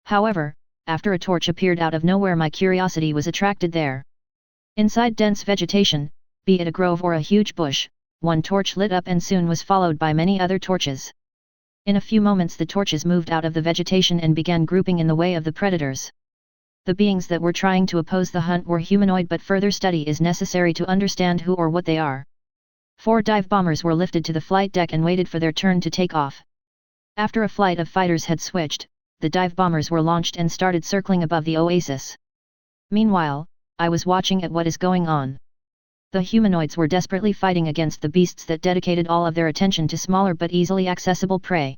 However, after a torch appeared out of nowhere, my curiosity was attracted there. Inside dense vegetation, be it a grove or a huge bush, one torch lit up and soon was followed by many other torches. In a few moments the torches moved out of the vegetation and began grouping in the way of the predators. The beings that were trying to oppose the hunt were humanoid, but further study is necessary to understand who or what they are. 4 dive bombers were lifted to the flight deck and waited for their turn to take off. After a flight of fighters had switched, the dive bombers were launched and started circling above the oasis. Meanwhile, I was watching at what is going on. The humanoids were desperately fighting against the beasts that dedicated all of their attention to smaller but easily accessible prey.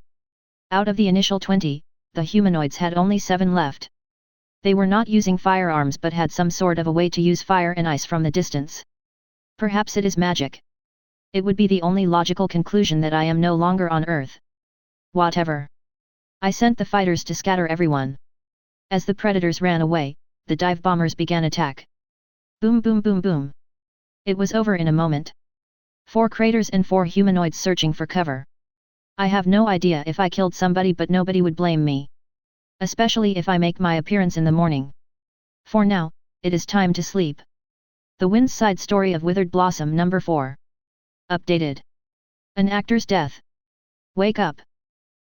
Out of the initial 20, the humanoids had only 7 left. They were not using firearms but had some sort of a way to use fire and ice from the distance. Perhaps it is magic. It would be the only logical conclusion that I am no longer on Earth. Whatever. I sent the fighters to scatter everyone. As the predators ran away, the dive bombers began attack. Boom boom boom boom. It was over in a moment. 4 craters and 4 humanoids searching for cover. I have no idea if I killed somebody, but nobody would blame me. Especially if I make my appearance in the morning. For now, it is time to sleep. The Wind's Side Story of Withered Blossom number 4. Updated. An actor's death. Wake up.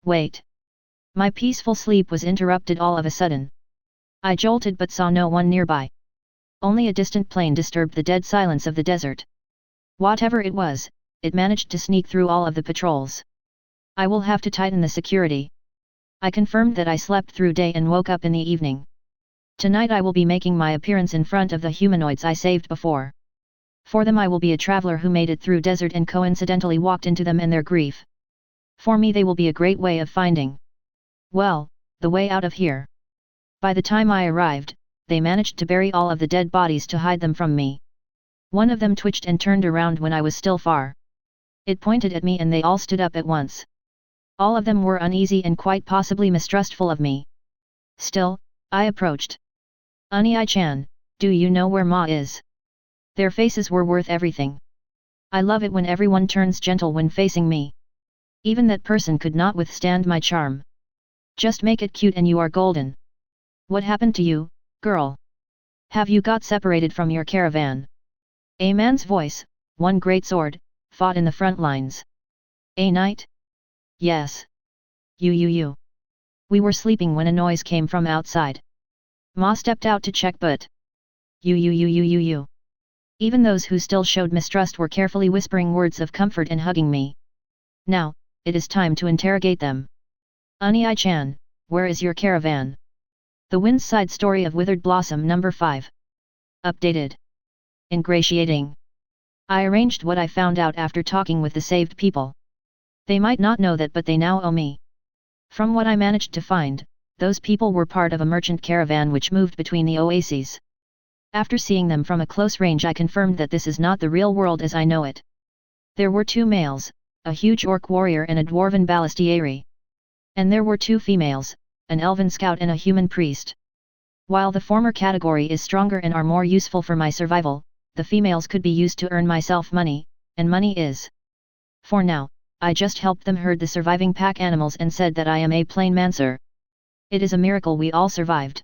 Wait. My peaceful sleep was interrupted all of a sudden. I jolted but saw no one nearby. Only a distant plane disturbed the dead silence of the desert. Whatever it was, it managed to sneak through all of the patrols. I will have to tighten the security. I confirmed that I slept through day and woke up in the evening. Tonight I will be making my appearance in front of the humanoids I saved before. For them I will be a traveler who made it through desert and coincidentally walked into them and their grief. For me they will be a great way of finding, well, the way out of here. By the time I arrived, they managed to bury all of the dead bodies to hide them from me. One of them twitched and turned around when I was still far. It pointed at me and they all stood up at once. All of them were uneasy and quite possibly mistrustful of me. Still, I approached. Unii-chan, do you know where Ma is? Their faces were worth everything. I love it when everyone turns gentle when facing me. Even that person could not withstand my charm. Just make it cute and you are golden. What happened to you, girl? Have you got separated from your caravan? A man's voice, one great sword, fought in the front lines. A knight? Yes. You. We were sleeping when a noise came from outside. Ma stepped out to check but... You. Even those who still showed mistrust were carefully whispering words of comfort and hugging me. Now, it is time to interrogate them. Unii-chan, where is your caravan? The Wind's Side Story of Withered Blossom number 5. Updated. Ingratiating. I arranged what I found out after talking with the saved people. They might not know that but they now owe me. From what I managed to find, those people were part of a merchant caravan which moved between the oases. After seeing them from a close range I confirmed that this is not the real world as I know it. There were 2 males, a huge orc warrior and a dwarven ballestieri. And there were 2 females, an elven scout and a human priest. While the former category is stronger and are more useful for my survival, the females could be used to earn myself money, and money is. For now, I just helped them herd the surviving pack animals and said that I am a plain mancer. It is a miracle we all survived.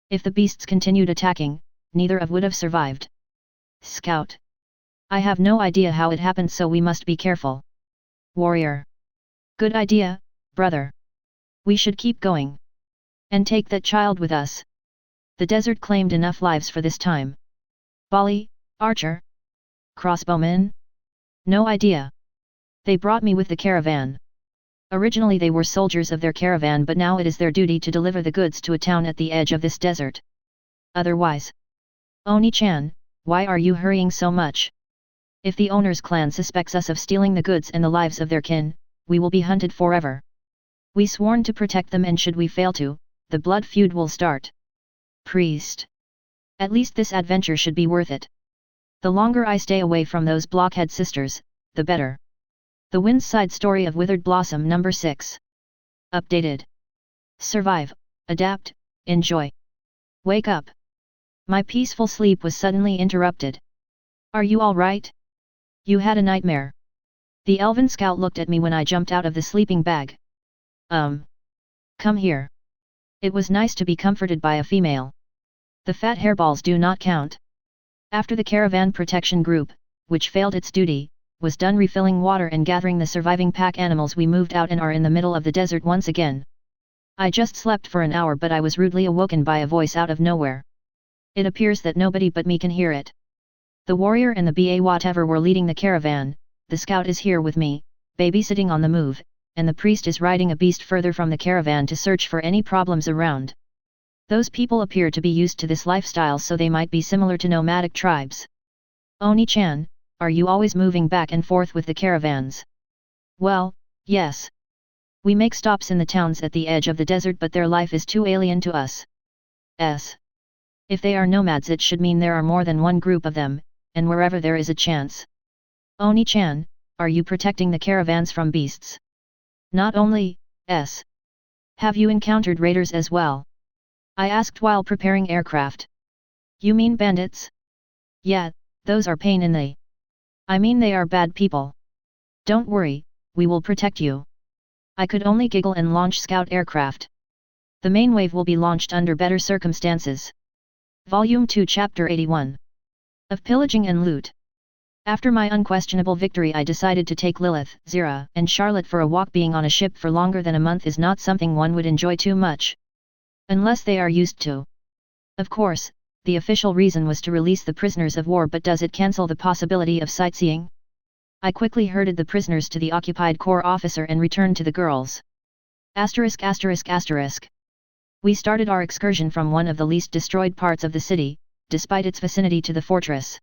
If the beasts continued attacking, neither of would have survived. Scout. I have no idea how it happened, so we must be careful. Warrior. Good idea, brother. We should keep going. And take that child with us. The desert claimed enough lives for this time. Volley, archer? Crossbowman? No idea. They brought me with the caravan. Originally they were soldiers of their caravan, but now it is their duty to deliver the goods to a town at the edge of this desert. Otherwise. Oni-chan, why are you hurrying so much? If the owner's clan suspects us of stealing the goods and the lives of their kin, we will be hunted forever. We sworn to protect them, and should we fail to, the blood feud will start. Priest. At least this adventure should be worth it. The longer I stay away from those blockhead sisters, the better. The Wind's Side Story of Withered Blossom number 6. Updated. Survive, adapt, enjoy. Wake up. My peaceful sleep was suddenly interrupted. Are you all right? You had a nightmare. The elven scout looked at me when I jumped out of the sleeping bag. Come here. It was nice to be comforted by a female. The fat hairballs do not count. After the caravan protection group, which failed its duty, was done refilling water and gathering the surviving pack animals, we moved out and are in the middle of the desert once again. I just slept for an hour, but I was rudely awoken by a voice out of nowhere. It appears that nobody but me can hear it. The warrior and the BA whatever were leading the caravan, the scout is here with me, babysitting on the move, and the priest is riding a beast further from the caravan to search for any problems around. Those people appear to be used to this lifestyle, so they might be similar to nomadic tribes. Oni-chan, are you always moving back and forth with the caravans? Well, yes. We make stops in the towns at the edge of the desert, but their life is too alien to us. If they are nomads, it should mean there are more than one group of them, and wherever there is a chance. Oni-chan, are you protecting the caravans from beasts? Not only, have you encountered raiders as well? I asked while preparing aircraft. You mean bandits? Yeah, those are pain in the... I mean they are bad people. Don't worry, we will protect you. I could only giggle and launch scout aircraft. The main wave will be launched under better circumstances. Volume 2 Chapter 81. Of Pillaging and Loot. After my unquestionable victory, I decided to take Lilith, Zira, and Charlotte for a walk. Being on a ship for longer than a month is not something one would enjoy too much. Unless they are used to. Of course, the official reason was to release the prisoners of war, but does it cancel the possibility of sightseeing? I quickly herded the prisoners to the occupied corps officer and returned to the girls. ******. We started our excursion from one of the least destroyed parts of the city, despite its vicinity to the fortress.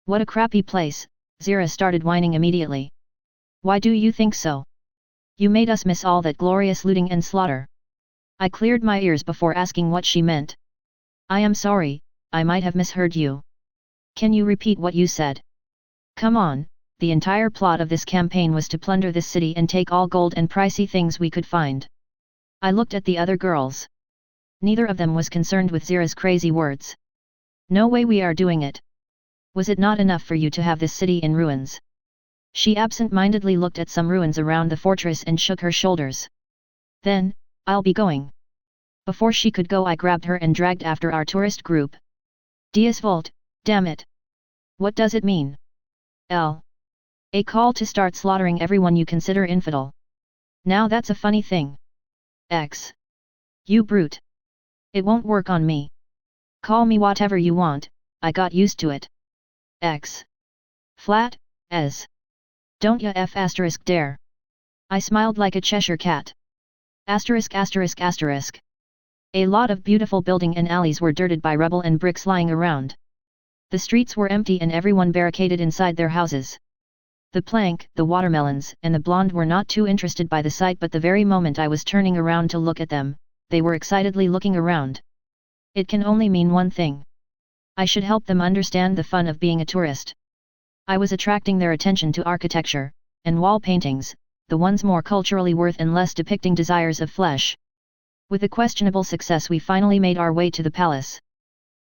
What a crappy place, Zira started whining immediately. Why do you think so? You made us miss all that glorious looting and slaughter. I cleared my ears before asking what she meant. I am sorry, I might have misheard you. Can you repeat what you said? Come on, the entire plot of this campaign was to plunder this city and take all gold and pricey things we could find. I looked at the other girls. Neither of them was concerned with Zira's crazy words. No way we are doing it. Was it not enough for you to have this city in ruins? She absent-mindedly looked at some ruins around the fortress and shook her shoulders. Then, I'll be going. Before she could go, I grabbed her and dragged after our tourist group. Dias Volt, damn it. What does it mean? A call to start slaughtering everyone you consider infidel. Now that's a funny thing. X. You brute. It won't work on me. Call me whatever you want, I got used to it. X. Flat, as. Don't ya dare. I smiled like a Cheshire cat. *****. A lot of beautiful building and alleys were dirted by rubble and bricks lying around. The streets were empty and everyone barricaded inside their houses. The plank, the watermelons, and the blonde were not too interested by the sight, but the very moment I was turning around to look at them, they were excitedly looking around. It can only mean one thing. I should help them understand the fun of being a tourist. I was attracting their attention to architecture, and wall paintings, the ones more culturally worth and less depicting desires of flesh. With a questionable success, we finally made our way to the palace.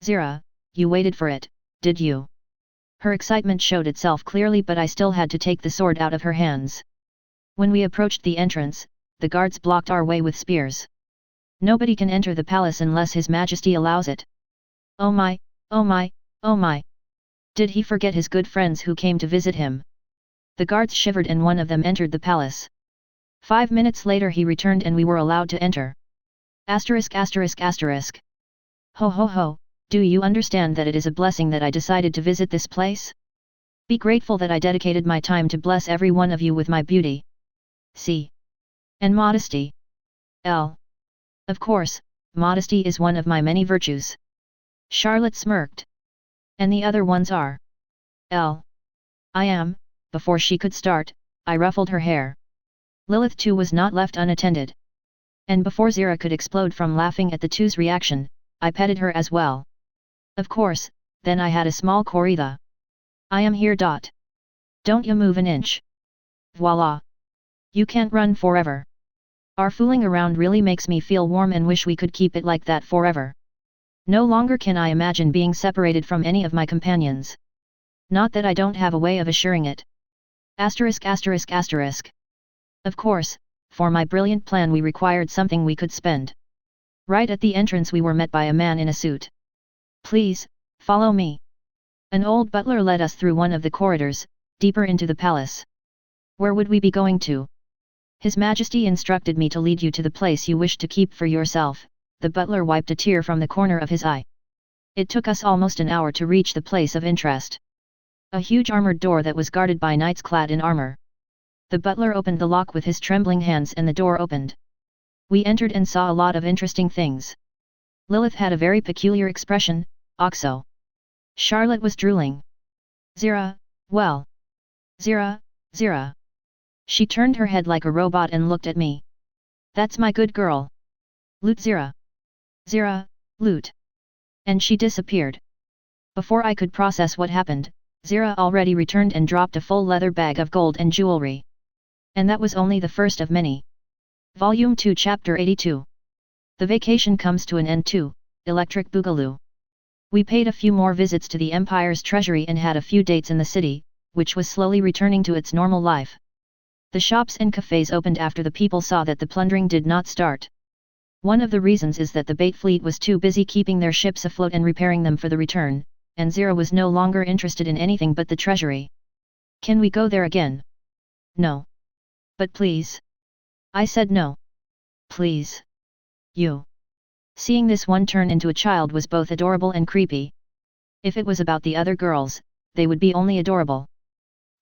Zira, you waited for it, did you? Her excitement showed itself clearly, but I still had to take the sword out of her hands. When we approached the entrance, the guards blocked our way with spears. Nobody can enter the palace unless His Majesty allows it. Oh my, oh my, oh my. Did he forget his good friends who came to visit him? The guards shivered and one of them entered the palace. 5 minutes later he returned and we were allowed to enter. *****. Ho ho ho, do you understand that it is a blessing that I decided to visit this place? Be grateful that I dedicated my time to bless every one of you with my beauty. C. And modesty. L. Of course, modesty is one of my many virtues. Charlotte smirked. And the other ones are? L. I am. Before she could start, I ruffled her hair. Lilith too was not left unattended. And before Zira could explode from laughing at the two's reaction, I petted her as well. Of course, then I had a small corrida. I am here. Don't you move an inch. Voila. You can't run forever. Our fooling around really makes me feel warm and wish we could keep it like that forever. No longer can I imagine being separated from any of my companions. Not that I don't have a way of assuring it. *****. Of course, for my brilliant plan we required something we could spend. Right at the entrance we were met by a man in a suit. Please, follow me. An old butler led us through one of the corridors, deeper into the palace. Where would we be going to? His Majesty instructed me to lead you to the place you wish to keep for yourself. The butler wiped a tear from the corner of his eye. It took us almost an hour to reach the place of interest. A huge armored door that was guarded by knights clad in armor. The butler opened the lock with his trembling hands and the door opened. We entered and saw a lot of interesting things. Lilith had a very peculiar expression, Oxo. Charlotte was drooling. Zira, well. Zira. She turned her head like a robot and looked at me. That's my good girl. Loot Zira. Zira, loot. And she disappeared. Before I could process what happened, Zira already returned and dropped a full leather bag of gold and jewelry. And that was only the first of many. Volume 2 Chapter 82. The vacation comes to an end too, Electric Boogaloo. We paid a few more visits to the Empire's treasury and had a few dates in the city, which was slowly returning to its normal life. The shops and cafes opened after the people saw that the plundering did not start. One of the reasons is that the bait fleet was too busy keeping their ships afloat and repairing them for the return, and Zira was no longer interested in anything but the treasury. Can we go there again? No. But please. I said no. Please. You. Seeing this one turn into a child was both adorable and creepy. If it was about the other girls, they would be only adorable.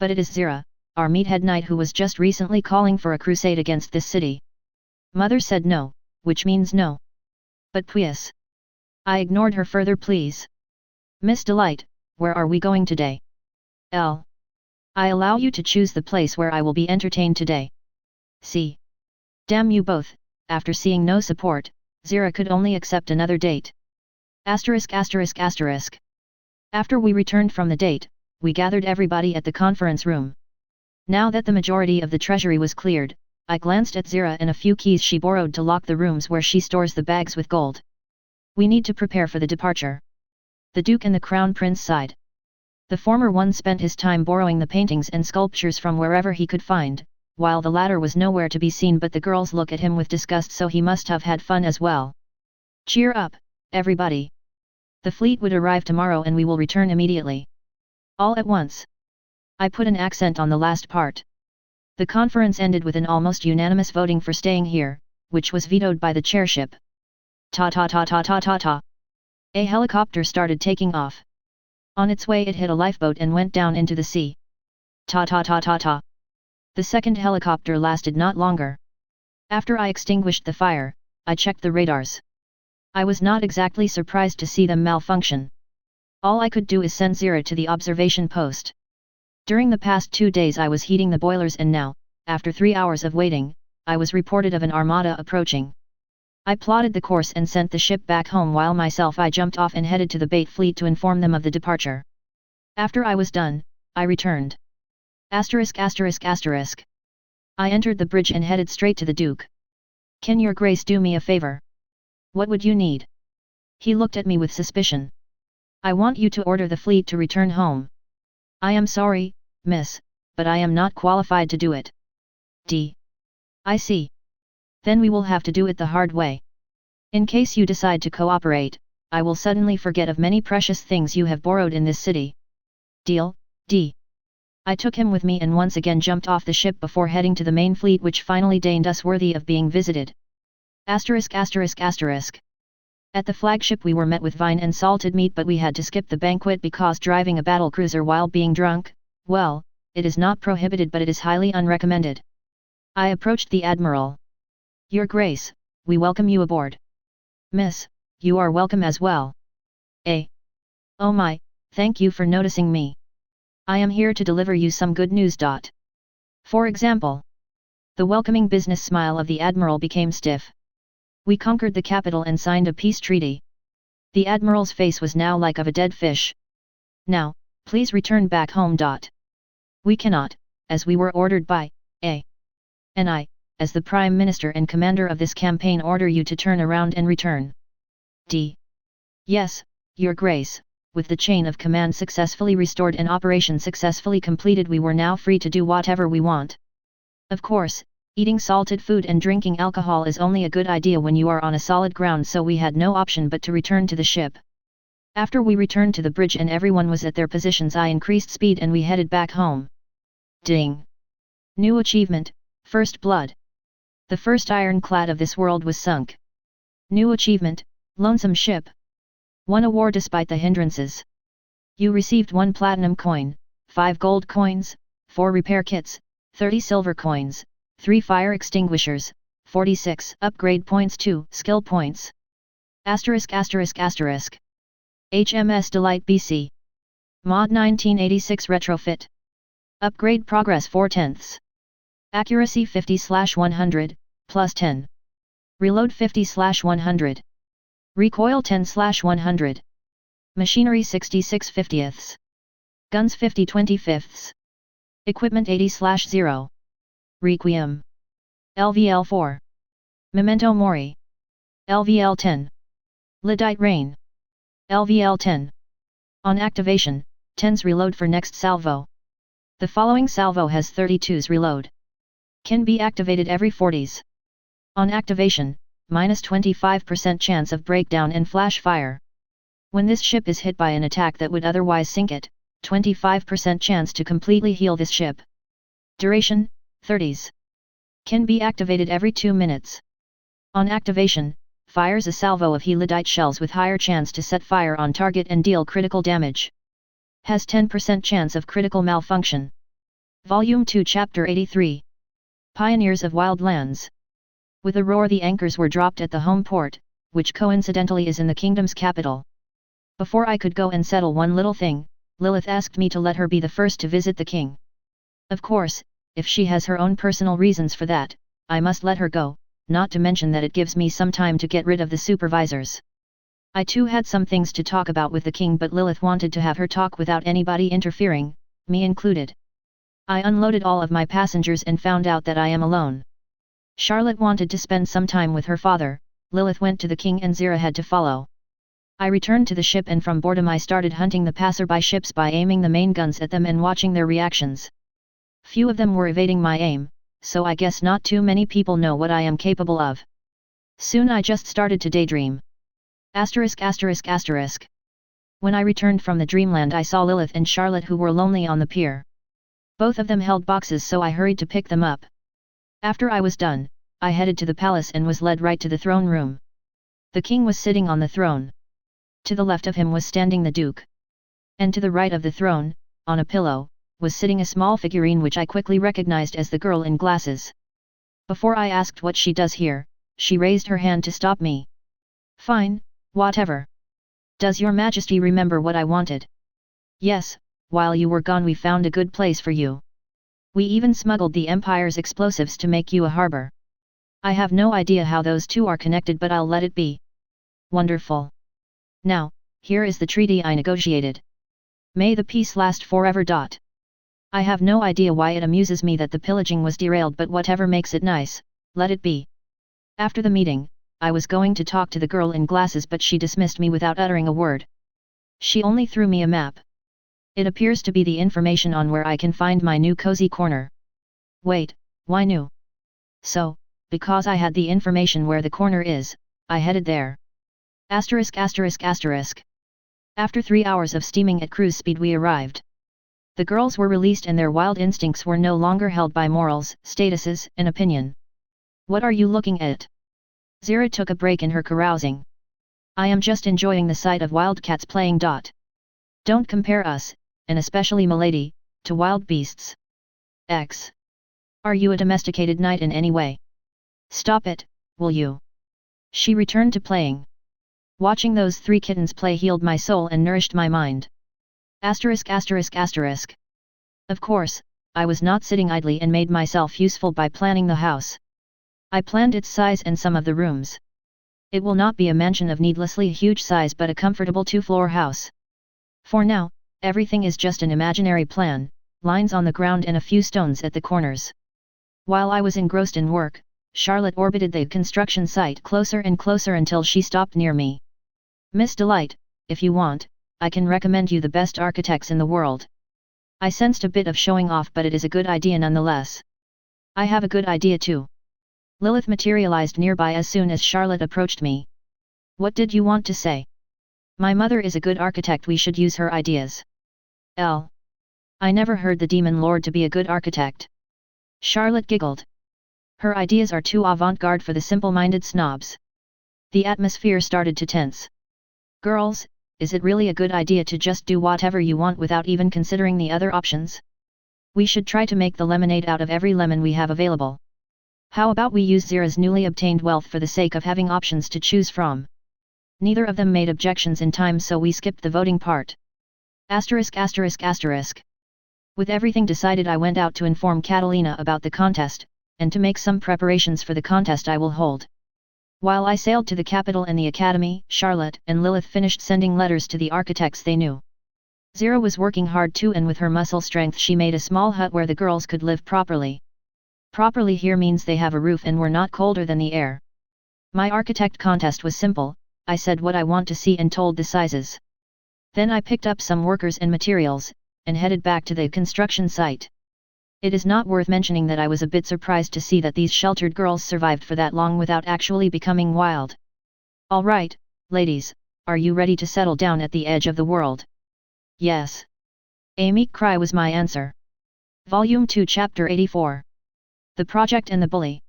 But it is Zira, our meathead knight, who was just recently calling for a crusade against this city. Mother said no, which means no. But please. I ignored her further pleas. Miss Delight, where are we going today? I allow you to choose the place where I will be entertained today. See. Damn you both, after seeing no support, Zira could only accept another date. After we returned from the date, we gathered everybody at the conference room. Now that the majority of the treasury was cleared, I glanced at Zira and a few keys she borrowed to lock the rooms where she stores the bags with gold. We need to prepare for the departure. The Duke and the Crown Prince sighed. The former one spent his time borrowing the paintings and sculptures from wherever he could find, while the latter was nowhere to be seen, but the girls look at him with disgust, so he must have had fun as well. Cheer up, everybody. The fleet would arrive tomorrow and we will return immediately. All at once. I put an accent on the last part. The conference ended with an almost unanimous voting for staying here, which was vetoed by the chairship. Ta. A helicopter started taking off. On its way it hit a lifeboat and went down into the sea. Ta. The second helicopter lasted not longer. After I extinguished the fire, I checked the radars. I was not exactly surprised to see them malfunction. All I could do is send Zira to the observation post. During the past 2 days I was heating the boilers, and now, after 3 hours of waiting, I was reported of an armada approaching. I plotted the course and sent the ship back home, while myself I jumped off and headed to the bait fleet to inform them of the departure. After I was done, I returned. ******. I entered the bridge and headed straight to the Duke. Can your grace do me a favor? What would you need? He looked at me with suspicion. I want you to order the fleet to return home. I am sorry, miss, but I am not qualified to do it. I see. Then we will have to do it the hard way. In case you decide to cooperate, I will suddenly forget of many precious things you have borrowed in this city. Deal, D. I took him with me and once again jumped off the ship before heading to the main fleet, which finally deigned us worthy of being visited. At the flagship we were met with wine and salted meat, but we had to skip the banquet because driving a battlecruiser while being drunk, well, it is not prohibited but it is highly unrecommended. I approached the Admiral. Your Grace, we welcome you aboard. Miss, you are welcome as well. Oh my, thank you for noticing me. I am here to deliver you some good news. For example. The welcoming business smile of the Admiral became stiff. We conquered the capital and signed a peace treaty. The Admiral's face was now like of a dead fish. Now, please return back home. We cannot, as we were ordered by, and I, as the Prime Minister and commander of this campaign, order you to turn around and return. Yes, Your Grace. With the chain of command successfully restored and operation successfully completed, we were now free to do whatever we want. Of course, eating salted food and drinking alcohol is only a good idea when you are on a solid ground, so we had no option but to return to the ship. After we returned to the bridge and everyone was at their positions, I increased speed and we headed back home. Ding! New achievement, First Blood. The first ironclad of this world was sunk. New achievement, Lonesome Ship. Won a war despite the hindrances. You received 1 platinum coin, 5 gold coins, 4 repair kits, 30 silver coins, 3 fire extinguishers, 46 upgrade points, 2 skill points. HMS Delight BC. Mod 1986 retrofit. Upgrade progress 4/10. Accuracy 50/100, plus 10. Reload 50/100. Recoil 10/100. Machinery 66/50. Guns 50/25. Equipment 80/0. Requiem. LVL 4. Memento Mori. LVL 10. Lyddite Rain. LVL 10. On activation, 10's reload for next salvo. The following salvo has 32's reload. Can be activated every 40s. On activation, minus 25% chance of breakdown and flash fire. When this ship is hit by an attack that would otherwise sink it, 25% chance to completely heal this ship. Duration, 30s. Can be activated every 2 minutes. On activation, fires a salvo of helidite shells with higher chance to set fire on target and deal critical damage. Has 10% chance of critical malfunction. Volume 2 Chapter 83. Pioneers of Wild Lands. With a roar the anchors were dropped at the home port, which coincidentally is in the kingdom's capital. Before I could go and settle one little thing, Lilith asked me to let her be the first to visit the king. Of course, if she has her own personal reasons for that, I must let her go, not to mention that it gives me some time to get rid of the supervisors. I too had some things to talk about with the king, but Lilith wanted to have her talk without anybody interfering, me included. I unloaded all of my passengers and found out that I am alone. Charlotte wanted to spend some time with her father, Lilith went to the king and Zira had to follow. I returned to the ship and from boredom I started hunting the passerby ships by aiming the main guns at them and watching their reactions. Few of them were evading my aim, so I guess not too many people know what I am capable of. Soon I just started to daydream. ******. When I returned from the dreamland I saw Lilith and Charlotte who were lonely on the pier. Both of them held boxes so I hurried to pick them up. After I was done, I headed to the palace and was led right to the throne room. The king was sitting on the throne. To the left of him was standing the duke. And to the right of the throne, on a pillow, was sitting a small figurine which I quickly recognized as the girl in glasses. Before I asked what she does here, she raised her hand to stop me. Fine, whatever. Does your majesty remember what I wanted? Yes, while you were gone we found a good place for you. We even smuggled the Empire's explosives to make you a harbor. I have no idea how those two are connected but I'll let it be. Wonderful. Now, here is the treaty I negotiated. May the peace last forever. I have no idea why it amuses me that the pillaging was derailed but whatever makes it nice, let it be. After the meeting, I was going to talk to the girl in glasses but she dismissed me without uttering a word. She only threw me a map. It appears to be the information on where I can find my new cozy corner. Wait, why new? So, because I had the information where the corner is, I headed there. ******. After 3 hours of steaming at cruise speed we arrived. The girls were released and their wild instincts were no longer held by morals, statuses, and opinion. What are you looking at? Zira took a break in her carousing. I am just enjoying the sight of wild cats playing. Don't compare us, and especially Milady, to wild beasts. X. Are you a domesticated knight in any way? Stop it, will you? She returned to playing. Watching those 3 kittens play healed my soul and nourished my mind. *****. Of course, I was not sitting idly and made myself useful by planning the house. I planned its size and some of the rooms. It will not be a mansion of needlessly huge size but a comfortable 2-floor house. For now, everything is just an imaginary plan, lines on the ground and a few stones at the corners. While I was engrossed in work, Charlotte orbited the construction site closer and closer until she stopped near me. Miss Delight, if you want, I can recommend you the best architects in the world. I sensed a bit of showing off but it is a good idea nonetheless. I have a good idea too. Lilith materialized nearby as soon as Charlotte approached me. What did you want to say? My mother is a good architect, we should use her ideas. I never heard the Demon Lord to be a good architect. Charlotte giggled. Her ideas are too avant-garde for the simple-minded snobs. The atmosphere started to tense. Girls, is it really a good idea to just do whatever you want without even considering the other options? We should try to make the lemonade out of every lemon we have available. How about we use Zira's newly obtained wealth for the sake of having options to choose from? Neither of them made objections in time so we skipped the voting part. With everything decided I went out to inform Catalina about the contest, and to make some preparations for the contest I will hold. While I sailed to the capital and the academy, Charlotte and Lilith finished sending letters to the architects they knew. Zira was working hard too and with her muscle strength she made a small hut where the girls could live properly. Properly here means they have a roof and were not colder than the air. My architect contest was simple, I said what I want to see and told the sizes. Then I picked up some workers and materials, and headed back to the construction site. It is not worth mentioning that I was a bit surprised to see that these sheltered girls survived for that long without actually becoming wild. Alright, ladies, are you ready to settle down at the edge of the world? Yes. A meek cry was my answer. Volume 2 Chapter 84. The Project and the Bully.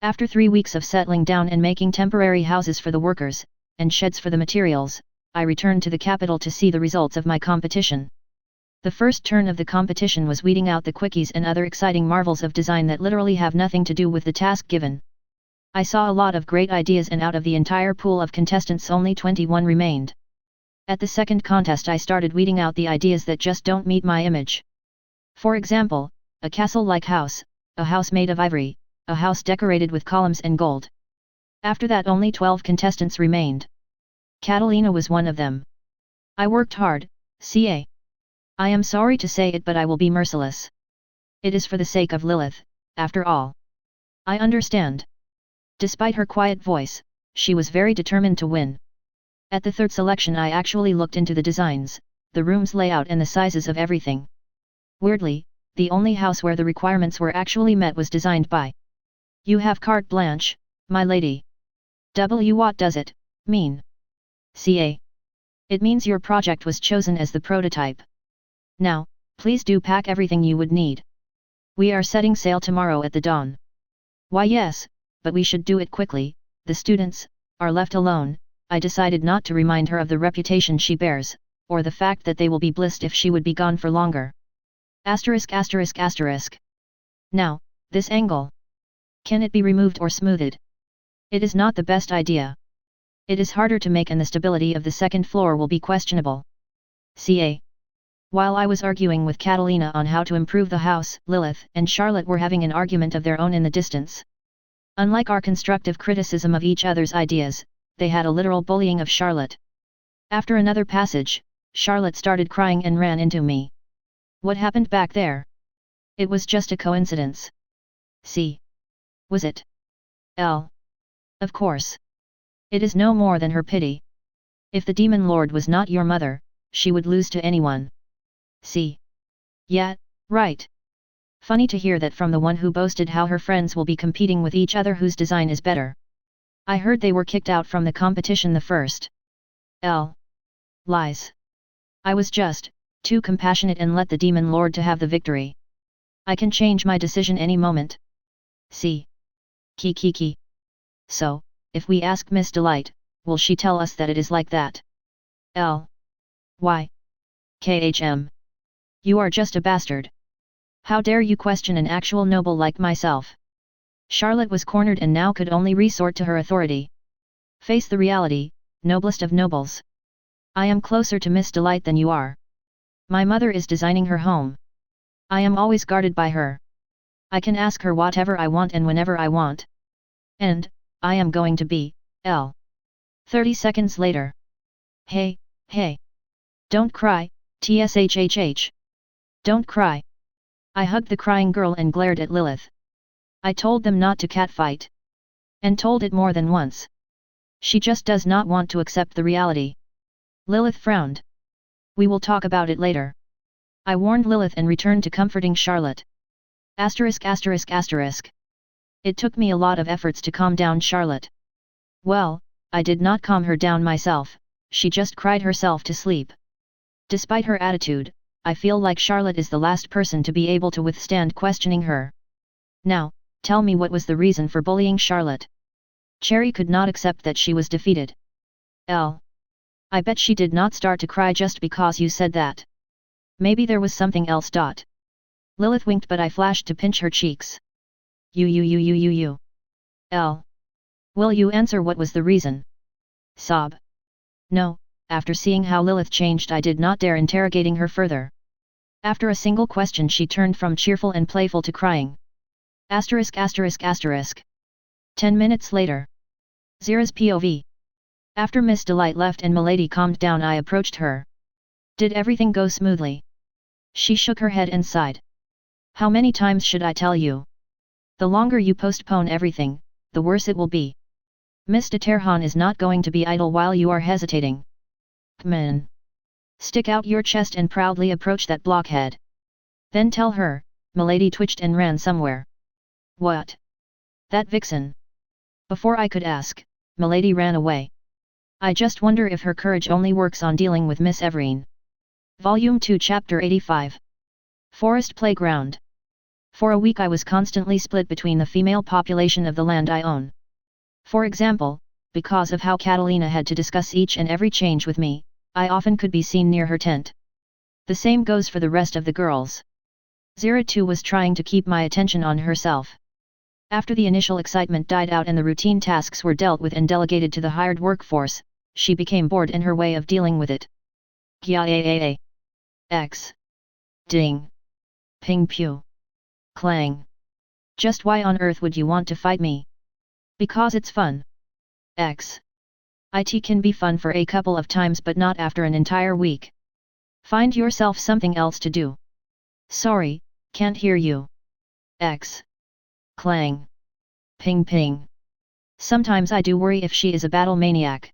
After 3 weeks of settling down and making temporary houses for the workers, and sheds for the materials, I returned to the capital to see the results of my competition. The first turn of the competition was weeding out the quickies and other exciting marvels of design that literally have nothing to do with the task given. I saw a lot of great ideas, and out of the entire pool of contestants only 21 remained. At the second contest I started weeding out the ideas that just don't meet my image. For example, a castle-like house, a house made of ivory, a house decorated with columns and gold. After that only 12 contestants remained. Catalina was one of them. I worked hard, ca. I am sorry to say it, but I will be merciless. It is for the sake of Lilith, after all. I understand. Despite her quiet voice, she was very determined to win. At the third selection I actually looked into the designs, the room's layout and the sizes of everything. Weirdly, the only house where the requirements were actually met was designed by. You have carte blanche, my lady. What does it mean? Ca. It means your project was chosen as the prototype. Now, please do pack everything you would need. We are setting sail tomorrow at the dawn. Why yes, but we should do it quickly. The students are left alone. I decided not to remind her of the reputation she bears, or the fact that they will be blissed if she would be gone for longer. Asterisk asterisk asterisk. Now, this angle. Can it be removed or smoothed? It is not the best idea. It is harder to make and the stability of the second floor will be questionable. Ca. While I was arguing with Catalina on how to improve the house, Lilith and Charlotte were having an argument of their own in the distance. Unlike our constructive criticism of each other's ideas, they had a literal bullying of Charlotte. After another passage, Charlotte started crying and ran into me. What happened back there? It was just a coincidence. C. Was it? L. Of course. It is no more than her pity. If the demon lord was not your mother, she would lose to anyone. C. Yeah, right. Funny to hear that from the one who boasted how her friends will be competing with each other whose design is better. I heard they were kicked out from the competition the first. L. Lies. I was just too compassionate and let the demon lord to have the victory. I can change my decision any moment. C. Ki. So, if we ask Miss Delight, will she tell us that it is like that? L. Why? KHM. You are just a bastard. How dare you question an actual noble like myself? Charlotte was cornered and now could only resort to her authority. Face the reality, noblest of nobles. I am closer to Miss Delight than you are. My mother is designing her home. I am always guarded by her. I can ask her whatever I want and whenever I want. And, I am going to be, L. 30 seconds later. Hey. Don't cry, tshhh. Don't cry. I hugged the crying girl and glared at Lilith. I told them not to catfight. And told it more than once. She just does not want to accept the reality. Lilith frowned. We will talk about it later. I warned Lilith and returned to comforting Charlotte. Asterisk. It took me a lot of efforts to calm down Charlotte. Well, I did not calm her down myself, she just cried herself to sleep. Despite her attitude, I feel like Charlotte is the last person to be able to withstand questioning her. Now, tell me what was the reason for bullying Charlotte? Cherry could not accept that she was defeated. L. I bet she did not start to cry just because you said that. Maybe there was something else. Lilith winked but I flashed to pinch her cheeks. You. L. Will you answer what was the reason? Sob. No, after seeing how Lilith changed I did not dare interrogating her further. After a single question she turned from cheerful and playful to crying. Asterisk. 10 minutes later. Zira's POV. After Miss Delight left and Milady calmed down I approached her. Did everything go smoothly? She shook her head and sighed. How many times should I tell you? The longer you postpone everything, the worse it will be. Miss de Terhan is not going to be idle while you are hesitating. Come in. Stick out your chest and proudly approach that blockhead. Then tell her, Milady twitched and ran somewhere. What? That vixen! Before I could ask, Milady ran away. I just wonder if her courage only works on dealing with Miss Everine. Volume 2 Chapter 85. Forest Playground. For a week I was constantly split between the female population of the land I own. For example, because of how Catalina had to discuss each and every change with me, I often could be seen near her tent. The same goes for the rest of the girls. Zira too was trying to keep my attention on herself. After the initial excitement died out and the routine tasks were dealt with and delegated to the hired workforce, she became bored in her way of dealing with it. Gya X. Ding. Ping pew. Clang. Just why on earth would you want to fight me? Because it's fun. X. It can be fun for a couple of times but not after an entire week. Find yourself something else to do. Sorry, can't hear you. X. Clang. Ping ping. Sometimes I do worry if she is a battle maniac.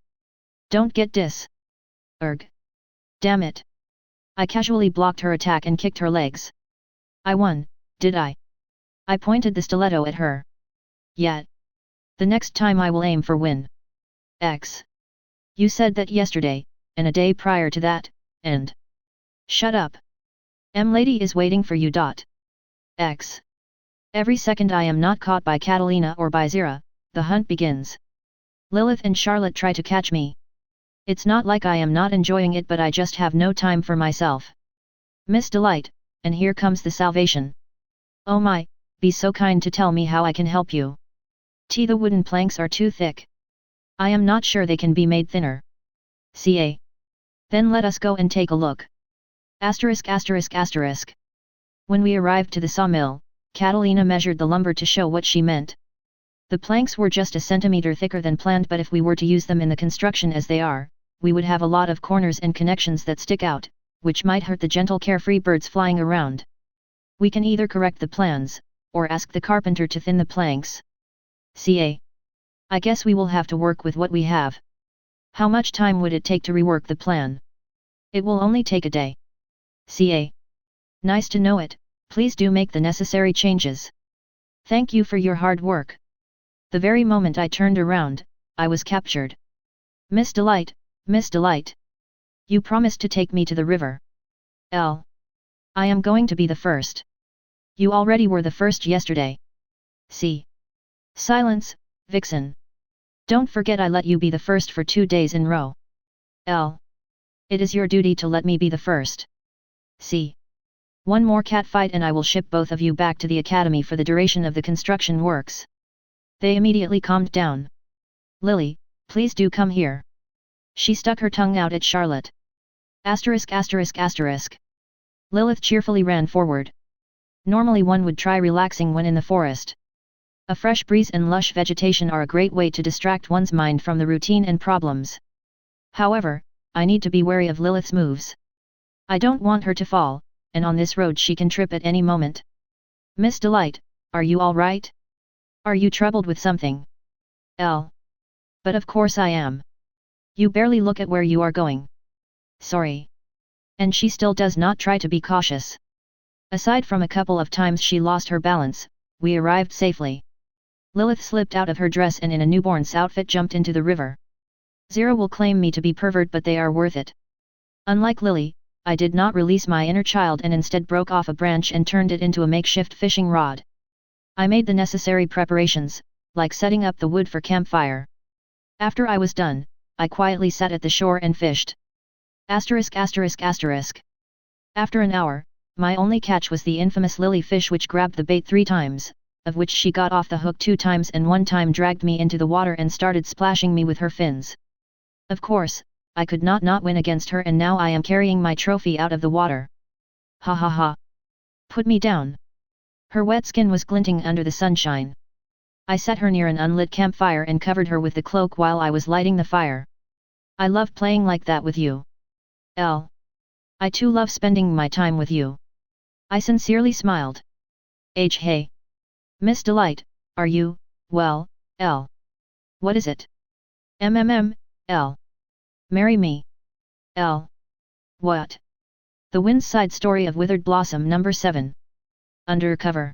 Don't get dis. Erg. Damn it. I casually blocked her attack and kicked her legs. I won, did I? I pointed the stiletto at her. Yet. The next time I will aim for win. X. You said that yesterday, and a day prior to that, and... Shut up. Lady is waiting for you. X. Every second I am not caught by Catalina or by Zira, the hunt begins. Lilith and Charlotte try to catch me. It's not like I am not enjoying it but I just have no time for myself. Miss Delight, and here comes the salvation. Oh my, be so kind to tell me how I can help you. The wooden planks are too thick. I am not sure they can be made thinner. Ca. Then let us go and take a look. Asterisk asterisk asterisk. When we arrived to the sawmill, Catalina measured the lumber to show what she meant. The planks were just a centimeter thicker than planned but if we were to use them in the construction as they are, we would have a lot of corners and connections that stick out, which might hurt the gentle carefree birds flying around. We can either correct the plans, or ask the carpenter to thin the planks. Ca. I guess we will have to work with what we have. How much time would it take to rework the plan? It will only take a day. Ca. Nice to know it, please do make the necessary changes. Thank you for your hard work. The very moment I turned around, I was captured. Miss Delight, Miss Delight. You promised to take me to the river. I am going to be the first. You already were the first yesterday. C. Silence, vixen. Don't forget I let you be the first for 2 days in row. It is your duty to let me be the first. C. One more catfight and I will ship both of you back to the academy for the duration of the construction works. They immediately calmed down. Lily, please do come here. She stuck her tongue out at Charlotte. Asterisk asterisk asterisk. Lilith cheerfully ran forward. Normally one would try relaxing when in the forest. A fresh breeze and lush vegetation are a great way to distract one's mind from the routine and problems. However, I need to be wary of Lilith's moves. I don't want her to fall, and on this road she can trip at any moment. Miss Delight, are you all right? Are you troubled with something? But of course I am. You barely look at where you are going. Sorry. And she still does not try to be cautious. Aside from a couple of times she lost her balance, we arrived safely. Lilith slipped out of her dress and in a newborn's outfit jumped into the river. Zira will claim me to be pervert but they are worth it. Unlike Lily, I did not release my inner child and instead broke off a branch and turned it into a makeshift fishing rod. I made the necessary preparations, like setting up the wood for campfire. After I was done, I quietly sat at the shore and fished. Asterisk asterisk asterisk. After an hour, my only catch was the infamous lily fish which grabbed the bait 3 times, of which she got off the hook 2 times and 1 time dragged me into the water and started splashing me with her fins. Of course, I could not win against her and now I am carrying my trophy out of the water. Ha ha ha. Put me down. Her wet skin was glinting under the sunshine. I set her near an unlit campfire and covered her with the cloak while I was lighting the fire. I love playing like that with you. I too love spending my time with you. I sincerely smiled. Hey. Miss Delight, are you, well, what is it? Marry me. What? The Wind's Side Story of Withered Blossom number 7. Undercover.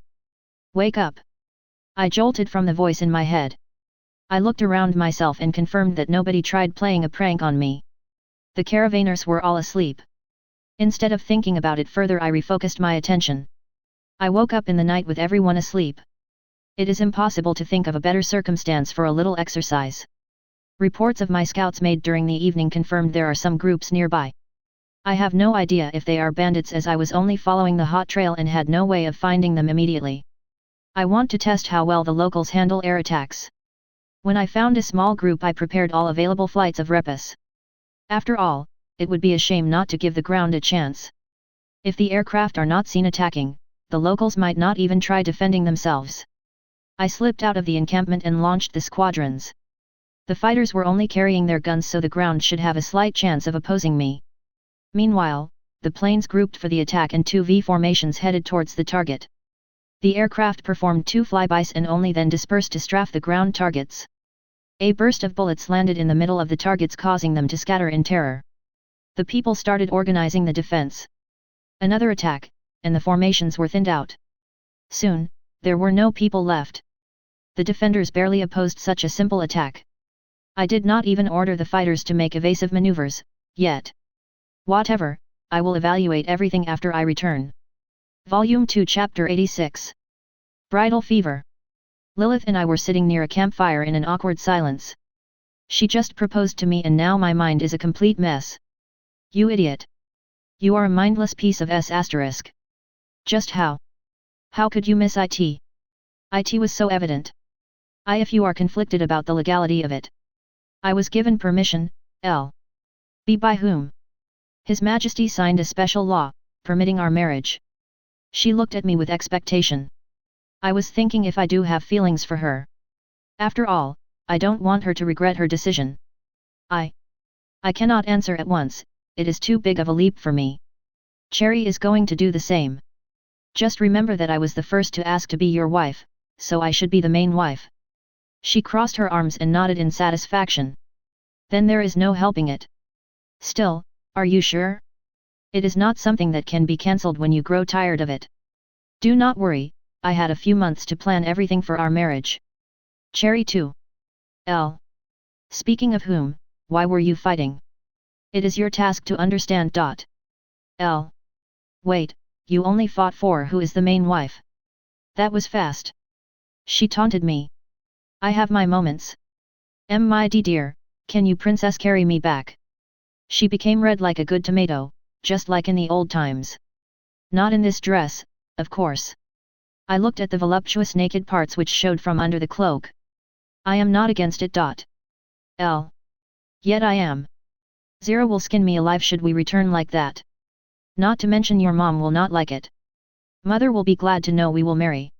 Wake up. I jolted from the voice in my head. I looked around myself and confirmed that nobody tried playing a prank on me. The caravanners were all asleep. Instead of thinking about it further, I refocused my attention. I woke up in the night with everyone asleep. It is impossible to think of a better circumstance for a little exercise. Reports of my scouts made during the evening confirmed there are some groups nearby. I have no idea if they are bandits, as I was only following the hot trail and had no way of finding them immediately. I want to test how well the locals handle air attacks. When I found a small group, I prepared all available flights of repus. After all, it would be a shame not to give the ground a chance. If the aircraft are not seen attacking, the locals might not even try defending themselves. I slipped out of the encampment and launched the squadrons. The fighters were only carrying their guns, so the ground should have a slight chance of opposing me. Meanwhile, the planes grouped for the attack in 2V formations headed towards the target. The aircraft performed 2 flybys and only then dispersed to strafe the ground targets. A burst of bullets landed in the middle of the targets, causing them to scatter in terror. The people started organizing the defense. Another attack, and the formations were thinned out. Soon, there were no people left. The defenders barely opposed such a simple attack. I did not even order the fighters to make evasive maneuvers, yet. Whatever, I will evaluate everything after I return. Volume 2 Chapter 86. Bridal Fever. Lilith and I were sitting near a campfire in an awkward silence. She just proposed to me and now my mind is a complete mess. You idiot. You are a mindless piece of s***. Just how? How could you miss it? It was so evident. If you are conflicted about the legality of it. I was given permission, L.B. by whom? His Majesty signed a special law, permitting our marriage. She looked at me with expectation. I was thinking, if I do have feelings for her. After all, I don't want her to regret her decision. I cannot answer at once, it is too big of a leap for me. Cherry is going to do the same. Just remember that I was the first to ask to be your wife, so I should be the main wife. She crossed her arms and nodded in satisfaction. Then there is no helping it. Still, are you sure? It is not something that can be cancelled when you grow tired of it. Do not worry, I had a few months to plan everything for our marriage. Cherry too. L. Speaking of whom, why were you fighting? It is your task to understand. L. Wait, you only fought for who is the main wife. That was fast. She taunted me. I have my moments. My dear, can you princess carry me back? She became red like a good tomato, just like in the old times. Not in this dress, of course. I looked at the voluptuous naked parts which showed from under the cloak. I am not against it. L. Yet I am. Zira will skin me alive should we return like that. Not to mention your mom will not like it. Mother will be glad to know we will marry.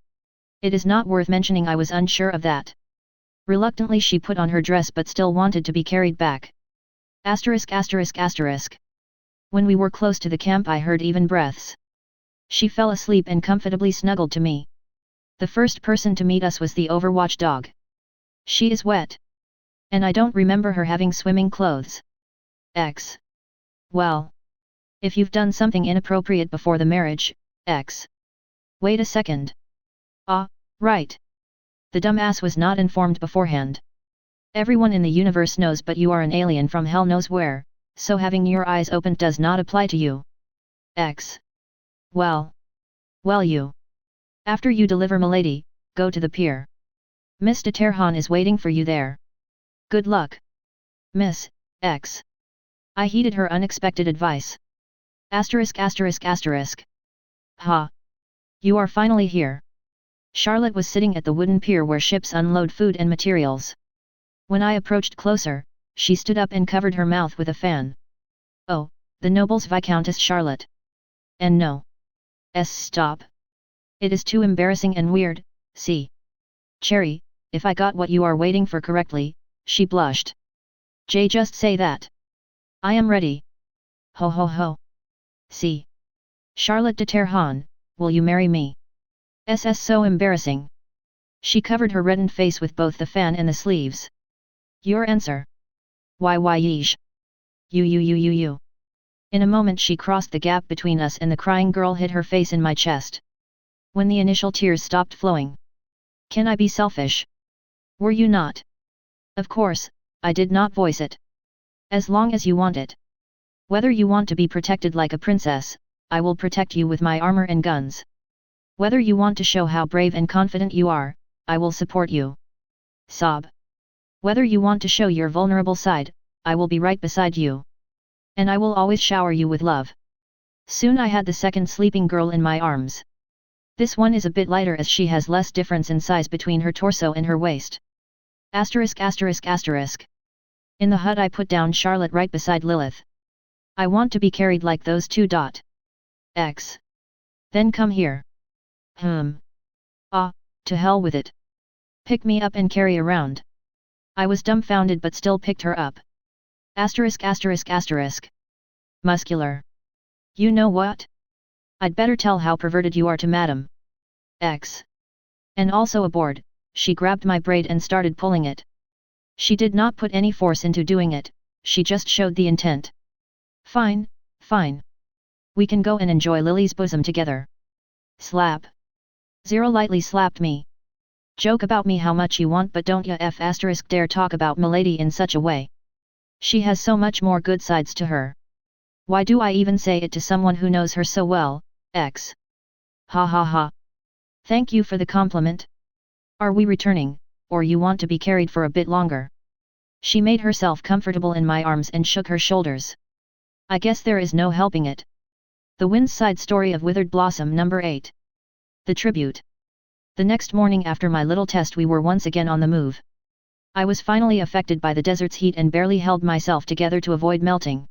It is not worth mentioning I was unsure of that. Reluctantly she put on her dress but still wanted to be carried back. When we were close to the camp I heard even breaths. She fell asleep and comfortably snuggled to me. The first person to meet us was the Overwatch dog. She is wet. And I don't remember her having swimming clothes. Well. If you've done something inappropriate before the marriage, Wait a second. Right. The dumbass was not informed beforehand. Everyone in the universe knows, but you are an alien from hell knows where, so having your eyes opened does not apply to you. Well, you. After you deliver milady, go to the pier. Miss de Terhan is waiting for you there. Good luck. Miss, I heeded her unexpected advice. Ha! You are finally here. Charlotte was sitting at the wooden pier where ships unload food and materials. When I approached closer, she stood up and covered her mouth with a fan. Oh, the nobles Viscountess Charlotte. And no. Stop. It is too embarrassing and weird, see. Cherry, if I got what you are waiting for correctly, she blushed. Just say that. I am ready. Ho ho ho. See. Charlotte de Terhan, will you marry me? So embarrassing. She covered her reddened face with both the fan and the sleeves. Your answer. Why yeesh. You. In a moment she crossed the gap between us and the crying girl hid her face in my chest. when the initial tears stopped flowing. Can I be selfish? Were you not? Of course, I did not voice it. As long as you want it. Whether you want to be protected like a princess, I will protect you with my armor and guns. Whether you want to show how brave and confident you are, I will support you. Sob. Whether you want to show your vulnerable side, I will be right beside you. And I will always shower you with love. Soon I had the second sleeping girl in my arms. This one is a bit lighter as she has less difference in size between her torso and her waist. Asterisk asterisk asterisk. In the hut I put down Charlotte right beside Lilith. I want to be carried like those two. X. Then come here. Ah, to hell with it. Pick me up and carry around. I was dumbfounded but still picked her up. Asterisk asterisk asterisk. Muscular. You know what? I'd better tell how perverted you are to Madam X. And also aboard, she grabbed my braid and started pulling it. She did not put any force into doing it, she just showed the intent. Fine, fine. We can go and enjoy Lily's bosom together. Slap. Zero lightly slapped me. Joke about me how much you want but don't ya dare talk about milady in such a way. She has so much more good sides to her. Why do I even say it to someone who knows her so well, X? Ha ha ha. Thank you for the compliment. Are we returning, or you want to be carried for a bit longer? She made herself comfortable in my arms and shook her shoulders. I guess there is no helping it. The Wind's Side Story of Withered Blossom number 8. The Tribute. The next morning after my little test we were once again on the move. I was finally affected by the desert's heat and barely held myself together to avoid melting.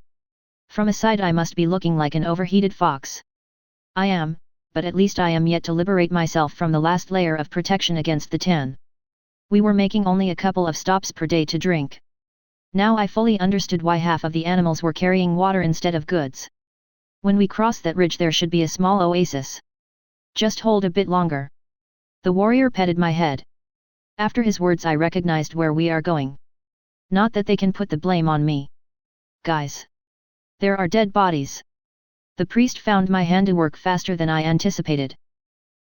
From a side I must be looking like an overheated fox. I am, but at least I am yet to liberate myself from the last layer of protection against the tan. We were making only a couple of stops per day to drink. Now I fully understood why half of the animals were carrying water instead of goods. When we cross that ridge there should be a small oasis. Just hold a bit longer. The warrior petted my head. After his words I recognized where we are going. Not that they can put the blame on me. Guys. There are dead bodies. The priest found my handiwork faster than I anticipated.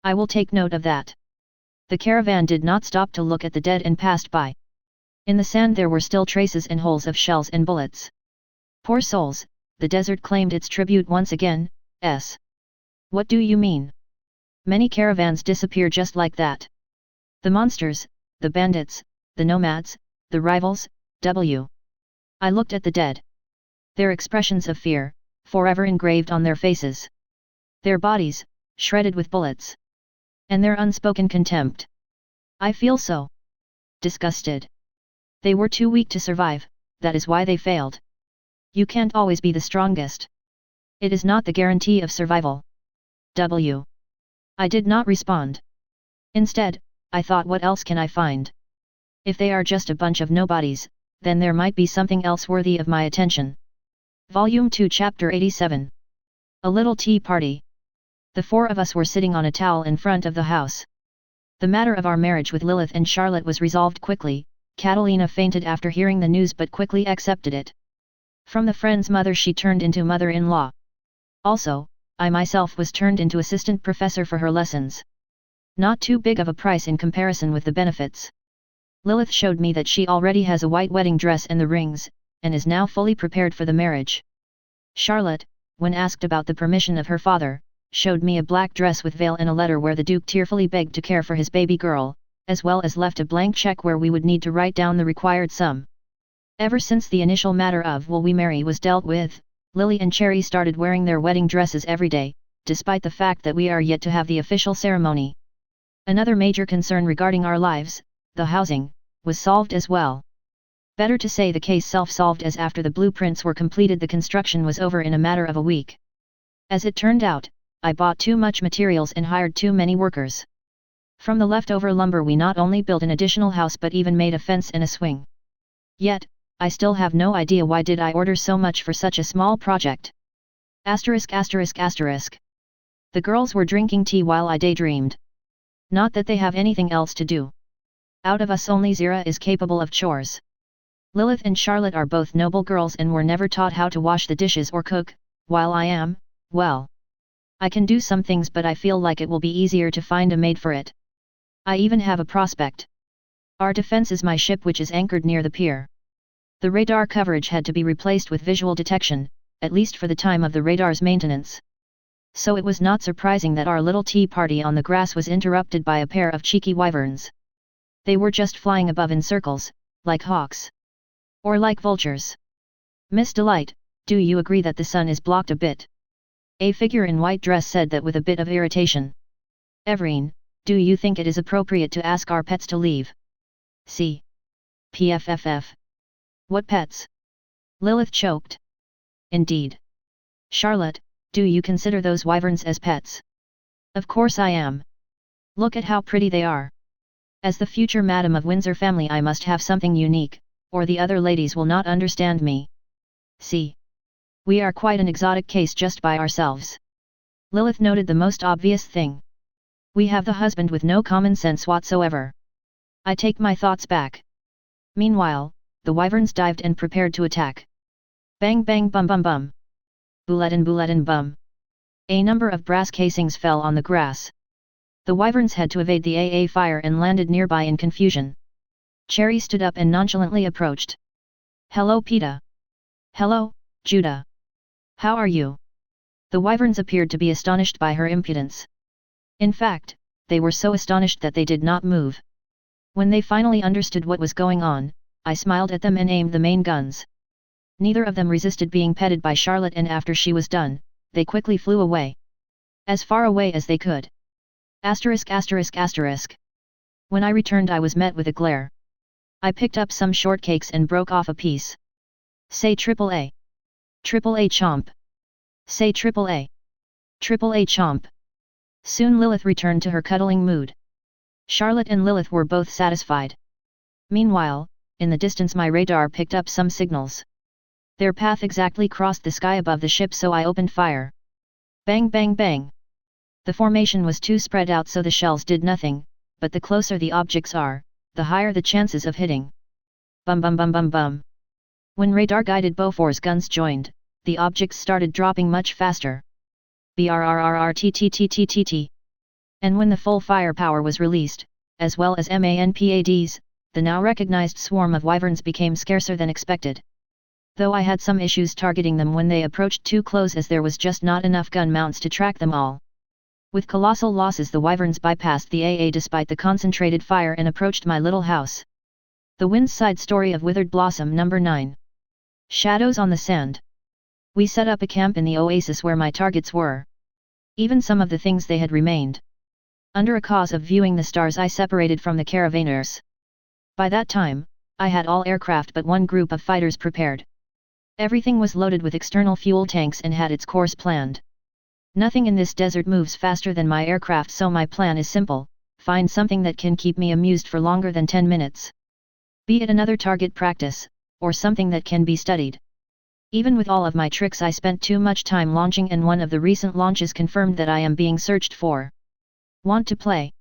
I will take note of that. The caravan did not stop to look at the dead and passed by. In the sand there were still traces and holes of shells and bullets. Poor souls, the desert claimed its tribute once again, s. What do you mean? Many caravans disappear just like that. The monsters, the bandits, the nomads, the rivals, w. I looked at the dead. Their expressions of fear, forever engraved on their faces. Their bodies, shredded with bullets. And their unspoken contempt. I feel so disgusted. They were too weak to survive, that is why they failed. You can't always be the strongest. It is not the guarantee of survival. W. I did not respond. Instead, I thought, what else can I find? If they are just a bunch of nobodies, then there might be something else worthy of my attention. Volume 2 Chapter 87. A little tea party. The four of us were sitting on a towel in front of the house. The matter of our marriage with Lilith and Charlotte was resolved quickly. Catalina fainted after hearing the news but quickly accepted it. From the friend's mother she turned into mother-in-law. Also, I myself was turned into assistant professor for her lessons. Not too big of a price in comparison with the benefits. Lilith showed me that she already has a white wedding dress and the rings, and is now fully prepared for the marriage. Charlotte, when asked about the permission of her father, showed me a black dress with veil and a letter where the Duke tearfully begged to care for his baby girl, as well as left a blank check where we would need to write down the required sum. Ever since the initial matter of will we marry was dealt with, Lily and Cherry started wearing their wedding dresses every day, despite the fact that we are yet to have the official ceremony. Another major concern regarding our lives, the housing, was solved as well. Better to say the case self-solved, as after the blueprints were completed the construction was over in a matter of a week. As it turned out, I bought too much materials and hired too many workers. From the leftover lumber we not only built an additional house but even made a fence and a swing. Yet, I still have no idea why did I order so much for such a small project. Asterisk asterisk asterisk. The girls were drinking tea while I daydreamed. Not that they have anything else to do. Out of us only Zira is capable of chores. Lilith and Charlotte are both noble girls and were never taught how to wash the dishes or cook, while I am, well, I can do some things, but I feel like it will be easier to find a maid for it. I even have a prospect. Our defense is my ship, which is anchored near the pier. The radar coverage had to be replaced with visual detection, at least for the time of the radar's maintenance. So it was not surprising that our little tea party on the grass was interrupted by a pair of cheeky wyverns. They were just flying above in circles, like hawks. Or like vultures. Miss Delight, do you agree that the sun is blocked a bit? A figure in white dress said that with a bit of irritation. Everine, do you think it is appropriate to ask our pets to leave? C. PFFF. What pets? Lilith choked. Indeed. Charlotte, do you consider those wyverns as pets? Of course I am. Look at how pretty they are. As the future Madam of Windsor family, I must have something unique, or the other ladies will not understand me. See. We are quite an exotic case just by ourselves. Lilith noted the most obvious thing. We have the husband with no common sense whatsoever. I take my thoughts back. Meanwhile, the wyverns dived and prepared to attack. Bang bang bum bum bum. Bulletin bum. A number of brass casings fell on the grass. The wyverns had to evade the AA fire and landed nearby in confusion. Cherry stood up and nonchalantly approached. Hello Peta. Hello, Judah. How are you? The wyverns appeared to be astonished by her impudence. In fact, they were so astonished that they did not move. When they finally understood what was going on, I smiled at them and aimed the main guns. Neither of them resisted being petted by Charlotte, and after she was done, they quickly flew away. As far away as they could. Asterisk asterisk asterisk. When I returned, I was met with a glare. I picked up some shortcakes and broke off a piece. Say triple A. Triple A chomp. Say triple A. Triple A chomp. Soon Lilith returned to her cuddling mood. Charlotte and Lilith were both satisfied. Meanwhile, in the distance my radar picked up some signals. Their path exactly crossed the sky above the ship, so I opened fire. Bang bang bang. The formation was too spread out, so the shells did nothing, but the closer the objects are, the higher the chances of hitting. Bum bum bum bum bum. When radar-guided Beaufort's guns joined, the objects started dropping much faster. BRRRRTTTTTT. And when the full firepower was released, as well as MANPADs, the now recognized swarm of wyverns became scarcer than expected. Though I had some issues targeting them when they approached too close, as there was just not enough gun mounts to track them all. With colossal losses, the wyverns bypassed the AA despite the concentrated fire and approached my little house. The Wind's Side Story of Withered Blossom number 9. Shadows on the Sand. We set up a camp in the oasis where my targets were. Even some of the things they had remained. Under a cause of viewing the stars, I separated from the caravanners. By that time, I had all aircraft but one group of fighters prepared. Everything was loaded with external fuel tanks and had its course planned. Nothing in this desert moves faster than my aircraft, so my plan is simple: find something that can keep me amused for longer than 10 minutes. Be it another target practice, or something that can be studied. Even with all of my tricks, I spent too much time launching, and one of the recent launches confirmed that I am being searched for. Want to play?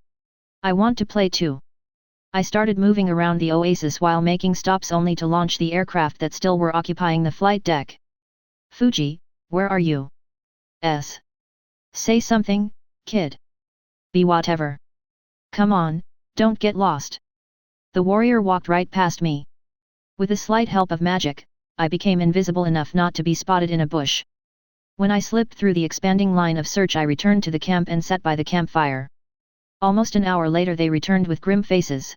I want to play too. I started moving around the oasis while making stops only to launch the aircraft that still were occupying the flight deck. Fuji, where are you? Say something, kid. Be whatever. Come on, don't get lost. The warrior walked right past me. With a slight help of magic, I became invisible enough not to be spotted in a bush. When I slipped through the expanding line of search, I returned to the camp and sat by the campfire. Almost an hour later they returned with grim faces.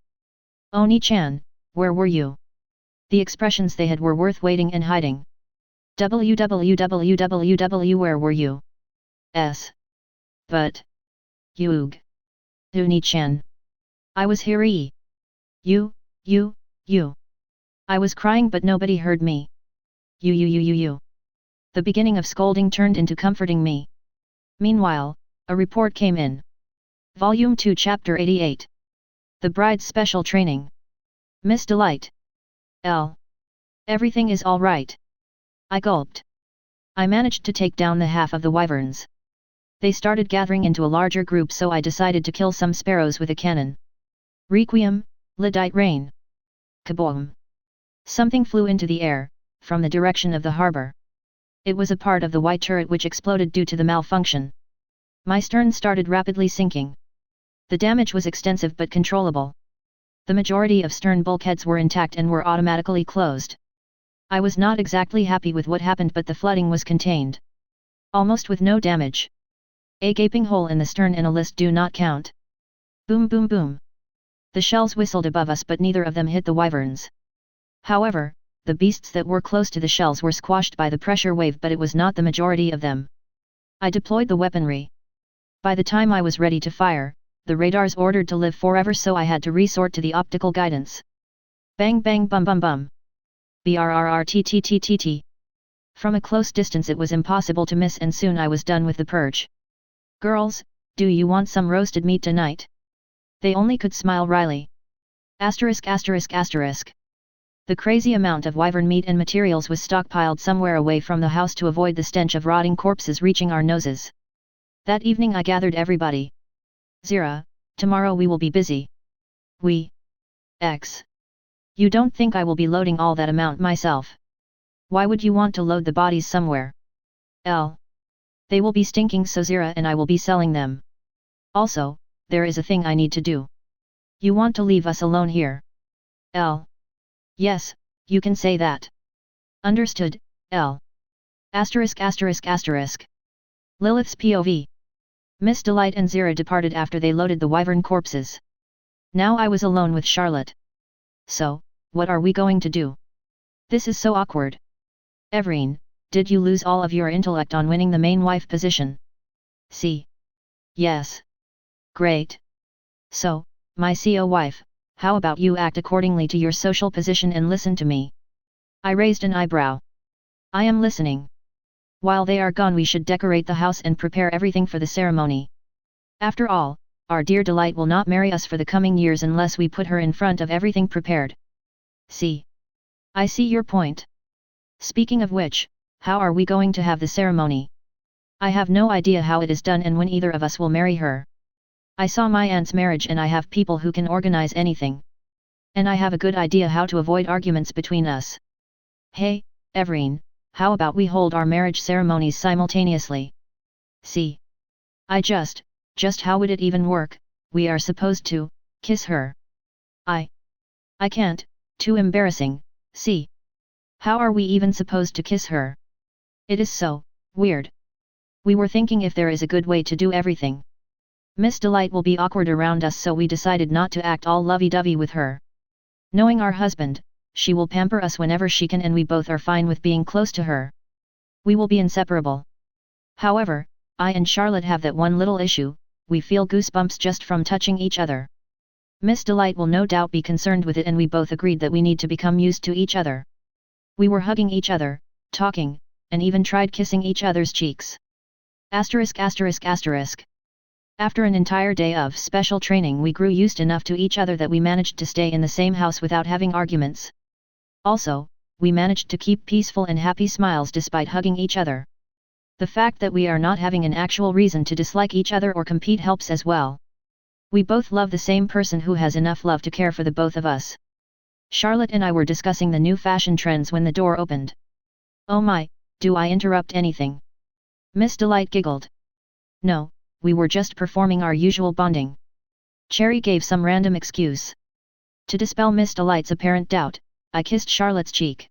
Oni-chan, where were you? The expressions they had were worth waiting and hiding. Www, where were you? But. Yug. Oni-chan. I was here. You. I was crying but nobody heard me. You. The beginning of scolding turned into comforting me. Meanwhile, a report came in. Volume 2 Chapter 88. The Bride's Special Training. Miss Delight. Everything is all right. I gulped. I managed to take down the half of the wyverns. They started gathering into a larger group, so I decided to kill some sparrows with a cannon. Requiem, Lyddite rain. Kaboom! Something flew into the air, from the direction of the harbor. It was a part of the white turret which exploded due to the malfunction. My stern started rapidly sinking. The damage was extensive but controllable. The majority of stern bulkheads were intact and were automatically closed. I was not exactly happy with what happened, but the flooding was contained. Almost with no damage. A gaping hole in the stern and a list do not count. Boom boom boom. The shells whistled above us, but neither of them hit the wyverns. However, the beasts that were close to the shells were squashed by the pressure wave, but it was not the majority of them. I deployed the weaponry. By the time I was ready to fire, the radars ordered to live forever, so I had to resort to the optical guidance. Bang bang bum bum bum. Brrrrttttt. From a close distance it was impossible to miss, and soon I was done with the purge. Girls, do you want some roasted meat tonight? They only could smile wryly. Asterisk asterisk asterisk. The crazy amount of wyvern meat and materials was stockpiled somewhere away from the house to avoid the stench of rotting corpses reaching our noses. That evening I gathered everybody. Zira, tomorrow we will be busy. We. X. You don't think I will be loading all that amount myself? Why would you want to load the bodies somewhere? L. They will be stinking, so Zira and I will be selling them. Also, there is a thing I need to do. You want to leave us alone here? L. Yes, you can say that. Understood, L. Asterisk asterisk asterisk. Lilith's POV. Miss Delight and Zira departed after they loaded the wyvern corpses. Now I was alone with Charlotte. So, what are we going to do? This is so awkward. Everine, did you lose all of your intellect on winning the main wife position? C. Yes. Great. So, my CO wife, how about you act accordingly to your social position and listen to me? I raised an eyebrow. I am listening. While they are gone we should decorate the house and prepare everything for the ceremony. After all, our dear Delight will not marry us for the coming years unless we put her in front of everything prepared. See. I see your point. Speaking of which, how are we going to have the ceremony? I have no idea how it is done and when either of us will marry her. I saw my aunt's marriage and I have people who can organize anything. And I have a good idea how to avoid arguments between us. Hey, Everine, how about we hold our marriage ceremonies simultaneously? See. I just how would it even work? We are supposed to kiss her. I can't, too embarrassing, see. How are we even supposed to kiss her? It is so weird. We were thinking if there is a good way to do everything. Miss Delight will be awkward around us, so we decided not to act all lovey-dovey with her. Knowing our husband, she will pamper us whenever she can and we both are fine with being close to her. We will be inseparable. However, I and Charlotte have that one little issue, we feel goosebumps just from touching each other. Miss Delight will no doubt be concerned with it and we both agreed that we need to become used to each other. We were hugging each other, talking, and even tried kissing each other's cheeks. Asterisk asterisk asterisk. After an entire day of special training we grew used enough to each other that we managed to stay in the same house without having arguments. Also, we managed to keep peaceful and happy smiles despite hugging each other. The fact that we are not having an actual reason to dislike each other or compete helps as well. We both love the same person who has enough love to care for the both of us. Charlotte and I were discussing the new fashion trends when the door opened. Oh my, do I interrupt anything? Miss Delight giggled. No, we were just performing our usual bonding. Cherry gave some random excuse. To dispel Miss Delight's apparent doubt, I kissed Charlotte's cheek.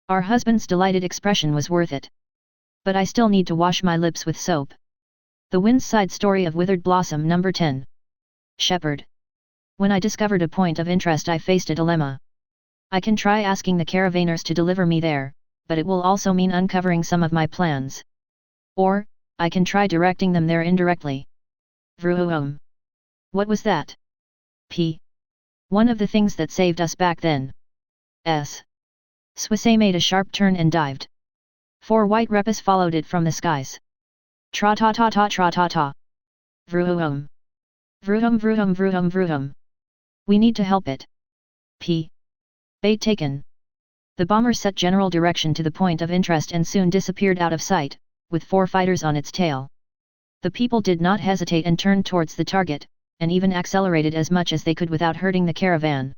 Our husband's delighted expression was worth it. But I still need to wash my lips with soap. The Wind's Side Story of Withered Blossom number 10. Shepherd. When I discovered a point of interest I faced a dilemma. I can try asking the caravanners to deliver me there, but it will also mean uncovering some of my plans. Or, I can try directing them there indirectly. Vroom. What was that? P. One of the things that saved us back then. S. Swissay made a sharp turn and dived. 4 white repus followed it from the skies. Tra-ta-ta-ta tra-ta-ta. Vroom. Vroom. We need to help it. P. Bait taken. The bomber set general direction to the point of interest and soon disappeared out of sight, with 4 fighters on its tail. The people did not hesitate and turned towards the target, and even accelerated as much as they could without hurting the caravan.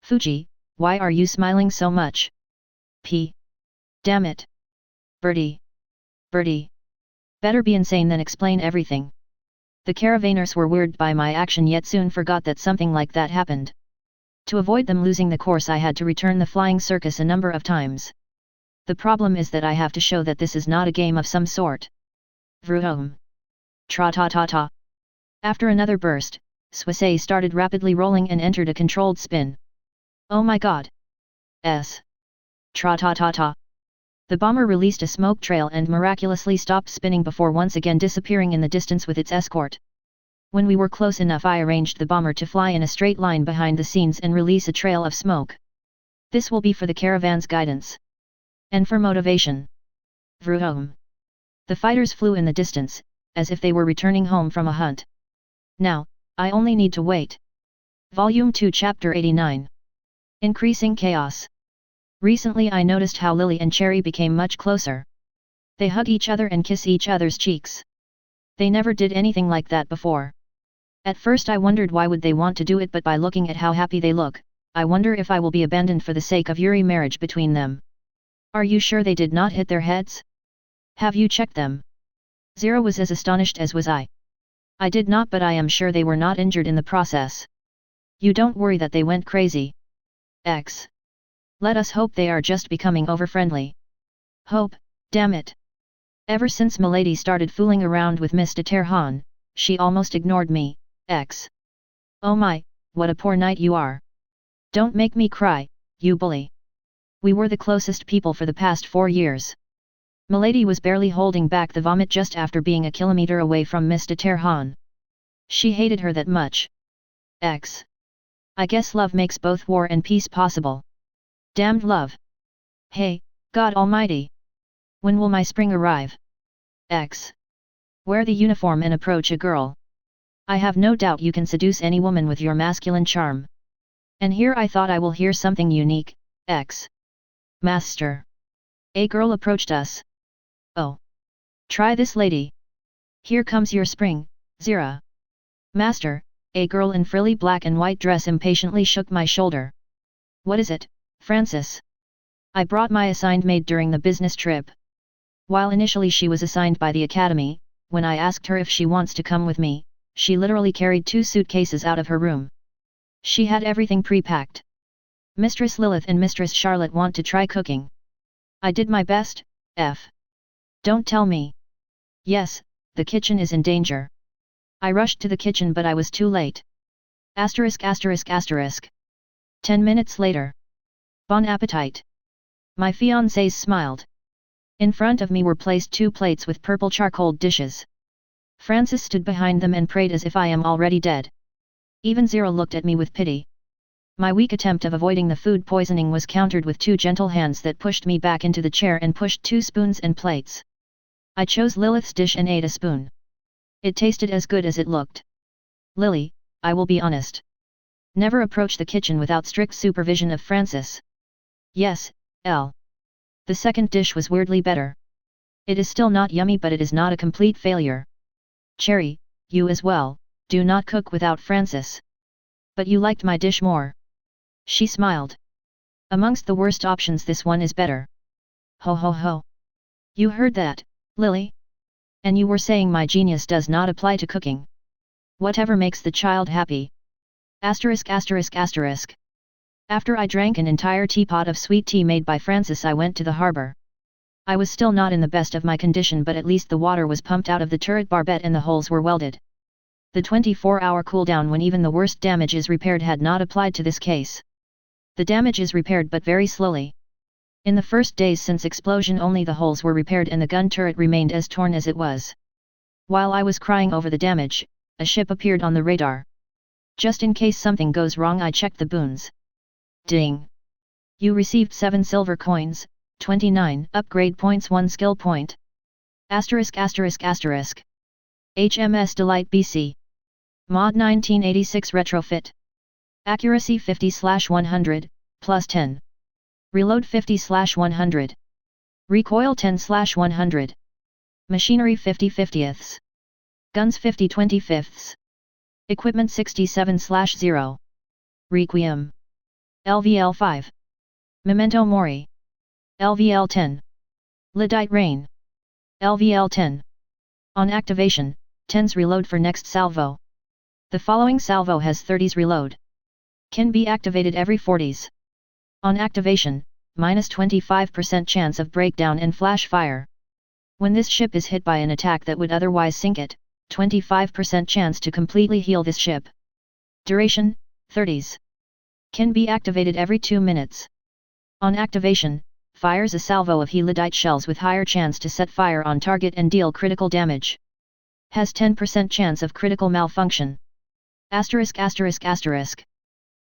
Fuji, why are you smiling so much? P. Damn it. Birdie. Better be insane than explain everything. The caravanners were weirded by my action yet soon forgot that something like that happened. To avoid them losing the course I had to return the flying circus a number of times. The problem is that I have to show that this is not a game of some sort. Vroom. Tra-ta-ta-ta. After another burst, Swissay started rapidly rolling and entered a controlled spin. Oh my god! Tra-ta-ta-ta. The bomber released a smoke trail and miraculously stopped spinning before once again disappearing in the distance with its escort. When we were close enough I arranged the bomber to fly in a straight line behind the scenes and release a trail of smoke. This will be for the caravan's guidance. And for motivation. Vroom. The fighters flew in the distance, as if they were returning home from a hunt. Now, I only need to wait. Volume 2 Chapter 89. Increasing Chaos. Recently I noticed how Lily and Cherry became much closer. They hug each other and kiss each other's cheeks. They never did anything like that before. At first I wondered why would they want to do it, but by looking at how happy they look, I wonder if I will be abandoned for the sake of Yuri marriage between them. Are you sure they did not hit their heads? Have you checked them? Zero was as astonished as was I. I did not, but I am sure they were not injured in the process. You don't worry that they went crazy. Let us hope they are just becoming over-friendly. Hope, damn it. Ever since Milady started fooling around with Mr. Terhan, she almost ignored me. Oh my, what a poor knight you are. Don't make me cry, you bully. We were the closest people for the past 4 years. Milady was barely holding back the vomit just after being a kilometer away from Mr. Terhan. She hated her that much. I guess love makes both war and peace possible. Damned love. Hey, God Almighty. When will my spring arrive? Wear the uniform and approach a girl. I have no doubt you can seduce any woman with your masculine charm. And here I thought I will hear something unique. Master. A girl approached us. Oh. Try this, lady. Here comes your spring, Zira. Master, a girl in frilly black and white dress impatiently shook my shoulder. What is it, Francis? I brought my assigned maid during the business trip. While initially she was assigned by the academy, when I asked her if she wants to come with me, she literally carried 2 suitcases out of her room. She had everything pre-packed. Mistress Lilith and Mistress Charlotte want to try cooking. I did my best. Don't tell me. Yes, the kitchen is in danger. I rushed to the kitchen but I was too late. 10 minutes later. Bon appetit. My fiancés smiled. In front of me were placed 2 plates with purple charcoal dishes. Francis stood behind them and prayed as if I am already dead. Even Zero looked at me with pity. My weak attempt of avoiding the food poisoning was countered with 2 gentle hands that pushed me back into the chair and pushed 2 spoons and plates. I chose Lilith's dish and ate a spoon. It tasted as good as it looked. Lily, I will be honest. Never approach the kitchen without strict supervision of Francis. Yes, L. The second dish was weirdly better. It is still not yummy but it is not a complete failure. Cherry, you as well, do not cook without Francis. But you liked my dish more. She smiled. Amongst the worst options this one is better. Ho ho ho. You heard that, Lily? And you were saying my genius does not apply to cooking. Whatever makes the child happy. After I drank an entire teapot of sweet tea made by Francis I went to the harbour. I was still not in the best of my condition but at least the water was pumped out of the turret barbette and the holes were welded. The 24-hour cooldown when even the worst damage is repaired had not applied to this case. The damage is repaired but very slowly. In the first days since explosion only the holes were repaired and the gun turret remained as torn as it was. While I was crying over the damage, a ship appeared on the radar. Just in case something goes wrong I checked the boons. Ding! You received 7 silver coins, 29 upgrade points, 1 skill point. HMS Delight BC. Mod 1986 Retrofit. Accuracy 50/100, plus 10. Reload 50/100. Recoil 10/100. Machinery 50/50ths. Guns 50/25ths. Equipment 67/0. Requiem. LVL 5. Memento Mori. LVL 10. Lyddite Rain. LVL 10. On activation, 10s reload for next salvo. The following salvo has 30s reload. Can be activated every 40s. On activation, minus 25% chance of breakdown and flash fire. When this ship is hit by an attack that would otherwise sink it, 25% chance to completely heal this ship. Duration, 30s. Can be activated every 2 minutes. On activation, fires a salvo of helidite shells with higher chance to set fire on target and deal critical damage. Has 10% chance of critical malfunction. Asterisk asterisk asterisk.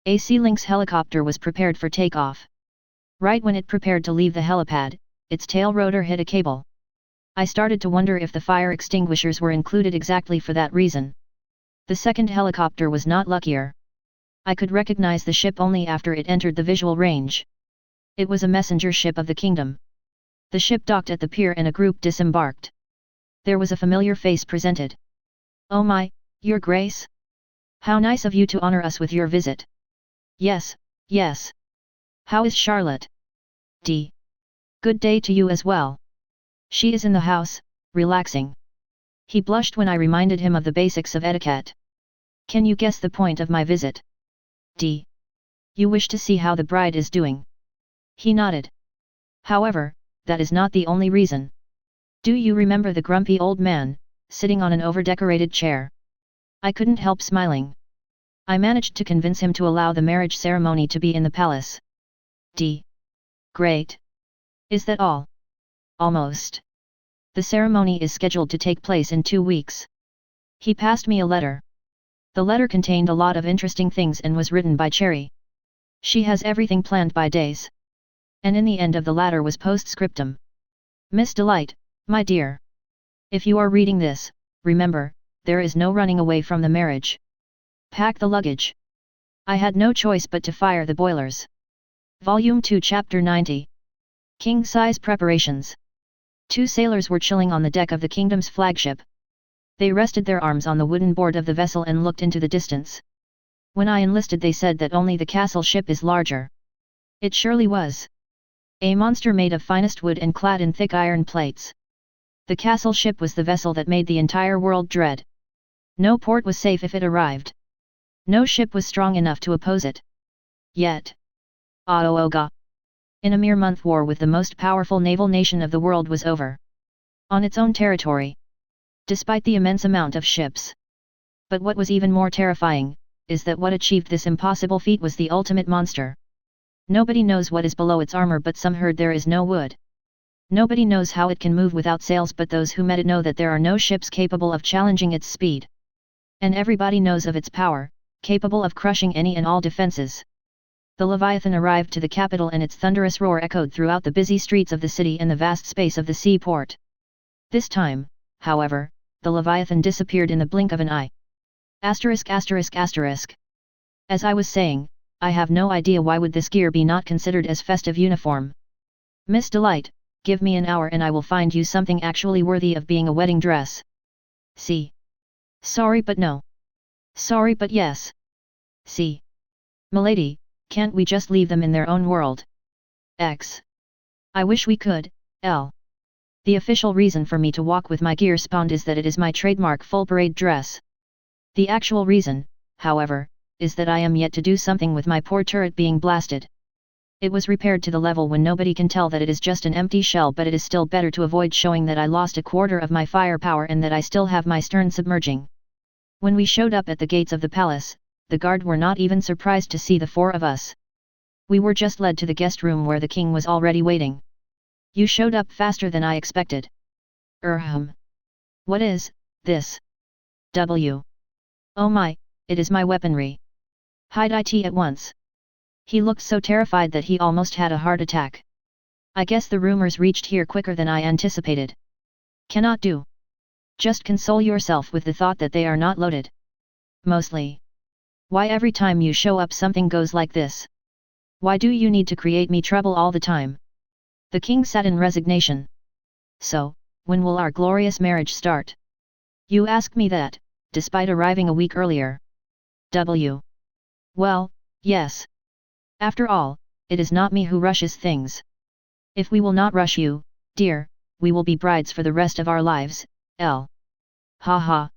AC Link's helicopter was prepared for takeoff. Right when it prepared to leave the helipad, its tail rotor hit a cable. I started to wonder if the fire extinguishers were included exactly for that reason. The second helicopter was not luckier. I could recognize the ship only after it entered the visual range. It was a messenger ship of the kingdom. The ship docked at the pier and a group disembarked. There was a familiar face presented. "Oh my, Your Grace? How nice of you to honor us with your visit." "Yes, yes. How is Charlotte?" "D. Good day to you as well." "She is in the house, relaxing." He blushed when I reminded him of the basics of etiquette. "Can you guess the point of my visit?" "D. You wish to see how the bride is doing." He nodded. "However, that is not the only reason. Do you remember the grumpy old man, sitting on an over-decorated chair?" I couldn't help smiling. I managed to convince him to allow the marriage ceremony to be in the palace. D. Great. Is that all? Almost. The ceremony is scheduled to take place in 2 weeks. He passed me a letter. The letter contained a lot of interesting things and was written by Cherry. She has everything planned by days. And in the end of the latter was postscriptum. "Miss Delight, my dear. If you are reading this, remember, there is no running away from the marriage. Pack the luggage." I had no choice but to fire the boilers. Volume 2 Chapter 90. King-size preparations. 2 sailors were chilling on the deck of the kingdom's flagship. They rested their arms on the wooden board of the vessel and looked into the distance. When I enlisted they said that only the castle ship is larger. It surely was. A monster made of finest wood and clad in thick iron plates. The castle ship was the vessel that made the entire world dread. No port was safe if it arrived. No ship was strong enough to oppose it. Yet, Aoga. In a mere month war with the most powerful naval nation of the world was over. On its own territory. Despite the immense amount of ships. But what was even more terrifying, is that what achieved this impossible feat was the ultimate monster. Nobody knows what is below its armor, but some heard there is no wood. Nobody knows how it can move without sails, but those who met it know that there are no ships capable of challenging its speed. And everybody knows of its power, capable of crushing any and all defenses. The Leviathan arrived to the capital and its thunderous roar echoed throughout the busy streets of the city and the vast space of the seaport. This time, however, the Leviathan disappeared in the blink of an eye. Asterisk asterisk asterisk. As I was saying, I have no idea why would this gear be not considered as festive uniform. Miss Delight, give me an hour and I will find you something actually worthy of being a wedding dress. C. Sorry but no. Sorry but yes. C. Milady, can't we just leave them in their own world? X. I wish we could, L. The official reason for me to walk with my gear spawned is that it is my trademark full parade dress. The actual reason, however, is that I am yet to do something with my poor turret being blasted. It was repaired to the level when nobody can tell that it is just an empty shell, but it is still better to avoid showing that I lost a quarter of my firepower and that I still have my stern submerging. When we showed up at the gates of the palace, the guard were not even surprised to see the 4 of us. We were just led to the guest room where the king was already waiting. You showed up faster than I expected. What is this? W. Oh my, it is my weaponry. Hide it at once. He looked so terrified that he almost had a heart attack. I guess the rumors reached here quicker than I anticipated. Cannot do. Just console yourself with the thought that they are not loaded. Mostly. Why every time you show up something goes like this? Why do you need to create me trouble all the time? The king sat in resignation. So, when will our glorious marriage start? You ask me that, despite arriving a week earlier. W. Well, yes. After all, it is not me who rushes things. If we will not rush you, dear, we will be brides for the rest of our lives, L. Ha ha,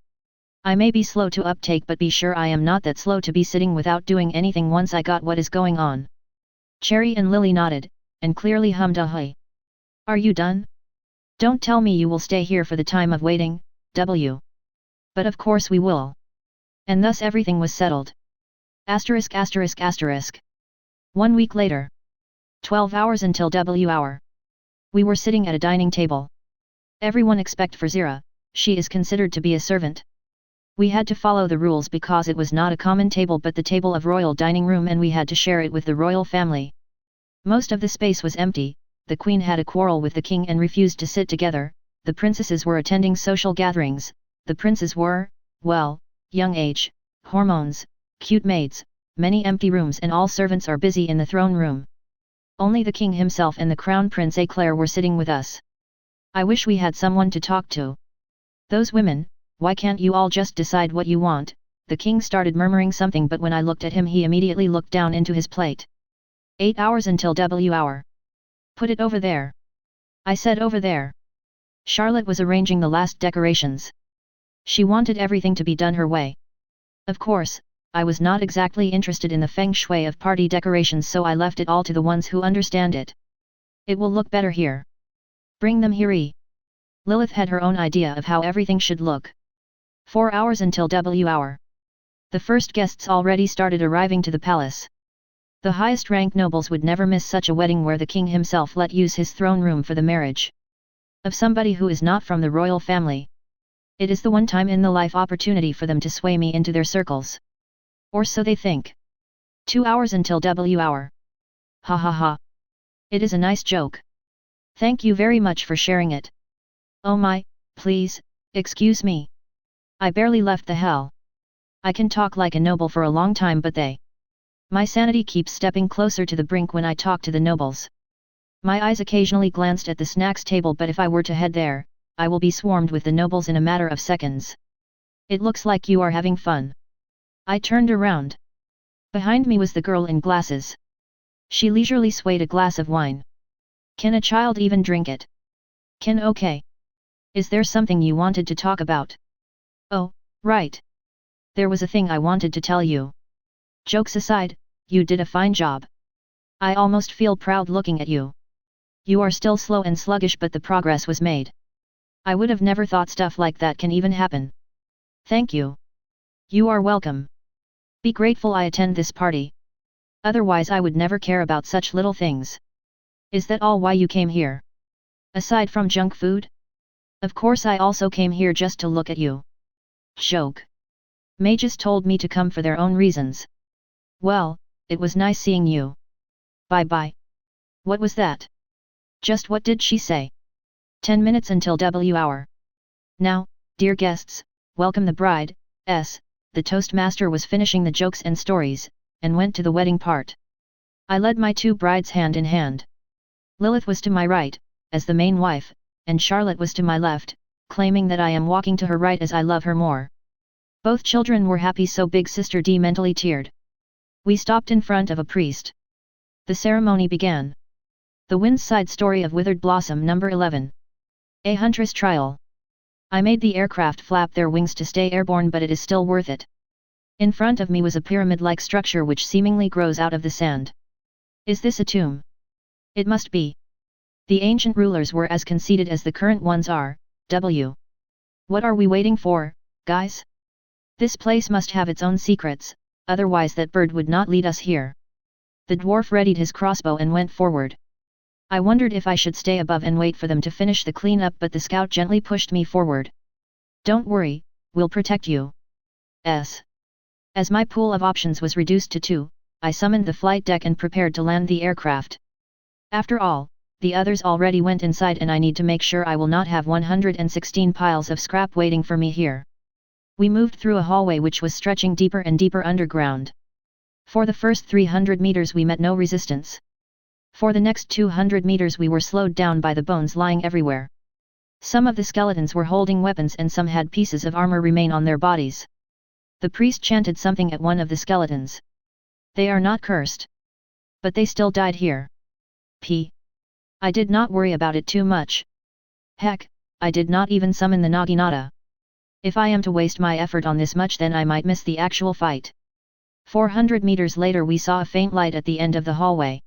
I may be slow to uptake, but be sure I am not that slow to be sitting without doing anything once I got what is going on. Cherry and Lily nodded, and clearly hummed a hi. Are you done? Don't tell me you will stay here for the time of waiting, W. But of course we will. And thus everything was settled. Asterisk asterisk asterisk. 1 week later. 12 hours until W hour. We were sitting at a dining table. Everyone except for Zira, she is considered to be a servant. We had to follow the rules because it was not a common table but the table of royal dining room, and we had to share it with the royal family. Most of the space was empty. The queen had a quarrel with the king and refused to sit together. The princesses were attending social gatherings. The princes were, well, young age, hormones, cute maids, many empty rooms, and all servants are busy in the throne room. Only the king himself and the crown prince Eclair were sitting with us. I wish we had someone to talk to. Those women, why can't you all just decide what you want? The king started murmuring something, but when I looked at him he immediately looked down into his plate. 8 hours until W hour. Put it over there. I said over there. Charlotte was arranging the last decorations. She wanted everything to be done her way. Of course, I was not exactly interested in the feng shui of party decorations, so I left it all to the ones who understand it. It will look better here. Bring them here. Lilith had her own idea of how everything should look. 4 hours until W hour. The first guests already started arriving to the palace. The highest rank nobles would never miss such a wedding where the king himself let use his throne room for the marriage of somebody who is not from the royal family. It is the one time in the life opportunity for them to sway me into their circles. Or so they think. 2 hours until W hour. Ha ha ha. It is a nice joke. Thank you very much for sharing it. Oh my, please, excuse me. I barely left the hell. I can talk like a noble for a long time, but my sanity keeps stepping closer to the brink when I talk to the nobles. My eyes occasionally glanced at the snacks table, but if I were to head there, I will be swarmed with the nobles in a matter of seconds. It looks like you are having fun. I turned around. Behind me was the girl in glasses. She leisurely swayed a glass of wine. Can a child even drink it? Can okay. Is there something you wanted to talk about? Oh, right. There was a thing I wanted to tell you. Jokes aside, you did a fine job. I almost feel proud looking at you. You are still slow and sluggish, but the progress was made. I would have never thought stuff like that can even happen. Thank you. You are welcome. Be grateful I attend this party. Otherwise I would never care about such little things. Is that all why you came here? Aside from junk food? Of course I also came here just to look at you. Joke. Mages told me to come for their own reasons. Well, it was nice seeing you. Bye bye. What was that? Just what did she say? 10 minutes until W hour. Now, dear guests, welcome the bride. The toastmaster was finishing the jokes and stories, and went to the wedding part. I led my two brides hand in hand. Lilith was to my right, as the main wife, and Charlotte was to my left, claiming that I am walking to her right as I love her more. Both children were happy, so big sister D mentally teared. We stopped in front of a priest. The ceremony began. The Wind's Side Story of Withered Blossom number 11. A Huntress Trial. I made the aircraft flap their wings to stay airborne, but it is still worth it. In front of me was a pyramid-like structure which seemingly grows out of the sand. Is this a tomb? It must be. The ancient rulers were as conceited as the current ones are. W. What are we waiting for, guys? This place must have its own secrets, otherwise that bird would not lead us here. The dwarf readied his crossbow and went forward. I wondered if I should stay above and wait for them to finish the cleanup, but the scout gently pushed me forward. Don't worry, we'll protect you. As my pool of options was reduced to 2, I summoned the flight deck and prepared to land the aircraft. After all, the others already went inside and I need to make sure I will not have 116 piles of scrap waiting for me here. We moved through a hallway which was stretching deeper and deeper underground. For the first 300 meters we met no resistance. For the next 200 meters we were slowed down by the bones lying everywhere. Some of the skeletons were holding weapons and some had pieces of armor remain on their bodies. The priest chanted something at one of the skeletons. They are not cursed. But they still died here. I did not worry about it too much. Heck, I did not even summon the Naginata. If I am to waste my effort on this much, then I might miss the actual fight. 400 meters later we saw a faint light at the end of the hallway.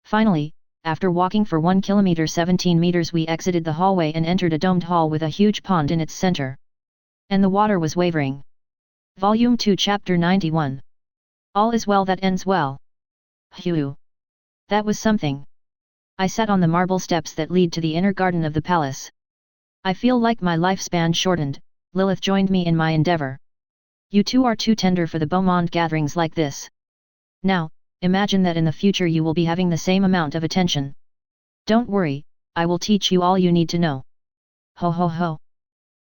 Finally, after walking for 1 kilometer 17 meters we exited the hallway and entered a domed hall with a huge pond in its center. And the water was wavering. Volume 2 Chapter 91. All is well that ends well. Phew! That was something. I sat on the marble steps that lead to the inner garden of the palace. I feel like my lifespan shortened. Lilith joined me in my endeavor. You two are too tender for the Beaumont gatherings like this. Now, imagine that in the future you will be having the same amount of attention. Don't worry, I will teach you all you need to know. Ho ho ho.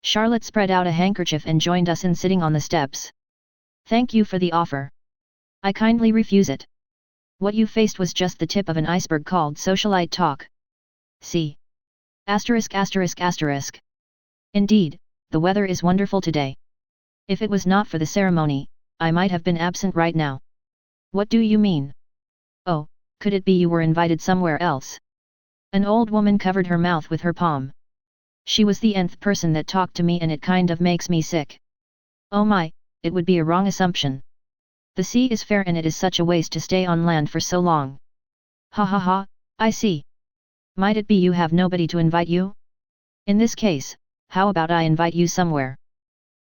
Charlotte spread out a handkerchief and joined us in sitting on the steps. Thank you for the offer. I kindly refuse it. What you faced was just the tip of an iceberg called socialite talk. See. ******. Indeed, the weather is wonderful today. If it was not for the ceremony, I might have been absent right now. What do you mean? Oh, could it be you were invited somewhere else? An old woman covered her mouth with her palm. She was the nth person that talked to me and it kind of makes me sick. Oh my, it would be a wrong assumption. The sea is fair and it is such a waste to stay on land for so long. Ha ha ha, I see. Might it be you have nobody to invite you? In this case, how about I invite you somewhere?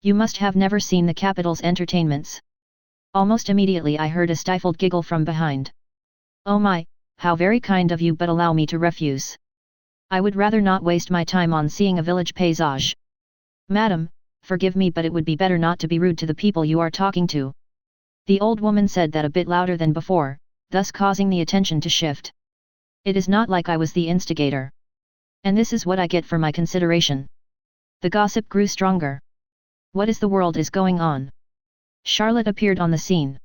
You must have never seen the capital's entertainments. Almost immediately I heard a stifled giggle from behind. Oh my, how very kind of you, but allow me to refuse. I would rather not waste my time on seeing a village paysage. Madam, forgive me, but it would be better not to be rude to the people you are talking to. The old woman said that a bit louder than before, thus causing the attention to shift. It is not like I was the instigator. And this is what I get for my consideration. The gossip grew stronger. What is the world is going on? Charlotte appeared on the scene.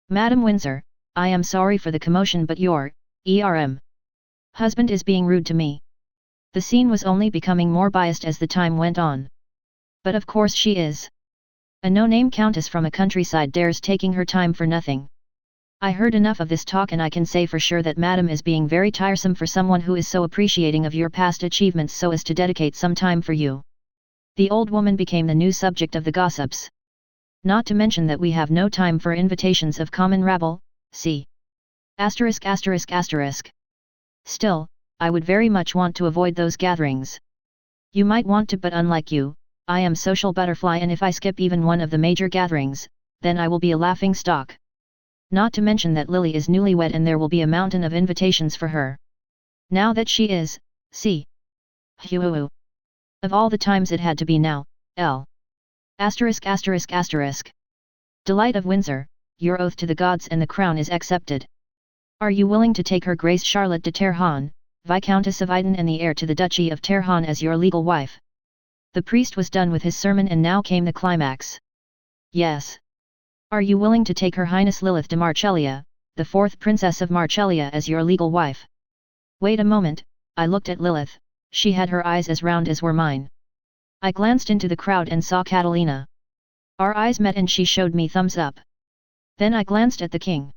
Madam Windsor, I am sorry for the commotion, but your husband is being rude to me. The scene was only becoming more biased as the time went on. But of course she is. A no-name countess from a countryside dares taking her time for nothing. I heard enough of this talk and I can say for sure that Madam is being very tiresome for someone who is so appreciating of your past achievements so as to dedicate some time for you. The old woman became the new subject of the gossips. Not to mention that we have no time for invitations of common rabble, see. ******. Still, I would very much want to avoid those gatherings. You might want to, but unlike you, I am social butterfly, and if I skip even one of the major gatherings, then I will be a laughing stock. Not to mention that Lily is newlywed and there will be a mountain of invitations for her. Now that she is, see. Hoo. Of all the times it had to be now, L. Delight of Windsor, your oath to the gods and the crown is accepted. Are you willing to take Her Grace Charlotte de Terhan, Viscountess of Iden and the heir to the Duchy of Terhan as your legal wife? The priest was done with his sermon and now came the climax. Yes. Are you willing to take Her Highness Lilith de Marcellia, the 4th Princess of Marcellia as your legal wife? Wait a moment, I looked at Lilith, she had her eyes as round as were mine. I glanced into the crowd and saw Catalina. Our eyes met and she showed me thumbs up. Then I glanced at the king.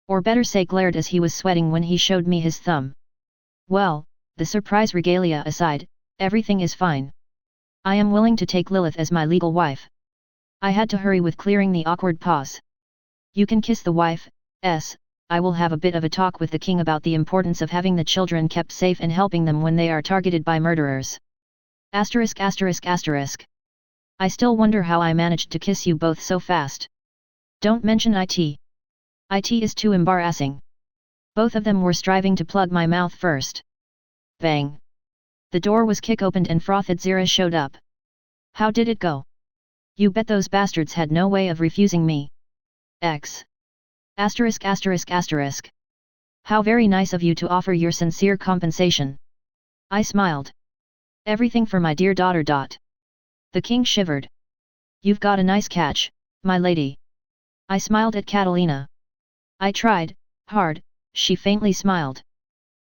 Or better say glared, as he was sweating when he showed me his thumb. Well, the surprise regalia aside, everything is fine. I am willing to take Lilith as my legal wife. I had to hurry with clearing the awkward pause. You can kiss the wife, I will have a bit of a talk with the king about the importance of having the children kept safe and helping them when they are targeted by murderers. *****. I still wonder how I managed to kiss you both so fast. Don't mention it. It is too embarrassing. Both of them were striving to plug my mouth first. Bang! The door was kick opened and frothed Zira showed up. How did it go? You bet those bastards had no way of refusing me. X. *****. How very nice of you to offer your sincere compensation. I smiled. Everything for my dear daughter. The king shivered. You've got a nice catch, my lady. I smiled at Catalina. I tried, hard, she faintly smiled.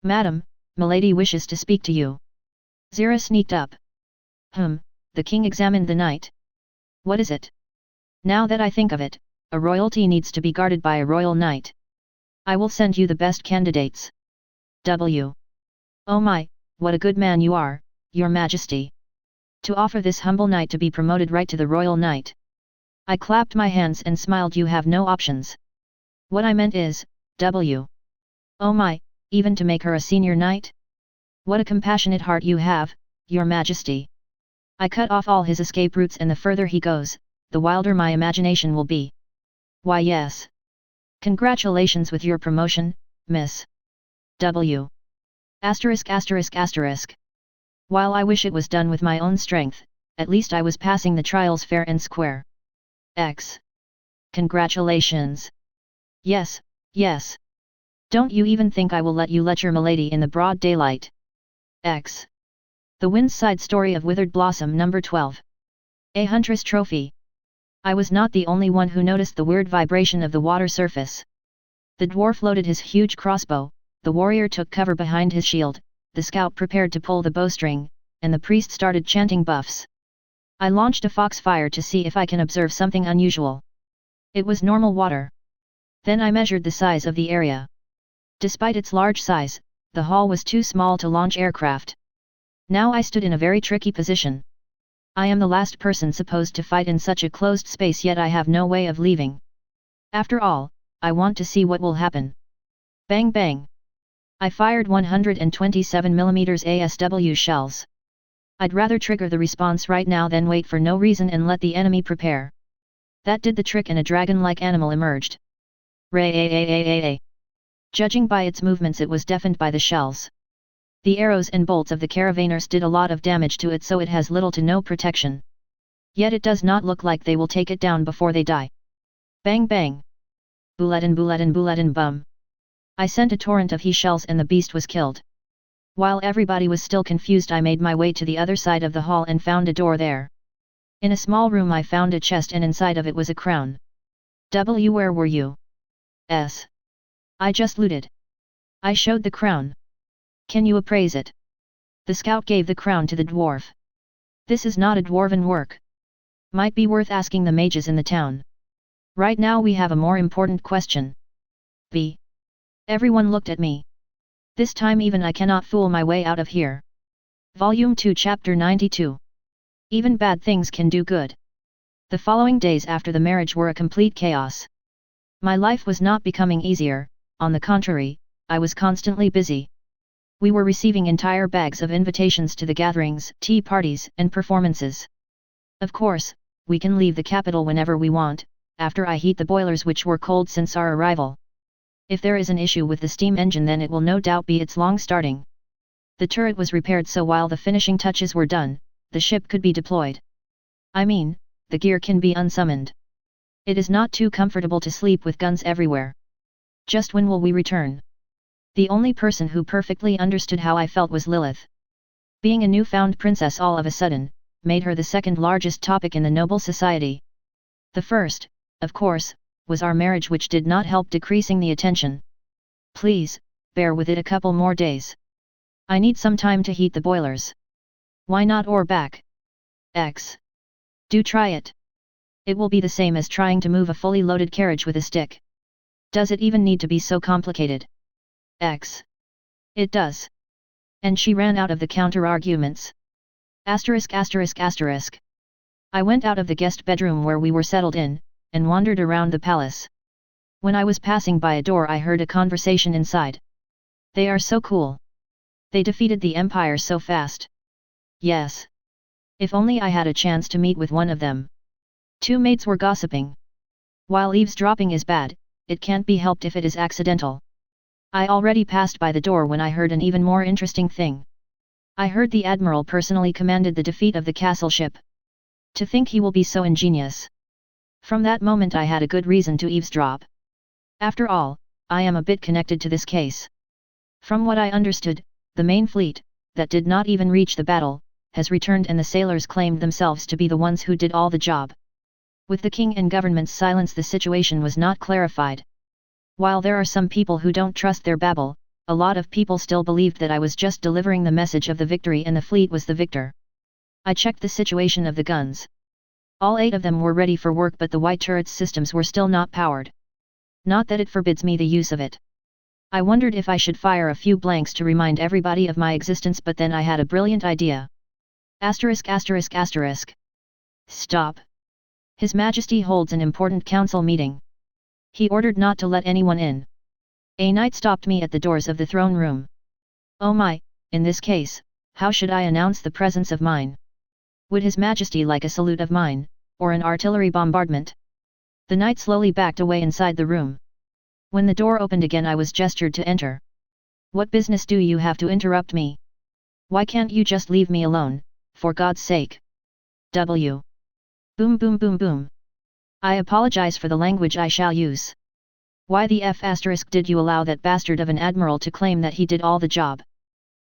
Madam, milady wishes to speak to you. Zira sneaked up. The king examined the knight. What is it? Now that I think of it, a royalty needs to be guarded by a royal knight. I will send you the best candidates. W. Oh my, what a good man you are, your majesty. To offer this humble knight to be promoted right to the royal knight. I clapped my hands and smiled. You have no options. What I meant is, oh my, even to make her a senior knight? What a compassionate heart you have, your majesty. I cut off all his escape routes, and the further he goes, the wilder my imagination will be. Why yes. Congratulations with your promotion, Miss W. ******. While I wish it was done with my own strength, at least I was passing the trials fair and square. X. Congratulations. Yes, yes. Don't you even think I will let you lecture milady in the broad daylight. X. The Wind's Side Story of Withered Blossom number 12. A Huntress Trophy. I was not the only one who noticed the weird vibration of the water surface. The dwarf loaded his huge crossbow, the warrior took cover behind his shield, the scout prepared to pull the bowstring, and the priest started chanting buffs. I launched a foxfire to see if I can observe something unusual. It was normal water. Then I measured the size of the area. Despite its large size, the hall was too small to launch aircraft. Now I stood in a very tricky position. I am the last person supposed to fight in such a closed space, yet I have no way of leaving. After all, I want to see what will happen. Bang bang! I fired 127mm ASW shells. I'd rather trigger the response right now than wait for no reason and let the enemy prepare. That did the trick, and a dragon-like animal emerged. Ray. Judging by its movements, it was deafened by the shells. The arrows and bolts of the caravainers did a lot of damage to it, so it has little to no protection. Yet it does not look like they will take it down before they die. Bang bang! Bulletin bum! I sent a torrent of he-shells and the beast was killed. While everybody was still confused, I made my way to the other side of the hall and found a door there. In a small room I found a chest, and inside of it was a crown. Where were you? S. I just looted. I showed the crown. Can you appraise it? The scout gave the crown to the dwarf. This is not a dwarven work. Might be worth asking the mages in the town. Right now we have a more important question. B. Everyone looked at me. This time even I cannot fool my way out of here. Volume 2 Chapter 92. Even bad things can do good. The following days after the marriage were a complete chaos. My life was not becoming easier, on the contrary, I was constantly busy. We were receiving entire bags of invitations to the gatherings, tea parties, and performances. Of course, we can leave the capital whenever we want, after I heat the boilers, which were cold since our arrival. If there is an issue with the steam engine, then it will no doubt be its long starting. The turret was repaired, so while the finishing touches were done, the ship could be deployed. I mean, the gear can be unsummoned. It is not too comfortable to sleep with guns everywhere. Just when will we return? The only person who perfectly understood how I felt was Lilith. Being a newfound princess all of a sudden, made her the second largest topic in the noble society. The first, of course, was our marriage, which did not help decreasing the attention. Please, bear with it a couple more days. I need some time to heat the boilers. Why not or back? X. Do try it. It will be the same as trying to move a fully loaded carriage with a stick. Does it even need to be so complicated? X. It does. And she ran out of the counter-arguments. ******. I went out of the guest bedroom where we were settled in, and wandered around the palace. When I was passing by a door, I heard a conversation inside. They are so cool. They defeated the Empire so fast. Yes. If only I had a chance to meet with one of them. Two mates were gossiping. While eavesdropping is bad, it can't be helped if it is accidental. I already passed by the door when I heard an even more interesting thing. I heard the Admiral personally commanded the defeat of the castle ship. To think he will be so ingenious. From that moment I had a good reason to eavesdrop. After all, I am a bit connected to this case. From what I understood, the main fleet, that did not even reach the battle, has returned, and the sailors claimed themselves to be the ones who did all the job. With the king and government's silence, the situation was not clarified. While there are some people who don't trust their babble, a lot of people still believed that I was just delivering the message of the victory and the fleet was the victor. I checked the situation of the guns. All 8 of them were ready for work, but the white turret's systems were still not powered. Not that it forbids me the use of it. I wondered if I should fire a few blanks to remind everybody of my existence, but then I had a brilliant idea. Asterisk asterisk asterisk. Stop. His Majesty holds an important council meeting. He ordered not to let anyone in. A knight stopped me at the doors of the throne room. Oh my, in this case, how should I announce the presence of mine? Would His Majesty like a salute of mine, or an artillery bombardment? The knight slowly backed away inside the room. When the door opened again I was gestured to enter. What business do you have to interrupt me? Why can't you just leave me alone, for God's sake? W. Boom boom boom boom. I apologize for the language I shall use. Why the F asterisk did you allow that bastard of an admiral to claim that he did all the job?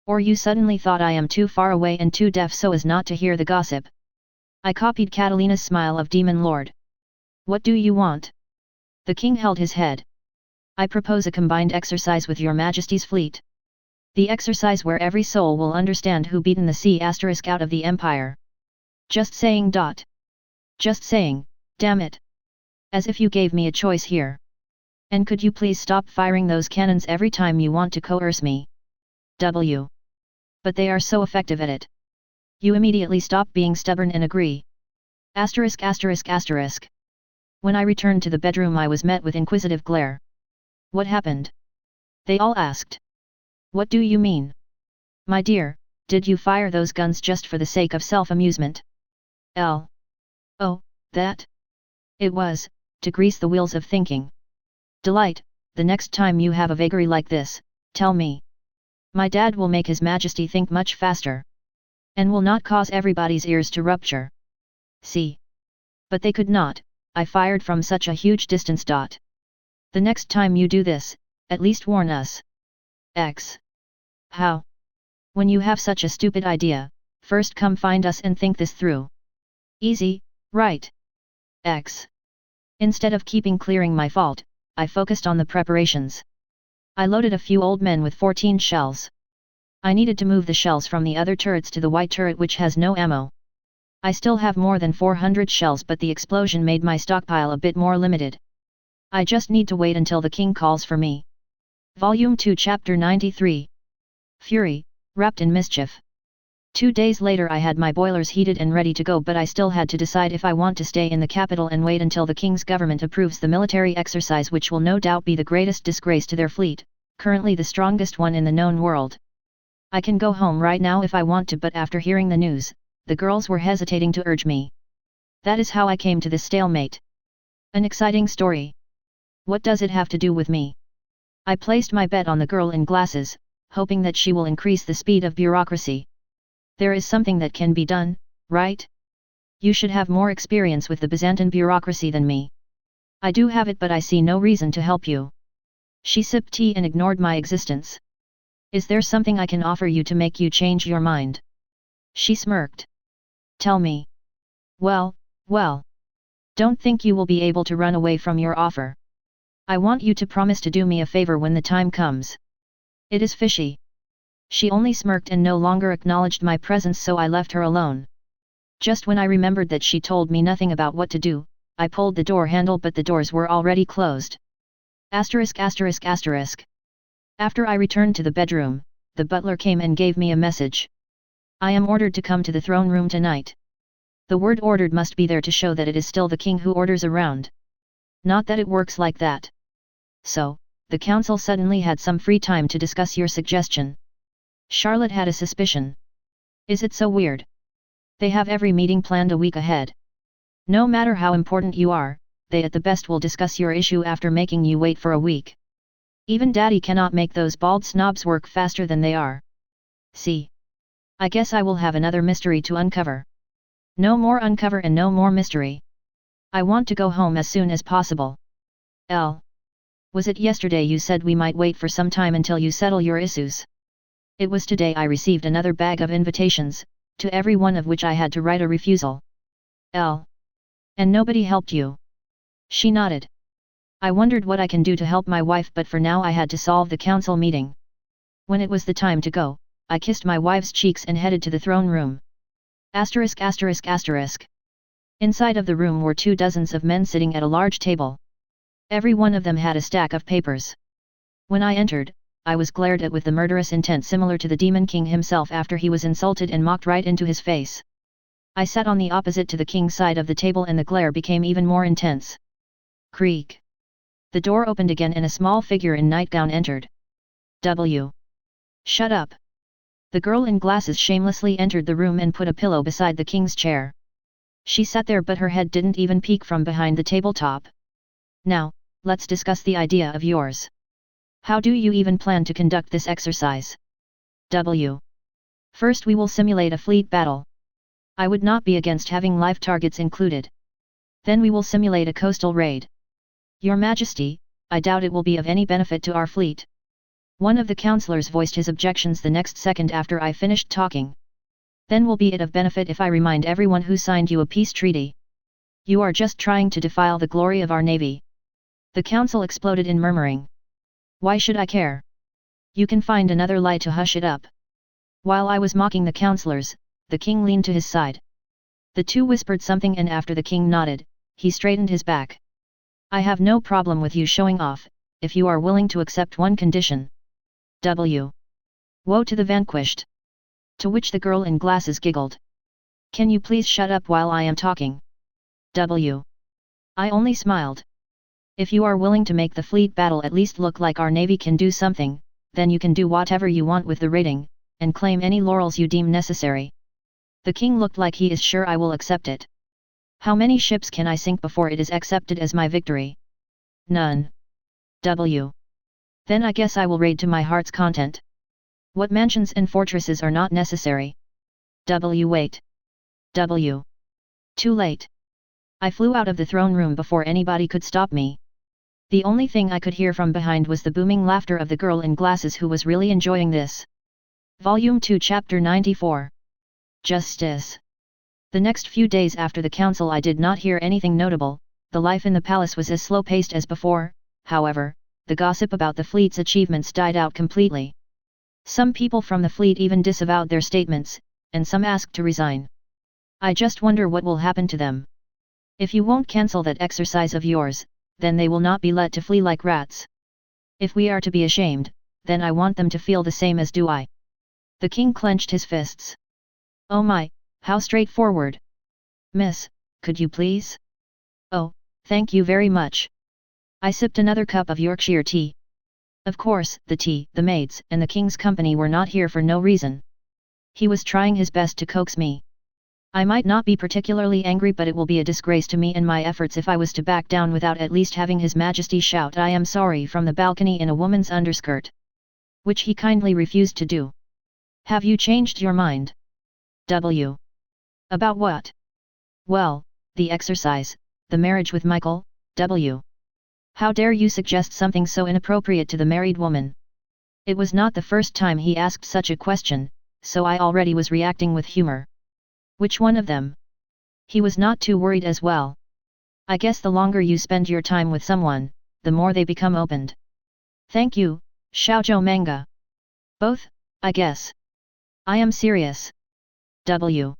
Or you suddenly thought I am too far away and too deaf so as not to hear the gossip? I copied Catalina's smile of Demon Lord. What do you want? The king held his head. I propose a combined exercise with your Majesty's fleet. The exercise where every soul will understand who beaten the sea asterisk out of the empire. Just saying. Just saying, damn it. As if you gave me a choice here. And could you please stop firing those cannons every time you want to coerce me? W. But they are so effective at it. You immediately stop being stubborn and agree. Asterisk asterisk asterisk. When I returned to the bedroom I was met with inquisitive glare. What happened? They all asked. What do you mean? My dear, did you fire those guns just for the sake of self-amusement? L. Oh, that? It was, to grease the wheels of thinking. Delight, the next time you have a vagary like this, tell me. My dad will make His Majesty think much faster. And will not cause everybody's ears to rupture. See. But they could not, I fired from such a huge distance. The next time you do this, at least warn us. X. How? When you have such a stupid idea, first come find us and think this through. Easy, right? X. Instead of keeping clearing my fault, I focused on the preparations. I loaded a few old men with 14 shells. I needed to move the shells from the other turrets to the white turret which has no ammo. I still have more than 400 shells but the explosion made my stockpile a bit more limited. I just need to wait until the king calls for me. Volume 2 Chapter 93. Fury, wrapped in mischief. 2 days later I had my boilers heated and ready to go but I still had to decide if I want to stay in the capital and wait until the king's government approves the military exercise which will no doubt be the greatest disgrace to their fleet, currently the strongest one in the known world. I can go home right now if I want to but after hearing the news, the girls were hesitating to urge me. That is how I came to this stalemate. An exciting story. What does it have to do with me? I placed my bet on the girl in glasses, hoping that she will increase the speed of bureaucracy. There is something that can be done, right? You should have more experience with the Byzantine bureaucracy than me. I do have it but I see no reason to help you. She sipped tea and ignored my existence. Is there something I can offer you to make you change your mind? She smirked. Tell me. Well. Don't think you will be able to run away from your offer. I want you to promise to do me a favor when the time comes. It is fishy. She only smirked and no longer acknowledged my presence so I left her alone. Just when I remembered that she told me nothing about what to do, I pulled the door handle but the doors were already closed. Asterisk asterisk asterisk. After I returned to the bedroom, the butler came and gave me a message. I am ordered to come to the throne room tonight. The word ordered must be there to show that it is still the king who orders around. Not that it works like that. So, the council suddenly had some free time to discuss your suggestion. Charlotte had a suspicion. Is it so weird? They have every meeting planned a week ahead. No matter how important you are, they at the best will discuss your issue after making you wait for a week. Even Daddy cannot make those bald snobs work faster than they are. See. I guess I will have another mystery to uncover. No more uncover and no more mystery. I want to go home as soon as possible. L. Was it yesterday you said we might wait for some time until you settle your issues? It was today I received another bag of invitations, to every one of which I had to write a refusal. L. And nobody helped you? She nodded. I wondered what I can do to help my wife but for now I had to solve the council meeting. When it was the time to go, I kissed my wife's cheeks and headed to the throne room. Asterisk asterisk asterisk. Inside of the room were 2 dozens of men sitting at a large table. Every one of them had a stack of papers. When I entered, I was glared at with the murderous intent similar to the Demon King himself after he was insulted and mocked right into his face. I sat on the opposite to the king's side of the table and the glare became even more intense. Creak. The door opened again and a small figure in nightgown entered. W. Shut up. The girl in glasses shamelessly entered the room and put a pillow beside the king's chair. She sat there but her head didn't even peek from behind the tabletop. Now, let's discuss the idea of yours. How do you even plan to conduct this exercise? W. First we will simulate a fleet battle. I would not be against having live targets included. Then we will simulate a coastal raid. Your Majesty, I doubt it will be of any benefit to our fleet. One of the counselors voiced his objections the next second after I finished talking. Then will be it of benefit if I remind everyone who signed you a peace treaty. You are just trying to defile the glory of our navy. The council exploded in murmuring. Why should I care? You can find another lie to hush it up. While I was mocking the counselors, the king leaned to his side. The two whispered something and after the king nodded, he straightened his back. I have no problem with you showing off, if you are willing to accept one condition. W. Woe to the vanquished. To which the girl in glasses giggled. Can you please shut up while I am talking? W. I only smiled. If you are willing to make the fleet battle at least look like our navy can do something, then you can do whatever you want with the rating, and claim any laurels you deem necessary. The king looked like he is sure I will accept it. How many ships can I sink before it is accepted as my victory? None. W. Then I guess I will raid to my heart's content. What mansions and fortresses are not necessary? W. Wait. W. Too late. I flew out of the throne room before anybody could stop me. The only thing I could hear from behind was the booming laughter of the girl in glasses who was really enjoying this. Volume 2 Chapter 94. Justice. The next few days after the council I did not hear anything notable. The life in the palace was as slow-paced as before. However, the gossip about the fleet's achievements died out completely. Some people from the fleet even disavowed their statements, and some asked to resign. I just wonder what will happen to them. If you won't cancel that exercise of yours, then they will not be let to flee like rats. If we are to be ashamed, then I want them to feel the same as do I. The king clenched his fists. Oh my, how straightforward. Miss, could you please? Oh, thank you very much. I sipped another cup of Yorkshire tea. Of course, the tea, the maids, and the king's company were not here for no reason. He was trying his best to coax me. I might not be particularly angry, but it will be a disgrace to me and my efforts if I was to back down without at least having His Majesty shout "I am sorry" from the balcony in a woman's underskirt. Which he kindly refused to do. Have you changed your mind? W. About what? Well, the exercise, the marriage with Michael. W. How dare you suggest something so inappropriate to the married woman? It was not the first time he asked such a question, so I already was reacting with humor. Which one of them? He was not too worried as well. I guess the longer you spend your time with someone, the more they become opened. Thank you, Xiaozhou Manga. Both, I guess. I am serious. W.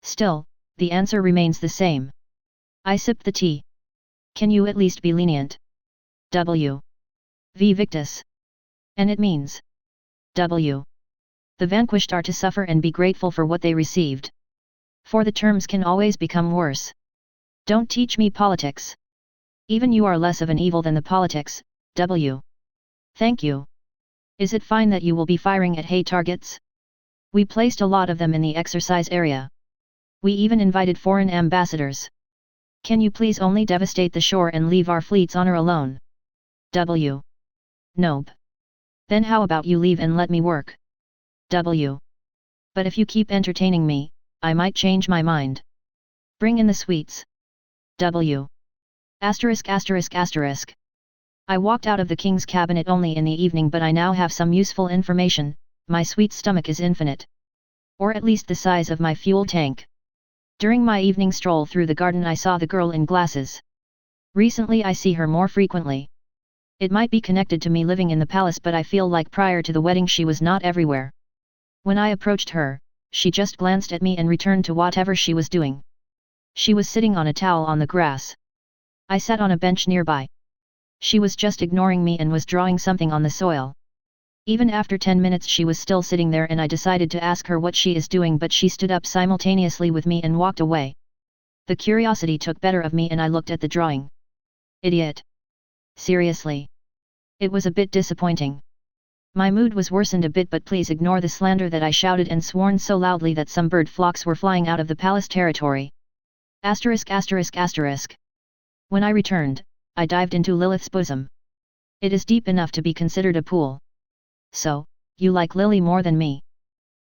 Still, the answer remains the same. I sipped the tea. Can you at least be lenient? W. V Victus. And it means. W. The vanquished are to suffer and be grateful for what they received. For the terms can always become worse. Don't teach me politics. Even you are less of an evil than the politics. W. Thank you. Is it fine that you will be firing at hay targets? We placed a lot of them in the exercise area. We even invited foreign ambassadors. Can you please only devastate the shore and leave our fleet's honor alone? W. Nope. Then how about you leave and let me work? W. But if you keep entertaining me, I might change my mind. Bring in the sweets. W. Asterisk asterisk asterisk. I walked out of the king's cabinet only in the evening, but I now have some useful information. My sweet stomach is infinite. Or at least the size of my fuel tank. During my evening stroll through the garden I saw the girl in glasses. Recently I see her more frequently. It might be connected to me living in the palace, but I feel like prior to the wedding she was not everywhere. When I approached her, she just glanced at me and returned to whatever she was doing. She was sitting on a towel on the grass. I sat on a bench nearby. She was just ignoring me and was drawing something on the soil. Even after 10 minutes she was still sitting there, and I decided to ask her what she is doing, but she stood up simultaneously with me and walked away. The curiosity took better of me and I looked at the drawing. Idiot. Seriously. It was a bit disappointing. My mood was worsened a bit, but please ignore the slander that I shouted and sworn so loudly that some bird flocks were flying out of the palace territory. Asterisk asterisk asterisk. When I returned, I dived into Lilith's bosom. It is deep enough to be considered a pool. So, you like Lily more than me?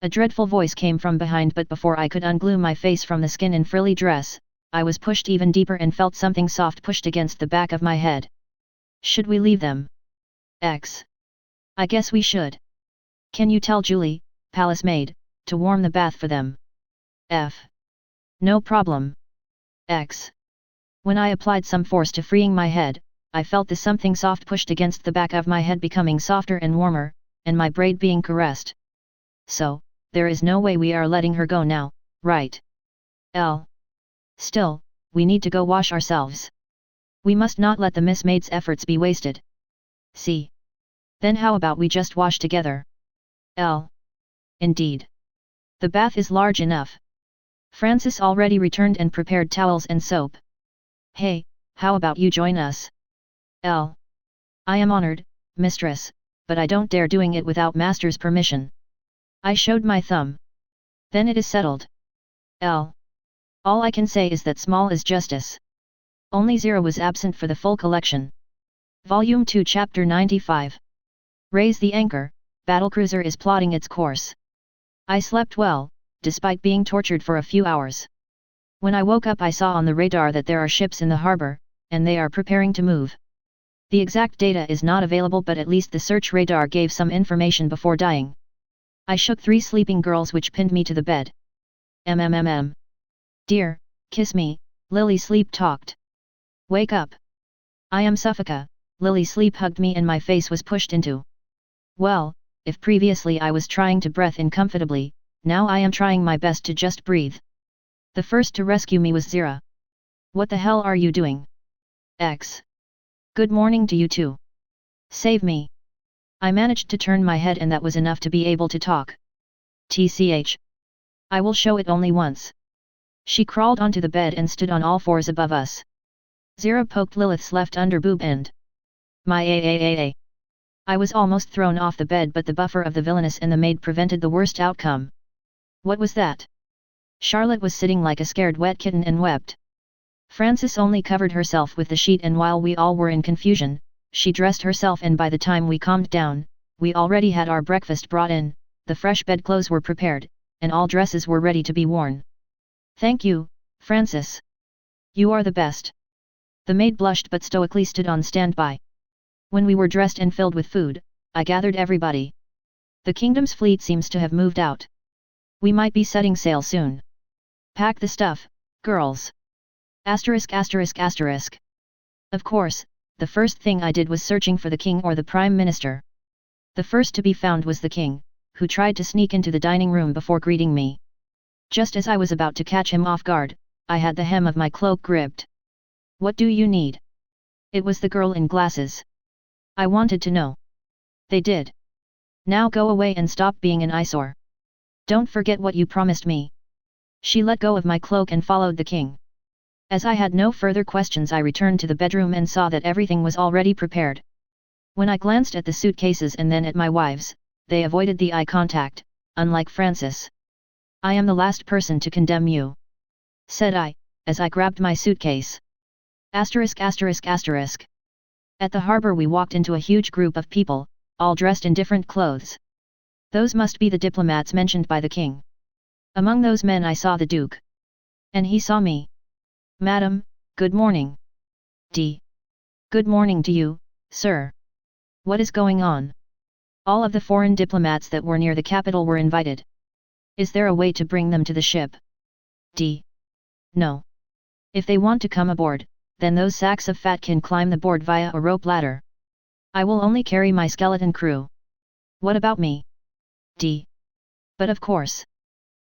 A dreadful voice came from behind, but before I could unglue my face from the skin and frilly dress, I was pushed even deeper and felt something soft pushed against the back of my head. Should we leave them? X. I guess we should. Can you tell Julie, palace maid, to warm the bath for them? F. No problem. X. When I applied some force to freeing my head, I felt the something soft pushed against the back of my head becoming softer and warmer, and my braid being caressed. So, there is no way we are letting her go now, right? L. Still, we need to go wash ourselves. We must not let the Miss Maid's efforts be wasted. C. Then how about we just wash together? L. Indeed. The bath is large enough. Francis already returned and prepared towels and soap. Hey, how about you join us? L. I am honored, mistress, but I don't dare doing it without master's permission. I showed my thumb. Then it is settled. L. All I can say is that small is justice. Only 0 was absent for the full collection. Volume 2 Chapter 95. Raise the anchor, battlecruiser is plotting its course. I slept well, despite being tortured for a few hours. When I woke up I saw on the radar that there are ships in the harbor, and they are preparing to move. The exact data is not available, but at least the search radar gave some information before dying. I shook 3 sleeping girls which pinned me to the bed. MMMM. Dear, kiss me, Lily sleep talked. Wake up. I am Suffolka, Lily sleep hugged me and my face was pushed into. Well, if previously I was trying to breathe in comfortably, now I am trying my best to just breathe. The first to rescue me was Zira. What the hell are you doing? X. Good morning to you too. Save me. I managed to turn my head and that was enough to be able to talk. TCH. I will show it only once. She crawled onto the bed and stood on all fours above us. Zira poked Lilith's left under boob and my AAAA. I was almost thrown off the bed, but the buffer of the villainess and the maid prevented the worst outcome. What was that? Charlotte was sitting like a scared wet kitten and wept. Francis only covered herself with the sheet, and while we all were in confusion, she dressed herself, and by the time we calmed down, we already had our breakfast brought in, the fresh bedclothes were prepared, and all dresses were ready to be worn. Thank you, Francis. You are the best. The maid blushed but stoically stood on standby. When we were dressed and filled with food, I gathered everybody. The kingdom's fleet seems to have moved out. We might be setting sail soon. Pack the stuff, girls. Asterisk asterisk asterisk. Of course, the first thing I did was searching for the king or the prime minister. The first to be found was the king, who tried to sneak into the dining room before greeting me. Just as I was about to catch him off guard, I had the hem of my cloak gripped. What do you need? It was the girl in glasses. I wanted to know. They did. Now go away and stop being an eyesore. Don't forget what you promised me. She let go of my cloak and followed the king. As I had no further questions, I returned to the bedroom and saw that everything was already prepared. When I glanced at the suitcases and then at my wives, they avoided the eye contact, unlike Francis. I am the last person to condemn you, said I, as I grabbed my suitcase. Asterisk asterisk asterisk. At the harbor we walked into a huge group of people, all dressed in different clothes. Those must be the diplomats mentioned by the king. Among those men I saw the Duke. And he saw me. Madam, good morning. D. Good morning to you, sir. What is going on? All of the foreign diplomats that were near the capital were invited. Is there a way to bring them to the ship? D. No. If they want to come aboard, then those sacks of fat can climb the board via a rope ladder. I will only carry my skeleton crew. What about me? D. But of course.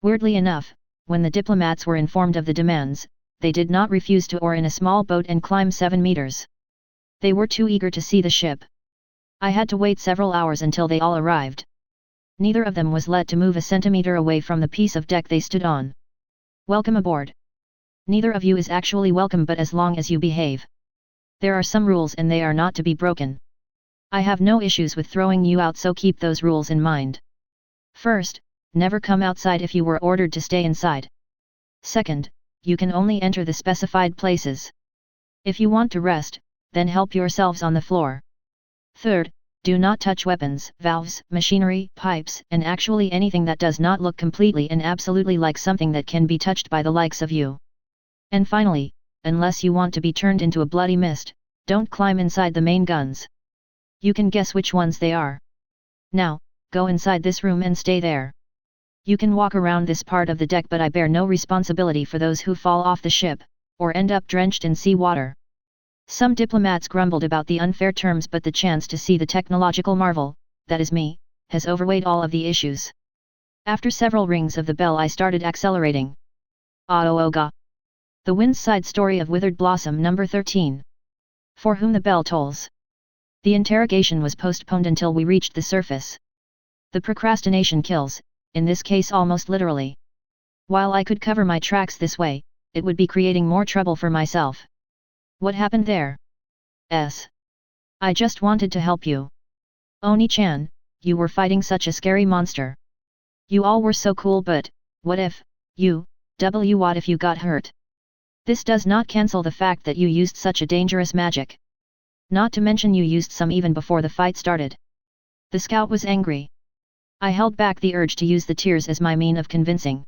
Weirdly enough, when the diplomats were informed of the demands, they did not refuse to oar in a small boat and climb 7 meters. They were too eager to see the ship. I had to wait several hours until they all arrived. Neither of them was let to move a centimeter away from the piece of deck they stood on. Welcome aboard. Neither of you is actually welcome, but as long as you behave. There are some rules and they are not to be broken. I have no issues with throwing you out, so keep those rules in mind. First, never come outside if you were ordered to stay inside. Second, you can only enter the specified places. If you want to rest, then help yourselves on the floor. Third, do not touch weapons, valves, machinery, pipes, and actually anything that does not look completely and absolutely like something that can be touched by the likes of you. And finally, unless you want to be turned into a bloody mist, don't climb inside the main guns. You can guess which ones they are. Now, go inside this room and stay there. You can walk around this part of the deck, but I bear no responsibility for those who fall off the ship, or end up drenched in sea water. Some diplomats grumbled about the unfair terms, but the chance to see the technological marvel, that is me, has overweighed all of the issues. After several rings of the bell I started accelerating. Oga. The Wind's Side Story of Withered Blossom number 13. For whom the bell tolls. The interrogation was postponed until we reached the surface. The procrastination kills, in this case almost literally. While I could cover my tracks this way, it would be creating more trouble for myself. What happened there? I just wanted to help you. Oni-chan, you were fighting such a scary monster. You all were so cool, but, what if, what if you got hurt? This does not cancel the fact that you used such a dangerous magic. Not to mention you used some even before the fight started. The scout was angry. I held back the urge to use the tears as my mean of convincing.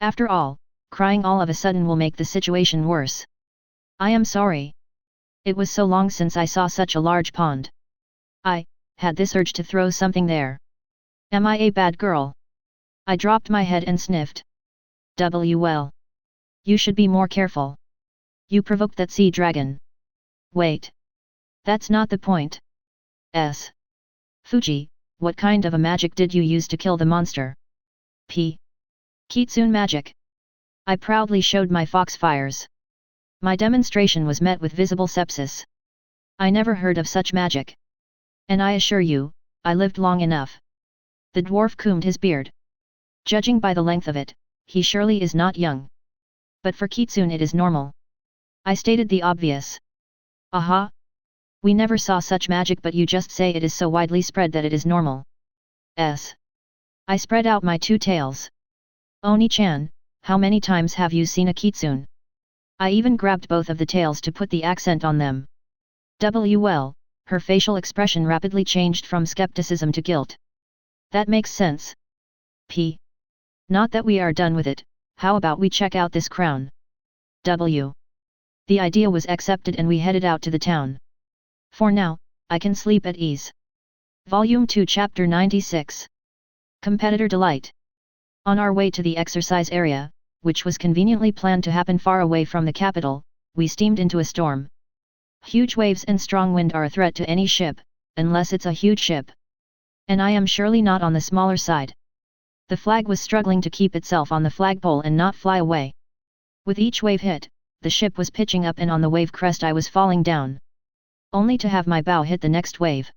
After all, crying all of a sudden will make the situation worse. I am sorry. It was so long since I saw such a large pond. I had this urge to throw something there. Am I a bad girl? I dropped my head and sniffed. Well. You should be more careful. You provoked that sea dragon. Wait. That's not the point. Fuji, what kind of a magic did you use to kill the monster? Kitsune magic. I proudly showed my foxfires. My demonstration was met with visible sepsis. I never heard of such magic. And I assure you, I lived long enough. The dwarf combed his beard. Judging by the length of it, he surely is not young. But for Kitsune it is normal. I stated the obvious. Aha! We never saw such magic, but you just say it is so widely spread that it is normal. I spread out my two tails. Oni-chan, how many times have you seen a Kitsune? I even grabbed both of the tails to put the accent on them. Well, her facial expression rapidly changed from skepticism to guilt. That makes sense. Not that we are done with it, how about we check out this crown? The idea was accepted and we headed out to the town. For now, I can sleep at ease. Volume 2 Chapter 96. Competitor Delight. On our way to the exercise area, which was conveniently planned to happen far away from the capital, we steamed into a storm. Huge waves and strong wind are a threat to any ship, unless it's a huge ship. And I am surely not on the smaller side. The flag was struggling to keep itself on the flagpole and not fly away. With each wave hit, the ship was pitching up, and on the wave crest I was falling down. Only to have my bow hit the next wave.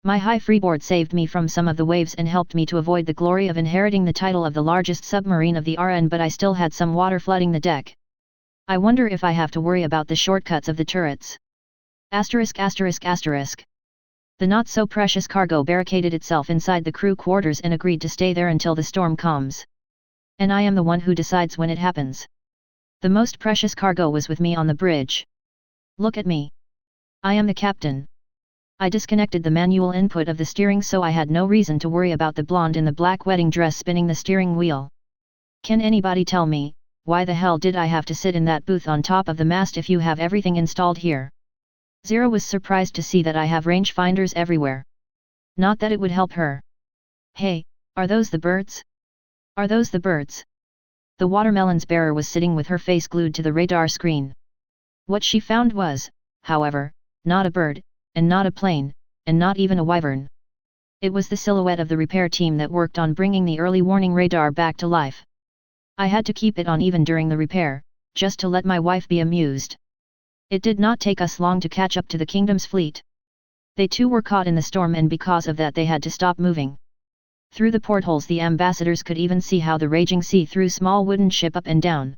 My high freeboard saved me from some of the waves and helped me to avoid the glory of inheriting the title of the largest submarine of the RN, but I still had some water flooding the deck. I wonder if I have to worry about the shortcuts of the turrets. *****. The not-so-precious cargo barricaded itself inside the crew quarters and agreed to stay there until the storm calms. And I am the one who decides when it happens. The most precious cargo was with me on the bridge. Look at me. I am the captain. I disconnected the manual input of the steering, so I had no reason to worry about the blonde in the black wedding dress spinning the steering wheel. Can anybody tell me, why the hell did I have to sit in that booth on top of the mast if you have everything installed here? Zero was surprised to see that I have rangefinders everywhere. Not that it would help her. Hey, are those the birds? Are those the birds? The watermelon's bearer was sitting with her face glued to the radar screen. What she found was, however, not a bird, and not a plane, and not even a wyvern. It was the silhouette of the repair team that worked on bringing the early warning radar back to life. I had to keep it on even during the repair, just to let my wife be amused. It did not take us long to catch up to the kingdom's fleet. They too were caught in the storm, and because of that they had to stop moving. Through the portholes the ambassadors could even see how the raging sea threw small wooden ship up and down.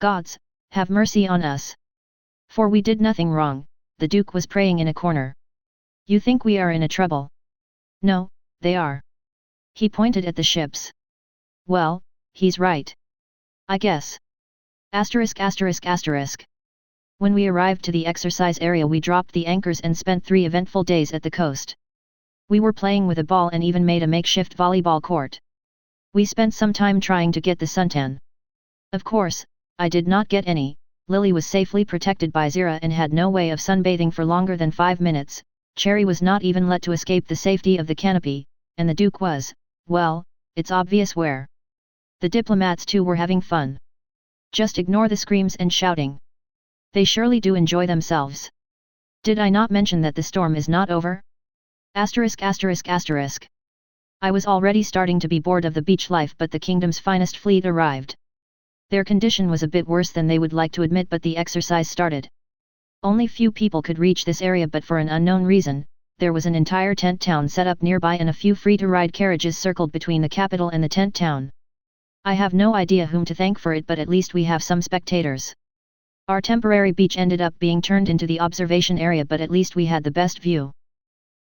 "Gods, have mercy on us! For we did nothing wrong," the Duke was praying in a corner. "You think we are in a trouble?" "No, they are." He pointed at the ships. "Well, he's right. I guess. ******. When we arrived to the exercise area we dropped the anchors and spent 3 eventful days at the coast. We were playing with a ball and even made a makeshift volleyball court. We spent some time trying to get the suntan. Of course, I did not get any. Lily was safely protected by Zira and had no way of sunbathing for longer than 5 minutes, Cherry was not even let to escape the safety of the canopy, and the Duke was, well, it's obvious where. The diplomats too were having fun. Just ignore the screams and shouting. They surely do enjoy themselves. Did I not mention that the storm is not over? *******. I was already starting to be bored of the beach life, but the kingdom's finest fleet arrived. Their condition was a bit worse than they would like to admit, but the exercise started. Only few people could reach this area, but for an unknown reason, there was an entire tent town set up nearby and a few free-to-ride carriages circled between the capital and the tent town. I have no idea whom to thank for it, but at least we have some spectators. Our temporary beach ended up being turned into the observation area, but at least we had the best view.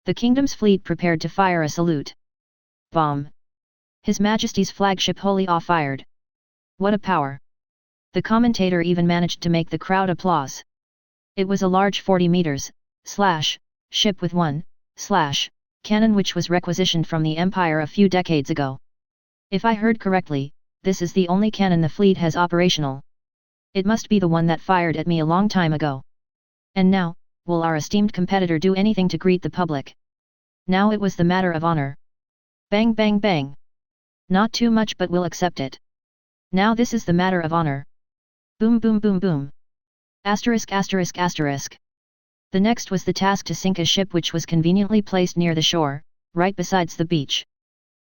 The kingdom's fleet prepared to fire a salute. Bomb! His Majesty's flagship Holy Awe fired. What a power! The commentator even managed to make the crowd applause. It was a large 40 meters, ship with one, cannon which was requisitioned from the Empire a few decades ago. If I heard correctly, this is the only cannon the fleet has operational. It must be the one that fired at me a long time ago. And now, will our esteemed competitor do anything to greet the public? Now it was the matter of honor. Bang bang bang. Not too much, but we'll accept it. Now this is the matter of honor. Boom boom boom boom. ******. The next was the task to sink a ship which was conveniently placed near the shore, right besides the beach.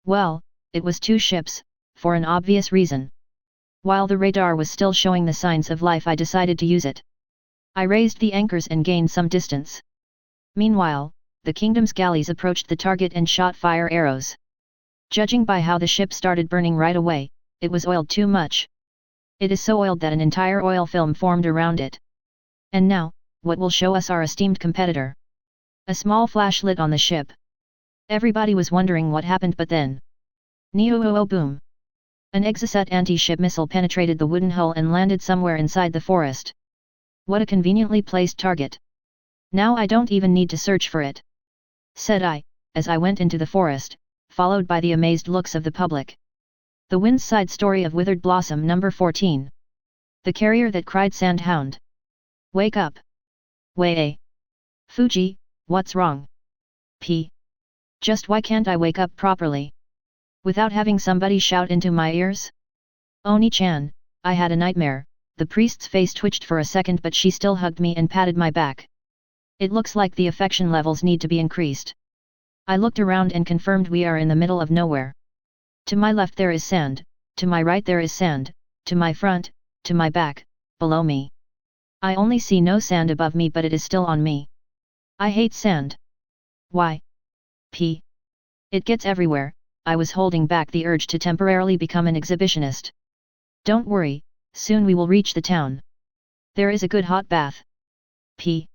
Well, it was 2 ships, for an obvious reason. While the radar was still showing the signs of life, I decided to use it. I raised the anchors and gained some distance. Meanwhile, the kingdom's galleys approached the target and shot fire arrows. Judging by how the ship started burning right away, it was oiled too much. It is so oiled that an entire oil film formed around it. And now, what will show us our esteemed competitor? A small flash lit on the ship. Everybody was wondering what happened, but then... Neo boom! An Exocet anti-ship missile penetrated the wooden hull and landed somewhere inside the forest. What a conveniently placed target! Now I don't even need to search for it, said I, as I went into the forest, followed by the amazed looks of the public. The Wind's Side Story of Withered Blossom number 14. The Carrier That Cried Sandhound. Wake up! Way! Fuji, what's wrong? P. Just why can't I wake up properly? Without having somebody shout into my ears? Oni-chan, I had a nightmare. The priest's face twitched for a second, but she still hugged me and patted my back. It looks like the affection levels need to be increased. I looked around and confirmed we are in the middle of nowhere. To my left there is sand, to my right there is sand, to my front, to my back, below me. I only see no sand above me, but it is still on me. I hate sand. Why? P. It gets everywhere. I was holding back the urge to temporarily become an exhibitionist. Don't worry, soon we will reach the town. There is a good hot bath. P.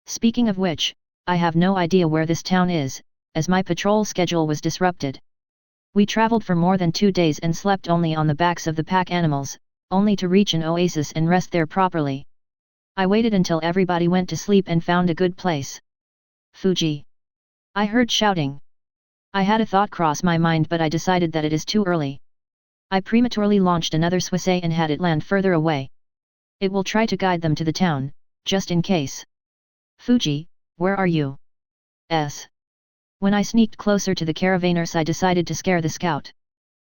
Speaking of which, I have no idea where this town is, as my patrol schedule was disrupted. We traveled for more than 2 days and slept only on the backs of the pack animals, only to reach an oasis and rest there properly. I waited until everybody went to sleep and found a good place. Fuji! I heard shouting. I had a thought cross my mind, but I decided that it is too early. I prematurely launched another Swissay and had it land further away. It will try to guide them to the town, just in case. Fuji, where are you? When I sneaked closer to the caravanners, I decided to scare the scout.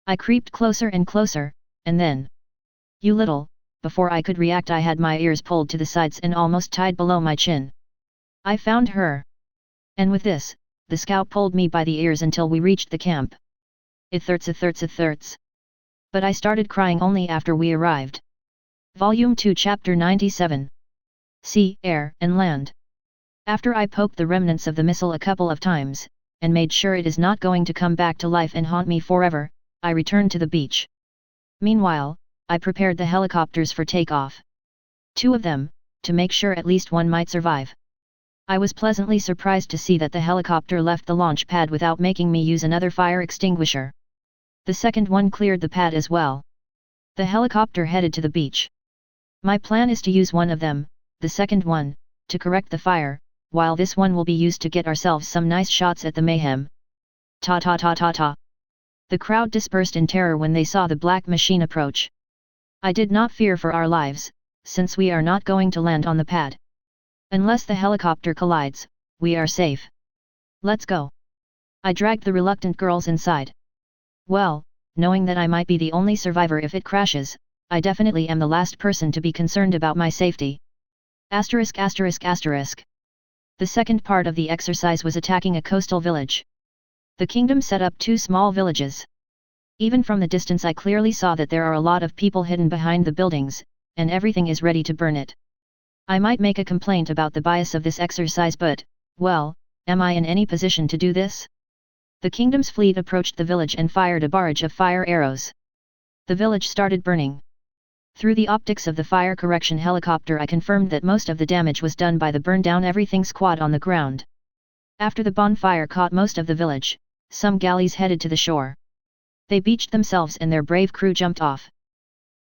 I creeped closer and closer, and then... You little... Before I could react, I had my ears pulled to the sides and almost tied below my chin. I found her. And with this, the scout pulled me by the ears until we reached the camp. It hurts. But I started crying only after we arrived. Volume 2 Chapter 97. Sea, Air, and Land. After I poked the remnants of the missile a couple of times, and made sure it is not going to come back to life and haunt me forever, I returned to the beach. Meanwhile, I prepared the helicopters for takeoff. 2 of them, to make sure at least one might survive. I was pleasantly surprised to see that the helicopter left the launch pad without making me use another fire extinguisher. The second one cleared the pad as well. The helicopter headed to the beach. My plan is to use one of them, the second one, to correct the fire, while this one will be used to get ourselves some nice shots at the mayhem. Ta ta ta ta ta. The crowd dispersed in terror when they saw the black machine approach. I did not fear for our lives, since we are not going to land on the pad. Unless the helicopter collides, we are safe. Let's go. I dragged the reluctant girls inside. Well, knowing that I might be the only survivor if it crashes, I definitely am the last person to be concerned about my safety. Asterisk asterisk asterisk. The second part of the exercise was attacking a coastal village. The kingdom set up 2 small villages. Even from the distance I clearly saw that there are a lot of people hidden behind the buildings, and everything is ready to burn it. I might make a complaint about the bias of this exercise, but, well, am I in any position to do this? The kingdom's fleet approached the village and fired a barrage of fire arrows. The village started burning. Through the optics of the fire correction helicopter I confirmed that most of the damage was done by the burn down everything squad on the ground. After the bonfire caught most of the village, some galleys headed to the shore. They beached themselves and their brave crew jumped off.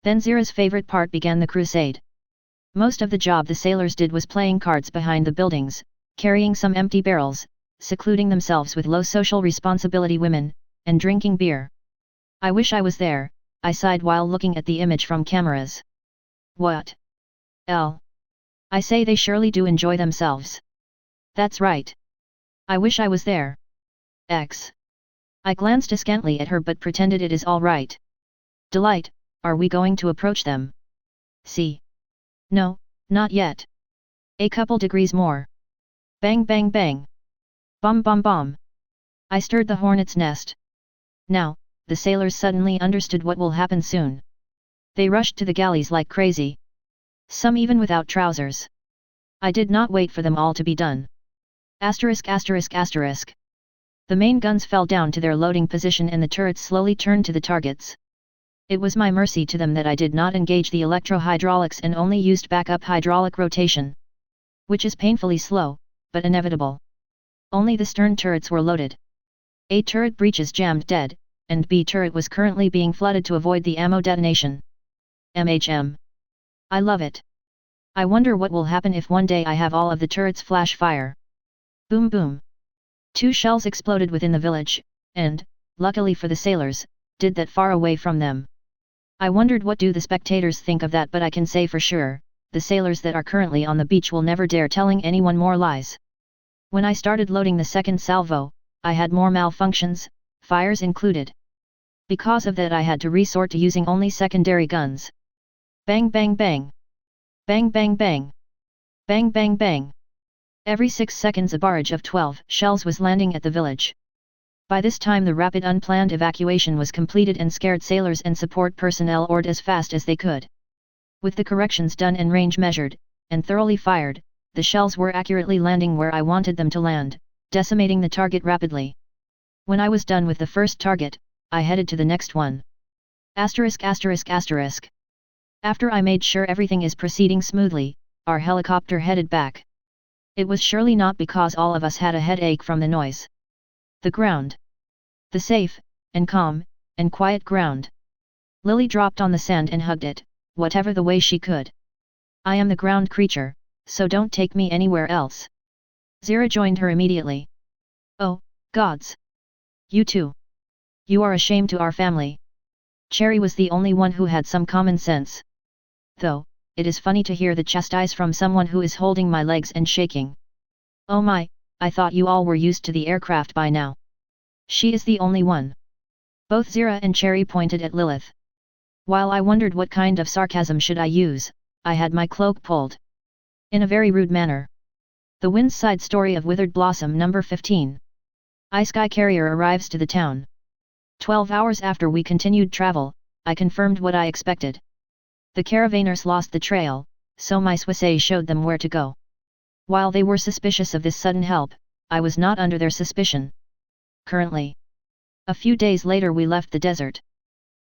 Then Zira's favorite part began, the crusade. Most of the job the sailors did was playing cards behind the buildings, carrying some empty barrels, secluding themselves with low social responsibility women, and drinking beer. I wish I was there, I sighed while looking at the image from cameras. What? I say they surely do enjoy themselves. That's right. I wish I was there. I glanced askantly at her but pretended it is all right. Delight, are we going to approach them? See. No, not yet. A couple degrees more. Bang bang bang. Bomb bomb bomb. I stirred the hornet's nest. Now, the sailors suddenly understood what will happen soon. They rushed to the galleys like crazy. Some even without trousers. I did not wait for them all to be done. Asterisk asterisk asterisk. The main guns fell down to their loading position and the turrets slowly turned to the targets. It was my mercy to them that I did not engage the electro-hydraulics and only used backup hydraulic rotation. Which is painfully slow, but inevitable. Only the stern turrets were loaded. A turret breaches jammed dead, and B turret was currently being flooded to avoid the ammo detonation. MHM. I love it. I wonder what will happen if one day I have all of the turrets flash fire. Boom boom. 2 shells exploded within the village, and, luckily for the sailors, did that far away from them. I wondered what do the spectators think of that, but I can say for sure, the sailors that are currently on the beach will never dare telling anyone more lies. When I started loading the second salvo, I had more malfunctions, fires included. Because of that I had to resort to using only secondary guns. Bang bang bang. Bang bang bang. Bang bang bang. Every 6 seconds a barrage of 12 shells was landing at the village. By this time the rapid unplanned evacuation was completed and scared sailors and support personnel ordered as fast as they could. With the corrections done and range measured, and thoroughly fired, the shells were accurately landing where I wanted them to land, decimating the target rapidly. When I was done with the first target, I headed to the next one. Asterisk asterisk asterisk. After I made sure everything is proceeding smoothly, our helicopter headed back. It was surely not because all of us had a headache from the noise. The ground. The safe, and calm, and quiet ground. Lily dropped on the sand and hugged it, whatever the way she could. I am the ground creature, so don't take me anywhere else. Zira joined her immediately. Oh, gods! You too. You are a shame to our family. Cherry was the only one who had some common sense. Though, it is funny to hear the chastise from someone who is holding my legs and shaking. Oh my, I thought you all were used to the aircraft by now. She is the only one. Both Zira and Cherry pointed at Lilith. While I wondered what kind of sarcasm should I use, I had my cloak pulled. In a very rude manner. The Wind's Side Story of Withered Blossom number 15. Ice Sky Carrier arrives to the town. 12 hours after we continued travel, I confirmed what I expected. The caravanners lost the trail, so my Swissay showed them where to go. While they were suspicious of this sudden help, I was not under their suspicion. Currently. A few days later we left the desert.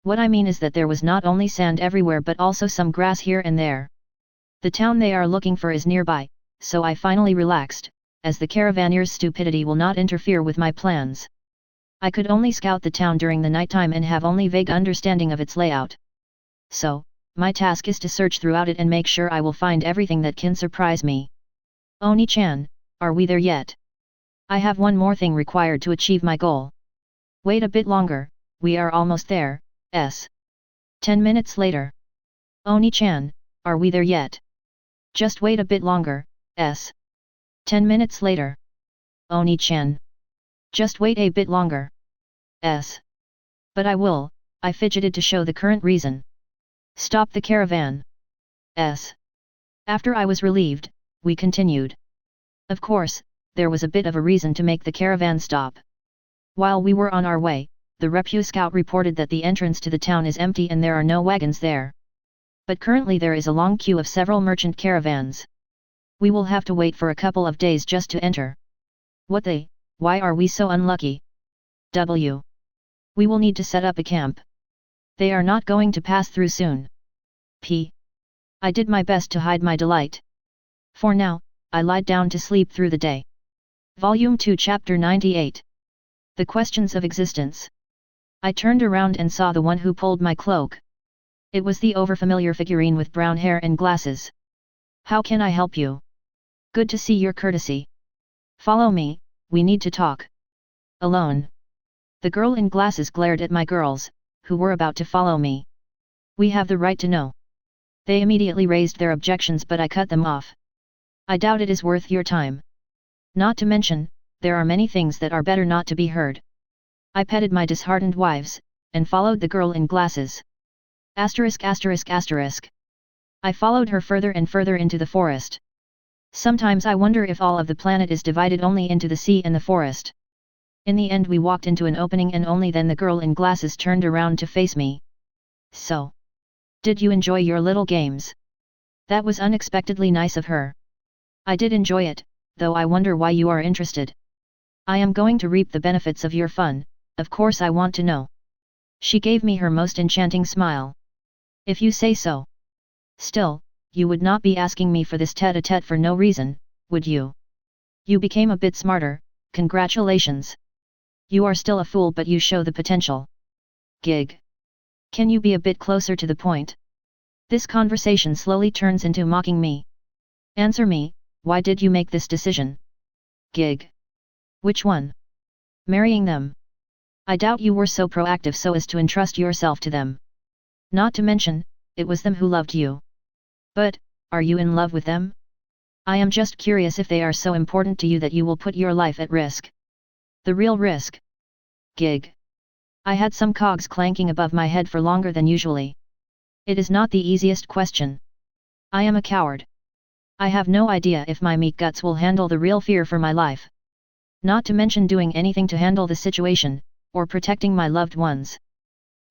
What I mean is that there was not only sand everywhere but also some grass here and there. The town they are looking for is nearby, so I finally relaxed, as the caravanier's stupidity will not interfere with my plans. I could only scout the town during the nighttime and have only vague understanding of its layout. So, my task is to search throughout it and make sure I will find everything that can surprise me. Oni-chan, are we there yet? I have one more thing required to achieve my goal. Wait a bit longer, we are almost there, 10 minutes later. Oni-chan, are we there yet? Just wait a bit longer, 10 minutes later. Oni-chan. Just wait a bit longer. But I will, I fidgeted to show the current reason. Stop the caravan. After I was relieved, we continued. Of course, there was a bit of a reason to make the caravan stop. While we were on our way, the Repu scout reported that the entrance to the town is empty and there are no wagons there. But currently there is a long queue of several merchant caravans. We will have to wait for a couple of days just to enter. Why are we so unlucky? We will need to set up a camp. They are not going to pass through soon. I did my best to hide my delight. For now, I lied down to sleep through the day. Volume 2 Chapter 98. The Questions of Existence. I turned around and saw the one who pulled my cloak. It was the overfamiliar figurine with brown hair and glasses. How can I help you? Good to see your courtesy. Follow me, we need to talk. Alone. The girl in glasses glared at my girls, who were about to follow me. We have the right to know. They immediately raised their objections but I cut them off. I doubt it is worth your time. Not to mention, there are many things that are better not to be heard. I petted my disheartened wives, and followed the girl in glasses. I followed her further and further into the forest. Sometimes I wonder if all of the planet is divided only into the sea and the forest. In the end we walked into an opening and only then the girl in glasses turned around to face me. So. Did you enjoy your little games? That was unexpectedly nice of her. I did enjoy it, though I wonder why you are interested. I am going to reap the benefits of your fun, of course I want to know. She gave me her most enchanting smile. If you say so. Still, you would not be asking me for this tete-a-tete for no reason, would you? You became a bit smarter, congratulations. You are still a fool but you show the potential. Gig. Can you be a bit closer to the point? This conversation slowly turns into mocking me. Answer me, why did you make this decision? Gig. Which one? Marrying them. I doubt you were so proactive so as to entrust yourself to them. Not to mention, it was them who loved you. But, are you in love with them? I am just curious if they are so important to you that you will put your life at risk. The real risk. Gig. I had some cogs clanking above my head for longer than usually. It is not the easiest question. I am a coward. I have no idea if my meat guts will handle the real fear for my life. Not to mention doing anything to handle the situation, or protecting my loved ones.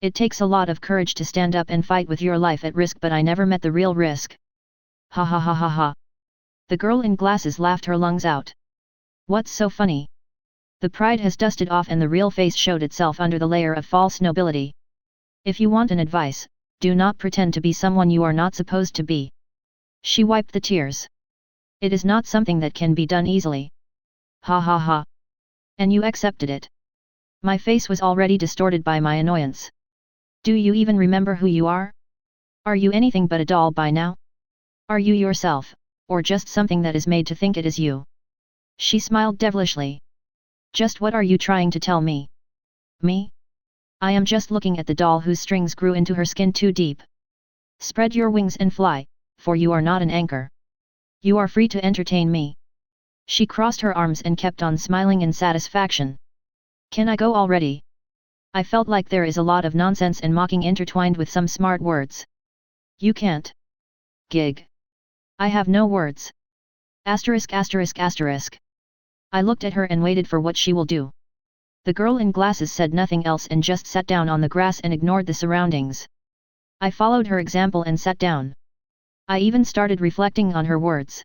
It takes a lot of courage to stand up and fight with your life at risk but I never met the real risk. Ha ha ha ha ha. The girl in glasses laughed her lungs out. What's so funny? The pride has dusted off and the real face showed itself under the layer of false nobility. If you want an advice, do not pretend to be someone you are not supposed to be. She wiped the tears. It is not something that can be done easily. Ha ha ha. And you accepted it. My face was already distorted by my annoyance. Do you even remember who you are? Are you anything but a doll by now? Are you yourself, or just something that is made to think it is you? She smiled devilishly. Just what are you trying to tell me? Me? I am just looking at the doll whose strings grew into her skin too deep. Spread your wings and fly, for you are not an anchor. You are free to entertain me. She crossed her arms and kept on smiling in satisfaction. Can I go already? I felt like there is a lot of nonsense and mocking intertwined with some smart words. You can't. Gig. I have no words. Asterisk asterisk asterisk. I looked at her and waited for what she will do. The girl in glasses said nothing else and just sat down on the grass and ignored the surroundings. I followed her example and sat down. I even started reflecting on her words.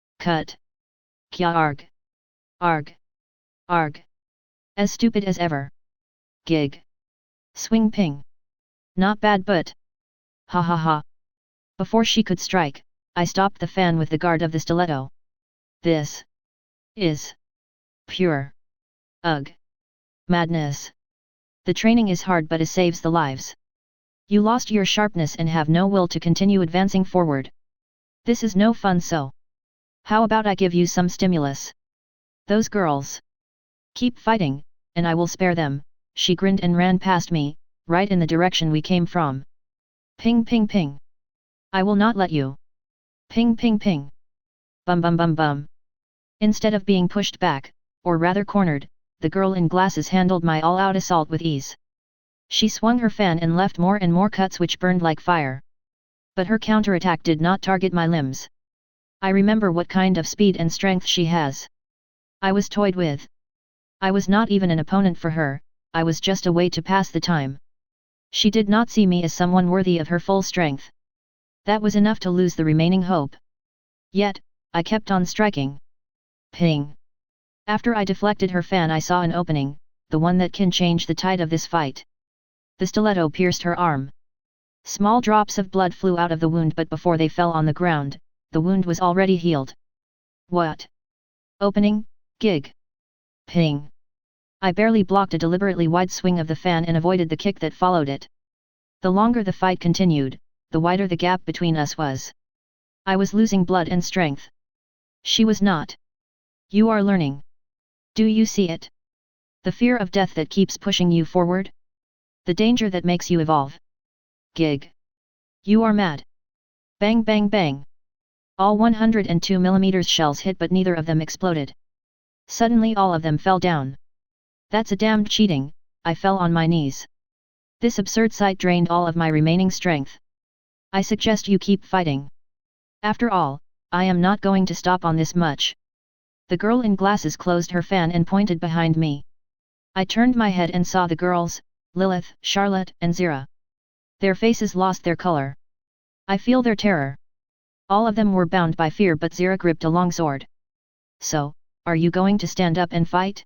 Cut. Kya arg. Arg. Arg. As stupid as ever. Gig. Swing ping. Not bad but. Ha ha ha. Before she could strike, I stopped the fan with the guard of the stiletto. This is pure ugh madness. The training is hard but it saves the lives. You lost your sharpness and have no will to continue advancing forward. This is no fun, so how about I give you some stimulus? Those girls. Keep fighting, and I will spare them. She grinned and ran past me, right in the direction we came from. Ping ping ping. I will not let you. Ping ping ping. Bum bum bum bum. Instead of being pushed back, or rather cornered, the girl in glasses handled my all-out assault with ease. She swung her fan and left more and more cuts which burned like fire. But her counterattack did not target my limbs. I remember what kind of speed and strength she has. I was toyed with. I was not even an opponent for her, I was just a way to pass the time. She did not see me as someone worthy of her full strength. That was enough to lose the remaining hope. Yet, I kept on striking. Ping. After I deflected her fan I saw an opening, the one that can change the tide of this fight. The stiletto pierced her arm. Small drops of blood flew out of the wound, but before they fell on the ground, the wound was already healed. What? Opening? Gig. Ping. I barely blocked a deliberately wide swing of the fan and avoided the kick that followed it. The longer the fight continued, the wider the gap between us was. I was losing blood and strength. She was not. You are learning. Do you see it? The fear of death that keeps pushing you forward? The danger that makes you evolve. Gig. You are mad. Bang bang bang. All 102mm shells hit but neither of them exploded. Suddenly all of them fell down. That's a damned cheating, I fell on my knees. This absurd sight drained all of my remaining strength. I suggest you keep fighting. After all, I am not going to stop on this much. The girl in glasses closed her fan and pointed behind me. I turned my head and saw the girls, Lilith, Charlotte, and Zira. Their faces lost their color. I feel their terror. All of them were bound by fear but Zira gripped a long sword. So, are you going to stand up and fight?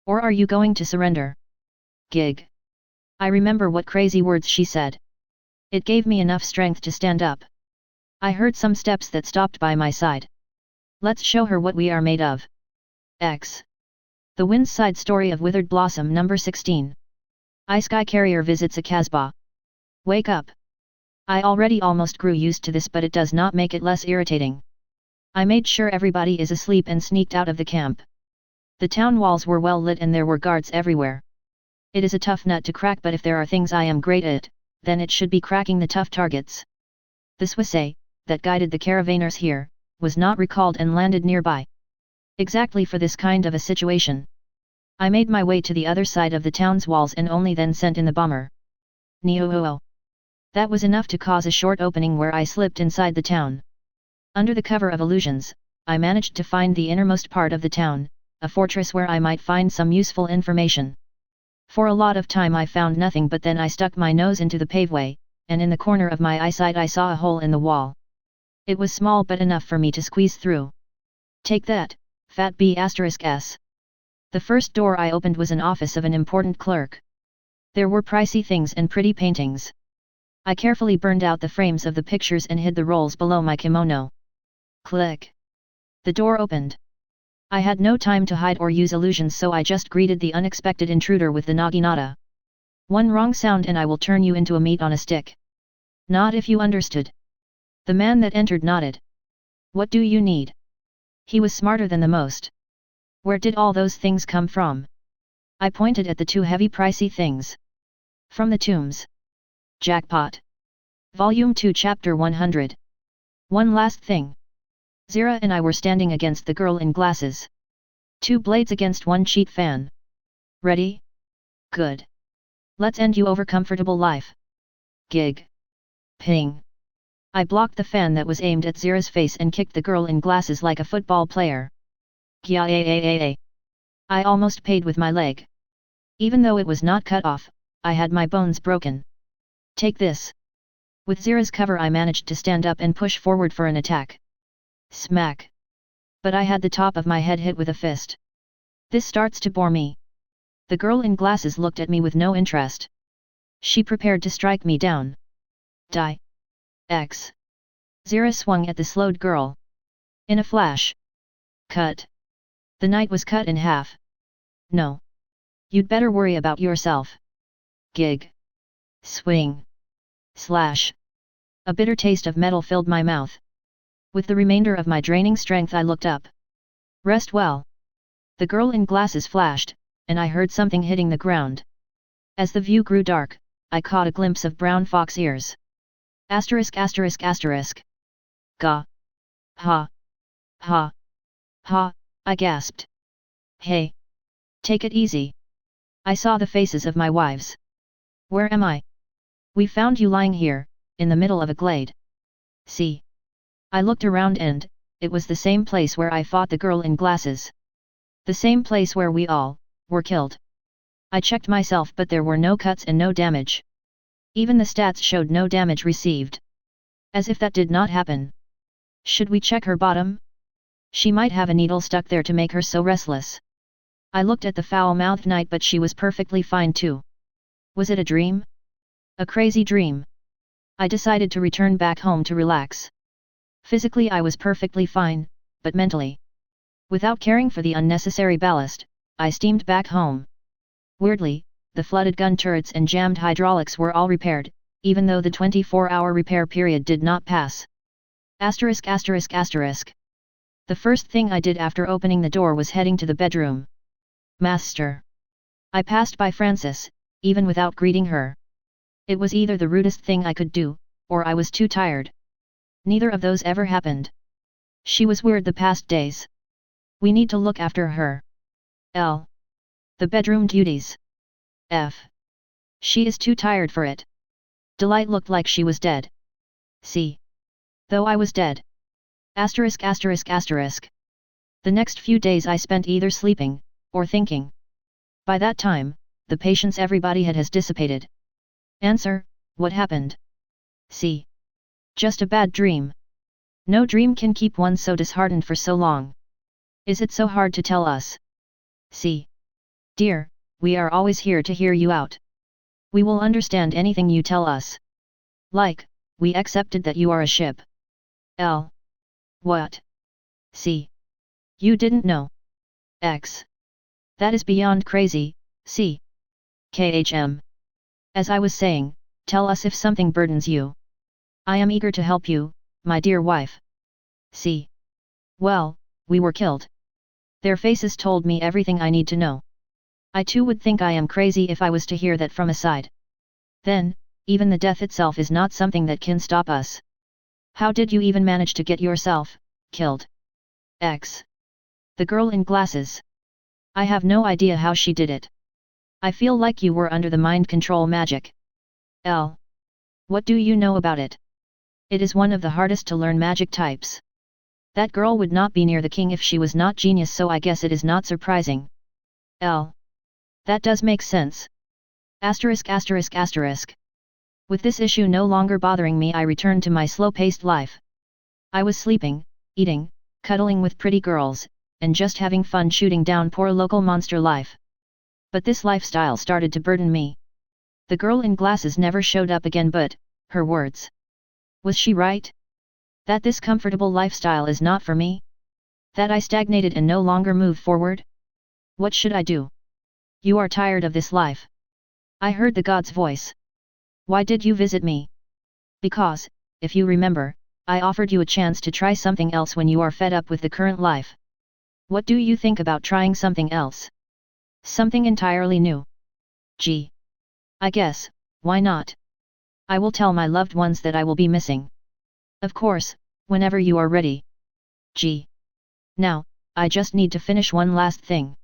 Or are you going to surrender? Gig. I remember what crazy words she said. It gave me enough strength to stand up. I heard some steps that stopped by my side. Let's show her what we are made of. X. The Wind's Side Story of Withered Blossom number 16. Ice Sky Carrier visits a Casbah. Wake up. I already almost grew used to this but it does not make it less irritating. I made sure everybody is asleep and sneaked out of the camp. The town walls were well lit and there were guards everywhere. It is a tough nut to crack but if there are things I am great at, then it should be cracking the tough targets. The Swissay, that guided the caravanners here, was not recalled and landed nearby. Exactly for this kind of a situation. I made my way to the other side of the town's walls and only then sent in the bomber. Neo. That was enough to cause a short opening where I slipped inside the town. Under the cover of illusions, I managed to find the innermost part of the town, a fortress where I might find some useful information. For a lot of time I found nothing but then I stuck my nose into the paveway, and in the corner of my eyesight I saw a hole in the wall. It was small but enough for me to squeeze through. Take that, fat B***s. The first door I opened was an office of an important clerk. There were pricey things and pretty paintings. I carefully burned out the frames of the pictures and hid the rolls below my kimono. Click. The door opened. I had no time to hide or use illusions so I just greeted the unexpected intruder with the naginata. One wrong sound and I will turn you into a meat on a stick. Not if you understood. The man that entered nodded. What do you need? He was smarter than the most. Where did all those things come from? I pointed at the two heavy pricey things. From the tombs. Jackpot. Volume 2 Chapter 100. One last thing. Zira and I were standing against the girl in glasses. Two blades against one cheat fan. Ready? Good. Let's end you over comfortable life. Gig. Ping. I blocked the fan that was aimed at Zira's face and kicked the girl in glasses like a football player. Gya. I almost paid with my leg. Even though it was not cut off, I had my bones broken. Take this. With Zira's cover I managed to stand up and push forward for an attack. Smack. But I had the top of my head hit with a fist. This starts to bore me. The girl in glasses looked at me with no interest. She prepared to strike me down. Die. X. Zira swung at the slowed girl. In a flash. Cut. The knight was cut in half. No. You'd better worry about yourself. Gig. Swing. Slash. A bitter taste of metal filled my mouth. With the remainder of my draining strength I looked up. Rest well. The girl in glasses flashed, and I heard something hitting the ground. As the view grew dark, I caught a glimpse of brown fox ears. Asterisk. Gah. Ha. Ha. Ha, I gasped. Hey. Take it easy. I saw the faces of my wives. Where am I? We found you lying here, in the middle of a glade. See. I looked around and, it was the same place where I fought the girl in glasses. The same place where we all, were killed. I checked myself but there were no cuts and no damage. Even the stats showed no damage received. As if that did not happen. Should we check her bottom? She might have a needle stuck there to make her so restless. I looked at the foul-mouthed knight but she was perfectly fine too. Was it a dream? A crazy dream? I decided to return back home to relax. Physically I was perfectly fine, but mentally. Without caring for the unnecessary ballast, I steamed back home. Weirdly, the flooded gun turrets and jammed hydraulics were all repaired, even though the 24-hour repair period did not pass. Asterisk asterisk asterisk. The first thing I did after opening the door was heading to the bedroom. Master. I passed by Frances, even without greeting her. It was either the rudest thing I could do, or I was too tired. Neither of those ever happened. She was weird the past days. We need to look after her. L. The bedroom duties. F. She is too tired for it. Delight looked like she was dead. C. Though I was dead. Asterisk asterisk asterisk. The next few days I spent either sleeping, or thinking. By that time, the patience everybody had has dissipated. Answer, what happened? C. Just a bad dream. No dream can keep one so disheartened for so long. Is it so hard to tell us? C. Dear, we are always here to hear you out. We will understand anything you tell us. Like, we accepted that you are a ship. L. What? C. You didn't know. X. That is beyond crazy. C. KHM. As I was saying, tell us if something burdens you. I am eager to help you, my dear wife. C. Well, we were killed. Their faces told me everything I need to know. I too would think I am crazy if I was to hear that from a side. Then, even the death itself is not something that can stop us. How did you even manage to get yourself killed? X. The girl in glasses. I have no idea how she did it. I feel like you were under the mind control magic. L. What do you know about it? It is one of the hardest to learn magic types. That girl would not be near the king if she was not genius, so I guess it is not surprising. L. That does make sense. Asterisk asterisk asterisk. With this issue no longer bothering me, I returned to my slow-paced life. I was sleeping, eating, cuddling with pretty girls, and just having fun shooting down poor local monster life. But this lifestyle started to burden me. The girl in glasses never showed up again, but her words. Was she right? That this comfortable lifestyle is not for me? That I stagnated and no longer moved forward? What should I do? You are tired of this life. I heard the god's voice. Why did you visit me? Because, if you remember, I offered you a chance to try something else when you are fed up with the current life. What do you think about trying something else? Something entirely new? G. I guess, why not? I will tell my loved ones that I will be missing. Of course, whenever you are ready. G. Now, I just need to finish one last thing.